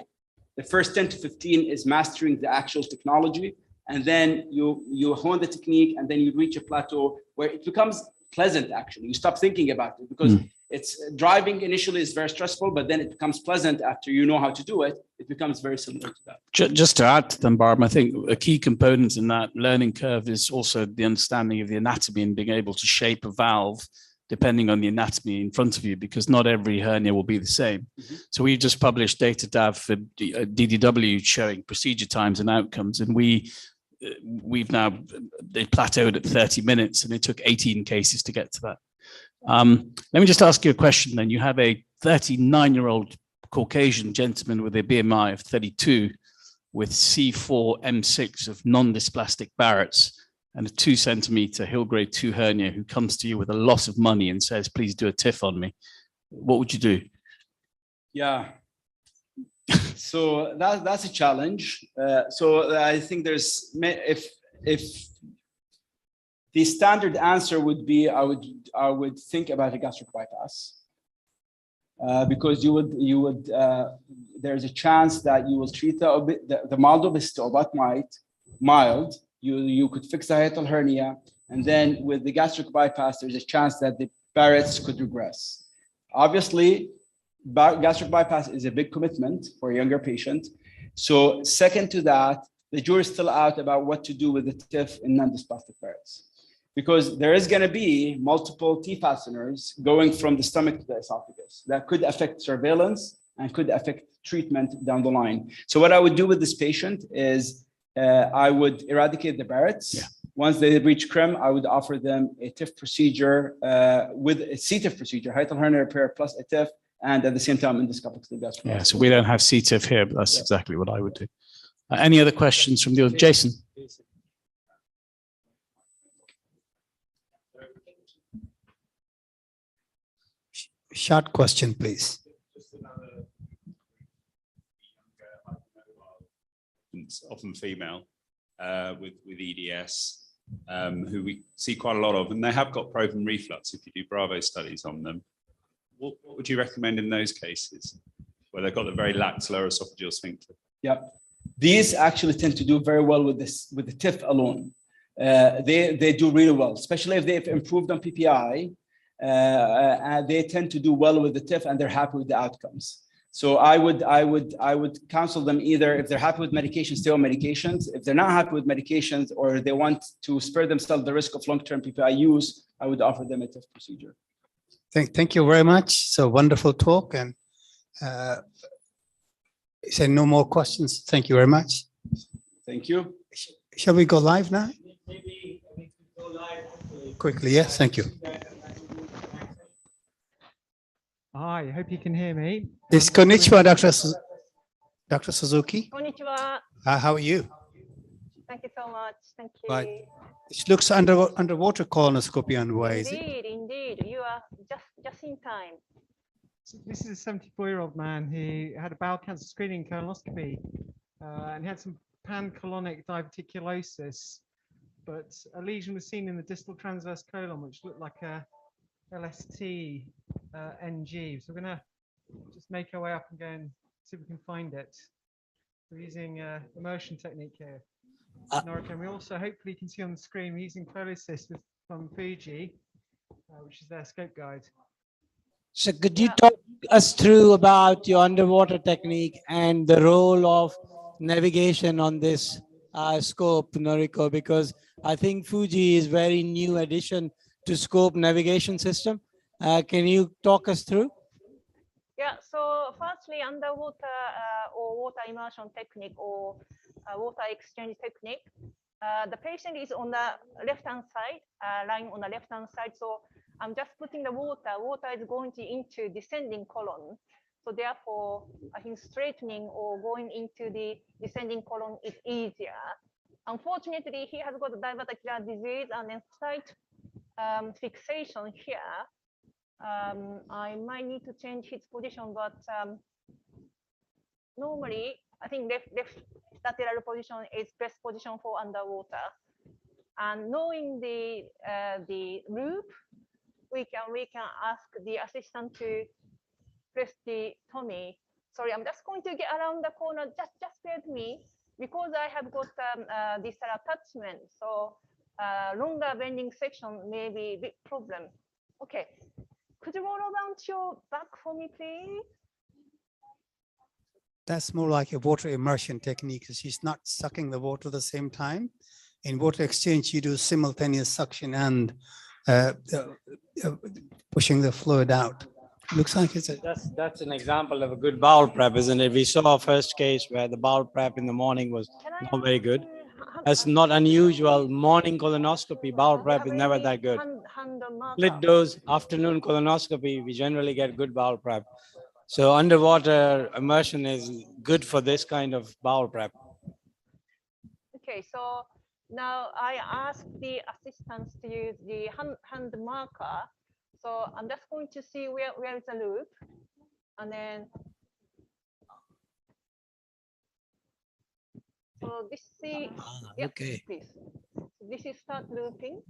The first 10 to 15 is mastering the actual technology. And then you hone the technique, and then you reach a plateau where it becomes pleasant, actually. You stop thinking about it, because it's driving initially is very stressful, but then it becomes pleasant after you know how to do it. It becomes very similar to that. Just to add to them, Barb, I think a key component in that learning curve is also the understanding of the anatomy and being able to shape a valve depending on the anatomy in front of you, because not every hernia will be the same. So we've just published data, Dav, for DDW showing procedure times and outcomes, and we've now, they plateaued at 30 minutes, and it took 18 cases to get to that. Let me just ask you a question then. You have a 39-year-old Caucasian gentleman with a BMI of 32 with C4 M6 of non-dysplastic Barrett's and a 2 centimeter Hill grade 2 hernia, who comes to you with a lot of money and says, please do a TIF on me. What would you do? Yeah. So that's a challenge. So I think there's, if the standard answer would be, I would think about a gastric bypass, because you would there's a chance that you will treat the mild obesity, or but mild. You could fix the hiatal hernia, and then with the gastric bypass, there's a chance that the Barrett's could regress. Obviously, gastric bypass is a big commitment for a younger patient. So second to that, the jury's still out about what to do with the TIF in non-dysplastic Barrett's, because there is going to be multiple T fasteners going from the stomach to the esophagus that could affect surveillance and could affect treatment down the line. So what I would do with this patient is I would eradicate the Barrett's. Yeah. Once they reach CREM, I would offer them a TIF procedure with a C-TIF procedure, hiatal hernia repair plus a TIF, and at the same time endoscopic sleeve gastric. Yeah, so we don't have C-TIF here, but that's exactly what I would do. Any other questions from the audience? Jason? Short question, please. Often female with EDS, who we see quite a lot of, and they have got proven reflux if you do Bravo studies on them. What would you recommend in those cases where they've got the very lax lower esophageal sphincter? Yeah, these actually tend to do very well with the TIF alone. They do really well, especially if they've improved on PPI. And they tend to do well with the TIF, and they're happy with the outcomes. So I would counsel them, either if they're happy with medications, stay on medications. If they're not happy with medications, or they want to spare themselves the risk of long-term PPI use, I would offer them a TIF procedure. Thank you very much. So wonderful talk, and say no more questions. Thank you very much. Thank you. Shall we go live now? Maybe we could go live quickly. Yes, thank you. Hi, I hope you can hear me. It's konnichiwa, Dr. Suzuki. Konnichiwa. How are you? Thank you so much. Thank you. Right. It looks underwater colonoscopy on the way. Indeed. You are just in time. So this is a 74-year-old man who had a bowel cancer screening colonoscopy, and he had some pancolonic diverticulosis, but a lesion was seen in the distal transverse colon, which looked like a LST NG. So we're going to just make our way up and go and see if we can find it. We're using immersion technique here. We also hopefully can see on the screen we're using Colossys from Fuji, which is their scope guide. So could you talk us through about your underwater technique and the role of navigation on this scope, Noriko, because I think Fuji is very new addition to scope navigation system. Can you talk us through? Yeah, so firstly, underwater or water immersion technique or water exchange technique, the patient is on the left-hand side, lying on the left-hand side. So I'm just putting the water is going into descending colon. So therefore, I think straightening or going into the descending colon is easier. Unfortunately, he has got diverticular disease and then slight fixation here. I might need to change his position, but normally I think left lateral position is best position for underwater. And knowing the loop, we can ask the assistant to press the tummy. Sorry, I'm just going to get around the corner. Just bear with me because I have got distal attachment. So longer bending section may be a big problem. Okay, could you roll around your back for me, please? That's more like a water immersion technique, because she's not sucking the water at the same time. In water exchange, you do simultaneous suction and pushing the fluid out. Looks like it's a... That's an example of a good bowel prep, isn't it? We saw a first case where the bowel prep in the morning was not very good. That's not unusual. Morning colonoscopy, bowel prep is never that good. Split dose, afternoon colonoscopy, we generally get good bowel prep. So underwater immersion is good for this kind of bowel prep. Okay, so now I ask the assistants to use the hand marker. So I'm just going to see where is the loop, and then so this okay. Please. So this is start looping.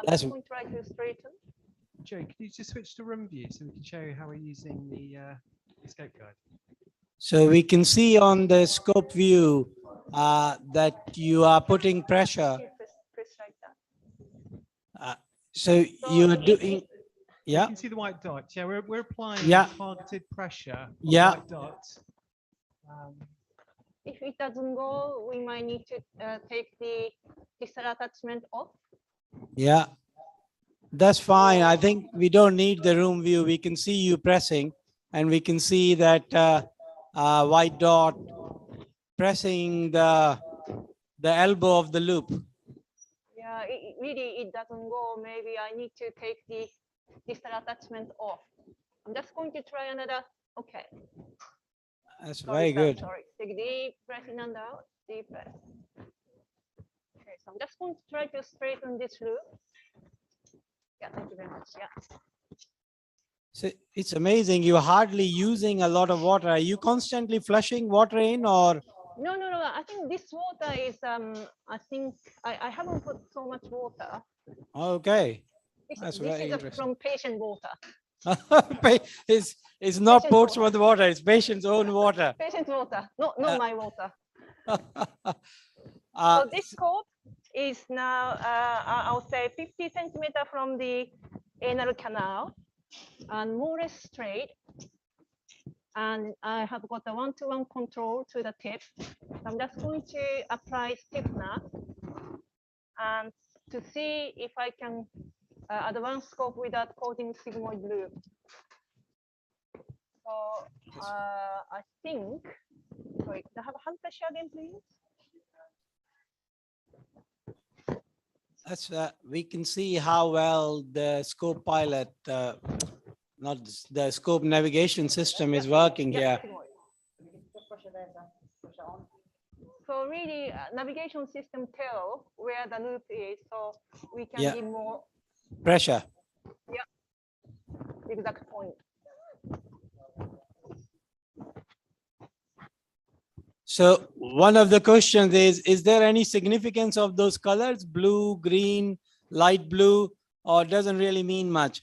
That's I'm going to try to straighten. Joe, could you just switch to room view so we can show you how we're using the scope guide? So we can see on the scope view that you are putting pressure. Press like that. So you are doing, yeah. You can see the white dots. Yeah, we're applying targeted pressure on Yeah. white dots. If it doesn't go, we might need to take the distal attachment off. Yeah, that's fine. I think we don't need the room view. We can see you pressing, and we can see that white dot pressing the elbow of the loop. Yeah, it doesn't go. Maybe I need to take the distal attachment off. I'm just going to try another. Okay. That's very good. Sorry. Take deep breath in and out. Deep breath. Okay, so I'm just going to try to straighten this loop. Yeah, thank you very much. Yeah. So it's amazing. You're hardly using a lot of water. Are you constantly flushing water in, or? No. I think this water is. I think I haven't put so much water. Okay. This is from patient water. It's not Portsmouth water. It's patient's own water. Patient's water, not my water. So this scope is now, I'll say 50 centimeter from the anal canal and more or less straight. And I have got a one-to-one control to the tip. I'm just going to apply stiffener and to see if I can advance scope without causing sigmoid loop. So I think, sorry, can I have hand pressure again, please? That's we can see how well the scope pilot, not the scope navigation system, is working here. So really, navigation system tell where the loop is, so we can give more pressure. Yeah, exact point. So one of the questions is there any significance of those colors, blue, green, light blue, or doesn't really mean much?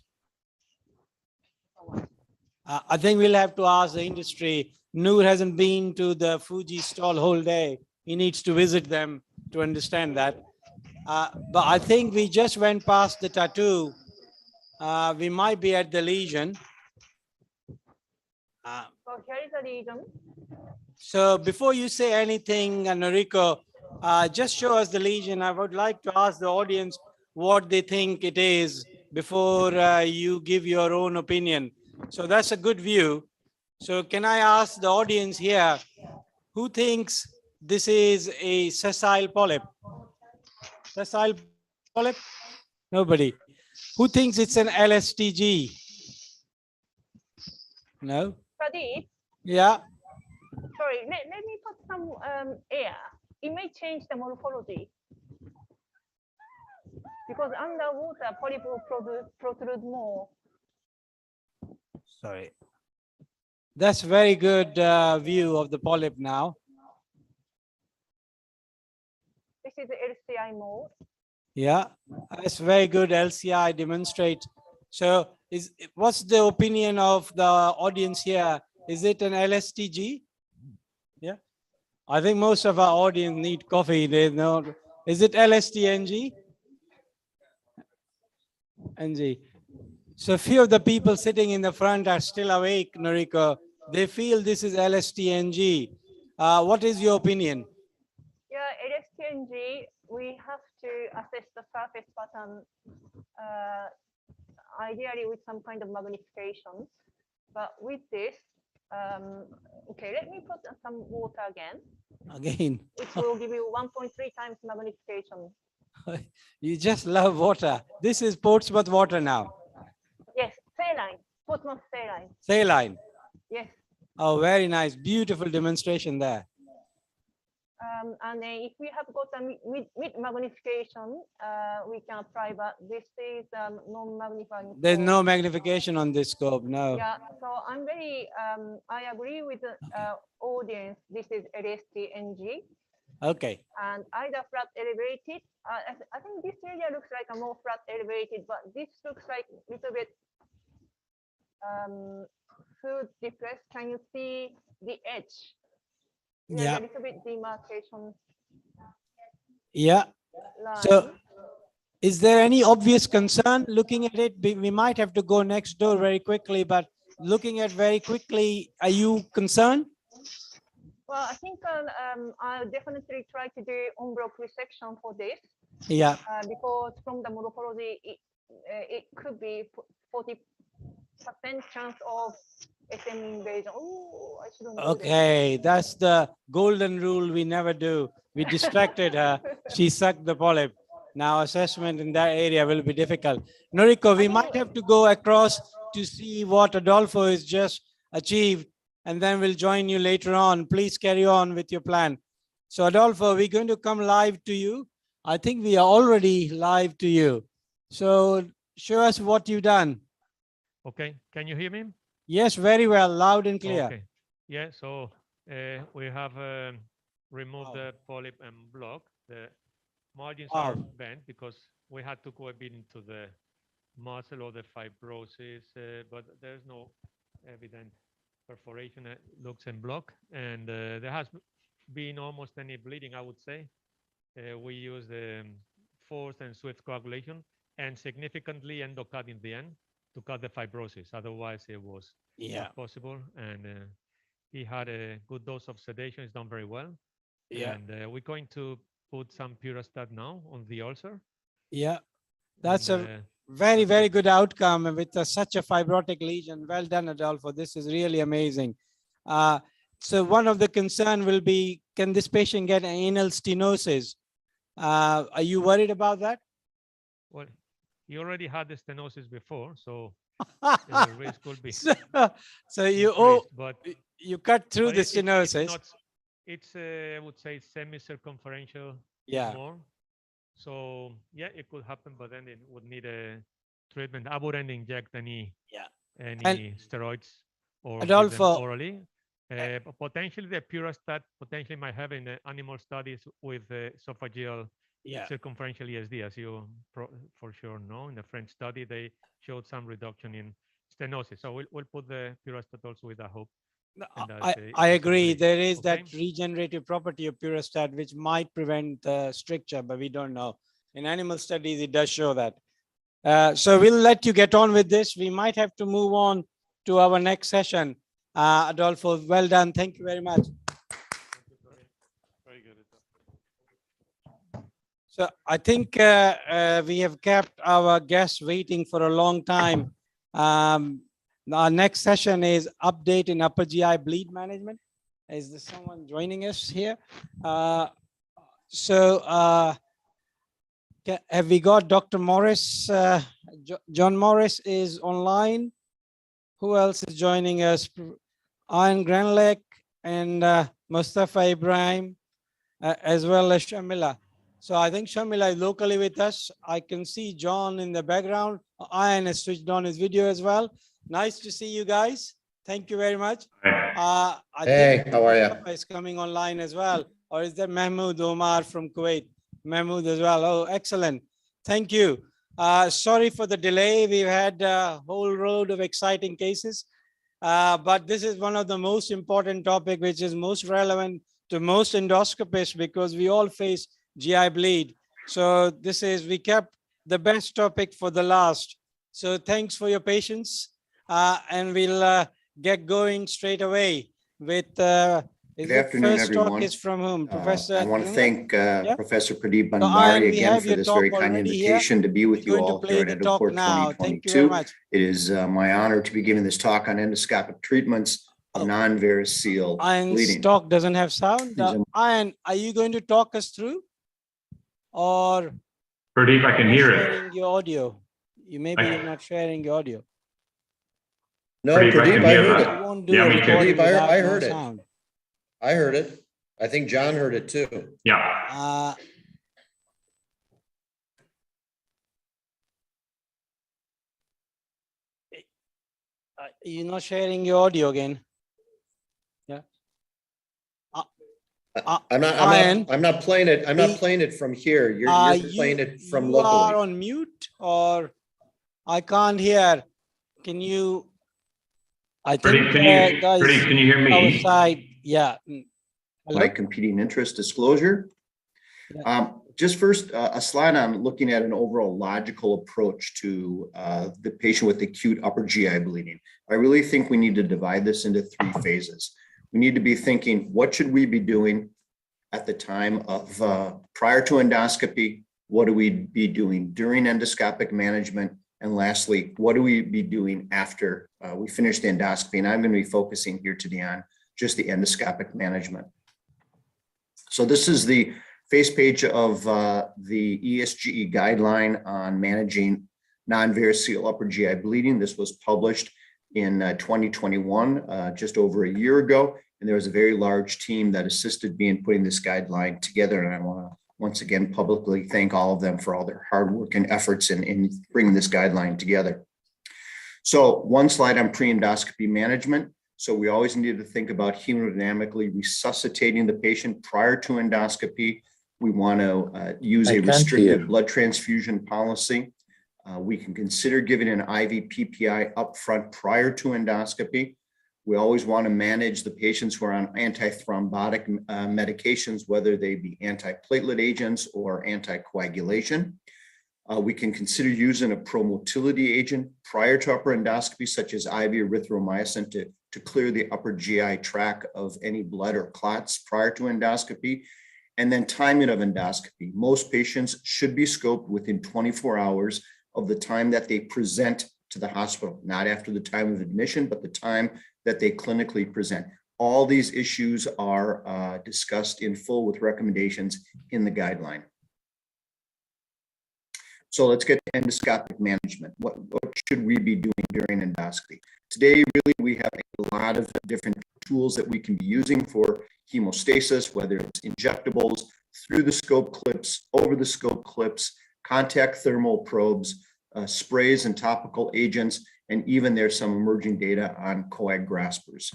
I think we'll have to ask the industry. Noor hasn't been to the Fuji stall whole day. He needs to visit them to understand that. But I think we just went past the tattoo. We might be at the lesion. So here is the lesion. So before you say anything, Noriko, just show us the lesion. I would like to ask the audience what they think it is before you give your own opinion. So that's a good view. So can I ask the audience here, who thinks this is a sessile polyp? Sessile polyp? Nobody. Who thinks it's an LSTG? No? Pradeep? Yeah. Sorry, let me put some air. It may change the morphology. Because underwater, polyp will protrude more. Sorry. That's very good view of the polyp now. This is the LCI mode. Yeah, that's very good. LCI demonstrate. So what's the opinion of the audience here? Is it an LSTG? Yeah, I think most of our audience need coffee. They know. Is it LSTNG? NG. So few of the people sitting in the front are still awake, Noriko. They feel this is LSTNG. What is your opinion? Yeah, LSTNG, we have to assess the surface pattern ideally with some kind of magnification. But with this, okay, let me put some water again. Again. Which will give you 1.3 times magnification. You just love water. This is Portsmouth water now. Yes, saline, Portsmouth saline. Saline. Yes. Oh, very nice. Beautiful demonstration there. And then if we have got a mid magnification, we can apply, but this is non-magnifying. There's no magnification on this scope, no. Yeah, so I'm very, I agree with the audience. This is LSTNG. Okay. And either flat elevated. I think this area looks like a more flat elevated, but this looks like a little bit food depressed. Can you see the edge? Yeah. A little bit demarcation. Yeah. Line. So is there any obvious concern looking at it? We might have to go next door very quickly, but looking at very quickly, are you concerned? Well, I think I'll definitely try to do en bloc resection for this. Yeah. Because from the morphology, it could be 40% chance of SM invasion. Oh, I shouldn't do Okay, that's the golden rule we never do. We distracted her. She sucked the polyp. Now assessment in that area will be difficult. Noriko, we might have to go across to see what Adolfo has just achieved, and then we'll join you later on. Please carry on with your plan. So Adolfo, we're going to come live to you. I think we are already live to you. So show us what you've done. Okay, can you hear me? Yes, very well, loud and clear. Okay, yeah, so we have removed the polyp and block. The margins are bent because we had to go a bit into the muscle or the fibrosis, but there's no evident perforation. It looks en bloc, and there has been almost any bleeding, I would say. We use the forced and swift coagulation and significantly endocut in the end to cut the fibrosis. Otherwise, it was not possible. And he had a good dose of sedation. It's done very well. Yeah. And we're going to put some Purostat now on the ulcer. Yeah, that's a very, very good outcome with such a fibrotic lesion. Well done, Adolfo. This is really amazing. So one of the concern will be, can this patient get an anal stenosis? Are you worried about that? Well, he already had the stenosis before, so the risk could be. So you you cut through the stenosis. It's I would say semi-circumferential more. So yeah, it could happen, but then it would need a treatment. I wouldn't inject any steroids or Adolfo, orally. Potentially the Purostat potentially might have in animal studies with esophageal circumferential ESD, as you for sure know. In the French study, they showed some reduction in stenosis. So we'll put the Purostat also with that hope. I agree. There is that regenerative property of Purostat which might prevent stricture, but we don't know. In animal studies, it does show that. So we'll let you get on with this. We might have to move on to our next session. Adolfo, well done. Thank you very much. Very good. So I think we have kept our guests waiting for a long time. Our next session is update in upper GI bleed management. Is there someone joining us here? Have we got Dr. Morris? John Morris is online. Who else is joining us? Ian Granlek and Mustafa Ibrahim, as well as Shamila. So I think Shamila is locally with us. I can see John in the background. Ian has switched on his video as well. Nice to see you guys. Thank you very much. I think how are you? Mustafa is coming online as well. Or is that Mahmoud Omar from Kuwait? Mahmoud as well. Oh, excellent. Thank you. Sorry for the delay. We've had a whole road of exciting cases, but this is one of the most important topic, which is most relevant to most endoscopists because we all face GI bleed. So this is, we kept the best topic for the last. So thanks for your patience, and we'll get going straight away with Good afternoon, first everyone. talk is from whom? Professor? I want to thank Professor Pradeep Ian, Bhandari we again have for your this talk very kind already invitation to be with you going to all play here at the talk Endoport now. Thank you very 2022. much. It is my honor to be giving this talk on endoscopic treatments of non-variceal Ian's bleeding. talk doesn't have sound. These are- Ian, are you going to talk us through? Or Pradeep, I can you're hear not it. sharing your audio? You're not sharing your audio. No, Pradeep, I can Pradeep, I hear heard that. it. You won't do Yeah, a me too. recording Pradeep, without I no heard it. sound. I heard it. I think John heard it too. Yeah. You're not sharing your audio again. Yeah. I'm not playing it. I'm not playing it from here. You're playing it from you are locally. on mute, or I can't hear. Can you? I think Pradeep, can you hear me? Our side, yeah. My competing interest disclosure. Just first, a slide on looking at an overall logical approach to the patient with acute upper GI bleeding. I really think we need to divide this into 3 phases. We need to be thinking, what should we be doing at the time of prior to endoscopy? What do we be doing during endoscopic management? And lastly, what do we be doing after we finish the endoscopy? And I'm going to be focusing here today on just the endoscopic management. So this is the face page of the Esd guideline on managing non-variceal upper GI bleeding. This was published in 2021, just over a year ago. And there was a very large team that assisted me in putting this guideline together. And I want to once again publicly thank all of them for all their hard work and efforts in bringing this guideline together. So one slide on pre-endoscopy management. So we always need to think about hemodynamically resuscitating the patient prior to endoscopy. We want to use a restricted blood transfusion policy. We can consider giving an IV PPI upfront prior to endoscopy. We always want to manage the patients who are on antithrombotic medications, whether they be antiplatelet agents or anticoagulation. We can consider using a promotility agent prior to upper endoscopy, such as IV erythromycin to clear the upper GI tract of any blood or clots prior to endoscopy. And then timing of endoscopy. Most patients should be scoped within 24 hours of the time that they present to the hospital, not after the time of admission, but the time that they clinically present. All these issues are discussed in full with recommendations in the guideline. So let's get to endoscopic management. What should we be doing during endoscopy? Today, really, we have a lot of different tools that we can be using for hemostasis, whether it's injectables, through the scope clips, over the scope clips, contact thermal probes, sprays and topical agents, and even there's some emerging data on coag graspers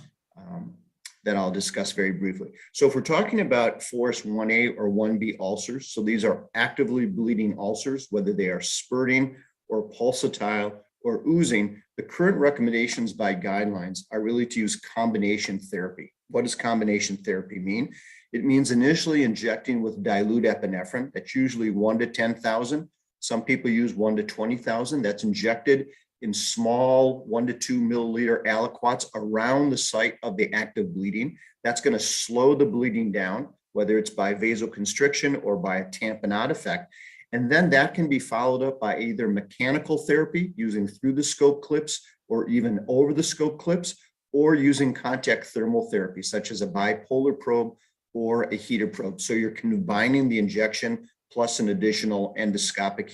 that I'll discuss very briefly. So if we're talking about Forest 1A or 1B ulcers, so these are actively bleeding ulcers, whether they are spurting or pulsatile or oozing, the current recommendations by guidelines are really to use combination therapy. What does combination therapy mean? It means initially injecting with dilute epinephrine. That's usually 1 to 10,000. Some people use 1 to 20,000. That's injected in small 1 to 2 milliliter aliquots around the site of the active bleeding. That's going to slow the bleeding down, whether it's by vasoconstriction or by a tamponade effect. And then that can be followed up by either mechanical therapy using through the scope clips or even over the scope clips, or using contact thermal therapy, such as a bipolar probe or a heater probe. So you're combining the injection plus an additional endoscopic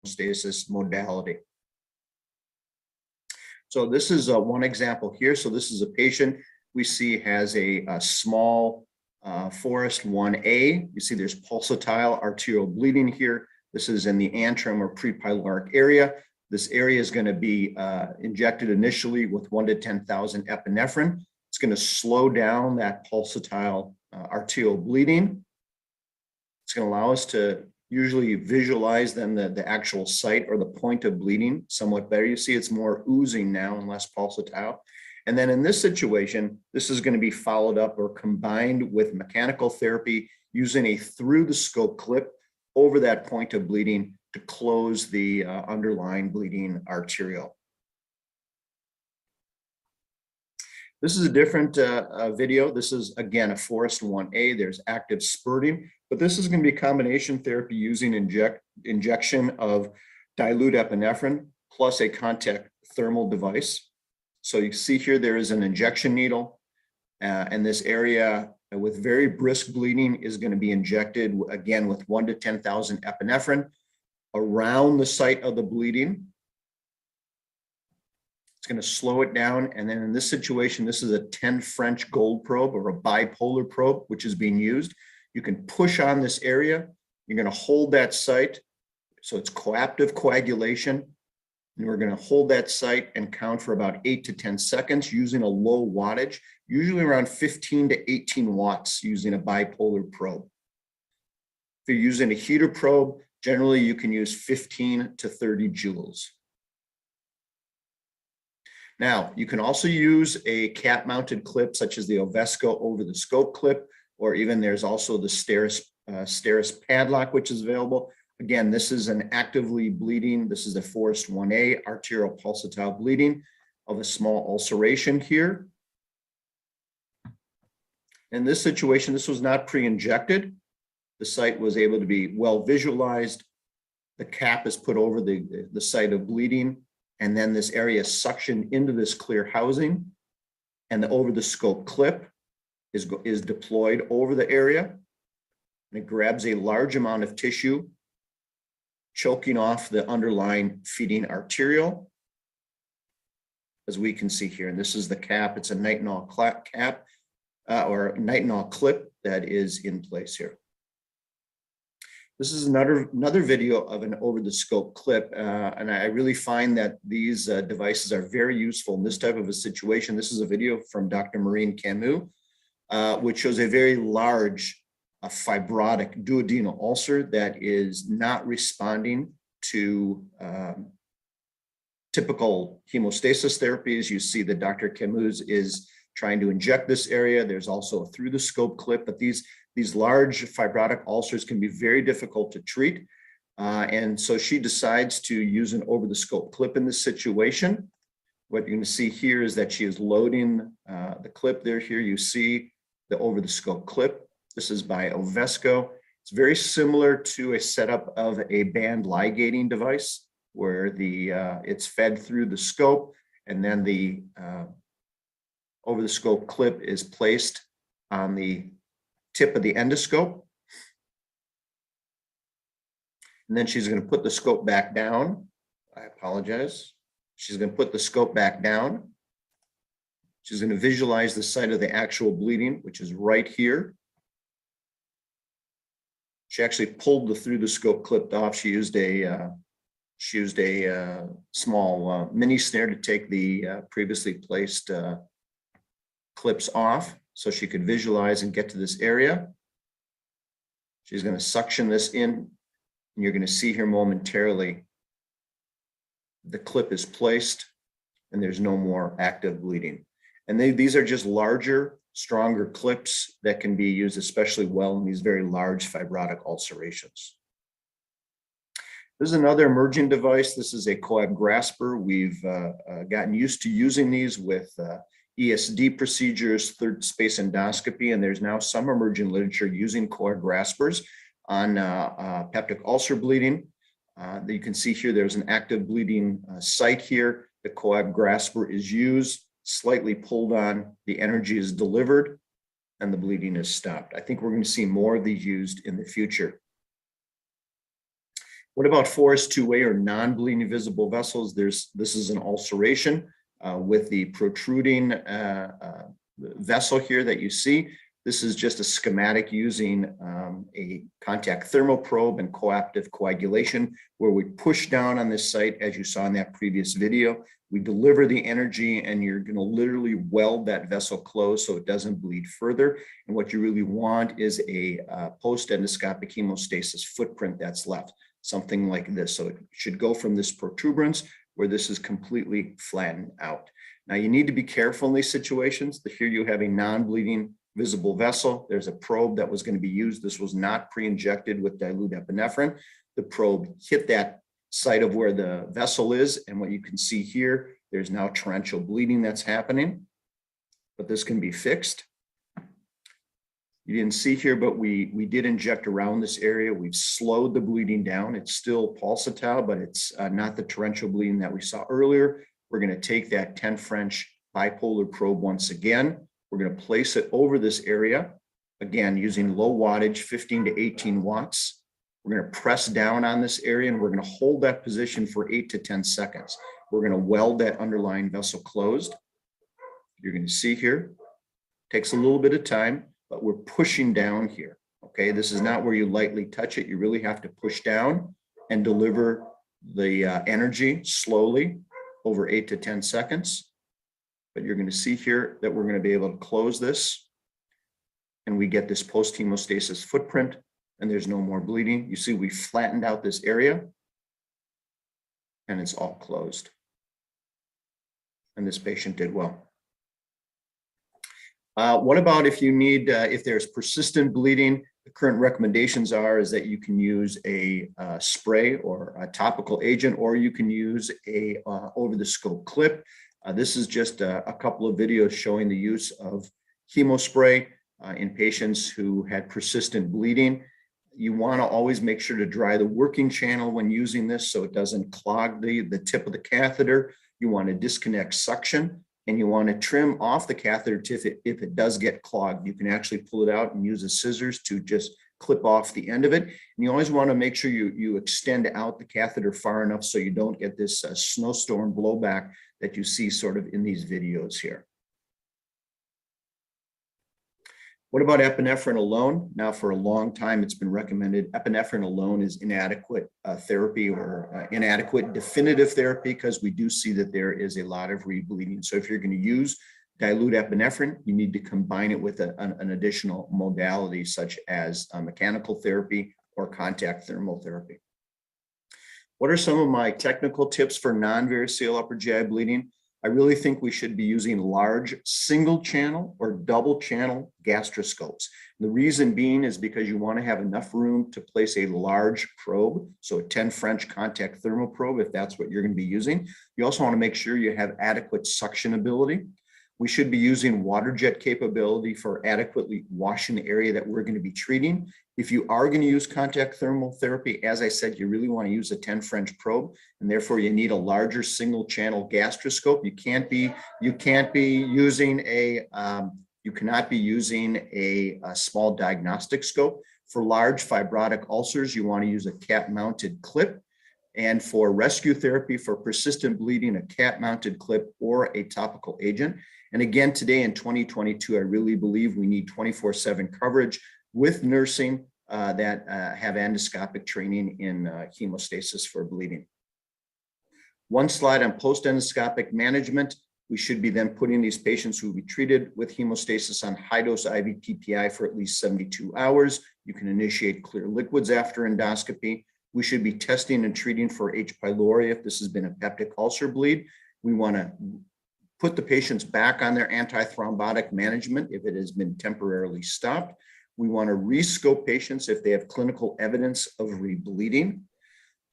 hemostasis modality. So this is one example here. So this is a patient we see has a small Forest 1A. You see there's pulsatile arterial bleeding here. This is in the antrum or prepyloric area. This area is going to be injected initially with 1 to 10,000 epinephrine. It's going to slow down that pulsatile arterial bleeding. It's going to allow us to usually visualize then the actual site or the point of bleeding somewhat better. You see it's more oozing now and less pulsatile. And then in this situation, this is going to be followed up or combined with mechanical therapy using a through the scope clip over that point of bleeding to close the underlying bleeding arteriole. This is a different video. This is, again, a Forest 1A. There's active spurting, but this is going to be combination therapy using injection of dilute epinephrine plus a contact thermal device. So you see here, there is an injection needle, and this area with very brisk bleeding is going to be injected, again, with 1 to 10,000 epinephrine around the site of the bleeding. It's going to slow it down. And then in this situation, this is a 10 French gold probe or a bipolar probe, which is being used. You can push on this area. You're going to hold that site. So it's coaptive coagulation. And we're going to hold that site and count for about 8 to 10 seconds using a low wattage, usually around 15 to 18 watts using a bipolar probe. If you're using a heater probe, generally you can use 15 to 30 joules. Now, you can also use a cap-mounted clip such as the Ovesco over the scope clip, or even there's also the Steris padlock, which is available. Again, this is an actively bleeding. This is the Forest 1A arterial pulsatile bleeding of a small ulceration here. In this situation, this was not pre-injected. The site was able to be well visualized. The cap is put over the site of bleeding, and then this area is suctioned into this clear housing, and the over the scope clip is deployed over the area, and it grabs a large amount of tissue, choking off the underlying feeding arteriole, as we can see here. And this is the cap. It's a nitinol cap or nitinol clip that is in place here. This is another video of an over-the-scope clip, and I really find that these devices are very useful in this type of a situation. This is a video from Dr. Maureen Camus, which shows a very large fibrotic duodenal ulcer that is not responding to typical hemostasis therapies. You see that Dr. Camus is trying to inject this area. There's also a through-the-scope clip, but these large fibrotic ulcers can be very difficult to treat. And so she decides to use an over-the-scope clip in this situation. What you're going to see here is that she is loading the clip there. Here you see the over-the-scope clip. This is by Ovesco. It's very similar to a setup of a band ligating device where it's fed through the scope, and then the over-the-scope clip is placed on the tip of the endoscope. And then she's going to put the scope back down. I apologize. She's going to put the scope back down. She's going to visualize the site of the actual bleeding, which is right here. She actually pulled the through the scope clipped off. She used a small mini snare to take the previously placed clips off, so she could visualize and get to this area. She's going to suction this in, and you're going to see here momentarily the clip is placed and there's no more active bleeding. And these are just larger, stronger clips that can be used especially well in these very large fibrotic ulcerations. This is another emerging device. This is a coab grasper. We've gotten used to using these with ESD procedures, third space endoscopy, and there's now some emerging literature using coab graspers on peptic ulcer bleeding. You can see here there's an active bleeding site here. The coab grasper is used, slightly pulled on, the energy is delivered, and the bleeding is stopped. I think we're going to see more of these used in the future. What about Forest 2A or non-bleeding visible vessels? This is an ulceration with the protruding vessel here that you see. This is just a schematic using a contact thermal probe and coaptive coagulation, where we push down on this site, as you saw in that previous video. We deliver the energy, and you're going to literally weld that vessel closed so it doesn't bleed further. And what you really want is a post-endoscopic hemostasis footprint that's left, something like this. So it should go from this protuberance where this is completely flattened out. Now you need to be careful in these situations. Here you have a non-bleeding visible vessel. There's a probe that was going to be used. This was not pre-injected with dilute epinephrine. The probe hit that site of where the vessel is, and what you can see here, there's now torrential bleeding that's happening, but this can be fixed. You didn't see here, but we did inject around this area. We've slowed the bleeding down. It's still pulsatile, but it's not the torrential bleeding that we saw earlier. We're going to take that 10 French bipolar probe once again. We're going to place it over this area, again, using low wattage, 15 to 18 watts. We're going to press down on this area, and we're going to hold that position for 8 to 10 seconds. We're going to weld that underlying vessel closed. You're going to see here, takes a little bit of time, but we're pushing down here. Okay, this is not where you lightly touch it. You really have to push down and deliver the energy slowly over 8 to 10 seconds. But you're going to see here that we're going to be able to close this, and we get this post-hemostasis footprint, and there's no more bleeding. You see, we flattened out this area, and it's all closed. And this patient did well. What about if you need, if there's persistent bleeding? The current recommendations is that you can use a spray or a topical agent, or you can use a over-the-scope clip. This is just a couple of videos showing the use of hemospray in patients who had persistent bleeding. You want to always make sure to dry the working channel when using this so it doesn't clog the tip of the catheter. You want to disconnect suction, and you want to trim off the catheter tip if it does get clogged. You can actually pull it out and use the scissors to just clip off the end of it. And you always want to make sure you extend out the catheter far enough so you don't get this snowstorm blowback that you see sort of in these videos here. What about epinephrine alone? Now, for a long time, it's been recommended epinephrine alone is inadequate therapy, or inadequate definitive therapy, because we do see that there is a lot of rebleeding. So if you're going to use dilute epinephrine, you need to combine it with an additional modality, such as mechanical therapy or contact thermal therapy. What are some of my technical tips for non-variceal upper GI bleeding? I really think we should be using large single channel or double channel gastroscopes. The reason being is because you want to have enough room to place a large probe, so a 10 French contact thermal probe, if that's what you're going to be using. You also want to make sure you have adequate suction ability. We should be using water jet capability for adequately washing the area that we're going to be treating. If you are going to use contact thermal therapy, as I said, you really want to use a 10 French probe, and therefore you need a larger single channel gastroscope. You cannot be using a small diagnostic scope. For large fibrotic ulcers, you want to use a cap-mounted clip. And for rescue therapy for persistent bleeding, a cap-mounted clip or a topical agent. And again, today in 2022, I really believe we need 24/7 coverage with nursing that have endoscopic training in hemostasis for bleeding. One slide on post-endoscopic management. We should be then putting these patients who will be treated with hemostasis on high-dose IV PPI for at least 72 hours. You can initiate clear liquids after endoscopy. We should be testing and treating for H. pylori if this has been a peptic ulcer bleed. We want to put the patients back on their antithrombotic management if it has been temporarily stopped. We want to rescope patients if they have clinical evidence of rebleeding.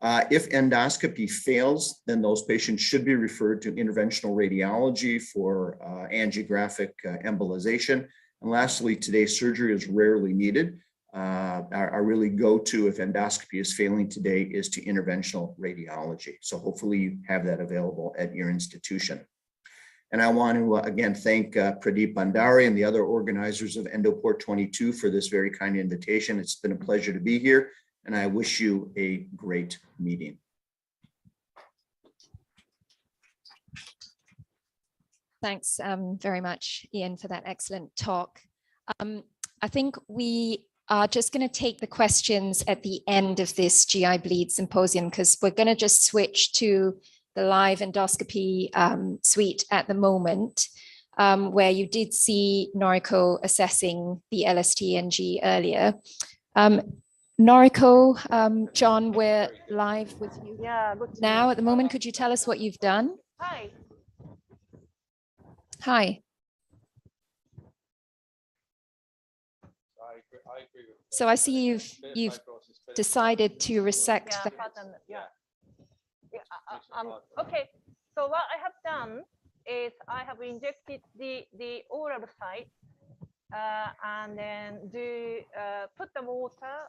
If endoscopy fails, then those patients should be referred to interventional radiology for angiographic embolization. And lastly, today surgery is rarely needed. Our really go-to if endoscopy is failing today is to interventional radiology. So hopefully you have that available at your institution. And I want to again thank Pradeep Bhandari and the other organizers of Endoport 22 for this very kind invitation. It's been a pleasure to be here, and I wish you a great meeting. Thanks very much, Ian, for that excellent talk. I think we are just going to take the questions at the end of this GI Bleed Symposium, because we're going to just switch to the live endoscopy suite at the moment, where you did see Noriko assessing the LSTNG earlier. Noriko, John, we're live with you now at the moment. Could you tell us what you've done? Hi. Hi. So I see you've decided to resect the pattern. Okay. So what I have done is I have injected the oral site and then put the water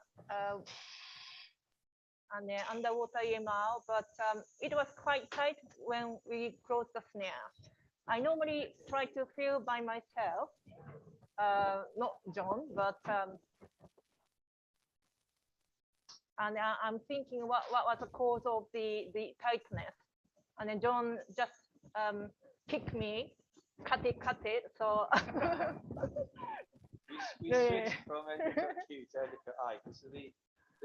and then underwater EMR, but it was quite tight when we closed the snare. I normally try to feel by myself, not John, but and I'm thinking what was the cause of the tightness, and then John just kicked me, cut it. So we switched from endoscopic Q to endoscopic I because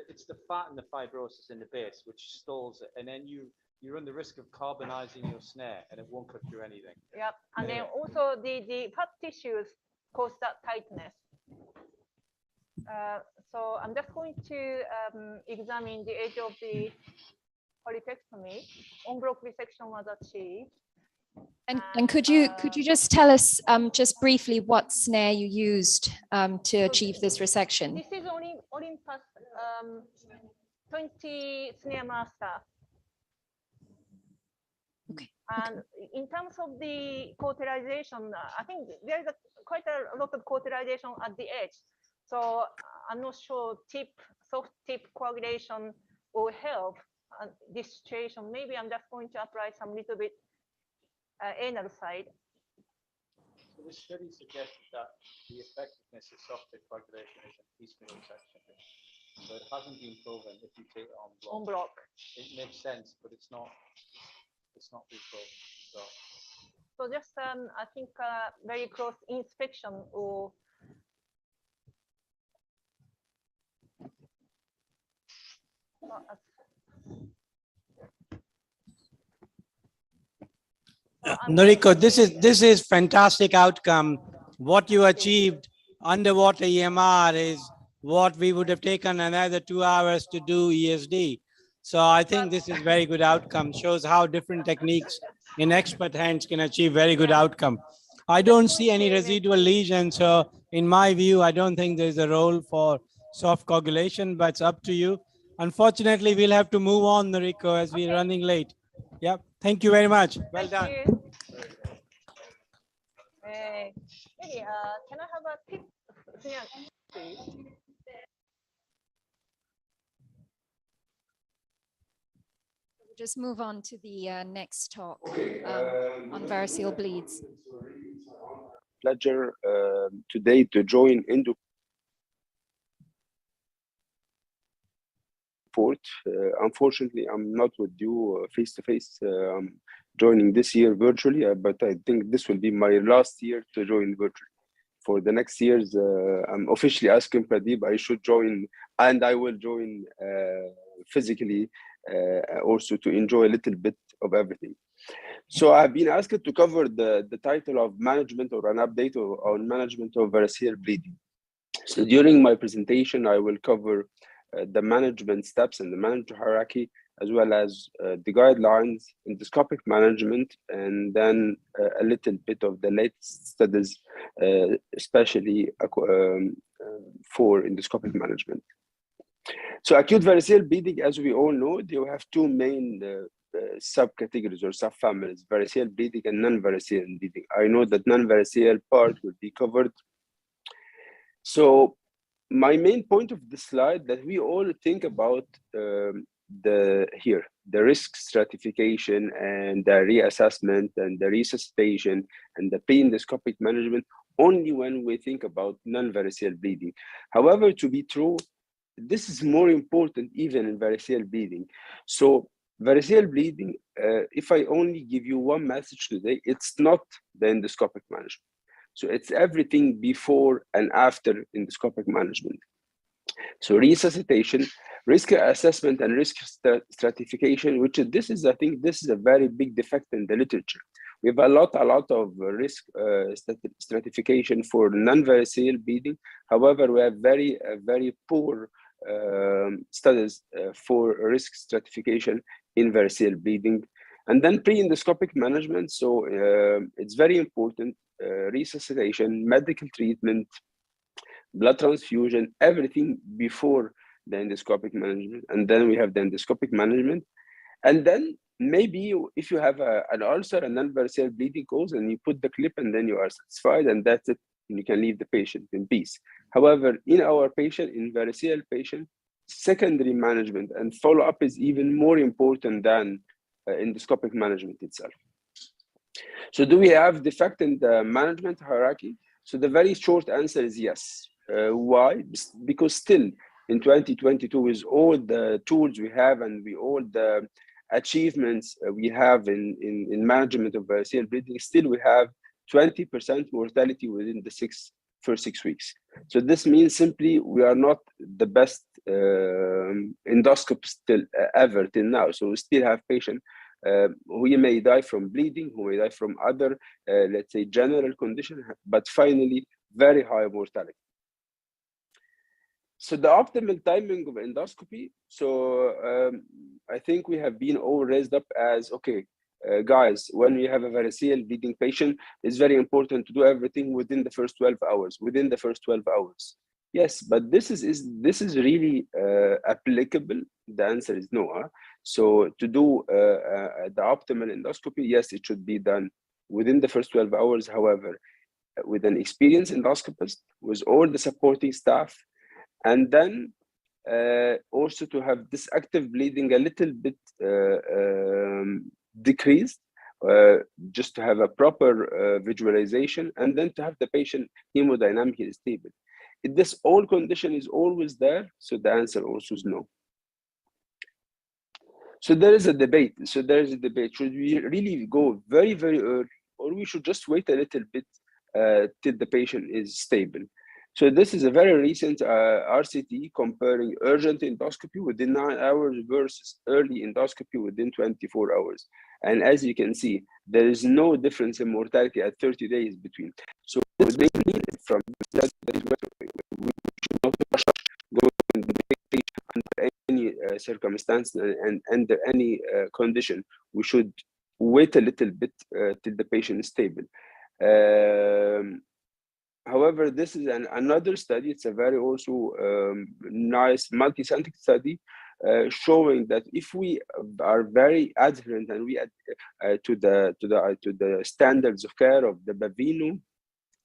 it's the fat and the fibrosis in the base which stalls it, and then you run the risk of carbonizing your snare, and it won't cut through anything. Yep, and then also the fat tissues cause that tightness. So I'm just going to examine the edge of the polypectomy. En bloc resection was achieved. And could you just tell us just briefly what snare you used to achieve this resection? This is Olympus 20 snare master. Okay. And in terms of the cauterization, I think there is quite a lot of cauterization at the edge. So I'm not sure soft tip coagulation will help this situation. Maybe I'm just going to apply some little bit anal side. So this study suggests that the effectiveness of soft tip coagulation is in piecemeal section. So it hasn't been proven if you take it en bloc. It makes sense, but it's not been proven. So just I think very close inspection or Noriko, this is fantastic outcome. What you achieved underwater EMR is what we would have taken another 2 hours to do ESD. So I think this is very good outcome. Shows how different techniques in expert hands can achieve very good outcome. I don't see any residual lesion. So in my view, I don't think there's a role for soft coagulation, but it's up to you. Unfortunately, we'll have to move on, Noriko, as we're running late. Yep. Thank you very much. Well done. Maybe, can I have a tip, please? We'll just move on to the next talk on variceal bleeds. Pleasure today to join Endoport. Unfortunately, I'm not with you face to face. I'm joining this year virtually, but I think this will be my last year to join virtually. For the next years, I'm officially asking Pradeep I should join, and I will join physically also to enjoy a little bit of everything. So I've been asked to cover the title of management or an update on management of variceal bleeding. So during my presentation, I will cover the management steps and the management hierarchy, as well as the guidelines, endoscopic management, and then a little bit of the latest studies, especially for endoscopic management. So acute variceal bleeding, as we all know, you have two main subcategories or subfamilies, variceal bleeding and non-variceal bleeding. I know that non-variceal part will be covered. So my main point of this slide that we all think about the risk stratification and the reassessment and the resuscitation and the pre-endoscopic management only when we think about non-variceal bleeding. However, to be true, this is more important even in variceal bleeding. So variceal bleeding, if I only give you one message today, it's not the endoscopic management. So it's everything before and after endoscopic management. So resuscitation, risk assessment, and risk stratification, which this is, I think, this is a very big defect in the literature. We have a lot of risk stratification for non-variceal bleeding. However, we have very poor studies for risk stratification in variceal bleeding. And then pre-endoscopic management. So it's very important, resuscitation, medical treatment, blood transfusion, everything before the endoscopic management. And then we have the endoscopic management. And then maybe if you have an ulcer, a non-variceal bleeding cause, and you put the clip and then you are satisfied and that's it, and you can leave the patient in peace. However, in our patient, in variceal patient, secondary management and follow-up is even more important than endoscopic management itself. So do we have defect in the management hierarchy? So the very short answer is yes. Why? Because still in 2022, with all the tools we have and all the achievements we have in management of variceal bleeding, still we have 20% mortality within the first 6 weeks. So this means simply we are not the best endoscopists still ever till now. So we still have patients who may die from bleeding, who may die from other, let's say, general condition, but finally very high mortality. So the optimal timing of endoscopy. So I think we have been all raised up as, okay, guys, when we have a variceal bleeding patient, it's very important to do everything within the first 12 hours, Yes, but this is really applicable? The answer is no. So to do the optimal endoscopy, yes, it should be done within the first 12 hours. However, with an experienced endoscopist, with all the supporting staff, and then also to have this active bleeding a little bit decreased, just to have a proper visualization, and then to have the patient hemodynamically stable. If this all condition is always there, so the answer also is no. So there is a debate. Should we really go very, very early, or we should just wait a little bit till the patient is stable? So this is a very recent RCT comparing urgent endoscopy within 9 hours versus early endoscopy within 24 hours. And as you can see, there is no difference in mortality at 30 days between. So this may mean from that we should not rush going under any circumstance and under any condition. We should wait a little bit till the patient is stable. However, this is another study. It's a very also nice multi-centric study showing that if we are very adherent and we to the standards of care of the Baveno,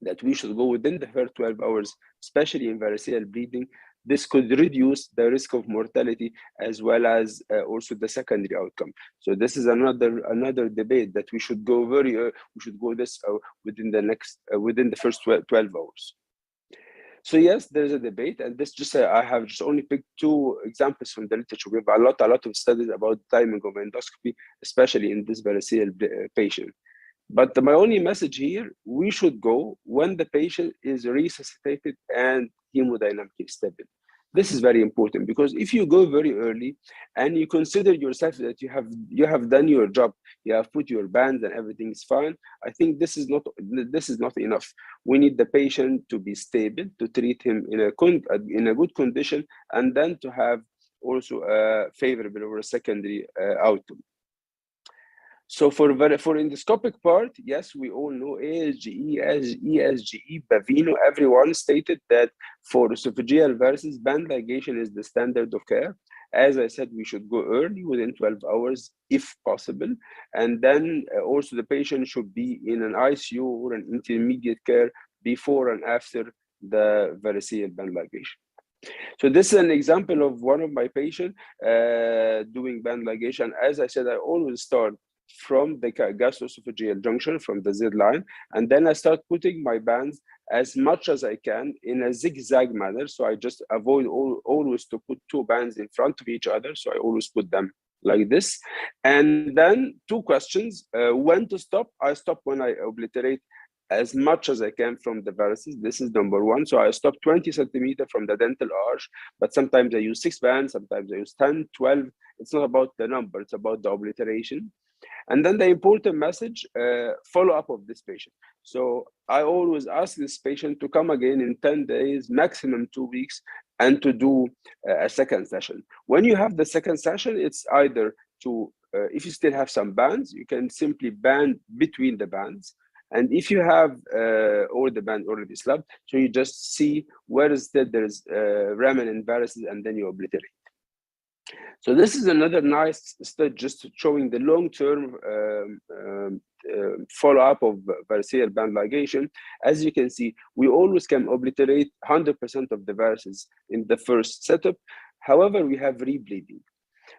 that we should go within the first 12 hours, especially in variceal bleeding. This could reduce the risk of mortality as well as also the secondary outcome. So this is another debate that we should go we should go this within the first 12 hours. So yes, there's a debate, and this just I have just only picked 2 examples from the literature. We have a lot of studies about timing of endoscopy, especially in this variceal patient. But my only message here, we should go when the patient is resuscitated and hemodynamically stable. This is very important, because if you go very early and you consider yourself that you have done your job, you have put your bands and everything is fine, I think this is not enough. We need the patient to be stable, to treat him in a good condition, and then to have also a favorable or a secondary outcome. So for endoscopic part, yes, we all know ASGE, ESGE, Baveno, everyone stated that for esophageal varices, band ligation is the standard of care. As I said, we should go early, within 12 hours, if possible. And then also the patient should be in an ICU or an intermediate care before and after the variceal band ligation. So this is an example of one of my patients doing band ligation. As I said, I always start from the gastroesophageal junction, from the Z line, and then I start putting my bands as much as I can in a zigzag manner. So I just avoid always to put 2 bands in front of each other. So I always put them like this. And then 2 questions, when to stop? I stop when I obliterate as much as I can from the varices. This is number one. So I stop 20 centimeters from the dental arch, but sometimes I use 6 bands, sometimes I use 10, 12. It's not about the number, it's about the obliteration. And then the important message, follow-up of this patient. So I always ask this patient to come again in 10 days, maximum 2 weeks, and to do a second session. When you have the second session, it's either to, if you still have some bands, you can simply band between the bands. And if you have all the band already slabbed, so you just see where is that there's remnant varices, and then you obliterate. So this is another nice study just showing the long-term follow-up of variceal band ligation. As you can see, we always can obliterate 100% of the varices in the first setup. However, we have rebleeding.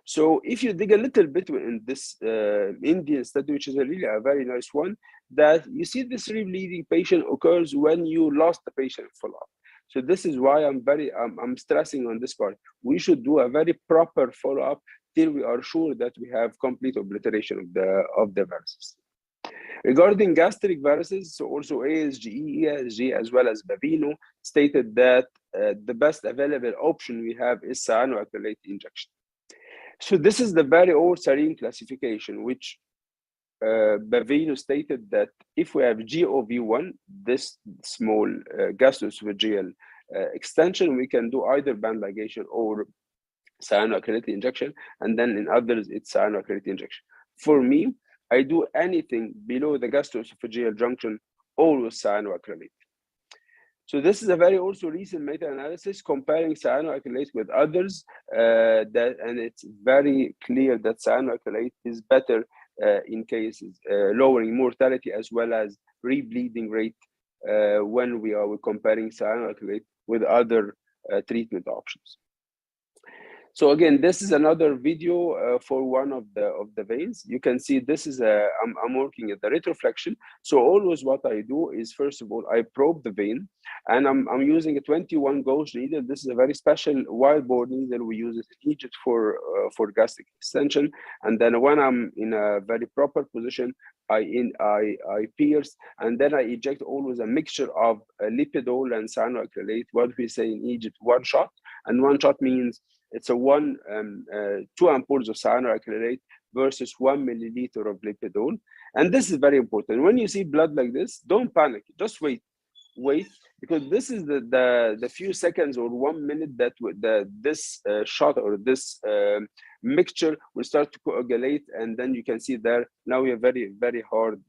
So if you dig a little bit in this Indian study, which is really a very nice one, that you see this rebleeding patient occurs when you lost the patient follow-up. So this is why I'm stressing on this part. We should do a very proper follow-up till we are sure that we have complete obliteration of the varices. Regarding gastric varices, so also ASGE, ESG, as well as Baveno stated that the best available option we have is cyanoacrylate injection. So this is the very old Sarin classification, which Baveno stated that if we have GOV1, this small gastroesophageal extension, we can do either band ligation or cyanoacrylate injection, and then in others, it's cyanoacrylate injection. For me, I do anything below the gastroesophageal junction, always cyanoacrylate. So this is a very also recent meta-analysis comparing cyanoacrylate with others, and it's very clear that cyanoacrylate is better in cases lowering mortality as well as rebleeding rate when we are comparing cyanoacrylate with other treatment options. So again, this is another video for one of the veins. You can see this is I'm working at the retroflexion. So always what I do is, first of all, I probe the vein, and I'm using a 21 gauge needle. This is a very special wild boar needle. We use it in Egypt for gastric extension. And then when I'm in a very proper position, I pierce, and then I eject always a mixture of lipidol and cyanoacrylate. What we say in Egypt, one shot, and one shot means it's a 2 ampoules of cyanoacrylate versus 1 milliliter of lipidol. And this is very important. When you see blood like this, don't panic, just wait, because this is the few seconds or 1 minute that this shot or this mixture will start to coagulate, and then you can see there, now we have very, very hard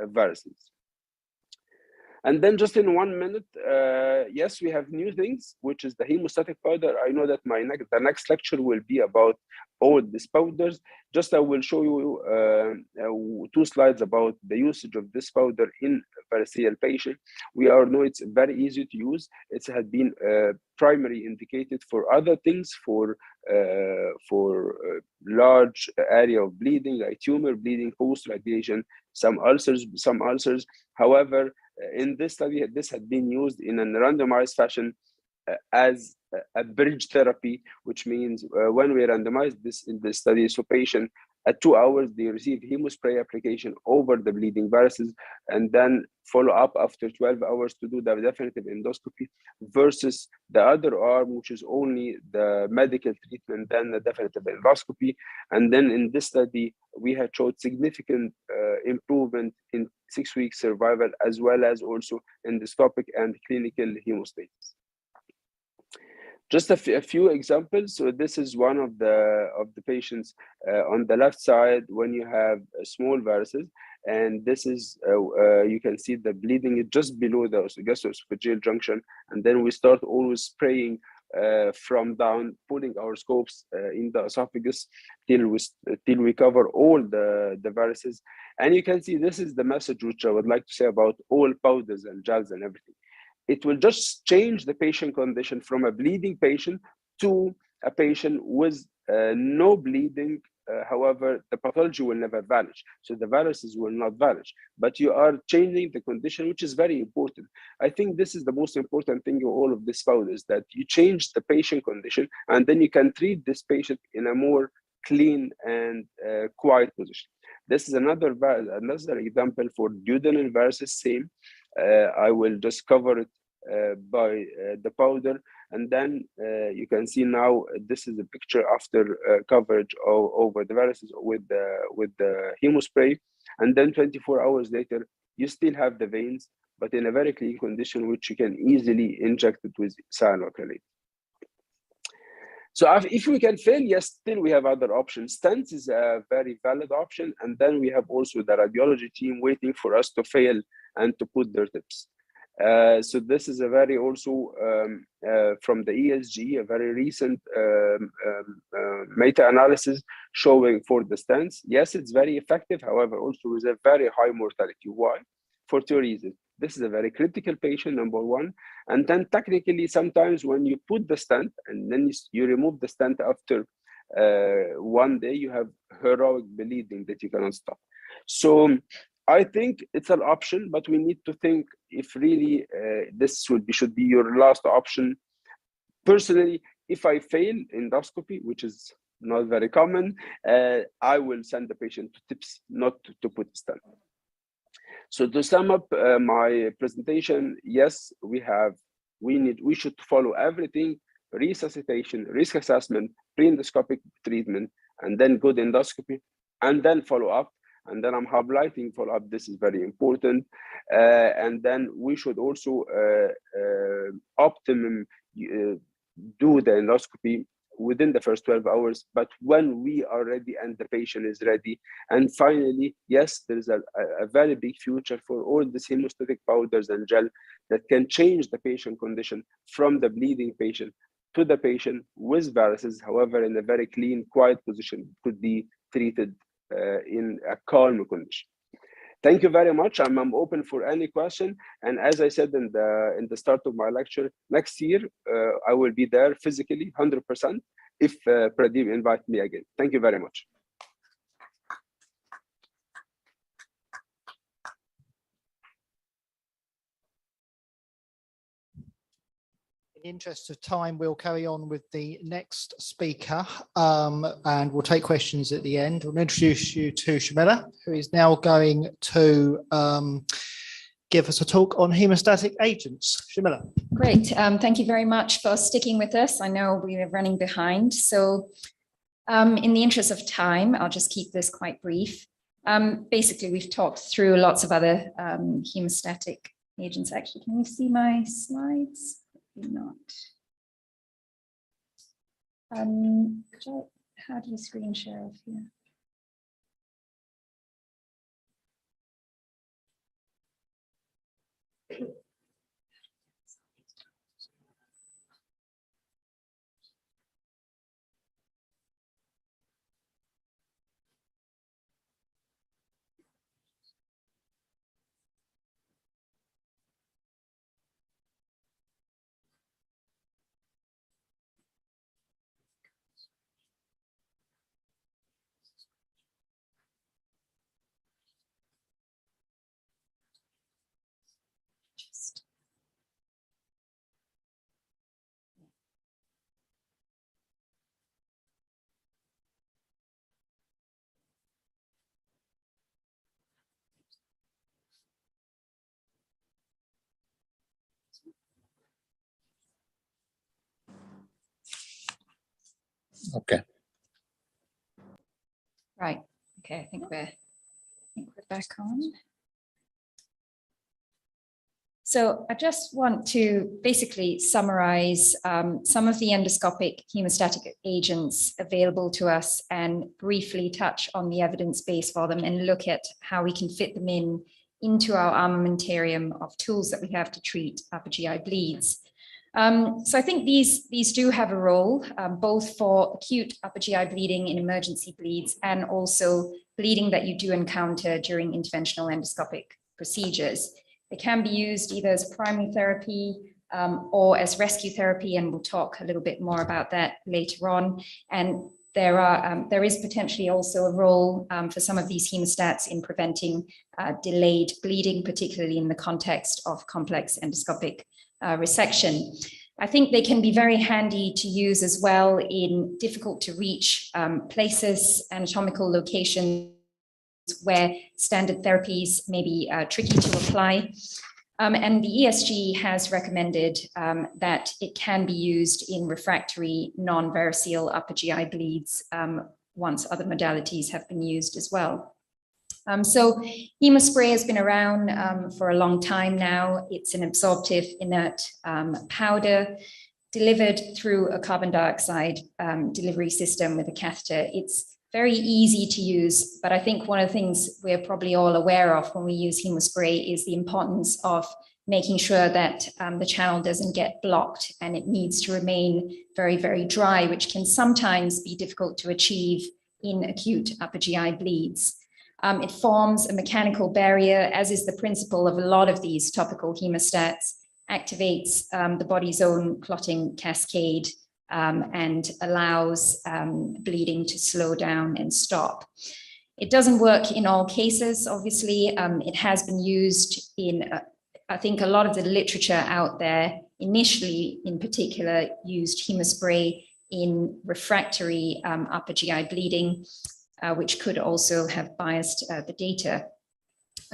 varices. And then just in 1 minute, yes, we have new things, which is the hemostatic powder. I know that the next lecture will be about all these powders. Just I will show you 2 slides about the usage of this powder in variceal patient. We all know it's very easy to use. It has been primarily indicated for other things, for large area of bleeding, like tumor bleeding, post-radiation, some ulcers. However, in this study, this had been used in a randomized fashion as a bridge therapy, which means when we randomize this in the study, so patient at 2 hours, they receive hemospray application over the bleeding varices, and then follow up after 12 hours to do the definitive endoscopy, versus the other arm, which is only the medical treatment, then the definitive endoscopy. And then in this study, we had showed significant improvement in 6-week survival, as well as also endoscopic and clinical hemostasis. Just a few examples. So this is one of the patients on the left side when you have small varices, and this is you can see the bleeding is just below the gastroesophageal junction, and then we start always spraying from down, putting our scopes in the esophagus till we cover all the varices. And you can see this is the message which I would like to say about all powders and gels and everything. It will just change the patient condition from a bleeding patient to a patient with no bleeding. However, the pathology will never vanish. So the varices will not vanish, but you are changing the condition, which is very important. I think this is the most important thing in all of this powders, that you change the patient condition, and then you can treat this patient in a more clean and quiet position. This is another example for duodenal varices, same. I will just cover it by the powder, and then you can see now this is a picture after coverage over the varices with the hemospray, and then 24 hours later you still have the veins, but in a very clean condition, which you can easily inject it with cyanoacrylate. So if we can fail, yes, still we have other options. Stents is a very valid option, and then we have also the radiology team waiting for us to fail and to put their tips. So this is a very also from the ESG, a very recent meta-analysis showing for the stents. Yes, it's very effective, however, also with a very high mortality. Why? For two reasons. This is a very critical patient, number one. And then technically, sometimes when you put the stent and then you remove the stent after 1 day, you have heroic bleeding that you cannot stop. So I think it's an option, but we need to think if really this should be your last option. Personally, if I fail endoscopy, which is not very common, I will send the patient to TIPS, not to put a stent. So to sum up my presentation, yes, we should follow everything: resuscitation, risk assessment, pre-endoscopic treatment, and then good endoscopy, and then follow up. And then I'm highlighting follow up. This is very important. And then we should also optimum do the endoscopy within the first 12 hours, but when we are ready and the patient is ready. And finally, yes, there is a very big future for all these hemostatic powders and gel that can change the patient condition from the bleeding patient to the patient with varices, however, in a very clean, quiet position, could be treated in a calm condition. Thank you very much. I'm open for any question. And as I said in the start of my lecture, next year, I will be there physically, 100%, if Pradeep invites me again. Thank you very much. In the interest of time, we'll carry on with the next speaker, and we'll take questions at the end. I'll introduce you to Shamila, who is now going to give us a talk on hemostatic agents. Shamila. Great. Thank you very much for sticking with us. I know we are running behind. So in the interest of time, I'll just keep this quite brief. Basically, we've talked through lots of other hemostatic agents. Actually, can you see my slides? Not. How do you screen share off here? Okay. Right. Okay. I think we're back on. So I just want to basically summarize some of the endoscopic hemostatic agents available to us and briefly touch on the evidence base for them and look at how we can fit them into our armamentarium of tools that we have to treat upper GI bleeds. So I think these do have a role, both for acute upper GI bleeding in emergency bleeds and also bleeding that you do encounter during interventional endoscopic procedures. They can be used either as primary therapy or as rescue therapy, and we'll talk a little bit more about that later on. And there is potentially also a role for some of these hemostats in preventing delayed bleeding, particularly in the context of complex endoscopic resection. I think they can be very handy to use as well in difficult to reach places, anatomical locations where standard therapies may be tricky to apply. And the ESG has recommended that it can be used in refractory non-variceal upper GI bleeds once other modalities have been used as well. So Hemospray has been around for a long time now. It's an absorptive inert powder delivered through a carbon dioxide delivery system with a catheter. It's very easy to use, but I think one of the things we're probably all aware of when we use Hemospray is the importance of making sure that the channel doesn't get blocked, and it needs to remain very, very dry, which can sometimes be difficult to achieve in acute upper GI bleeds. It forms a mechanical barrier, as is the principle of a lot of these topical hemostats, activates the body's own clotting cascade, and allows bleeding to slow down and stop. It doesn't work in all cases, obviously. It has been used in, I think a lot of the literature out there initially, in particular, used Hemospray in refractory upper GI bleeding, which could also have biased the data.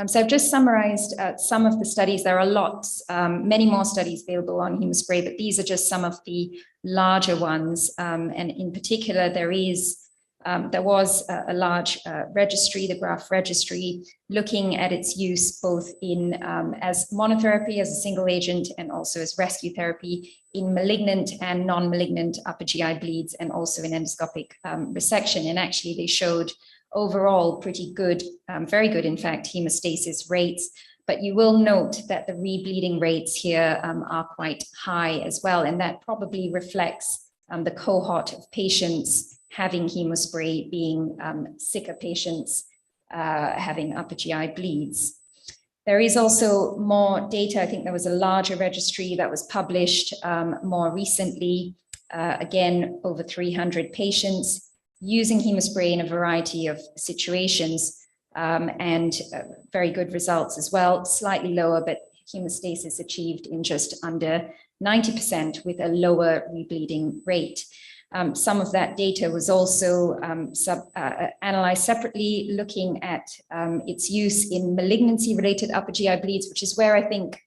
So I've just summarized some of the studies. There are lots, many more studies available on Hemospray, but these are just some of the larger ones. And in particular, there was a large registry, the GRAPH registry, looking at its use both in as monotherapy, as a single agent, and also as rescue therapy in malignant and non-malignant upper GI bleeds, and also in endoscopic resection. And actually they showed overall pretty good, very good, in fact, hemostasis rates. But you will note that the rebleeding rates here are quite high as well. And that probably reflects the cohort of patients having Hemospray being sicker patients having upper GI bleeds. There is also more data. I think there was a larger registry that was published more recently, again, over 300 patients using Hemospray in a variety of situations, and very good results as well, slightly lower, but hemostasis achieved in just under 90% with a lower rebleeding rate. Some of that data was also analyzed separately, looking at its use in malignancy-related upper GI bleeds, which is where I think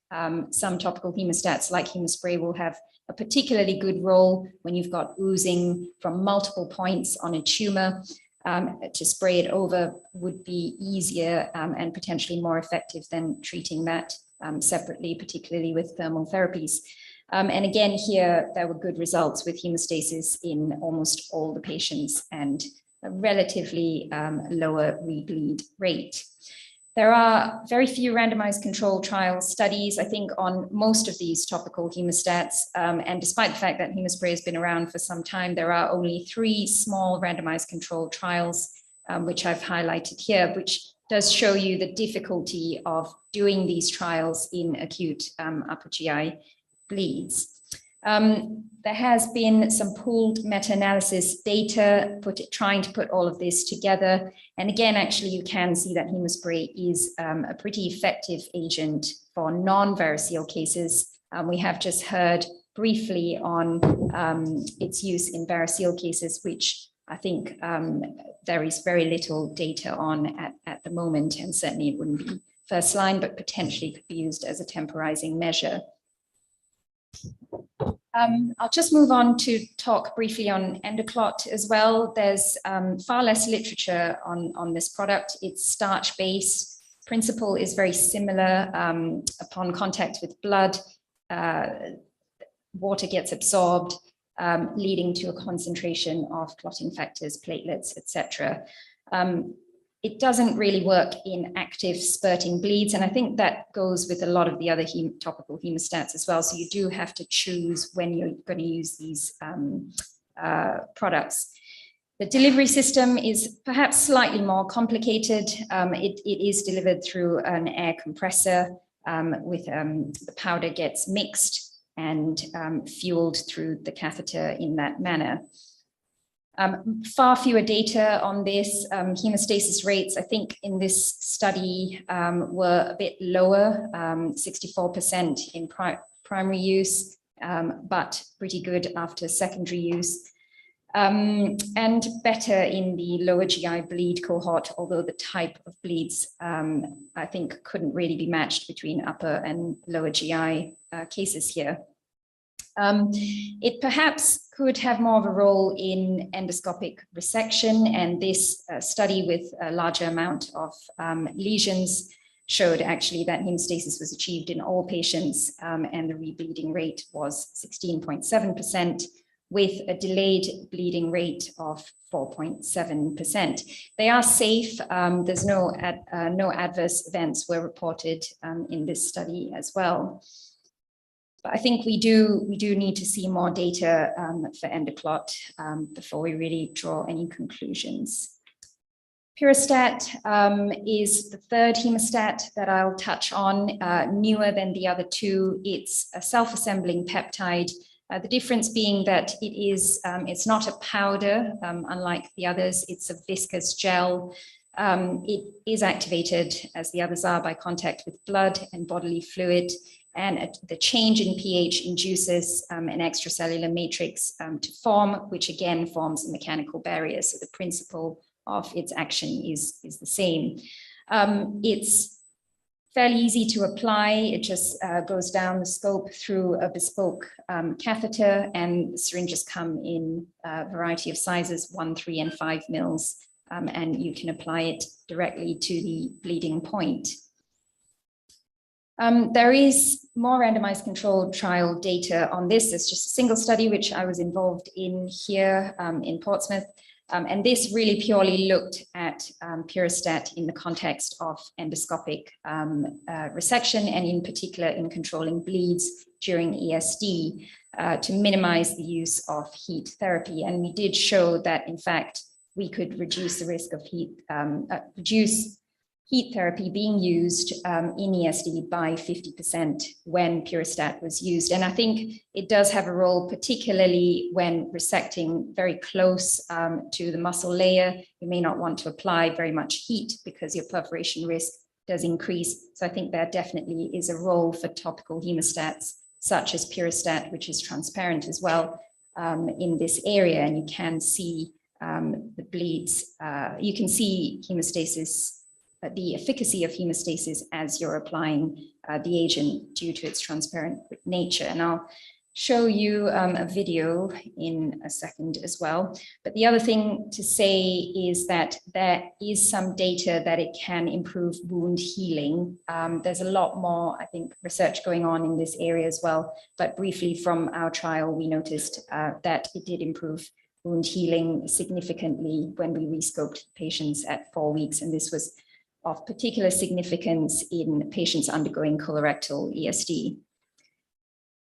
some topical hemostats like Hemospray will have a particularly good role when you've got oozing from multiple points on a tumor. To spray it over would be easier and potentially more effective than treating that separately, particularly with thermal therapies. And again, here, there were good results with hemostasis in almost all the patients and a relatively lower rebleed rate. There are very few randomized controlled trial studies, I think, on most of these topical hemostats. And despite the fact that Hemospray has been around for some time, there are only 3 small randomized controlled trials, which I've highlighted here, which does show you the difficulty of doing these trials in acute upper GI bleeds. There has been some pooled meta-analysis data trying to put all of this together. And again, actually, you can see that Hemospray is a pretty effective agent for non-variceal cases. We have just heard briefly on its use in variceal cases, which I think there is very little data on at the moment, and certainly it wouldn't be first line, but potentially could be used as a temporizing measure. I'll just move on to talk briefly on Endoclot as well. There's far less literature on this product. It's starch-based. Principle is very similar. Upon contact with blood, water gets absorbed, leading to a concentration of clotting factors, platelets, etc. It doesn't really work in active spurting bleeds. And I think that goes with a lot of the other topical hemostats as well. So you do have to choose when you're going to use these products. The delivery system is perhaps slightly more complicated. It is delivered through an air compressor with the powder gets mixed and fueled through the catheter in that manner. Far fewer data on this. Hemostasis rates, I think, in this study were a bit lower, 64% in primary use, but pretty good after secondary use. and better in the lower GI bleed cohort, although the type of bleeds, I think, couldn't really be matched between upper and lower GI cases here. It perhaps could have more of a role in endoscopic resection, and this study with a larger amount of lesions showed actually that hemostasis was achieved in all patients, and the rebleeding rate was 16.7%, with a delayed bleeding rate of 4.7%. They are safe. There's no adverse events were reported in this study as well. But I think we do need to see more data for endoclot before we really draw any conclusions. Purostat is the third hemostat that I'll touch on, newer than the other two. It's a self-assembling peptide. The difference being that it's not a powder, unlike the others. It's a viscous gel. It is activated, as the others are, by contact with blood and bodily fluid. And the change in pH induces an extracellular matrix to form, which again forms a mechanical barrier. So the principle of its action is the same. It's fairly easy to apply. It just goes down the scope through a bespoke catheter, and the syringes come in a variety of sizes, 1, 3, and 5 mils, and you can apply it directly to the bleeding point. There is more randomized controlled trial data on this. It's just a single study, which I was involved in here in Portsmouth. And this really purely looked at Purostat in the context of endoscopic resection, and in particular in controlling bleeds during ESD to minimize the use of heat therapy. And we did show that, in fact, we could reduce the risk of reduce heat therapy being used in ESD by 50% when Purostat was used. And I think it does have a role, particularly when resecting very close to the muscle layer. You may not want to apply very much heat because your perforation risk does increase. So I think there definitely is a role for topical hemostats, such as Purostat, which is transparent as well in this area. And you can see the bleeds. You can see hemostasis, the efficacy of hemostasis as you're applying the agent due to its transparent nature. And I'll show you a video in a second as well. But the other thing to say is that there is some data that it can improve wound healing. There's a lot more, I think, research going on in this area as well. But briefly from our trial, we noticed that it did improve wound healing significantly when we rescoped patients at 4 weeks. And this was of particular significance in patients undergoing colorectal ESD.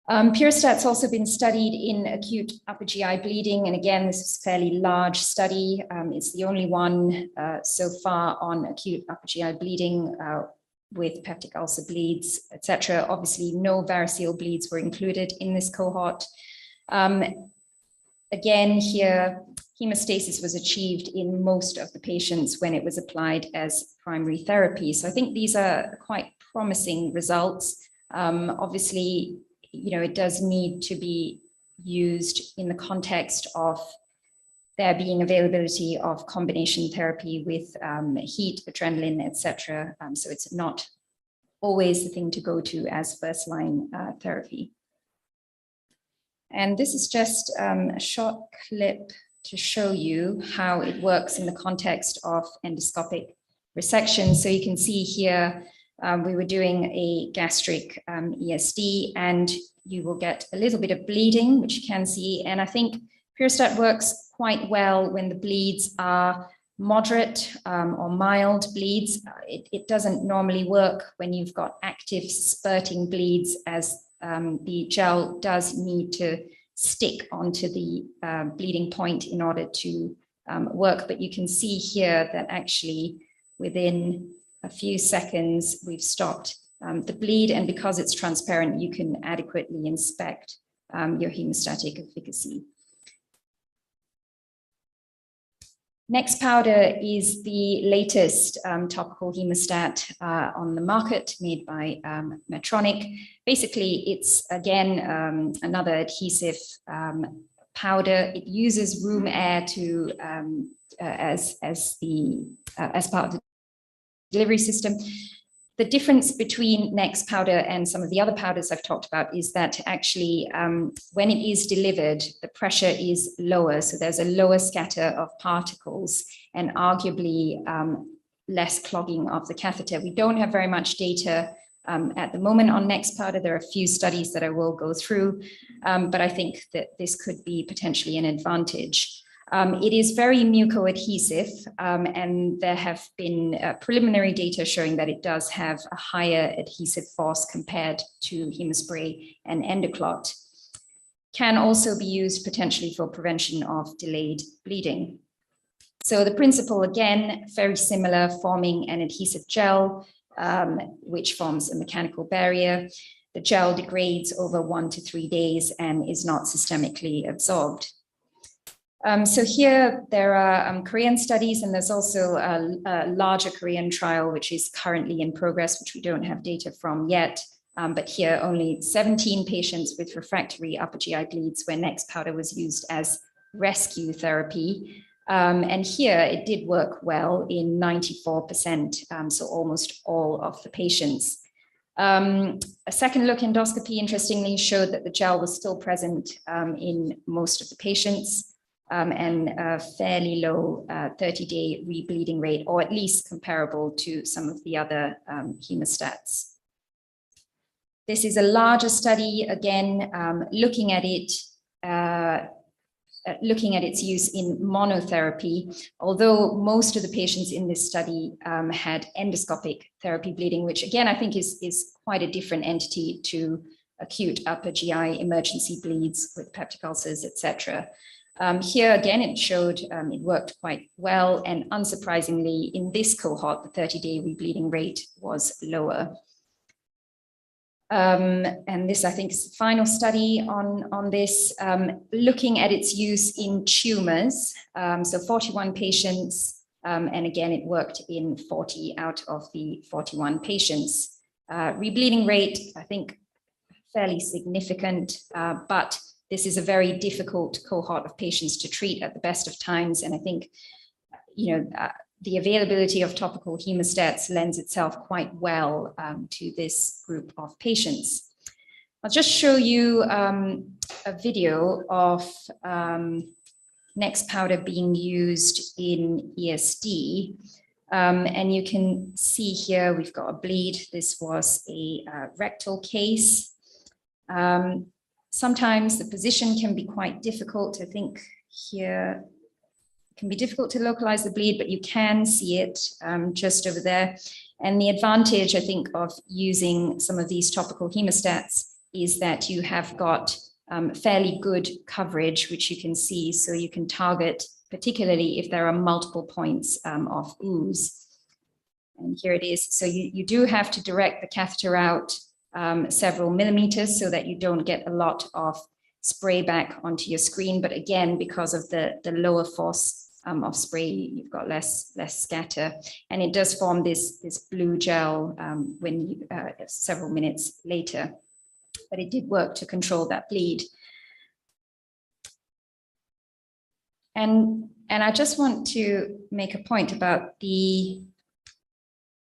Purostat's also been studied in acute upper GI bleeding. And again, this is a fairly large study. It's the only one so far on acute upper GI bleeding with peptic ulcer bleeds, etc. Obviously, no variceal bleeds were included in this cohort. Again, here, hemostasis was achieved in most of the patients when it was applied as primary therapy. So I think these are quite promising results. Obviously, it does need to be used in the context of there being availability of combination therapy with heat, adrenaline, etc. So it's not always the thing to go to as first-line therapy. And this is just a short clip to show you how it works in the context of endoscopic resection. So you can see here, we were doing a gastric ESD, and you will get a little bit of bleeding, which you can see. And I think Purostat works quite well when the bleeds are moderate or mild bleeds. It doesn't normally work when you've got active spurting bleeds, as the gel does need to stick onto the bleeding point in order to work. But you can see here that actually within a few seconds, we've stopped the bleed. And because it's transparent, you can adequately inspect your hemostatic efficacy. Next powder is the latest topical hemostat on the market, made by Medtronic. Basically, it's again another adhesive powder. It uses room air to as part of the delivery system. The difference between Next powder and some of the other powders I've talked about is that actually when it is delivered, the pressure is lower. So there's a lower scatter of particles and arguably less clogging of the catheter. We don't have very much data at the moment on Next powder. There are a few studies that I will go through, but I think that this could be potentially an advantage. It is very mucoadhesive, and there have been preliminary data showing that it does have a higher adhesive force compared to Hemospray and Endoclot. Can also be used potentially for prevention of delayed bleeding. So the principle, again, very similar, forming an adhesive gel, which forms a mechanical barrier. The gel degrades over 1 to 3 days and is not systemically absorbed. So here there are Korean studies, and there's also a larger Korean trial which is currently in progress, which we don't have data from yet. But here only 17 patients with refractory upper GI bleeds where Next powder was used as rescue therapy. And here it did work well in 94%, so almost all of the patients. A second look endoscopy, interestingly, showed that the gel was still present in most of the patients. And a fairly low 30-day rebleeding rate, or at least comparable to some of the other hemostats. This is a larger study, again, looking at its use in monotherapy, although most of the patients in this study had endoscopic therapy bleeding, which again, I think is quite a different entity to acute upper GI emergency bleeds with peptic ulcers, etc. Here again, it showed it worked quite well, and unsurprisingly, in this cohort, the 30-day rebleeding rate was lower. And this, I think, is the final study on this, looking at its use in tumors. So 41 patients, and again, it worked in 40 out of the 41 patients. Rebleeding rate, I think, fairly significant, but this is a very difficult cohort of patients to treat at the best of times. And I think, the availability of topical hemostats lends itself quite well to this group of patients. I'll just show you a video of Next powder being used in ESD. And you can see here, we've got a bleed. This was a rectal case. Sometimes the position can be quite difficult. I think here it can be difficult to localize the bleed, but you can see it just over there. And the advantage, I think, of using some of these topical hemostats is that you have got fairly good coverage, which you can see. So you can target, particularly if there are multiple points of ooze. And here it is. So you do have to direct the catheter out several millimeters so that you don't get a lot of spray back onto your screen. But again, because of the lower force of spray, you've got less scatter. And it does form this blue gel when you, several minutes later. But it did work to control that bleed. And I just want to make a point about the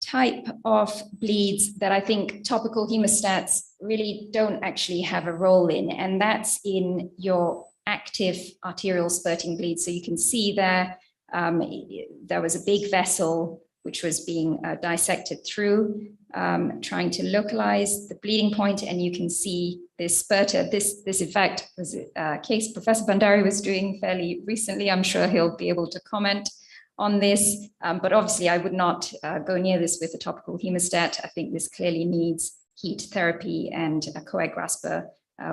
type of bleeds that I think topical hemostats really don't actually have a role in, and that's in your active arterial spurting bleed. So you can see there, there was a big vessel which was being dissected through, trying to localize the bleeding point, and you can see this spurter. This in fact was a case Professor Bandari was doing fairly recently. I'm sure he'll be able to comment on this, but obviously I would not go near this with a topical hemostat. I think this clearly needs heat therapy, and a coag grasper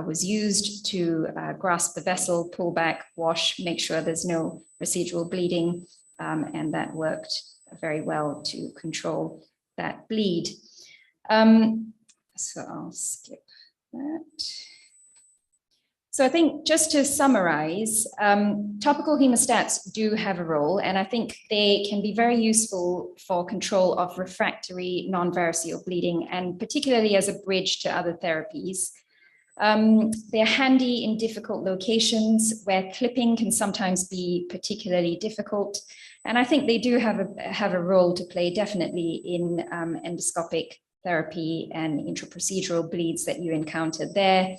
was used to grasp the vessel, pull back, wash, make sure there's no residual bleeding, and that worked very well to control that bleed. So I'll skip that. So I think just to summarize, topical hemostats do have a role, and I think they can be very useful for control of refractory non-variceal bleeding, and particularly as a bridge to other therapies. They're handy in difficult locations where clipping can sometimes be particularly difficult. And I think they do have a role to play definitely in endoscopic therapy and intraprocedural bleeds that you encounter there,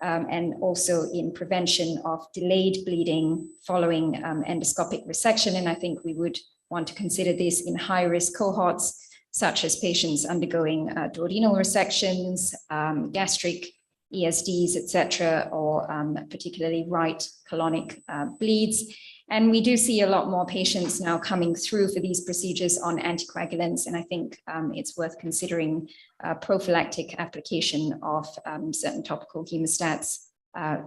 and also in prevention of delayed bleeding following endoscopic resection. And I think we would want to consider this in high-risk cohorts, such as patients undergoing duodenal resections, gastric ESDs, etc., or particularly right colonic bleeds. And we do see a lot more patients now coming through for these procedures on anticoagulants, and I think it's worth considering prophylactic application of certain topical hemostats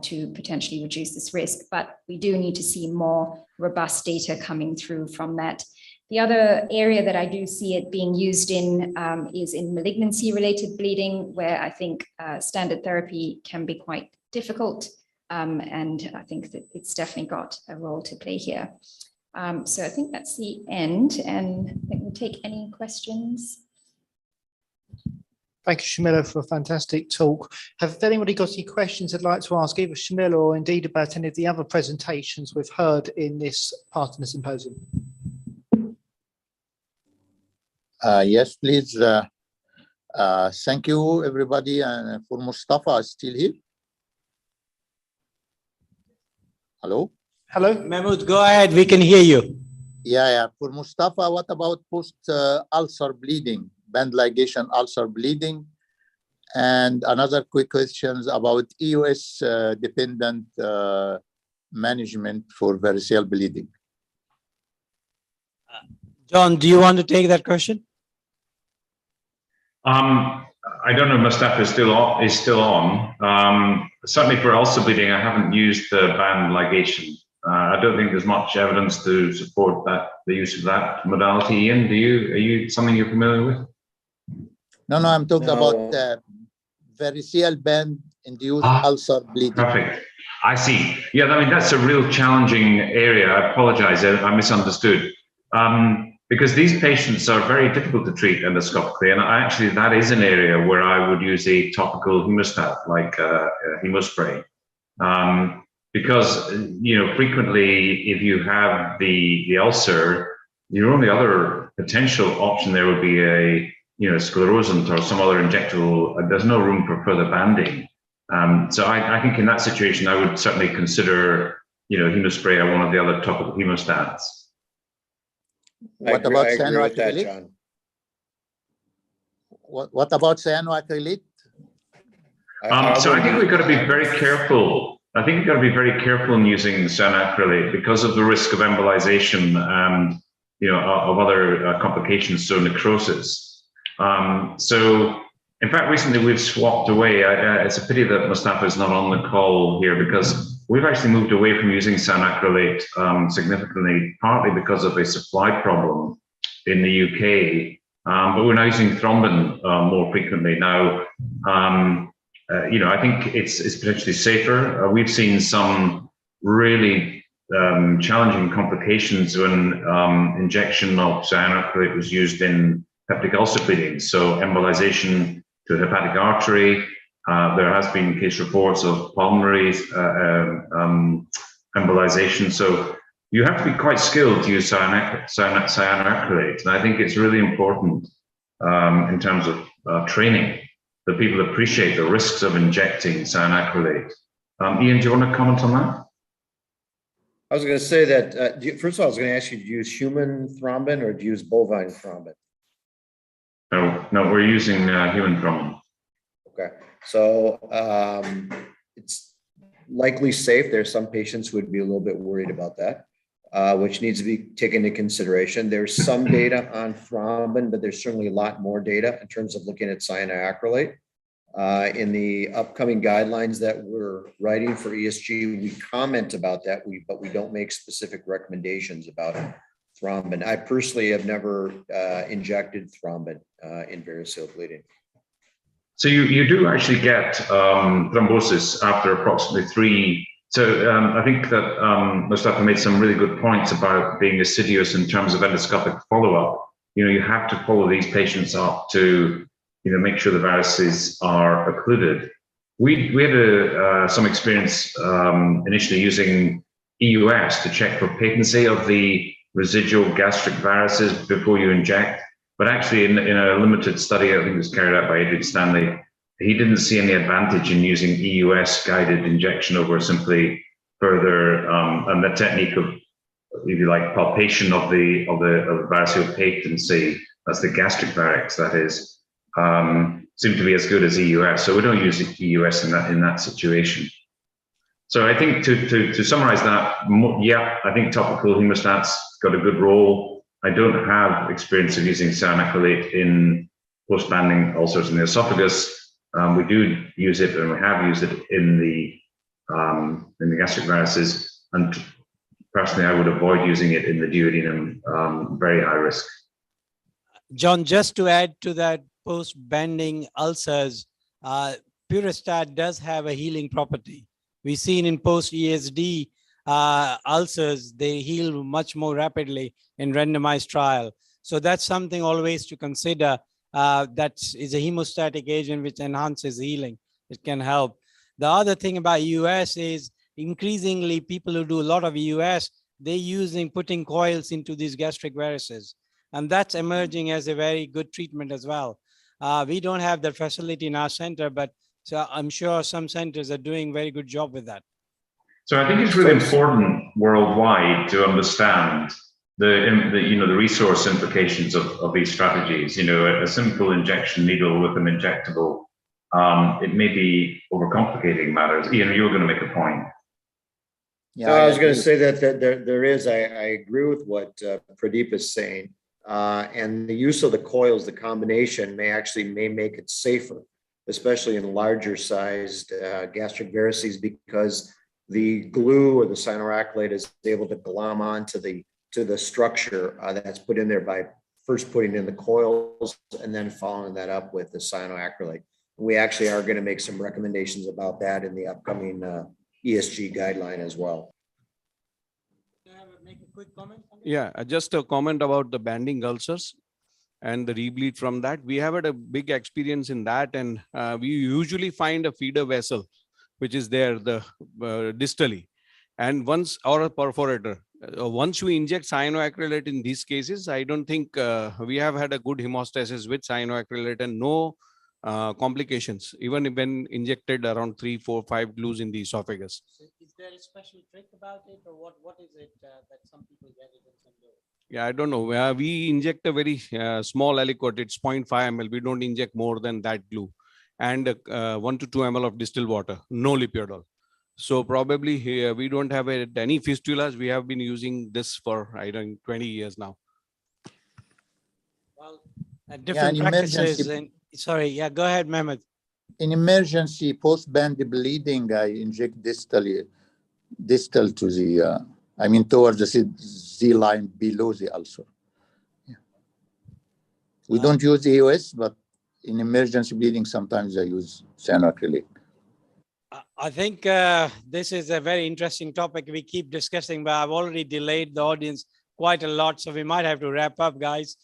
to potentially reduce this risk. But we do need to see more robust data coming through from that. The other area that I do see it being used in is in malignancy-related bleeding, where I think standard therapy can be quite difficult. And I think that it's definitely got a role to play here. So I think that's the end, and I think we'll take any questions. Thank you, Shamila, for a fantastic talk. Have anybody got any questions they'd like to ask either Shamila or indeed about any of the other presentations we've heard in this part of the symposium? Yes, please. Thank you, everybody. And for Mustafa, still here? Hello? Hello? Mahmoud, go ahead. We can hear you. Yeah. For Mustafa, what about post-ulcer bleeding, band ligation ulcer bleeding? And another quick questions about EUS-dependent management for variceal bleeding. John, do you want to take that question? I don't know if Mustafa is still on. Certainly for ulcer bleeding, I haven't used the band ligation. I don't think there's much evidence to support the use of that modality. Ian, are you something you're familiar with? No, I'm talking about variceal band-induced ulcer bleeding. Perfect. I see. Yeah, I mean, that's a real challenging area. I apologize, I misunderstood. Because these patients are very difficult to treat endoscopically, and actually that is an area where I would use a topical hemostat like hemospray. Because frequently if you have the ulcer, your only other potential option there would be a sclerosant or some other injectable. There's no room for further banding. So I think in that situation I would certainly consider hemospray or one of the other topical hemostats. What about cyanoacrylate? What about cyanoacrylate? So I think we've got to be very careful. I think you've got to be very careful in using cyanoacrylate because of the risk of embolization and of other complications, so necrosis. So in fact, recently we've swapped away. It's a pity that Mustafa is not on the call here because we've actually moved away from using cyanoacrylate significantly, partly because of a supply problem in the UK. But we're now using thrombin more frequently now. I think it's potentially safer. We've seen some really challenging complications when injection of cyanoacrylate was used in peptic ulcer bleeding. So embolization to the hepatic artery. There has been case reports of pulmonary embolization. So you have to be quite skilled to use cyanoacrylate. And I think it's really important in terms of training that people appreciate the risks of injecting cyanoacrylate. Ian, do you want to comment on that? I was going to say that, first of all, I was going to ask you, do you use human thrombin or do you use bovine thrombin? No, we're using human thrombin. Okay, so it's likely safe. There's some patients who would be a little bit worried about that, which needs to be taken into consideration. There's some data on thrombin, but there's certainly a lot more data in terms of looking at cyanoacrylate. In the upcoming guidelines that we're writing for ESG, we comment about that, but we don't make specific recommendations about thrombin. I personally have never injected thrombin in variceal bleeding. So you do actually get thrombosis after approximately 3. So I think that Mustafa made some really good points about being assiduous in terms of endoscopic follow-up. You have to follow these patients up to make sure the varices are occluded. we had some experience initially using EUS to check for patency of the residual gastric varices before you inject. But actually, in a limited study, I think it was carried out by Adrian Stanley, he didn't see any advantage in using EUS guided injection over simply further, and the technique of, if you like, palpation of the variceal patency, that's the gastric varix, that is, seemed to be as good as EUS. So we don't use EUS in that situation. So I think to summarize that, yeah, I think topical hemostats got a good role. I don't have experience of using cyanacrylate in post-banding ulcers in the esophagus. We do use it, and we have used it in the gastric varices. And personally, I would avoid using it in the duodenum, very high risk. John, just to add to that, post-banding ulcers, Purestat does have a healing property. We've seen in post-ESD ulcers, they heal much more rapidly in randomized trial. So that's something always to consider. That is a hemostatic agent which enhances healing. It can help. The other thing about EUS is increasingly people who do a lot of EUS, they're putting coils into these gastric varices. And that's emerging as a very good treatment as well. We don't have that facility in our center, but so I'm sure some centers are doing a very good job with that. So I think it's really important worldwide to understand the resource implications of these strategies. You know, a simple injection needle with an injectable, it may be overcomplicating matters. Ian, you were going to make a point. Yeah, no, I was going to say that there is. I agree with what Pradeep is saying, and the use of the coils, the combination may make it safer, especially in larger sized gastric varices, because the glue or the cyanoacrylate is able to glom onto the structure that's put in there by first putting in the coils and then following that up with the cyanoacrylate. We actually are going to make some recommendations about that in the upcoming ESG guideline as well. Make a quick comment? Yeah, just a comment about the banding ulcers and the rebleed from that. We have had a big experience in that, and we usually find a feeder vessel, which is there, the distally, and once, or a perforator. Once you inject cyanoacrylate in these cases, I don't think we have had a good hemostasis with cyanoacrylate and no complications, even when injected around 3, 4, 5 glues in the esophagus. So is there a special trick about it, or what is it that some people get it and some don't? Yeah, I don't know. We inject a very small aliquot. It's 0.5 ml. We don't inject more than that glue, and 1 to 2 ml of distilled water, no lipiodol. So probably here we don't have any fistulas. We have been using this for, I don't know, 20 years now. Well, different practices. And, sorry, yeah, go ahead, Mehmet. In emergency post-band bleeding, I inject distal to the, towards the Z line below the ulcer. Yeah. We don't use EOS, but in emergency bleeding, sometimes I use cyanoacrylate. I think this is a very interesting topic we keep discussing, but I've already delayed the audience quite a lot, so we might have to wrap up, guys,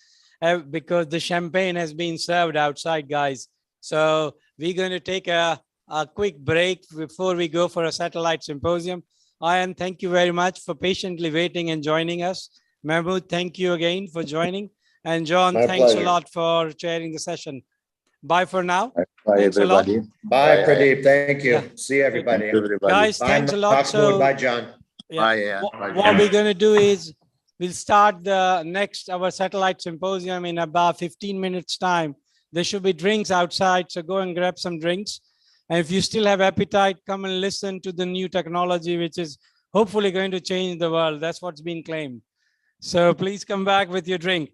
because the champagne has been served outside, guys. So we're going to take a quick break before we go for a satellite symposium. Ian, thank you very much for patiently waiting and joining us. Mahmood, thank you again for joining. And John, thanks a lot for chairing the session. Bye for now. Bye, thanks everybody. Bye, Pradeep. Thank you. Yeah. See everybody. Guys, Bye, thanks a lot. Mahmood. So, bye, John. Yeah. Bye, yeah. What we're going to do is we'll start our satellite symposium in about 15 minutes time. There should be drinks outside, so go and grab some drinks. And if you still have appetite, come and listen to the new technology, which is hopefully going to change the world. That's what's been claimed. So please come back with your drink.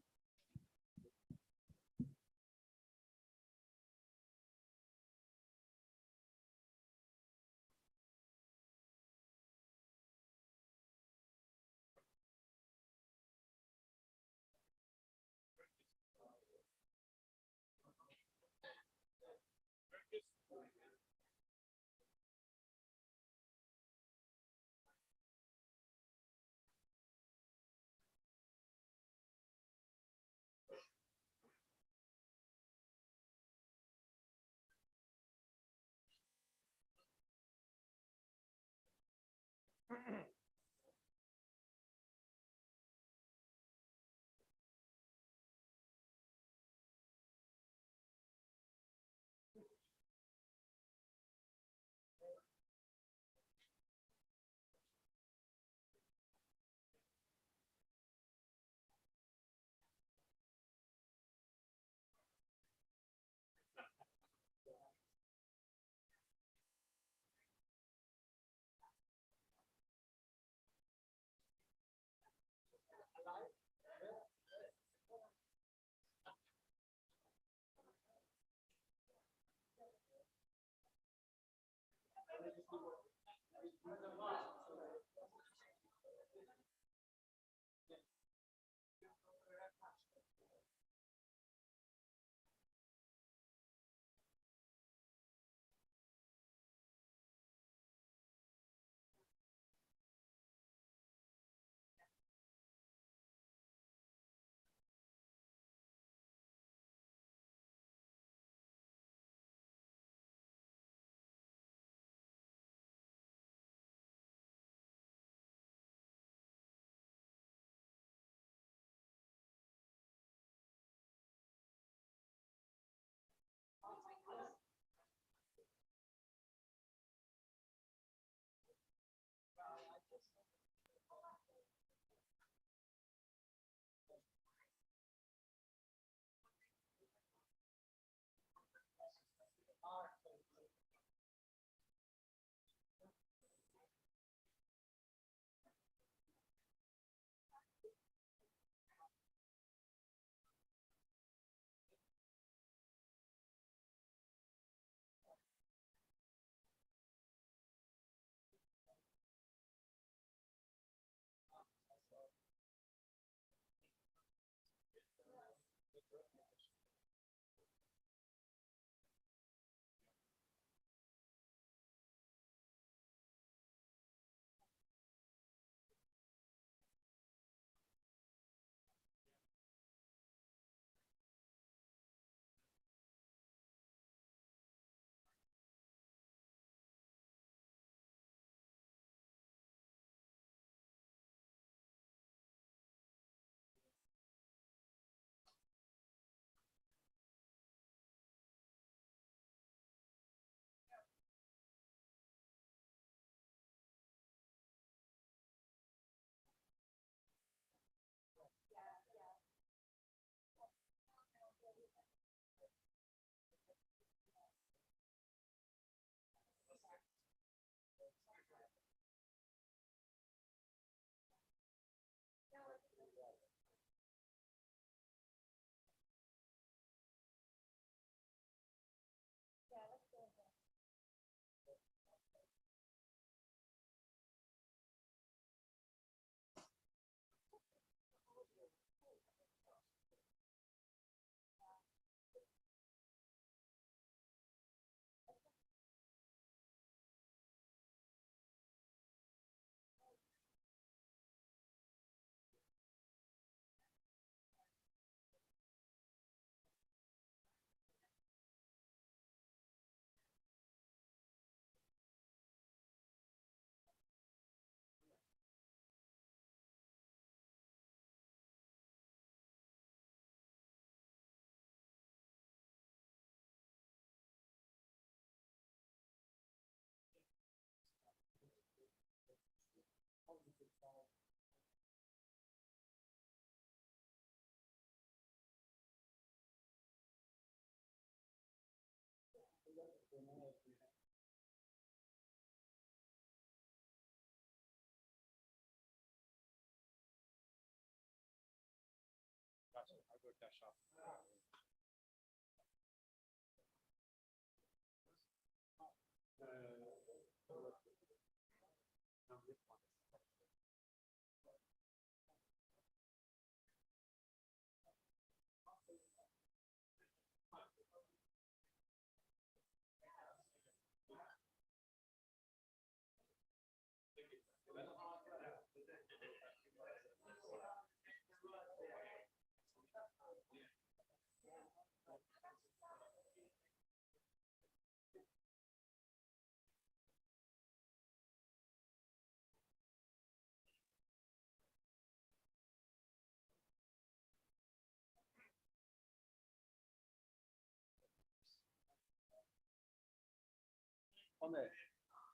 on it.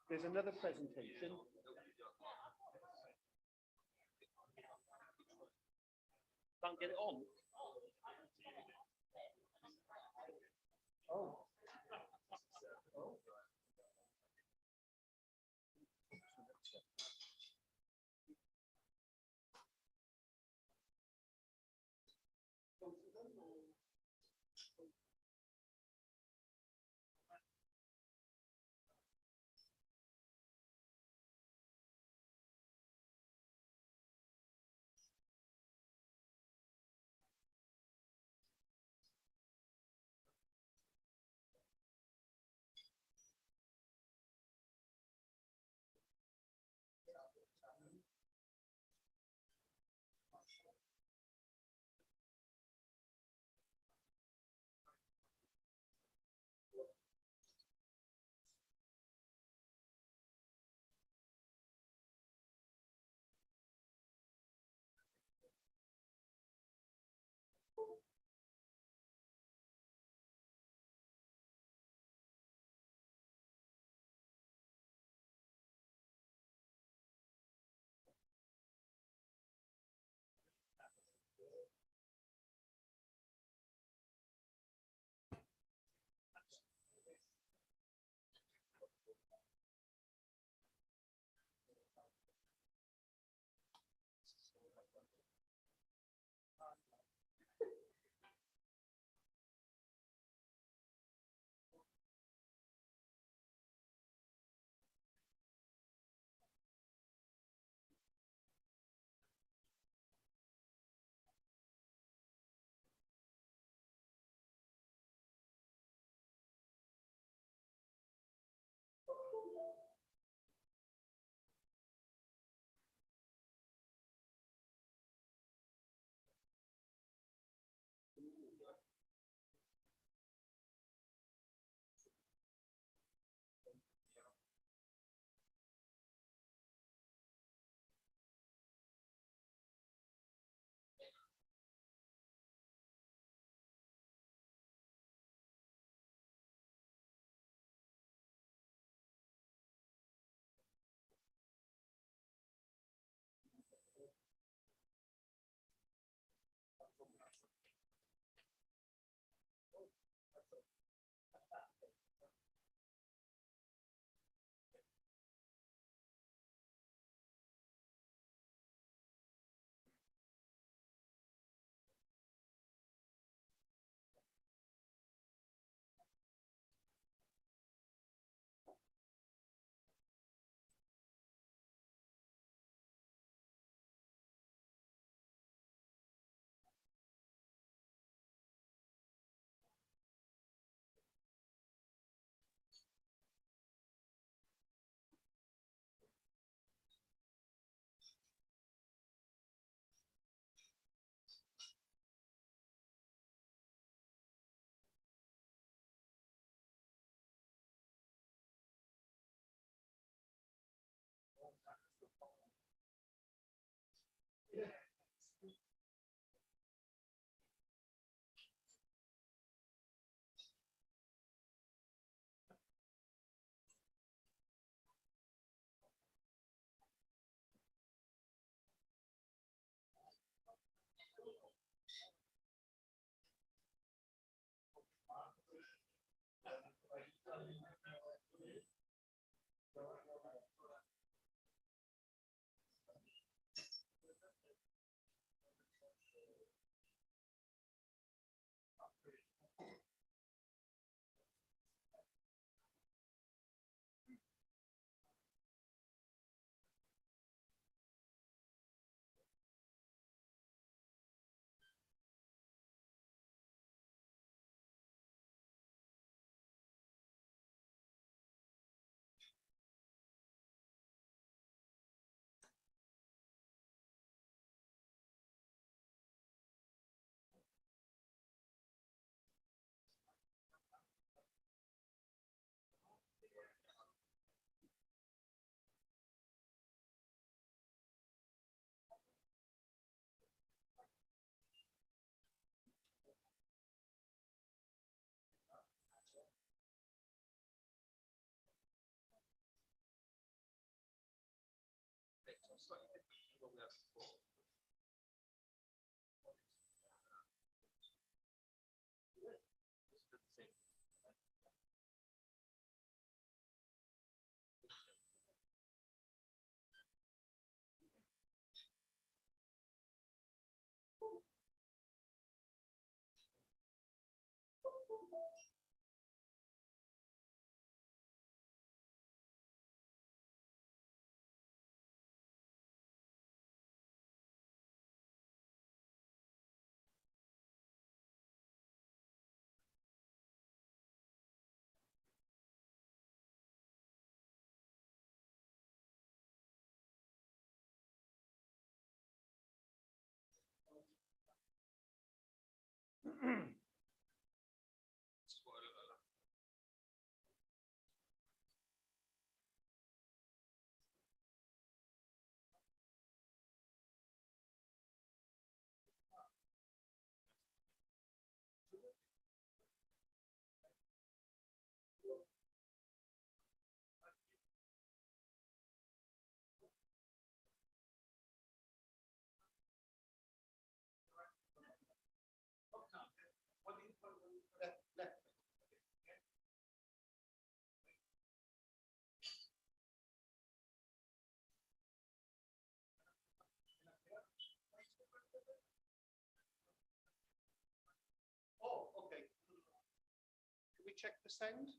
There's another presentation. Can't get it on. Oh. Oh, okay. Can we check the send?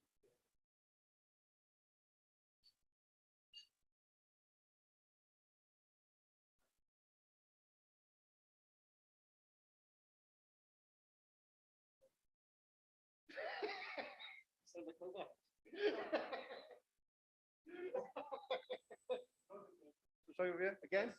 Sorry, again?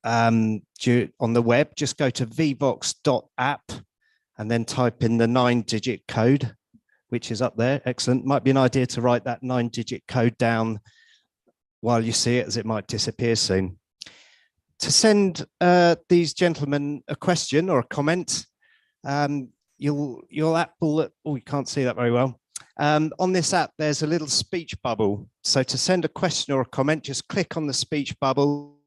on the web, just go to vvox.app and then type in the 9-digit code, which is up there. Excellent. Might be an idea to write that 9-digit code down while you see it, as it might disappear soon. To send these gentlemen a question or a comment, your app will, oh, you can't see that very well. On this app, there's a little speech bubble. So to send a question or a comment, just click on the speech bubble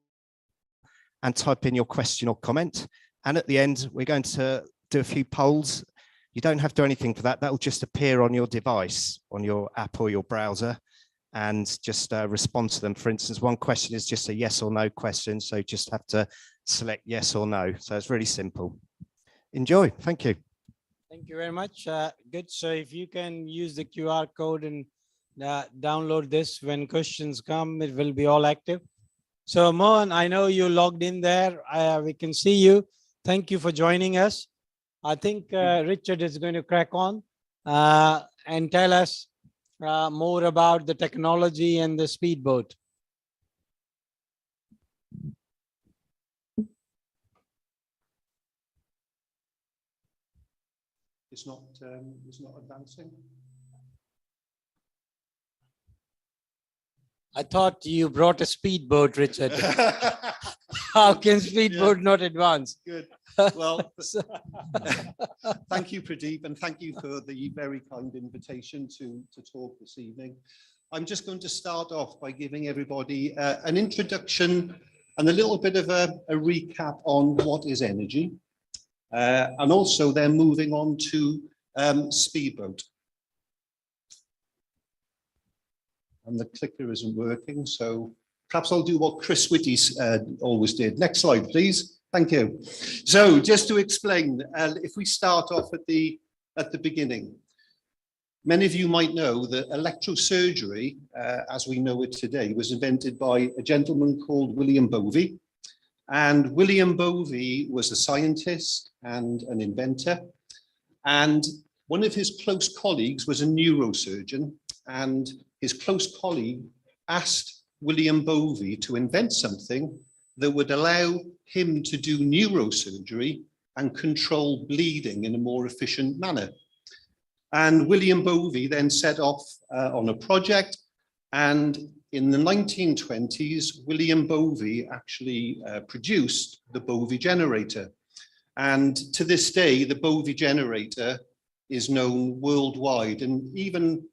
and type in your question or comment. And at the end, we're going to do a few polls. You don't have to do anything for that. That will just appear on your device, on your app or your browser, and just respond to them. For instance, one question is just a yes or no question. So you just have to select yes or no. So it's really simple. Enjoy. Thank you. Thank you very much. Good. So if you can use the QR code and download this when questions come, it will be all active. So Mohan, I know you logged in there. We can see you. Thank you for joining us. I think Richard is going to crack on and tell us more about the technology and the speedboat. It's not advancing. I thought you brought a speedboat, Richard. How can speedboat not advance? Good. Well, thank you, Pradeep, and thank you for the very kind invitation to talk this evening. I'm just going to start off by giving everybody an introduction and a little bit of a recap on what is energy. And also then moving on to speedboat. And the clicker isn't working, so perhaps I'll do what Chris Whitty always did. Next slide, please. Thank you. So just to explain, if we start off at the beginning, many of you might know that electrosurgery, as we know it today, was invented by a gentleman called William Bovey. And William Bovey was a scientist and an inventor. And one of his close colleagues was a neurosurgeon. And his close colleague asked William Bovey to invent something that would allow him to do neurosurgery and control bleeding in a more efficient manner. And William Bovey then set off on a project, and in the 1920s, William Bovey actually produced the Bovey generator. And to this day, the Bovey generator is known worldwide, and even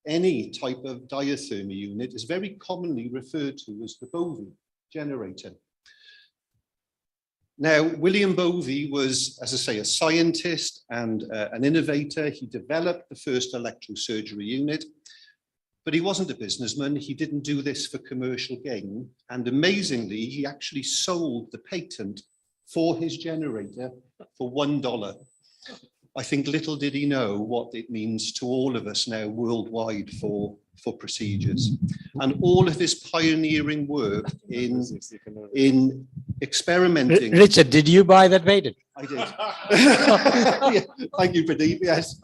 any type of diathermy unit is very commonly referred to as the Bovey generator. Now, William Bovey was, as I say, a scientist and an innovator. He developed the first electrosurgery unit, but he wasn't a businessman. He didn't do this for commercial gain. And amazingly, he actually sold the patent for his generator for $1. I think little did he know what it means to all of us now worldwide for procedures. And all of his pioneering work in experimenting. Richard, did you buy that patent? I did. Yeah, thank you, Pradeep. Yes.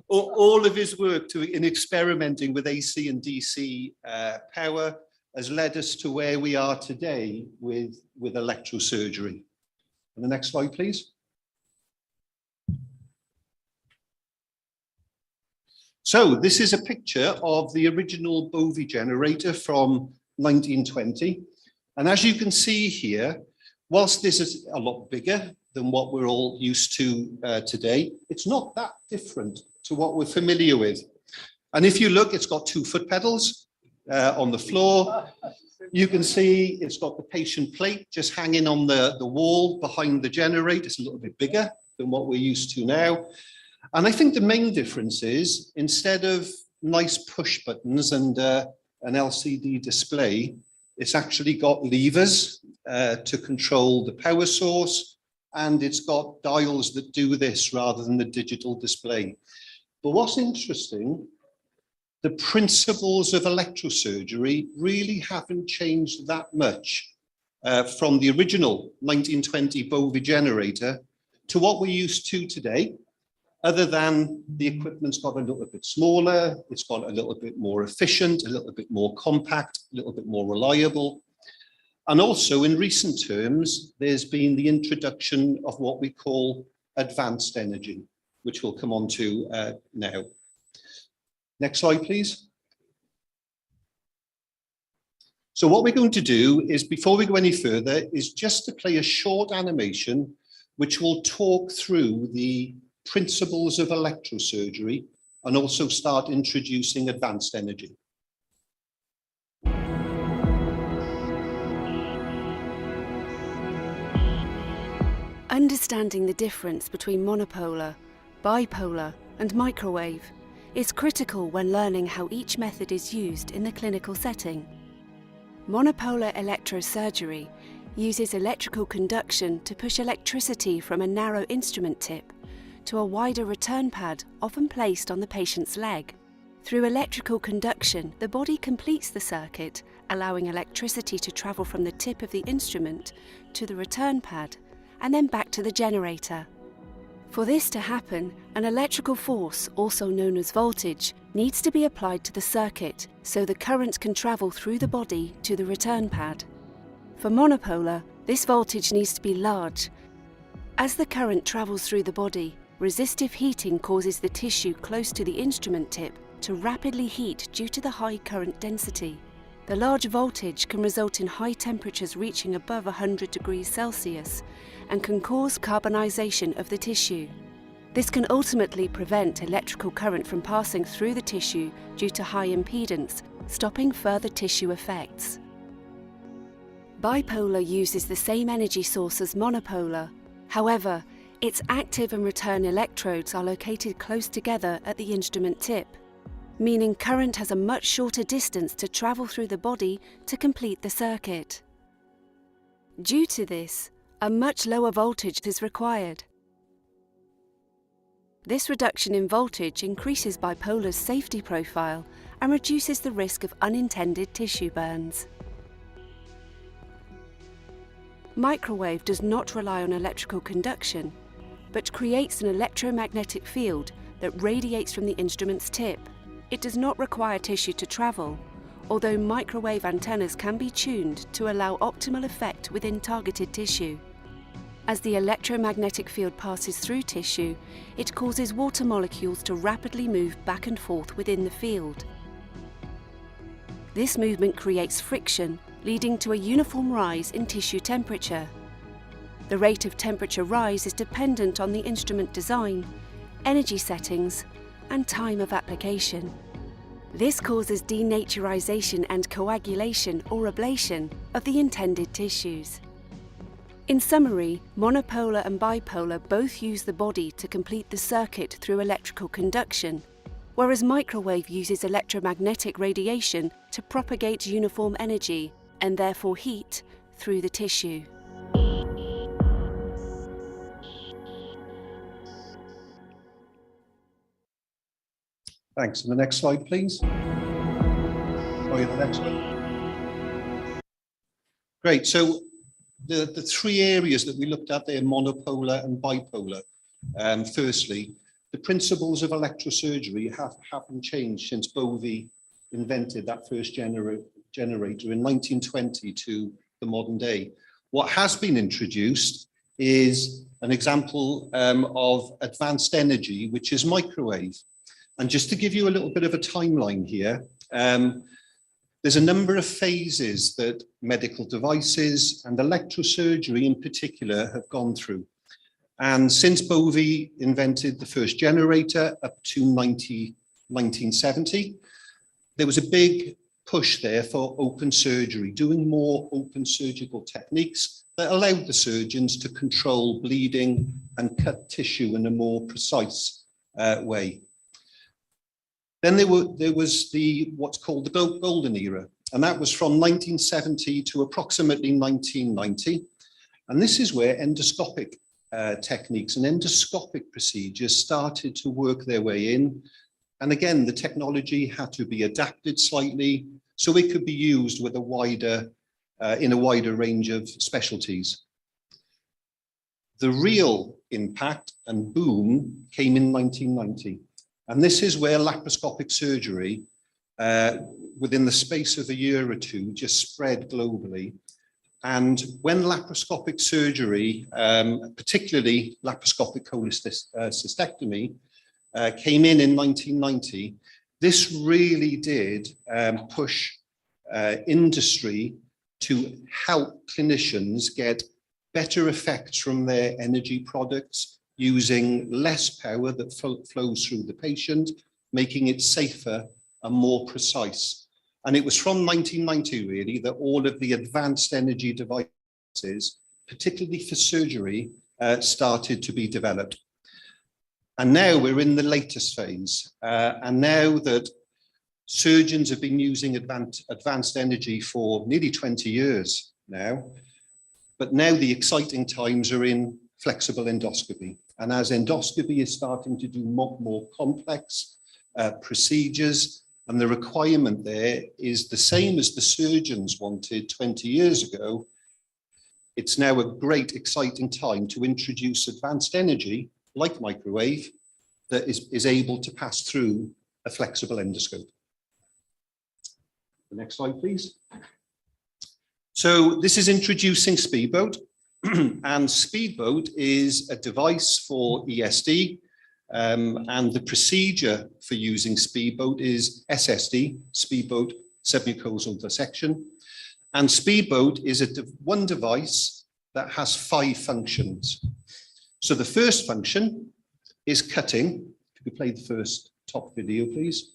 All of his work in experimenting with AC and DC power has led us to where we are today with electrosurgery. And the next slide, please. So this is a picture of the original Bovey generator from 1920. And as you can see here, whilst this is a lot bigger than what we're all used to today, it's not that different to what we're familiar with. And if you look, it's got 2 foot pedals on the floor. You can see it's got the patient plate just hanging on the wall behind the generator. It's a little bit bigger than what we're used to now. And I think the main difference is, instead of nice push buttons and an LCD display, it's actually got levers to control the power source, and it's got dials that do this rather than the digital display. But what's interesting, the principles of electrosurgery really haven't changed that much from the original 1920 Bovey generator to what we're used to today, other than the equipment's got a little bit smaller, it's got a little bit more efficient, a little bit more compact, a little bit more reliable. And also in recent terms, there's been the introduction of what we call advanced energy, which we'll come on to now. Next slide, please. So what we're going to do is, before we go any further, is just to play a short animation which will talk through the principles of electrosurgery and also start introducing advanced energy. Understanding the difference between monopolar, bipolar, and microwave is critical when learning how each method is used in the clinical setting. Monopolar electrosurgery uses electrical conduction to push electricity from a narrow instrument tip to a wider return pad often placed on the patient's leg. Through electrical conduction, the body completes the circuit, allowing electricity to travel from the tip of the instrument to the return pad and then back to the generator. For this to happen, an electrical force, also known as voltage, needs to be applied to the circuit so the current can travel through the body to the return pad. For monopolar, this voltage needs to be large. As the current travels through the body, resistive heating causes the tissue close to the instrument tip to rapidly heat due to the high current density. The large voltage can result in high temperatures reaching above 100 degrees Celsius and can cause carbonization of the tissue. This can ultimately prevent electrical current from passing through the tissue due to high impedance, stopping further tissue effects. Bipolar uses the same energy source as monopolar. However, its active and return electrodes are located close together at the instrument tip, meaning current has a much shorter distance to travel through the body to complete the circuit. Due to this, a much lower voltage is required. This reduction in voltage increases bipolar's safety profile and reduces the risk of unintended tissue burns. Microwave does not rely on electrical conduction, but creates an electromagnetic field that radiates from the instrument's tip. It does not require tissue to travel, although microwave antennas can be tuned to allow optimal effect within targeted tissue. As the electromagnetic field passes through tissue, it causes water molecules to rapidly move back and forth within the field. This movement creates friction, leading to a uniform rise in tissue temperature. The rate of temperature rise is dependent on the instrument design, energy settings, and time of application. This causes denaturization and coagulation or ablation of the intended tissues. In summary, monopolar and bipolar both use the body to complete the circuit through electrical conduction, whereas microwave uses electromagnetic radiation to propagate uniform energy and therefore heat through the tissue. Thanks. And the next slide, please. Oh, yeah, the next one. Great. So the three areas that we looked at there, monopolar and bipolar. Firstly, the principles of electrosurgery haven't changed since Bovie invented that first generator in 1920 to the modern day. What has been introduced is an example of advanced energy, which is microwave. And just to give you a little bit of a timeline here, there's a number of phases that medical devices and electrosurgery in particular have gone through. And since Bovie invented the first generator up to 1970, there was a big push there for open surgery, doing more open surgical techniques that allowed the surgeons to control bleeding and cut tissue in a more precise way. Then there was what's called the golden era, and that was from 1970 to approximately 1990. And this is where endoscopic techniques and endoscopic procedures started to work their way in. And again, the technology had to be adapted slightly so it could be used with in a wider range of specialties. The real impact and boom came in 1990. And this is where laparoscopic surgery, within the space of a year or two, just spread globally. And when laparoscopic surgery, particularly laparoscopic cholecystectomy, came in 1990, this really did push industry to help clinicians get better effects from their energy products using less power that flows through the patient, making it safer and more precise. And it was from 1990 really that all of the advanced energy devices, particularly for surgery, started to be developed. And now we're in the latest phase. And now that surgeons have been using advanced energy for nearly 20 years now, but now the exciting times are in flexible endoscopy. And as endoscopy is starting to do more complex procedures, and the requirement there is the same as the surgeons wanted 20 years ago, it's now a great, exciting time to introduce advanced energy, like microwave, that is able to pass through a flexible endoscope. The next slide, please. So this is introducing Speedboat, and Speedboat is a device for ESD, and the procedure for using Speedboat is SSD, Speedboat submucosal dissection. And Speedboat is one device that has 5 functions. So the first function is cutting. If you could play the first top video, please.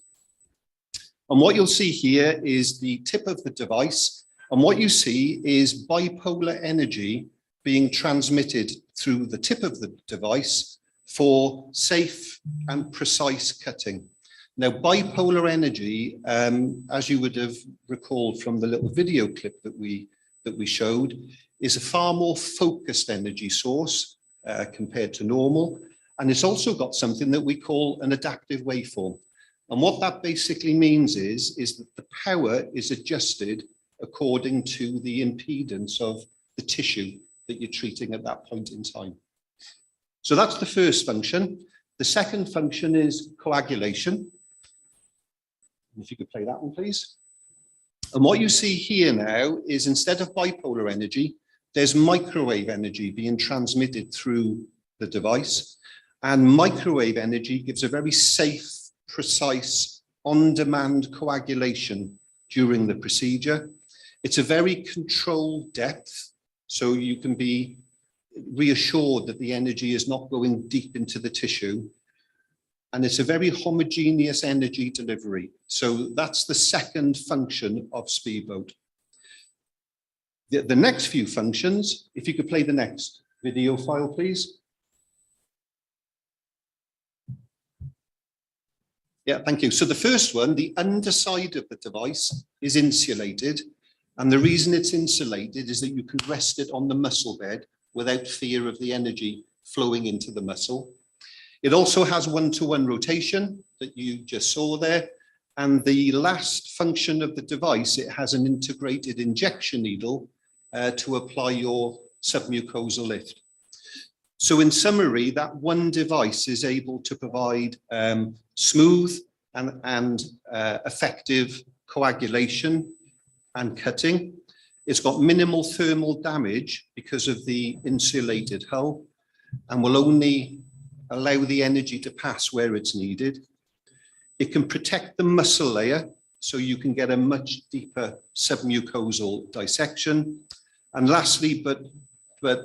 And what you'll see here is the tip of the device. And what you see is bipolar energy being transmitted through the tip of the device for safe and precise cutting. Now, bipolar energy, as you would have recalled from the little video clip that we showed, is a far more focused energy source compared to normal. And it's also got something that we call an adaptive waveform. And what that basically means is that the power is adjusted according to the impedance of the tissue that you're treating at that point in time. So that's the first function. The second function is coagulation. If you could play that one, please. And what you see here now is instead of bipolar energy, there's microwave energy being transmitted through the device. And microwave energy gives a very safe, precise, on-demand coagulation during the procedure. It's a very controlled depth, so you can be reassured that the energy is not going deep into the tissue. And it's a very homogeneous energy delivery. So that's the second function of Speedboat. The next few functions, if you could play the next video file, please. Yeah, thank you. So the first one, the underside of the device is insulated. And the reason it's insulated is that you can rest it on the muscle bed without fear of the energy flowing into the muscle. It also has one-to-one rotation that you just saw there. And the last function of the device, it has an integrated injection needle to apply your submucosal lift. So in summary, that one device is able to provide smooth and effective coagulation and cutting. It's got minimal thermal damage because of the insulated hull and will only allow the energy to pass where it's needed. It can protect the muscle layer, so you can get a much deeper submucosal dissection. And lastly, but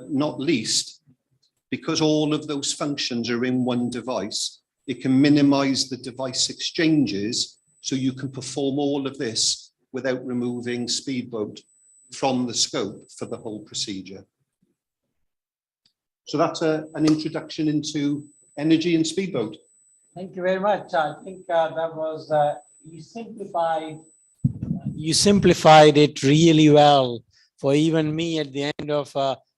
not least, because all of those functions are in one device, it can minimize the device exchanges, so you can perform all of this without removing Speedboat from the scope for the whole procedure. So that's an introduction into energy and Speedboat. Thank you very much. I think that was, you simplified it really well for even me at the end of,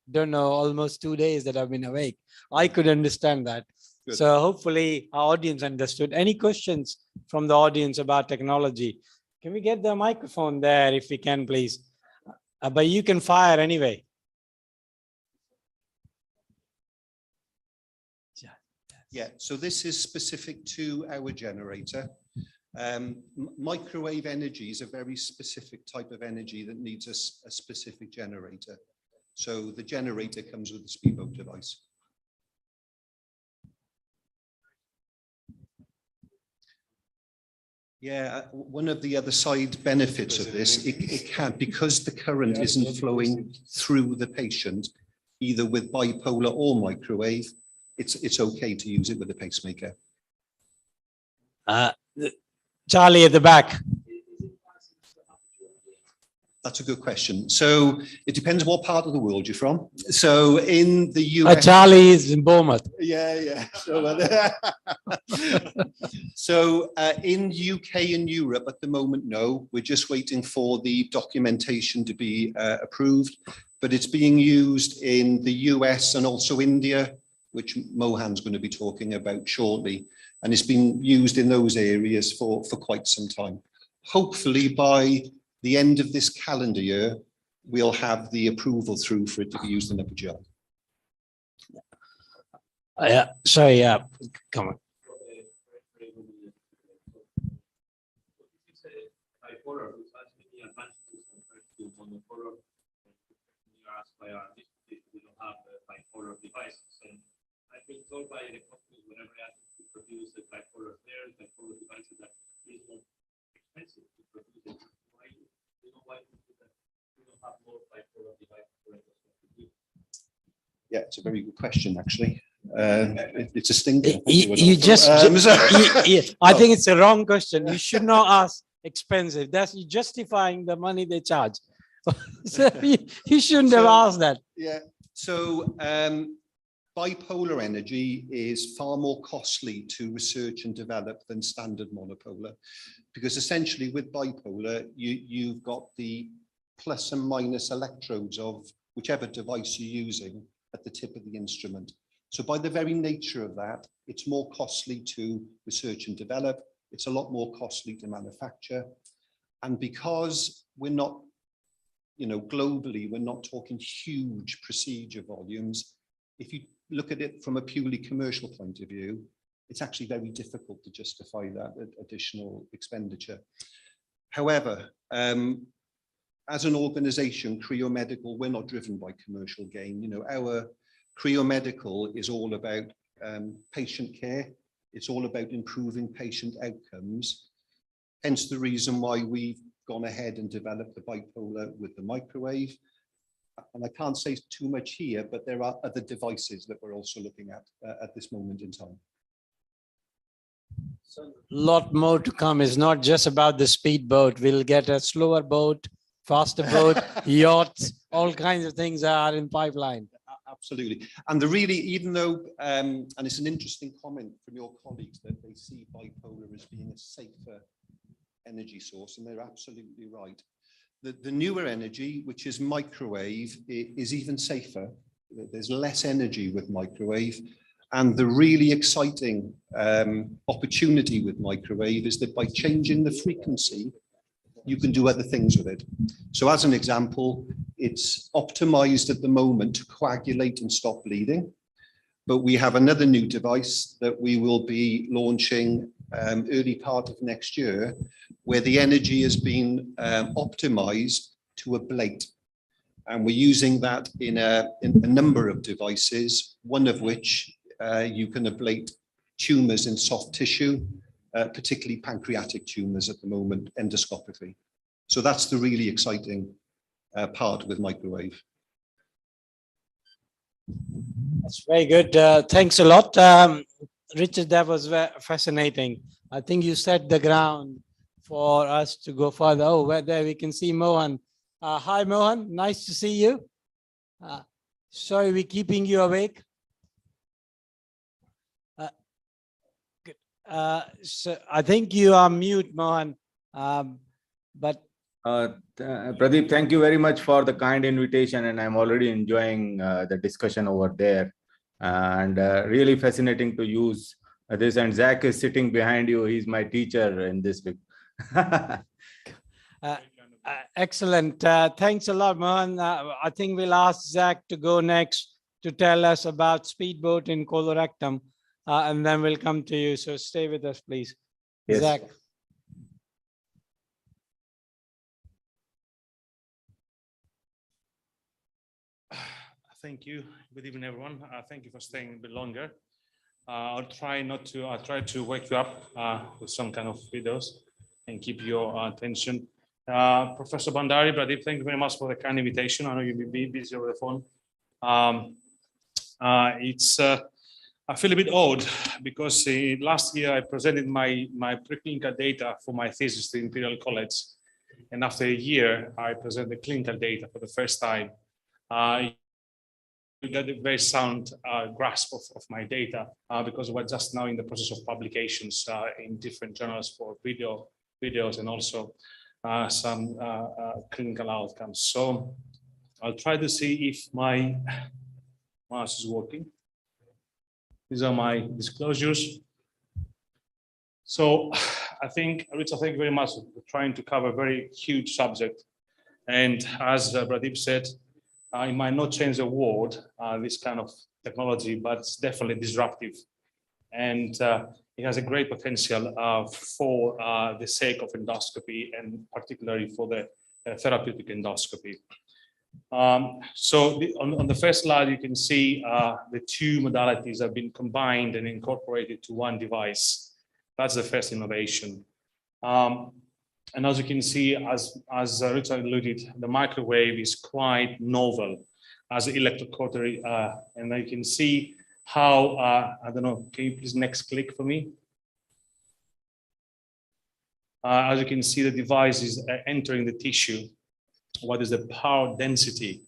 don't know, almost 2 days that I've been awake. I could understand that. Good. So hopefully our audience understood. Any questions from the audience about technology? Can we get the microphone there if we can, please? But you can fire anyway. Yeah, so this is specific to our generator. Microwave energy is a very specific type of energy that needs a specific generator. So the generator comes with the speedboat device. Yeah, one of the other side benefits of this, it can, because the current isn't flowing through the patient, either with bipolar or microwave, it's okay to use it with a pacemaker. Charlie at the back. That's a good question. So it depends what part of the world you're from. So in the US, Charlie is in Bournemouth. Yeah. So in UK and Europe at the moment, no, we're just waiting for the documentation to be approved, but it's being used in the US and also India, which Mohan's going to be talking about shortly. And it's been used in those areas for quite some time. Hopefully by the end of this calendar year, we'll have the approval through for it to be used in upper GI. Come on. Bipolar devices, and I've been told by the companies whenever I ask them to produce the bipolar pairs, bipolar devices, that is more expensive to produce it. Why we don't have more bipolar devices for endoscopy? Yeah, it's a very good question, actually. It's a stinker. I think it's a wrong question. You should not ask expensive. That's justifying the money they charge. So you shouldn't have asked that. Yeah. So bipolar energy is far more costly to research and develop than standard monopolar, because essentially with bipolar, you've got the plus and minus electrodes of whichever device you're using at the tip of the instrument. So by the very nature of that, it's more costly to research and develop. It's a lot more costly to manufacture. And because we're not, globally, we're not talking huge procedure volumes. If you look at it from a purely commercial point of view, it's actually very difficult to justify that additional expenditure. However, as an organization, Creo Medical, we're not driven by commercial gain. Our Creo Medical is all about patient care. It's all about improving patient outcomes. Hence the reason why we've gone ahead and developed the bipolar with the microwave. And I can't say too much here, but there are other devices that we're also looking at this moment in time. So a lot more to come. It's not just about the speedboat. We'll get a slower boat, faster boat, yachts, all kinds of things are in pipeline. Absolutely. And even though, and it's an interesting comment from your colleagues that they see bipolar as being a safer energy source, and they're absolutely right. The newer energy, which is microwave, is even safer. There's less energy with microwave. And the really exciting opportunity with microwave is that by changing the frequency, you can do other things with it. So as an example, it's optimized at the moment to coagulate and stop bleeding. But we have another new device that we will be launching early part of next year, where the energy has been optimized to ablate. And we're using that in a number of devices, one of which you can ablate tumors in soft tissue, particularly pancreatic tumors at the moment, endoscopically. So that's the really exciting part with microwave. That's very good. Thanks a lot. Richard, that was fascinating. I think you set the ground for us to go further. Oh, there we can see Mohan. Hi, Mohan. Nice to see you. Sorry, we're keeping you awake. Good. So I think you are mute, Mohan. Pradeep, thank you very much for the kind invitation, and I'm already enjoying the discussion over there, and really fascinating to use this. And Zach is sitting behind you. He's my teacher in this week. Excellent. Thanks a lot, Mohan. I think we'll ask Zach to go next to tell us about speedboat in colorectum, and then we'll come to you. So stay with us, please. Yes. Zach. Thank you. Good evening, everyone. Thank you for staying a bit longer. I'll try to wake you up with some kind of videos and keep your attention. Professor Bandari, Pradeep, thank you very much for the kind invitation. I know you'll be busy over the phone. I feel a bit odd because last year I presented my preclinical data for my thesis to Imperial College. And after a year, I presented the clinical data for the first time. You got a very sound grasp of my data because we're just now in the process of publications in different journals for videos and also some clinical outcomes. So I'll try to see if my mouse is working. These are my disclosures. So I think, Richard, thank you very much for trying to cover a very huge subject. And as Pradeep said, it might not change the world, this kind of technology, but it's definitely disruptive. And it has a great potential for the sake of endoscopy and particularly for the therapeutic endoscopy. So on the first slide, you can see the two modalities have been combined and incorporated to one device. That's the first innovation. And as you can see, as Richard alluded, the microwave is quite novel as an electrocautery. And you can see how, I don't know, can you please next click for me? As you can see, the device is entering the tissue. What is the power density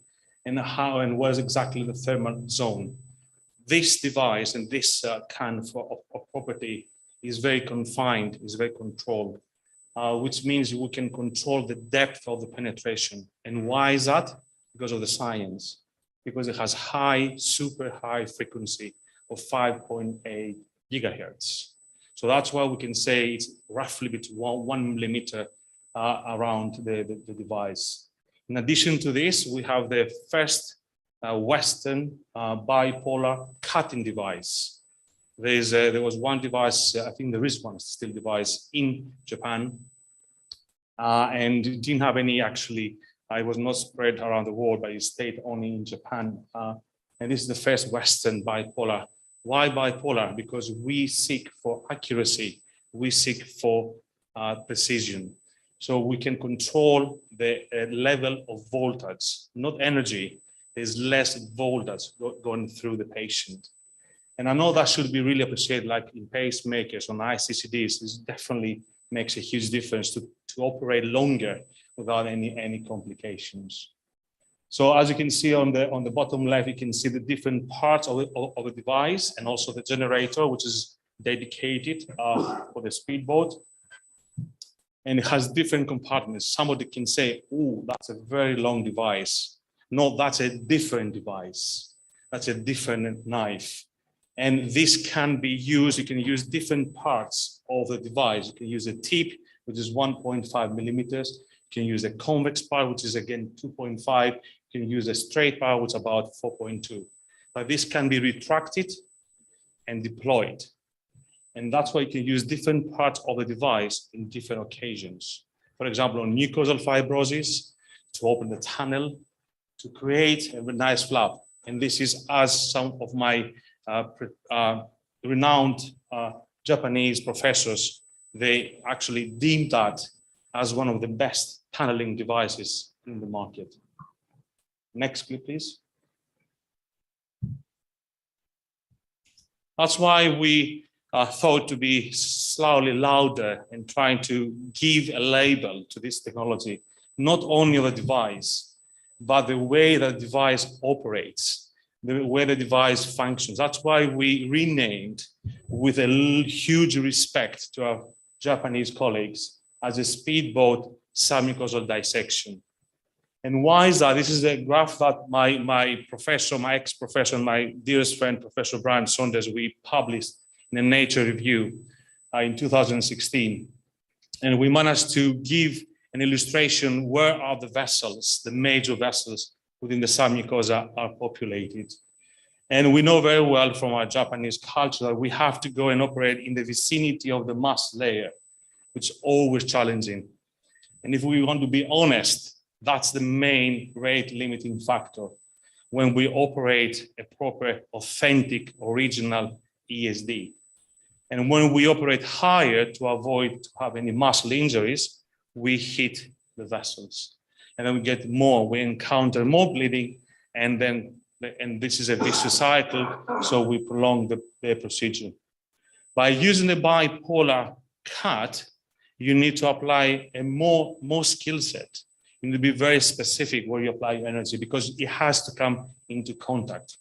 and how and what is exactly the thermal zone? This device and this kind of property is very confined, is very controlled. Which means we can control the depth of the penetration. And why is that? Because of the science. Because it has super high frequency of 5.8 gigahertz. So that's why we can say it's roughly between 1 millimeter around the device. In addition to this, we have the first Western bipolar cutting device. There was one device, I think there is one still device in Japan, and it didn't have any actually, it was not spread around the world, but it stayed only in Japan. And this is the first Western bipolar. Why bipolar? Because we seek for accuracy, we seek for precision. So we can control the level of voltage, not energy. There's less voltage going through the patient. And I know that should be really appreciated, like in pacemakers on ICCDs. This definitely makes a huge difference to operate longer without any complications. So as you can see on the bottom left, you can see the different parts of the device and also the generator, which is dedicated for the speedboat. And it has different compartments. Somebody can say, oh, that's a very long device. No, that's a different device. That's a different knife. And this can be used, you can use different parts of the device. You can use a tip, which is 1.5 millimeters. You can use a convex part, which is again 2.5. You can use a straight part, which is about 4.2. But this can be retracted and deployed. And that's why you can use different parts of the device in different occasions. For example, on mucosal fibrosis, to open the tunnel, to create a nice flap. And this is as some of my renowned Japanese professors, they actually deemed that as one of the best tunneling devices in the market. Next clip, please. That's why we thought to be slightly louder and trying to give a label to this technology, not only the device, but the way the device operates, the way the device functions. That's why we renamed, with a huge respect to our Japanese colleagues, as a speedboat submucosal dissection. And why is that? This is a graph that my professor, my ex-professor, my dearest friend, Professor Brian Saunders, we published in a Nature review in 2016. And we managed to give an illustration where are the vessels, the major vessels within the submucosa are populated. And we know very well from our Japanese culture that we have to go and operate in the vicinity of the mass layer, which is always challenging. And if we want to be honest, that's the main rate limiting factor. when we operate a proper, authentic, original ESD. And when we operate higher to avoid to have any muscle injuries, we hit the vessels. And then we get more, we encounter more bleeding, and this is a vicious cycle, so we prolong the procedure. By using the bipolar cut, you need to apply a more skill set. You need to be very specific where you apply your energy because it has to come into contact.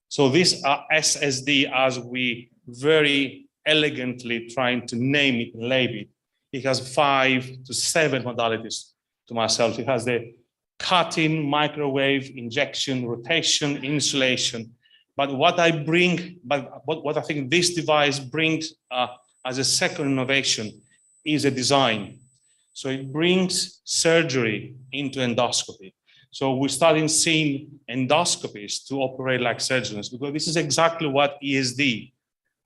So these are SSD, as we very elegantly trying to name it and label it. It has 5 to 7 modalities to myself. It has the cutting, microwave, injection, rotation, insulation. But what I think this device brings as a second innovation is a design. So it brings surgery into endoscopy. So we're starting seeing endoscopies to operate like surgeons, because this is exactly what ESD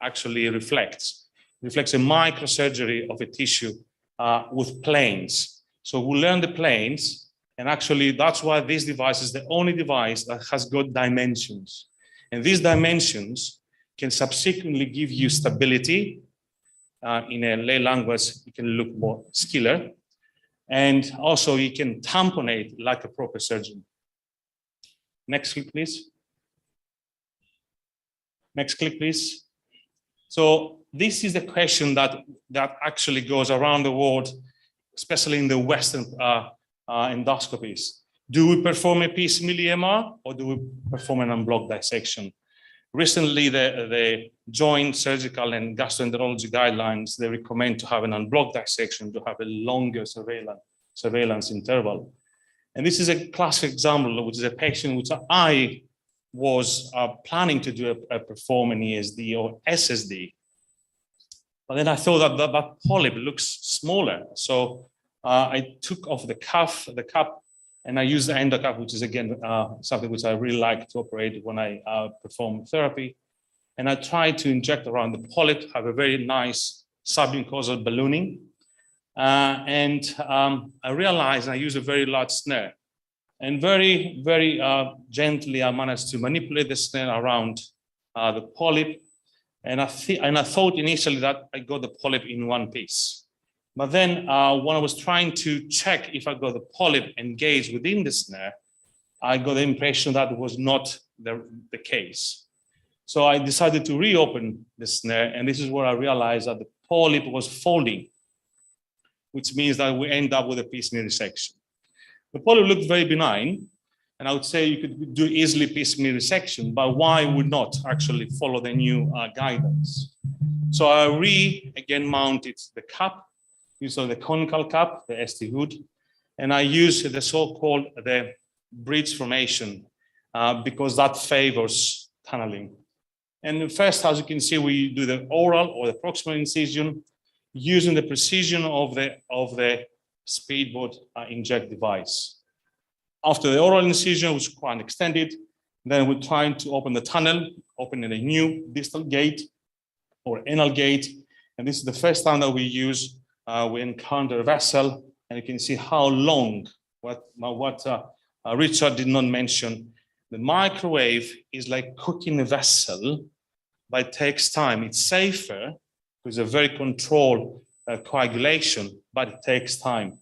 actually reflects. It reflects a microsurgery of a tissue with planes. So we learn the planes, and actually that's why this device is the only device that has got dimensions. And these dimensions can subsequently give you stability. In a lay language, it can look more skiller. And also you can tamponate like a proper surgeon. Next click, please. Next click, please. So this is the question that actually goes around the world, especially in the Western endoscopies. Do we perform a piecemeal EMR or do we perform an unblocked dissection? Recently, the Joint Surgical and Gastroenterology Guidelines, they recommend to have an unblocked dissection to have a longer surveillance interval. And this is a classic example, which is a patient which I was planning to perform an ESD or SSD. But then I thought that polyp looks smaller. So I took off the cup, and I used the endocup, which is again something which I really like to operate when I perform therapy. And I tried to inject around the polyp, have a very nice submucosal ballooning. And I realized I used a very large snare. And very, very gently, I managed to manipulate the snare around the polyp. And I thought initially that I got the polyp in one piece. But then when I was trying to check if I got the polyp engaged within the snare, I got the impression that it was not the case. So I decided to reopen the snare, and this is where I realized that the polyp was folding, which means that we end up with a piecemeal resection. The polyp looked very benign, and I would say you could do easily piecemeal resection, but why would not actually follow the new guidance? So I again mounted the cup, used the conical cup, the ST hood, and I used the so-called the bridge formation because that favors tunneling. And first, as you can see, we do the oral or the proximal incision using the precision of the speedboat inject device. After the oral incision, which is quite extended, then we're trying to open the tunnel, opening a new distal gate or anal gate. And this is the first time that we encounter a vessel, and you can see how long, what Richard did not mention. The microwave is like cooking a vessel, but it takes time. It's safer because a very controlled coagulation, but it takes time.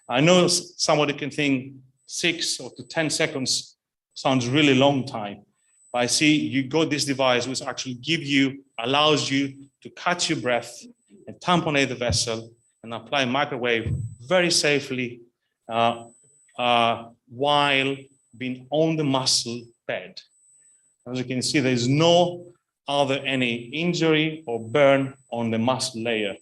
I know somebody can think 6 or to 10 seconds sounds really long time, but I see you got this device which actually allows you to catch your breath and tamponate the vessel and apply microwave very safely while being on the muscle bed. As you can see, there's no any injury or burn on the muscle layer.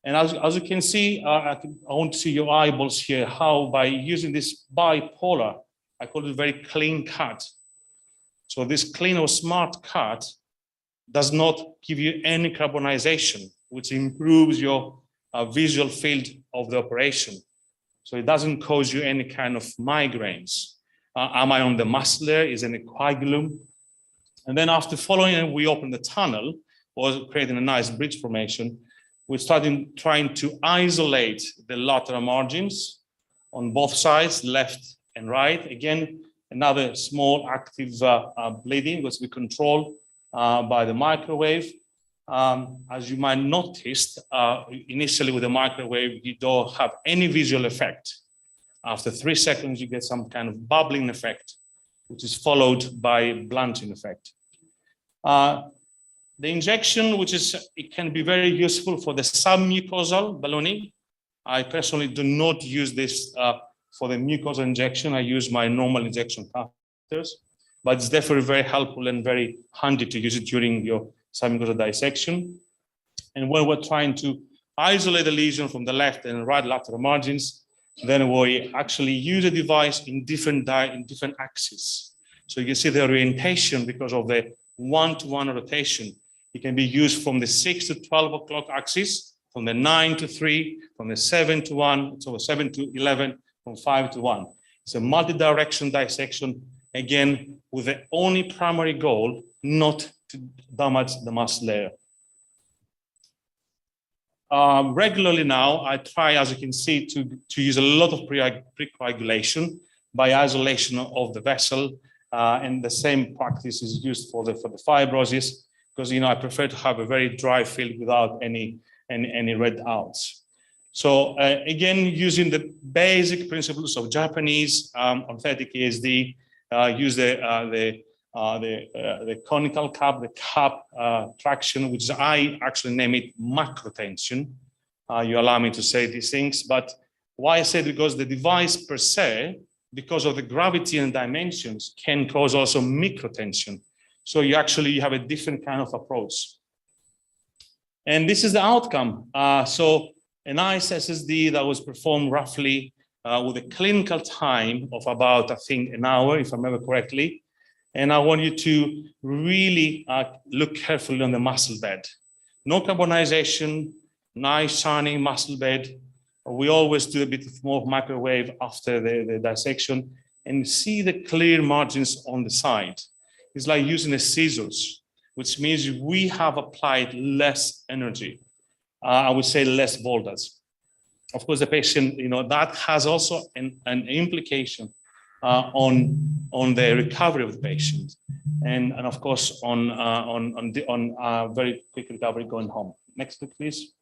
And as you can see, I want to see your eyeballs here, how by using this bipolar, I call it a very clean cut. So this clean or smart cut does not give you any carbonization, which improves your visual field of the operation. So it doesn't cause you any kind of migraines. Am I on the muscle layer? Is there any coagulum? And then after following, we open the tunnel, or creating a nice bridge formation. We're trying to isolate the lateral margins on both sides, left and right. Again, another small active bleeding, which we control by the microwave. As you might notice, initially with the microwave, you don't have any visual effect. After 3 seconds, you get some kind of bubbling effect, which is followed by blunting effect. The injection, it can be very useful for the submucosal ballooning. I personally do not use this for the mucosal injection. I use my normal injection catheters, but it's definitely very helpful and very handy to use it during your submucosal dissection. And when we're trying to isolate the lesion from the left and right lateral margins, then we actually use a device in different axes. So you can see the orientation because of the 1-to-1 rotation. It can be used from the 6 to 12 o'clock axis, from the 9 to 3, from the 7 to 1, so 7 to 11, from 5 to 1. It's a multi-direction dissection, again, with the only primary goal not to damage the muscle layer. Regularly now, I try, as you can see, to use a lot of precoagulation by isolation of the vessel, and the same practice is used for the fibrosis, because I prefer to have a very dry field without any red outs. So again, using the basic principles of Japanese orthotic ESD, use the conical cap, the cap traction, which I actually name it macrotension. You allow me to say these things, but why I said because the device per se, because of the gravity and dimensions, can cause also microtension. So you have a different kind of approach. And this is the outcome. So a nice SSD that was performed roughly with a clinical time of about, I think, an hour, if I remember correctly. And I want you to really look carefully on the muscle bed. No carbonization, nice shining muscle bed. We always do a bit more microwave after the dissection and see the clear margins on the side. It's like using a scissors, which means we have applied less energy. I would say less voltage. Of course, the patient, that has also an implication on the recovery of the patient, and of course on very quick recovery going home. Next slide, please.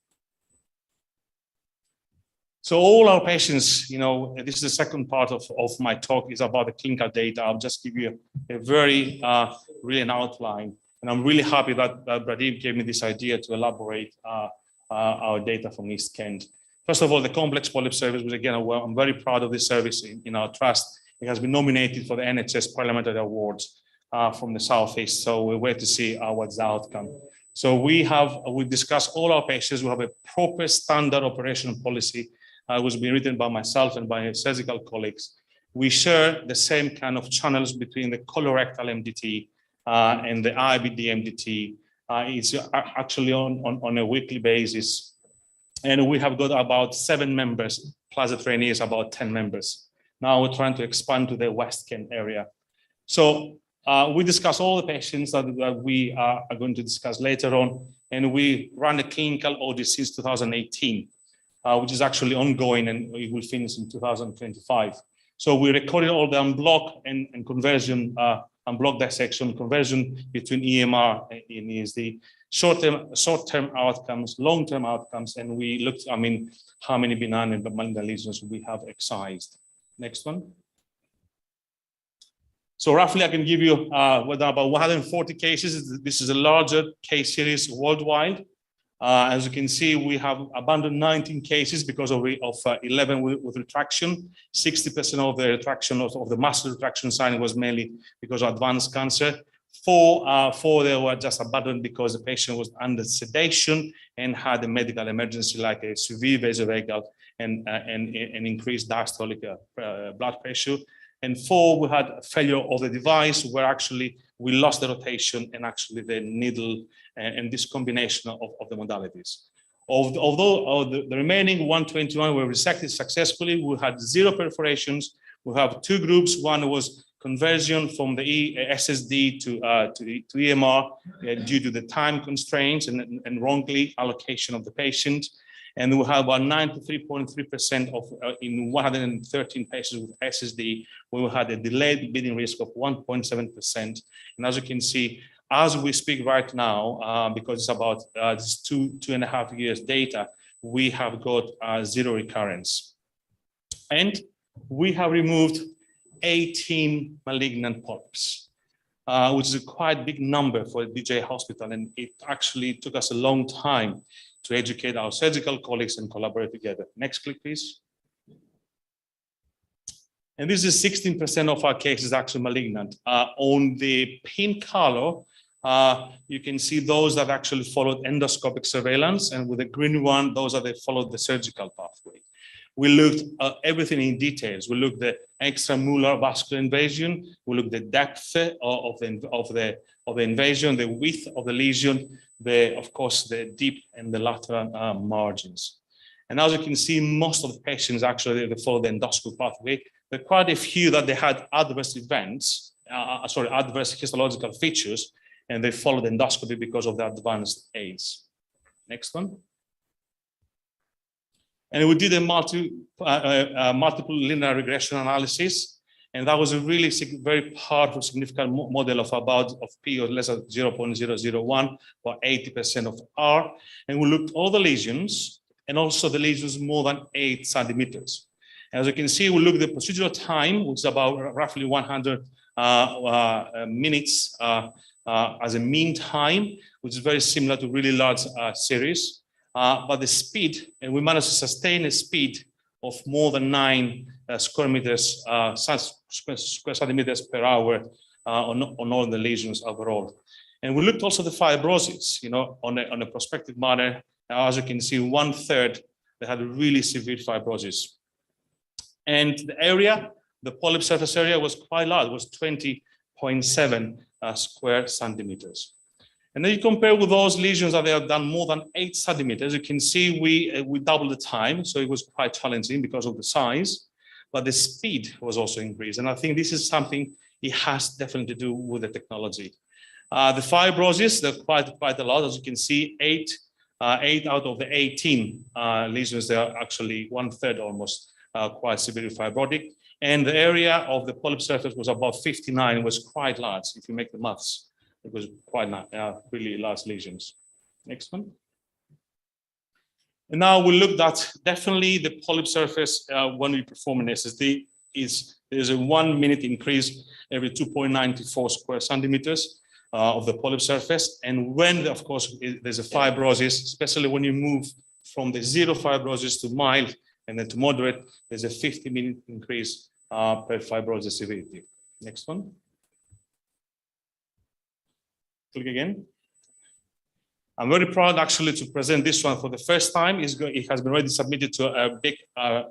So all our patients, this is the second part of my talk, is about the clinical data. I'll just give you a very really an outline, and I'm really happy that Pradeep gave me this idea to elaborate our data from East Kent. First of all, the complex polyp service, which again, I'm very proud of this service in our trust. It has been nominated for the NHS Parliamentary Awards from the Southeast. So we wait to see what's the outcome. So we discuss all our patients. We have a proper standard operational policy, which has been written by myself and by surgical colleagues. We share the same kind of channels between the colorectal MDT and the IBD MDT. It's actually on a weekly basis. And we have got about 7 members, plus the trainees, about 10 members. Now we're trying to expand to the West Kent area. So we discuss all the patients that we are going to discuss later on. And we run a clinical audit since 2018, which is actually ongoing, and we will finish in 2025. So we recorded all the unblock and conversion, unblock dissection, conversion between EMR and ESD, short-term outcomes, long-term outcomes, and we looked, how many benign and malignant lesions we have excised. Next one. So roughly, I can give you about 140 cases. This is a larger case series worldwide. As you can see, we have abandoned 19 cases because of 11 with retraction. 60% of the retraction of the muscle retraction sign was mainly because of advanced cancer. Four they were just abandoned because the patient was under sedation and had a medical emergency like a severe vasovagal and increased diastolic blood pressure. And 4, we had failure of the device where actually we lost the rotation and actually the needle and this combination of the modalities. Although the remaining 121 were resected successfully, we had 0 perforations. We have 2 groups. One was conversion from the SSD to EMR due to the time constraints and wrongly allocation of the patient. And we have about 93.3% of in 113 patients with SSD, we had a delayed bleeding risk of 1.7%. And as you can see, as we speak right now, because it's about this 2.5 years data, we have got 0 recurrence. And we have removed 18 malignant polyps, which is a quite big number for a DJ hospital. And it actually took us a long time to educate our surgical colleagues and collaborate together. Next click, please. And this is 16% of our cases actually malignant. On the pink color, you can see those that actually followed endoscopic surveillance, and with the green one, those are that followed the surgical pathway. We looked at everything in details. We looked at extramural vascular invasion. We looked at the depth of the invasion, the width of the lesion, of course, the deep and the lateral margins. And as you can see, most of the patients actually they followed the endoscopic pathway. There are quite a few that they had adverse events, adverse histological features, and they followed endoscopy because of the advanced age. Next one. And we did a multiple linear regression analysis, and that was a really very powerful, significant model of P of less than 0.001 for 80% of R. And we looked at all the lesions, and also the lesions more than 8 centimeters. As you can see, we looked at the procedural time, which is about roughly 100 minutes as a mean time, which is very similar to really large series. But the speed, and we managed to sustain a speed of more than 9 square centimeters per hour on all the lesions overall. And we looked also at the fibrosis, on a prospective manner. As you can see, 1/3 they had really severe fibrosis. And the area, the polyp surface area was quite large, it was 20.7 square centimeters. And then you compare with those lesions that they have done more than 8 centimeters. You can see we doubled the time, so it was quite challenging because of the size, but the speed was also increased. And I think this is something it has definitely to do with the technology. The fibrosis, they're quite a lot. As you can see, 8 out of the 18 lesions, they are actually 1/3 almost quite severely fibrotic. And the area of the polyp surface was about 59, was quite large if you make the maths. It was quite really large lesions. Next one. And now we looked at definitely the polyp surface when we perform an SSD there's a 1 minute increase every 2.94 square centimeters of the polyp surface. And when, of course, there's a fibrosis, especially when you move from the 0 fibrosis to mild and then to moderate, there's a 50-minute increase per fibrosis severity. Next one. Click again. I'm very proud actually to present this one for the first time. It has been already submitted to a big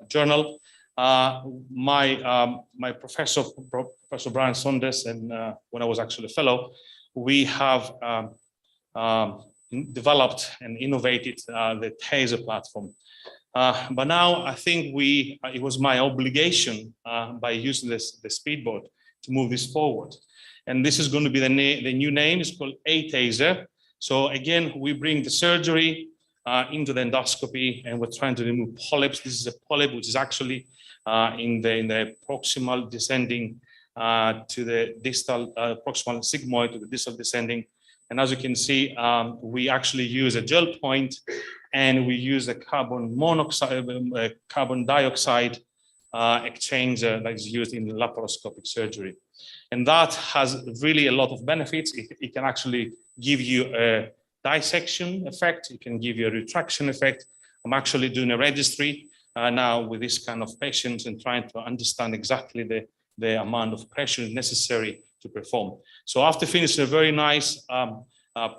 journal. My professor, Professor Brian Saunders, and when I was actually a fellow, we have developed and innovated the TASER platform. But now I think it was my obligation by using the speedboat to move this forward. And this is going to be the new name. It's called ATASER. So again, we bring the surgery into the endoscopy, and we're trying to remove polyps. This is a polyp which is actually in the proximal descending to the distal proximal sigmoid to the distal descending. And as you can see, we actually use a gel point, and we use a carbon dioxide exchanger that is used in laparoscopic surgery. And that has really a lot of benefits. It can actually give you a dissection effect. It can give you a retraction effect. I'm actually doing a registry now with this kind of patients and trying to understand exactly the amount of pressure necessary to perform. So after finishing a very nice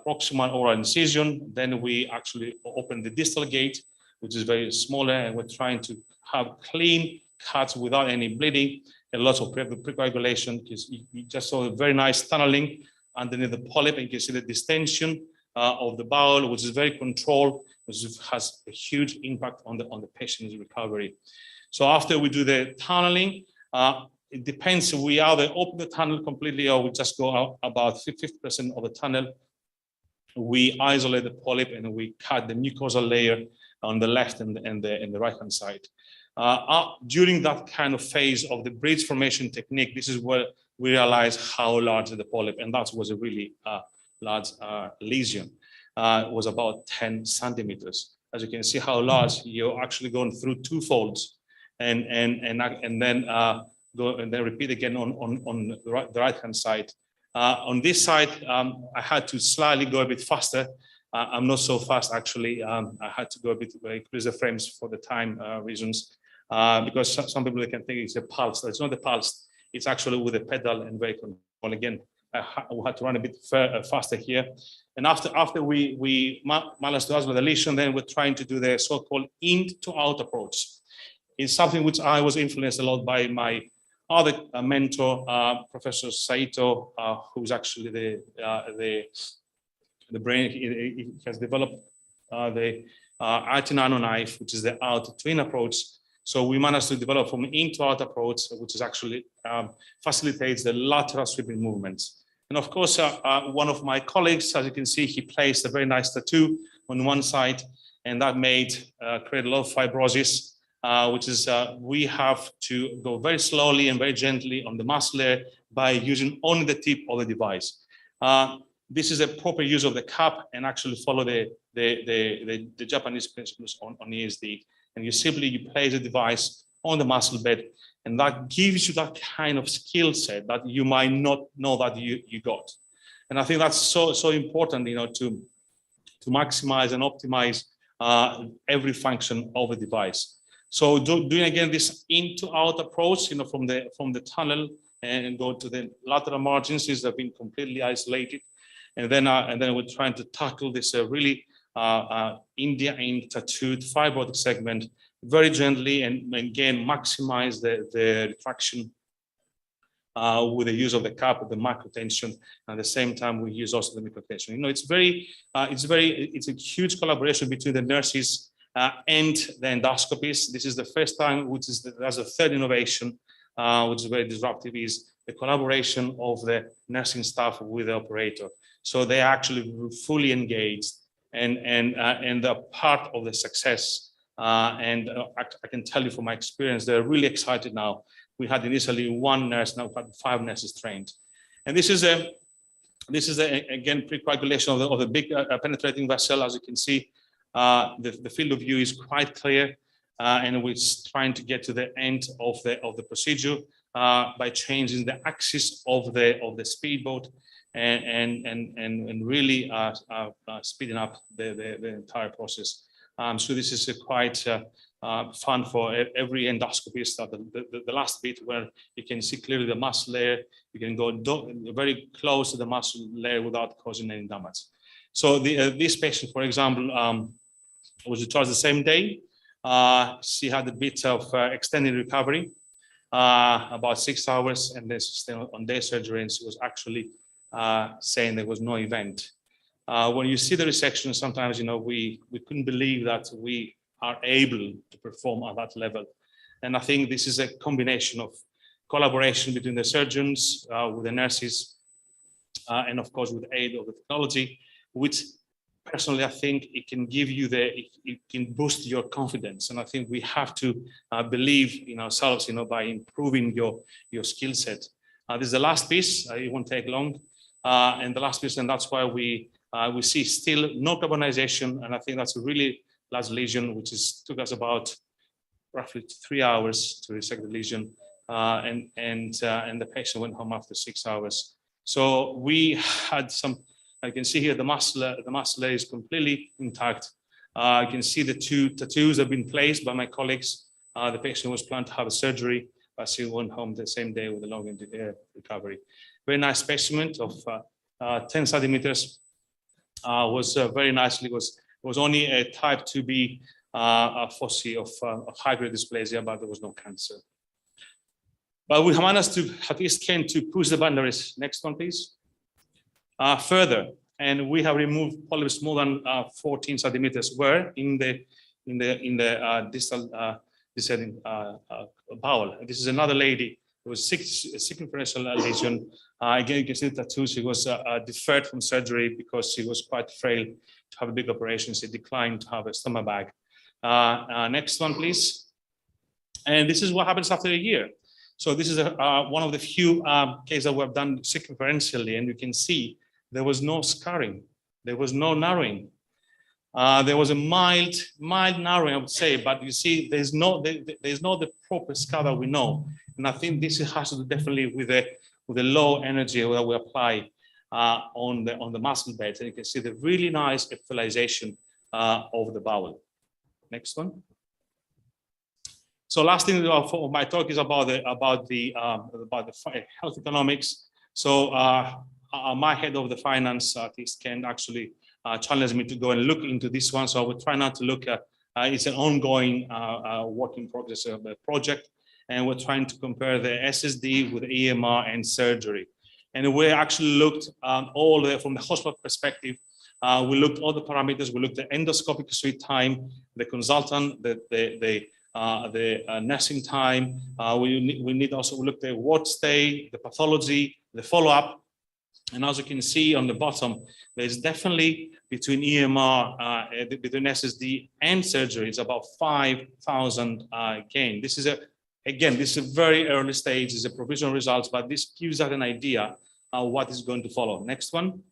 proximal oral incision, then we actually open the distal gate, which is very smaller, and we're trying to have clean cuts without any bleeding. A lot of precoagulation, because you just saw a very nice tunneling underneath the polyp, and you can see the distension of the bowel, which is very controlled, which has a huge impact on the patient's recovery. So after we do the tunneling, it depends. We either open the tunnel completely, or we just go out about 50% of the tunnel. we isolate the polyp and we cut the mucosa layer on the left and the right hand side. During that kind of phase of the bridge formation technique, this is where we realized how large the polyp, and that was a really large lesion. It was about 10 centimeters. As you can see how large, you're actually going through 2 folds, and then go and then repeat again on the right hand side. On this side, I had to slightly go a bit faster. I'm not so fast actually. I had to go a bit increase the frames for the time reasons, because some people can think it's a pulse. It's not a pulse. It's actually with a pedal and very control. Again, we had to run a bit faster here. And after we managed to isolate the lesion, then we're trying to do the so-called in-to-out approach. It's something which I was influenced a lot by my other mentor, Professor Saito, who's actually the brain. He has developed the IT nano knife, which is the out-to-in approach. So we managed to develop from in-to-out approach, which is actually facilitates the lateral sweeping movements. And of course, one of my colleagues, as you can see, he placed a very nice tattoo on one side, and that create a lot of fibrosis, which is we have to go very slowly and very gently on the muscle layer by using only the tip of the device. This is a proper use of the cup, and actually follow the Japanese principles on ESD. And you place the device on the muscle bed, and that gives you that kind of skill set that you might not know that you got. And I think that's so important, to maximize and optimize every function of the device. So doing again this in-to-out approach, from the tunnel and go to the lateral margins, these have been completely isolated, and then we're trying to tackle this really India-in tattooed fibrotic segment very gently, and again maximize the retraction with the use of the cup, the microtension, and at the same time we use also the microtension. It's a huge collaboration between the nurses and the endoscopists. This is the first time, which is as a third innovation, which is very disruptive, is the collaboration of the nursing staff with the operator. So they are actually fully engaged and are part of the success. I can tell you from my experience, they're really excited now. We had initially 1 nurse, now we've had 5 nurses trained. And this is again pre-coagulation of the big penetrating vessel. As you can see, the field of view is quite clear, and we're trying to get to the end of the procedure by changing the axis of the speedboat and really speeding up the entire process. So this is quite fun for every endoscopist. The last bit where you can see clearly the muscle layer, you can go very close to the muscle layer without causing any damage. So this patient, for example, was discharged the same day. She had a bit of extended recovery, about 6 hours, and then still on day surgery, and she was actually saying there was no event. When you see the resection, sometimes we couldn't believe that we are able to perform at that level. And I think this is a combination of collaboration between the surgeons, with the nurses, and of course with the aid of the technology, which personally I think it can give you it can boost your confidence. And I think we have to believe in ourselves, by improving your skill set. This is the last piece. It won't take long. And the last piece, and that's why we see still no carbonization, and I think that's a really large lesion, which took us about roughly 3 hours to resect the lesion, and the patient went home after 6 hours. So we had some. I can see here the muscle is completely intact. You can see the 2 tattoos have been placed by my colleagues. The patient was planned to have a surgery, but she went home the same day with a long recovery. Very nice specimen of 10 centimeters. Was very nicely, was only a type 2B foci of high-grade dysplasia, but there was no cancer. But we managed to at least to push the boundaries. Next one, please. Further, and we have removed polyps more than 14 centimeters were in the distal descending bowel. This is another lady There was a circumferential lesion. Again, you can see the tattoo. She was deferred from surgery because she was quite frail to have a big operation. She declined to have a stomach bag. Next one, please. And this is what happens after a year. So this is one of the few cases that we've done circumferentially, and you can see there was no scarring, there was no narrowing. There was a mild narrowing, I would say, but you see, there's no the proper scar that we know, and I think this has to do definitely with the low energy that we apply on the muscle beds, and you can see the really nice epithelialization of the bowel. Next one. So last thing for my talk is about the health economics. So my head of the finance artist can actually challenge me to go and look into this one. So I will try not to look at. It's an ongoing work in progress of the project, and we're trying to compare the SSD with EMR and surgery. And we actually looked all from the hospital perspective. We looked all the parameters. We looked at endoscopic suite time, the consultant, the nursing time. We need also look at ward stay, the pathology, the follow-up. And as you can see on the bottom, there's definitely between EMR, between SSD and surgery, it's about 5,000 gain. This is this is a very early stage, it's a provisional results, but this gives us an idea of what is going to follow. Next one.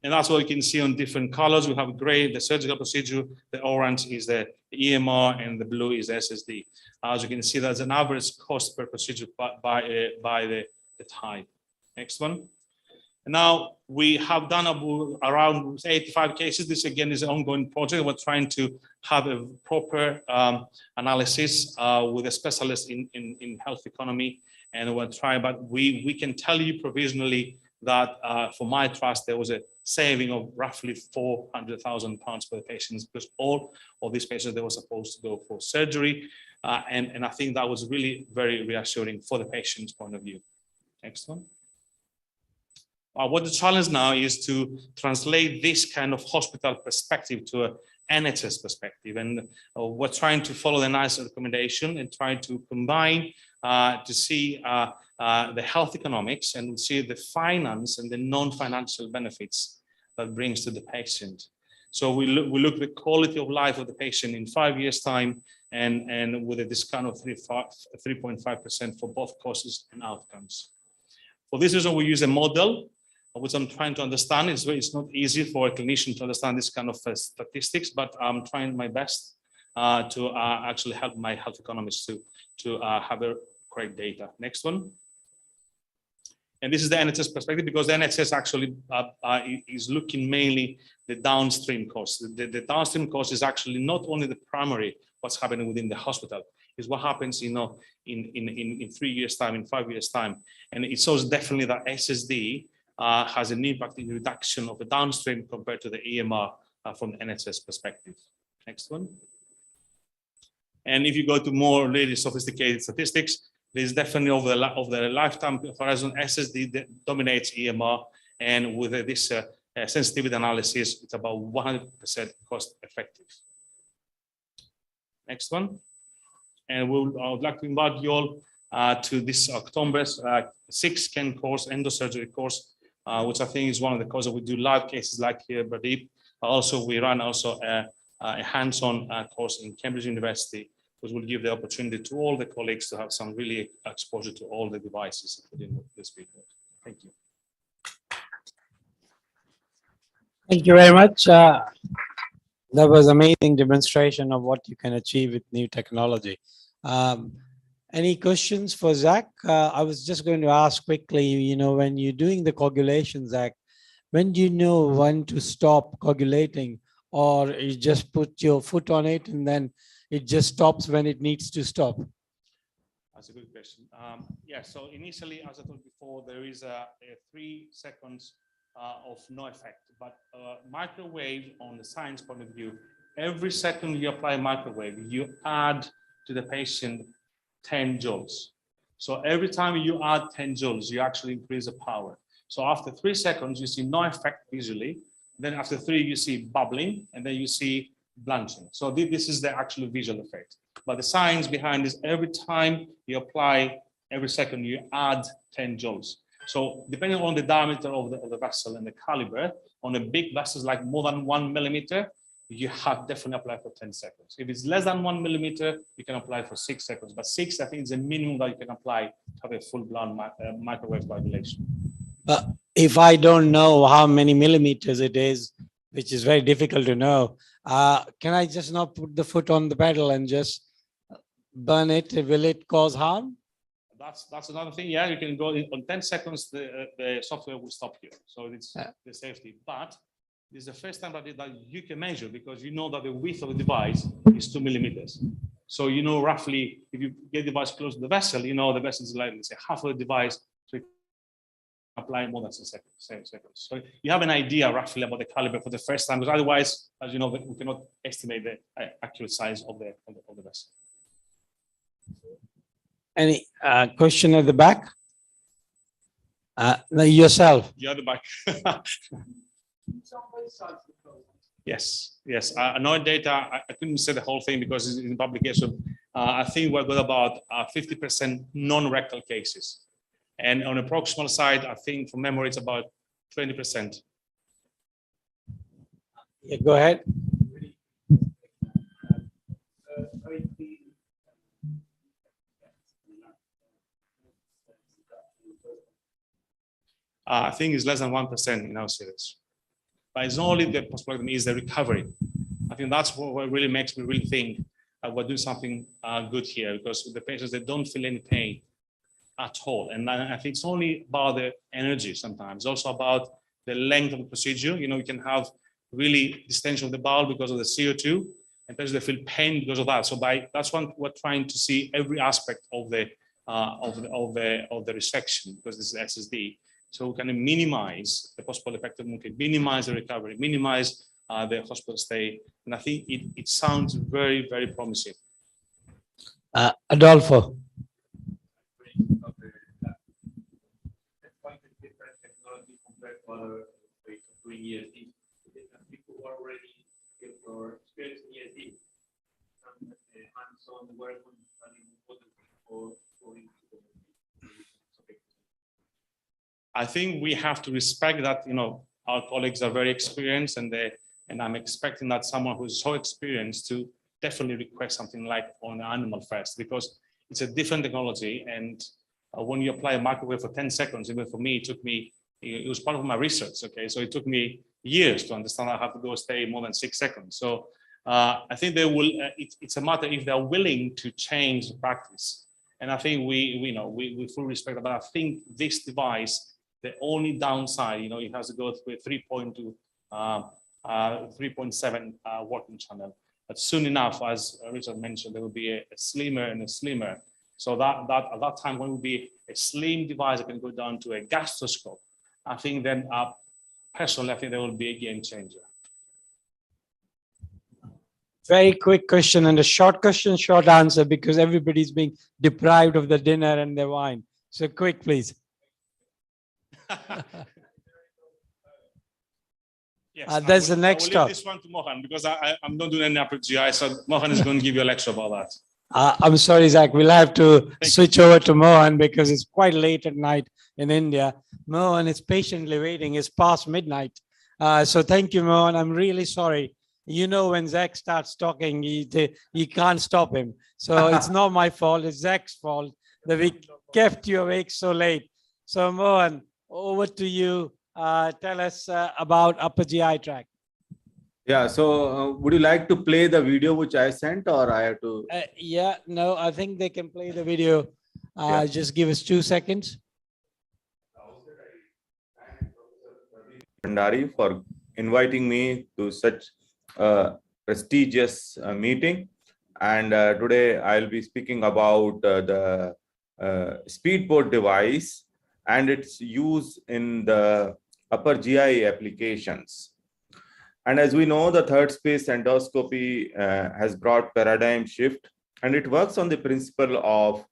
And that's what you can see on different colors. We have gray, the surgical procedure, the orange is the EMR, and the blue is the SSD. As you can see, there's an average cost per procedure by the type. Next one. And now we have done around 85 cases. This again is an ongoing project. We're trying to have a proper analysis with a specialist in health economy, and we're trying, but we can tell you provisionally that for my trust, there was a saving of roughly £400,000 per patient, because all of these patients, they were supposed to go for surgery. And I think that was really very reassuring for the patient's point of view. Next one. What the challenge now is to translate this kind of hospital perspective to an NHS perspective. And we're trying to follow the NICE recommendation and try to combine to see the health economics and see the finance and the non-financial benefits that brings to the patient. So we look at the quality of life of the patient in 5 years' time, and with a discount of 3.5% for both costs and outcomes. For this reason, we use a model, which I'm trying to understand. It's not easy for a clinician to understand this kind of statistics, but I'm trying my best to actually help my health economists to have a correct data. Next one. And this is the NHS perspective, because the NHS actually is looking mainly the downstream costs. The downstream cost is actually not only the primary, what's happening within the hospital, is what happens, in 3 years' time, in 5 years' time. And it shows definitely that SSD has an impact in reduction of the downstream compared to the EMR from the NHS perspective. Next one. And if you go to more really sophisticated statistics, there's definitely over the lifetime horizon, SSD that dominates EMR, and with this sensitivity analysis, it's about 100% cost effective. Next one. And I would like to invite you all to this October's 6 CAN course, endosurgery course, which I think is one of the courses we do live cases like here, Pradeep. Also, we run also a hands-on course in Cambridge University, which will give the opportunity to all the colleagues to have some really exposure to all the devices within this report. Thank you. Thank you very much. That was amazing demonstration of what you can achieve with new technology. Any questions for Zach? I was just going to ask quickly, when you're doing the coagulation, Zach, when do you know when to stop coagulating, or you just put your foot on it and then it just stops when it needs to stop? That's a good question. Yeah, so initially, as I told before, there is a 3 seconds of no effect, but microwave, on the science point of view, every second you apply microwave, you add to the patient 10 joules. So every time you add 10 joules, you actually increase the power. So after 3 seconds, you see no effect visually. Then after 3, you see bubbling, and then you see blanching. So this is the actual visual effect. But the science behind this, every time you apply, every second you add 10 joules. So depending on the diameter of the vessel and the caliber, on a big vessels like more than 1 millimeter, you have definitely apply for 10 seconds. If it's less than 1 millimeter, you can apply for 6 seconds. But 6, I think, is the minimum that you can apply to have a full-blown microwave coagulation. But if I don't know how many millimeters it is, which is very difficult to know, can I just not put the foot on the pedal and just burn it? Will it cause harm? That's another thing. Yeah, you can go on 10 seconds. The software will stop you, so it's the safety. But this is the first time that you can measure, because you know that the width of the device is 2 millimeters. So you know roughly, if you get the device close to the vessel, you know the vessel is like, let's say, half of the device. So you can apply more than 6 seconds. So you have an idea roughly about the caliber for the first time, because otherwise, as you know, we cannot estimate the accurate size of the vessel. Any question at the back? Yourself. Yeah, the back. Yes. No data. I couldn't say the whole thing because it's in publication. I think we've got about 50% non-rectal cases. And on the proximal side, I think from memory, it's about 20%. Yeah, go ahead. I think it's less than 1% in our series. But it's not only the post-prolectomy, it's the recovery. I think that's what really makes me really think we're doing something good here, because the patients, they don't feel any pain at all. And I think it's only about the energy sometimes, also about the length of the procedure. You know, you can have really distension of the bowel because of the CO2, and patients, they feel pain because of that. So that's one we're trying to see every aspect of the resection, because this is SSD. So we can minimize the possible effect of mucus, minimize the recovery, minimize the hospital stay. And I think it sounds very, very promising. Adolfo. Doing ESD. People who are already experiencing ESD, hands-on work on planning or going to I think we have to respect that, you know, our colleagues are very experienced, and I'm expecting that someone who's so experienced to definitely request something like on animal first, because it's a different technology. And when you apply a microwave for 10 seconds, even for me, it was part of my research. Okay, so it took me years to understand I have to go stay more than 6 seconds. So I think they will. It's a matter if they're willing to change the practice. And I think we fully respect that. But I think this device, the only downside, you know, it has to go through a 3.2, 3.7 working channel. But soon enough, as Richard mentioned, there will be a slimmer and a slimmer. So that at that time, when it will be a slim device that can go down to a gastroscope, I think then, personally, I think there will be a game changer. Very quick question and a short question, short answer, because everybody's being deprived of the dinner and their wine. So quick, please. Yes, that's the next I will stop. leave this one to Mohan, because I'm not doing any upper GI, so Mohan is going to give you a lecture about that. I'm sorry, Zach, we'll have to switch over to Mohan because it's quite late at night in India. Mohan is patiently waiting. It's past midnight. So thank you, Mohan. I'm really sorry. You know, when Zach starts talking, you can't stop him. So it's not my fault. It's Zach's fault that we kept you awake so late. So Mohan, over to you. Tell us about upper GI tract. Yeah, so would you like to play the video which I sent, or I have to? Yeah, no, I think they can play the video. Just give us 2 seconds. Bhandari for inviting me to such a prestigious meeting. And today I'll be speaking about the SpeedPort device and its use in the upper GI applications. And as we know, the third space endoscopy has brought paradigm shift, and it works on the principle of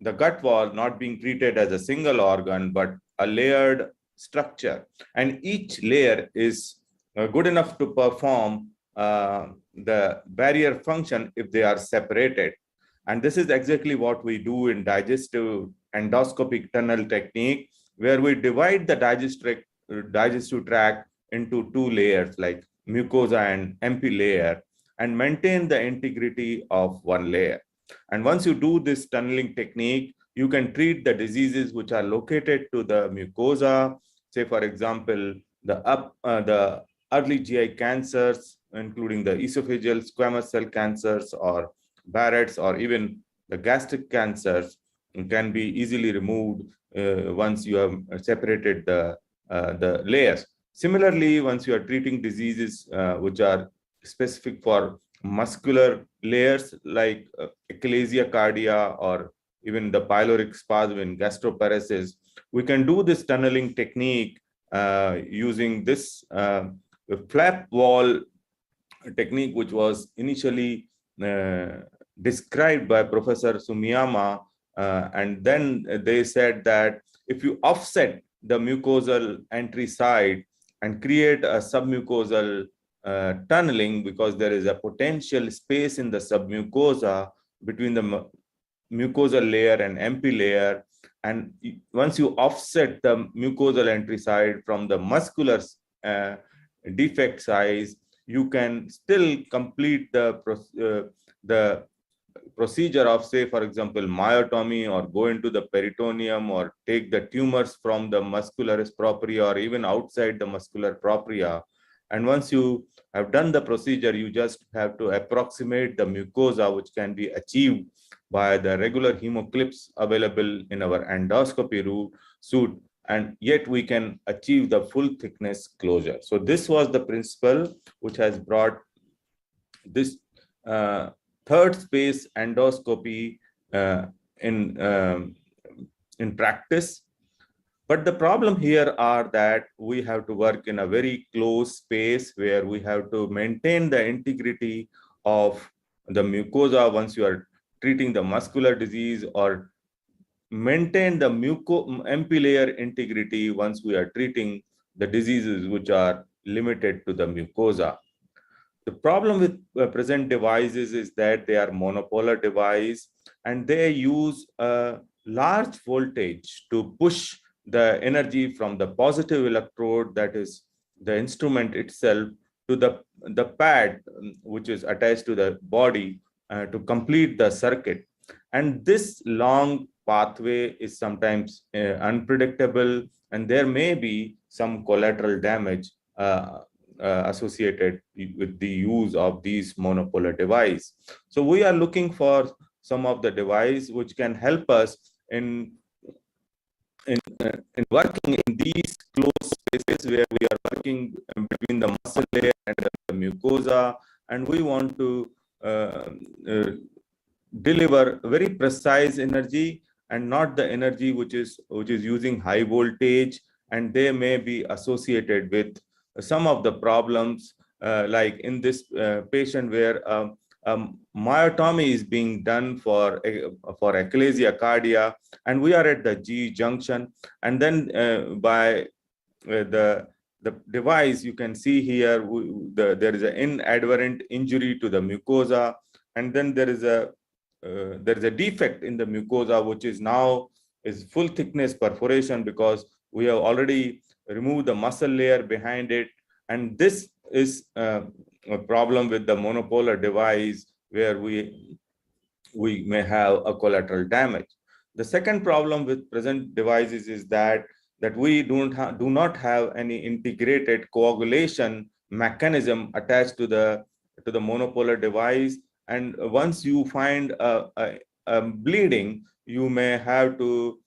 the gut wall not being treated as a single organ, but a layered structure. And each layer is good enough to perform the barrier function if they are separated. And this is exactly what we do in digestive endoscopic tunnel technique, where we divide the digestive tract into two layers like mucosa and MP layer and maintain the integrity of one layer. And once you do this tunneling technique, you can treat the diseases which are located to the mucosa, say for example, the early GI cancers, including the esophageal squamous cell cancers or Barrett's or even the gastric cancers can be easily removed once you have separated the layers. Similarly, once you are treating diseases which are specific for muscular layers like achalasia cardia or even the pyloric spasm in gastroparesis, we can do this tunneling technique using this flap wall technique, which was initially described by Professor Sumiyama, and then they said that if you offset the mucosal entry side and create a submucosal tunneling, because there is a potential space in the submucosa between the mucosal layer and MP layer, and once you offset the mucosal entry side from the muscular defect size, you can still complete the procedure of, say, for example, myotomy, or go into the peritoneum, or take the tumors from the muscularis propria or even outside the muscular propria. And once you have done the procedure, you just have to approximate the mucosa, which can be achieved by the regular hemoclips available in our endoscopy suite, and yet we can achieve the full thickness closure. So this was the principle which has brought this third space endoscopy in practice. But the problem here are that we have to work in a very close space where we have to maintain the integrity of the mucosa once you are treating the muscular disease, or maintain the MP layer integrity once we are treating the diseases which are limited to the mucosa. The problem with present devices is that they are monopolar device, and they use a large voltage to push the energy from the positive electrode, that is the instrument itself, to the pad which is attached to the body to complete the circuit. And this long pathway is sometimes unpredictable, and there may be some collateral damage associated with the use of these monopolar device. So we are looking for some of the device which can help us in working in these close spaces where we are working between the muscle layer and the mucosa, and we want to deliver very precise energy and not the energy which is using high voltage, and they may be associated with some of the problems like in this patient where myotomy is being done for achalasia cardia, and we are at the G junction, and then by the device, you can see here there is an inadvertent injury to the mucosa, and then there is a defect in the mucosa, which is now full thickness perforation, because we have already removed the muscle layer behind it. And this is a problem with the monopolar device, where we may have a collateral damage. The second problem with present devices is that we do not have any integrated coagulation mechanism attached to the monopolar device. And once you find a bleeding, you may have to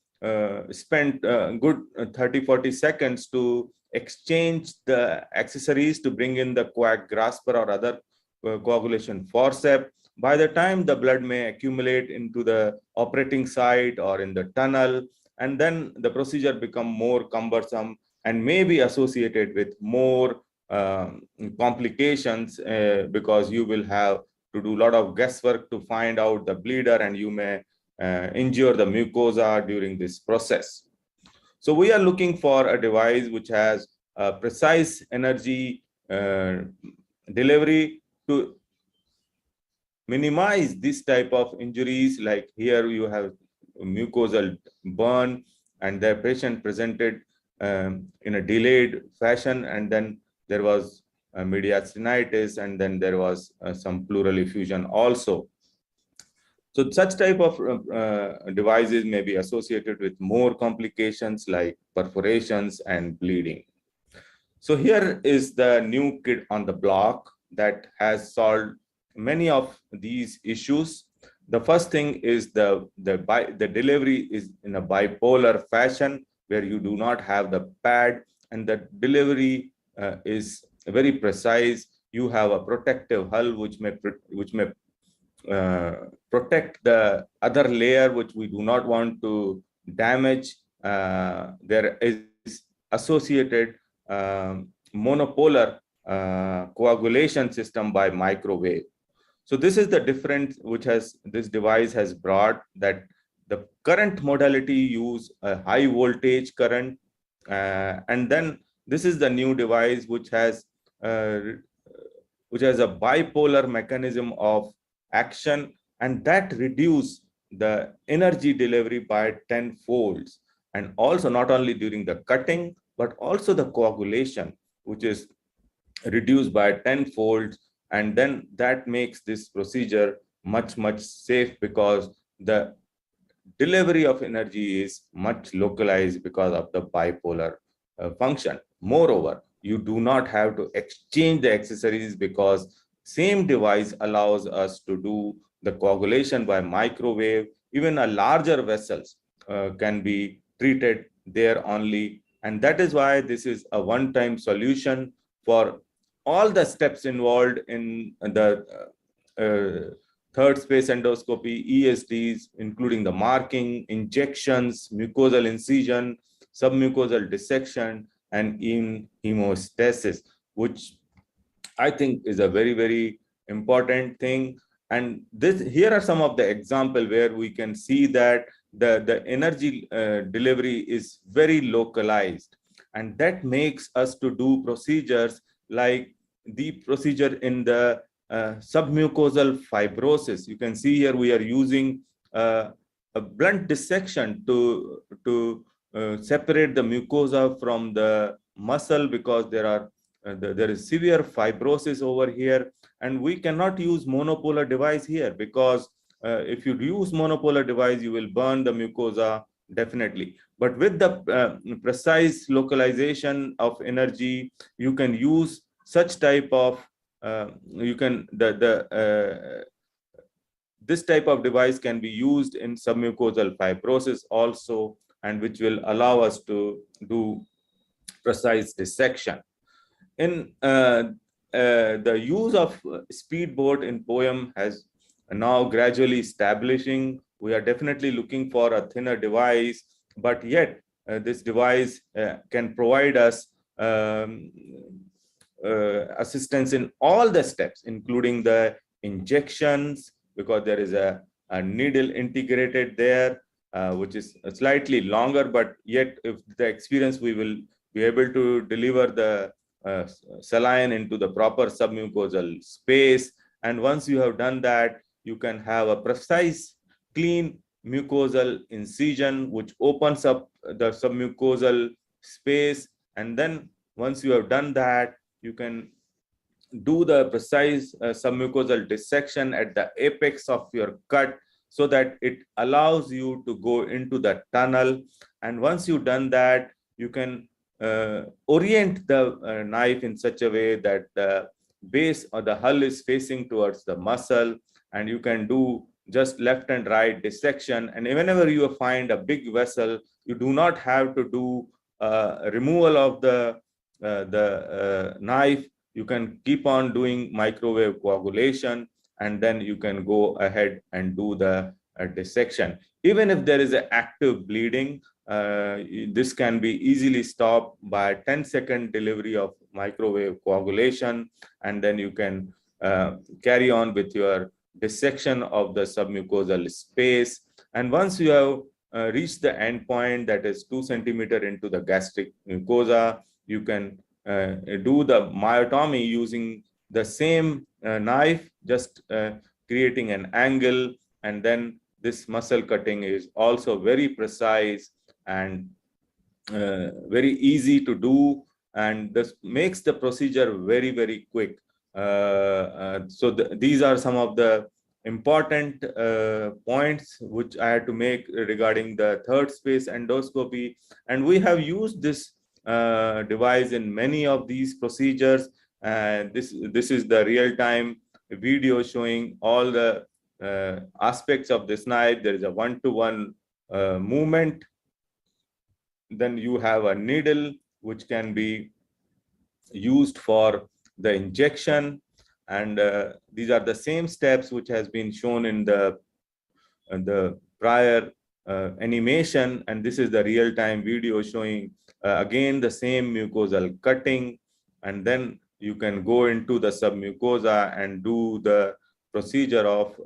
spend a good 30-40 seconds to exchange the accessories to bring in the coag grasper or other coagulation forceps. By the time the blood may accumulate into the operating site or in the tunnel, and then the procedure become more cumbersome and may be associated with more complications because you will have to do a lot of guesswork to find out the bleeder, and you may injure the mucosa during this process. So we are looking for a device which has precise energy delivery to minimize this type of injuries. Like here you have mucosal burn and the patient presented in a delayed fashion, and then there was mediastinitis, and then there was some pleural effusion also. So such type of devices may be associated with more complications like perforations and bleeding. So here is the new kid on the block that has solved many of these issues. The first thing is the delivery is in a bipolar fashion where you do not have the pad, and the delivery is very precise. You have a protective hull which may protect the other layer which we do not want to damage. There is associated monopolar coagulation system by microwave. So this is the difference which this device has brought, that the current modality use a high voltage current, and then this is the new device which has a bipolar mechanism of action, and that reduce the energy delivery by 10 folds. And also not only during the cutting, but also the coagulation, which is reduced by 10 folds. And then that makes this procedure much, much safe, because the delivery of energy is much localized because of the bipolar function. Moreover, you do not have to exchange the accessories, because same device allows us to do the coagulation by microwave. Even a larger vessels can be treated there only. And that is why this is a one-time solution for all the steps involved in the third space endoscopy, ESDs, including the marking, injections, mucosal incision, submucosal dissection, and in hemostasis, which I think is a very, very important thing. And here are some of the examples where we can see that the energy delivery is very localized, and that makes us to do procedures like the procedure in the submucosal fibrosis. You can see here we are using a blunt dissection to separate the mucosa from the muscle, because there is severe fibrosis over here, and we cannot use monopolar device here, because if you use monopolar device, you will burn the mucosa definitely. But with the precise localization of energy, you can use such type of this type of device can be used in submucosal fibrosis also, and which will allow us to do precise dissection. In the use of speedboat in POEM has now gradually establishing. We are definitely looking for a thinner device, but yet this device can provide us assistance in all the steps, including the injections, because there is a needle integrated there, which is slightly longer, but yet if the experience, we will be able to deliver the saline into the proper submucosal space. And once you have done that, you can have a precise, clean mucosal incision, which opens up the submucosal space. And then once you have done that, you can do the precise submucosal dissection at the apex of your cut, so that it allows you to go into the tunnel. And once you've done that, you can orient the knife in such a way that the base or the hull is facing towards the muscle, and you can do just left and right dissection. And whenever you find a big vessel, you do not have to do removal of the knife. You can keep on doing microwave coagulation, and then you can go ahead and do the dissection. Even if there is an active bleeding, this can be easily stopped by 10-second delivery of microwave coagulation, and then you can carry on with your dissection of the submucosal space. And once you have reached the end point, that is 2 centimeters into the gastric mucosa, you can do the myotomy using the same knife, just creating an angle, and then this muscle cutting is also very precise and very easy to do, and this makes the procedure very, very quick. So these are some of the important points which I had to make regarding the third space endoscopy. And we have used this device in many of these procedures. This is the real-time video showing all the aspects of this knife. There is a one-to-one movement. Then you have a needle which can be used for the injection, and these are the same steps which has been shown in the prior animation, and this is the real-time video showing again the same mucosal cutting, and then you can go into the submucosa and do the procedure of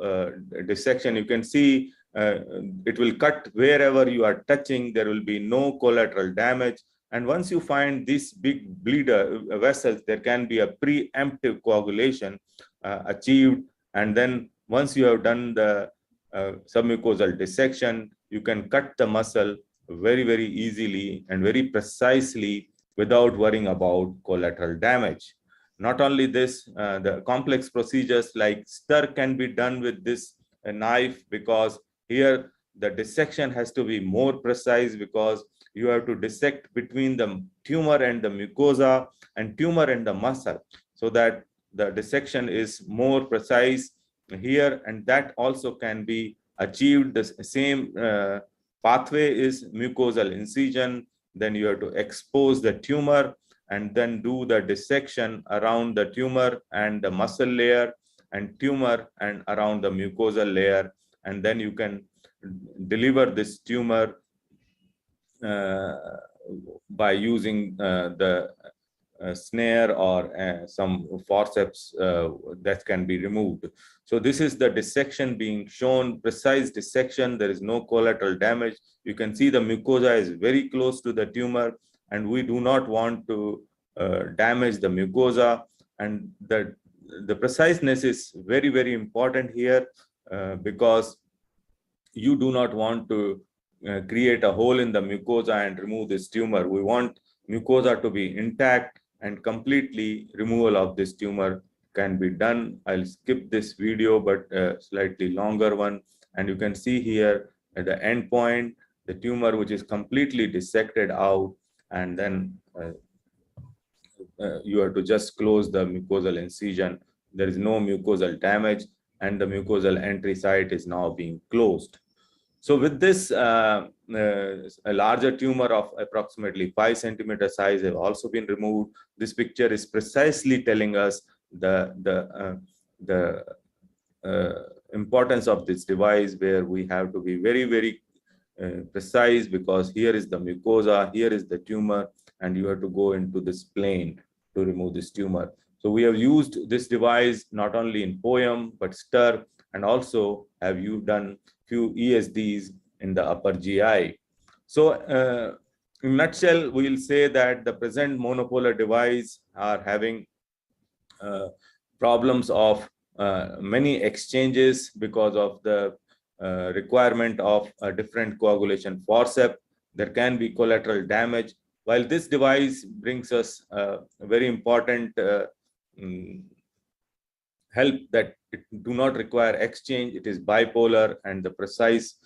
dissection. You can see it will cut wherever you are touching. There will be no collateral damage. And once you find these big bleeder vessels, there can be a preemptive coagulation achieved. And then once you have done the submucosal dissection, you can cut the muscle very, very easily and very precisely without worrying about collateral damage. Not only this, the complex procedures like stir can be done with this knife, because here the dissection has to be more precise, because you have to dissect between the tumor and the mucosa and tumor and the muscle, so that the dissection is more precise here, and that also can be achieved. The same pathway is mucosal incision. Then you have to expose the tumor and then do the dissection around the tumor and the muscle layer, and tumor and around the mucosal layer, and then you can deliver this tumor by using the snare or some forceps that can be removed. So this is the dissection being shown, precise dissection. There is no collateral damage. You can see the mucosa is very close to the tumor, and we do not want to damage the mucosa. And the preciseness is very, very important here, because you do not want to create a hole in the mucosa and remove this tumor. We want mucosa to be intact, and completely removal of this tumor can be done. I'll skip this video, but slightly longer one. And you can see here at the end point, the tumor which is completely dissected out, and then you have to just close the mucosal incision. There is no mucosal damage, and the mucosal entry site is now being closed. So with this, a larger tumor of approximately 5 centimeter size have also been removed. This picture is precisely telling us the importance of this device, where we have to be very, very precise, because here is the mucosa, here is the tumor, and you have to go into this plane to remove this tumor. So we have used this device not only in POEM, but STIR, and also have you done few ESDs in the upper GI. So in a nutshell, we will say that the present monopolar device are having problems of many exchanges because of the requirement of a different coagulation forceps. There can be collateral damage. While this device brings us a very important help, that it do not require exchange, it is bipolar, and the precise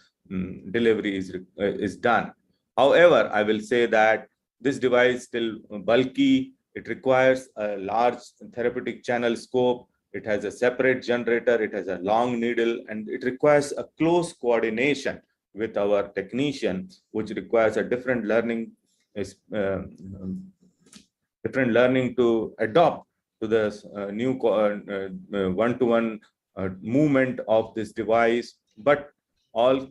delivery is done. However, I will say that this device is still bulky. It requires a large therapeutic channel scope. It has a separate generator. It has a long needle, and it requires a close coordination with our technician, which requires a different learning to adopt to the new one-to-one movement of this device. But all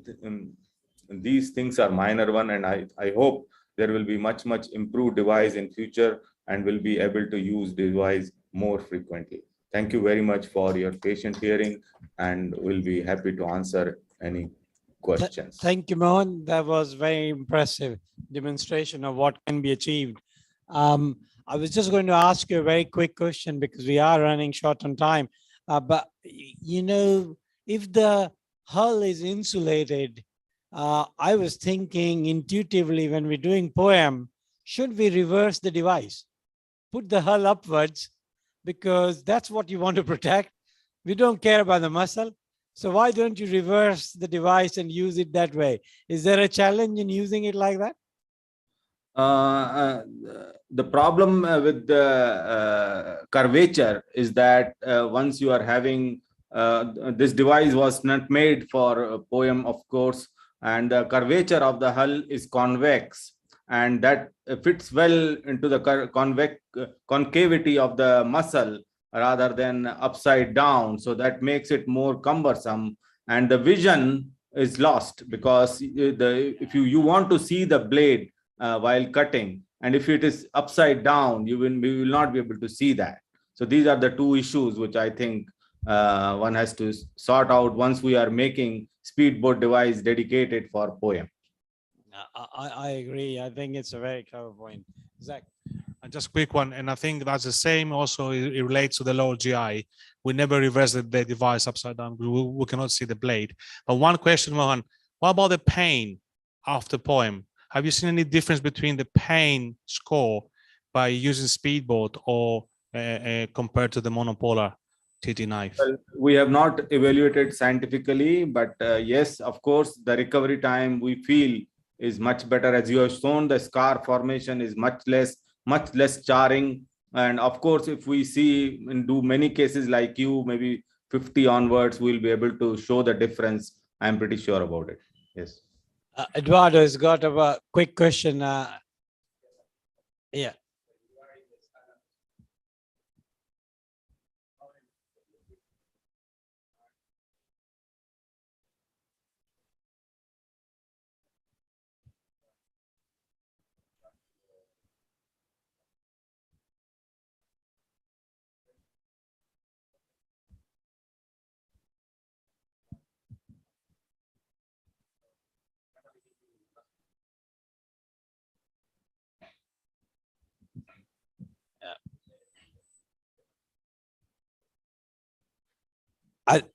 these things are minor one, and I hope there will be much improved device in future, and will be able to use device more frequently. Thank you very much for your patient hearing, and we'll be happy to answer any questions. Thank you, Mohan. That was very impressive demonstration of what can be achieved. I was just going to ask you a very quick question, because we are running short on time. But if the hull is insulated, I was thinking intuitively when we're doing poem, should we reverse the device? Put the hull upwards, because that's what you want to protect. We don't care about the muscle. So why don't you reverse the device and use it that way? Is there a challenge in using it like that? The problem with the curvature is that once you are having this device was not made for poem, of course, and the curvature of the hull is convex, and that fits well into the concavity of the muscle rather than upside down. So that makes it more cumbersome, and the vision is lost, because if you want to see the blade while cutting, and if it is upside down, we will not be able to see that. So these are the two issues which I think one has to sort out once we are making speedboat device dedicated for poem. I agree. I think it's a very clever point. Zach. Just a quick one, and I think that's the same. Also, it relates to the lower GI. We never reverse the device upside down. We cannot see the blade. But one question, Mohan, what about the pain after poem? Have you seen any difference between the pain score by using speedboat or compared to the monopolar TT knife? Well, we have not evaluated scientifically, but yes, of course, the recovery time we feel is much better. As you have shown, the scar formation is much less charring. And of course, if we see and do many cases like you, maybe 50 onwards, we'll be able to show the difference. I'm pretty sure about it. Yes. Eduardo has got a quick question. Yeah.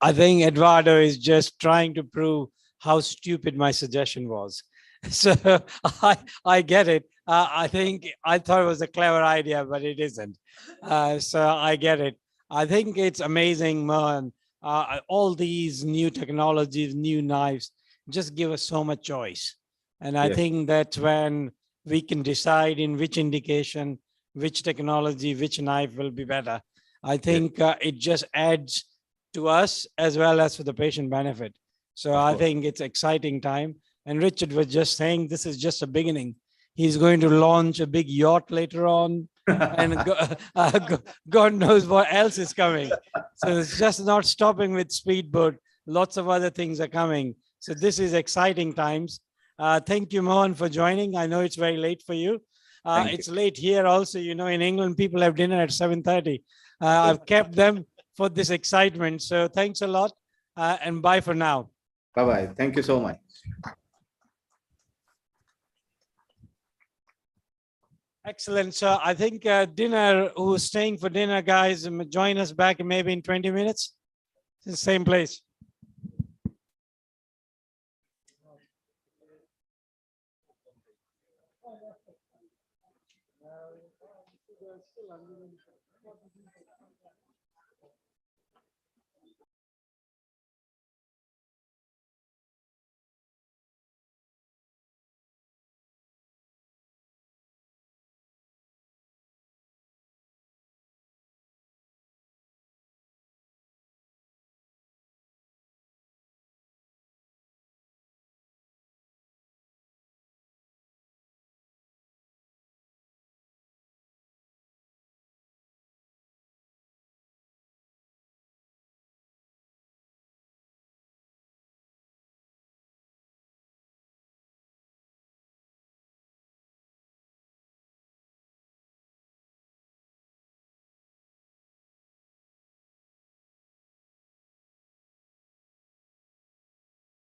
I think Eduardo is just trying to prove how stupid my suggestion was. So I get it. I think I thought it was a clever idea, but it isn't. So I get it. I think it's amazing, man. All these new technologies, new knives, just give us so much choice. And I think that's when we can decide in which indication, which technology, which knife will be better. I think it just adds to us as well as for the patient benefit. So I think it's exciting time. And Richard was just saying this is just a beginning. He's going to launch a big yacht later on, and God knows what else is coming. So it's just not stopping with speedboat. Lots of other things are coming. So this is exciting times. Thank you, Mohan, for joining. I know it's very late for you. It's late here also. You know, in England, people have dinner at 7:30. I've kept them for this excitement. So thanks a lot, and bye for now. Bye-bye. Thank you so much. Excellent. So I think dinner, who's staying for dinner, guys, join us back maybe in 20 minutes. It's the same place.